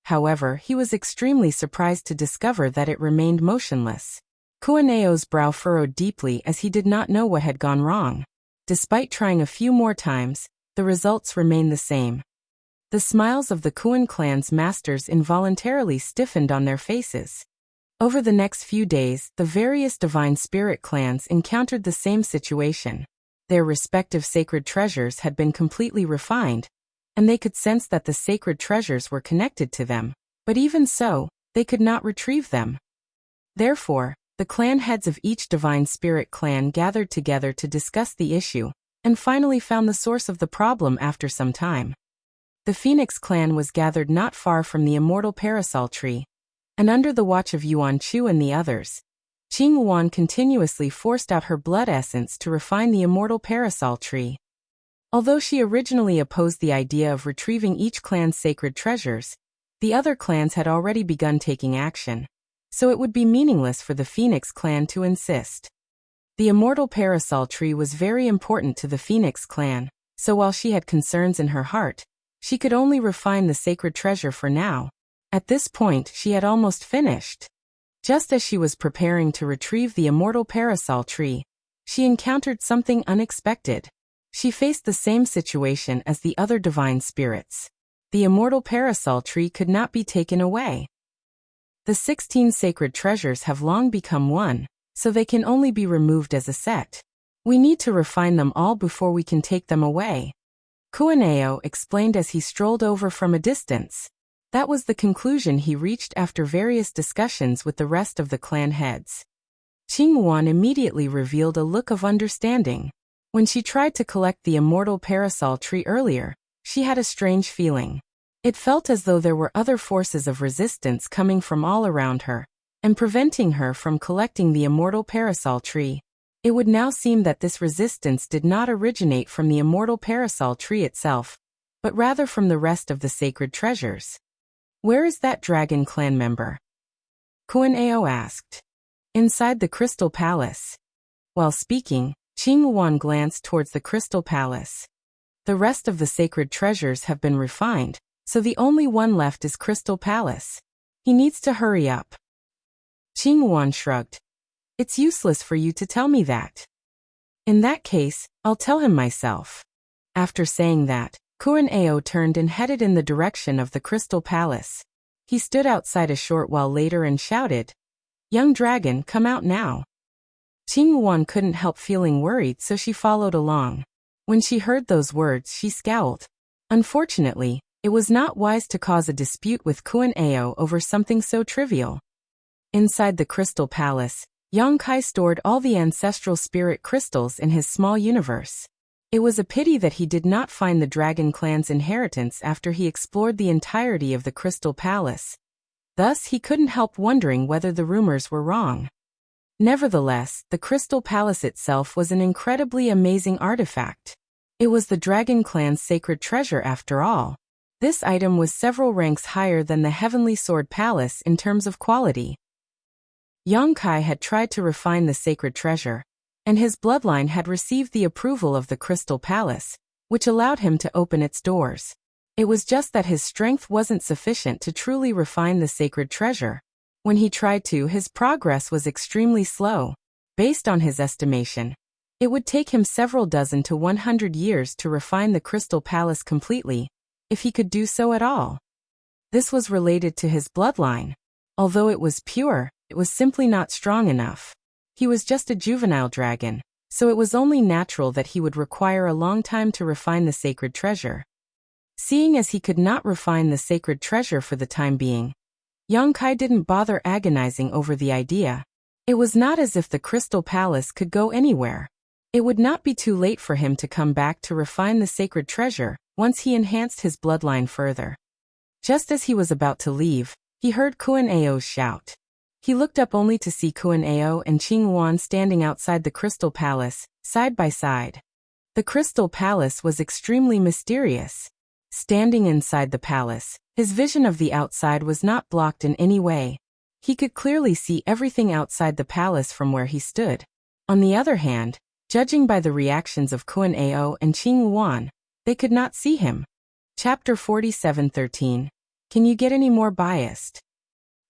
However, he was extremely surprised to discover that it remained motionless. Kuan-Ao's brow furrowed deeply as he did not know what had gone wrong. Despite trying a few more times, the results remained the same. The smiles of the Kuan clan's masters involuntarily stiffened on their faces. Over the next few days, the various divine spirit clans encountered the same situation. Their respective sacred treasures had been completely refined, and they could sense that the sacred treasures were connected to them, but even so, they could not retrieve them. Therefore, the clan heads of each divine spirit clan gathered together to discuss the issue, and finally found the source of the problem after some time. The Phoenix clan was gathered not far from the immortal parasol tree, and under the watch of Yuan Chu and the others, Qing Wan continuously forced out her blood essence to refine the immortal parasol tree. Although she originally opposed the idea of retrieving each clan's sacred treasures, the other clans had already begun taking action, so it would be meaningless for the Phoenix clan to insist. The immortal parasol tree was very important to the Phoenix clan, so while she had concerns in her heart, she could only refine the sacred treasure for now. At this point, she had almost finished. Just as she was preparing to retrieve the immortal parasol tree, she encountered something unexpected. She faced the same situation as the other divine spirits. The immortal parasol tree could not be taken away. The 16 sacred treasures have long become one, so they can only be removed as a set. We need to refine them all before we can take them away. Kuan-Ao explained as he strolled over from a distance. That was the conclusion he reached after various discussions with the rest of the clan heads. Qing Wan immediately revealed a look of understanding. When she tried to collect the immortal parasol tree earlier, she had a strange feeling. It felt as though there were other forces of resistance coming from all around her, and preventing her from collecting the immortal parasol tree. It would now seem that this resistance did not originate from the immortal parasol tree itself, but rather from the rest of the sacred treasures. Where is that Dragon Clan member? Kuan-Ao asked. Inside the Crystal Palace. While speaking, Qing Wan glanced towards the Crystal Palace. The rest of the sacred treasures have been refined, so the only one left is Crystal Palace. He needs to hurry up. Qing Wan shrugged. It's useless for you to tell me that. In that case, I'll tell him myself. After saying that, Kuan-Ao turned and headed in the direction of the Crystal Palace. He stood outside a short while later and shouted, "Young dragon, come out now." Qing Yuan couldn't help feeling worried, so she followed along. When she heard those words, she scowled. Unfortunately, it was not wise to cause a dispute with Kuan-Ao over something so trivial. Inside the Crystal Palace, Yang Kai stored all the ancestral spirit crystals in his small universe. It was a pity that he did not find the Dragon Clan's inheritance after he explored the entirety of the Crystal Palace. Thus, he couldn't help wondering whether the rumors were wrong. Nevertheless, the Crystal Palace itself was an incredibly amazing artifact. It was the Dragon Clan's sacred treasure after all. This item was several ranks higher than the Heavenly Sword Palace in terms of quality. Yang Kai had tried to refine the sacred treasure, and his bloodline had received the approval of the Crystal Palace, which allowed him to open its doors. It was just that his strength wasn't sufficient to truly refine the sacred treasure. When he tried to, his progress was extremely slow. Based on his estimation, it would take him several dozen to 100 years to refine the Crystal Palace completely, if he could do so at all. This was related to his bloodline. Although it was pure, it was simply not strong enough. He was just a juvenile dragon, so it was only natural that he would require a long time to refine the sacred treasure. Seeing as he could not refine the sacred treasure for the time being, Yang Kai didn't bother agonizing over the idea. It was not as if the Crystal Palace could go anywhere. It would not be too late for him to come back to refine the sacred treasure once he enhanced his bloodline further. Just as he was about to leave, he heard Kuan-Ao's shout. He looked up only to see Kuan-Ao and Qing Yuan standing outside the Crystal Palace, side by side. The Crystal Palace was extremely mysterious. Standing inside the palace, his vision of the outside was not blocked in any way. He could clearly see everything outside the palace from where he stood. On the other hand, judging by the reactions of Kuan-Ao and Qing Yuan, they could not see him. Chapter 47:13. Can you get any more biased?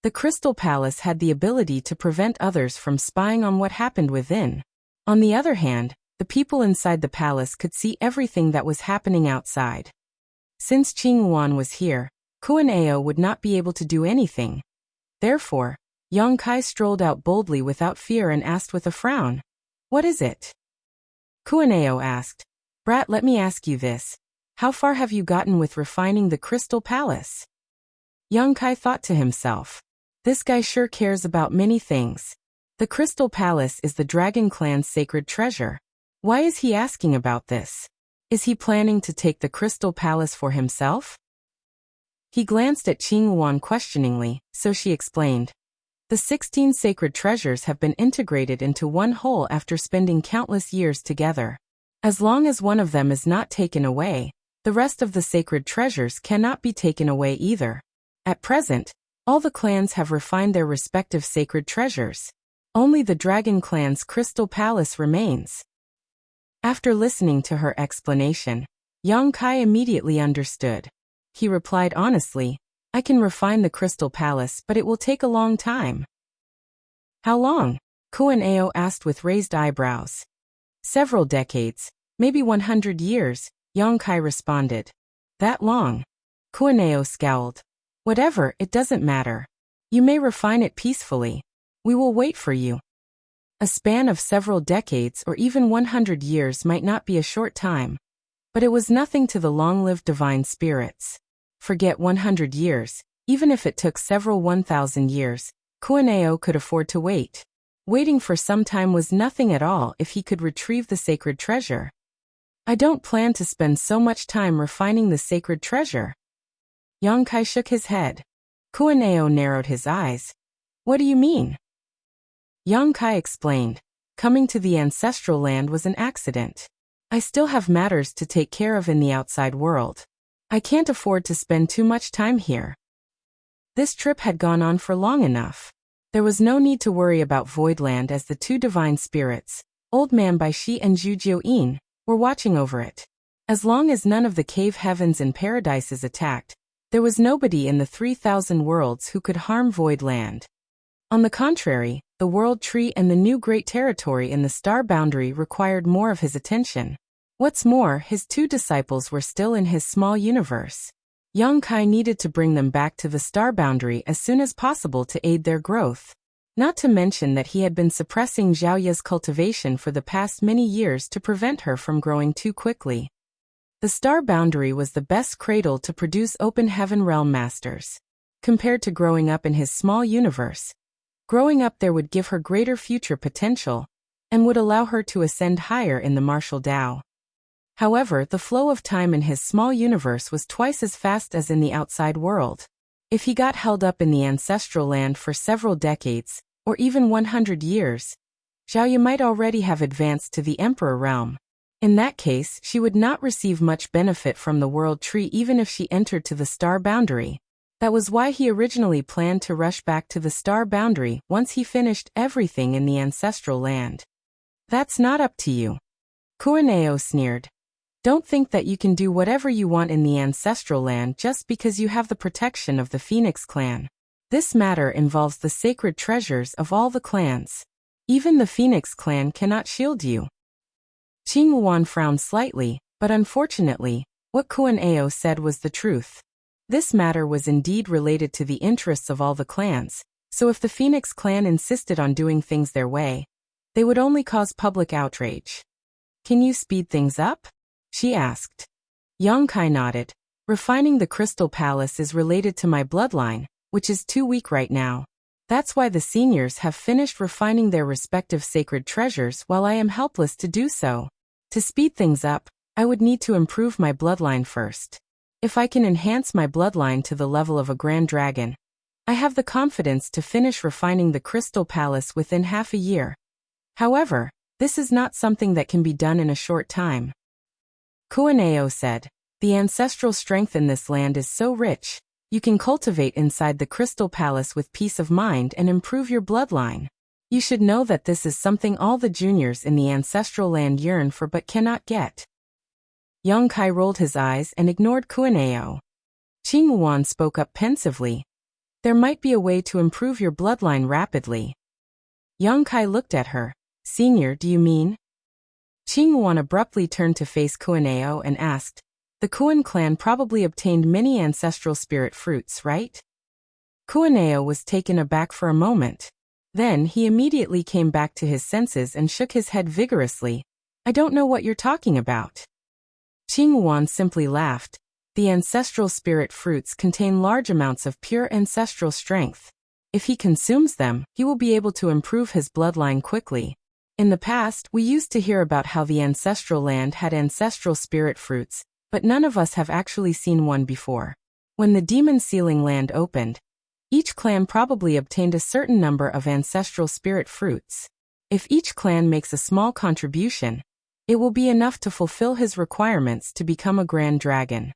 The Crystal Palace had the ability to prevent others from spying on what happened within. On the other hand, the people inside the palace could see everything that was happening outside. Since Qing Yuan was here, Kuan-Ao would not be able to do anything. Therefore, Yang Kai strolled out boldly without fear and asked with a frown, "What is it?" Kuan-Ao asked, "Brat, let me ask you this. How far have you gotten with refining the Crystal Palace?" Yang Kai thought to himself, "This guy sure cares about many things. The Crystal Palace is the Dragon Clan's sacred treasure. Why is he asking about this? Is he planning to take the Crystal Palace for himself?" He glanced at Qing Yuan questioningly, so she explained. The 16 sacred treasures have been integrated into one whole after spending countless years together. As long as one of them is not taken away, the rest of the sacred treasures cannot be taken away either. At present, all the clans have refined their respective sacred treasures. Only the Dragon Clan's Crystal Palace remains. After listening to her explanation, Yang Kai immediately understood. He replied honestly, "I can refine the Crystal Palace, but it will take a long time." "How long?" Kuan-Ao asked with raised eyebrows. "Several decades, maybe 100 years, Yang Kai responded. "That long?" Kuan-Ao scowled. "Whatever, it doesn't matter. You may refine it peacefully. We will wait for you." A span of several decades or even 100 years might not be a short time, but it was nothing to the long-lived divine spirits. Forget 100 years, even if it took several 1,000 years, Kuan-Ao could afford to wait. Waiting for some time was nothing at all if he could retrieve the sacred treasure. "I don't plan to spend so much time refining the sacred treasure." Yang Kai shook his head. Kuan-Ao narrowed his eyes. "What do you mean?" Yang Kai explained. "Coming to the ancestral land was an accident. I still have matters to take care of in the outside world. I can't afford to spend too much time here." This trip had gone on for long enough. There was no need to worry about Voidland as the two divine spirits, Old Man Baishi and Zhu Jiuyin, were watching over it. As long as none of the cave heavens and paradises attacked, there was nobody in the 3,000 worlds who could harm Voidland. On the contrary, the World Tree and the new great territory in the star boundary required more of his attention. What's more, his two disciples were still in his small universe. Young Kai needed to bring them back to the star boundary as soon as possible to aid their growth. Not to mention that he had been suppressing Xiaoya's cultivation for the past many years to prevent her from growing too quickly. The star boundary was the best cradle to produce open heaven realm masters. Compared to growing up in his small universe, growing up there would give her greater future potential and would allow her to ascend higher in the martial Tao. However, the flow of time in his small universe was twice as fast as in the outside world. If he got held up in the ancestral land for several decades, or even 100 years, Xiaoya might already have advanced to the Emperor realm. In that case, she would not receive much benefit from the World Tree even if she entered to the star boundary. That was why he originally planned to rush back to the star boundary once he finished everything in the ancestral land. That's not up to you. Kuaneo sneered. Don't think that you can do whatever you want in the ancestral land just because you have the protection of the Phoenix clan. This matter involves the sacred treasures of all the clans. Even the Phoenix clan cannot shield you. Qing Wuan frowned slightly, but unfortunately, what Kuaneo said was the truth. This matter was indeed related to the interests of all the clans, so if the Phoenix clan insisted on doing things their way, they would only cause public outrage. Can you speed things up? She asked. Yang Kai nodded. Refining the Crystal Palace is related to my bloodline, which is too weak right now. That's why the seniors have finished refining their respective sacred treasures while I am helpless to do so. To speed things up, I would need to improve my bloodline first. If I can enhance my bloodline to the level of a Grand Dragon, I have the confidence to finish refining the Crystal Palace within half a year. However, this is not something that can be done in a short time. Kuaneo said, the ancestral strength in this land is so rich, you can cultivate inside the Crystal Palace with peace of mind and improve your bloodline. You should know that this is something all the juniors in the ancestral land yearn for but cannot get. Yang Kai rolled his eyes and ignored Kuaneo. Qing Wuan spoke up pensively. There might be a way to improve your bloodline rapidly. Yang Kai looked at her. Senior, do you mean? Qing Wuan abruptly turned to face Kuaneo and asked, the Kuan clan probably obtained many ancestral spirit fruits, right? Kuaneo was taken aback for a moment. Then he immediately came back to his senses and shook his head vigorously. I don't know what you're talking about. Qing Wuan simply laughed. The ancestral spirit fruits contain large amounts of pure ancestral strength. If he consumes them, he will be able to improve his bloodline quickly. In the past, we used to hear about how the ancestral land had ancestral spirit fruits, but none of us have actually seen one before. When the demon sealing land opened, each clan probably obtained a certain number of ancestral spirit fruits. If each clan makes a small contribution, it will be enough to fulfill his requirements to become a Grand Dragon.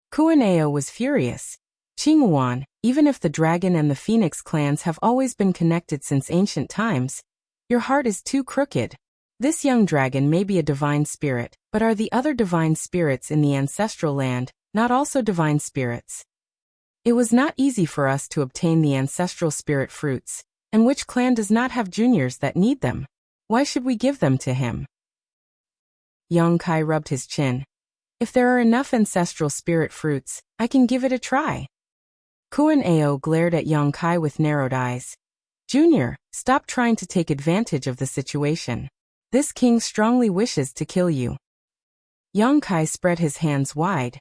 Kuaneo was furious. Qing Wuan, even if the Dragon and the Phoenix clans have always been connected since ancient times, your heart is too crooked. This young dragon may be a divine spirit, but are the other divine spirits in the ancestral land not also divine spirits? It was not easy for us to obtain the ancestral spirit fruits, and which clan does not have juniors that need them? Why should we give them to him? Yang Kai rubbed his chin. If there are enough ancestral spirit fruits, I can give it a try. Kuaneo glared at Yang Kai with narrowed eyes. Junior, stop trying to take advantage of the situation. This king strongly wishes to kill you. Yang Kai spread his hands wide.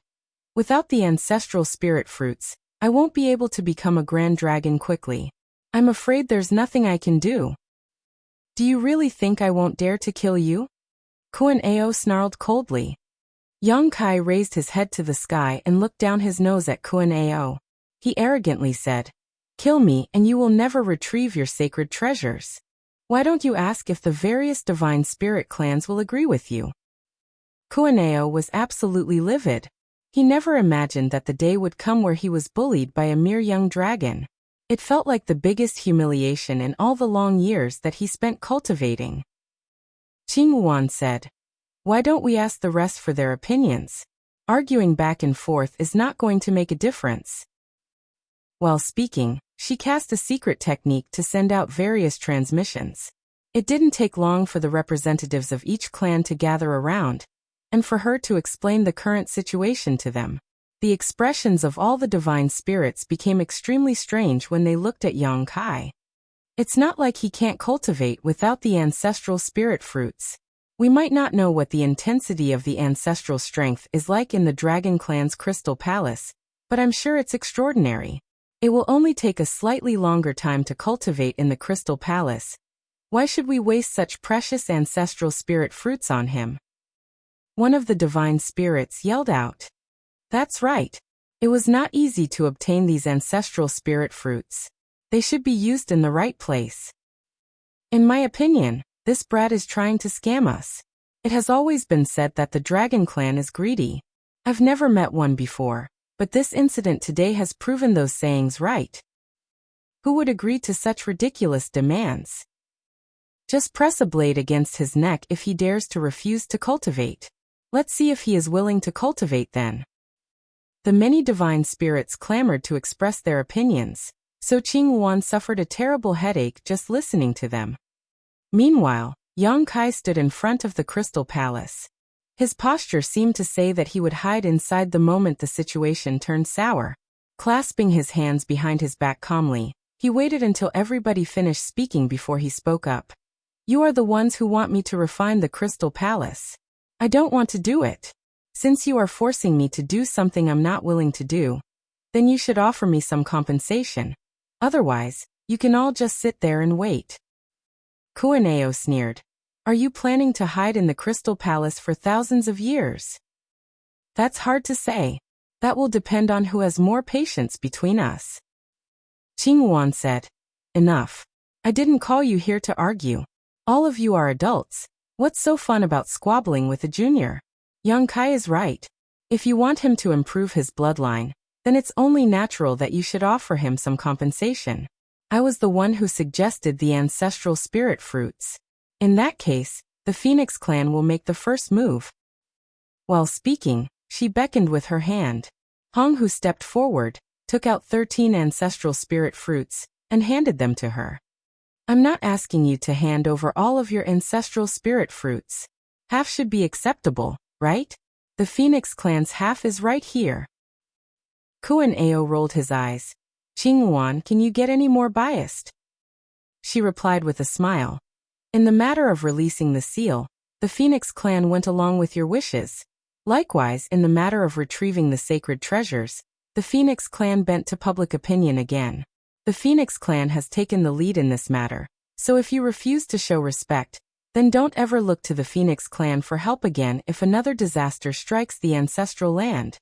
Without the ancestral spirit fruits, I won't be able to become a Grand Dragon quickly. I'm afraid there's nothing I can do. Do you really think I won't dare to kill you? Kuaneo snarled coldly. Yang Kai raised his head to the sky and looked down his nose at Kuaneo. He arrogantly said, kill me and you will never retrieve your sacred treasures. Why don't you ask if the various divine spirit clans will agree with you? Kuaneo was absolutely livid. He never imagined that the day would come where he was bullied by a mere young dragon. It felt like the biggest humiliation in all the long years that he spent cultivating. Qing Wuan said, why don't we ask the rest for their opinions? Arguing back and forth is not going to make a difference. While speaking, she cast a secret technique to send out various transmissions. It didn't take long for the representatives of each clan to gather around, and for her to explain the current situation to them. The expressions of all the divine spirits became extremely strange when they looked at Yang Kai. It's not like he can't cultivate without the ancestral spirit fruits. We might not know what the intensity of the ancestral strength is like in the Dragon Clan's Crystal Palace, but I'm sure it's extraordinary. It will only take a slightly longer time to cultivate in the Crystal Palace. Why should we waste such precious ancestral spirit fruits on him? One of the divine spirits yelled out. That's right. It was not easy to obtain these ancestral spirit fruits. They should be used in the right place. In my opinion, this brat is trying to scam us. It has always been said that the Dragon Clan is greedy. I've never met one before, but this incident today has proven those sayings right. Who would agree to such ridiculous demands? Just press a blade against his neck if he dares to refuse to cultivate. Let's see if he is willing to cultivate then. The many divine spirits clamored to express their opinions, so Qing Wan suffered a terrible headache just listening to them. Meanwhile, Yang Kai stood in front of the Crystal Palace. His posture seemed to say that he would hide inside the moment the situation turned sour. Clasping his hands behind his back calmly, he waited until everybody finished speaking before he spoke up. You are the ones who want me to refine the Crystal Palace. I don't want to do it. Since you are forcing me to do something I'm not willing to do, then you should offer me some compensation. Otherwise, you can all just sit there and wait. Kuaneo sneered. Are you planning to hide in the Crystal Palace for thousands of years? That's hard to say. That will depend on who has more patience between us. Qing Wan said. Enough. I didn't call you here to argue. All of you are adults. What's so fun about squabbling with a junior? Yang Kai is right. If you want him to improve his bloodline, then it's only natural that you should offer him some compensation. I was the one who suggested the ancestral spirit fruits. In that case, the Phoenix clan will make the first move. While speaking, she beckoned with her hand. Hong, who stepped forward, took out 13 ancestral spirit fruits and handed them to her. I'm not asking you to hand over all of your ancestral spirit fruits. Half should be acceptable, right? The Phoenix clan's half is right here. Kuan Ao rolled his eyes. Qing Wan, can you get any more biased? She replied with a smile. In the matter of releasing the seal, the Phoenix clan went along with your wishes. Likewise, in the matter of retrieving the sacred treasures, the Phoenix clan bent to public opinion again. The Phoenix clan has taken the lead in this matter, so if you refuse to show respect, then don't ever look to the Phoenix clan for help again if another disaster strikes the ancestral land.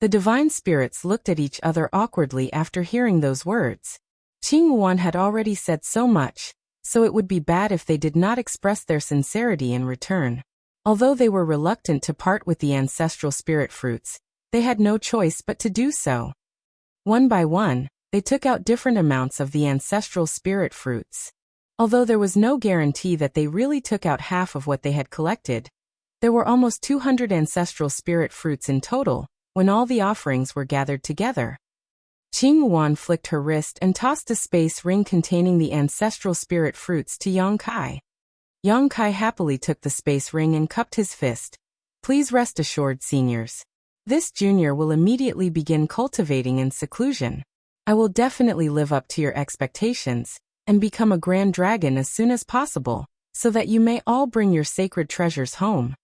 The divine spirits looked at each other awkwardly after hearing those words. Qing Wan had already said so much, so it would be bad if they did not express their sincerity in return. Although they were reluctant to part with the ancestral spirit fruits, they had no choice but to do so. One by one, they took out different amounts of the ancestral spirit fruits. Although there was no guarantee that they really took out half of what they had collected, there were almost 200 ancestral spirit fruits in total, when all the offerings were gathered together. Qing Wan flicked her wrist and tossed a space ring containing the ancestral spirit fruits to Yang Kai. Yang Kai happily took the space ring and cupped his fist. Please rest assured, seniors. This junior will immediately begin cultivating in seclusion. I will definitely live up to your expectations and become a grand dragon as soon as possible, so that you may all bring your sacred treasures home.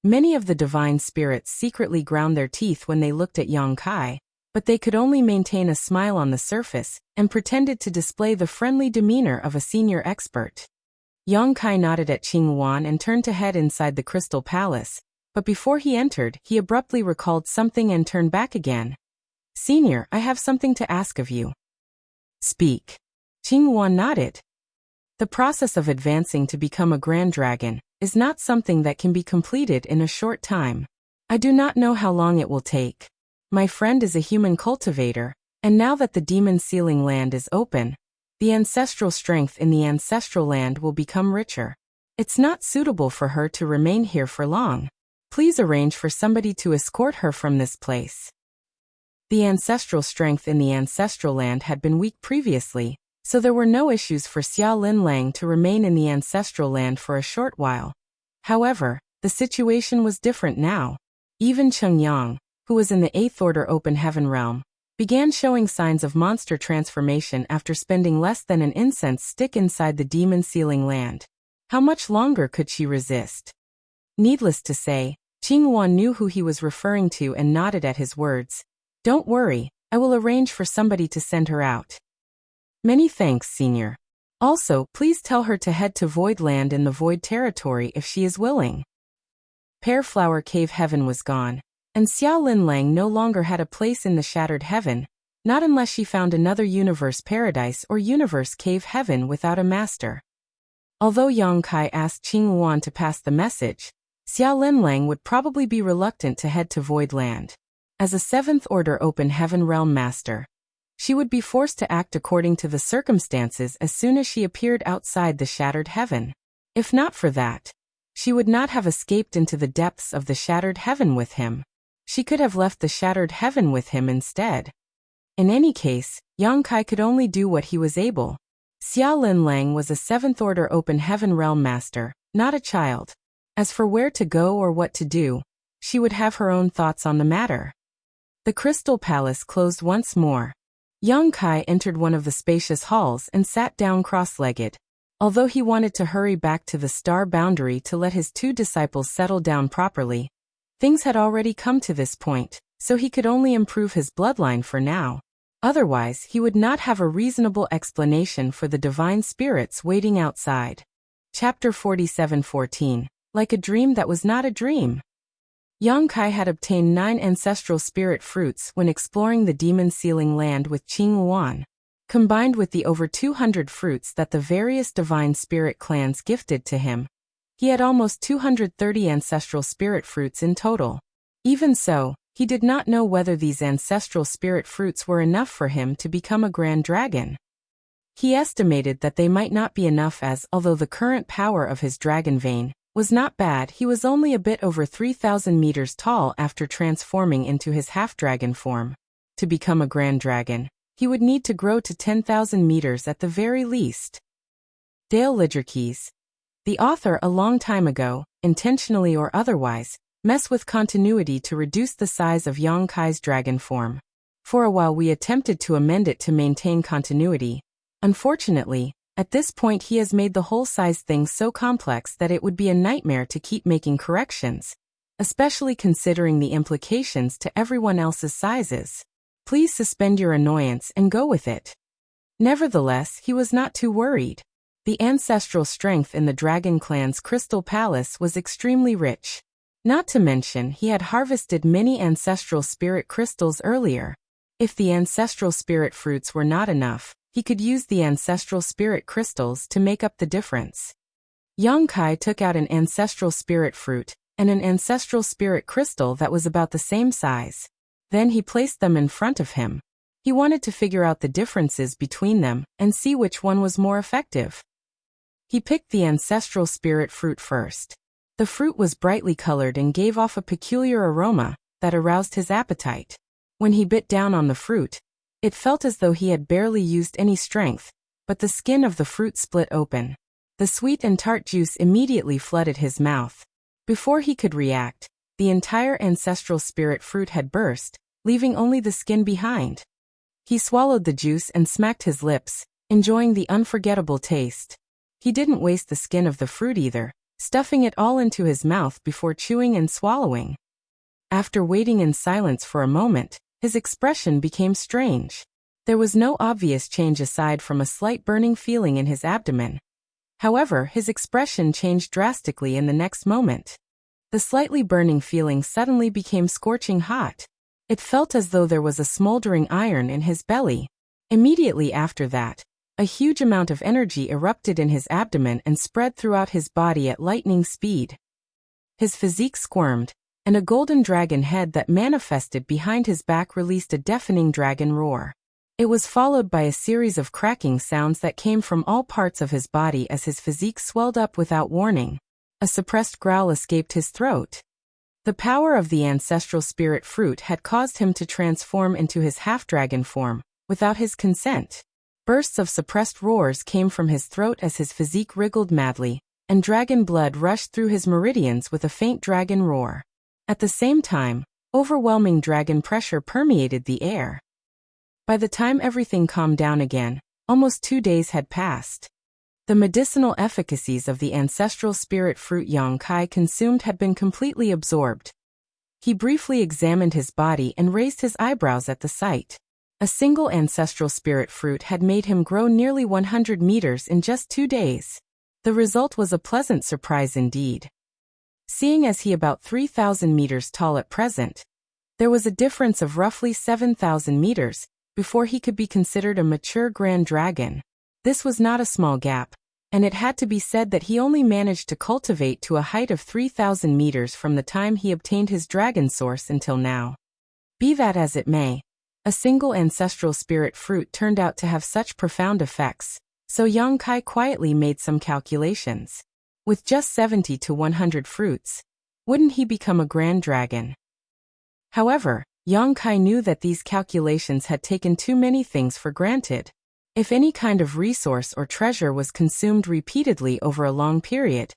Many of the divine spirits secretly ground their teeth when they looked at Yang Kai, but they could only maintain a smile on the surface and pretended to display the friendly demeanor of a senior expert. Yang Kai nodded at Qing Wan and turned to head inside the Crystal Palace, but before he entered, he abruptly recalled something and turned back again. Senior, I have something to ask of you. Speak. Qing Wan nodded. The process of advancing to become a grand dragon is not something that can be completed in a short time. I do not know how long it will take. My friend is a human cultivator, and now that the demon sealing land is open, the ancestral strength in the ancestral land will become richer. It's not suitable for her to remain here for long. Please arrange for somebody to escort her from this place. The ancestral strength in the ancestral land had been weak previously, so there were no issues for Xia Linlang to remain in the ancestral land for a short while. However, the situation was different now. Even Cheng Yang, who was in the 8th Order Open Heaven realm, began showing signs of monster transformation after spending less than an incense stick inside the demon sealing land. How much longer could she resist? Needless to say, Qing Wan knew who he was referring to and nodded at his words. Don't worry, I will arrange for somebody to send her out. Many thanks, Senior. Also, please tell her to head to Void Land in the Void Territory if she is willing. Pear Flower Cave Heaven was gone, and Xia Linlang no longer had a place in the Shattered Heaven, not unless she found another Universe Paradise or Universe Cave Heaven without a master. Although Yang Kai asked Qing Wan to pass the message, Xia Linlang would probably be reluctant to head to Void Land. As a 7th Order Open Heaven Realm Master, she would be forced to act according to the circumstances as soon as she appeared outside the Shattered Heaven. If not for that, she would not have escaped into the depths of the Shattered Heaven with him. She could have left the Shattered Heaven with him instead. In any case, Yang Kai could only do what he was able. Xia Linlang was a 7th Order Open Heaven Realm Master, not a child. As for where to go or what to do, she would have her own thoughts on the matter. The Crystal Palace closed once more. Yang Kai entered one of the spacious halls and sat down cross-legged. Although he wanted to hurry back to the star boundary to let his 2 disciples settle down properly, things had already come to this point, so he could only improve his bloodline for now. Otherwise, he would not have a reasonable explanation for the divine spirits waiting outside. Chapter 47:14. Like a dream that was not a dream. Yang Kai had obtained 9 ancestral spirit fruits when exploring the demon sealing land with Qing Wan. Combined with the over 200 fruits that the various divine spirit clans gifted to him, he had almost 230 ancestral spirit fruits in total. Even so, he did not know whether these ancestral spirit fruits were enough for him to become a grand dragon. He estimated that they might not be enough as, although the current power of his dragon vein was not bad, he was only a bit over 3,000 meters tall after transforming into his half-dragon form. To become a grand dragon, he would need to grow to 10,000 meters at the very least. Dale Lidgerkeys. The author a long time ago, intentionally or otherwise, messed with continuity to reduce the size of Yang Kai's dragon form. For a while we attempted to amend it to maintain continuity. Unfortunately, at this point he has made the whole size thing so complex that it would be a nightmare to keep making corrections, especially considering the implications to everyone else's sizes. Please suspend your annoyance and go with it. Nevertheless, he was not too worried. The ancestral strength in the Dragon Clan's Crystal Palace was extremely rich. Not to mention, he had harvested many ancestral spirit crystals earlier. If the ancestral spirit fruits were not enough, he could use the ancestral spirit crystals to make up the difference. Yang Kai took out an ancestral spirit fruit and an ancestral spirit crystal that was about the same size. Then he placed them in front of him. He wanted to figure out the differences between them and see which one was more effective. He picked the ancestral spirit fruit first. The fruit was brightly colored and gave off a peculiar aroma that aroused his appetite. When he bit down on the fruit, it felt as though he had barely used any strength, but the skin of the fruit split open. The sweet and tart juice immediately flooded his mouth. Before he could react, the entire ancestral spirit fruit had burst, leaving only the skin behind. He swallowed the juice and smacked his lips, enjoying the unforgettable taste. He didn't waste the skin of the fruit either, stuffing it all into his mouth before chewing and swallowing. After waiting in silence for a moment, his expression became strange. There was no obvious change aside from a slight burning feeling in his abdomen. However, his expression changed drastically in the next moment. The slightly burning feeling suddenly became scorching hot. It felt as though there was a smoldering iron in his belly. Immediately after that, a huge amount of energy erupted in his abdomen and spread throughout his body at lightning speed. His physique squirmed, and a golden dragon head that manifested behind his back released a deafening dragon roar. It was followed by a series of cracking sounds that came from all parts of his body as his physique swelled up without warning. A suppressed growl escaped his throat. The power of the ancestral spirit fruit had caused him to transform into his half-dragon form, without his consent. Bursts of suppressed roars came from his throat as his physique wriggled madly, and dragon blood rushed through his meridians with a faint dragon roar. At the same time, overwhelming dragon pressure permeated the air. By the time everything calmed down again, almost 2 days had passed. The medicinal efficacies of the ancestral spirit fruit Yang Kai consumed had been completely absorbed. He briefly examined his body and raised his eyebrows at the sight. A single ancestral spirit fruit had made him grow nearly 100 meters in just 2 days. The result was a pleasant surprise indeed. Seeing as he about 3,000 meters tall at present, there was a difference of roughly 7,000 meters before he could be considered a mature grand dragon. This was not a small gap, and it had to be said that he only managed to cultivate to a height of 3,000 meters from the time he obtained his dragon source until now. Be that as it may, a single ancestral spirit fruit turned out to have such profound effects, so Yang Kai quietly made some calculations. With just 70 to 100 fruits, wouldn't he become a grand dragon? However, Yang Kai knew that these calculations had taken too many things for granted. If any kind of resource or treasure was consumed repeatedly over a long period,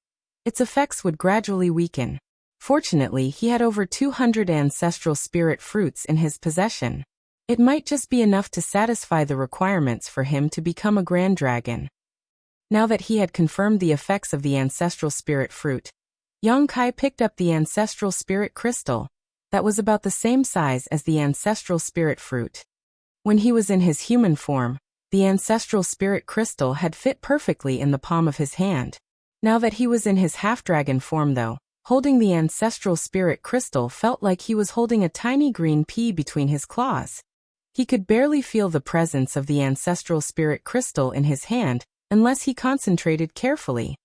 its effects would gradually weaken. Fortunately, he had over 200 ancestral spirit fruits in his possession. It might just be enough to satisfy the requirements for him to become a grand dragon. Now that he had confirmed the effects of the ancestral spirit fruit, Yang Kai picked up the ancestral spirit crystal that was about the same size as the ancestral spirit fruit. When he was in his human form, the ancestral spirit crystal had fit perfectly in the palm of his hand. Now that he was in his half-dragon form though, holding the ancestral spirit crystal felt like he was holding a tiny green pea between his claws. He could barely feel the presence of the ancestral spirit crystal in his hand unless he concentrated carefully.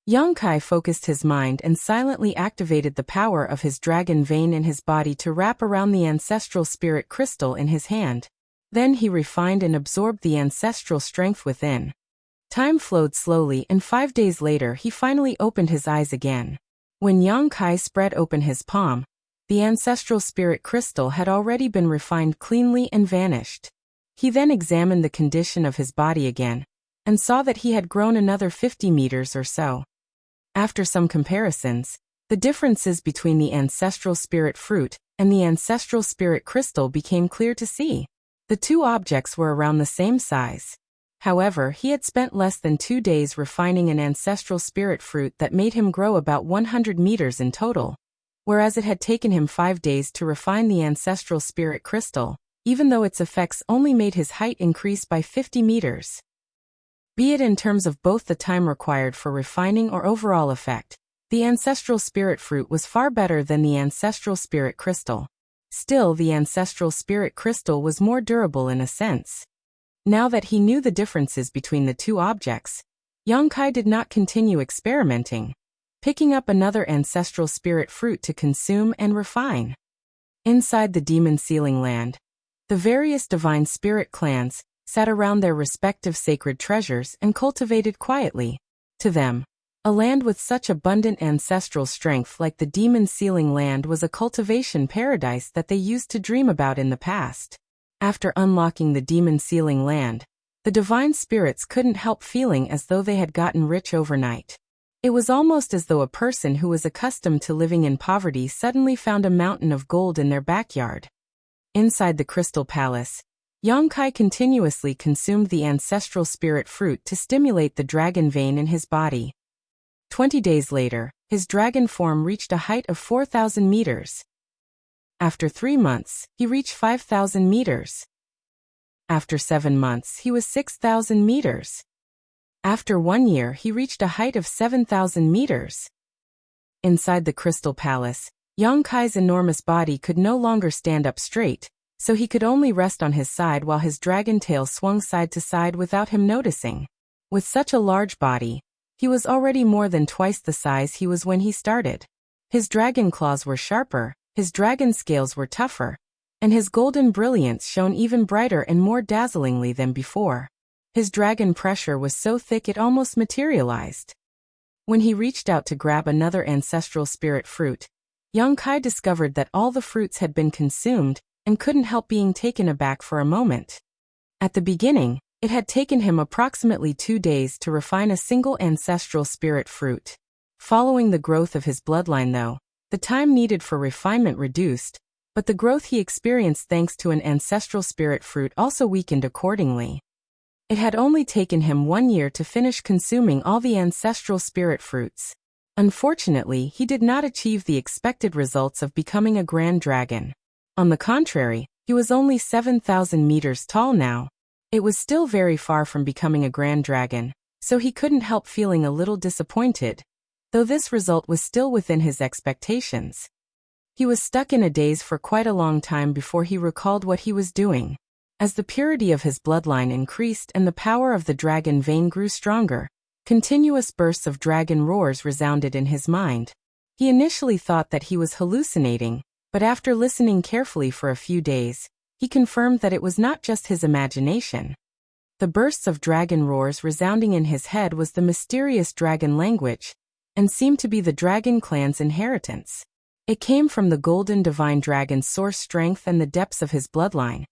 Yang Kai focused his mind and silently activated the power of his dragon vein in his body to wrap around the ancestral spirit crystal in his hand. Then he refined and absorbed the ancestral strength within. Time flowed slowly, and 5 days later he finally opened his eyes again. When Yang Kai spread open his palm, the ancestral spirit crystal had already been refined cleanly and vanished. He then examined the condition of his body again, and saw that he had grown another 50 meters or so. After some comparisons, the differences between the ancestral spirit fruit and the ancestral spirit crystal became clear to see. The two objects were around the same size. However, he had spent less than 2 days refining an ancestral spirit fruit that made him grow about 100 meters in total, whereas it had taken him 5 days to refine the ancestral spirit crystal, even though its effects only made his height increase by 50 meters. Be it in terms of both the time required for refining or overall effect, the ancestral spirit fruit was far better than the ancestral spirit crystal. Still, the ancestral spirit crystal was more durable in a sense. Now that he knew the differences between the two objects, Yang Kai did not continue experimenting, picking up another ancestral spirit fruit to consume and refine. Inside the demon sealing land, the various divine spirit clans sat around their respective sacred treasures and cultivated quietly. To them, a land with such abundant ancestral strength like the demon sealing land was a cultivation paradise that they used to dream about in the past. After unlocking the demon sealing land, the divine spirits couldn't help feeling as though they had gotten rich overnight. It was almost as though a person who was accustomed to living in poverty suddenly found a mountain of gold in their backyard. Inside the Crystal Palace, Yang Kai continuously consumed the ancestral spirit fruit to stimulate the dragon vein in his body. 20 days later, his dragon form reached a height of 4,000 meters. After 3 months, he reached 5,000 meters. After 7 months, he was 6,000 meters. After 1 year, he reached a height of 7,000 meters. Inside the Crystal Palace, Yang Kai's enormous body could no longer stand up straight, so he could only rest on his side while his dragon tail swung side to side without him noticing. With such a large body, he was already more than twice the size he was when he started. His dragon claws were sharper, his dragon scales were tougher, and his golden brilliance shone even brighter and more dazzlingly than before. His dragon pressure was so thick it almost materialized. When he reached out to grab another ancestral spirit fruit, Young Kai discovered that all the fruits had been consumed and couldn't help being taken aback for a moment. At the beginning, it had taken him approximately 2 days to refine a single ancestral spirit fruit. Following the growth of his bloodline though, the time needed for refinement reduced, but the growth he experienced thanks to an ancestral spirit fruit also weakened accordingly. It had only taken him 1 year to finish consuming all the ancestral spirit fruits. Unfortunately, he did not achieve the expected results of becoming a grand dragon. On the contrary, he was only 7,000 meters tall now. It was still very far from becoming a grand dragon, so he couldn't help feeling a little disappointed, though this result was still within his expectations. He was stuck in a daze for quite a long time before he recalled what he was doing. As the purity of his bloodline increased and the power of the dragon vein grew stronger, continuous bursts of dragon roars resounded in his mind. He initially thought that he was hallucinating, but after listening carefully for a few days, he confirmed that it was not just his imagination. The bursts of dragon roars resounding in his head was the mysterious dragon language, and seemed to be the dragon clan's inheritance. It came from the golden divine dragon's source strength and the depths of his bloodline,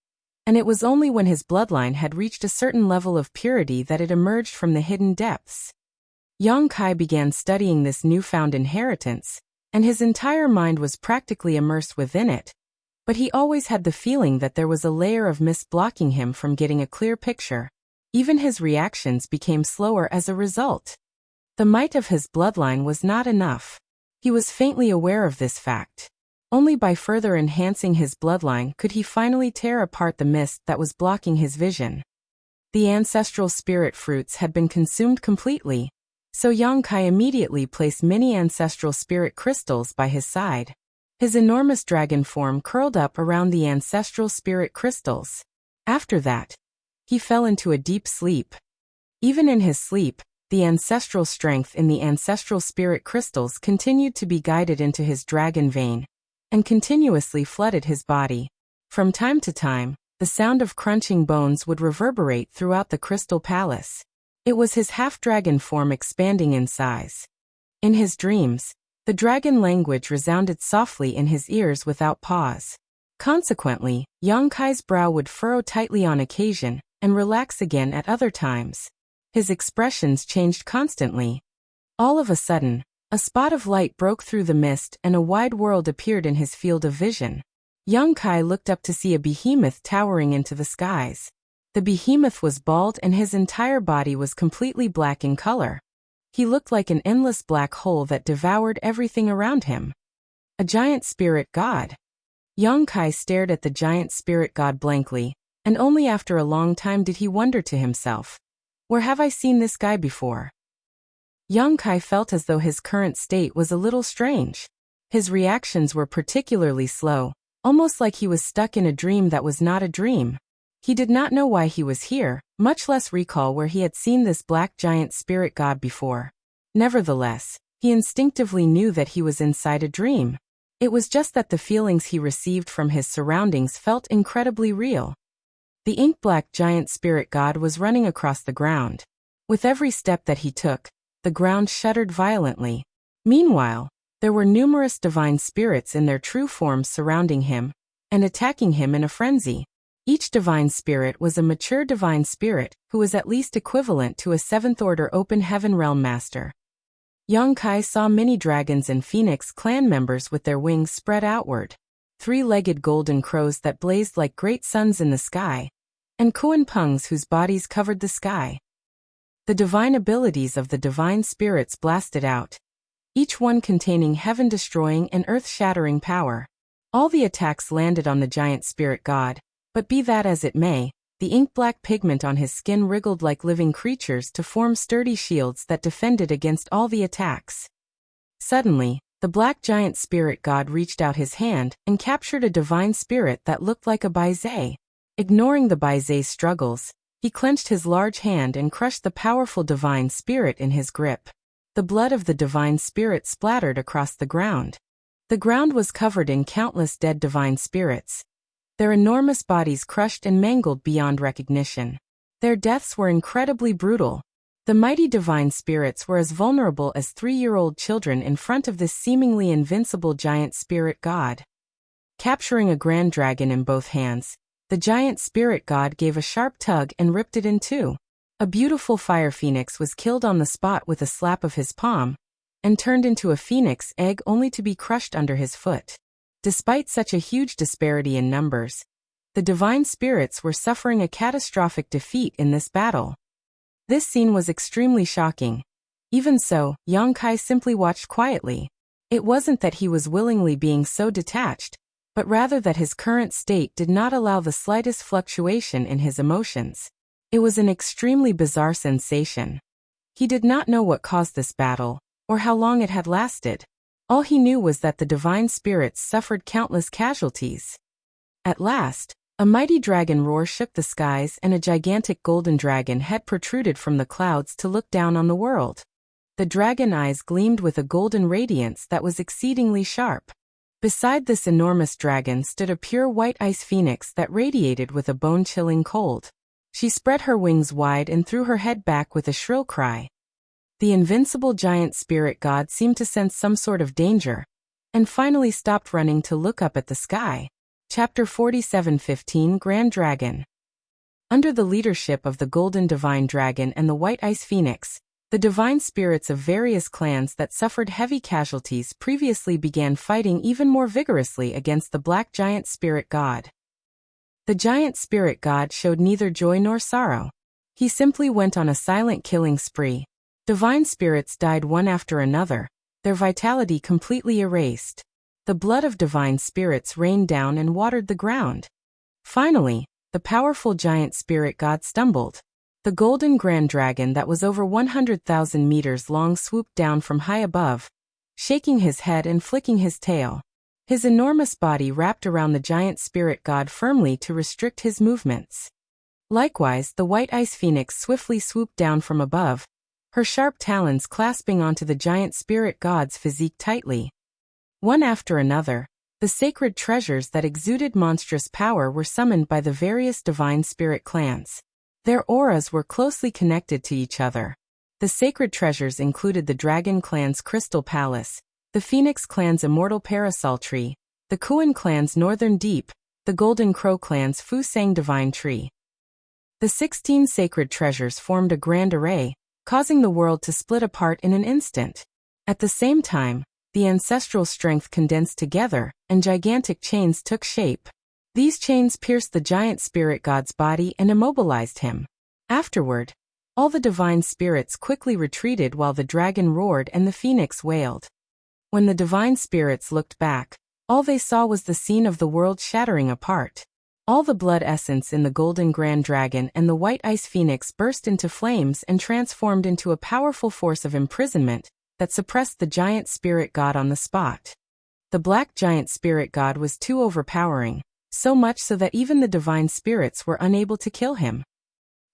and it was only when his bloodline had reached a certain level of purity that it emerged from the hidden depths. Yang Kai began studying this newfound inheritance, and his entire mind was practically immersed within it, but he always had the feeling that there was a layer of mist blocking him from getting a clear picture. Even his reactions became slower as a result. The might of his bloodline was not enough. He was faintly aware of this fact. Only by further enhancing his bloodline could he finally tear apart the mist that was blocking his vision. The ancestral spirit fruits had been consumed completely, so Yang Kai immediately placed many ancestral spirit crystals by his side. His enormous dragon form curled up around the ancestral spirit crystals. After that, he fell into a deep sleep. Even in his sleep, the ancestral strength in the ancestral spirit crystals continued to be guided into his dragon vein, and continuously flooded his body. From time to time, the sound of crunching bones would reverberate throughout the crystal palace. It was his half-dragon form expanding in size. In his dreams, the dragon language resounded softly in his ears without pause. Consequently, Yang Kai's brow would furrow tightly on occasion, and relax again at other times. His expressions changed constantly. All of a sudden, a spot of light broke through the mist and a wide world appeared in his field of vision. Yang Kai looked up to see a behemoth towering into the skies. The behemoth was bald and his entire body was completely black in color. He looked like an endless black hole that devoured everything around him. A giant spirit god. Yang Kai stared at the giant spirit god blankly, and only after a long time did he wonder to himself, "Where have I seen this guy before?" Yang Kai felt as though his current state was a little strange. His reactions were particularly slow, almost like he was stuck in a dream that was not a dream. He did not know why he was here, much less recall where he had seen this black giant spirit god before. Nevertheless, he instinctively knew that he was inside a dream. It was just that the feelings he received from his surroundings felt incredibly real. The ink-black giant spirit god was running across the ground. With every step that he took, the ground shuddered violently. Meanwhile, there were numerous divine spirits in their true forms surrounding him and attacking him in a frenzy. Each divine spirit was a mature divine spirit who was at least equivalent to a 7th-order open heaven realm master. Yang Kai saw many dragons and phoenix clan members with their wings spread outward, 3-legged golden crows that blazed like great suns in the sky, and Kuan Pungs whose bodies covered the sky. The divine abilities of the divine spirits blasted out, each one containing heaven-destroying and earth-shattering power. All the attacks landed on the giant spirit god, but be that as it may, the ink-black pigment on his skin wriggled like living creatures to form sturdy shields that defended against all the attacks. Suddenly, the black giant spirit god reached out his hand and captured a divine spirit that looked like a Baizé. Ignoring the Baizé's struggles, he clenched his large hand and crushed the powerful divine spirit in his grip. The blood of the divine spirit splattered across the ground. The ground was covered in countless dead divine spirits, their enormous bodies crushed and mangled beyond recognition. Their deaths were incredibly brutal. The mighty divine spirits were as vulnerable as 3-year-old children in front of this seemingly invincible giant spirit god. Capturing a grand dragon in both hands, the giant spirit god gave a sharp tug and ripped it in two. A beautiful fire phoenix was killed on the spot with a slap of his palm, and turned into a phoenix egg only to be crushed under his foot. Despite such a huge disparity in numbers, the divine spirits were suffering a catastrophic defeat in this battle. This scene was extremely shocking. Even so, Yang Kai simply watched quietly. It wasn't that he was willingly being so detached, but rather that his current state did not allow the slightest fluctuation in his emotions. It was an extremely bizarre sensation. He did not know what caused this battle, or how long it had lasted. All he knew was that the divine spirits suffered countless casualties. At last, a mighty dragon roar shook the skies and a gigantic golden dragon head protruded from the clouds to look down on the world. The dragon eyes gleamed with a golden radiance that was exceedingly sharp. Beside this enormous dragon stood a pure white ice phoenix that radiated with a bone-chilling cold. She spread her wings wide and threw her head back with a shrill cry. The invincible giant spirit god seemed to sense some sort of danger, and finally stopped running to look up at the sky. Chapter 47:15 Grand Dragon. Under the leadership of the Golden Divine Dragon and the White Ice Phoenix, the divine spirits of various clans that suffered heavy casualties previously began fighting even more vigorously against the Black Giant Spirit God. The Giant Spirit God showed neither joy nor sorrow. He simply went on a silent killing spree. Divine spirits died one after another, their vitality completely erased. The blood of divine spirits rained down and watered the ground. Finally, the powerful giant spirit god stumbled. The golden grand dragon that was over 100,000 meters long swooped down from high above, shaking his head and flicking his tail. His enormous body wrapped around the giant spirit god firmly to restrict his movements. Likewise, the white ice phoenix swiftly swooped down from above, her sharp talons clasping onto the giant spirit god's physique tightly. One after another, the sacred treasures that exuded monstrous power were summoned by the various divine spirit clans. Their auras were closely connected to each other. The sacred treasures included the Dragon Clan's Crystal Palace, the Phoenix Clan's Immortal Parasol Tree, the Kuan Clan's Northern Deep, the Golden Crow Clan's Fusang Divine Tree. The 16 sacred treasures formed a grand array, causing the world to split apart in an instant. At the same time, the ancestral strength condensed together, and gigantic chains took shape. These chains pierced the giant spirit god's body and immobilized him. Afterward, all the divine spirits quickly retreated while the dragon roared and the phoenix wailed. When the divine spirits looked back, all they saw was the scene of the world shattering apart. All the blood essence in the golden grand dragon and the white ice phoenix burst into flames and transformed into a powerful force of imprisonment that suppressed the giant spirit god on the spot. The black giant spirit god was too overpowering, so much so that even the divine spirits were unable to kill him.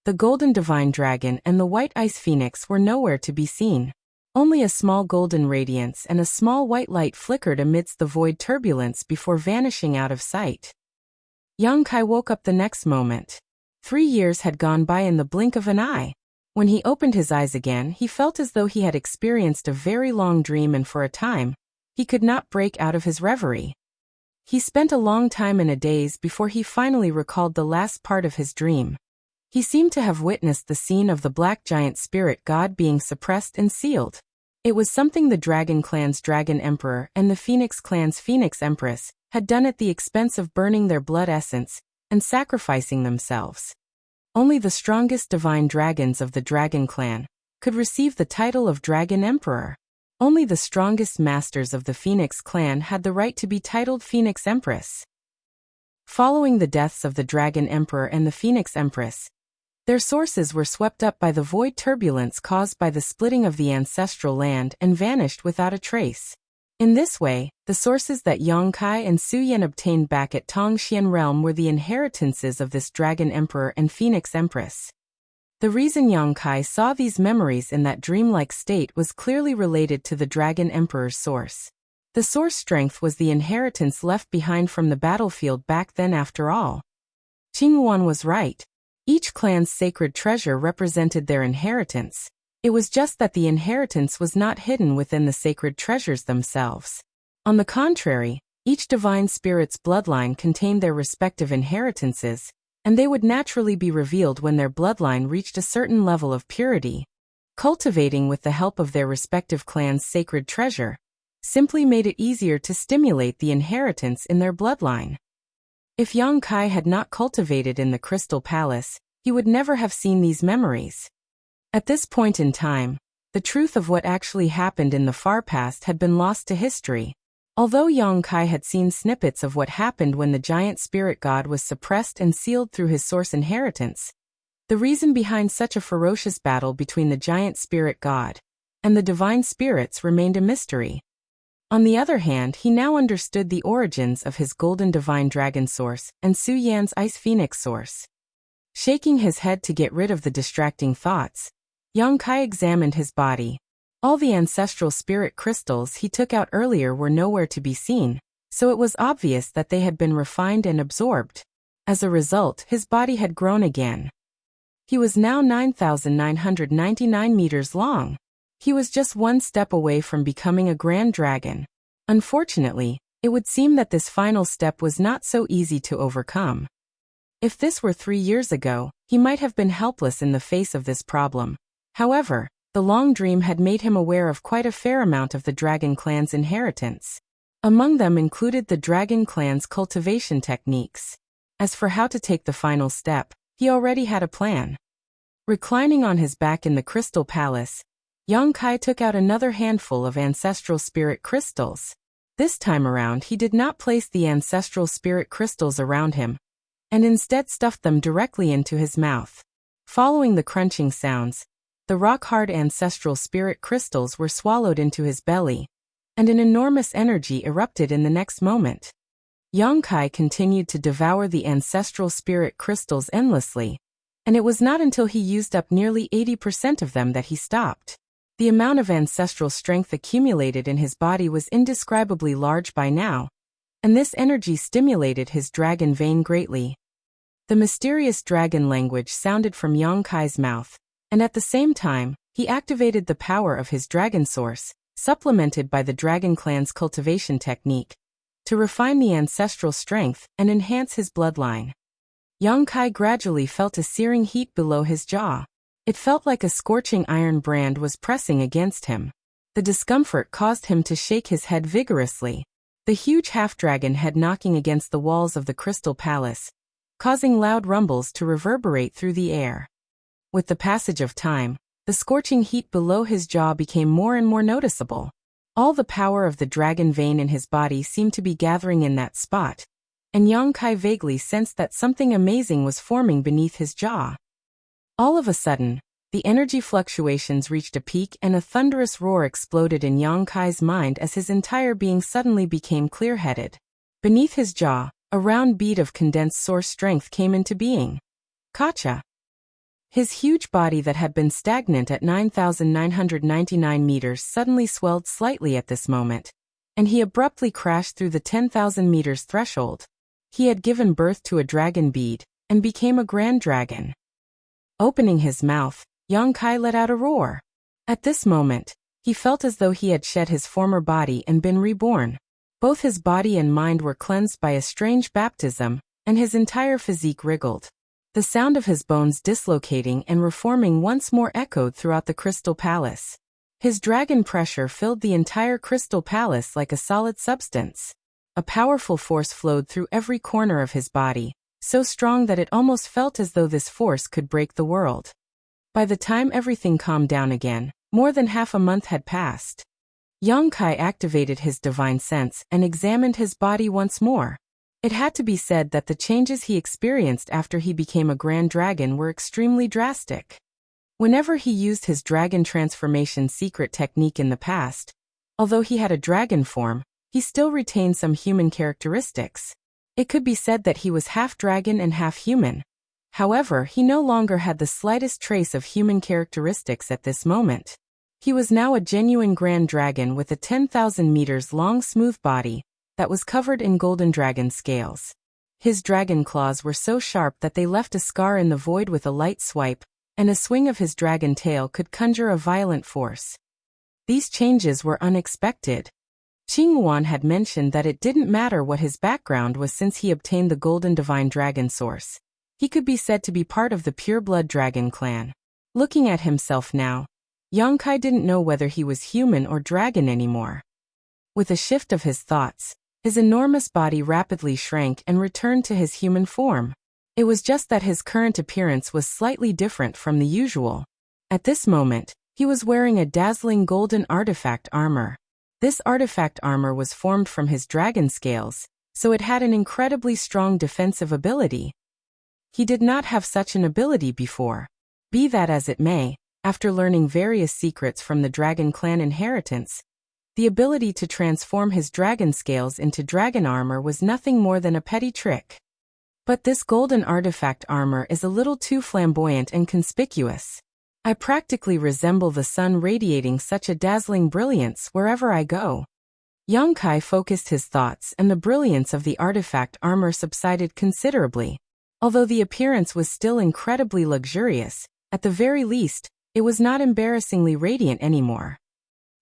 The golden divine dragon and the white ice phoenix were nowhere to be seen. Only a small golden radiance and a small white light flickered amidst the void turbulence before vanishing out of sight. Yang Kai woke up the next moment. 3 years had gone by in the blink of an eye. When he opened his eyes again, he felt as though he had experienced a very long dream, and for a time, he could not break out of his reverie. He spent a long time in a daze before he finally recalled the last part of his dream. He seemed to have witnessed the scene of the black giant spirit god being suppressed and sealed. It was something the Dragon Clan's Dragon Emperor and the Phoenix Clan's Phoenix Empress had done at the expense of burning their blood essence and sacrificing themselves. Only the strongest divine dragons of the Dragon Clan could receive the title of Dragon Emperor. Only the strongest masters of the Phoenix Clan had the right to be titled Phoenix Empress. Following the deaths of the Dragon Emperor and the Phoenix Empress, their sources were swept up by the void turbulence caused by the splitting of the ancestral land and vanished without a trace. In this way, the sources that Yang Kai and Su Yan obtained back at Tongxian Realm were the inheritances of this Dragon Emperor and Phoenix Empress. The reason Yang Kai saw these memories in that dreamlike state was clearly related to the Dragon Emperor's source. The source strength was the inheritance left behind from the battlefield back then after all. Qing Yuan was right. Each clan's sacred treasure represented their inheritance, It was just that the inheritance was not hidden within the sacred treasures themselves. On the contrary, each divine spirit's bloodline contained their respective inheritances, and they would naturally be revealed when their bloodline reached a certain level of purity. Cultivating with the help of their respective clan's sacred treasure simply made it easier to stimulate the inheritance in their bloodline. If Yang Kai had not cultivated in the Crystal Palace, he would never have seen these memories. At this point in time, the truth of what actually happened in the far past had been lost to history. Although Yang Kai had seen snippets of what happened when the giant spirit god was suppressed and sealed through his source inheritance, the reason behind such a ferocious battle between the giant spirit god and the divine spirits remained a mystery. On the other hand, he now understood the origins of his golden divine dragon source and Su Yan's ice phoenix source. Shaking his head to get rid of the distracting thoughts, Yang Kai examined his body. All the ancestral spirit crystals he took out earlier were nowhere to be seen, so it was obvious that they had been refined and absorbed. As a result, his body had grown again. He was now 9,999 meters long. He was just one step away from becoming a grand dragon. Unfortunately, it would seem that this final step was not so easy to overcome. If this were 3 years ago, he might have been helpless in the face of this problem. However, the long dream had made him aware of quite a fair amount of the Dragon Clan's inheritance. Among them included the Dragon Clan's cultivation techniques. As for how to take the final step, he already had a plan. Reclining on his back in the Crystal Palace, Yang Kai took out another handful of ancestral spirit crystals. This time around he did not place the ancestral spirit crystals around him, and instead stuffed them directly into his mouth. Following the crunching sounds, the rock-hard ancestral spirit crystals were swallowed into his belly, and an enormous energy erupted in the next moment. Yang Kai continued to devour the ancestral spirit crystals endlessly, and it was not until he used up nearly 80% of them that he stopped. The amount of ancestral strength accumulated in his body was indescribably large by now, and this energy stimulated his dragon vein greatly. The mysterious dragon language sounded from Yang Kai's mouth, and at the same time, he activated the power of his dragon source, supplemented by the Dragon Clan's cultivation technique, to refine the ancestral strength and enhance his bloodline. Yang Kai gradually felt a searing heat below his jaw. It felt like a scorching iron brand was pressing against him. The discomfort caused him to shake his head vigorously, the huge half-dragon head knocking against the walls of the Crystal Palace, causing loud rumbles to reverberate through the air. With the passage of time, the scorching heat below his jaw became more and more noticeable. All the power of the dragon vein in his body seemed to be gathering in that spot, and Yang Kai vaguely sensed that something amazing was forming beneath his jaw. All of a sudden, the energy fluctuations reached a peak and a thunderous roar exploded in Yang Kai's mind as his entire being suddenly became clear-headed. Beneath his jaw, a round bead of condensed source strength came into being. Kacha. His huge body that had been stagnant at 9,999 meters suddenly swelled slightly at this moment, and he abruptly crashed through the 10,000 meters threshold. He had given birth to a dragon bead, and became a grand dragon. Opening his mouth, Yang Kai let out a roar. At this moment, he felt as though he had shed his former body and been reborn. Both his body and mind were cleansed by a strange baptism, and his entire physique wriggled. The sound of his bones dislocating and reforming once more echoed throughout the Crystal Palace. His dragon pressure filled the entire Crystal Palace like a solid substance. A powerful force flowed through every corner of his body, so strong that it almost felt as though this force could break the world. By the time everything calmed down again, more than half a month had passed. Yang Kai activated his divine sense and examined his body once more. It had to be said that the changes he experienced after he became a grand dragon were extremely drastic. Whenever he used his dragon transformation secret technique in the past, although he had a dragon form, he still retained some human characteristics. It could be said that he was half dragon and half human. However, he no longer had the slightest trace of human characteristics at this moment. He was now a genuine grand dragon with a 10,000 meters long smooth body that was covered in golden dragon scales. His dragon claws were so sharp that they left a scar in the void with a light swipe, and a swing of his dragon tail could conjure a violent force. These changes were unexpected. Qing Yuan had mentioned that it didn't matter what his background was since he obtained the golden divine dragon source. He could be said to be part of the pure-blood dragon clan. Looking at himself now, Yang Kai didn't know whether he was human or dragon anymore. With a shift of his thoughts, his enormous body rapidly shrank and returned to his human form. It was just that his current appearance was slightly different from the usual. At this moment, he was wearing a dazzling golden artifact armor. This artifact armor was formed from his dragon scales, so it had an incredibly strong defensive ability. He did not have such an ability before. Be that as it may, after learning various secrets from the Dragon Clan inheritance, the ability to transform his dragon scales into dragon armor was nothing more than a petty trick. But this golden artifact armor is a little too flamboyant and conspicuous. I practically resemble the sun radiating such a dazzling brilliance wherever I go. Yang Kai focused his thoughts and the brilliance of the artifact armor subsided considerably. Although the appearance was still incredibly luxurious, at the very least, it was not embarrassingly radiant anymore.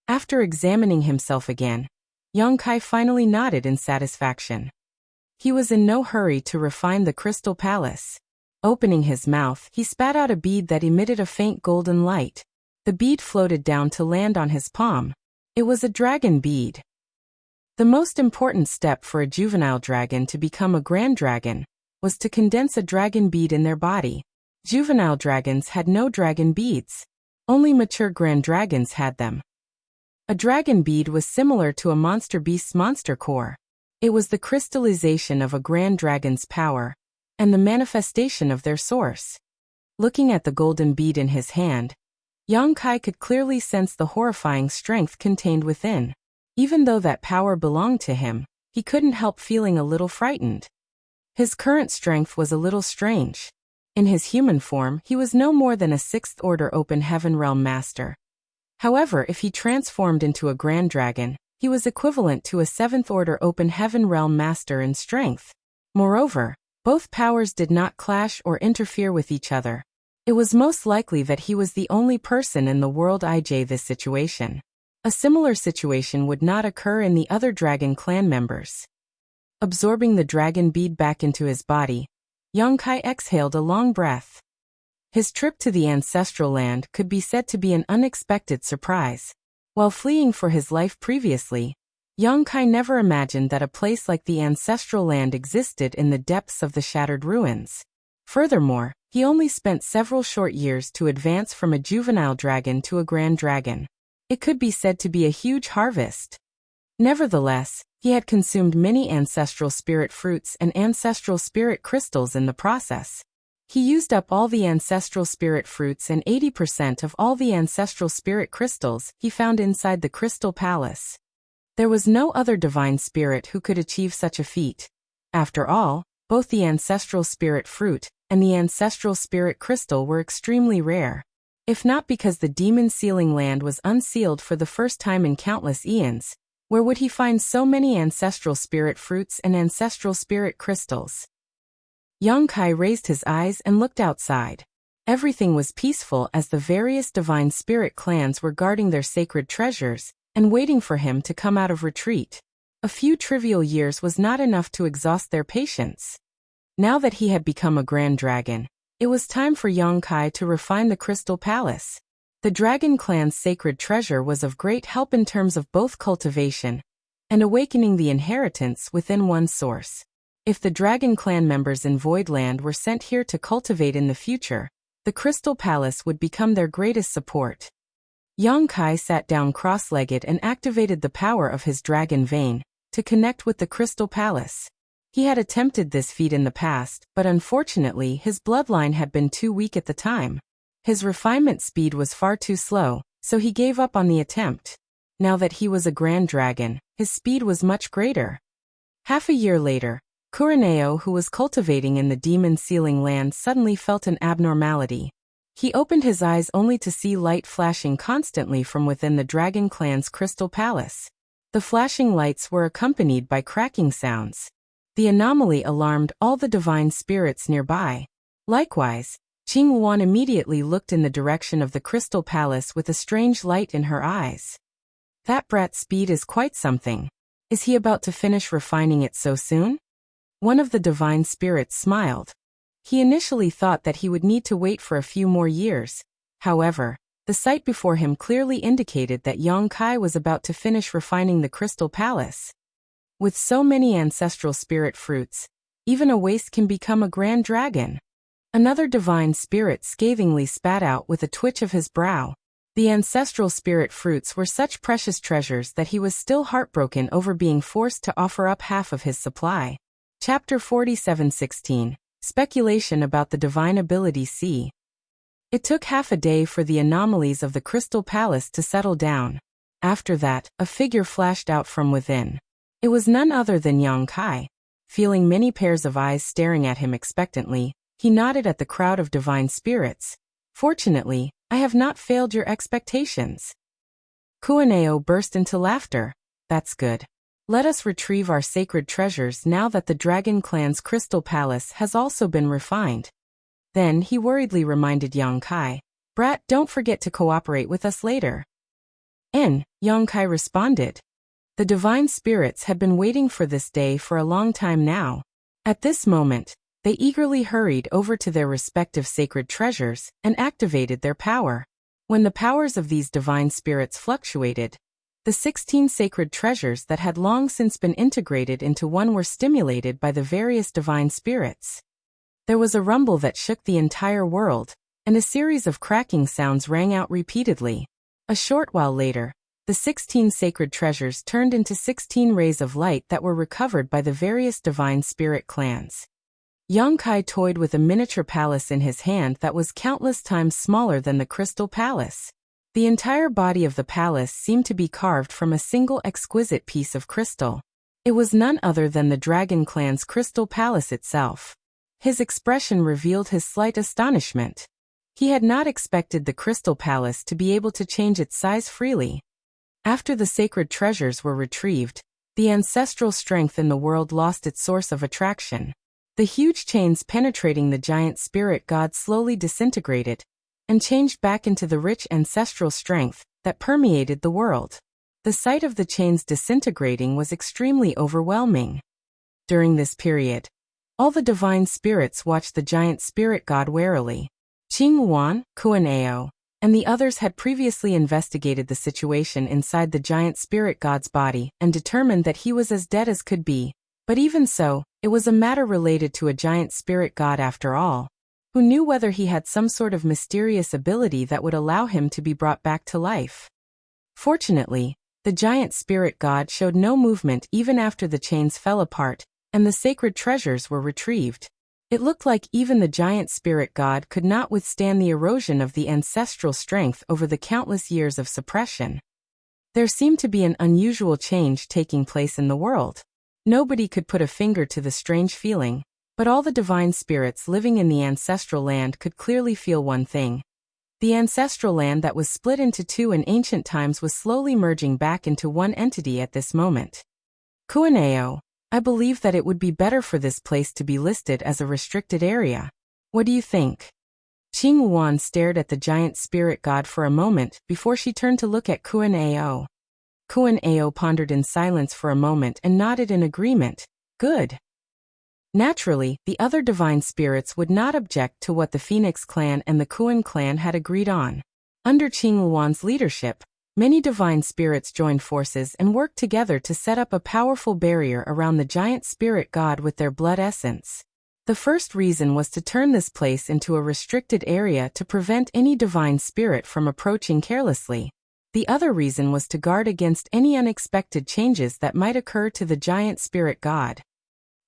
After examining himself again, Yang Kai finally nodded in satisfaction. He was in no hurry to refine the crystal palace. Opening his mouth, he spat out a bead that emitted a faint golden light. The bead floated down to land on his palm. It was a dragon bead. The most important step for a juvenile dragon to become a grand dragon was to condense a dragon bead in their body. Juvenile dragons had no dragon beads. Only mature grand dragons had them. A dragon bead was similar to a monster beast's monster core. It was the crystallization of a grand dragon's power, and the manifestation of their source. Looking at the golden bead in his hand, Yang Kai could clearly sense the horrifying strength contained within. Even though that power belonged to him, he couldn't help feeling a little frightened. His current strength was a little strange. In his human form, he was no more than a 6th order open heaven realm master. However, if he transformed into a grand dragon, he was equivalent to a 7th order open heaven realm master in strength. Moreover, both powers did not clash or interfere with each other. It was most likely that he was the only person in the world in this situation. A similar situation would not occur in the other Dragon Clan members. Absorbing the dragon bead back into his body, Yang Kai exhaled a long breath. His trip to the ancestral land could be said to be an unexpected surprise. While fleeing for his life previously, Yang Kai never imagined that a place like the ancestral land existed in the depths of the shattered ruins. Furthermore, he only spent several short years to advance from a juvenile dragon to a grand dragon. It could be said to be a huge harvest. Nevertheless, he had consumed many ancestral spirit fruits and ancestral spirit crystals in the process. He used up all the ancestral spirit fruits and 80% of all the ancestral spirit crystals he found inside the Crystal Palace. There was no other divine spirit who could achieve such a feat. After all, both the ancestral spirit fruit and the ancestral spirit crystal were extremely rare. If not because the demon sealing land was unsealed for the first time in countless eons, where would he find so many ancestral spirit fruits and ancestral spirit crystals? Yang Kai raised his eyes and looked outside. Everything was peaceful as the various divine spirit clans were guarding their sacred treasures and waiting for him to come out of retreat. A few trivial years was not enough to exhaust their patience. Now that he had become a grand dragon, it was time for Yang Kai to refine the Crystal Palace. The Dragon Clan's sacred treasure was of great help in terms of both cultivation and awakening the inheritance within one's source. If the Dragon Clan members in Voidland were sent here to cultivate in the future, the Crystal Palace would become their greatest support. Yang Kai sat down cross-legged and activated the power of his dragon vein to connect with the Crystal Palace. He had attempted this feat in the past, but unfortunately his bloodline had been too weak at the time. His refinement speed was far too slow, so he gave up on the attempt. Now that he was a grand dragon, his speed was much greater. Half a year later, Kureneo, who was cultivating in the demon sealing land, suddenly felt an abnormality. He opened his eyes only to see light flashing constantly from within the Dragon Clan's Crystal Palace. The flashing lights were accompanied by cracking sounds. The anomaly alarmed all the divine spirits nearby. Likewise, Qing Wan immediately looked in the direction of the Crystal Palace with a strange light in her eyes. That brat's speed is quite something. Is he about to finish refining it so soon? One of the divine spirits smiled. He initially thought that he would need to wait for a few more years. However, the sight before him clearly indicated that Yang Kai was about to finish refining the Crystal Palace. With so many ancestral spirit fruits, even a waste can become a grand dragon. Another divine spirit scathingly spat out with a twitch of his brow. The ancestral spirit fruits were such precious treasures that he was still heartbroken over being forced to offer up half of his supply. Chapter 47:16. Speculation about the divine ability C. It took half a day for the anomalies of the Crystal Palace to settle down. After that, a figure flashed out from within. It was none other than Yang Kai. Feeling many pairs of eyes staring at him expectantly, he nodded at the crowd of divine spirits. Fortunately, I have not failed your expectations. Kuaneo burst into laughter. That's good. Let us retrieve our sacred treasures now that the Dragon Clan's Crystal Palace has also been refined. Then he worriedly reminded Yang Kai, Brat, don't forget to cooperate with us later. Yang Kai responded. The divine spirits had been waiting for this day for a long time now. At this moment, they eagerly hurried over to their respective sacred treasures and activated their power. When the powers of these divine spirits fluctuated, the 16 sacred treasures that had long since been integrated into one were stimulated by the various divine spirits. There was a rumble that shook the entire world, and a series of cracking sounds rang out repeatedly. A short while later, the 16 sacred treasures turned into 16 rays of light that were recovered by the various divine spirit clans. Yang Kai toyed with a miniature palace in his hand that was countless times smaller than the Crystal Palace. The entire body of the palace seemed to be carved from a single exquisite piece of crystal. It was none other than the Dragon Clan's Crystal Palace itself. His expression revealed his slight astonishment. He had not expected the Crystal Palace to be able to change its size freely. After the sacred treasures were retrieved, the ancestral strength in the world lost its source of attraction. The huge chains penetrating the giant spirit god slowly disintegrated and changed back into the rich ancestral strength that permeated the world. The sight of the chains disintegrating was extremely overwhelming. During this period, all the divine spirits watched the giant spirit god warily. Qing Wan, Kuaneo, and the others had previously investigated the situation inside the giant spirit god's body and determined that he was as dead as could be. But even so, it was a matter related to a giant spirit god after all. Who knew whether he had some sort of mysterious ability that would allow him to be brought back to life? Fortunately, the giant spirit god showed no movement even after the chains fell apart, and the sacred treasures were retrieved. It looked like even the giant spirit god could not withstand the erosion of the ancestral strength over the countless years of suppression. There seemed to be an unusual change taking place in the world. Nobody could put a finger to the strange feeling, but all the divine spirits living in the ancestral land could clearly feel one thing. The ancestral land that was split into two in ancient times was slowly merging back into one entity at this moment. Kuaneo, I believe that it would be better for this place to be listed as a restricted area. What do you think? Qing Wan stared at the giant spirit god for a moment before she turned to look at Kuaneo. Kuaneo pondered in silence for a moment and nodded in agreement. Good. Naturally, the other divine spirits would not object to what the Phoenix clan and the Kuan clan had agreed on. Under Qing Wan's leadership, many divine spirits joined forces and worked together to set up a powerful barrier around the giant spirit god with their blood essence. The first reason was to turn this place into a restricted area to prevent any divine spirit from approaching carelessly. The other reason was to guard against any unexpected changes that might occur to the giant spirit god.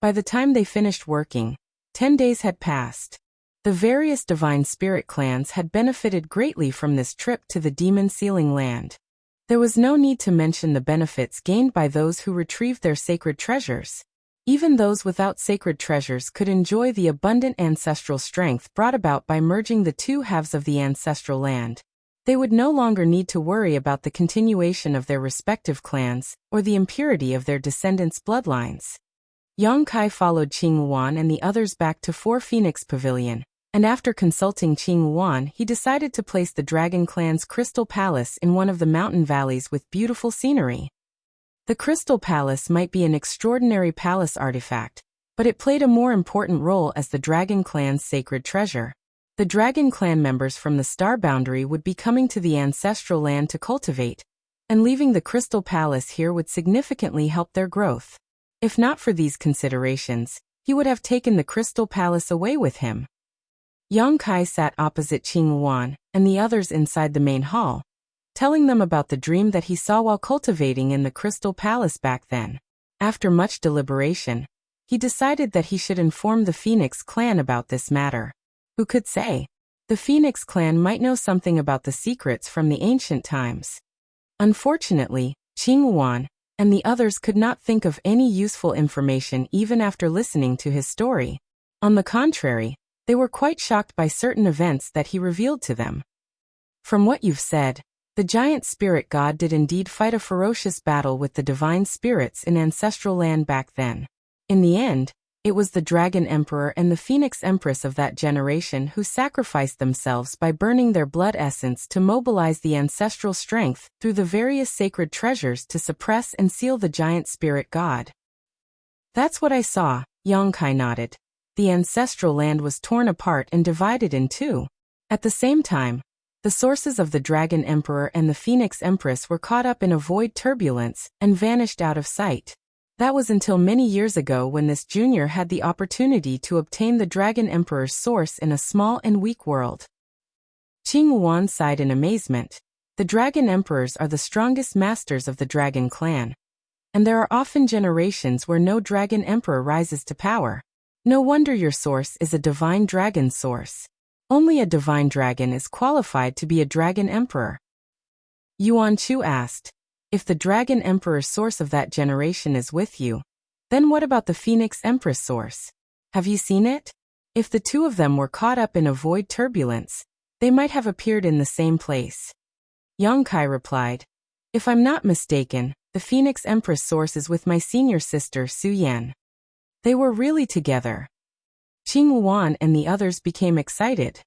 By the time they finished working, 10 days had passed. The various divine spirit clans had benefited greatly from this trip to the demon sealing land. There was no need to mention the benefits gained by those who retrieved their sacred treasures. Even those without sacred treasures could enjoy the abundant ancestral strength brought about by merging the two halves of the ancestral land. They would no longer need to worry about the continuation of their respective clans or the impurity of their descendants' bloodlines. Yang Kai followed Qing Wan and the others back to Four Phoenix Pavilion, and after consulting Qing Yuan, he decided to place the Dragon Clan's Crystal Palace in one of the mountain valleys with beautiful scenery. The Crystal Palace might be an extraordinary palace artifact, but it played a more important role as the Dragon Clan's sacred treasure. The Dragon Clan members from the Star Boundary would be coming to the ancestral land to cultivate, and leaving the Crystal Palace here would significantly help their growth. If not for these considerations, he would have taken the Crystal Palace away with him. Yang Kai sat opposite Qing Yuan and the others inside the main hall, telling them about the dream that he saw while cultivating in the Crystal Palace back then. After much deliberation, he decided that he should inform the Phoenix clan about this matter. Who could say? The Phoenix clan might know something about the secrets from the ancient times. Unfortunately, Qing Yuan and the others could not think of any useful information even after listening to his story. On the contrary, they were quite shocked by certain events that he revealed to them. From what you've said, the giant spirit god did indeed fight a ferocious battle with the divine spirits in ancestral land back then. In the end, it was the Dragon Emperor and the Phoenix Empress of that generation who sacrificed themselves by burning their blood essence to mobilize the ancestral strength through the various sacred treasures to suppress and seal the giant spirit god. That's what I saw, Yang Kai nodded. The ancestral land was torn apart and divided in two. At the same time, the sources of the Dragon Emperor and the Phoenix Empress were caught up in a void turbulence and vanished out of sight. That was until many years ago when this junior had the opportunity to obtain the Dragon Emperor's source in a small and weak world. Qing Yuan sighed in amazement. The Dragon Emperors are the strongest masters of the Dragon Clan, and there are often generations where no Dragon Emperor rises to power. No wonder your source is a divine dragon source. Only a divine dragon is qualified to be a Dragon Emperor. Yuan Chu asked, if the Dragon Emperor's source of that generation is with you, then what about the Phoenix Empress source? Have you seen it? If the two of them were caught up in a void turbulence, they might have appeared in the same place. Yang Kai replied, if I'm not mistaken, the Phoenix Empress source is with my senior sister Su Yan. They were really together. Qing Yuan and the others became excited.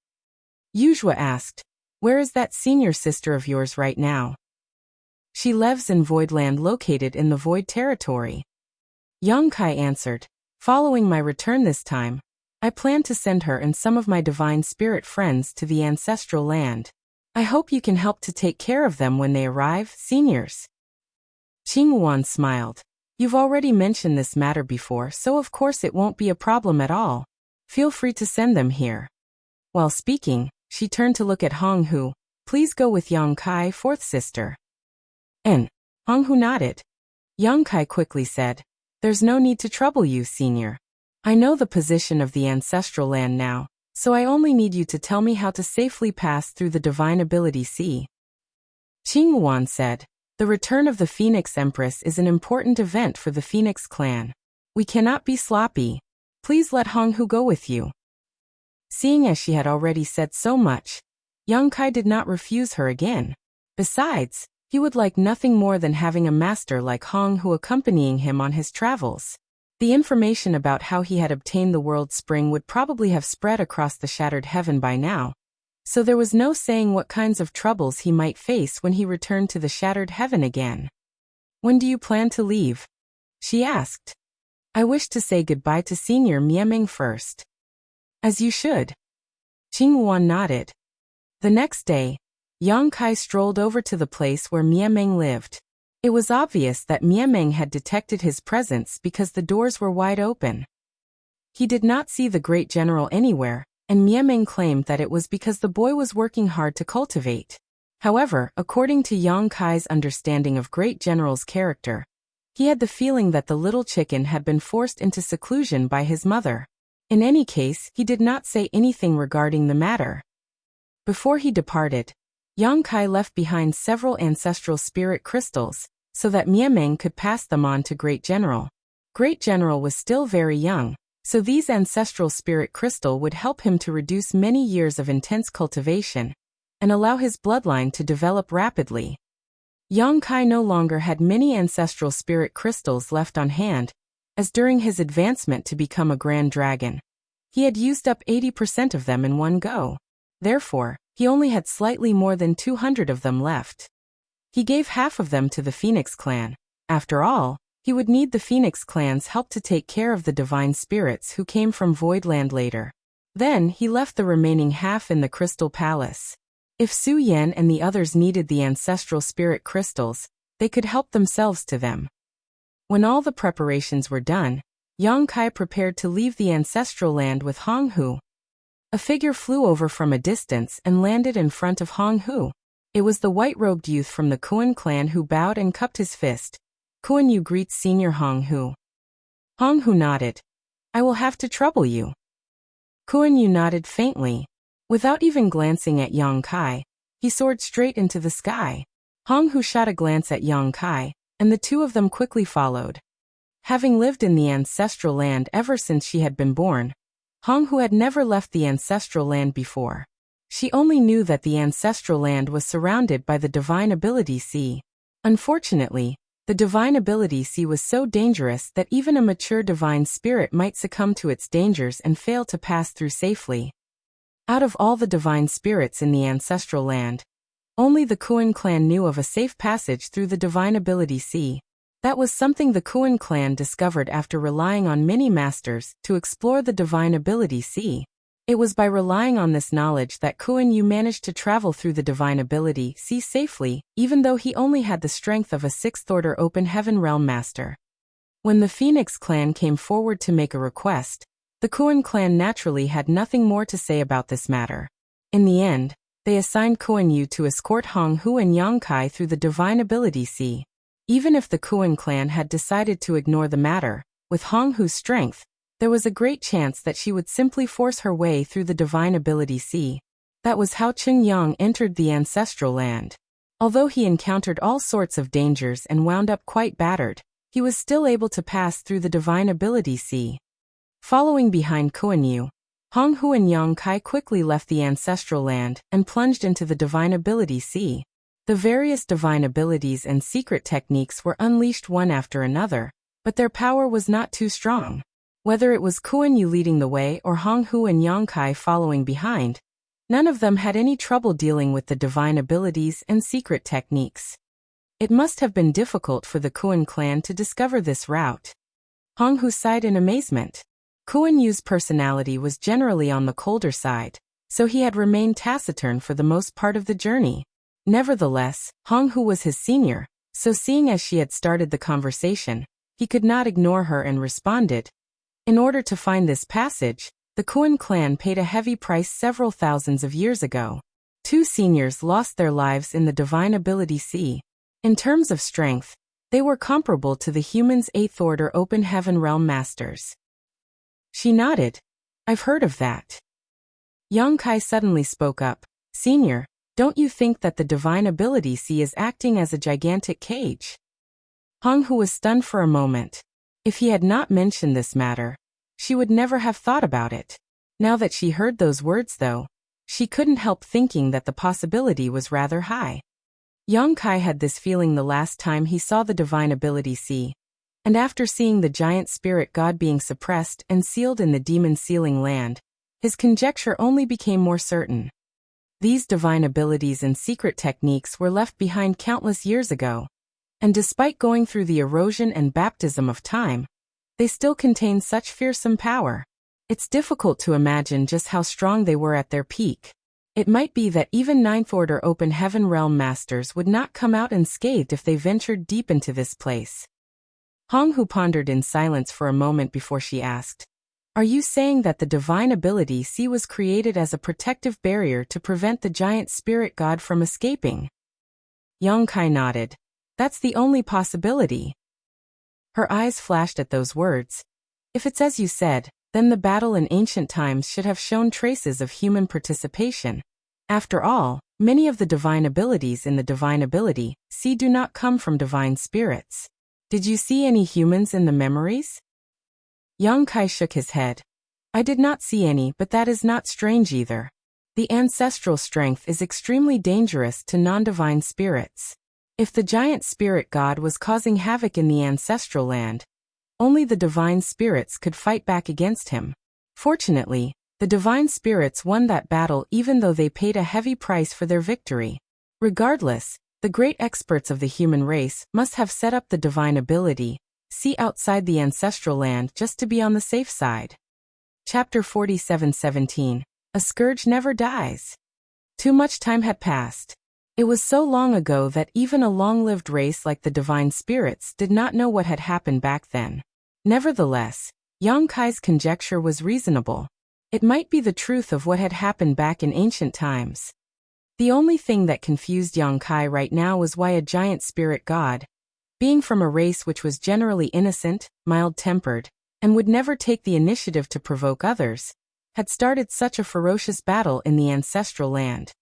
Yuzhua asked, where is that senior sister of yours right now? She lives in Voidland located in the Void Territory. Yang Kai answered, following my return this time, I plan to send her and some of my divine spirit friends to the ancestral land. I hope you can help to take care of them when they arrive, seniors. Qing Yuan smiled. You've already mentioned this matter before, so of course it won't be a problem at all. Feel free to send them here. While speaking, she turned to look at Hong Hu. Please go with Yang Kai, fourth sister. And Hong Hu nodded. Yang Kai quickly said, there's no need to trouble you, senior. I know the position of the ancestral land now, so I only need you to tell me how to safely pass through the divine ability sea. Qing Yuan said, the return of the Phoenix Empress is an important event for the Phoenix clan. We cannot be sloppy. Please let Hong Hu go with you. Seeing as she had already said so much, Yang Kai did not refuse her again. Besides, he would like nothing more than having a master like Hong Hu accompanying him on his travels. The information about how he had obtained the world spring would probably have spread across the shattered heaven by now, so there was no saying what kinds of troubles he might face when he returned to the shattered heaven again. When do you plan to leave? She asked. I wish to say goodbye to Senior Mieming first. As you should. Qing Yuan nodded. The next day, Yang Kai strolled over to the place where Mieming lived. It was obvious that Mieming had detected his presence because the doors were wide open. He did not see the great general anywhere, and Mieming claimed that it was because the boy was working hard to cultivate. However, according to Yang Kai's understanding of great general's character, he had the feeling that the little chicken had been forced into seclusion by his mother. In any case, he did not say anything regarding the matter. Before he departed, Yang Kai left behind several ancestral spirit crystals, so that Mieming could pass them on to Great General. Great General was still very young, so these ancestral spirit crystal would help him to reduce many years of intense cultivation, and allow his bloodline to develop rapidly. Yang Kai no longer had many ancestral spirit crystals left on hand, as during his advancement to become a Grand Dragon, He had used up 80% of them in one go. Therefore, he only had slightly more than 200 of them left. He gave half of them to the Phoenix clan. After all, he would need the Phoenix clan's help to take care of the divine spirits who came from Voidland later. Then he left the remaining half in the Crystal Palace. If Su Yan and the others needed the ancestral spirit crystals, they could help themselves to them. When all the preparations were done, Yang Kai prepared to leave the ancestral land with Hong Hu. A figure flew over from a distance and landed in front of Hong Hu. It was the white-robed youth from the Kuan clan who bowed and cupped his fist. Kuan Yu greets Senior Hong Hu. Hong Hu nodded. I will have to trouble you. Kuan Yu nodded faintly. Without even glancing at Yang Kai, he soared straight into the sky. Hong Hu shot a glance at Yang Kai, and the two of them quickly followed. Having lived in the ancestral land ever since she had been born, Hong Hu had never left the ancestral land before. She only knew that the ancestral land was surrounded by the Divine Ability Sea. Unfortunately, the Divine Ability Sea was so dangerous that even a mature divine spirit might succumb to its dangers and fail to pass through safely. Out of all the divine spirits in the ancestral land, only the Kuan clan knew of a safe passage through the Divine Ability Sea. That was something the Kuan clan discovered after relying on many masters to explore the Divine Ability Sea. It was by relying on this knowledge that Kuan Yu managed to travel through the Divine Ability Sea safely, even though he only had the strength of a 6th-order Open Heaven Realm Master. When the Phoenix clan came forward to make a request, the Kuan clan naturally had nothing more to say about this matter. In the end, they assigned Kuan Yu to escort Hong Hu and Yang Kai through the Divine Ability Sea. Even if the Kuan clan had decided to ignore the matter, with Hong Hu's strength, there was a great chance that she would simply force her way through the Divine Ability Sea. That was how Cheng Yang entered the ancestral land. Although he encountered all sorts of dangers and wound up quite battered, he was still able to pass through the Divine Ability Sea. Following behind Kuan Yu, Hong Hu and Yang Kai quickly left the ancestral land and plunged into the Divine Ability Sea. The various divine abilities and secret techniques were unleashed one after another, but their power was not too strong. Whether it was Kuan Yu leading the way or Hong Hu and Yang Kai following behind, none of them had any trouble dealing with the divine abilities and secret techniques. It must have been difficult for the Kuan clan to discover this route. Hong Hu sighed in amazement. Kuan Yu's personality was generally on the colder side, so he had remained taciturn for the most part of the journey. Nevertheless, Hong Hu was his senior, so seeing as she had started the conversation, he could not ignore her and responded. In order to find this passage, the Kuan clan paid a heavy price several thousands of years ago. 2 seniors lost their lives in the Divine Ability Sea. In terms of strength, they were comparable to the humans' 8th-order Open Heaven Realm Masters. She nodded. I've heard of that. Yang Kai suddenly spoke up. Senior, don't you think that the Divine Ability Sea is acting as a gigantic cage? Hong Hu was stunned for a moment. If he had not mentioned this matter, she would never have thought about it. Now that she heard those words though, she couldn't help thinking that the possibility was rather high. Yang Kai had this feeling the last time he saw the Divine Ability Sea, and after seeing the giant spirit god being suppressed and sealed in the demon sealing land, his conjecture only became more certain. These divine abilities and secret techniques were left behind countless years ago, and despite going through the erosion and baptism of time, they still contain such fearsome power. It's difficult to imagine just how strong they were at their peak. It might be that even 9th-order Open Heaven Realm Masters would not come out unscathed if they ventured deep into this place. Hong Hu pondered in silence for a moment before she asked, Are you saying that the Divine Ability Sea was created as a protective barrier to prevent the giant spirit god from escaping? Yang Kai nodded. That's the only possibility. Her eyes flashed at those words. If it's as you said, then the battle in ancient times should have shown traces of human participation. After all, many of the divine abilities in the Divine Ability Sea do not come from divine spirits. Did you see any humans in the memories? Yang Kai shook his head. I did not see any, but that is not strange either. The ancestral strength is extremely dangerous to non-divine spirits. If the giant spirit god was causing havoc in the ancestral land, only the divine spirits could fight back against him. Fortunately, the divine spirits won that battle even though they paid a heavy price for their victory. Regardless, the great experts of the human race must have set up the divine ability, see outside the ancestral land just to be on the safe side. Chapter 47:17. A Scourge Never Dies. Too much time had passed. It was so long ago that even a long-lived race like the divine spirits did not know what had happened back then. Nevertheless, Yang Kai's conjecture was reasonable. It might be the truth of what had happened back in ancient times. The only thing that confused Yang Kai right now was why a giant spirit god, being from a race which was generally innocent, mild-tempered, and would never take the initiative to provoke others, had started such a ferocious battle in the ancestral land.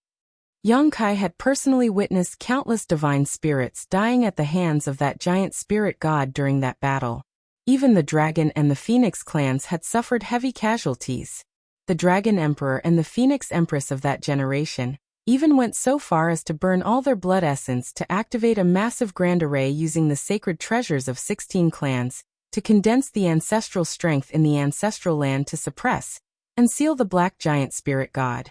Yang Kai had personally witnessed countless divine spirits dying at the hands of that giant spirit god during that battle. Even the Dragon and the Phoenix clans had suffered heavy casualties. The Dragon Emperor and the Phoenix Empress of that generation even went so far as to burn all their blood essence to activate a massive grand array using the sacred treasures of 16 clans to condense the ancestral strength in the ancestral land to suppress and seal the black giant spirit god.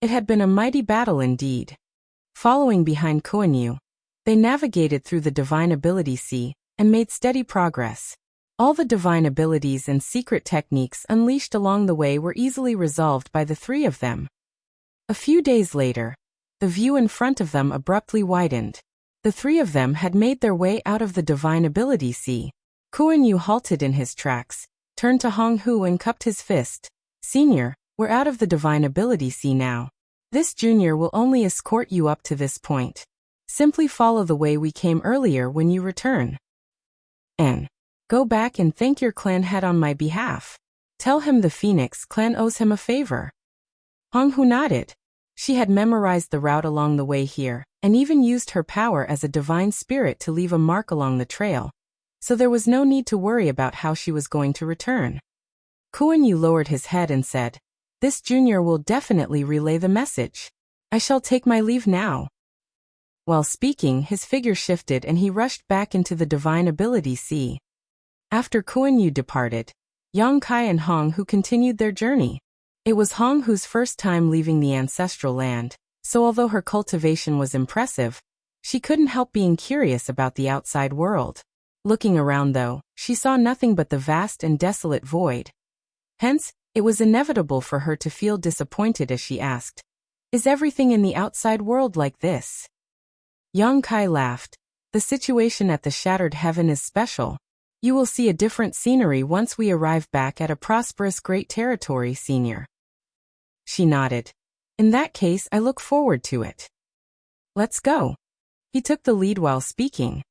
It had been a mighty battle indeed. Following behind Kuan-Yu, they navigated through the divine ability sea and made steady progress. All the divine abilities and secret techniques unleashed along the way were easily resolved by the three of them. A few days later, the view in front of them abruptly widened. The three of them had made their way out of the divine ability sea. Kuan-Yu halted in his tracks, turned to Hong Hu and cupped his fist. "Senior, we're out of the divine ability sea now. This junior will only escort you up to this point. Simply follow the way we came earlier when you return. And go back and thank your clan head on my behalf. Tell him the Phoenix clan owes him a favor." Hong Hu nodded. She had memorized the route along the way here, and even used her power as a divine spirit to leave a mark along the trail, so there was no need to worry about how she was going to return. Kuan-Yu lowered his head and said, "This junior will definitely relay the message. I shall take my leave now." While speaking, his figure shifted and he rushed back into the divine ability sea. After Kuan-Yu departed, Yang Kai and Hong Hu continued their journey. It was Hong Hu's first time leaving the ancestral land, so although her cultivation was impressive, she couldn't help being curious about the outside world. Looking around though, she saw nothing but the vast and desolate void. Hence, it was inevitable for her to feel disappointed as she asked, "Is everything in the outside world like this?" Yang Kai laughed. "The situation at the Shattered Heaven is special. You will see a different scenery once we arrive back at a prosperous great territory, senior." She nodded. "In that case, I look forward to it. Let's go." He took the lead while speaking.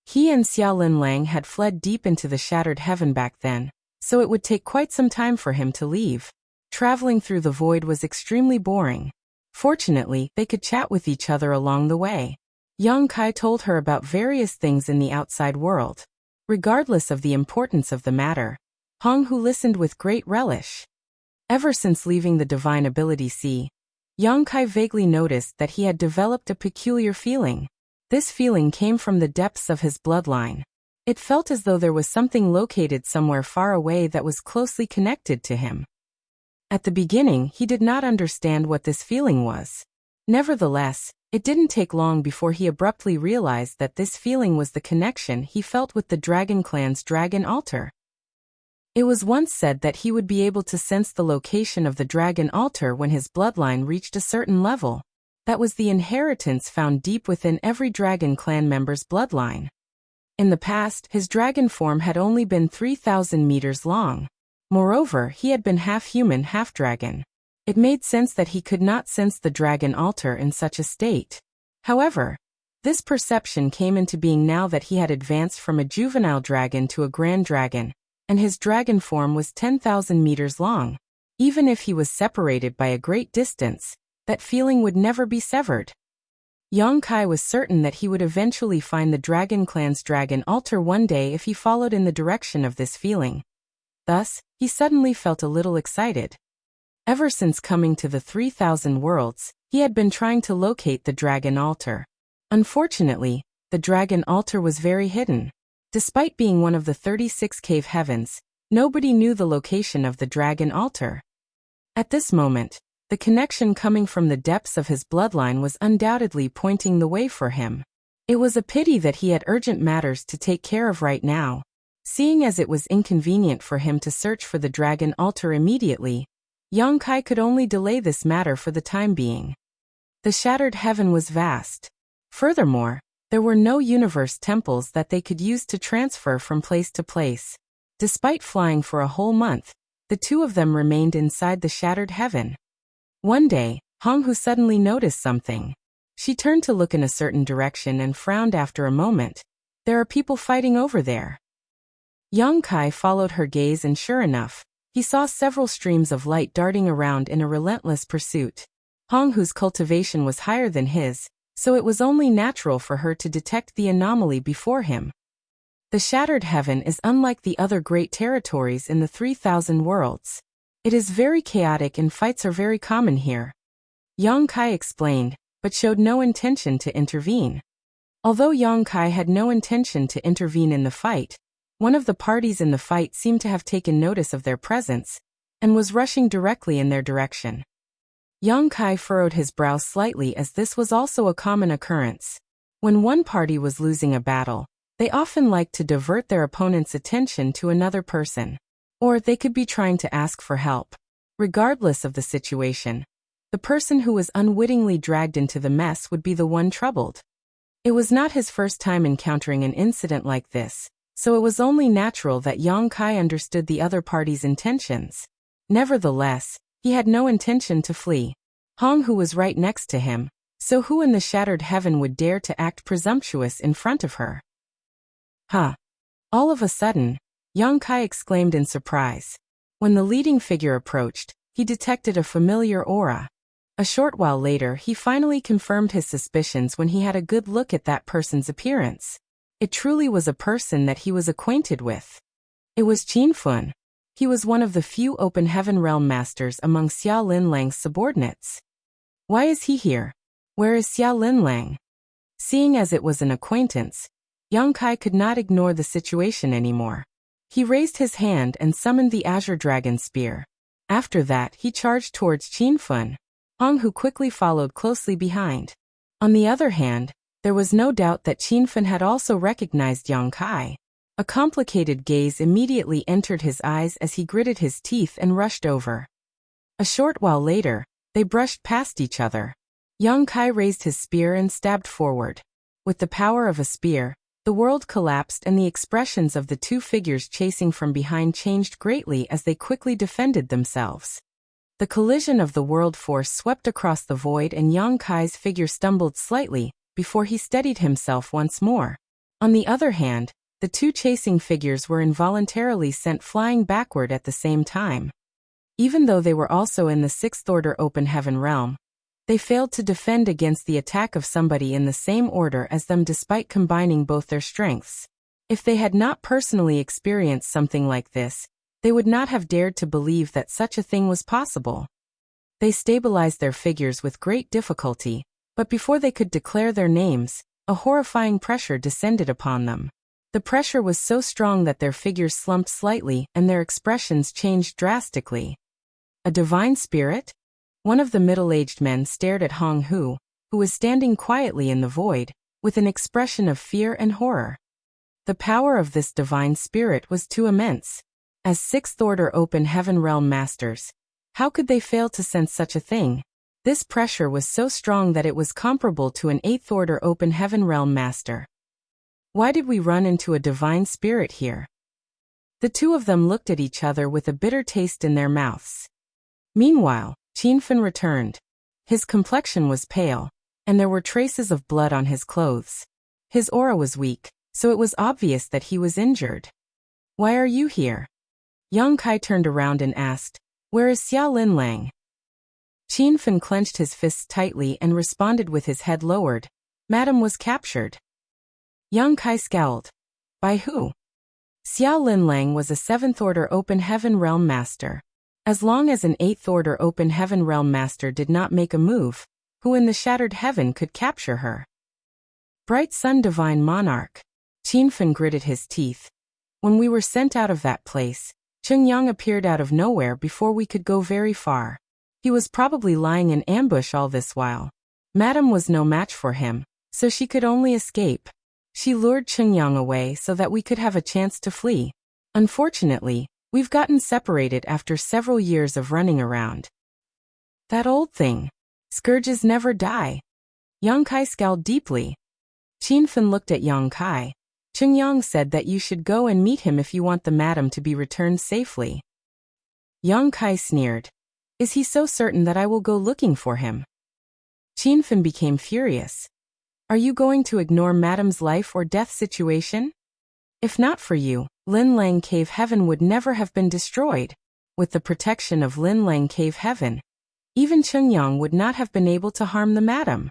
He and Xiaolin Lang had fled deep into the Shattered Heaven back then, so it would take quite some time for him to leave. Traveling through the void was extremely boring. Fortunately, they could chat with each other along the way. Yang Kai told her about various things in the outside world. Regardless of the importance of the matter, Hong Hu listened with great relish. Ever since leaving the divine ability sea, Yang Kai vaguely noticed that he had developed a peculiar feeling. This feeling came from the depths of his bloodline. It felt as though there was something located somewhere far away that was closely connected to him. At the beginning, he did not understand what this feeling was. Nevertheless, it didn't take long before he abruptly realized that this feeling was the connection he felt with the Dragon Clan's dragon altar. It was once said that he would be able to sense the location of the dragon altar when his bloodline reached a certain level. That was the inheritance found deep within every Dragon Clan member's bloodline. In the past, his dragon form had only been 3,000 meters long. Moreover, he had been half human, half dragon. It made sense that he could not sense the dragon altar in such a state. However, this perception came into being now that he had advanced from a juvenile dragon to a grand dragon, and his dragon form was 10,000 meters long. Even if he was separated by a great distance, that feeling would never be severed. Yang Kai was certain that he would eventually find the Dragon Clan's dragon altar one day if he followed in the direction of this feeling. Thus, he suddenly felt a little excited. Ever since coming to the 3,000 worlds, he had been trying to locate the dragon altar. Unfortunately, the dragon altar was very hidden. Despite being one of the 36 cave heavens, Nobody knew the location of the dragon altar. At this moment, the connection coming from the depths of his bloodline was undoubtedly pointing the way for him. It was a pity that he had urgent matters to take care of right now. Seeing as it was inconvenient for him to search for the dragon altar immediately, Yang Kai could only delay this matter for the time being. The shattered heaven was vast. Furthermore, there were no universe temples that they could use to transfer from place to place. Despite flying for a whole month, the two of them remained inside the shattered heaven. One day, Honghu suddenly noticed something. She turned to look in a certain direction and frowned after a moment. There are people fighting over there. Yang Kai followed her gaze and sure enough, he saw several streams of light darting around in a relentless pursuit. Honghu's cultivation was higher than his, so it was only natural for her to detect the anomaly before him. The shattered heaven is unlike the other great territories in the 3,000 worlds. It is very chaotic and fights are very common here. Yang Kai explained, but showed no intention to intervene. Although Yang Kai had no intention to intervene in the fight, one of the parties in the fight seemed to have taken notice of their presence, and was rushing directly in their direction. Yang Kai furrowed his brow slightly as this was also a common occurrence. When one party was losing a battle, they often liked to divert their opponent's attention to another person. Or they could be trying to ask for help. Regardless of the situation, the person who was unwittingly dragged into the mess would be the one troubled. It was not his first time encountering an incident like this, so it was only natural that Yang Kai understood the other party's intentions. Nevertheless, he had no intention to flee. Honghu was right next to him, so who in the shattered heaven would dare to act presumptuous in front of her? Huh. All of a sudden, Yang Kai exclaimed in surprise. When the leading figure approached, he detected a familiar aura. A short while later, he finally confirmed his suspicions when he had a good look at that person's appearance. It truly was a person that he was acquainted with. It was Qin Fun. He was one of the few open heaven realm masters among Xia Linlang's subordinates. Why is he here? Where is Xia Linlang? Seeing as it was an acquaintance, Yang Kai could not ignore the situation anymore. He raised his hand and summoned the Azure Dragon Spear. After that, he charged towards Qin Fun. Honghu quickly followed closely behind. On the other hand, there was no doubt that Qin Fun had also recognized Yang Kai. A complicated gaze immediately entered his eyes as he gritted his teeth and rushed over. A short while later, they brushed past each other. Yang Kai raised his spear and stabbed forward. With the power of a spear, the world collapsed and the expressions of the two figures chasing from behind changed greatly as they quickly defended themselves. The collision of the world force swept across the void and Yang Kai's figure stumbled slightly before he steadied himself once more. On the other hand, the two chasing figures were involuntarily sent flying backward at the same time. Even though they were also in the sixth order open heaven realm, they failed to defend against the attack of somebody in the same order as them despite combining both their strengths. If they had not personally experienced something like this, they would not have dared to believe that such a thing was possible. They stabilized their figures with great difficulty, but before they could declare their names, a horrifying pressure descended upon them. The pressure was so strong that their figures slumped slightly and their expressions changed drastically. A divine spirit? One of the middle-aged men stared at Honghu, who was standing quietly in the void, with an expression of fear and horror. The power of this divine spirit was too immense. As sixth-order open heaven realm masters, how could they fail to sense such a thing? This pressure was so strong that it was comparable to an eighth-order open heaven realm master. Why did we run into a divine spirit here? The two of them looked at each other with a bitter taste in their mouths. Meanwhile, Qin Fun returned. His complexion was pale, and there were traces of blood on his clothes. His aura was weak, so it was obvious that he was injured. Why are you here? Yang Kai turned around and asked, Where is Xia Linlang? Qin Fun clenched his fists tightly and responded with his head lowered. Madam was captured. Yang Kai scowled. By who? Xia Linlang was a seventh-order open heaven realm master. As long as an eighth-order open heaven realm master did not make a move, who in the shattered heaven could capture her? Bright Sun Divine Monarch. Qin Fun gritted his teeth. When we were sent out of that place, Chungyang appeared out of nowhere before we could go very far. He was probably lying in ambush all this while. Madam was no match for him, so she could only escape. She lured Chungyang away so that we could have a chance to flee. Unfortunately, we've gotten separated after several years of running around. That old thing. Scourges never die. Yang Kai scowled deeply. Qin Fen looked at Yang Kai. Chungyang said that you should go and meet him if you want the madam to be returned safely. Yang Kai sneered. Is he so certain that I will go looking for him? Qin Fen became furious. Are you going to ignore madam's life or death situation? If not for you, Lin Lang Cave Heaven would never have been destroyed. With the protection of Lin Lang Cave Heaven, even Chungyang would not have been able to harm the madam.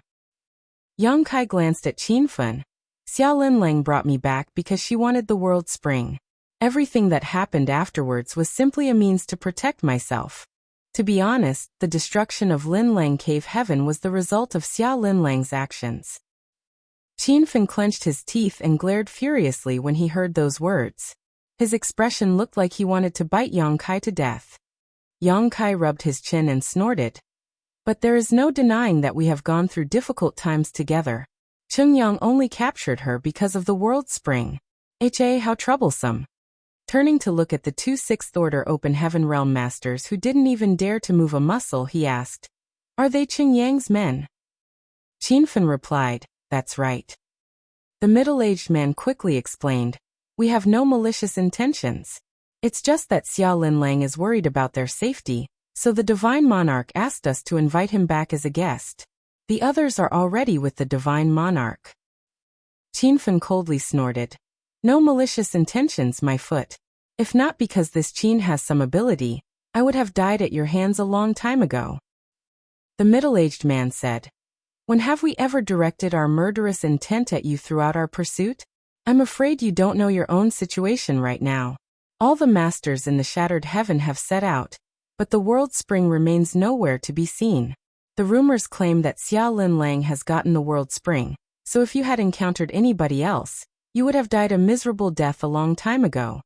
Yang Kai glanced at Qin Fen. Xiao Lin Lang brought me back because she wanted the world spring. Everything that happened afterwards was simply a means to protect myself. To be honest, the destruction of Lin Lang Cave Heaven was the result of Xiao Lin Lang's actions. Qin Fen clenched his teeth and glared furiously when he heard those words. His expression looked like he wanted to bite Yang Kai to death. Yang Kai rubbed his chin and snorted. But there is no denying that we have gone through difficult times together. Chungyang only captured her because of the world spring. How troublesome. Turning to look at the two sixth-order open heaven realm masters who didn't even dare to move a muscle, he asked, Are they Chungyang's men? Qin Fen replied, That's right. The middle-aged man quickly explained, We have no malicious intentions. It's just that Xiao Lin Lang is worried about their safety, so the Divine Monarch asked us to invite him back as a guest. The others are already with the Divine Monarch. Qin Fen coldly snorted. No malicious intentions, my foot. If not because this Qin has some ability, I would have died at your hands a long time ago. The middle-aged man said. When have we ever directed our murderous intent at you throughout our pursuit? I'm afraid you don't know your own situation right now. All the masters in the Shattered Heaven have set out, but the World Spring remains nowhere to be seen. The rumors claim that Xiao Lin Lang has gotten the World Spring, so if you had encountered anybody else, you would have died a miserable death a long time ago.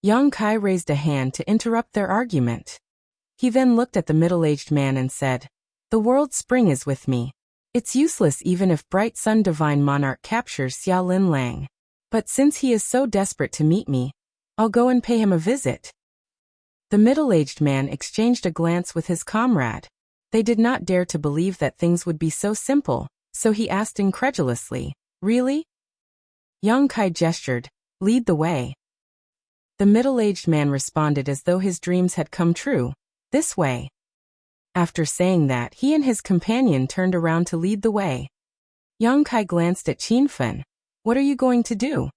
Yang Kai raised a hand to interrupt their argument. He then looked at the middle-aged man and said, The World Spring is with me. It's useless even if Bright Sun Divine Monarch captures Xiao Lin Lang. But since he is so desperate to meet me, I'll go and pay him a visit. The middle-aged man exchanged a glance with his comrade. They did not dare to believe that things would be so simple, so he asked incredulously, Really? Yang Kai gestured, Lead the way. The middle-aged man responded as though his dreams had come true, This way. After saying that, he and his companion turned around to lead the way. Yang Kai glanced at Qin Fen. What are you going to do?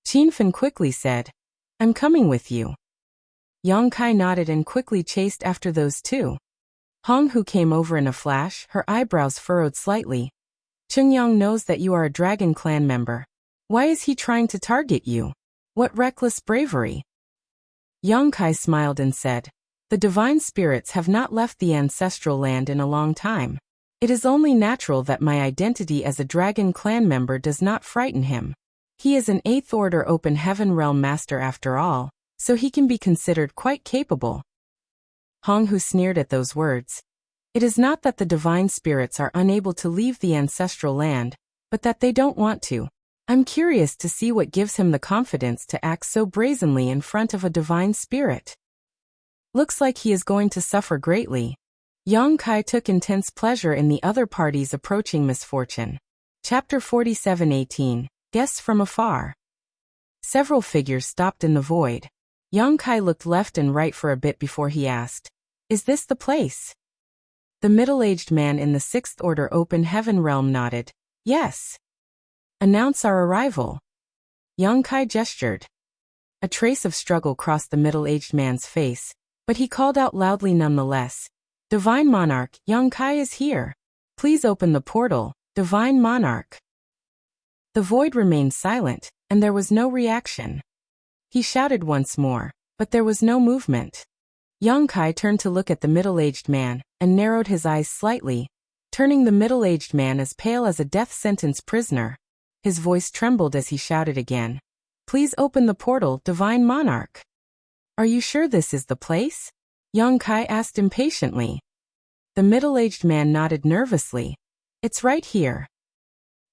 Qin Fen quickly said, I'm coming with you. Yang Kai nodded and quickly chased after those two. Hong Hu came over in a flash, her eyebrows furrowed slightly. Chungyang knows that you are a Dragon Clan member. Why is he trying to target you? What reckless bravery. Yang Kai smiled and said, The divine spirits have not left the ancestral land in a long time. It is only natural that my identity as a Dragon Clan member does not frighten him. He is an 8th Order Open Heaven Realm Master after all, so he can be considered quite capable. Hong Hu sneered at those words. It is not that the divine spirits are unable to leave the ancestral land, but that they don't want to. I'm curious to see what gives him the confidence to act so brazenly in front of a divine spirit. Looks like he is going to suffer greatly. Yang Kai took intense pleasure in the other party's approaching misfortune. Chapter 47:18. Guests from afar. Several figures stopped in the void. Yang Kai looked left and right for a bit before he asked, Is this the place? The middle-aged man in the 6th Order Open Heaven Realm nodded. Yes. Announce our arrival. Yang Kai gestured. A trace of struggle crossed the middle-aged man's face, but he called out loudly nonetheless. Divine Monarch, Yang Kai is here. Please open the portal, Divine Monarch. The void remained silent, and there was no reaction. He shouted once more, but there was no movement. Yang Kai turned to look at the middle-aged man, and narrowed his eyes slightly, turning the middle-aged man as pale as a death-sentence prisoner. His voice trembled as he shouted again. Please open the portal, Divine Monarch. Are you sure this is the place? Yang Kai asked impatiently. The middle-aged man nodded nervously. It's right here.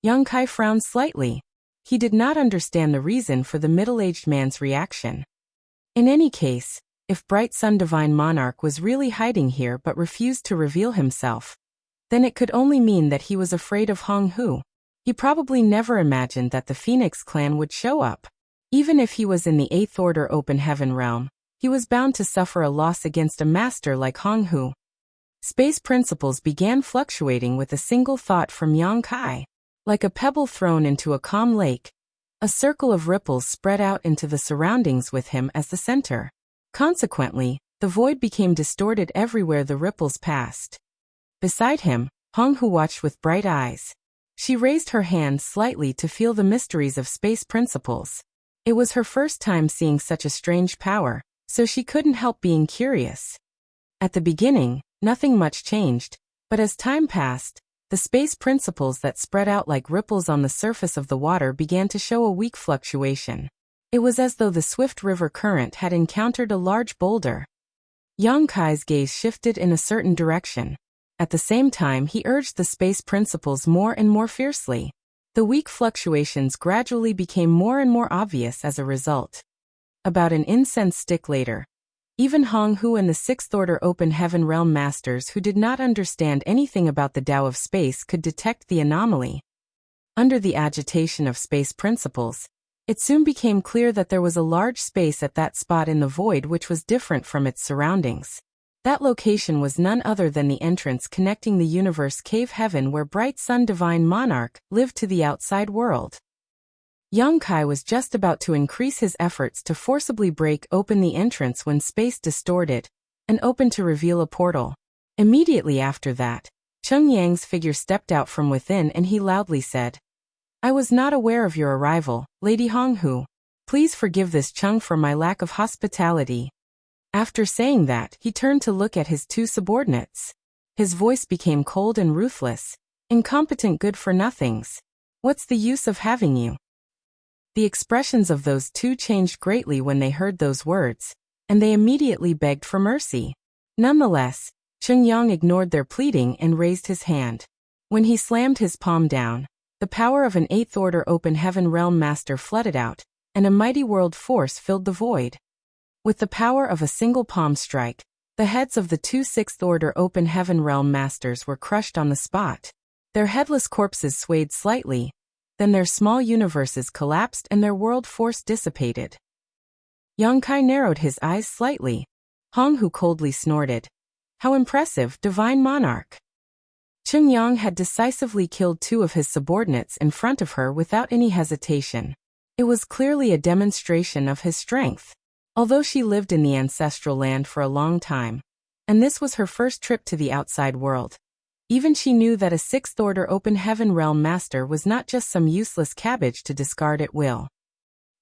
Yang Kai frowned slightly. He did not understand the reason for the middle-aged man's reaction. In any case, if Bright Sun Divine Monarch was really hiding here but refused to reveal himself, then it could only mean that he was afraid of Hong Hu. He probably never imagined that the Phoenix clan would show up. Even if he was in the 8th Order Open Heaven realm, he was bound to suffer a loss against a master like Hong Hu. Space principles began fluctuating with a single thought from Yang Kai. Like a pebble thrown into a calm lake, a circle of ripples spread out into the surroundings with him as the center. Consequently, the void became distorted everywhere the ripples passed. Beside him, Hong Hu watched with bright eyes. She raised her hand slightly to feel the mysteries of space principles. It was her first time seeing such a strange power, so she couldn't help being curious. At the beginning, nothing much changed, but as time passed, the space principles that spread out like ripples on the surface of the water began to show a weak fluctuation. It was as though the swift river current had encountered a large boulder. Yang Kai's gaze shifted in a certain direction. At the same time, he urged the space principles more and more fiercely. The weak fluctuations gradually became more and more obvious as a result. About an incense stick later, even Hong Hu and the 6th Order Open Heaven Realm Masters who did not understand anything about the Tao of space could detect the anomaly. Under the agitation of space principles, it soon became clear that there was a large space at that spot in the void which was different from its surroundings. That location was none other than the entrance connecting the universe cave heaven where Bright Sun Divine Monarch lived to the outside world. Yang Kai was just about to increase his efforts to forcibly break open the entrance when space distorted and opened to reveal a portal. Immediately after that, Cheng Yang's figure stepped out from within and he loudly said, I was not aware of your arrival, Lady Hong Hu. Please forgive this Cheng for my lack of hospitality. After saying that, he turned to look at his two subordinates. His voice became cold and ruthless. Incompetent good-for-nothings. What's the use of having you? The expressions of those two changed greatly when they heard those words, and they immediately begged for mercy. Nonetheless, Cheng Yang ignored their pleading and raised his hand. When he slammed his palm down, the power of an 8th Order Open Heaven Realm Master flooded out, and a mighty world force filled the void. With the power of a single palm strike, the heads of the two 6th Order Open Heaven Realm Masters were crushed on the spot. Their headless corpses swayed slightly, then their small universes collapsed and their world force dissipated. Yang Kai narrowed his eyes slightly. Hong Hu coldly snorted. How impressive, Divine Monarch! Cheng Yang had decisively killed two of his subordinates in front of her without any hesitation. It was clearly a demonstration of his strength. Although she lived in the ancestral land for a long time, and this was her first trip to the outside world, even she knew that a 6th Order Open Heaven Realm Master was not just some useless cabbage to discard at will.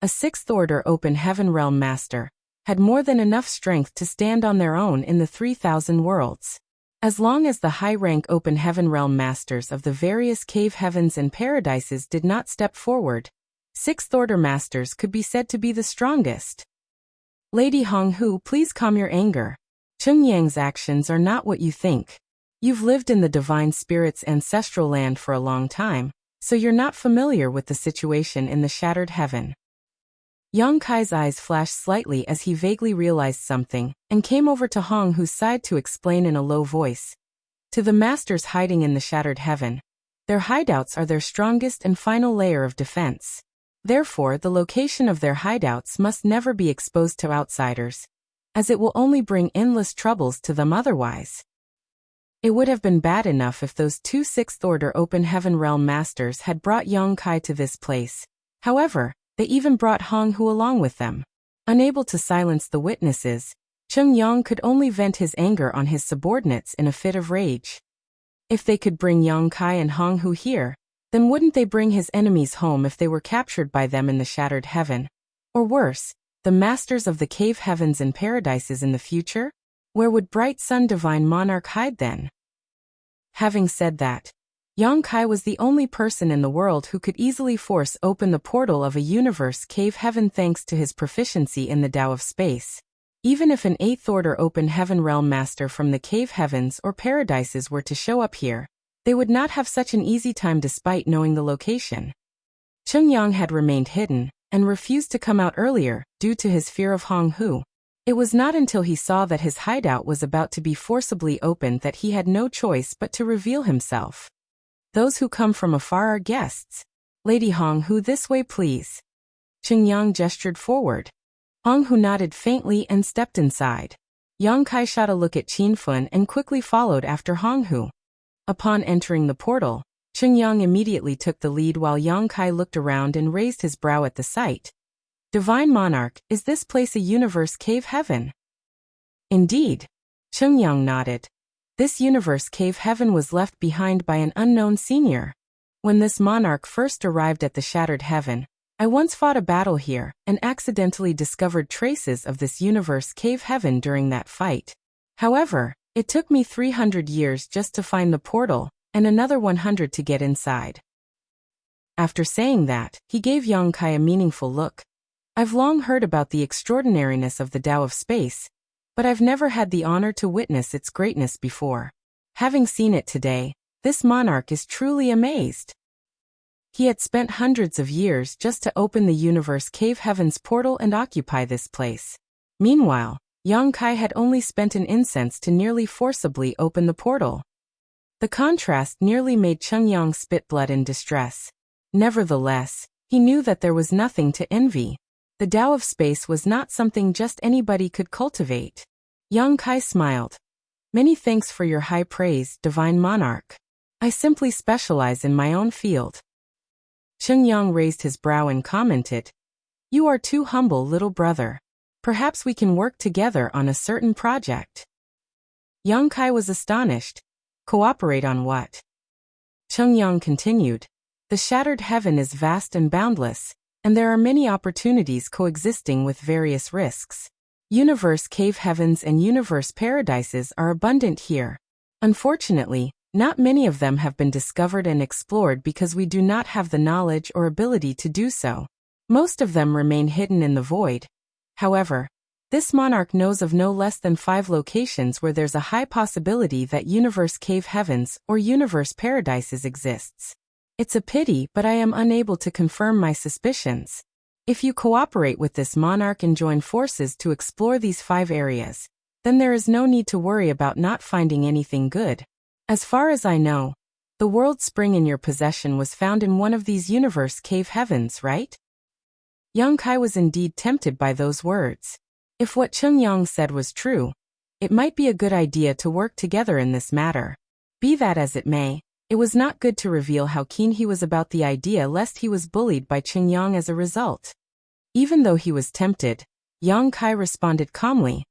A 6th Order Open Heaven Realm Master had more than enough strength to stand on their own in the 3,000 worlds. As long as the high-rank Open Heaven Realm Masters of the various cave heavens and paradises did not step forward, 6th Order Masters could be said to be the strongest. Lady Hong Hu, please calm your anger. Cheng Yang's actions are not what you think. You've lived in the Divine Spirit's ancestral land for a long time, so you're not familiar with the situation in the Shattered Heaven. Yang Kai's eyes flashed slightly as he vaguely realized something, and came over to Hong Hu's side to explain in a low voice. To the masters hiding in the Shattered Heaven, their hideouts are their strongest and final layer of defense. Therefore, the location of their hideouts must never be exposed to outsiders, as it will only bring endless troubles to them otherwise. It would have been bad enough if those two 6th Order Open Heaven Realm Masters had brought Yang Kai to this place. However, they even brought Hong Hu along with them. Unable to silence the witnesses, Cheng Yang could only vent his anger on his subordinates in a fit of rage. If they could bring Yang Kai and Hong Hu here, then wouldn't they bring his enemies home if they were captured by them in the Shattered Heaven? Or worse, the Masters of the Cave Heavens and Paradises in the future? Where would Bright Sun Divine Monarch hide then? Having said that, Yang Kai was the only person in the world who could easily force open the portal of a universe cave heaven thanks to his proficiency in the Tao of space. Even if an 8th Order Open Heaven Realm Master from the Cave Heavens or Paradises were to show up here, they would not have such an easy time despite knowing the location. Chungyang had remained hidden, and refused to come out earlier, due to his fear of Hong Hu. It was not until he saw that his hideout was about to be forcibly opened that he had no choice but to reveal himself. Those who come from afar are guests. Lady Hong Hu, this way please. Chungyang gestured forward. Hong Hu nodded faintly and stepped inside. Yang Kai shot a look at Qin Fun and quickly followed after Hong Hu. Upon entering the portal, Chungyang immediately took the lead while Yang Kai looked around and raised his brow at the sight. Divine Monarch, is this place a universe cave heaven? Indeed. Chungyang nodded. This universe cave heaven was left behind by an unknown senior. When this monarch first arrived at the Shattered Heaven, I once fought a battle here and accidentally discovered traces of this universe cave heaven during that fight. However, it took me 300 years just to find the portal, and another 100 to get inside. After saying that, he gave Yang Kai a meaningful look. I've long heard about the extraordinariness of the Tao of Space, but I've never had the honor to witness its greatness before. Having seen it today, this monarch is truly amazed. He had spent hundreds of years just to open the universe cave heaven's portal and occupy this place. Meanwhile, Yang Kai had only spent an incense to nearly forcibly open the portal. The contrast nearly made Chungyang spit blood in distress. Nevertheless, he knew that there was nothing to envy. The Tao of Space was not something just anybody could cultivate. Yang Kai smiled. Many thanks for your high praise, Divine Monarch. I simply specialize in my own field. Chungyang raised his brow and commented, You are too humble, little brother. Perhaps we can work together on a certain project. Yang Kai was astonished. Cooperate on what? Chungyang continued. The Shattered Heaven is vast and boundless, and there are many opportunities coexisting with various risks. Universe cave heavens and universe paradises are abundant here. Unfortunately, not many of them have been discovered and explored because we do not have the knowledge or ability to do so. Most of them remain hidden in the void. However, this monarch knows of no less than 5 locations where there's a high possibility that universe cave heavens or universe paradises exists. It's a pity, but I am unable to confirm my suspicions. If you cooperate with this monarch and join forces to explore these 5 areas, then there is no need to worry about not finding anything good. As far as I know, the world spring in your possession was found in one of these universe cave heavens, right? Yang Kai was indeed tempted by those words. If what Chungyang said was true, it might be a good idea to work together in this matter. Be that as it may, it was not good to reveal how keen he was about the idea lest he was bullied by Chungyang as a result. Even though he was tempted, Yang Kai responded calmly.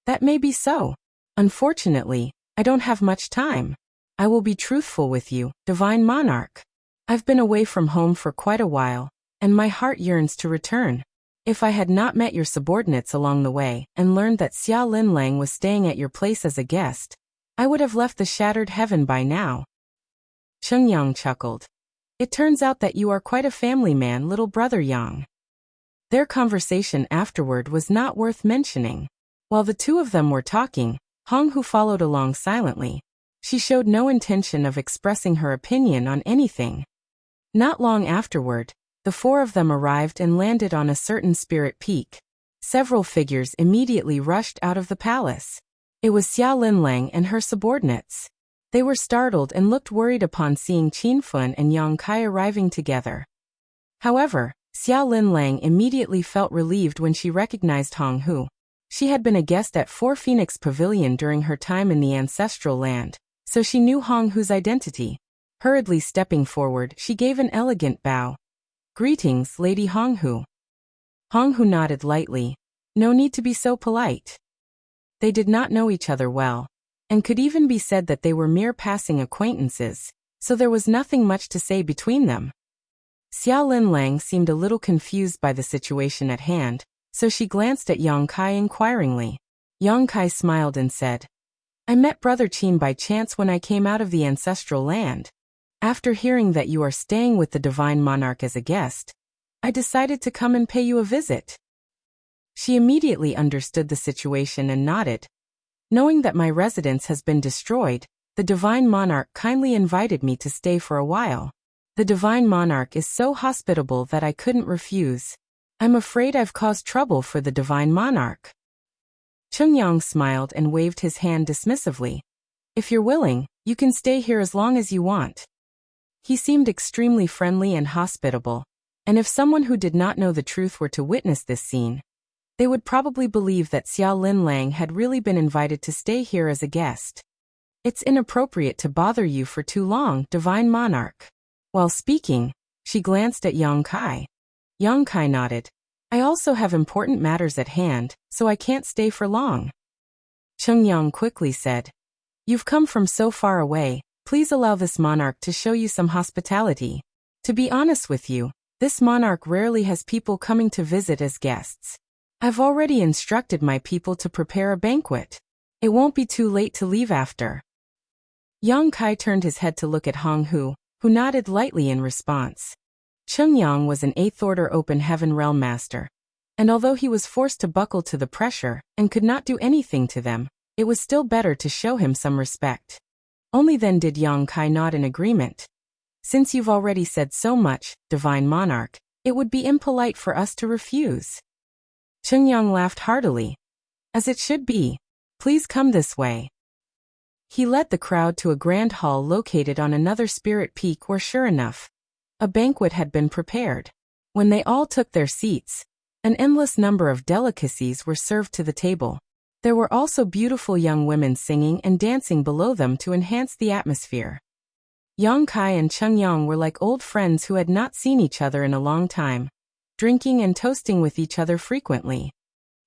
That may be so. Unfortunately, I don't have much time. I will be truthful with you, Divine Monarch. I've been away from home for quite a while, and my heart yearns to return. If I had not met your subordinates along the way and learned that Xia Linlang was staying at your place as a guest, I would have left the Shattered Heaven by now. Chungyang chuckled. It turns out that you are quite a family man, little brother Yang. Their conversation afterward was not worth mentioning. While the two of them were talking, Hong Hu followed along silently. She showed no intention of expressing her opinion on anything. Not long afterward, the 4 of them arrived and landed on a certain spirit peak. Several figures immediately rushed out of the palace. It was Xia Linlang and her subordinates. They were startled and looked worried upon seeing Qin Fun and Yang Kai arriving together. However, Xia Linlang immediately felt relieved when she recognized Hong Hu. She had been a guest at 4 Phoenix Pavilion during her time in the ancestral land, so she knew Hong Hu's identity. Hurriedly stepping forward, she gave an elegant bow. Greetings, Lady Hong Hu. Hong Hu nodded lightly. No need to be so polite. They did not know each other well, and could even be said that they were mere passing acquaintances, so there was nothing much to say between them. Xia Linlang seemed a little confused by the situation at hand, so she glanced at Yang Kai inquiringly. Yang Kai smiled and said, I met Brother Qin by chance when I came out of the ancestral land. After hearing that you are staying with the Divine Monarch as a guest, I decided to come and pay you a visit. She immediately understood the situation and nodded. Knowing that my residence has been destroyed, the Divine Monarch kindly invited me to stay for a while. The Divine Monarch is so hospitable that I couldn't refuse. I'm afraid I've caused trouble for the Divine Monarch. Chungyang smiled and waved his hand dismissively. If you're willing, you can stay here as long as you want. He seemed extremely friendly and hospitable, and if someone who did not know the truth were to witness this scene, they would probably believe that Xiao Lin Lang had really been invited to stay here as a guest. It's inappropriate to bother you for too long, Divine Monarch. While speaking, she glanced at Yang Kai. Yang Kai nodded. I also have important matters at hand, so I can't stay for long. Chungyang quickly said, You've come from so far away, please allow this monarch to show you some hospitality. To be honest with you, this monarch rarely has people coming to visit as guests. I've already instructed my people to prepare a banquet. It won't be too late to leave after. Yang Kai turned his head to look at Hong Hu, who nodded lightly in response. Chungyang was an 8th Order Open Heaven Realm Master, and although he was forced to buckle to the pressure and could not do anything to them, it was still better to show him some respect. Only then did Yang Kai nod in agreement. Since you've already said so much, Divine Monarch, it would be impolite for us to refuse. Chungyang laughed heartily. As it should be. Please come this way. He led the crowd to a grand hall located on another spirit peak where sure enough, a banquet had been prepared. When they all took their seats, an endless number of delicacies were served to the table. There were also beautiful young women singing and dancing below them to enhance the atmosphere. Yang Kai and Chungyang were like old friends who had not seen each other in a long time, drinking and toasting with each other frequently.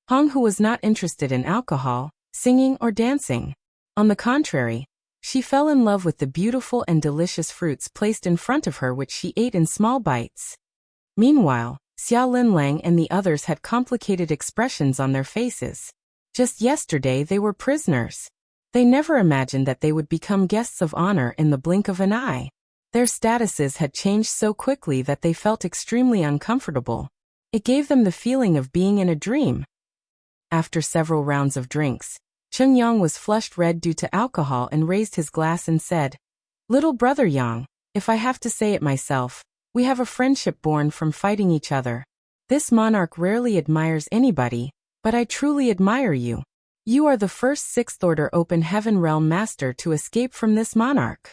Hong Hu was not interested in alcohol, singing or dancing. On the contrary, she fell in love with the beautiful and delicious fruits placed in front of her which she ate in small bites. Meanwhile, Xiao Lin Lang and the others had complicated expressions on their faces. Just yesterday they were prisoners. They never imagined that they would become guests of honor in the blink of an eye. Their statuses had changed so quickly that they felt extremely uncomfortable. It gave them the feeling of being in a dream. After several rounds of drinks, Chungyang was flushed red due to alcohol and raised his glass and said, Little brother Yang, if I have to say it myself, we have a friendship born from fighting each other. This monarch rarely admires anybody, but I truly admire you. You are the first 6th Order Open Heaven Realm Master to escape from this monarch.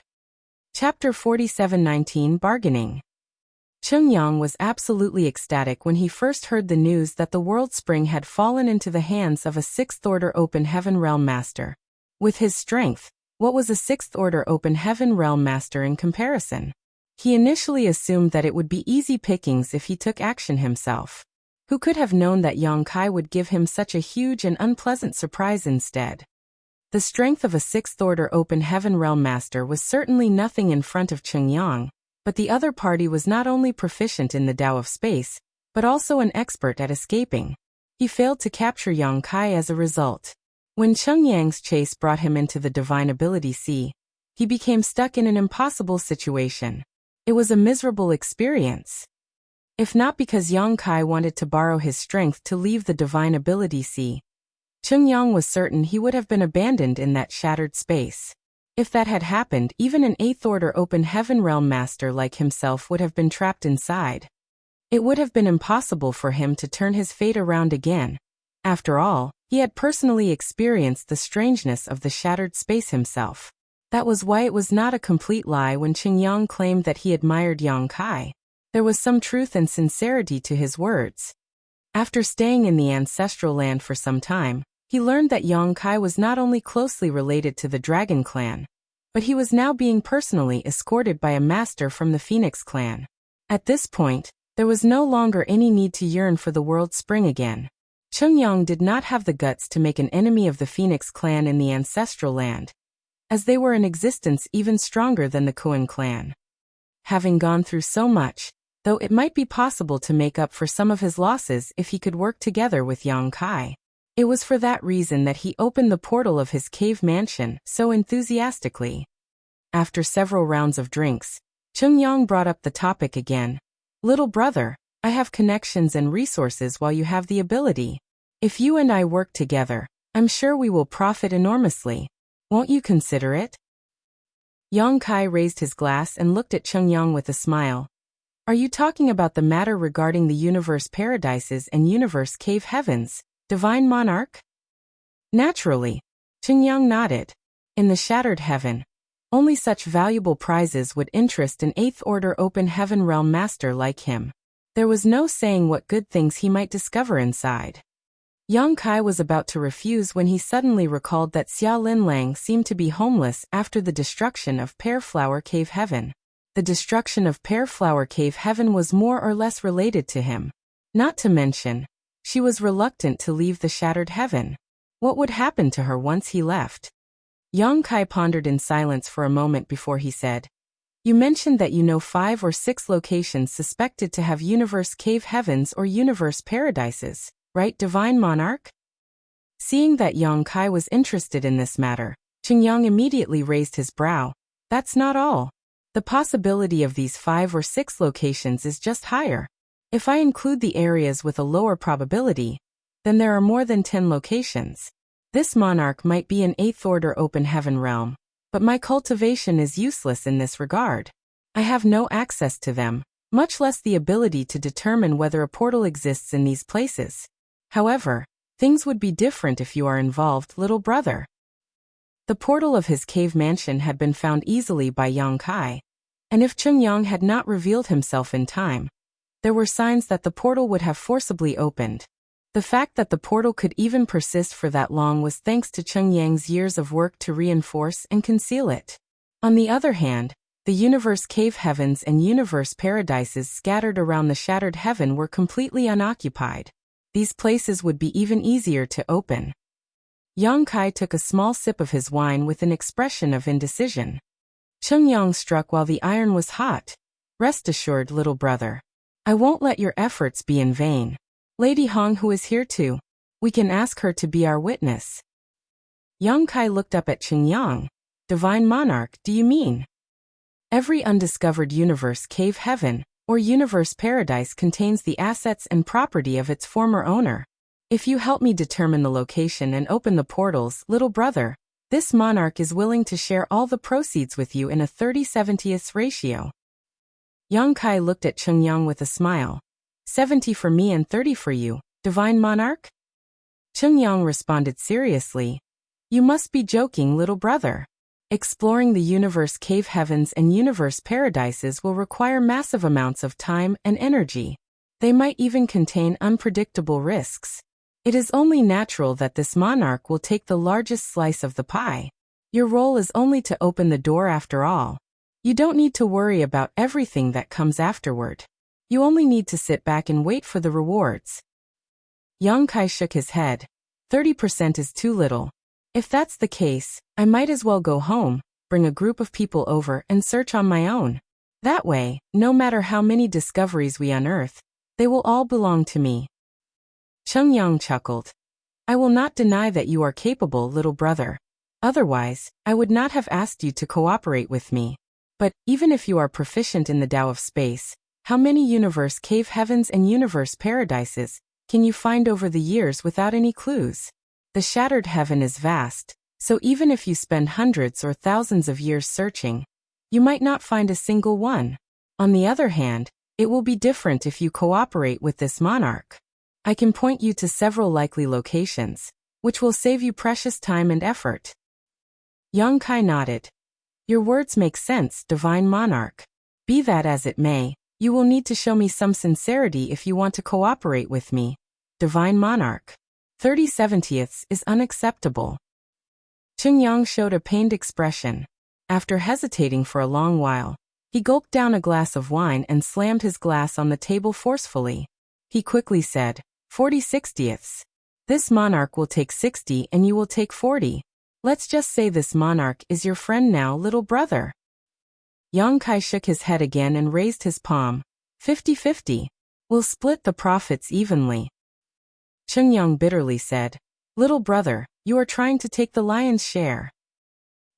Chapter 47:19 Bargaining. Chungyang was absolutely ecstatic when he first heard the news that the World Spring had fallen into the hands of a 6th Order Open Heaven Realm Master. With his strength, what was a 6th Order Open Heaven Realm Master in comparison? He initially assumed that it would be easy pickings if he took action himself. Who could have known that Yang Kai would give him such a huge and unpleasant surprise instead? The strength of a 6th Order Open Heaven Realm Master was certainly nothing in front of Chungyang, but the other party was not only proficient in the Tao of Space, but also an expert at escaping. He failed to capture Yang Kai as a result. When Chungyang's chase brought him into the Divine Ability Sea, he became stuck in an impossible situation. It was a miserable experience. If not because Yang Kai wanted to borrow his strength to leave the Divine Ability Sea, Chungyang was certain he would have been abandoned in that shattered space. If that had happened, even an 8th Order Open Heaven Realm Master like himself would have been trapped inside. It would have been impossible for him to turn his fate around again. After all, he had personally experienced the strangeness of the shattered space himself. That was why it was not a complete lie when Chungyang claimed that he admired Yang Kai. There was some truth and sincerity to his words. After staying in the ancestral land for some time, he learned that Yang Kai was not only closely related to the Dragon Clan, but he was now being personally escorted by a master from the Phoenix Clan. At this point, there was no longer any need to yearn for the World Spring again. Chungyang did not have the guts to make an enemy of the Phoenix Clan in the ancestral land, as they were in existence even stronger than the Koan clan. Having gone through so much, though it might be possible to make up for some of his losses if he could work together with Yang Kai. It was for that reason that he opened the portal of his cave mansion so enthusiastically. After several rounds of drinks, Chungyang brought up the topic again. Little brother, I have connections and resources while you have the ability. If you and I work together, I'm sure we will profit enormously. Won't you consider it? Yang Kai raised his glass and looked at Cheng Yang with a smile. Are you talking about the matter regarding the universe paradises and universe cave heavens, divine monarch? Naturally. Cheng Yang nodded. In the shattered heaven, only such valuable prizes would interest an eighth-order open heaven realm master like him. There was no saying what good things he might discover inside. Yang Kai was about to refuse when he suddenly recalled that Xia Linlang seemed to be homeless after the destruction of Pear Flower Cave Heaven. The destruction of Pear Flower Cave Heaven was more or less related to him. Not to mention, she was reluctant to leave the shattered heaven. What would happen to her once he left? Yang Kai pondered in silence for a moment before he said, You mentioned that you know 5 or 6 locations suspected to have universe cave heavens or universe paradises, right, divine monarch? Seeing that Yang Kai was interested in this matter, Cheng Yang immediately raised his brow. That's not all. The possibility of these 5 or 6 locations is just higher. If I include the areas with a lower probability, then there are more than 10 locations. This monarch might be an 8th-order open heaven realm, but my cultivation is useless in this regard. I have no access to them, much less the ability to determine whether a portal exists in these places. However, things would be different if you are involved, little brother. The portal of his cave mansion had been found easily by Yang Kai, and if Cheng Yang had not revealed himself in time, there were signs that the portal would have forcibly opened. The fact that the portal could even persist for that long was thanks to Cheng Yang's years of work to reinforce and conceal it. On the other hand, the universe cave heavens and universe paradises scattered around the shattered heaven were completely unoccupied. These places would be even easier to open. Yang Kai took a small sip of his wine with an expression of indecision. Cheng Yang struck while the iron was hot. Rest assured, little brother. I won't let your efforts be in vain. Lady Hong, who is here too. We can ask her to be our witness. Yang Kai looked up at Cheng Yang. Divine monarch, do you mean? Every undiscovered universe cave heaven, or universe paradise contains the assets and property of its former owner. If you help me determine the location and open the portals, little brother, this monarch is willing to share all the proceeds with you in a 30-70th ratio. Yang Kai looked at Cheng Yang with a smile. 70 for me and 30 for you, divine monarch? Cheng Yang responded seriously. You must be joking, little brother. Exploring the universe cave heavens and universe paradises will require massive amounts of time and energy. They might even contain unpredictable risks. It is only natural that this monarch will take the largest slice of the pie. Your role is only to open the door after all. You don't need to worry about everything that comes afterward. You only need to sit back and wait for the rewards. Yang Kai shook his head. 30% is too little. If that's the case, I might as well go home, bring a group of people over and search on my own. That way, no matter how many discoveries we unearth, they will all belong to me. Cheng Yang chuckled. I will not deny that you are capable, little brother. Otherwise, I would not have asked you to cooperate with me. But, even if you are proficient in the Tao of space, how many universe cave heavens and universe paradises can you find over the years without any clues? The shattered heaven is vast, so even if you spend hundreds or thousands of years searching, you might not find a single one. On the other hand, it will be different if you cooperate with this monarch. I can point you to several likely locations, which will save you precious time and effort. Yang Kai nodded. Your words make sense, divine monarch. Be that as it may, you will need to show me some sincerity if you want to cooperate with me, divine monarch. 30/70ths is unacceptable. Cheng Yang showed a pained expression. After hesitating for a long while, he gulped down a glass of wine and slammed his glass on the table forcefully. He quickly said, 40/60ths. This monarch will take 60 and you will take 40. Let's just say this monarch is your friend now, little brother. Yang Kai shook his head again and raised his palm. 50/50. We'll split the profits evenly. Cheng Yang bitterly said, Little brother, you are trying to take the lion's share.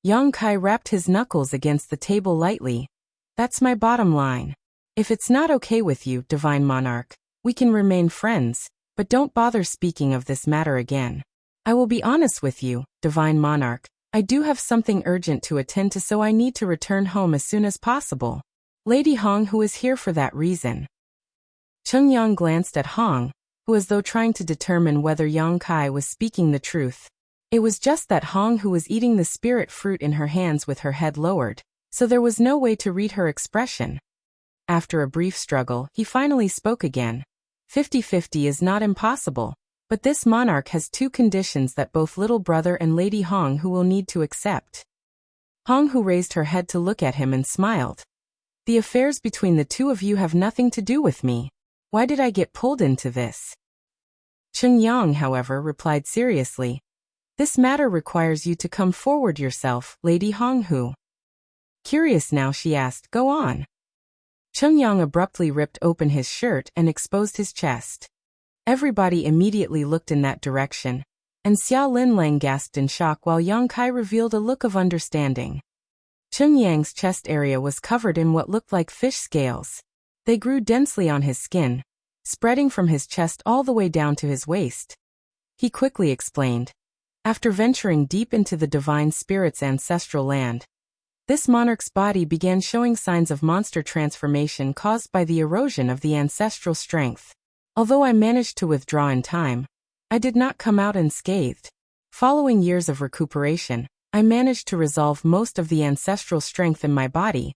Yang Kai rapped his knuckles against the table lightly. That's my bottom line. If it's not okay with you, divine monarch, we can remain friends, but don't bother speaking of this matter again. I will be honest with you, Divine Monarch. I do have something urgent to attend to, so I need to return home as soon as possible. Lady Hong, who is here for that reason. Cheng Yang glanced at Hong, who as though trying to determine whether Yang Kai was speaking the truth. It was just that Hong, who was eating the spirit fruit in her hands with her head lowered, so there was no way to read her expression. After a brief struggle, he finally spoke again. 50-50 is not impossible, but this monarch has two conditions that both little brother and Lady Hong who will need to accept. Hong, who raised her head to look at him and smiled. The affairs between the two of you have nothing to do with me. Why did I get pulled into this? Cheng Yang, however, replied seriously. This matter requires you to come forward yourself, Lady Hong who. Curious now, she asked, go on. Cheng Yang abruptly ripped open his shirt and exposed his chest. Everybody immediately looked in that direction, and Xia Linlang gasped in shock while Yang Kai revealed a look of understanding. Cheng Yang's chest area was covered in what looked like fish scales. They grew densely on his skin, spreading from his chest all the way down to his waist. He quickly explained. After venturing deep into the divine spirit's ancestral land, this monarch's body began showing signs of monster transformation caused by the erosion of the ancestral strength. Although I managed to withdraw in time, I did not come out unscathed. Following years of recuperation, I managed to resolve most of the ancestral strength in my body.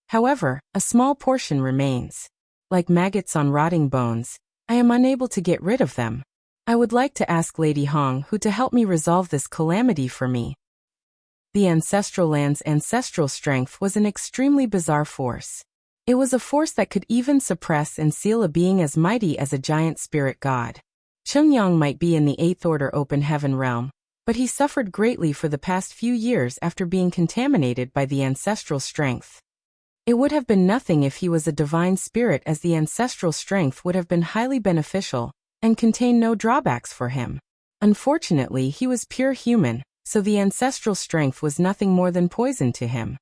However, a small portion remains. Like maggots on rotting bones, I am unable to get rid of them. I would like to ask Lady Hong who to help me resolve this calamity for me. The ancestral land's ancestral strength was an extremely bizarre force. It was a force that could even suppress and seal a being as mighty as a giant spirit god. Cheng Yang might be in the 8th Order Open Heaven realm, but he suffered greatly for the past few years after being contaminated by the ancestral strength. It would have been nothing if he was a divine spirit, as the ancestral strength would have been highly beneficial and contained no drawbacks for him. Unfortunately, he was pure human, so the ancestral strength was nothing more than poison to him.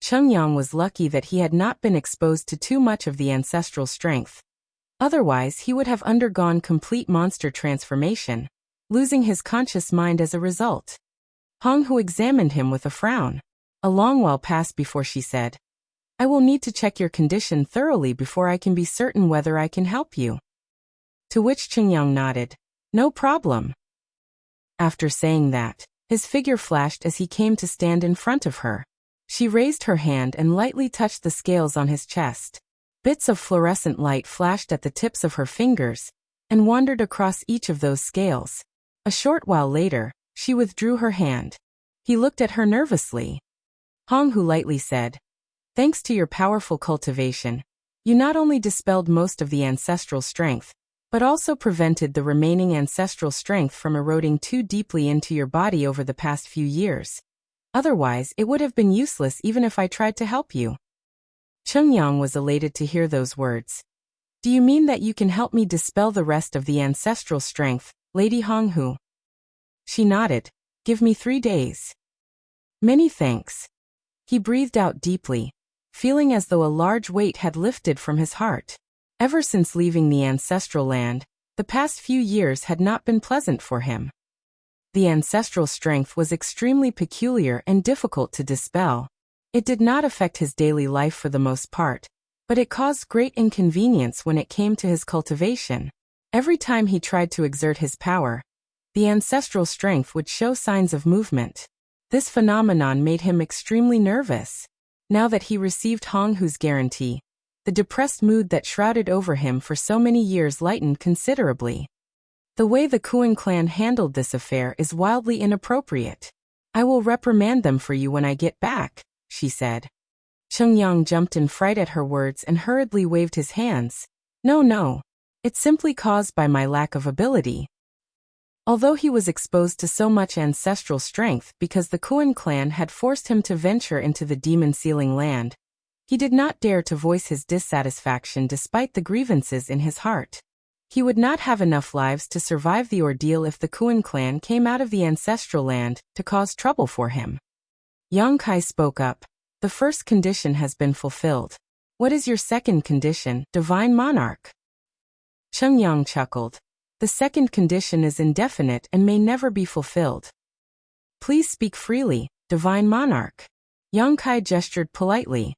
Cheng Yang was lucky that he had not been exposed to too much of the ancestral strength. Otherwise, he would have undergone complete monster transformation, losing his conscious mind as a result. Hong, who examined him with a frown. A long while passed before she said, I will need to check your condition thoroughly before I can be certain whether I can help you. To which Cheng Yang nodded. No problem. After saying that, his figure flashed as he came to stand in front of her. She raised her hand and lightly touched the scales on his chest. Bits of fluorescent light flashed at the tips of her fingers and wandered across each of those scales. A short while later, she withdrew her hand. He looked at her nervously. Hong, who lightly said, Thanks to your powerful cultivation, you not only dispelled most of the ancestral strength, but also prevented the remaining ancestral strength from eroding too deeply into your body over the past few years. Otherwise, it would have been useless even if I tried to help you. Cheng Yang was elated to hear those words. Do you mean that you can help me dispel the rest of the ancestral strength, Lady Hong Hu? She nodded. Give me 3 days. Many thanks. He breathed out deeply, feeling as though a large weight had lifted from his heart. Ever since leaving the ancestral land, the past few years had not been pleasant for him. The ancestral strength was extremely peculiar and difficult to dispel. It did not affect his daily life for the most part, but it caused great inconvenience when it came to his cultivation. Every time he tried to exert his power, the ancestral strength would show signs of movement. This phenomenon made him extremely nervous. Now that he received Hong Hu's guarantee, the depressed mood that shrouded over him for so many years lightened considerably. The way the Kuan clan handled this affair is wildly inappropriate. I will reprimand them for you when I get back, she said. Cheng Yang jumped in fright at her words and hurriedly waved his hands. No. It's simply caused by my lack of ability. Although he was exposed to so much ancestral strength because the Kuan clan had forced him to venture into the demon sealing land, he did not dare to voice his dissatisfaction despite the grievances in his heart. He would not have enough lives to survive the ordeal if the Kuan clan came out of the ancestral land to cause trouble for him. Yang Kai spoke up. The first condition has been fulfilled. What is your second condition, Divine Monarch? Cheng Yang chuckled. The second condition is indefinite and may never be fulfilled. Please speak freely, Divine Monarch. Yang Kai gestured politely.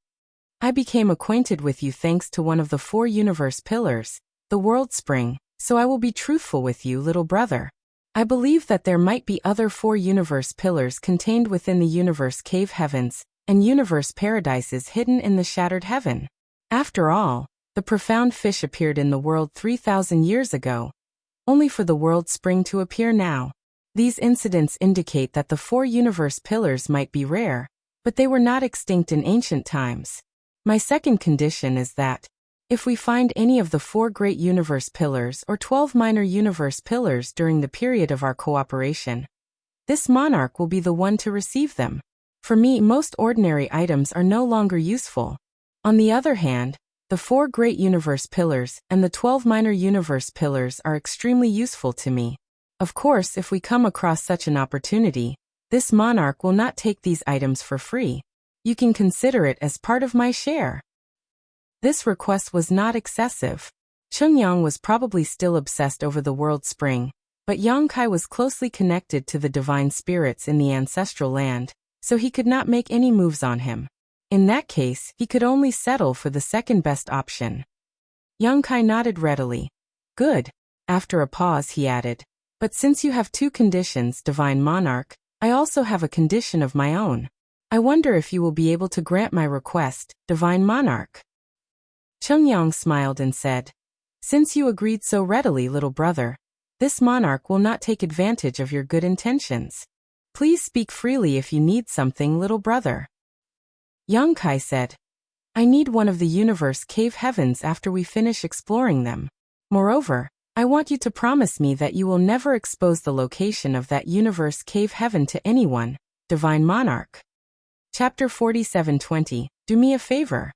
I became acquainted with you thanks to one of the 4 universe pillars, the World Spring, so I will be truthful with you, little brother. I believe that there might be other 4 universe pillars contained within the universe cave heavens, and universe paradises hidden in the shattered heaven. After all, the profound fish appeared in the world 3,000 years ago, only for the World Spring to appear now. These incidents indicate that the 4 universe pillars might be rare, but they were not extinct in ancient times. My second condition is that, if we find any of the 4 great universe pillars or 12 minor universe pillars during the period of our cooperation, this monarch will be the one to receive them. For me, most ordinary items are no longer useful. On the other hand, the 4 great universe pillars and the 12 minor universe pillars are extremely useful to me. Of course, if we come across such an opportunity, this monarch will not take these items for free. You can consider it as part of my share. This request was not excessive. Chungyang was probably still obsessed over the World Spring, but Yang Kai was closely connected to the divine spirits in the ancestral land, so he could not make any moves on him. In that case, he could only settle for the second best option. Yang Kai nodded readily. Good. After a pause he added, but since you have 2 conditions, Divine Monarch, I also have a condition of my own. I wonder if you will be able to grant my request, Divine Monarch. Chungyang smiled and said, since you agreed so readily, little brother, this monarch will not take advantage of your good intentions. Please speak freely if you need something, little brother. Yang Kai said, I need one of the universe cave heavens after we finish exploring them. Moreover, I want you to promise me that you will never expose the location of that universe cave heaven to anyone, Divine Monarch. Chapter 47:20, Do me a favor.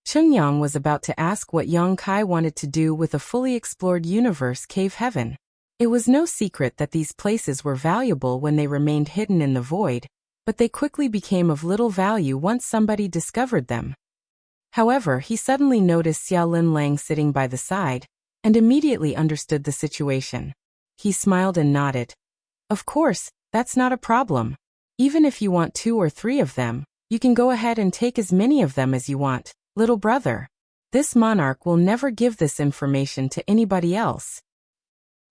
Chungyang was about to ask what Yang Kai wanted to do with a fully explored universe cave heaven. It was no secret that these places were valuable when they remained hidden in the void, but they quickly became of little value once somebody discovered them. However, he suddenly noticed Xiao Lin Lang sitting by the side, and immediately understood the situation. He smiled and nodded. Of course, that's not a problem. Even if you want 2 or 3 of them, you can go ahead and take as many of them as you want, little brother. This monarch will never give this information to anybody else.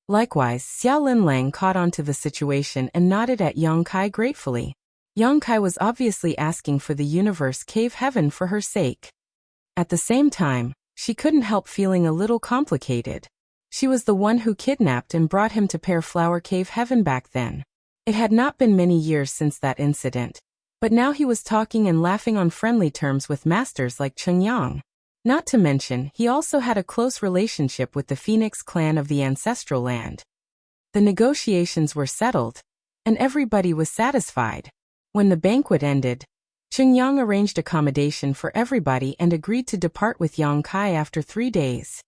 Likewise, Xiao Lin Lang caught on to the situation and nodded at Yang Kai gratefully. Yang Kai was obviously asking for the universe cave heaven for her sake. At the same time, she couldn't help feeling a little complicated. She was the one who kidnapped and brought him to Pear Flower Cave Heaven back then. It had not been many years since that incident, but now he was talking and laughing on friendly terms with masters like Chungyang. Not to mention, he also had a close relationship with the Phoenix clan of the ancestral land. The negotiations were settled, and everybody was satisfied. When the banquet ended, Chungyang arranged accommodation for everybody and agreed to depart with Yang Kai after 3 days.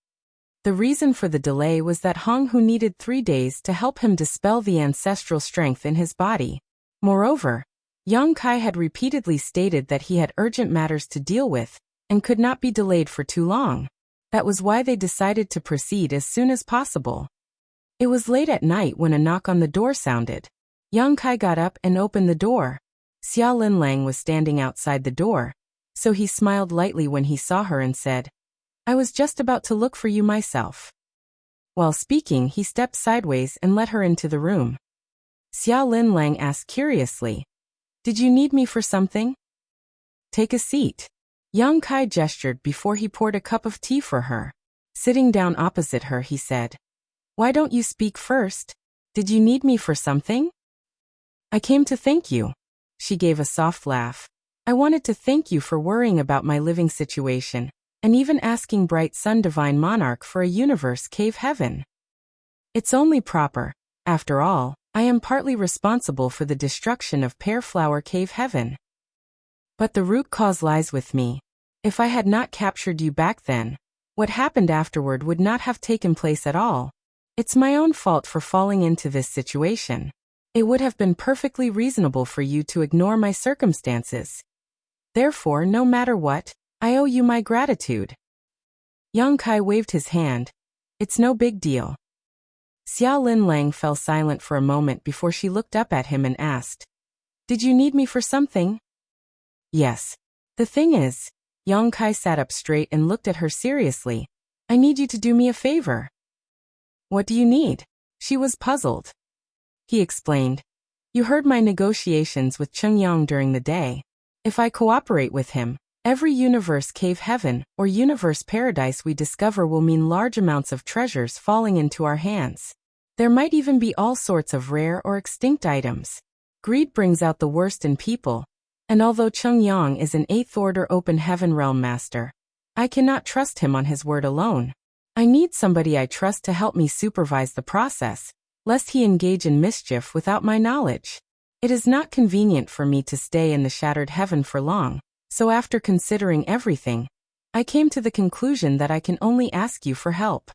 The reason for the delay was that Hong Hu needed 3 days to help him dispel the ancestral strength in his body. Moreover, Yang Kai had repeatedly stated that he had urgent matters to deal with, and could not be delayed for too long. That was why they decided to proceed as soon as possible. It was late at night when a knock on the door sounded. Yang Kai got up and opened the door. Xiao Lin Lang was standing outside the door, so he smiled lightly when he saw her and said, I was just about to look for you myself. While speaking, he stepped sideways and let her into the room. Xiao Lin Lang asked curiously, Did you need me for something? Take a seat. Yang Kai gestured before he poured a cup of tea for her. Sitting down opposite her, he said, Why don't you speak first? Did you need me for something? I came to thank you. She gave a soft laugh. I wanted to thank you for worrying about my living situation, and even asking Bright Sun Divine Monarch for a universe cave heaven. It's only proper. After all, I am partly responsible for the destruction of Pear Flower Cave Heaven. But the root cause lies with me. If I had not captured you back then, what happened afterward would not have taken place at all. It's my own fault for falling into this situation. It would have been perfectly reasonable for you to ignore my circumstances. Therefore, no matter what, I owe you my gratitude. Yang Kai waved his hand. It's no big deal. Xiao Lin Lang fell silent for a moment before she looked up at him and asked, "Did you need me for something?" "Yes. The thing is," Yang Kai sat up straight and looked at her seriously, "I need you to do me a favor." "What do you need?" She was puzzled. He explained, "You heard my negotiations with Cheng Yang during the day. If I cooperate with him, every universe cave heaven or universe paradise we discover will mean large amounts of treasures falling into our hands. There might even be all sorts of rare or extinct items. Greed brings out the worst in people, and although Cheng Yang is an 8th order open heaven realm master, I cannot trust him on his word alone. I need somebody I trust to help me supervise the process, lest he engage in mischief without my knowledge. It is not convenient for me to stay in the shattered heaven for long, so after considering everything, I came to the conclusion that I can only ask you for help."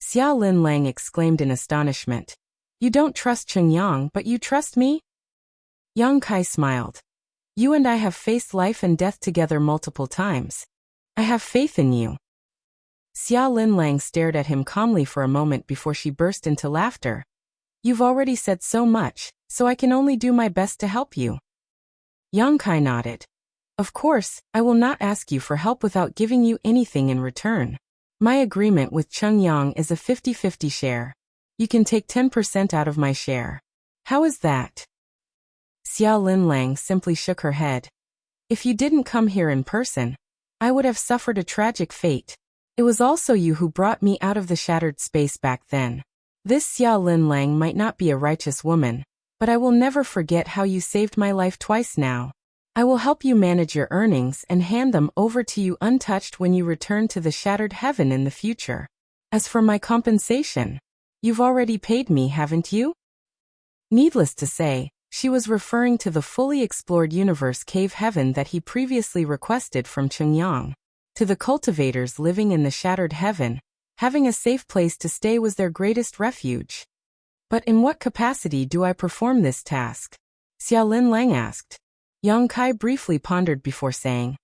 Xiao Lin Lang exclaimed in astonishment, "You don't trust Cheng Yang, but you trust me?" Yang Kai smiled. "You and I have faced life and death together multiple times. I have faith in you." Xiao Lin Lang stared at him calmly for a moment before she burst into laughter. "You've already said so much, so I can only do my best to help you." Yang Kai nodded. "Of course, I will not ask you for help without giving you anything in return. My agreement with Cheng Yang is a 50-50 share. You can take 10% out of my share. How is that?" Xiao Lin Lang simply shook her head. "If you didn't come here in person, I would have suffered a tragic fate. It was also you who brought me out of the shattered space back then. This Xiao Lin Lang might not be a righteous woman, but I will never forget how you saved my life twice now. I will help you manage your earnings and hand them over to you untouched when you return to the shattered heaven in the future. As for my compensation, you've already paid me, haven't you?" Needless to say, she was referring to the fully explored universe cave heaven that he previously requested from Cheng Yang. To the cultivators living in the shattered heaven, having a safe place to stay was their greatest refuge. "But in what capacity do I perform this task?" Xiao Lin Lang asked. Yang Kai briefly pondered before saying,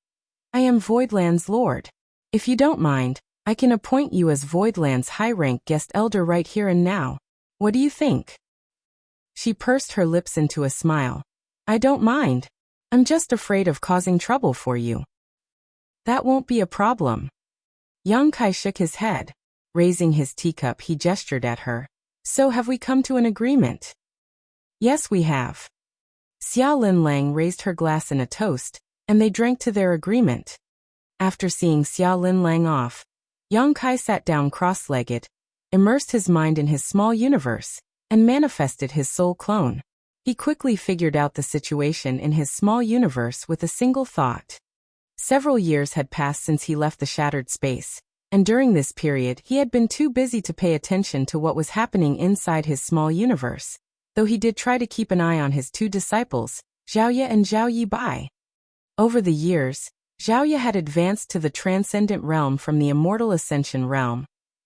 "I am Voidland's lord. If you don't mind, I can appoint you as Voidland's high-rank guest elder right here and now. What do you think?" She pursed her lips into a smile. "I don't mind. I'm just afraid of causing trouble for you." "That won't be a problem." Yang Kai shook his head. Raising his teacup, he gestured at her. "So have we come to an agreement?" "Yes, we have." Xiao Lin Lang raised her glass in a toast, and they drank to their agreement. After seeing Xiao Lin Lang off, Yang Kai sat down cross-legged, immersed his mind in his small universe, and manifested his soul clone. He quickly figured out the situation in his small universe with a single thought. Several years had passed since he left the shattered space, and during this period he had been too busy to pay attention to what was happening inside his small universe, though he did try to keep an eye on his 2 disciples, Zhaoye and Zhao Yibai. Over the years, Zhaoye had advanced to the transcendent realm from the immortal ascension realm,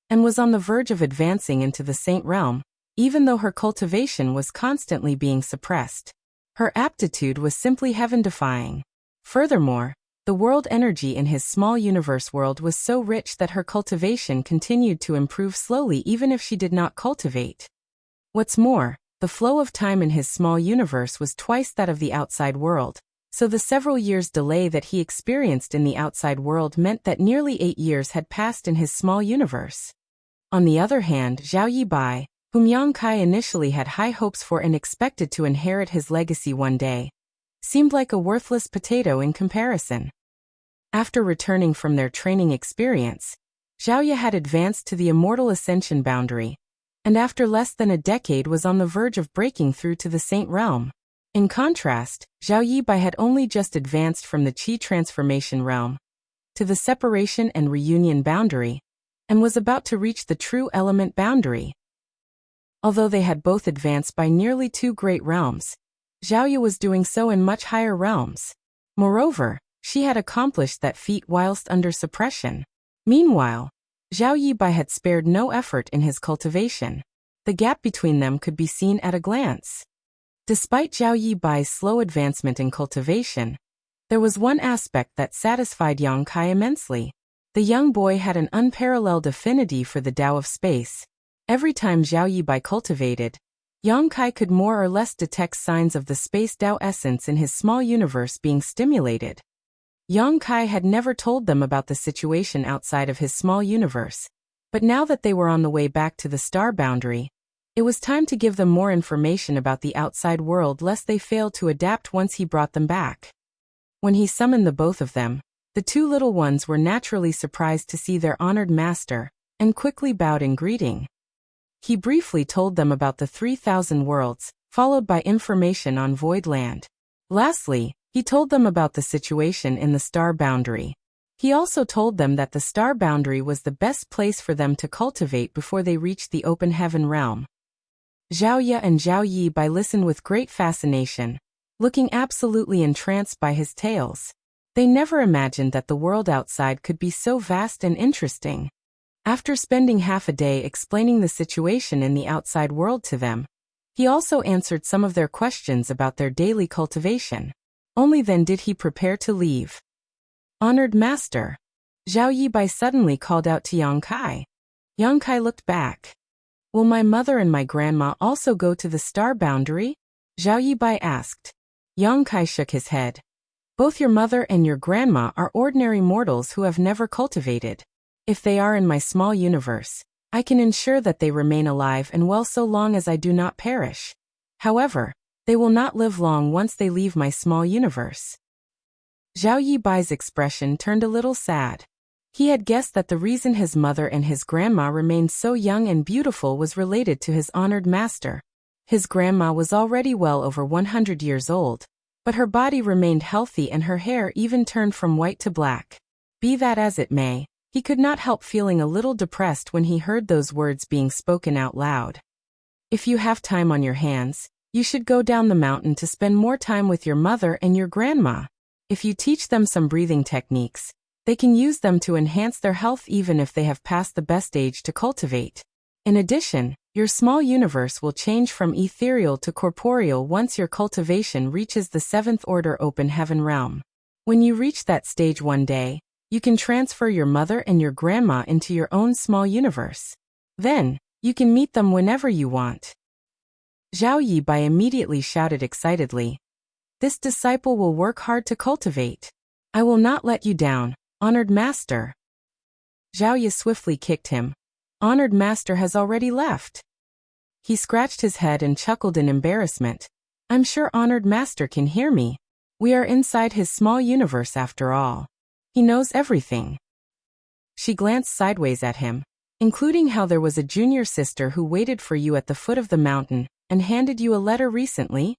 and was on the verge of advancing into the saint realm, even though her cultivation was constantly being suppressed. Her aptitude was simply heaven-defying. Furthermore, the world energy in his small universe world was so rich that her cultivation continued to improve slowly even if she did not cultivate. What's more, the flow of time in his small universe was twice that of the outside world, so the several years' delay that he experienced in the outside world meant that nearly 8 years had passed in his small universe. On the other hand, Zhao Yibai, whom Yang Kai initially had high hopes for and expected to inherit his legacy one day, seemed like a worthless potato in comparison. After returning from their training experience, Zhaoye had advanced to the immortal ascension boundary, and after less than a decade was on the verge of breaking through to the saint realm. In contrast, Zhao Yibai had only just advanced from the Qi transformation realm to the separation and reunion boundary, and was about to reach the true element boundary. Although they had both advanced by nearly 2 great realms, Zhaoye was doing so in much higher realms. Moreover, she had accomplished that feat whilst under suppression. Meanwhile, Zhao Yibai had spared no effort in his cultivation. The gap between them could be seen at a glance. Despite Zhao Yibai's slow advancement in cultivation, there was one aspect that satisfied Yang Kai immensely. The young boy had an unparalleled affinity for the Tao of space, Every time Zhao Yibai cultivated, Yang Kai could more or less detect signs of the space Tao essence in his small universe being stimulated. Yang Kai had never told them about the situation outside of his small universe, but now that they were on the way back to the star boundary, it was time to give them more information about the outside world lest they fail to adapt once he brought them back. When he summoned the both of them, the two little ones were naturally surprised to see their honored master, and quickly bowed in greeting. He briefly told them about the 3,000 worlds, followed by information on Void Land. Lastly, he told them about the situation in the star boundary. He also told them that the star boundary was the best place for them to cultivate before they reached the open heaven realm. Zhao Ye and Zhao Yibai listened with great fascination, looking absolutely entranced by his tales. They never imagined that the world outside could be so vast and interesting. After spending half a day explaining the situation in the outside world to them, he also answered some of their questions about their daily cultivation. Only then did he prepare to leave. Honored Master, Zhao Yibai suddenly called out to Yang Kai. Yang Kai looked back. Will my mother and my grandma also go to the star boundary? Zhao Yibai asked. Yang Kai shook his head. Both your mother and your grandma are ordinary mortals who have never cultivated. If they are in my small universe, I can ensure that they remain alive and well so long as I do not perish. However, they will not live long once they leave my small universe. Zhao Yibai's expression turned a little sad. He had guessed that the reason his mother and his grandma remained so young and beautiful was related to his honored master. His grandma was already well over 100 years old, but her body remained healthy and her hair even turned from white to black. Be that as it may, he could not help feeling a little depressed when he heard those words being spoken out loud. If you have time on your hands, you should go down the mountain to spend more time with your mother and your grandma. If you teach them some breathing techniques, they can use them to enhance their health even if they have passed the best age to cultivate. In addition, your small universe will change from ethereal to corporeal once your cultivation reaches the 7th order open heaven realm. When you reach that stage one day, you can transfer your mother and your grandma into your own small universe. Then, you can meet them whenever you want. Zhao Yibai immediately shouted excitedly. This disciple will work hard to cultivate. I will not let you down, honored master. Zhao Yi swiftly kicked him. Honored master has already left. He scratched his head and chuckled in embarrassment. I'm sure honored master can hear me. We are inside his small universe after all. He knows everything. She glanced sideways at him, including how there was a junior sister who waited for you at the foot of the mountain and handed you a letter recently.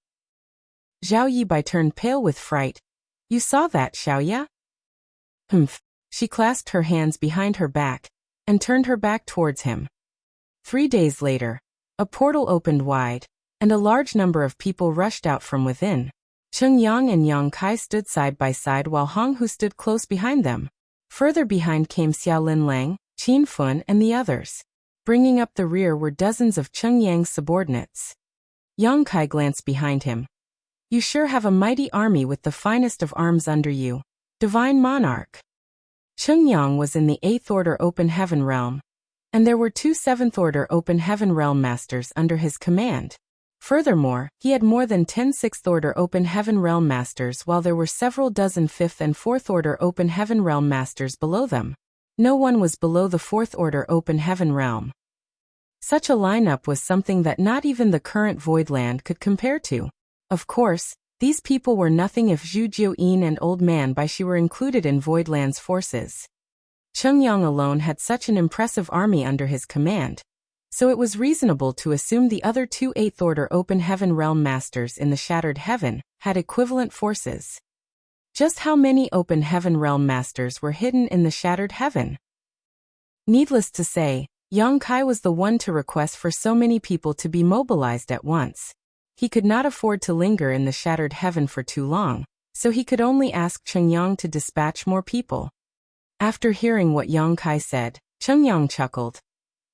Zhao Yibai turned pale with fright. You saw that, Xiaoya? Humph. She clasped her hands behind her back and turned her back towards him. 3 days later, a portal opened wide, and a large number of people rushed out from within. Cheng Yang and Yang Kai stood side by side while Hong Hu stood close behind them. Further behind came Xiaolin Lang, Qin Fun and the others. Bringing up the rear were dozens of Cheng Yang's subordinates. Yang Kai glanced behind him. You sure have a mighty army with the finest of arms under you, divine monarch. Cheng Yang was in the 8th order open heaven realm, and there were 2 7th order open heaven realm masters under his command. Furthermore, he had more than 10 6th order open heaven realm masters while there were several dozen 5th and 4th order open heaven realm masters below them. No one was below the 4th order open heaven realm. Such a lineup was something that not even the current Voidland could compare to. Of course, these people were nothing if Zhu Jiuyin and Old Man Bai Shi were included in Voidland's forces. Cheng Yang alone had such an impressive army under his command, so it was reasonable to assume the other 2 8th order open heaven realm masters in the Shattered Heaven had equivalent forces. Just how many open heaven realm masters were hidden in the Shattered Heaven? Needless to say, Yang Kai was the one to request for so many people to be mobilized at once. He could not afford to linger in the Shattered Heaven for too long, so he could only ask Cheng Yang to dispatch more people. After hearing what Yang Kai said, Cheng Yang chuckled.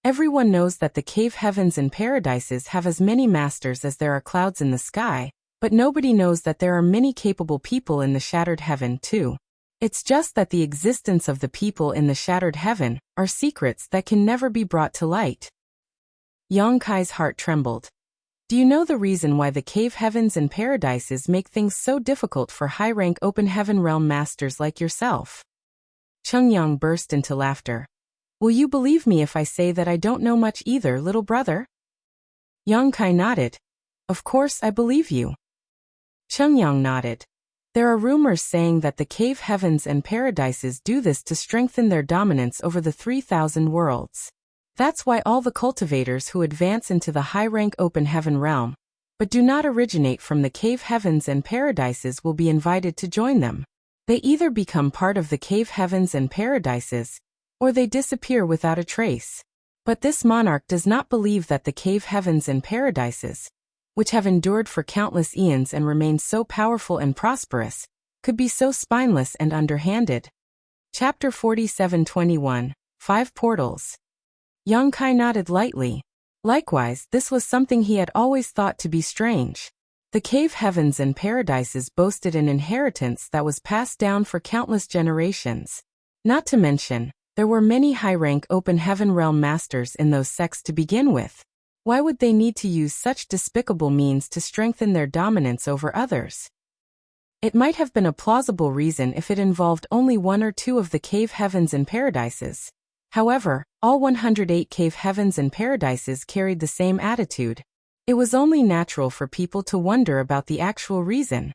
Everyone knows that the cave heavens and paradises have as many masters as there are clouds in the sky, but nobody knows that there are many capable people in the Shattered Heaven too. It's just that the existence of the people in the Shattered Heaven are secrets that can never be brought to light. Yang Kai's heart trembled. Do you know the reason why the cave heavens and paradises make things so difficult for high-rank open heaven realm masters like yourself? Chungyang burst into laughter. Will you believe me if I say that I don't know much either, little brother? Yang Kai nodded. Of course I believe you. Chungyang nodded. There are rumors saying that the cave heavens and paradises do this to strengthen their dominance over the 3,000 worlds. That's why all the cultivators who advance into the high-rank open heaven realm, but do not originate from the cave heavens and paradises, will be invited to join them. They either become part of the cave heavens and paradises, or they disappear without a trace. But this monarch does not believe that the cave heavens and paradises, which have endured for countless eons and remain so powerful and prosperous, could be so spineless and underhanded. Chapter 47:21, 5 Portals. Yang Kai nodded lightly. Likewise, this was something he had always thought to be strange. The cave heavens and paradises boasted an inheritance that was passed down for countless generations. Not to mention, there were many high-rank open heaven realm masters in those sects to begin with. Why would they need to use such despicable means to strengthen their dominance over others? It might have been a plausible reason if it involved only one or two of the cave heavens and paradises. However, all 108 cave heavens and paradises carried the same attitude. It was only natural for people to wonder about the actual reason.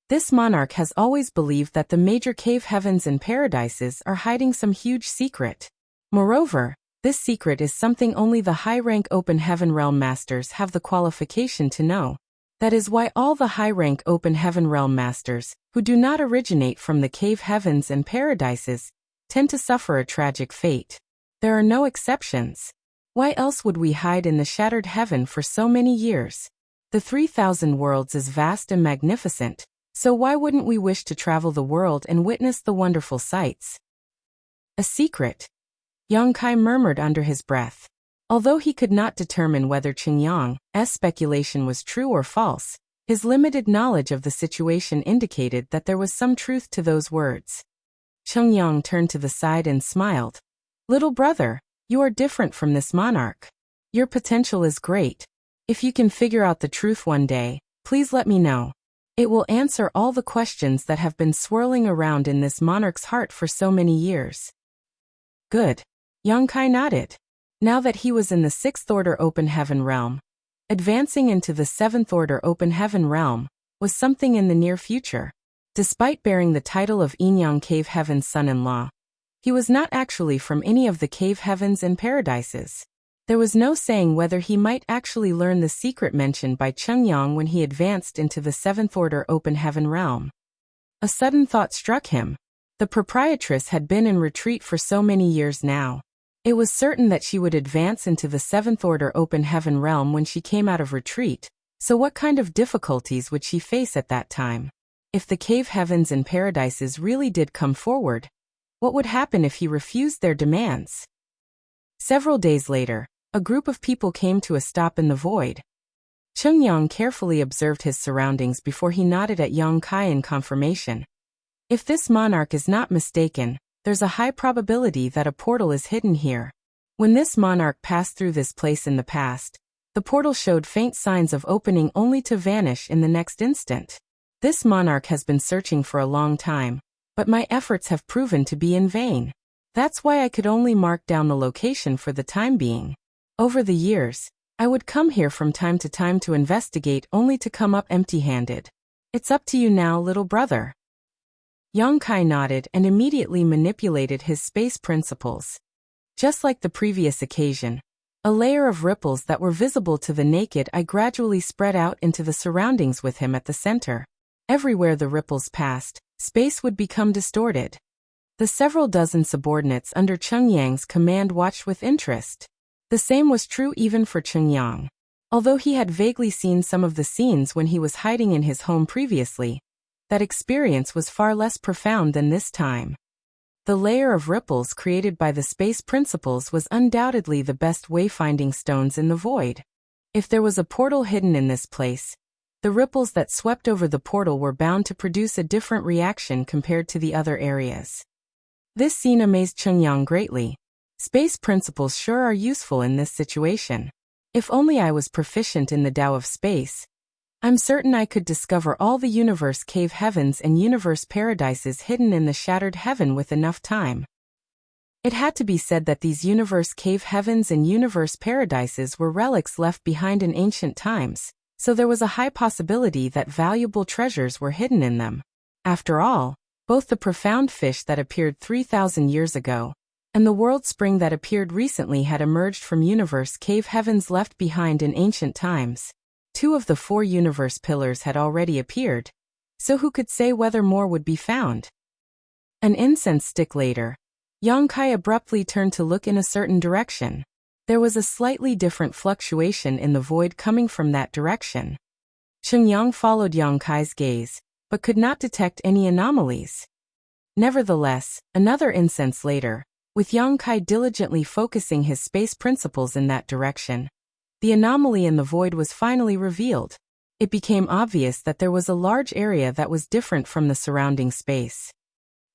This monarch has always believed that the major cave heavens and paradises are hiding some huge secret. Moreover, this secret is something only the high-rank open heaven realm masters have the qualification to know. That is why all the high-rank open heaven realm masters, who do not originate from the cave heavens and paradises, tend to suffer a tragic fate. There are no exceptions. Why else would we hide in the shattered heaven for so many years? The 3,000 worlds is vast and magnificent, so why wouldn't we wish to travel the world and witness the wonderful sights? A secret? Yang Kai murmured under his breath. Although he could not determine whether Qingyang's speculation was true or false, his limited knowledge of the situation indicated that there was some truth to those words. Qingyang turned to the side and smiled. Little brother, you are different from this monarch. Your potential is great. If you can figure out the truth one day, please let me know. It will answer all the questions that have been swirling around in this monarch's heart for so many years. Good. Yang Kai nodded. Now that he was in the 6th Order Open Heaven realm, advancing into the 7th Order Open Heaven realm was something in the near future. Despite bearing the title of Yinyang Cave Heaven's son-in-law, he was not actually from any of the cave heavens and paradises. There was no saying whether he might actually learn the secret mentioned by Chungyang when he advanced into the 7th Order Open Heaven realm. A sudden thought struck him. The proprietress had been in retreat for so many years now. It was certain that she would advance into the 7th Order Open Heaven realm when she came out of retreat, so what kind of difficulties would she face at that time? If the cave heavens and paradises really did come forward, what would happen if he refused their demands? Several days later, a group of people came to a stop in the void. Chungyang carefully observed his surroundings before he nodded at Yang Kai in confirmation. If this monarch is not mistaken, there's a high probability that a portal is hidden here. When this monarch passed through this place in the past, the portal showed faint signs of opening only to vanish in the next instant. This monarch has been searching for a long time, but my efforts have proven to be in vain. That's why I could only mark down the location for the time being. Over the years, I would come here from time to time to investigate only to come up empty-handed. It's up to you now, little brother. Yang Kai nodded and immediately manipulated his space principles. Just like the previous occasion, a layer of ripples that were visible to the naked eye gradually spread out into the surroundings with him at the center. Everywhere the ripples passed, space would become distorted. The several dozen subordinates under Chungyang's command watched with interest. The same was true even for Chungyang. Although he had vaguely seen some of the scenes when he was hiding in his home previously, that experience was far less profound than this time. The layer of ripples created by the space principles was undoubtedly the best wayfinding stones in the void. If there was a portal hidden in this place, the ripples that swept over the portal were bound to produce a different reaction compared to the other areas. This scene amazed Chungyang greatly. Space principles sure are useful in this situation. If only I was proficient in the Tao of space, I'm certain I could discover all the universe cave heavens and universe paradises hidden in the shattered heaven with enough time. It had to be said that these universe cave heavens and universe paradises were relics left behind in ancient times, so there was a high possibility that valuable treasures were hidden in them. After all, both the profound fish that appeared 3,000 years ago and the world spring that appeared recently had emerged from universe cave heavens left behind in ancient times. 2 of the 4 universe pillars had already appeared, so who could say whether more would be found? An incense stick later, Yang Kai abruptly turned to look in a certain direction. There was a slightly different fluctuation in the void coming from that direction. Cheng Yang followed Yang Kai's gaze, but could not detect any anomalies. Nevertheless, another incense later, with Yang Kai diligently focusing his space principles in that direction, the anomaly in the void was finally revealed. It became obvious that there was a large area that was different from the surrounding space.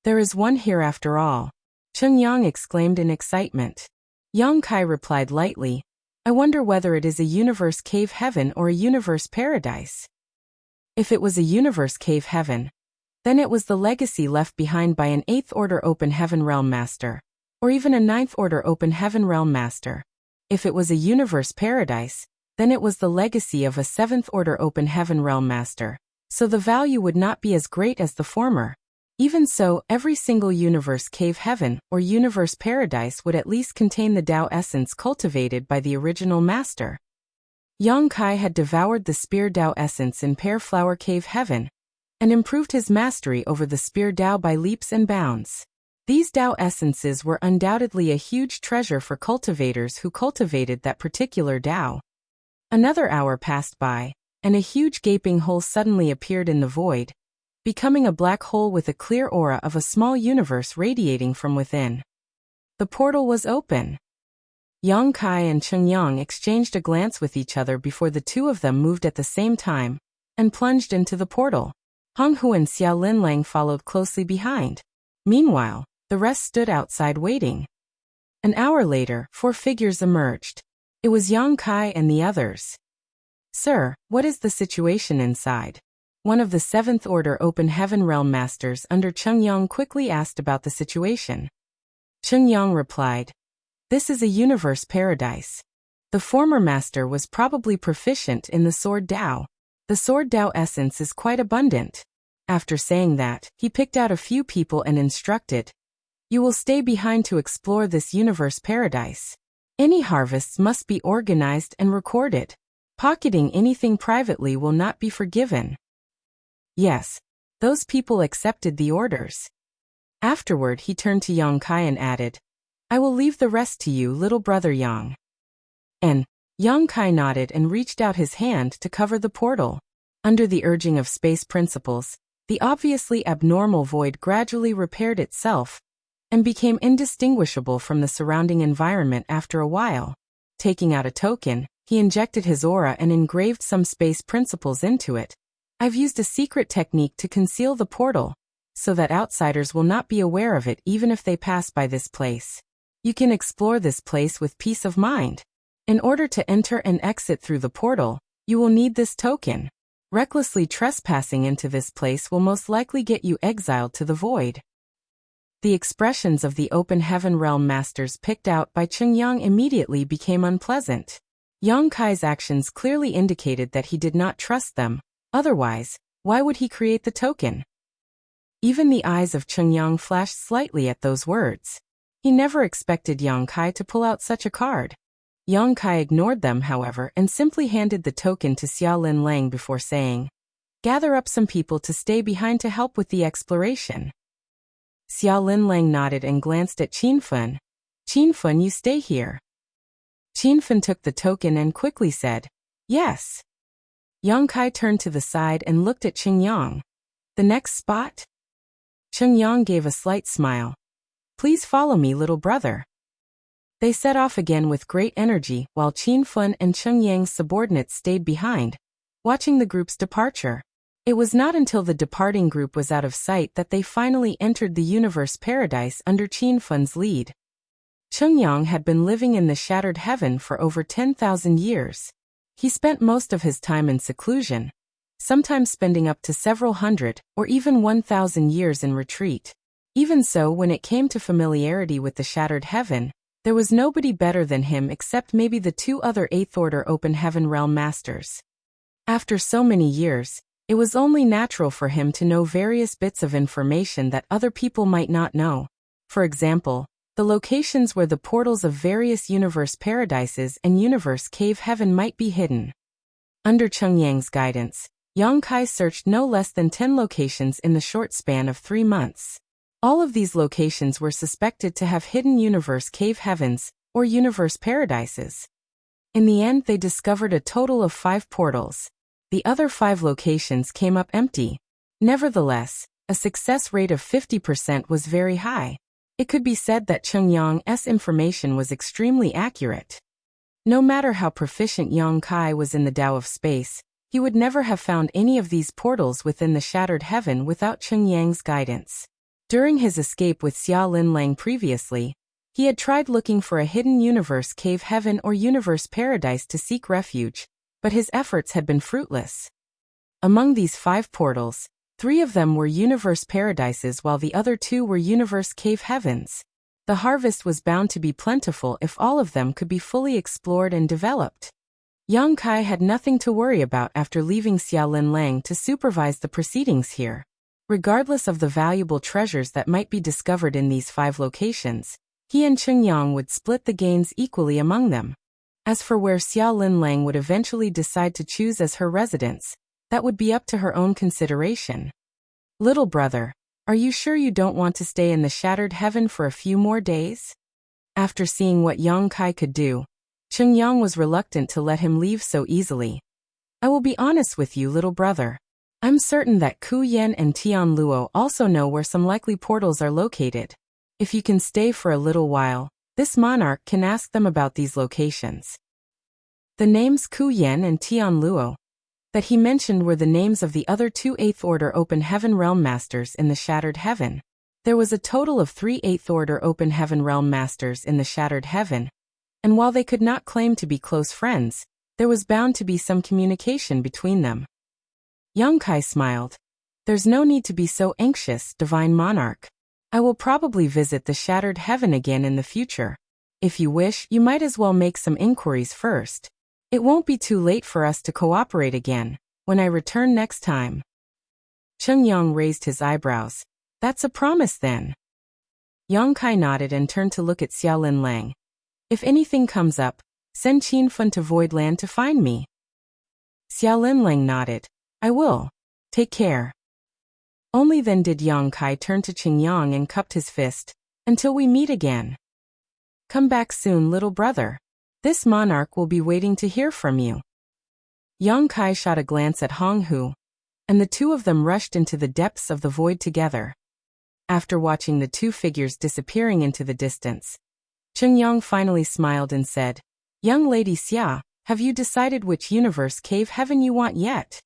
There is one here after all, Cheng Yang exclaimed in excitement. Yang Kai replied lightly, I wonder whether it is a universe cave heaven or a universe paradise. If it was a universe cave heaven, then it was the legacy left behind by an 8th order open heaven realm master, or even a 9th order open heaven realm master. If it was a universe paradise, then it was the legacy of a 7th order open heaven realm master, so the value would not be as great as the former. Even so, every single universe cave heaven or universe paradise would at least contain the Tao essence cultivated by the original master. Yang Kai had devoured the spear Tao essence in Pear Flower Cave Heaven, and improved his mastery over the spear Tao by leaps and bounds. These Tao essences were undoubtedly a huge treasure for cultivators who cultivated that particular Tao. Another hour passed by, and a huge gaping hole suddenly appeared in the void, becoming a black hole with a clear aura of a small universe radiating from within. The portal was open. Yang Kai and Cheng Yang exchanged a glance with each other before the 2 of them moved at the same time and plunged into the portal. Hong Hu and Xiao Lin Lang followed closely behind. Meanwhile, the rest stood outside waiting. An hour later, 4 figures emerged. It was Yang Kai and the others. Sir, what is the situation inside? One of the 7th order open heaven realm masters under Cheng Yang quickly asked about the situation. Cheng Yang replied, This is a universe paradise. The former master was probably proficient in the sword Tao. The sword Tao essence is quite abundant. After saying that, he picked out a few people and instructed, You will stay behind to explore this universe paradise. Any harvests must be organized and recorded. Pocketing anything privately will not be forgiven. Yes, those people accepted the orders. Afterward he turned to Yang Kai and added, I will leave the rest to you, little brother Yang. And Yang Kai nodded and reached out his hand to cover the portal. Under the urging of space principles, the obviously abnormal void gradually repaired itself and became indistinguishable from the surrounding environment after a while. Taking out a token, he injected his aura and engraved some space principles into it. I've used a secret technique to conceal the portal, so that outsiders will not be aware of it even if they pass by this place. You can explore this place with peace of mind. In order to enter and exit through the portal, you will need this token. Recklessly trespassing into this place will most likely get you exiled to the void. The expressions of the open heaven realm masters picked out by Cheng Yang immediately became unpleasant. Yang Kai's actions clearly indicated that he did not trust them. Otherwise, why would he create the token? Even the eyes of Cheng Yang flashed slightly at those words. He never expected Yang Kai to pull out such a card. Yang Kai ignored them, however, and simply handed the token to Xiao Lin Lang before saying, Gather up some people to stay behind to help with the exploration. Xiao Lin Lang nodded and glanced at Qin Fun. Qin Fun, you stay here. Qin Fun took the token and quickly said, Yes. Yang Kai turned to the side and looked at Cheng Yang. The next spot? Cheng Yang gave a slight smile. Please follow me, little brother. They set off again with great energy while Qin Fun and Cheng Yang's subordinates stayed behind, watching the group's departure. It was not until the departing group was out of sight that they finally entered the universe paradise under Qin Fun's lead. Chungyang had been living in the shattered heaven for over 10,000 years. He spent most of his time in seclusion, sometimes spending up to several hundred or even 1,000 years in retreat. Even so, when it came to familiarity with the shattered heaven, there was nobody better than him except maybe the two other Eighth-Order Open Heaven Realm Masters. After so many years, it was only natural for him to know various bits of information that other people might not know. For example, the locations where the portals of various universe paradises and universe cave heaven might be hidden. Under Chungyang's guidance, Yang Kai searched no less than 10 locations in the short span of 3 months. All of these locations were suspected to have hidden universe cave heavens, or universe paradises. In the end, they discovered a total of 5 portals. The other 5 locations came up empty. Nevertheless, a success rate of 50% was very high. It could be said that Chungyang's information was extremely accurate. No matter how proficient Yang Kai was in the Tao of space, he would never have found any of these portals within the shattered heaven without Chungyang's guidance. During his escape with Xia Linlang previously, he had tried looking for a hidden universe cave heaven or universe paradise to seek refuge, but his efforts had been fruitless. Among these 5 portals, 3 of them were universe paradises while the other 2 were universe cave heavens. The harvest was bound to be plentiful if all of them could be fully explored and developed. Yang Kai had nothing to worry about after leaving Xia Linlang to supervise the proceedings here. Regardless of the valuable treasures that might be discovered in these 5 locations, he and Chungyang would split the gains equally among them. As for where Xia Linlang would eventually decide to choose as her residence, that would be up to her own consideration. Little brother, are you sure you don't want to stay in the shattered heaven for a few more days? After seeing what Yang Kai could do, Chungyang was reluctant to let him leave so easily. I will be honest with you, little brother. I'm certain that Ku Yen and Tian Luo also know where some likely portals are located. If you can stay for a little while, this monarch can ask them about these locations. The names Ku Yen and Tian Luo that he mentioned were the names of the other 2 Eighth-Order Open Heaven Realm Masters in the Shattered Heaven. There was a total of 3 Eighth-Order Open Heaven Realm Masters in the Shattered Heaven, and while they could not claim to be close friends, there was bound to be some communication between them. Yang Kai smiled. There's no need to be so anxious, Divine Monarch. I will probably visit the Shattered Heaven again in the future. If you wish, you might as well make some inquiries first. It won't be too late for us to cooperate again, when I return next time. Chungyang raised his eyebrows. That's a promise then. Yang Kai nodded and turned to look at Xia Linlang. If anything comes up, send Qin Fun to Voidland to find me. Xia Linlang nodded. I will. Take care. Only then did Yang Kai turn to Chungyang and cupped his fist. Until we meet again. Come back soon, little brother. This monarch will be waiting to hear from you. Yang Kai shot a glance at Hong Hu, and the 2 of them rushed into the depths of the void together. After watching the 2 figures disappearing into the distance, Chungyang finally smiled and said, Young lady Xia, have you decided which universe cave heaven you want yet?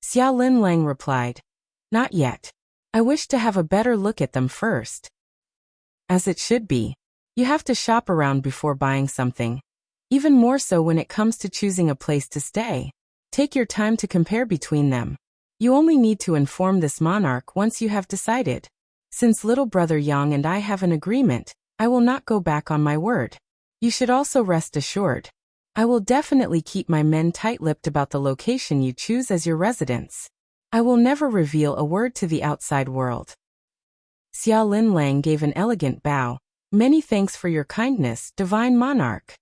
Xia Linlang replied, Not yet. I wish to have a better look at them first. As it should be. You have to shop around before buying something. Even more so when it comes to choosing a place to stay. Take your time to compare between them. You only need to inform this monarch once you have decided. Since little brother Yang and I have an agreement, I will not go back on my word. You should also rest assured. I will definitely keep my men tight-lipped about the location you choose as your residence. I will never reveal a word to the outside world. Xia Linlang gave an elegant bow. Many thanks for your kindness, Divine Monarch.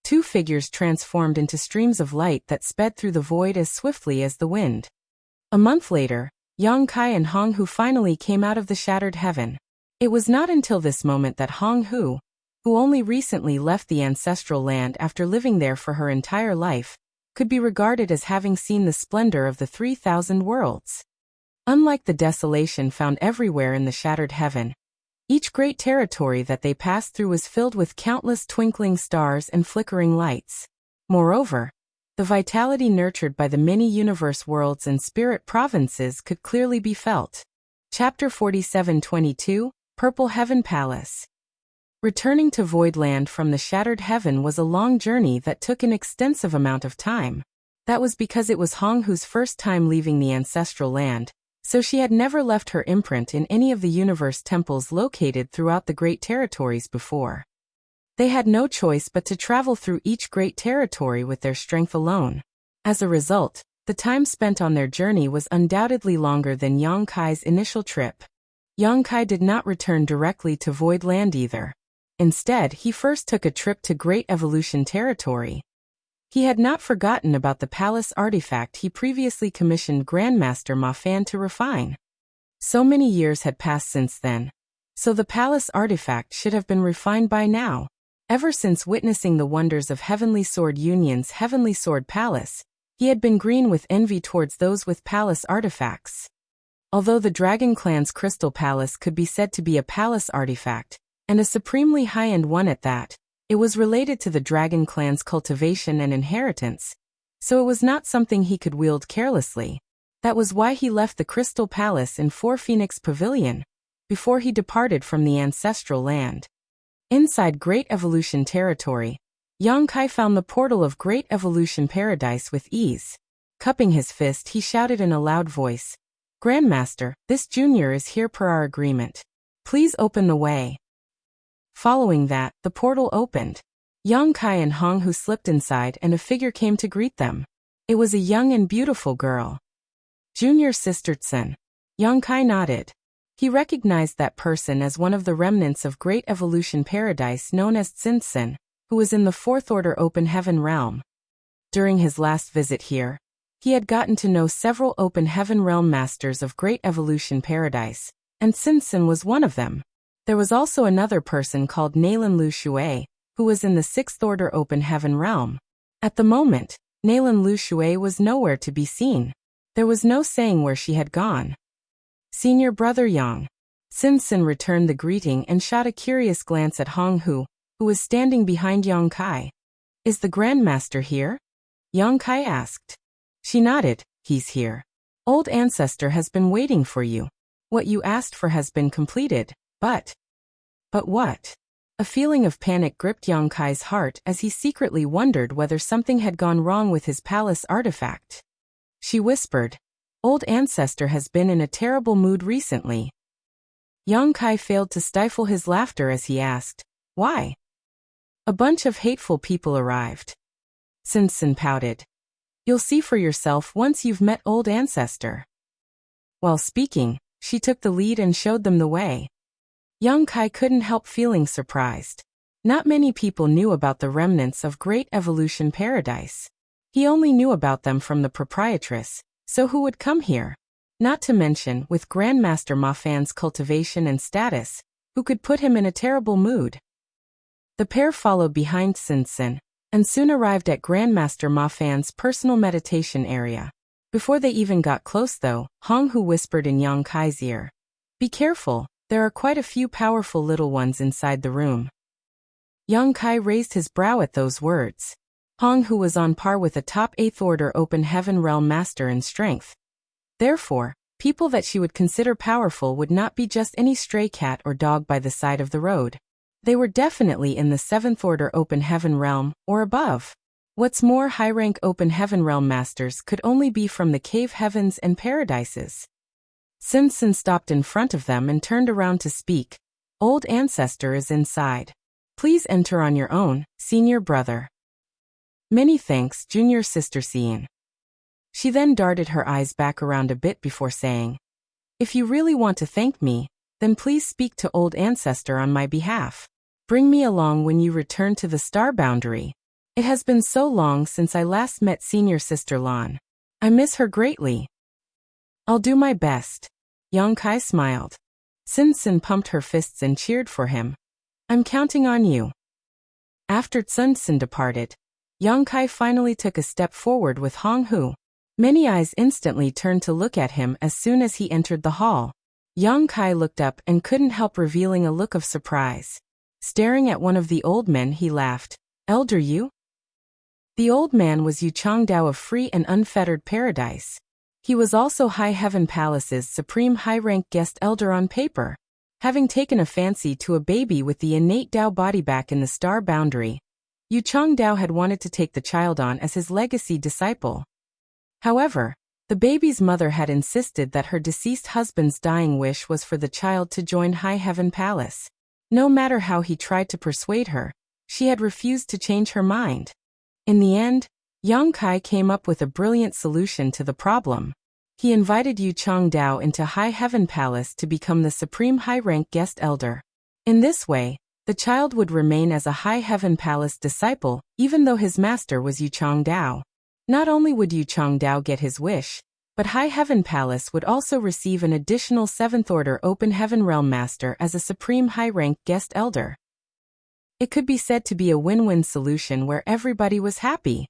2 figures transformed into streams of light that sped through the void as swiftly as the wind. A month later, Yang Kai and Hong Hu finally came out of the Shattered Heaven. It was not until this moment that Hong Hu, who only recently left the ancestral land after living there for her entire life, could be regarded as having seen the splendor of the 3,000 worlds. Unlike the desolation found everywhere in the Shattered Heaven, each great territory that they passed through was filled with countless twinkling stars and flickering lights. Moreover, the vitality nurtured by the many universe worlds and spirit provinces could clearly be felt. Chapter 47:22, Purple Heaven Palace. Returning to Void Land from the shattered heaven was a long journey that took an extensive amount of time. That was because it was Honghu's first time leaving the ancestral land, so she had never left her imprint in any of the universe temples located throughout the Great Territories before. They had no choice but to travel through each great territory with their strength alone. As a result, the time spent on their journey was undoubtedly longer than Yang Kai's initial trip. Yang Kai did not return directly to Void Land either. Instead, he first took a trip to Great Evolution Territory. He had not forgotten about the palace artifact he previously commissioned Grandmaster Ma Fan to refine. So many years had passed since then, so the palace artifact should have been refined by now. Ever since witnessing the wonders of Heavenly Sword Union's Heavenly Sword Palace, he had been green with envy towards those with palace artifacts. Although the Dragon Clan's Crystal Palace could be said to be a palace artifact, and a supremely high-end one at that, it was related to the Dragon Clan's cultivation and inheritance, so it was not something he could wield carelessly. That was why he left the Crystal Palace in Four Phoenix Pavilion, before he departed from the ancestral land. Inside Great Evolution Territory, Yang Kai found the portal of Great Evolution Paradise with ease. Cupping his fist, he shouted in a loud voice, "Grandmaster, this junior is here per our agreement. Please open the way." Following that, the portal opened. Yang Kai and Honghu slipped inside and a figure came to greet them. It was a young and beautiful girl. Junior Sister Tsun. Yang Kai nodded. He recognized that person as one of the remnants of Great Evolution Paradise known as Tsun, who was in the Fourth Order Open Heaven realm. During his last visit here, he had gotten to know several Open Heaven realm masters of Great Evolution Paradise, and Tsun was one of them. There was also another person called Nalan Lu Shui, who was in the Sixth Order Open Heaven realm. At the moment, Nalan Lu Shui was nowhere to be seen. There was no saying where she had gone. "Senior Brother Yang." Tsun returned the greeting and shot a curious glance at Honghu, who was standing behind Yang Kai. "Is the Grandmaster here?" Yang Kai asked. She nodded. "He's here. Old Ancestor has been waiting for you. What you asked for has been completed, but what?" A feeling of panic gripped Yang Kai's heart as he secretly wondered whether something had gone wrong with his palace artifact. She whispered, "Old Ancestor has been in a terrible mood recently." Yang Kai failed to stifle his laughter as he asked, "Why?" "A bunch of hateful people arrived." Tsun pouted. "You'll see for yourself once you've met Old Ancestor." While speaking, she took the lead and showed them the way. Yang Kai couldn't help feeling surprised. Not many people knew about the remnants of Great Evolution Paradise. He only knew about them from the proprietress, so who would come here? Not to mention, with Grandmaster Ma Fan's cultivation and status, who could put him in a terrible mood? The pair followed behind Tsun, and soon arrived at Grandmaster Ma Fan's personal meditation area. Before they even got close though, Honghu whispered in Yang Kai's ear, "Be careful, there are quite a few powerful little ones inside the room." Yang Kai raised his brow at those words. Honghu was on par with a top 8th Order Open Heaven realm master in strength. Therefore, people that she would consider powerful would not be just any stray cat or dog by the side of the road. They were definitely in the 7th Order Open Heaven realm, or above. What's more, high-rank Open Heaven realm masters could only be from the cave heavens and paradises. Tsun stopped in front of them and turned around to speak. "Old Ancestor is inside. Please enter on your own, Senior Brother." "Many thanks, Junior Sister Cien." She then darted her eyes back around a bit before saying, "If you really want to thank me, then please speak to Old Ancestor on my behalf. Bring me along when you return to the Star Boundary. It has been so long since I last met Senior Sister Lan. I miss her greatly." "I'll do my best." Yang Kai smiled. Tsun pumped her fists and cheered for him. "I'm counting on you." After Tsun departed, Yang Kai finally took a step forward with Honghu. Many eyes instantly turned to look at him as soon as he entered the hall. Yang Kai looked up and couldn't help revealing a look of surprise. Staring at one of the old men, he laughed. "Elder Yu?" The old man was Yu Changdao of Free and Unfettered Paradise. He was also High Heaven Palace's supreme high-rank guest elder on paper. Having taken a fancy to a baby with the innate Dao body back in the star boundary, Yu Changdao had wanted to take the child on as his legacy disciple. However, the baby's mother had insisted that her deceased husband's dying wish was for the child to join High Heaven Palace. No matter how he tried to persuade her, she had refused to change her mind. In the end, Yang Kai came up with a brilliant solution to the problem. He invited Yu Changdao into High Heaven Palace to become the supreme high-rank guest elder. In this way, the child would remain as a High Heaven Palace disciple, even though his master was Yu Changdao. Not only would Yu Changdao get his wish, but High Heaven Palace would also receive an additional 7th Order Open Heaven Realm Master as a supreme high-rank guest elder. It could be said to be a win-win solution where everybody was happy.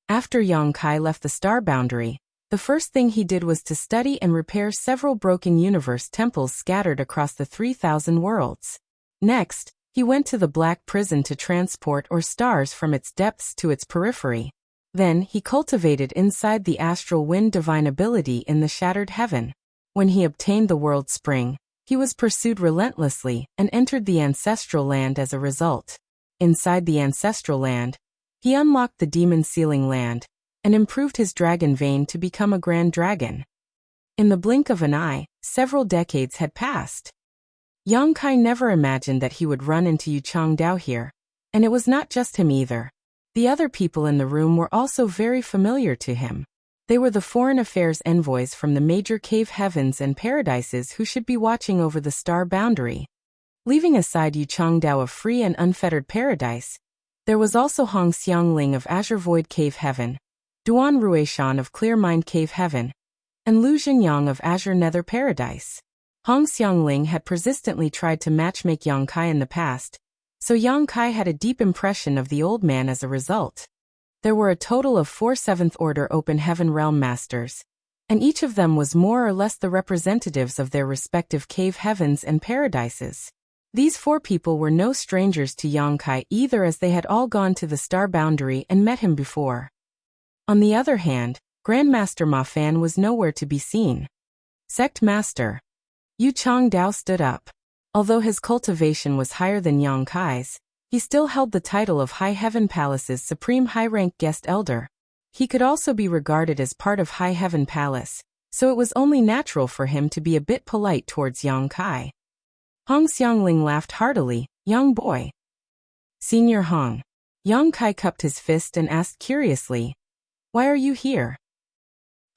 After Yang Kai left the star boundary, the first thing he did was to study and repair several broken universe temples scattered across the 3,000 worlds. Next, he went to the Black Prison to transport stars from its depths to its periphery. Then, he cultivated inside the astral wind divine ability in the Shattered Heaven. When he obtained the World Spring, he was pursued relentlessly and entered the Ancestral Land as a result. Inside the Ancestral Land, he unlocked the Demon Sealing Land and improved his dragon vein to become a Grand Dragon. In the blink of an eye, several decades had passed. Yang Kai never imagined that he would run into Yu Changdao here, and it was not just him either. The other people in the room were also very familiar to him. They were the foreign affairs envoys from the major cave heavens and paradises who should be watching over the star boundary. Leaving aside Yu Changdao of Free and Unfettered Paradise, there was also Hong Xiangling of Azure Void Cave Heaven, Duan Ruishan of Clear Mind Cave Heaven, and Lu Xingyang of Azure Nether Paradise. Hong Xiangling had persistently tried to matchmake Yang Kai in the past, so Yang Kai had a deep impression of the old man as a result. There were a total of 4 7th Order Open Heaven Realm Masters, and each of them was more or less the representatives of their respective cave heavens and paradises. These 4 people were no strangers to Yang Kai either, as they had all gone to the star boundary and met him before. On the other hand, Grandmaster Ma Fan was nowhere to be seen. Sect Master Yu Changdao stood up. Although his cultivation was higher than Yang Kai's, he still held the title of High Heaven Palace's supreme high-rank guest elder. He could also be regarded as part of High Heaven Palace, so it was only natural for him to be a bit polite towards Yang Kai. Hong Xiangling laughed heartily. "Young boy." "Senior Hong." Yang Kai cupped his fist and asked curiously, "Why are you here?"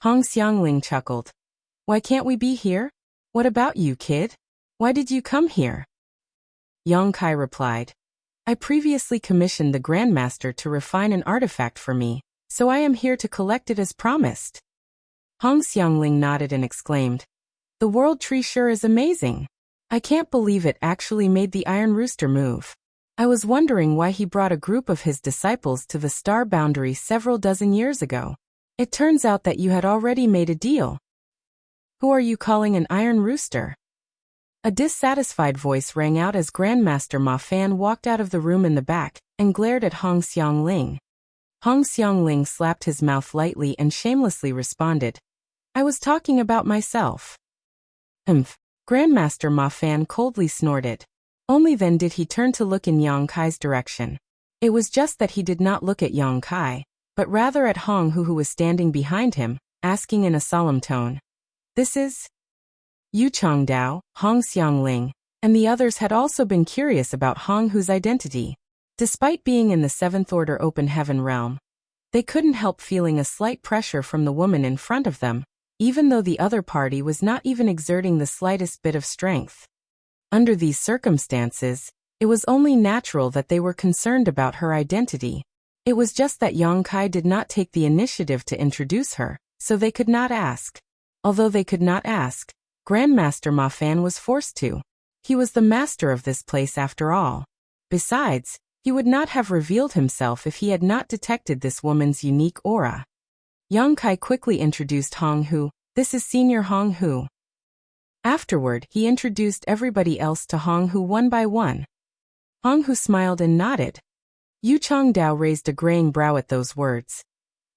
Hong Xiangling chuckled. "Why can't we be here? What about you, kid? Why did you come here?" Yang Kai replied, "I previously commissioned the Grandmaster to refine an artifact for me, so I am here to collect it as promised." Hong Xiangling nodded and exclaimed, "The World Tree sure is amazing. I can't believe it actually made the Iron Rooster move. I was wondering why he brought a group of his disciples to the star boundary several dozen years ago. It turns out that you had already made a deal. Who are you calling an Iron Rooster?" A dissatisfied voice rang out as Grandmaster Ma Fan walked out of the room in the back and glared at Hong Xiangling. Hong Xiangling slapped his mouth lightly and shamelessly responded, "I was talking about myself." Grandmaster Ma Fan coldly snorted. Only then did he turn to look in Yang Kai's direction. It was just that he did not look at Yang Kai, but rather at Hong who was standing behind him, asking in a solemn tone, "This is?" Yu Changdao, Hong Xiangling, and the others had also been curious about Hong Hu's identity. Despite being in the 7th Order Open Heaven realm, they couldn't help feeling a slight pressure from the woman in front of them, even though the other party was not even exerting the slightest bit of strength. Under these circumstances, it was only natural that they were concerned about her identity. It was just that Yang Kai did not take the initiative to introduce her, so they could not ask. Although they could not ask, Grandmaster Ma Fan was forced to. He was the master of this place after all. Besides, he would not have revealed himself if he had not detected this woman's unique aura. Yang Kai quickly introduced Hong Hu. "This is Senior Hong Hu." Afterward, he introduced everybody else to Hong Hu one by one. Hong Hu smiled and nodded. Yu Changdao raised a graying brow at those words.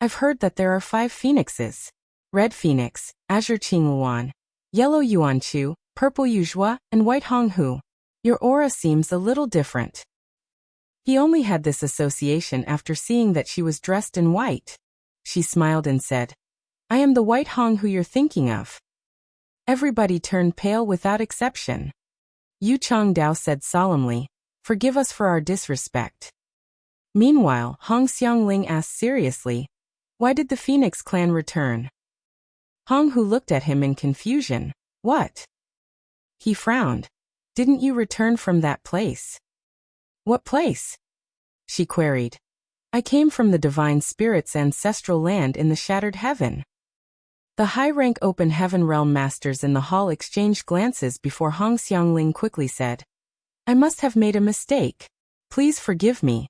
"I've heard that there are 5 phoenixes. Red Phoenix, Azure Qingluan, Yellow Yuanchu, Purple Yuzhua and white Honghu. Your aura seems a little different. He only had this association after seeing that she was dressed in white. She smiled and said, I am the white Honghu you're thinking of. Everybody turned pale without exception. Yu Changdao said solemnly, Forgive us for our disrespect. Meanwhile, Hong Xiangling asked seriously, Why did the Phoenix clan return? Honghu looked at him in confusion. What? He frowned. Didn't you return from that place? What place? She queried. I came from the Divine Spirit's ancestral land in the Shattered Heaven. The high-rank Open Heaven Realm masters in the hall exchanged glances before Hong Xiangling quickly said, I must have made a mistake. Please forgive me.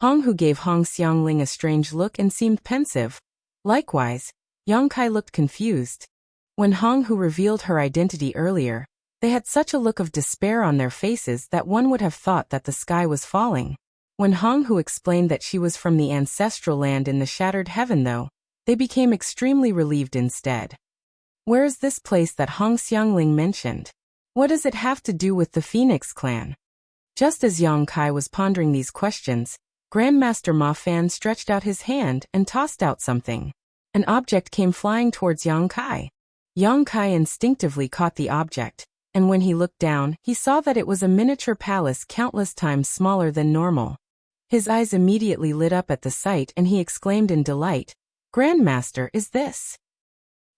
Honghu gave Hong Xiangling a strange look and seemed pensive. Likewise, Yang Kai looked confused. When Honghu revealed her identity earlier, they had such a look of despair on their faces that one would have thought that the sky was falling. When Honghu explained that she was from the ancestral land in the Shattered Heaven though, they became extremely relieved instead. Where is this place that Hong Xiangling mentioned? What does it have to do with the Phoenix clan? Just as Yang Kai was pondering these questions, Grandmaster Ma Fan stretched out his hand and tossed out something. An object came flying towards Yang Kai. Yang Kai instinctively caught the object, and when he looked down, he saw that it was a miniature palace countless times smaller than normal. His eyes immediately lit up at the sight and he exclaimed in delight, Grandmaster, is this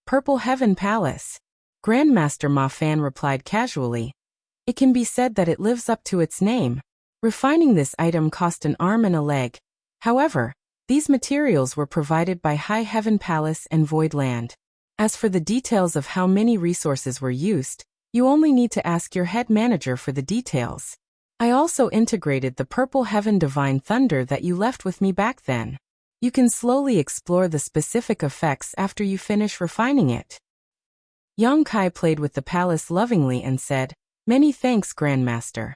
Purple Heaven Palace? Grandmaster Ma Fan replied casually. It can be said that it lives up to its name. Refining this item cost an arm and a leg. However, these materials were provided by High Heaven Palace and Void Land. As for the details of how many resources were used, you only need to ask your head manager for the details. I also integrated the Purple Heaven Divine Thunder that you left with me back then. You can slowly explore the specific effects after you finish refining it. Yang Kai played with the palace lovingly and said, Many thanks, Grandmaster.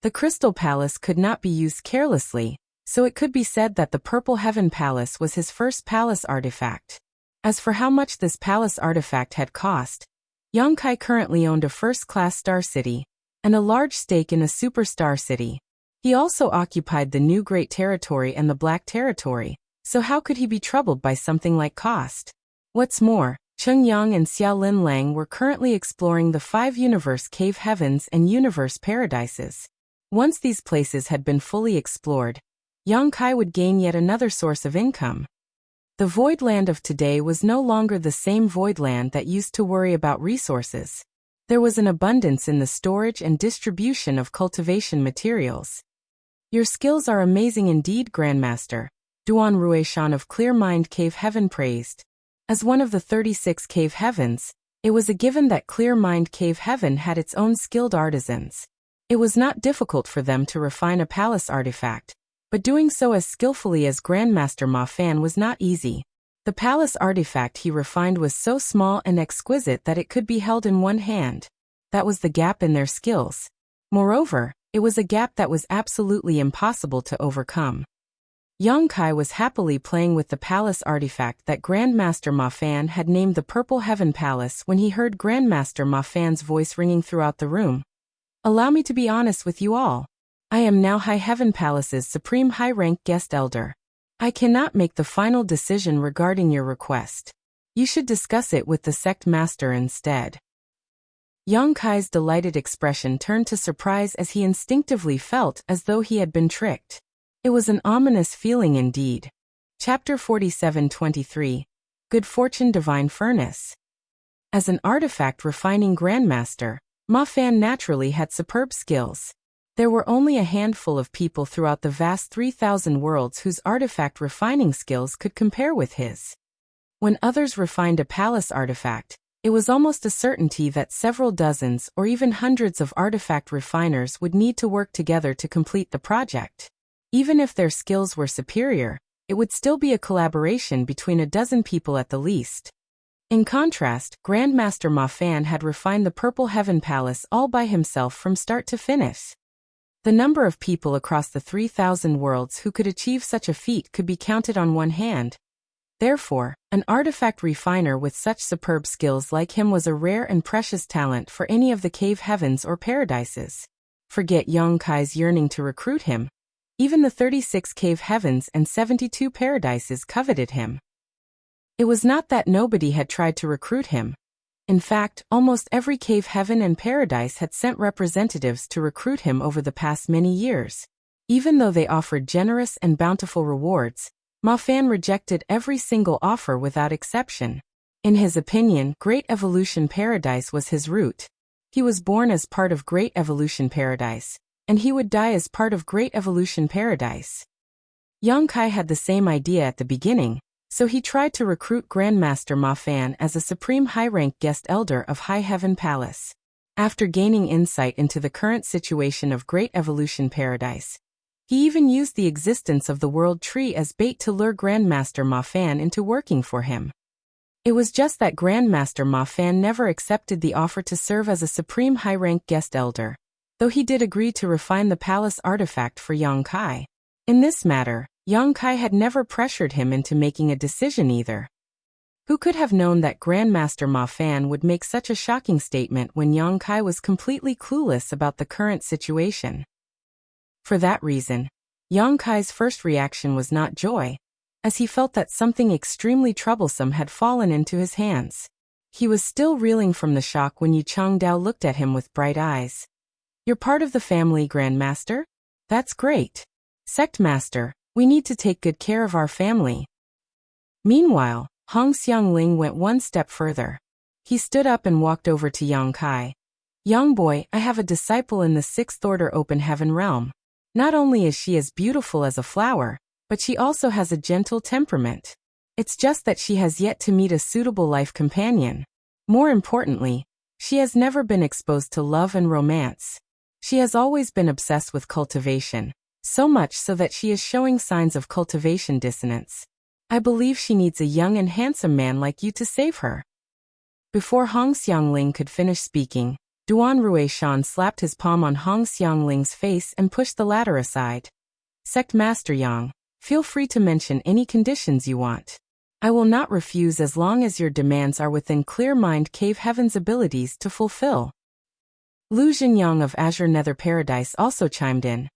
The Crystal Palace could not be used carelessly, so it could be said that the Purple Heaven Palace was his first palace artifact. As for how much this palace artifact had cost, Yang Kai currently owned a first-class star city and a large stake in a superstar city. He also occupied the New Great Territory and the Black Territory, so how could he be troubled by something like cost? What's more, Cheng Yang and Xiaolin Lang were currently exploring the 5 universe cave heavens and universe paradises. Once these places had been fully explored, Yang Kai would gain yet another source of income. The Void Land of today was no longer the same Void Land that used to worry about resources. There was an abundance in the storage and distribution of cultivation materials. Your skills are amazing indeed, Grandmaster, Duan Ruishan of Clear Mind Cave Heaven praised. As one of the 36 cave heavens, it was a given that Clear Mind Cave Heaven had its own skilled artisans. It was not difficult for them to refine a palace artifact, but doing so as skillfully as Grandmaster Ma Fan was not easy. The palace artifact he refined was so small and exquisite that it could be held in one hand. That was the gap in their skills. Moreover, it was a gap that was absolutely impossible to overcome. Yang Kai was happily playing with the palace artifact that Grandmaster Ma Fan had named the Purple Heaven Palace when he heard Grandmaster Ma Fan's voice ringing throughout the room. Allow me to be honest with you all. I am now High Heaven Palace's supreme high-rank guest elder. I cannot make the final decision regarding your request. You should discuss it with the sect master instead. Yang Kai's delighted expression turned to surprise as he instinctively felt as though he had been tricked. It was an ominous feeling indeed. Chapter 47-23. Good Fortune Divine Furnace. As an artifact refining grandmaster, Ma Fan naturally had superb skills. There were only a handful of people throughout the vast 3,000 worlds whose artifact refining skills could compare with his. When others refined a palace artifact, it was almost a certainty that several dozens or even hundreds of artifact refiners would need to work together to complete the project. Even if their skills were superior, it would still be a collaboration between a dozen people at the least. In contrast, Grandmaster Ma Fan had refined the Purple Heaven Palace all by himself from start to finish. The number of people across the 3,000 worlds who could achieve such a feat could be counted on one hand. Therefore, an artifact refiner with such superb skills like him was a rare and precious talent for any of the cave heavens or paradises. Forget Yang Kai's yearning to recruit him. Even the 36 cave heavens and 72 paradises coveted him. It was not that nobody had tried to recruit him. In fact, almost every cave heaven and paradise had sent representatives to recruit him over the past many years. Even though they offered generous and bountiful rewards, Ma Fan rejected every single offer without exception. In his opinion, Great Evolution Paradise was his route. He was born as part of Great Evolution Paradise, and he would die as part of Great Evolution Paradise. Yang Kai had the same idea at the beginning, so he tried to recruit Grandmaster Ma Fan as a supreme high-rank guest elder of High Heaven Palace. After gaining insight into the current situation of Great Evolution Paradise, he even used the existence of the World Tree as bait to lure Grandmaster Ma Fan into working for him. It was just that Grandmaster Ma Fan never accepted the offer to serve as a supreme high-rank guest elder, though he did agree to refine the palace artifact for Yang Kai. In this matter, Yang Kai had never pressured him into making a decision either. Who could have known that Grandmaster Ma Fan would make such a shocking statement when Yang Kai was completely clueless about the current situation? For that reason, Yang Kai's first reaction was not joy, as he felt that something extremely troublesome had fallen into his hands. He was still reeling from the shock when Yu Changdao looked at him with bright eyes. "You're part of the family, Grandmaster? That's great. Sect Master, we need to take good care of our family." Meanwhile, Hong Xiangling went one step further. He stood up and walked over to Yang Kai. "Young boy, I have a disciple in the 6th Order Open Heaven realm. Not only is she as beautiful as a flower, but she also has a gentle temperament. It's just that she has yet to meet a suitable life companion. More importantly, she has never been exposed to love and romance. She has always been obsessed with cultivation, so much so that she is showing signs of cultivation dissonance. I believe she needs a young and handsome man like you to save her." Before Hong Xiangling could finish speaking, Duan Ruishan slapped his palm on Hong Xiangling's face and pushed the latter aside. "Sect Master Yang, feel free to mention any conditions you want. I will not refuse as long as your demands are within Clear Mind Cave Heaven's abilities to fulfill." Lu Jinyang of Azure Nether Paradise also chimed in.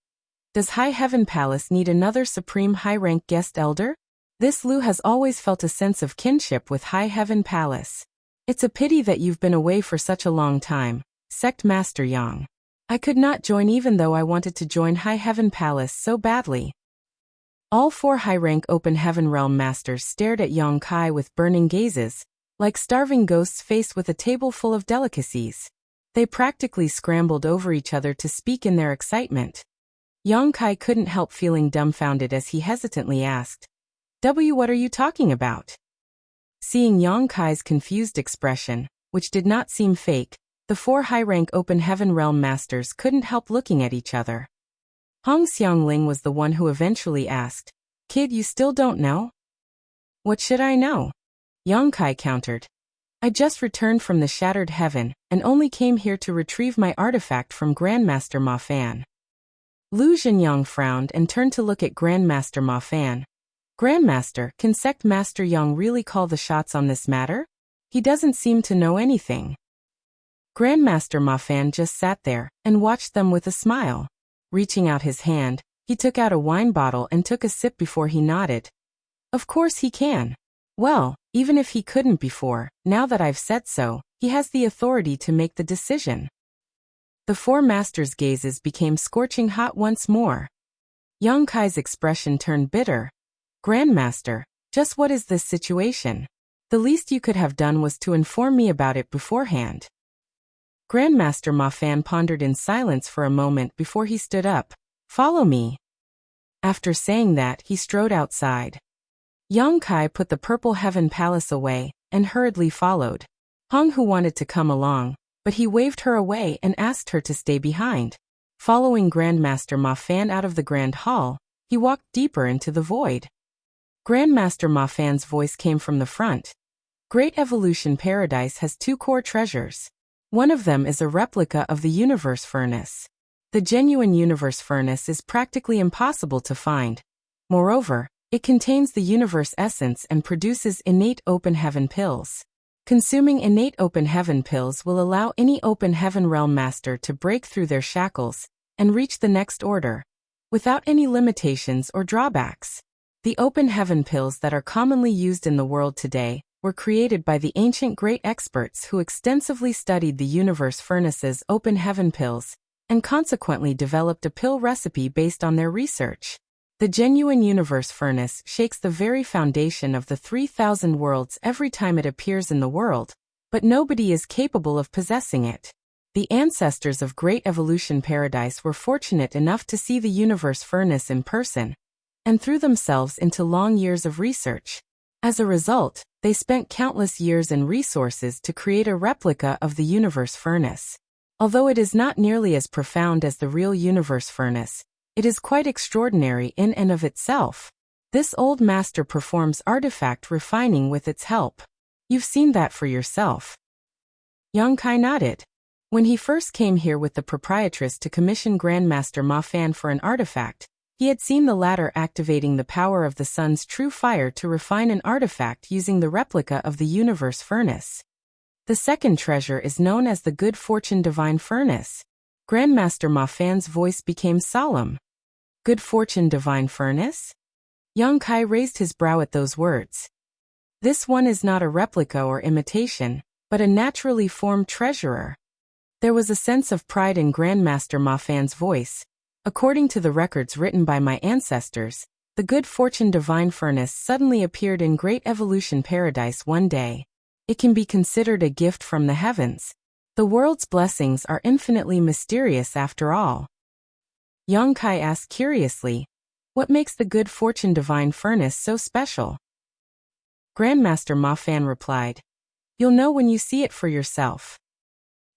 "Does High Heaven Palace need another supreme high-rank guest elder? This Lu has always felt a sense of kinship with High Heaven Palace. It's a pity that you've been away for such a long time, Sect Master Yang. I could not join even though I wanted to join High Heaven Palace so badly." All 4 high-rank Open Heaven Realm Masters stared at Yang Kai with burning gazes, like starving ghosts faced with a table full of delicacies. They practically scrambled over each other to speak in their excitement. Yang Kai couldn't help feeling dumbfounded as he hesitantly asked, What are you talking about?" Seeing Yang Kai's confused expression, which did not seem fake, the 4 high-rank Open Heaven Realm Masters couldn't help looking at each other. Hong Xiangling was the one who eventually asked, "Kid, you still don't know?" "What should I know?" Yang Kai countered. "I just returned from the Shattered Heaven, and only came here to retrieve my artifact from Grandmaster Ma Fan." Lu Jinyang frowned and turned to look at Grandmaster Ma Fan. "Grandmaster, can Sect Master Yang really call the shots on this matter? He doesn't seem to know anything." Grandmaster Ma Fan just sat there and watched them with a smile. Reaching out his hand, he took out a wine bottle and took a sip before he nodded. "Of course he can. Well, even if he couldn't before, now that I've said so, he has the authority to make the decision." The 4 masters' gazes became scorching hot once more. Yang Kai's expression turned bitter. "Grandmaster, just what is this situation? The least you could have done was to inform me about it beforehand." Grandmaster Ma Fan pondered in silence for a moment before he stood up. "Follow me." After saying that, he strode outside. Yang Kai put the Purple Heaven Palace away and hurriedly followed. Hong Hu wanted to come along, but he waved her away and asked her to stay behind. Following Grandmaster Ma Fan out of the Grand Hall, he walked deeper into the void. Grandmaster Ma Fan's voice came from the front. "Great Evolution Paradise has 2 core treasures. One of them is a replica of the Universe Furnace. The genuine Universe Furnace is practically impossible to find. Moreover, It contains the universe essence and produces innate open heaven pills. Consuming innate open heaven pills will allow any open heaven realm master to break through their shackles and reach the next order, without any limitations or drawbacks. The open heaven pills that are commonly used in the world today were created by the ancient great experts who extensively studied the universe furnace's open heaven pills and consequently developed a pill recipe based on their research. The genuine universe furnace shakes the very foundation of the 3,000 worlds every time it appears in the world, but nobody is capable of possessing it. The ancestors of Great Evolution Paradise were fortunate enough to see the universe furnace in person, and threw themselves into long years of research. As a result, they spent countless years and resources to create a replica of the universe furnace. Although it is not nearly as profound as the real universe furnace, it is quite extraordinary in and of itself. This old master performs artifact refining with its help. You've seen that for yourself. Yang Kai nodded. When he first came here with the proprietress to commission Grandmaster Ma Fan for an artifact, he had seen the latter activating the power of the sun's true fire to refine an artifact using the replica of the universe furnace. The second treasure is known as the Good Fortune Divine Furnace. Grandmaster Ma Fan's voice became solemn. Good Fortune Divine Furnace? Yang Kai raised his brow at those words. This one is not a replica or imitation, but a naturally formed treasurer. There was a sense of pride in Grandmaster Ma Fan's voice. According to the records written by my ancestors, the Good Fortune Divine Furnace suddenly appeared in Great Evolution Paradise one day. It can be considered a gift from the heavens. The world's blessings are infinitely mysterious after all. Yang Kai asked curiously, what makes the Good Fortune Divine Furnace so special? Grandmaster Ma Fan replied, you'll know when you see it for yourself.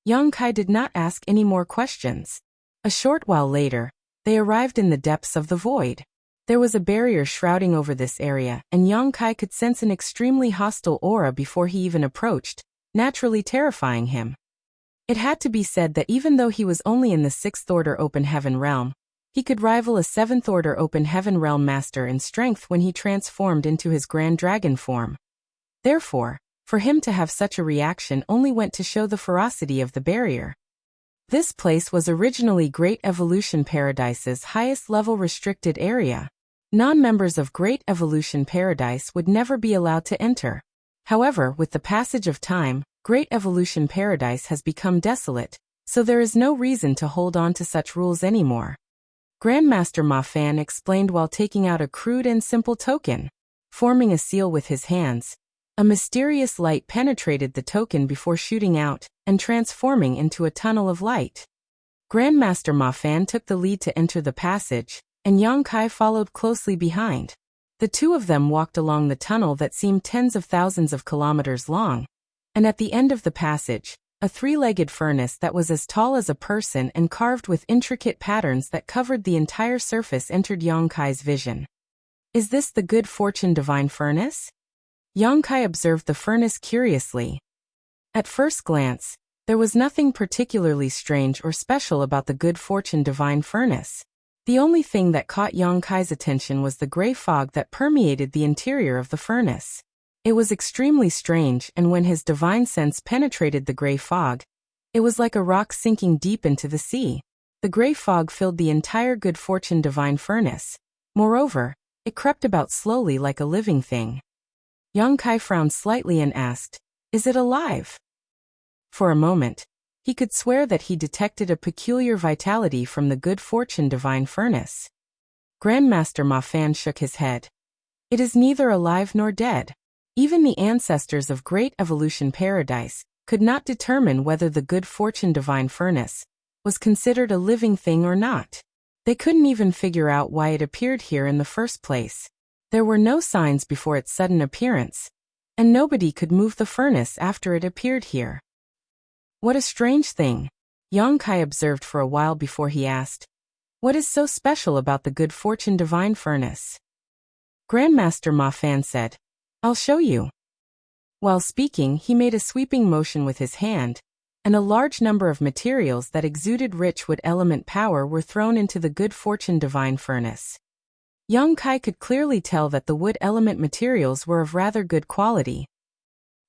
Yang Kai did not ask any more questions. A short while later, they arrived in the depths of the void. There was a barrier shrouding over this area, and Yang Kai could sense an extremely hostile aura before he even approached, naturally terrifying him. It had to be said that even though he was only in the 6th Order Open Heaven Realm, he could rival a 7th Order Open Heaven Realm Master in strength when he transformed into his Grand Dragon form. Therefore, for him to have such a reaction only went to show the ferocity of the barrier. This place was originally Great Evolution Paradise's highest-level restricted area. Non-members of Great Evolution Paradise would never be allowed to enter. However, with the passage of time, Great Evolution Paradise has become desolate, so there is no reason to hold on to such rules anymore. Grandmaster Ma Fan explained while taking out a crude and simple token. Forming a seal with his hands, a mysterious light penetrated the token before shooting out and transforming into a tunnel of light. Grandmaster Ma Fan took the lead to enter the passage, and Yang Kai followed closely behind. The two of them walked along the tunnel that seemed tens of thousands of kilometers long. And at the end of the passage, a three-legged furnace that was as tall as a person and carved with intricate patterns that covered the entire surface entered Yang Kai's vision. Is this the Good Fortune Divine Furnace? Yang Kai observed the furnace curiously. At first glance, there was nothing particularly strange or special about the Good Fortune Divine Furnace. The only thing that caught Yang Kai's attention was the gray fog that permeated the interior of the furnace. It was extremely strange, and when his divine sense penetrated the gray fog, it was like a rock sinking deep into the sea. The gray fog filled the entire Good Fortune Divine Furnace. Moreover, it crept about slowly like a living thing. Yang Kai frowned slightly and asked, is it alive? For a moment, he could swear that he detected a peculiar vitality from the Good Fortune Divine Furnace. Grandmaster Ma Fan shook his head. It is neither alive nor dead. Even the ancestors of Great Evolution Paradise could not determine whether the Good Fortune Divine Furnace was considered a living thing or not. They couldn't even figure out why it appeared here in the first place. There were no signs before its sudden appearance, and nobody could move the furnace after it appeared here. What a strange thing, Yang Kai observed for a while before he asked, what is so special about the Good Fortune Divine Furnace? Grandmaster Ma Fan said, I'll show you. While speaking, he made a sweeping motion with his hand, and a large number of materials that exuded rich wood element power were thrown into the Good Fortune Divine Furnace. Young Kai could clearly tell that the wood element materials were of rather good quality.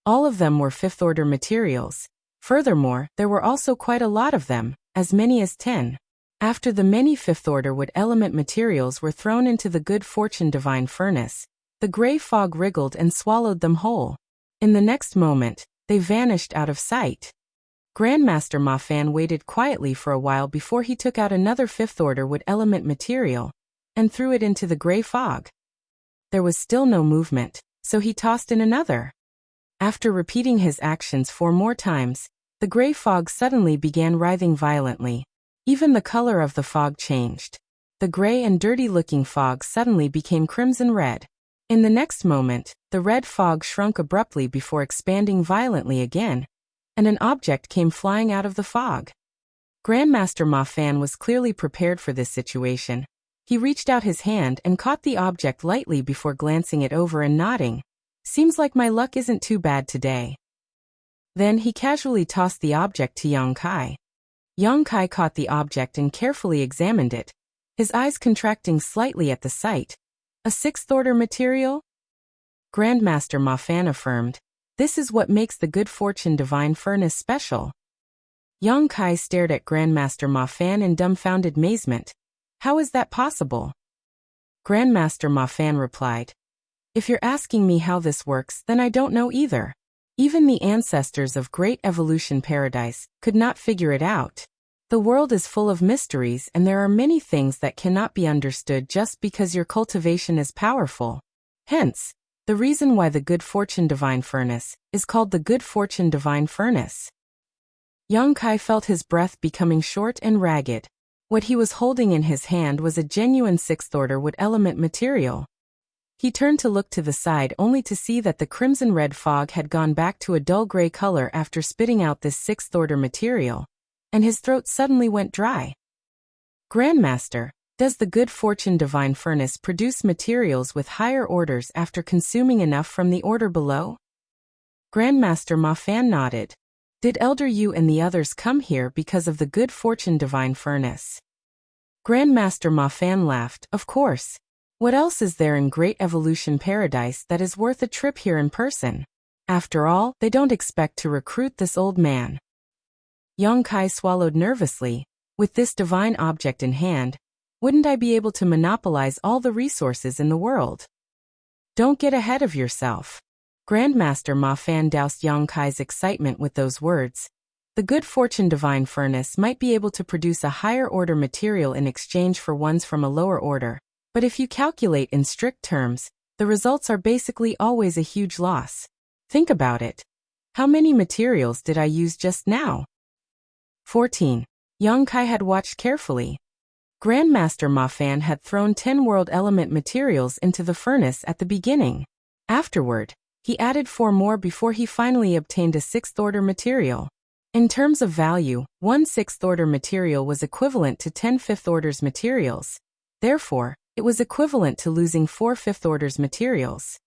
All of them were fifth-order materials. Furthermore, there were also quite a lot of them, as many as 10. After the many fifth-order wood element materials were thrown into the good fortune divine furnace, the gray fog wriggled and swallowed them whole. In the next moment, they vanished out of sight. Grandmaster Ma Fan waited quietly for a while before he took out another fifth-order wood element material and threw it into the gray fog. There was still no movement, so he tossed in another. After repeating his actions 4 more times, the gray fog suddenly began writhing violently. Even the color of the fog changed. The gray and dirty-looking fog suddenly became crimson red. In the next moment, the red fog shrunk abruptly before expanding violently again, and an object came flying out of the fog. Grandmaster Ma Fan was clearly prepared for this situation. He reached out his hand and caught the object lightly before glancing it over and nodding. "Seems like my luck isn't too bad today." Then he casually tossed the object to Young Kai. Young Kai caught the object and carefully examined it, his eyes contracting slightly at the sight. "A sixth-order material?" Grandmaster Ma Fan affirmed. "This is what makes the good fortune divine furnace special." Young Kai stared at Grandmaster Ma Fan in dumbfounded amazement. "How is that possible?" Grandmaster Ma Fan replied, "If you're asking me how this works, then I don't know either. Even the ancestors of Great Evolution Paradise could not figure it out. The world is full of mysteries and there are many things that cannot be understood just because your cultivation is powerful. Hence, the reason why the Good Fortune Divine Furnace is called the Good Fortune Divine Furnace." Young Kai felt his breath becoming short and ragged. What he was holding in his hand was a genuine sixth-order wood element material. He turned to look to the side only to see that the crimson-red fog had gone back to a dull gray color after spitting out this sixth-order material, and his throat suddenly went dry. "Grandmaster, does the Good Fortune Divine Furnace produce materials with higher orders after consuming enough from the order below?" Grandmaster Ma Fan nodded. "Did Elder Yu and the others come here because of the Good Fortune Divine Furnace?" Grandmaster Ma Fan laughed. "Of course. What else is there in Great Evolution Paradise that is worth a trip here in person? After all, they don't expect to recruit this old man." Young Kai swallowed nervously. With this divine object in hand, wouldn't I be able to monopolize all the resources in the world? "Don't get ahead of yourself." Grandmaster Ma Fan doused Young Kai's excitement with those words. The Good Fortune Divine Furnace might be able to produce a higher order material in exchange for ones from a lower order. But if you calculate in strict terms, the results are basically always a huge loss. Think about it. How many materials did I use just now? 14. Young Kai had watched carefully. Grandmaster Ma Fan had thrown 10 world element materials into the furnace at the beginning. Afterward, he added 4 more before he finally obtained a sixth-order material. In terms of value, one sixth-order material was equivalent to 10 fifth-orders materials. Therefore, it was equivalent to losing 4 fifth-orders materials.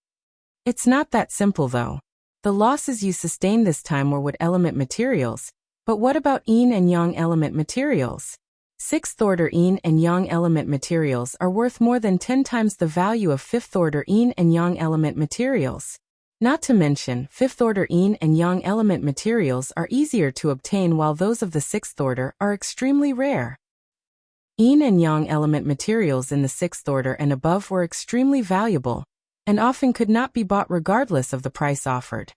It's not that simple though. The losses you sustained this time were wood element materials, but what about yin and yang element materials? Sixth-order yin and yang element materials are worth more than 10 times the value of fifth-order yin and yang element materials. Not to mention, fifth-order yin and yang element materials are easier to obtain while those of the sixth order are extremely rare. Yin and yang element materials in the sixth order and above were extremely valuable, and often could not be bought regardless of the price offered.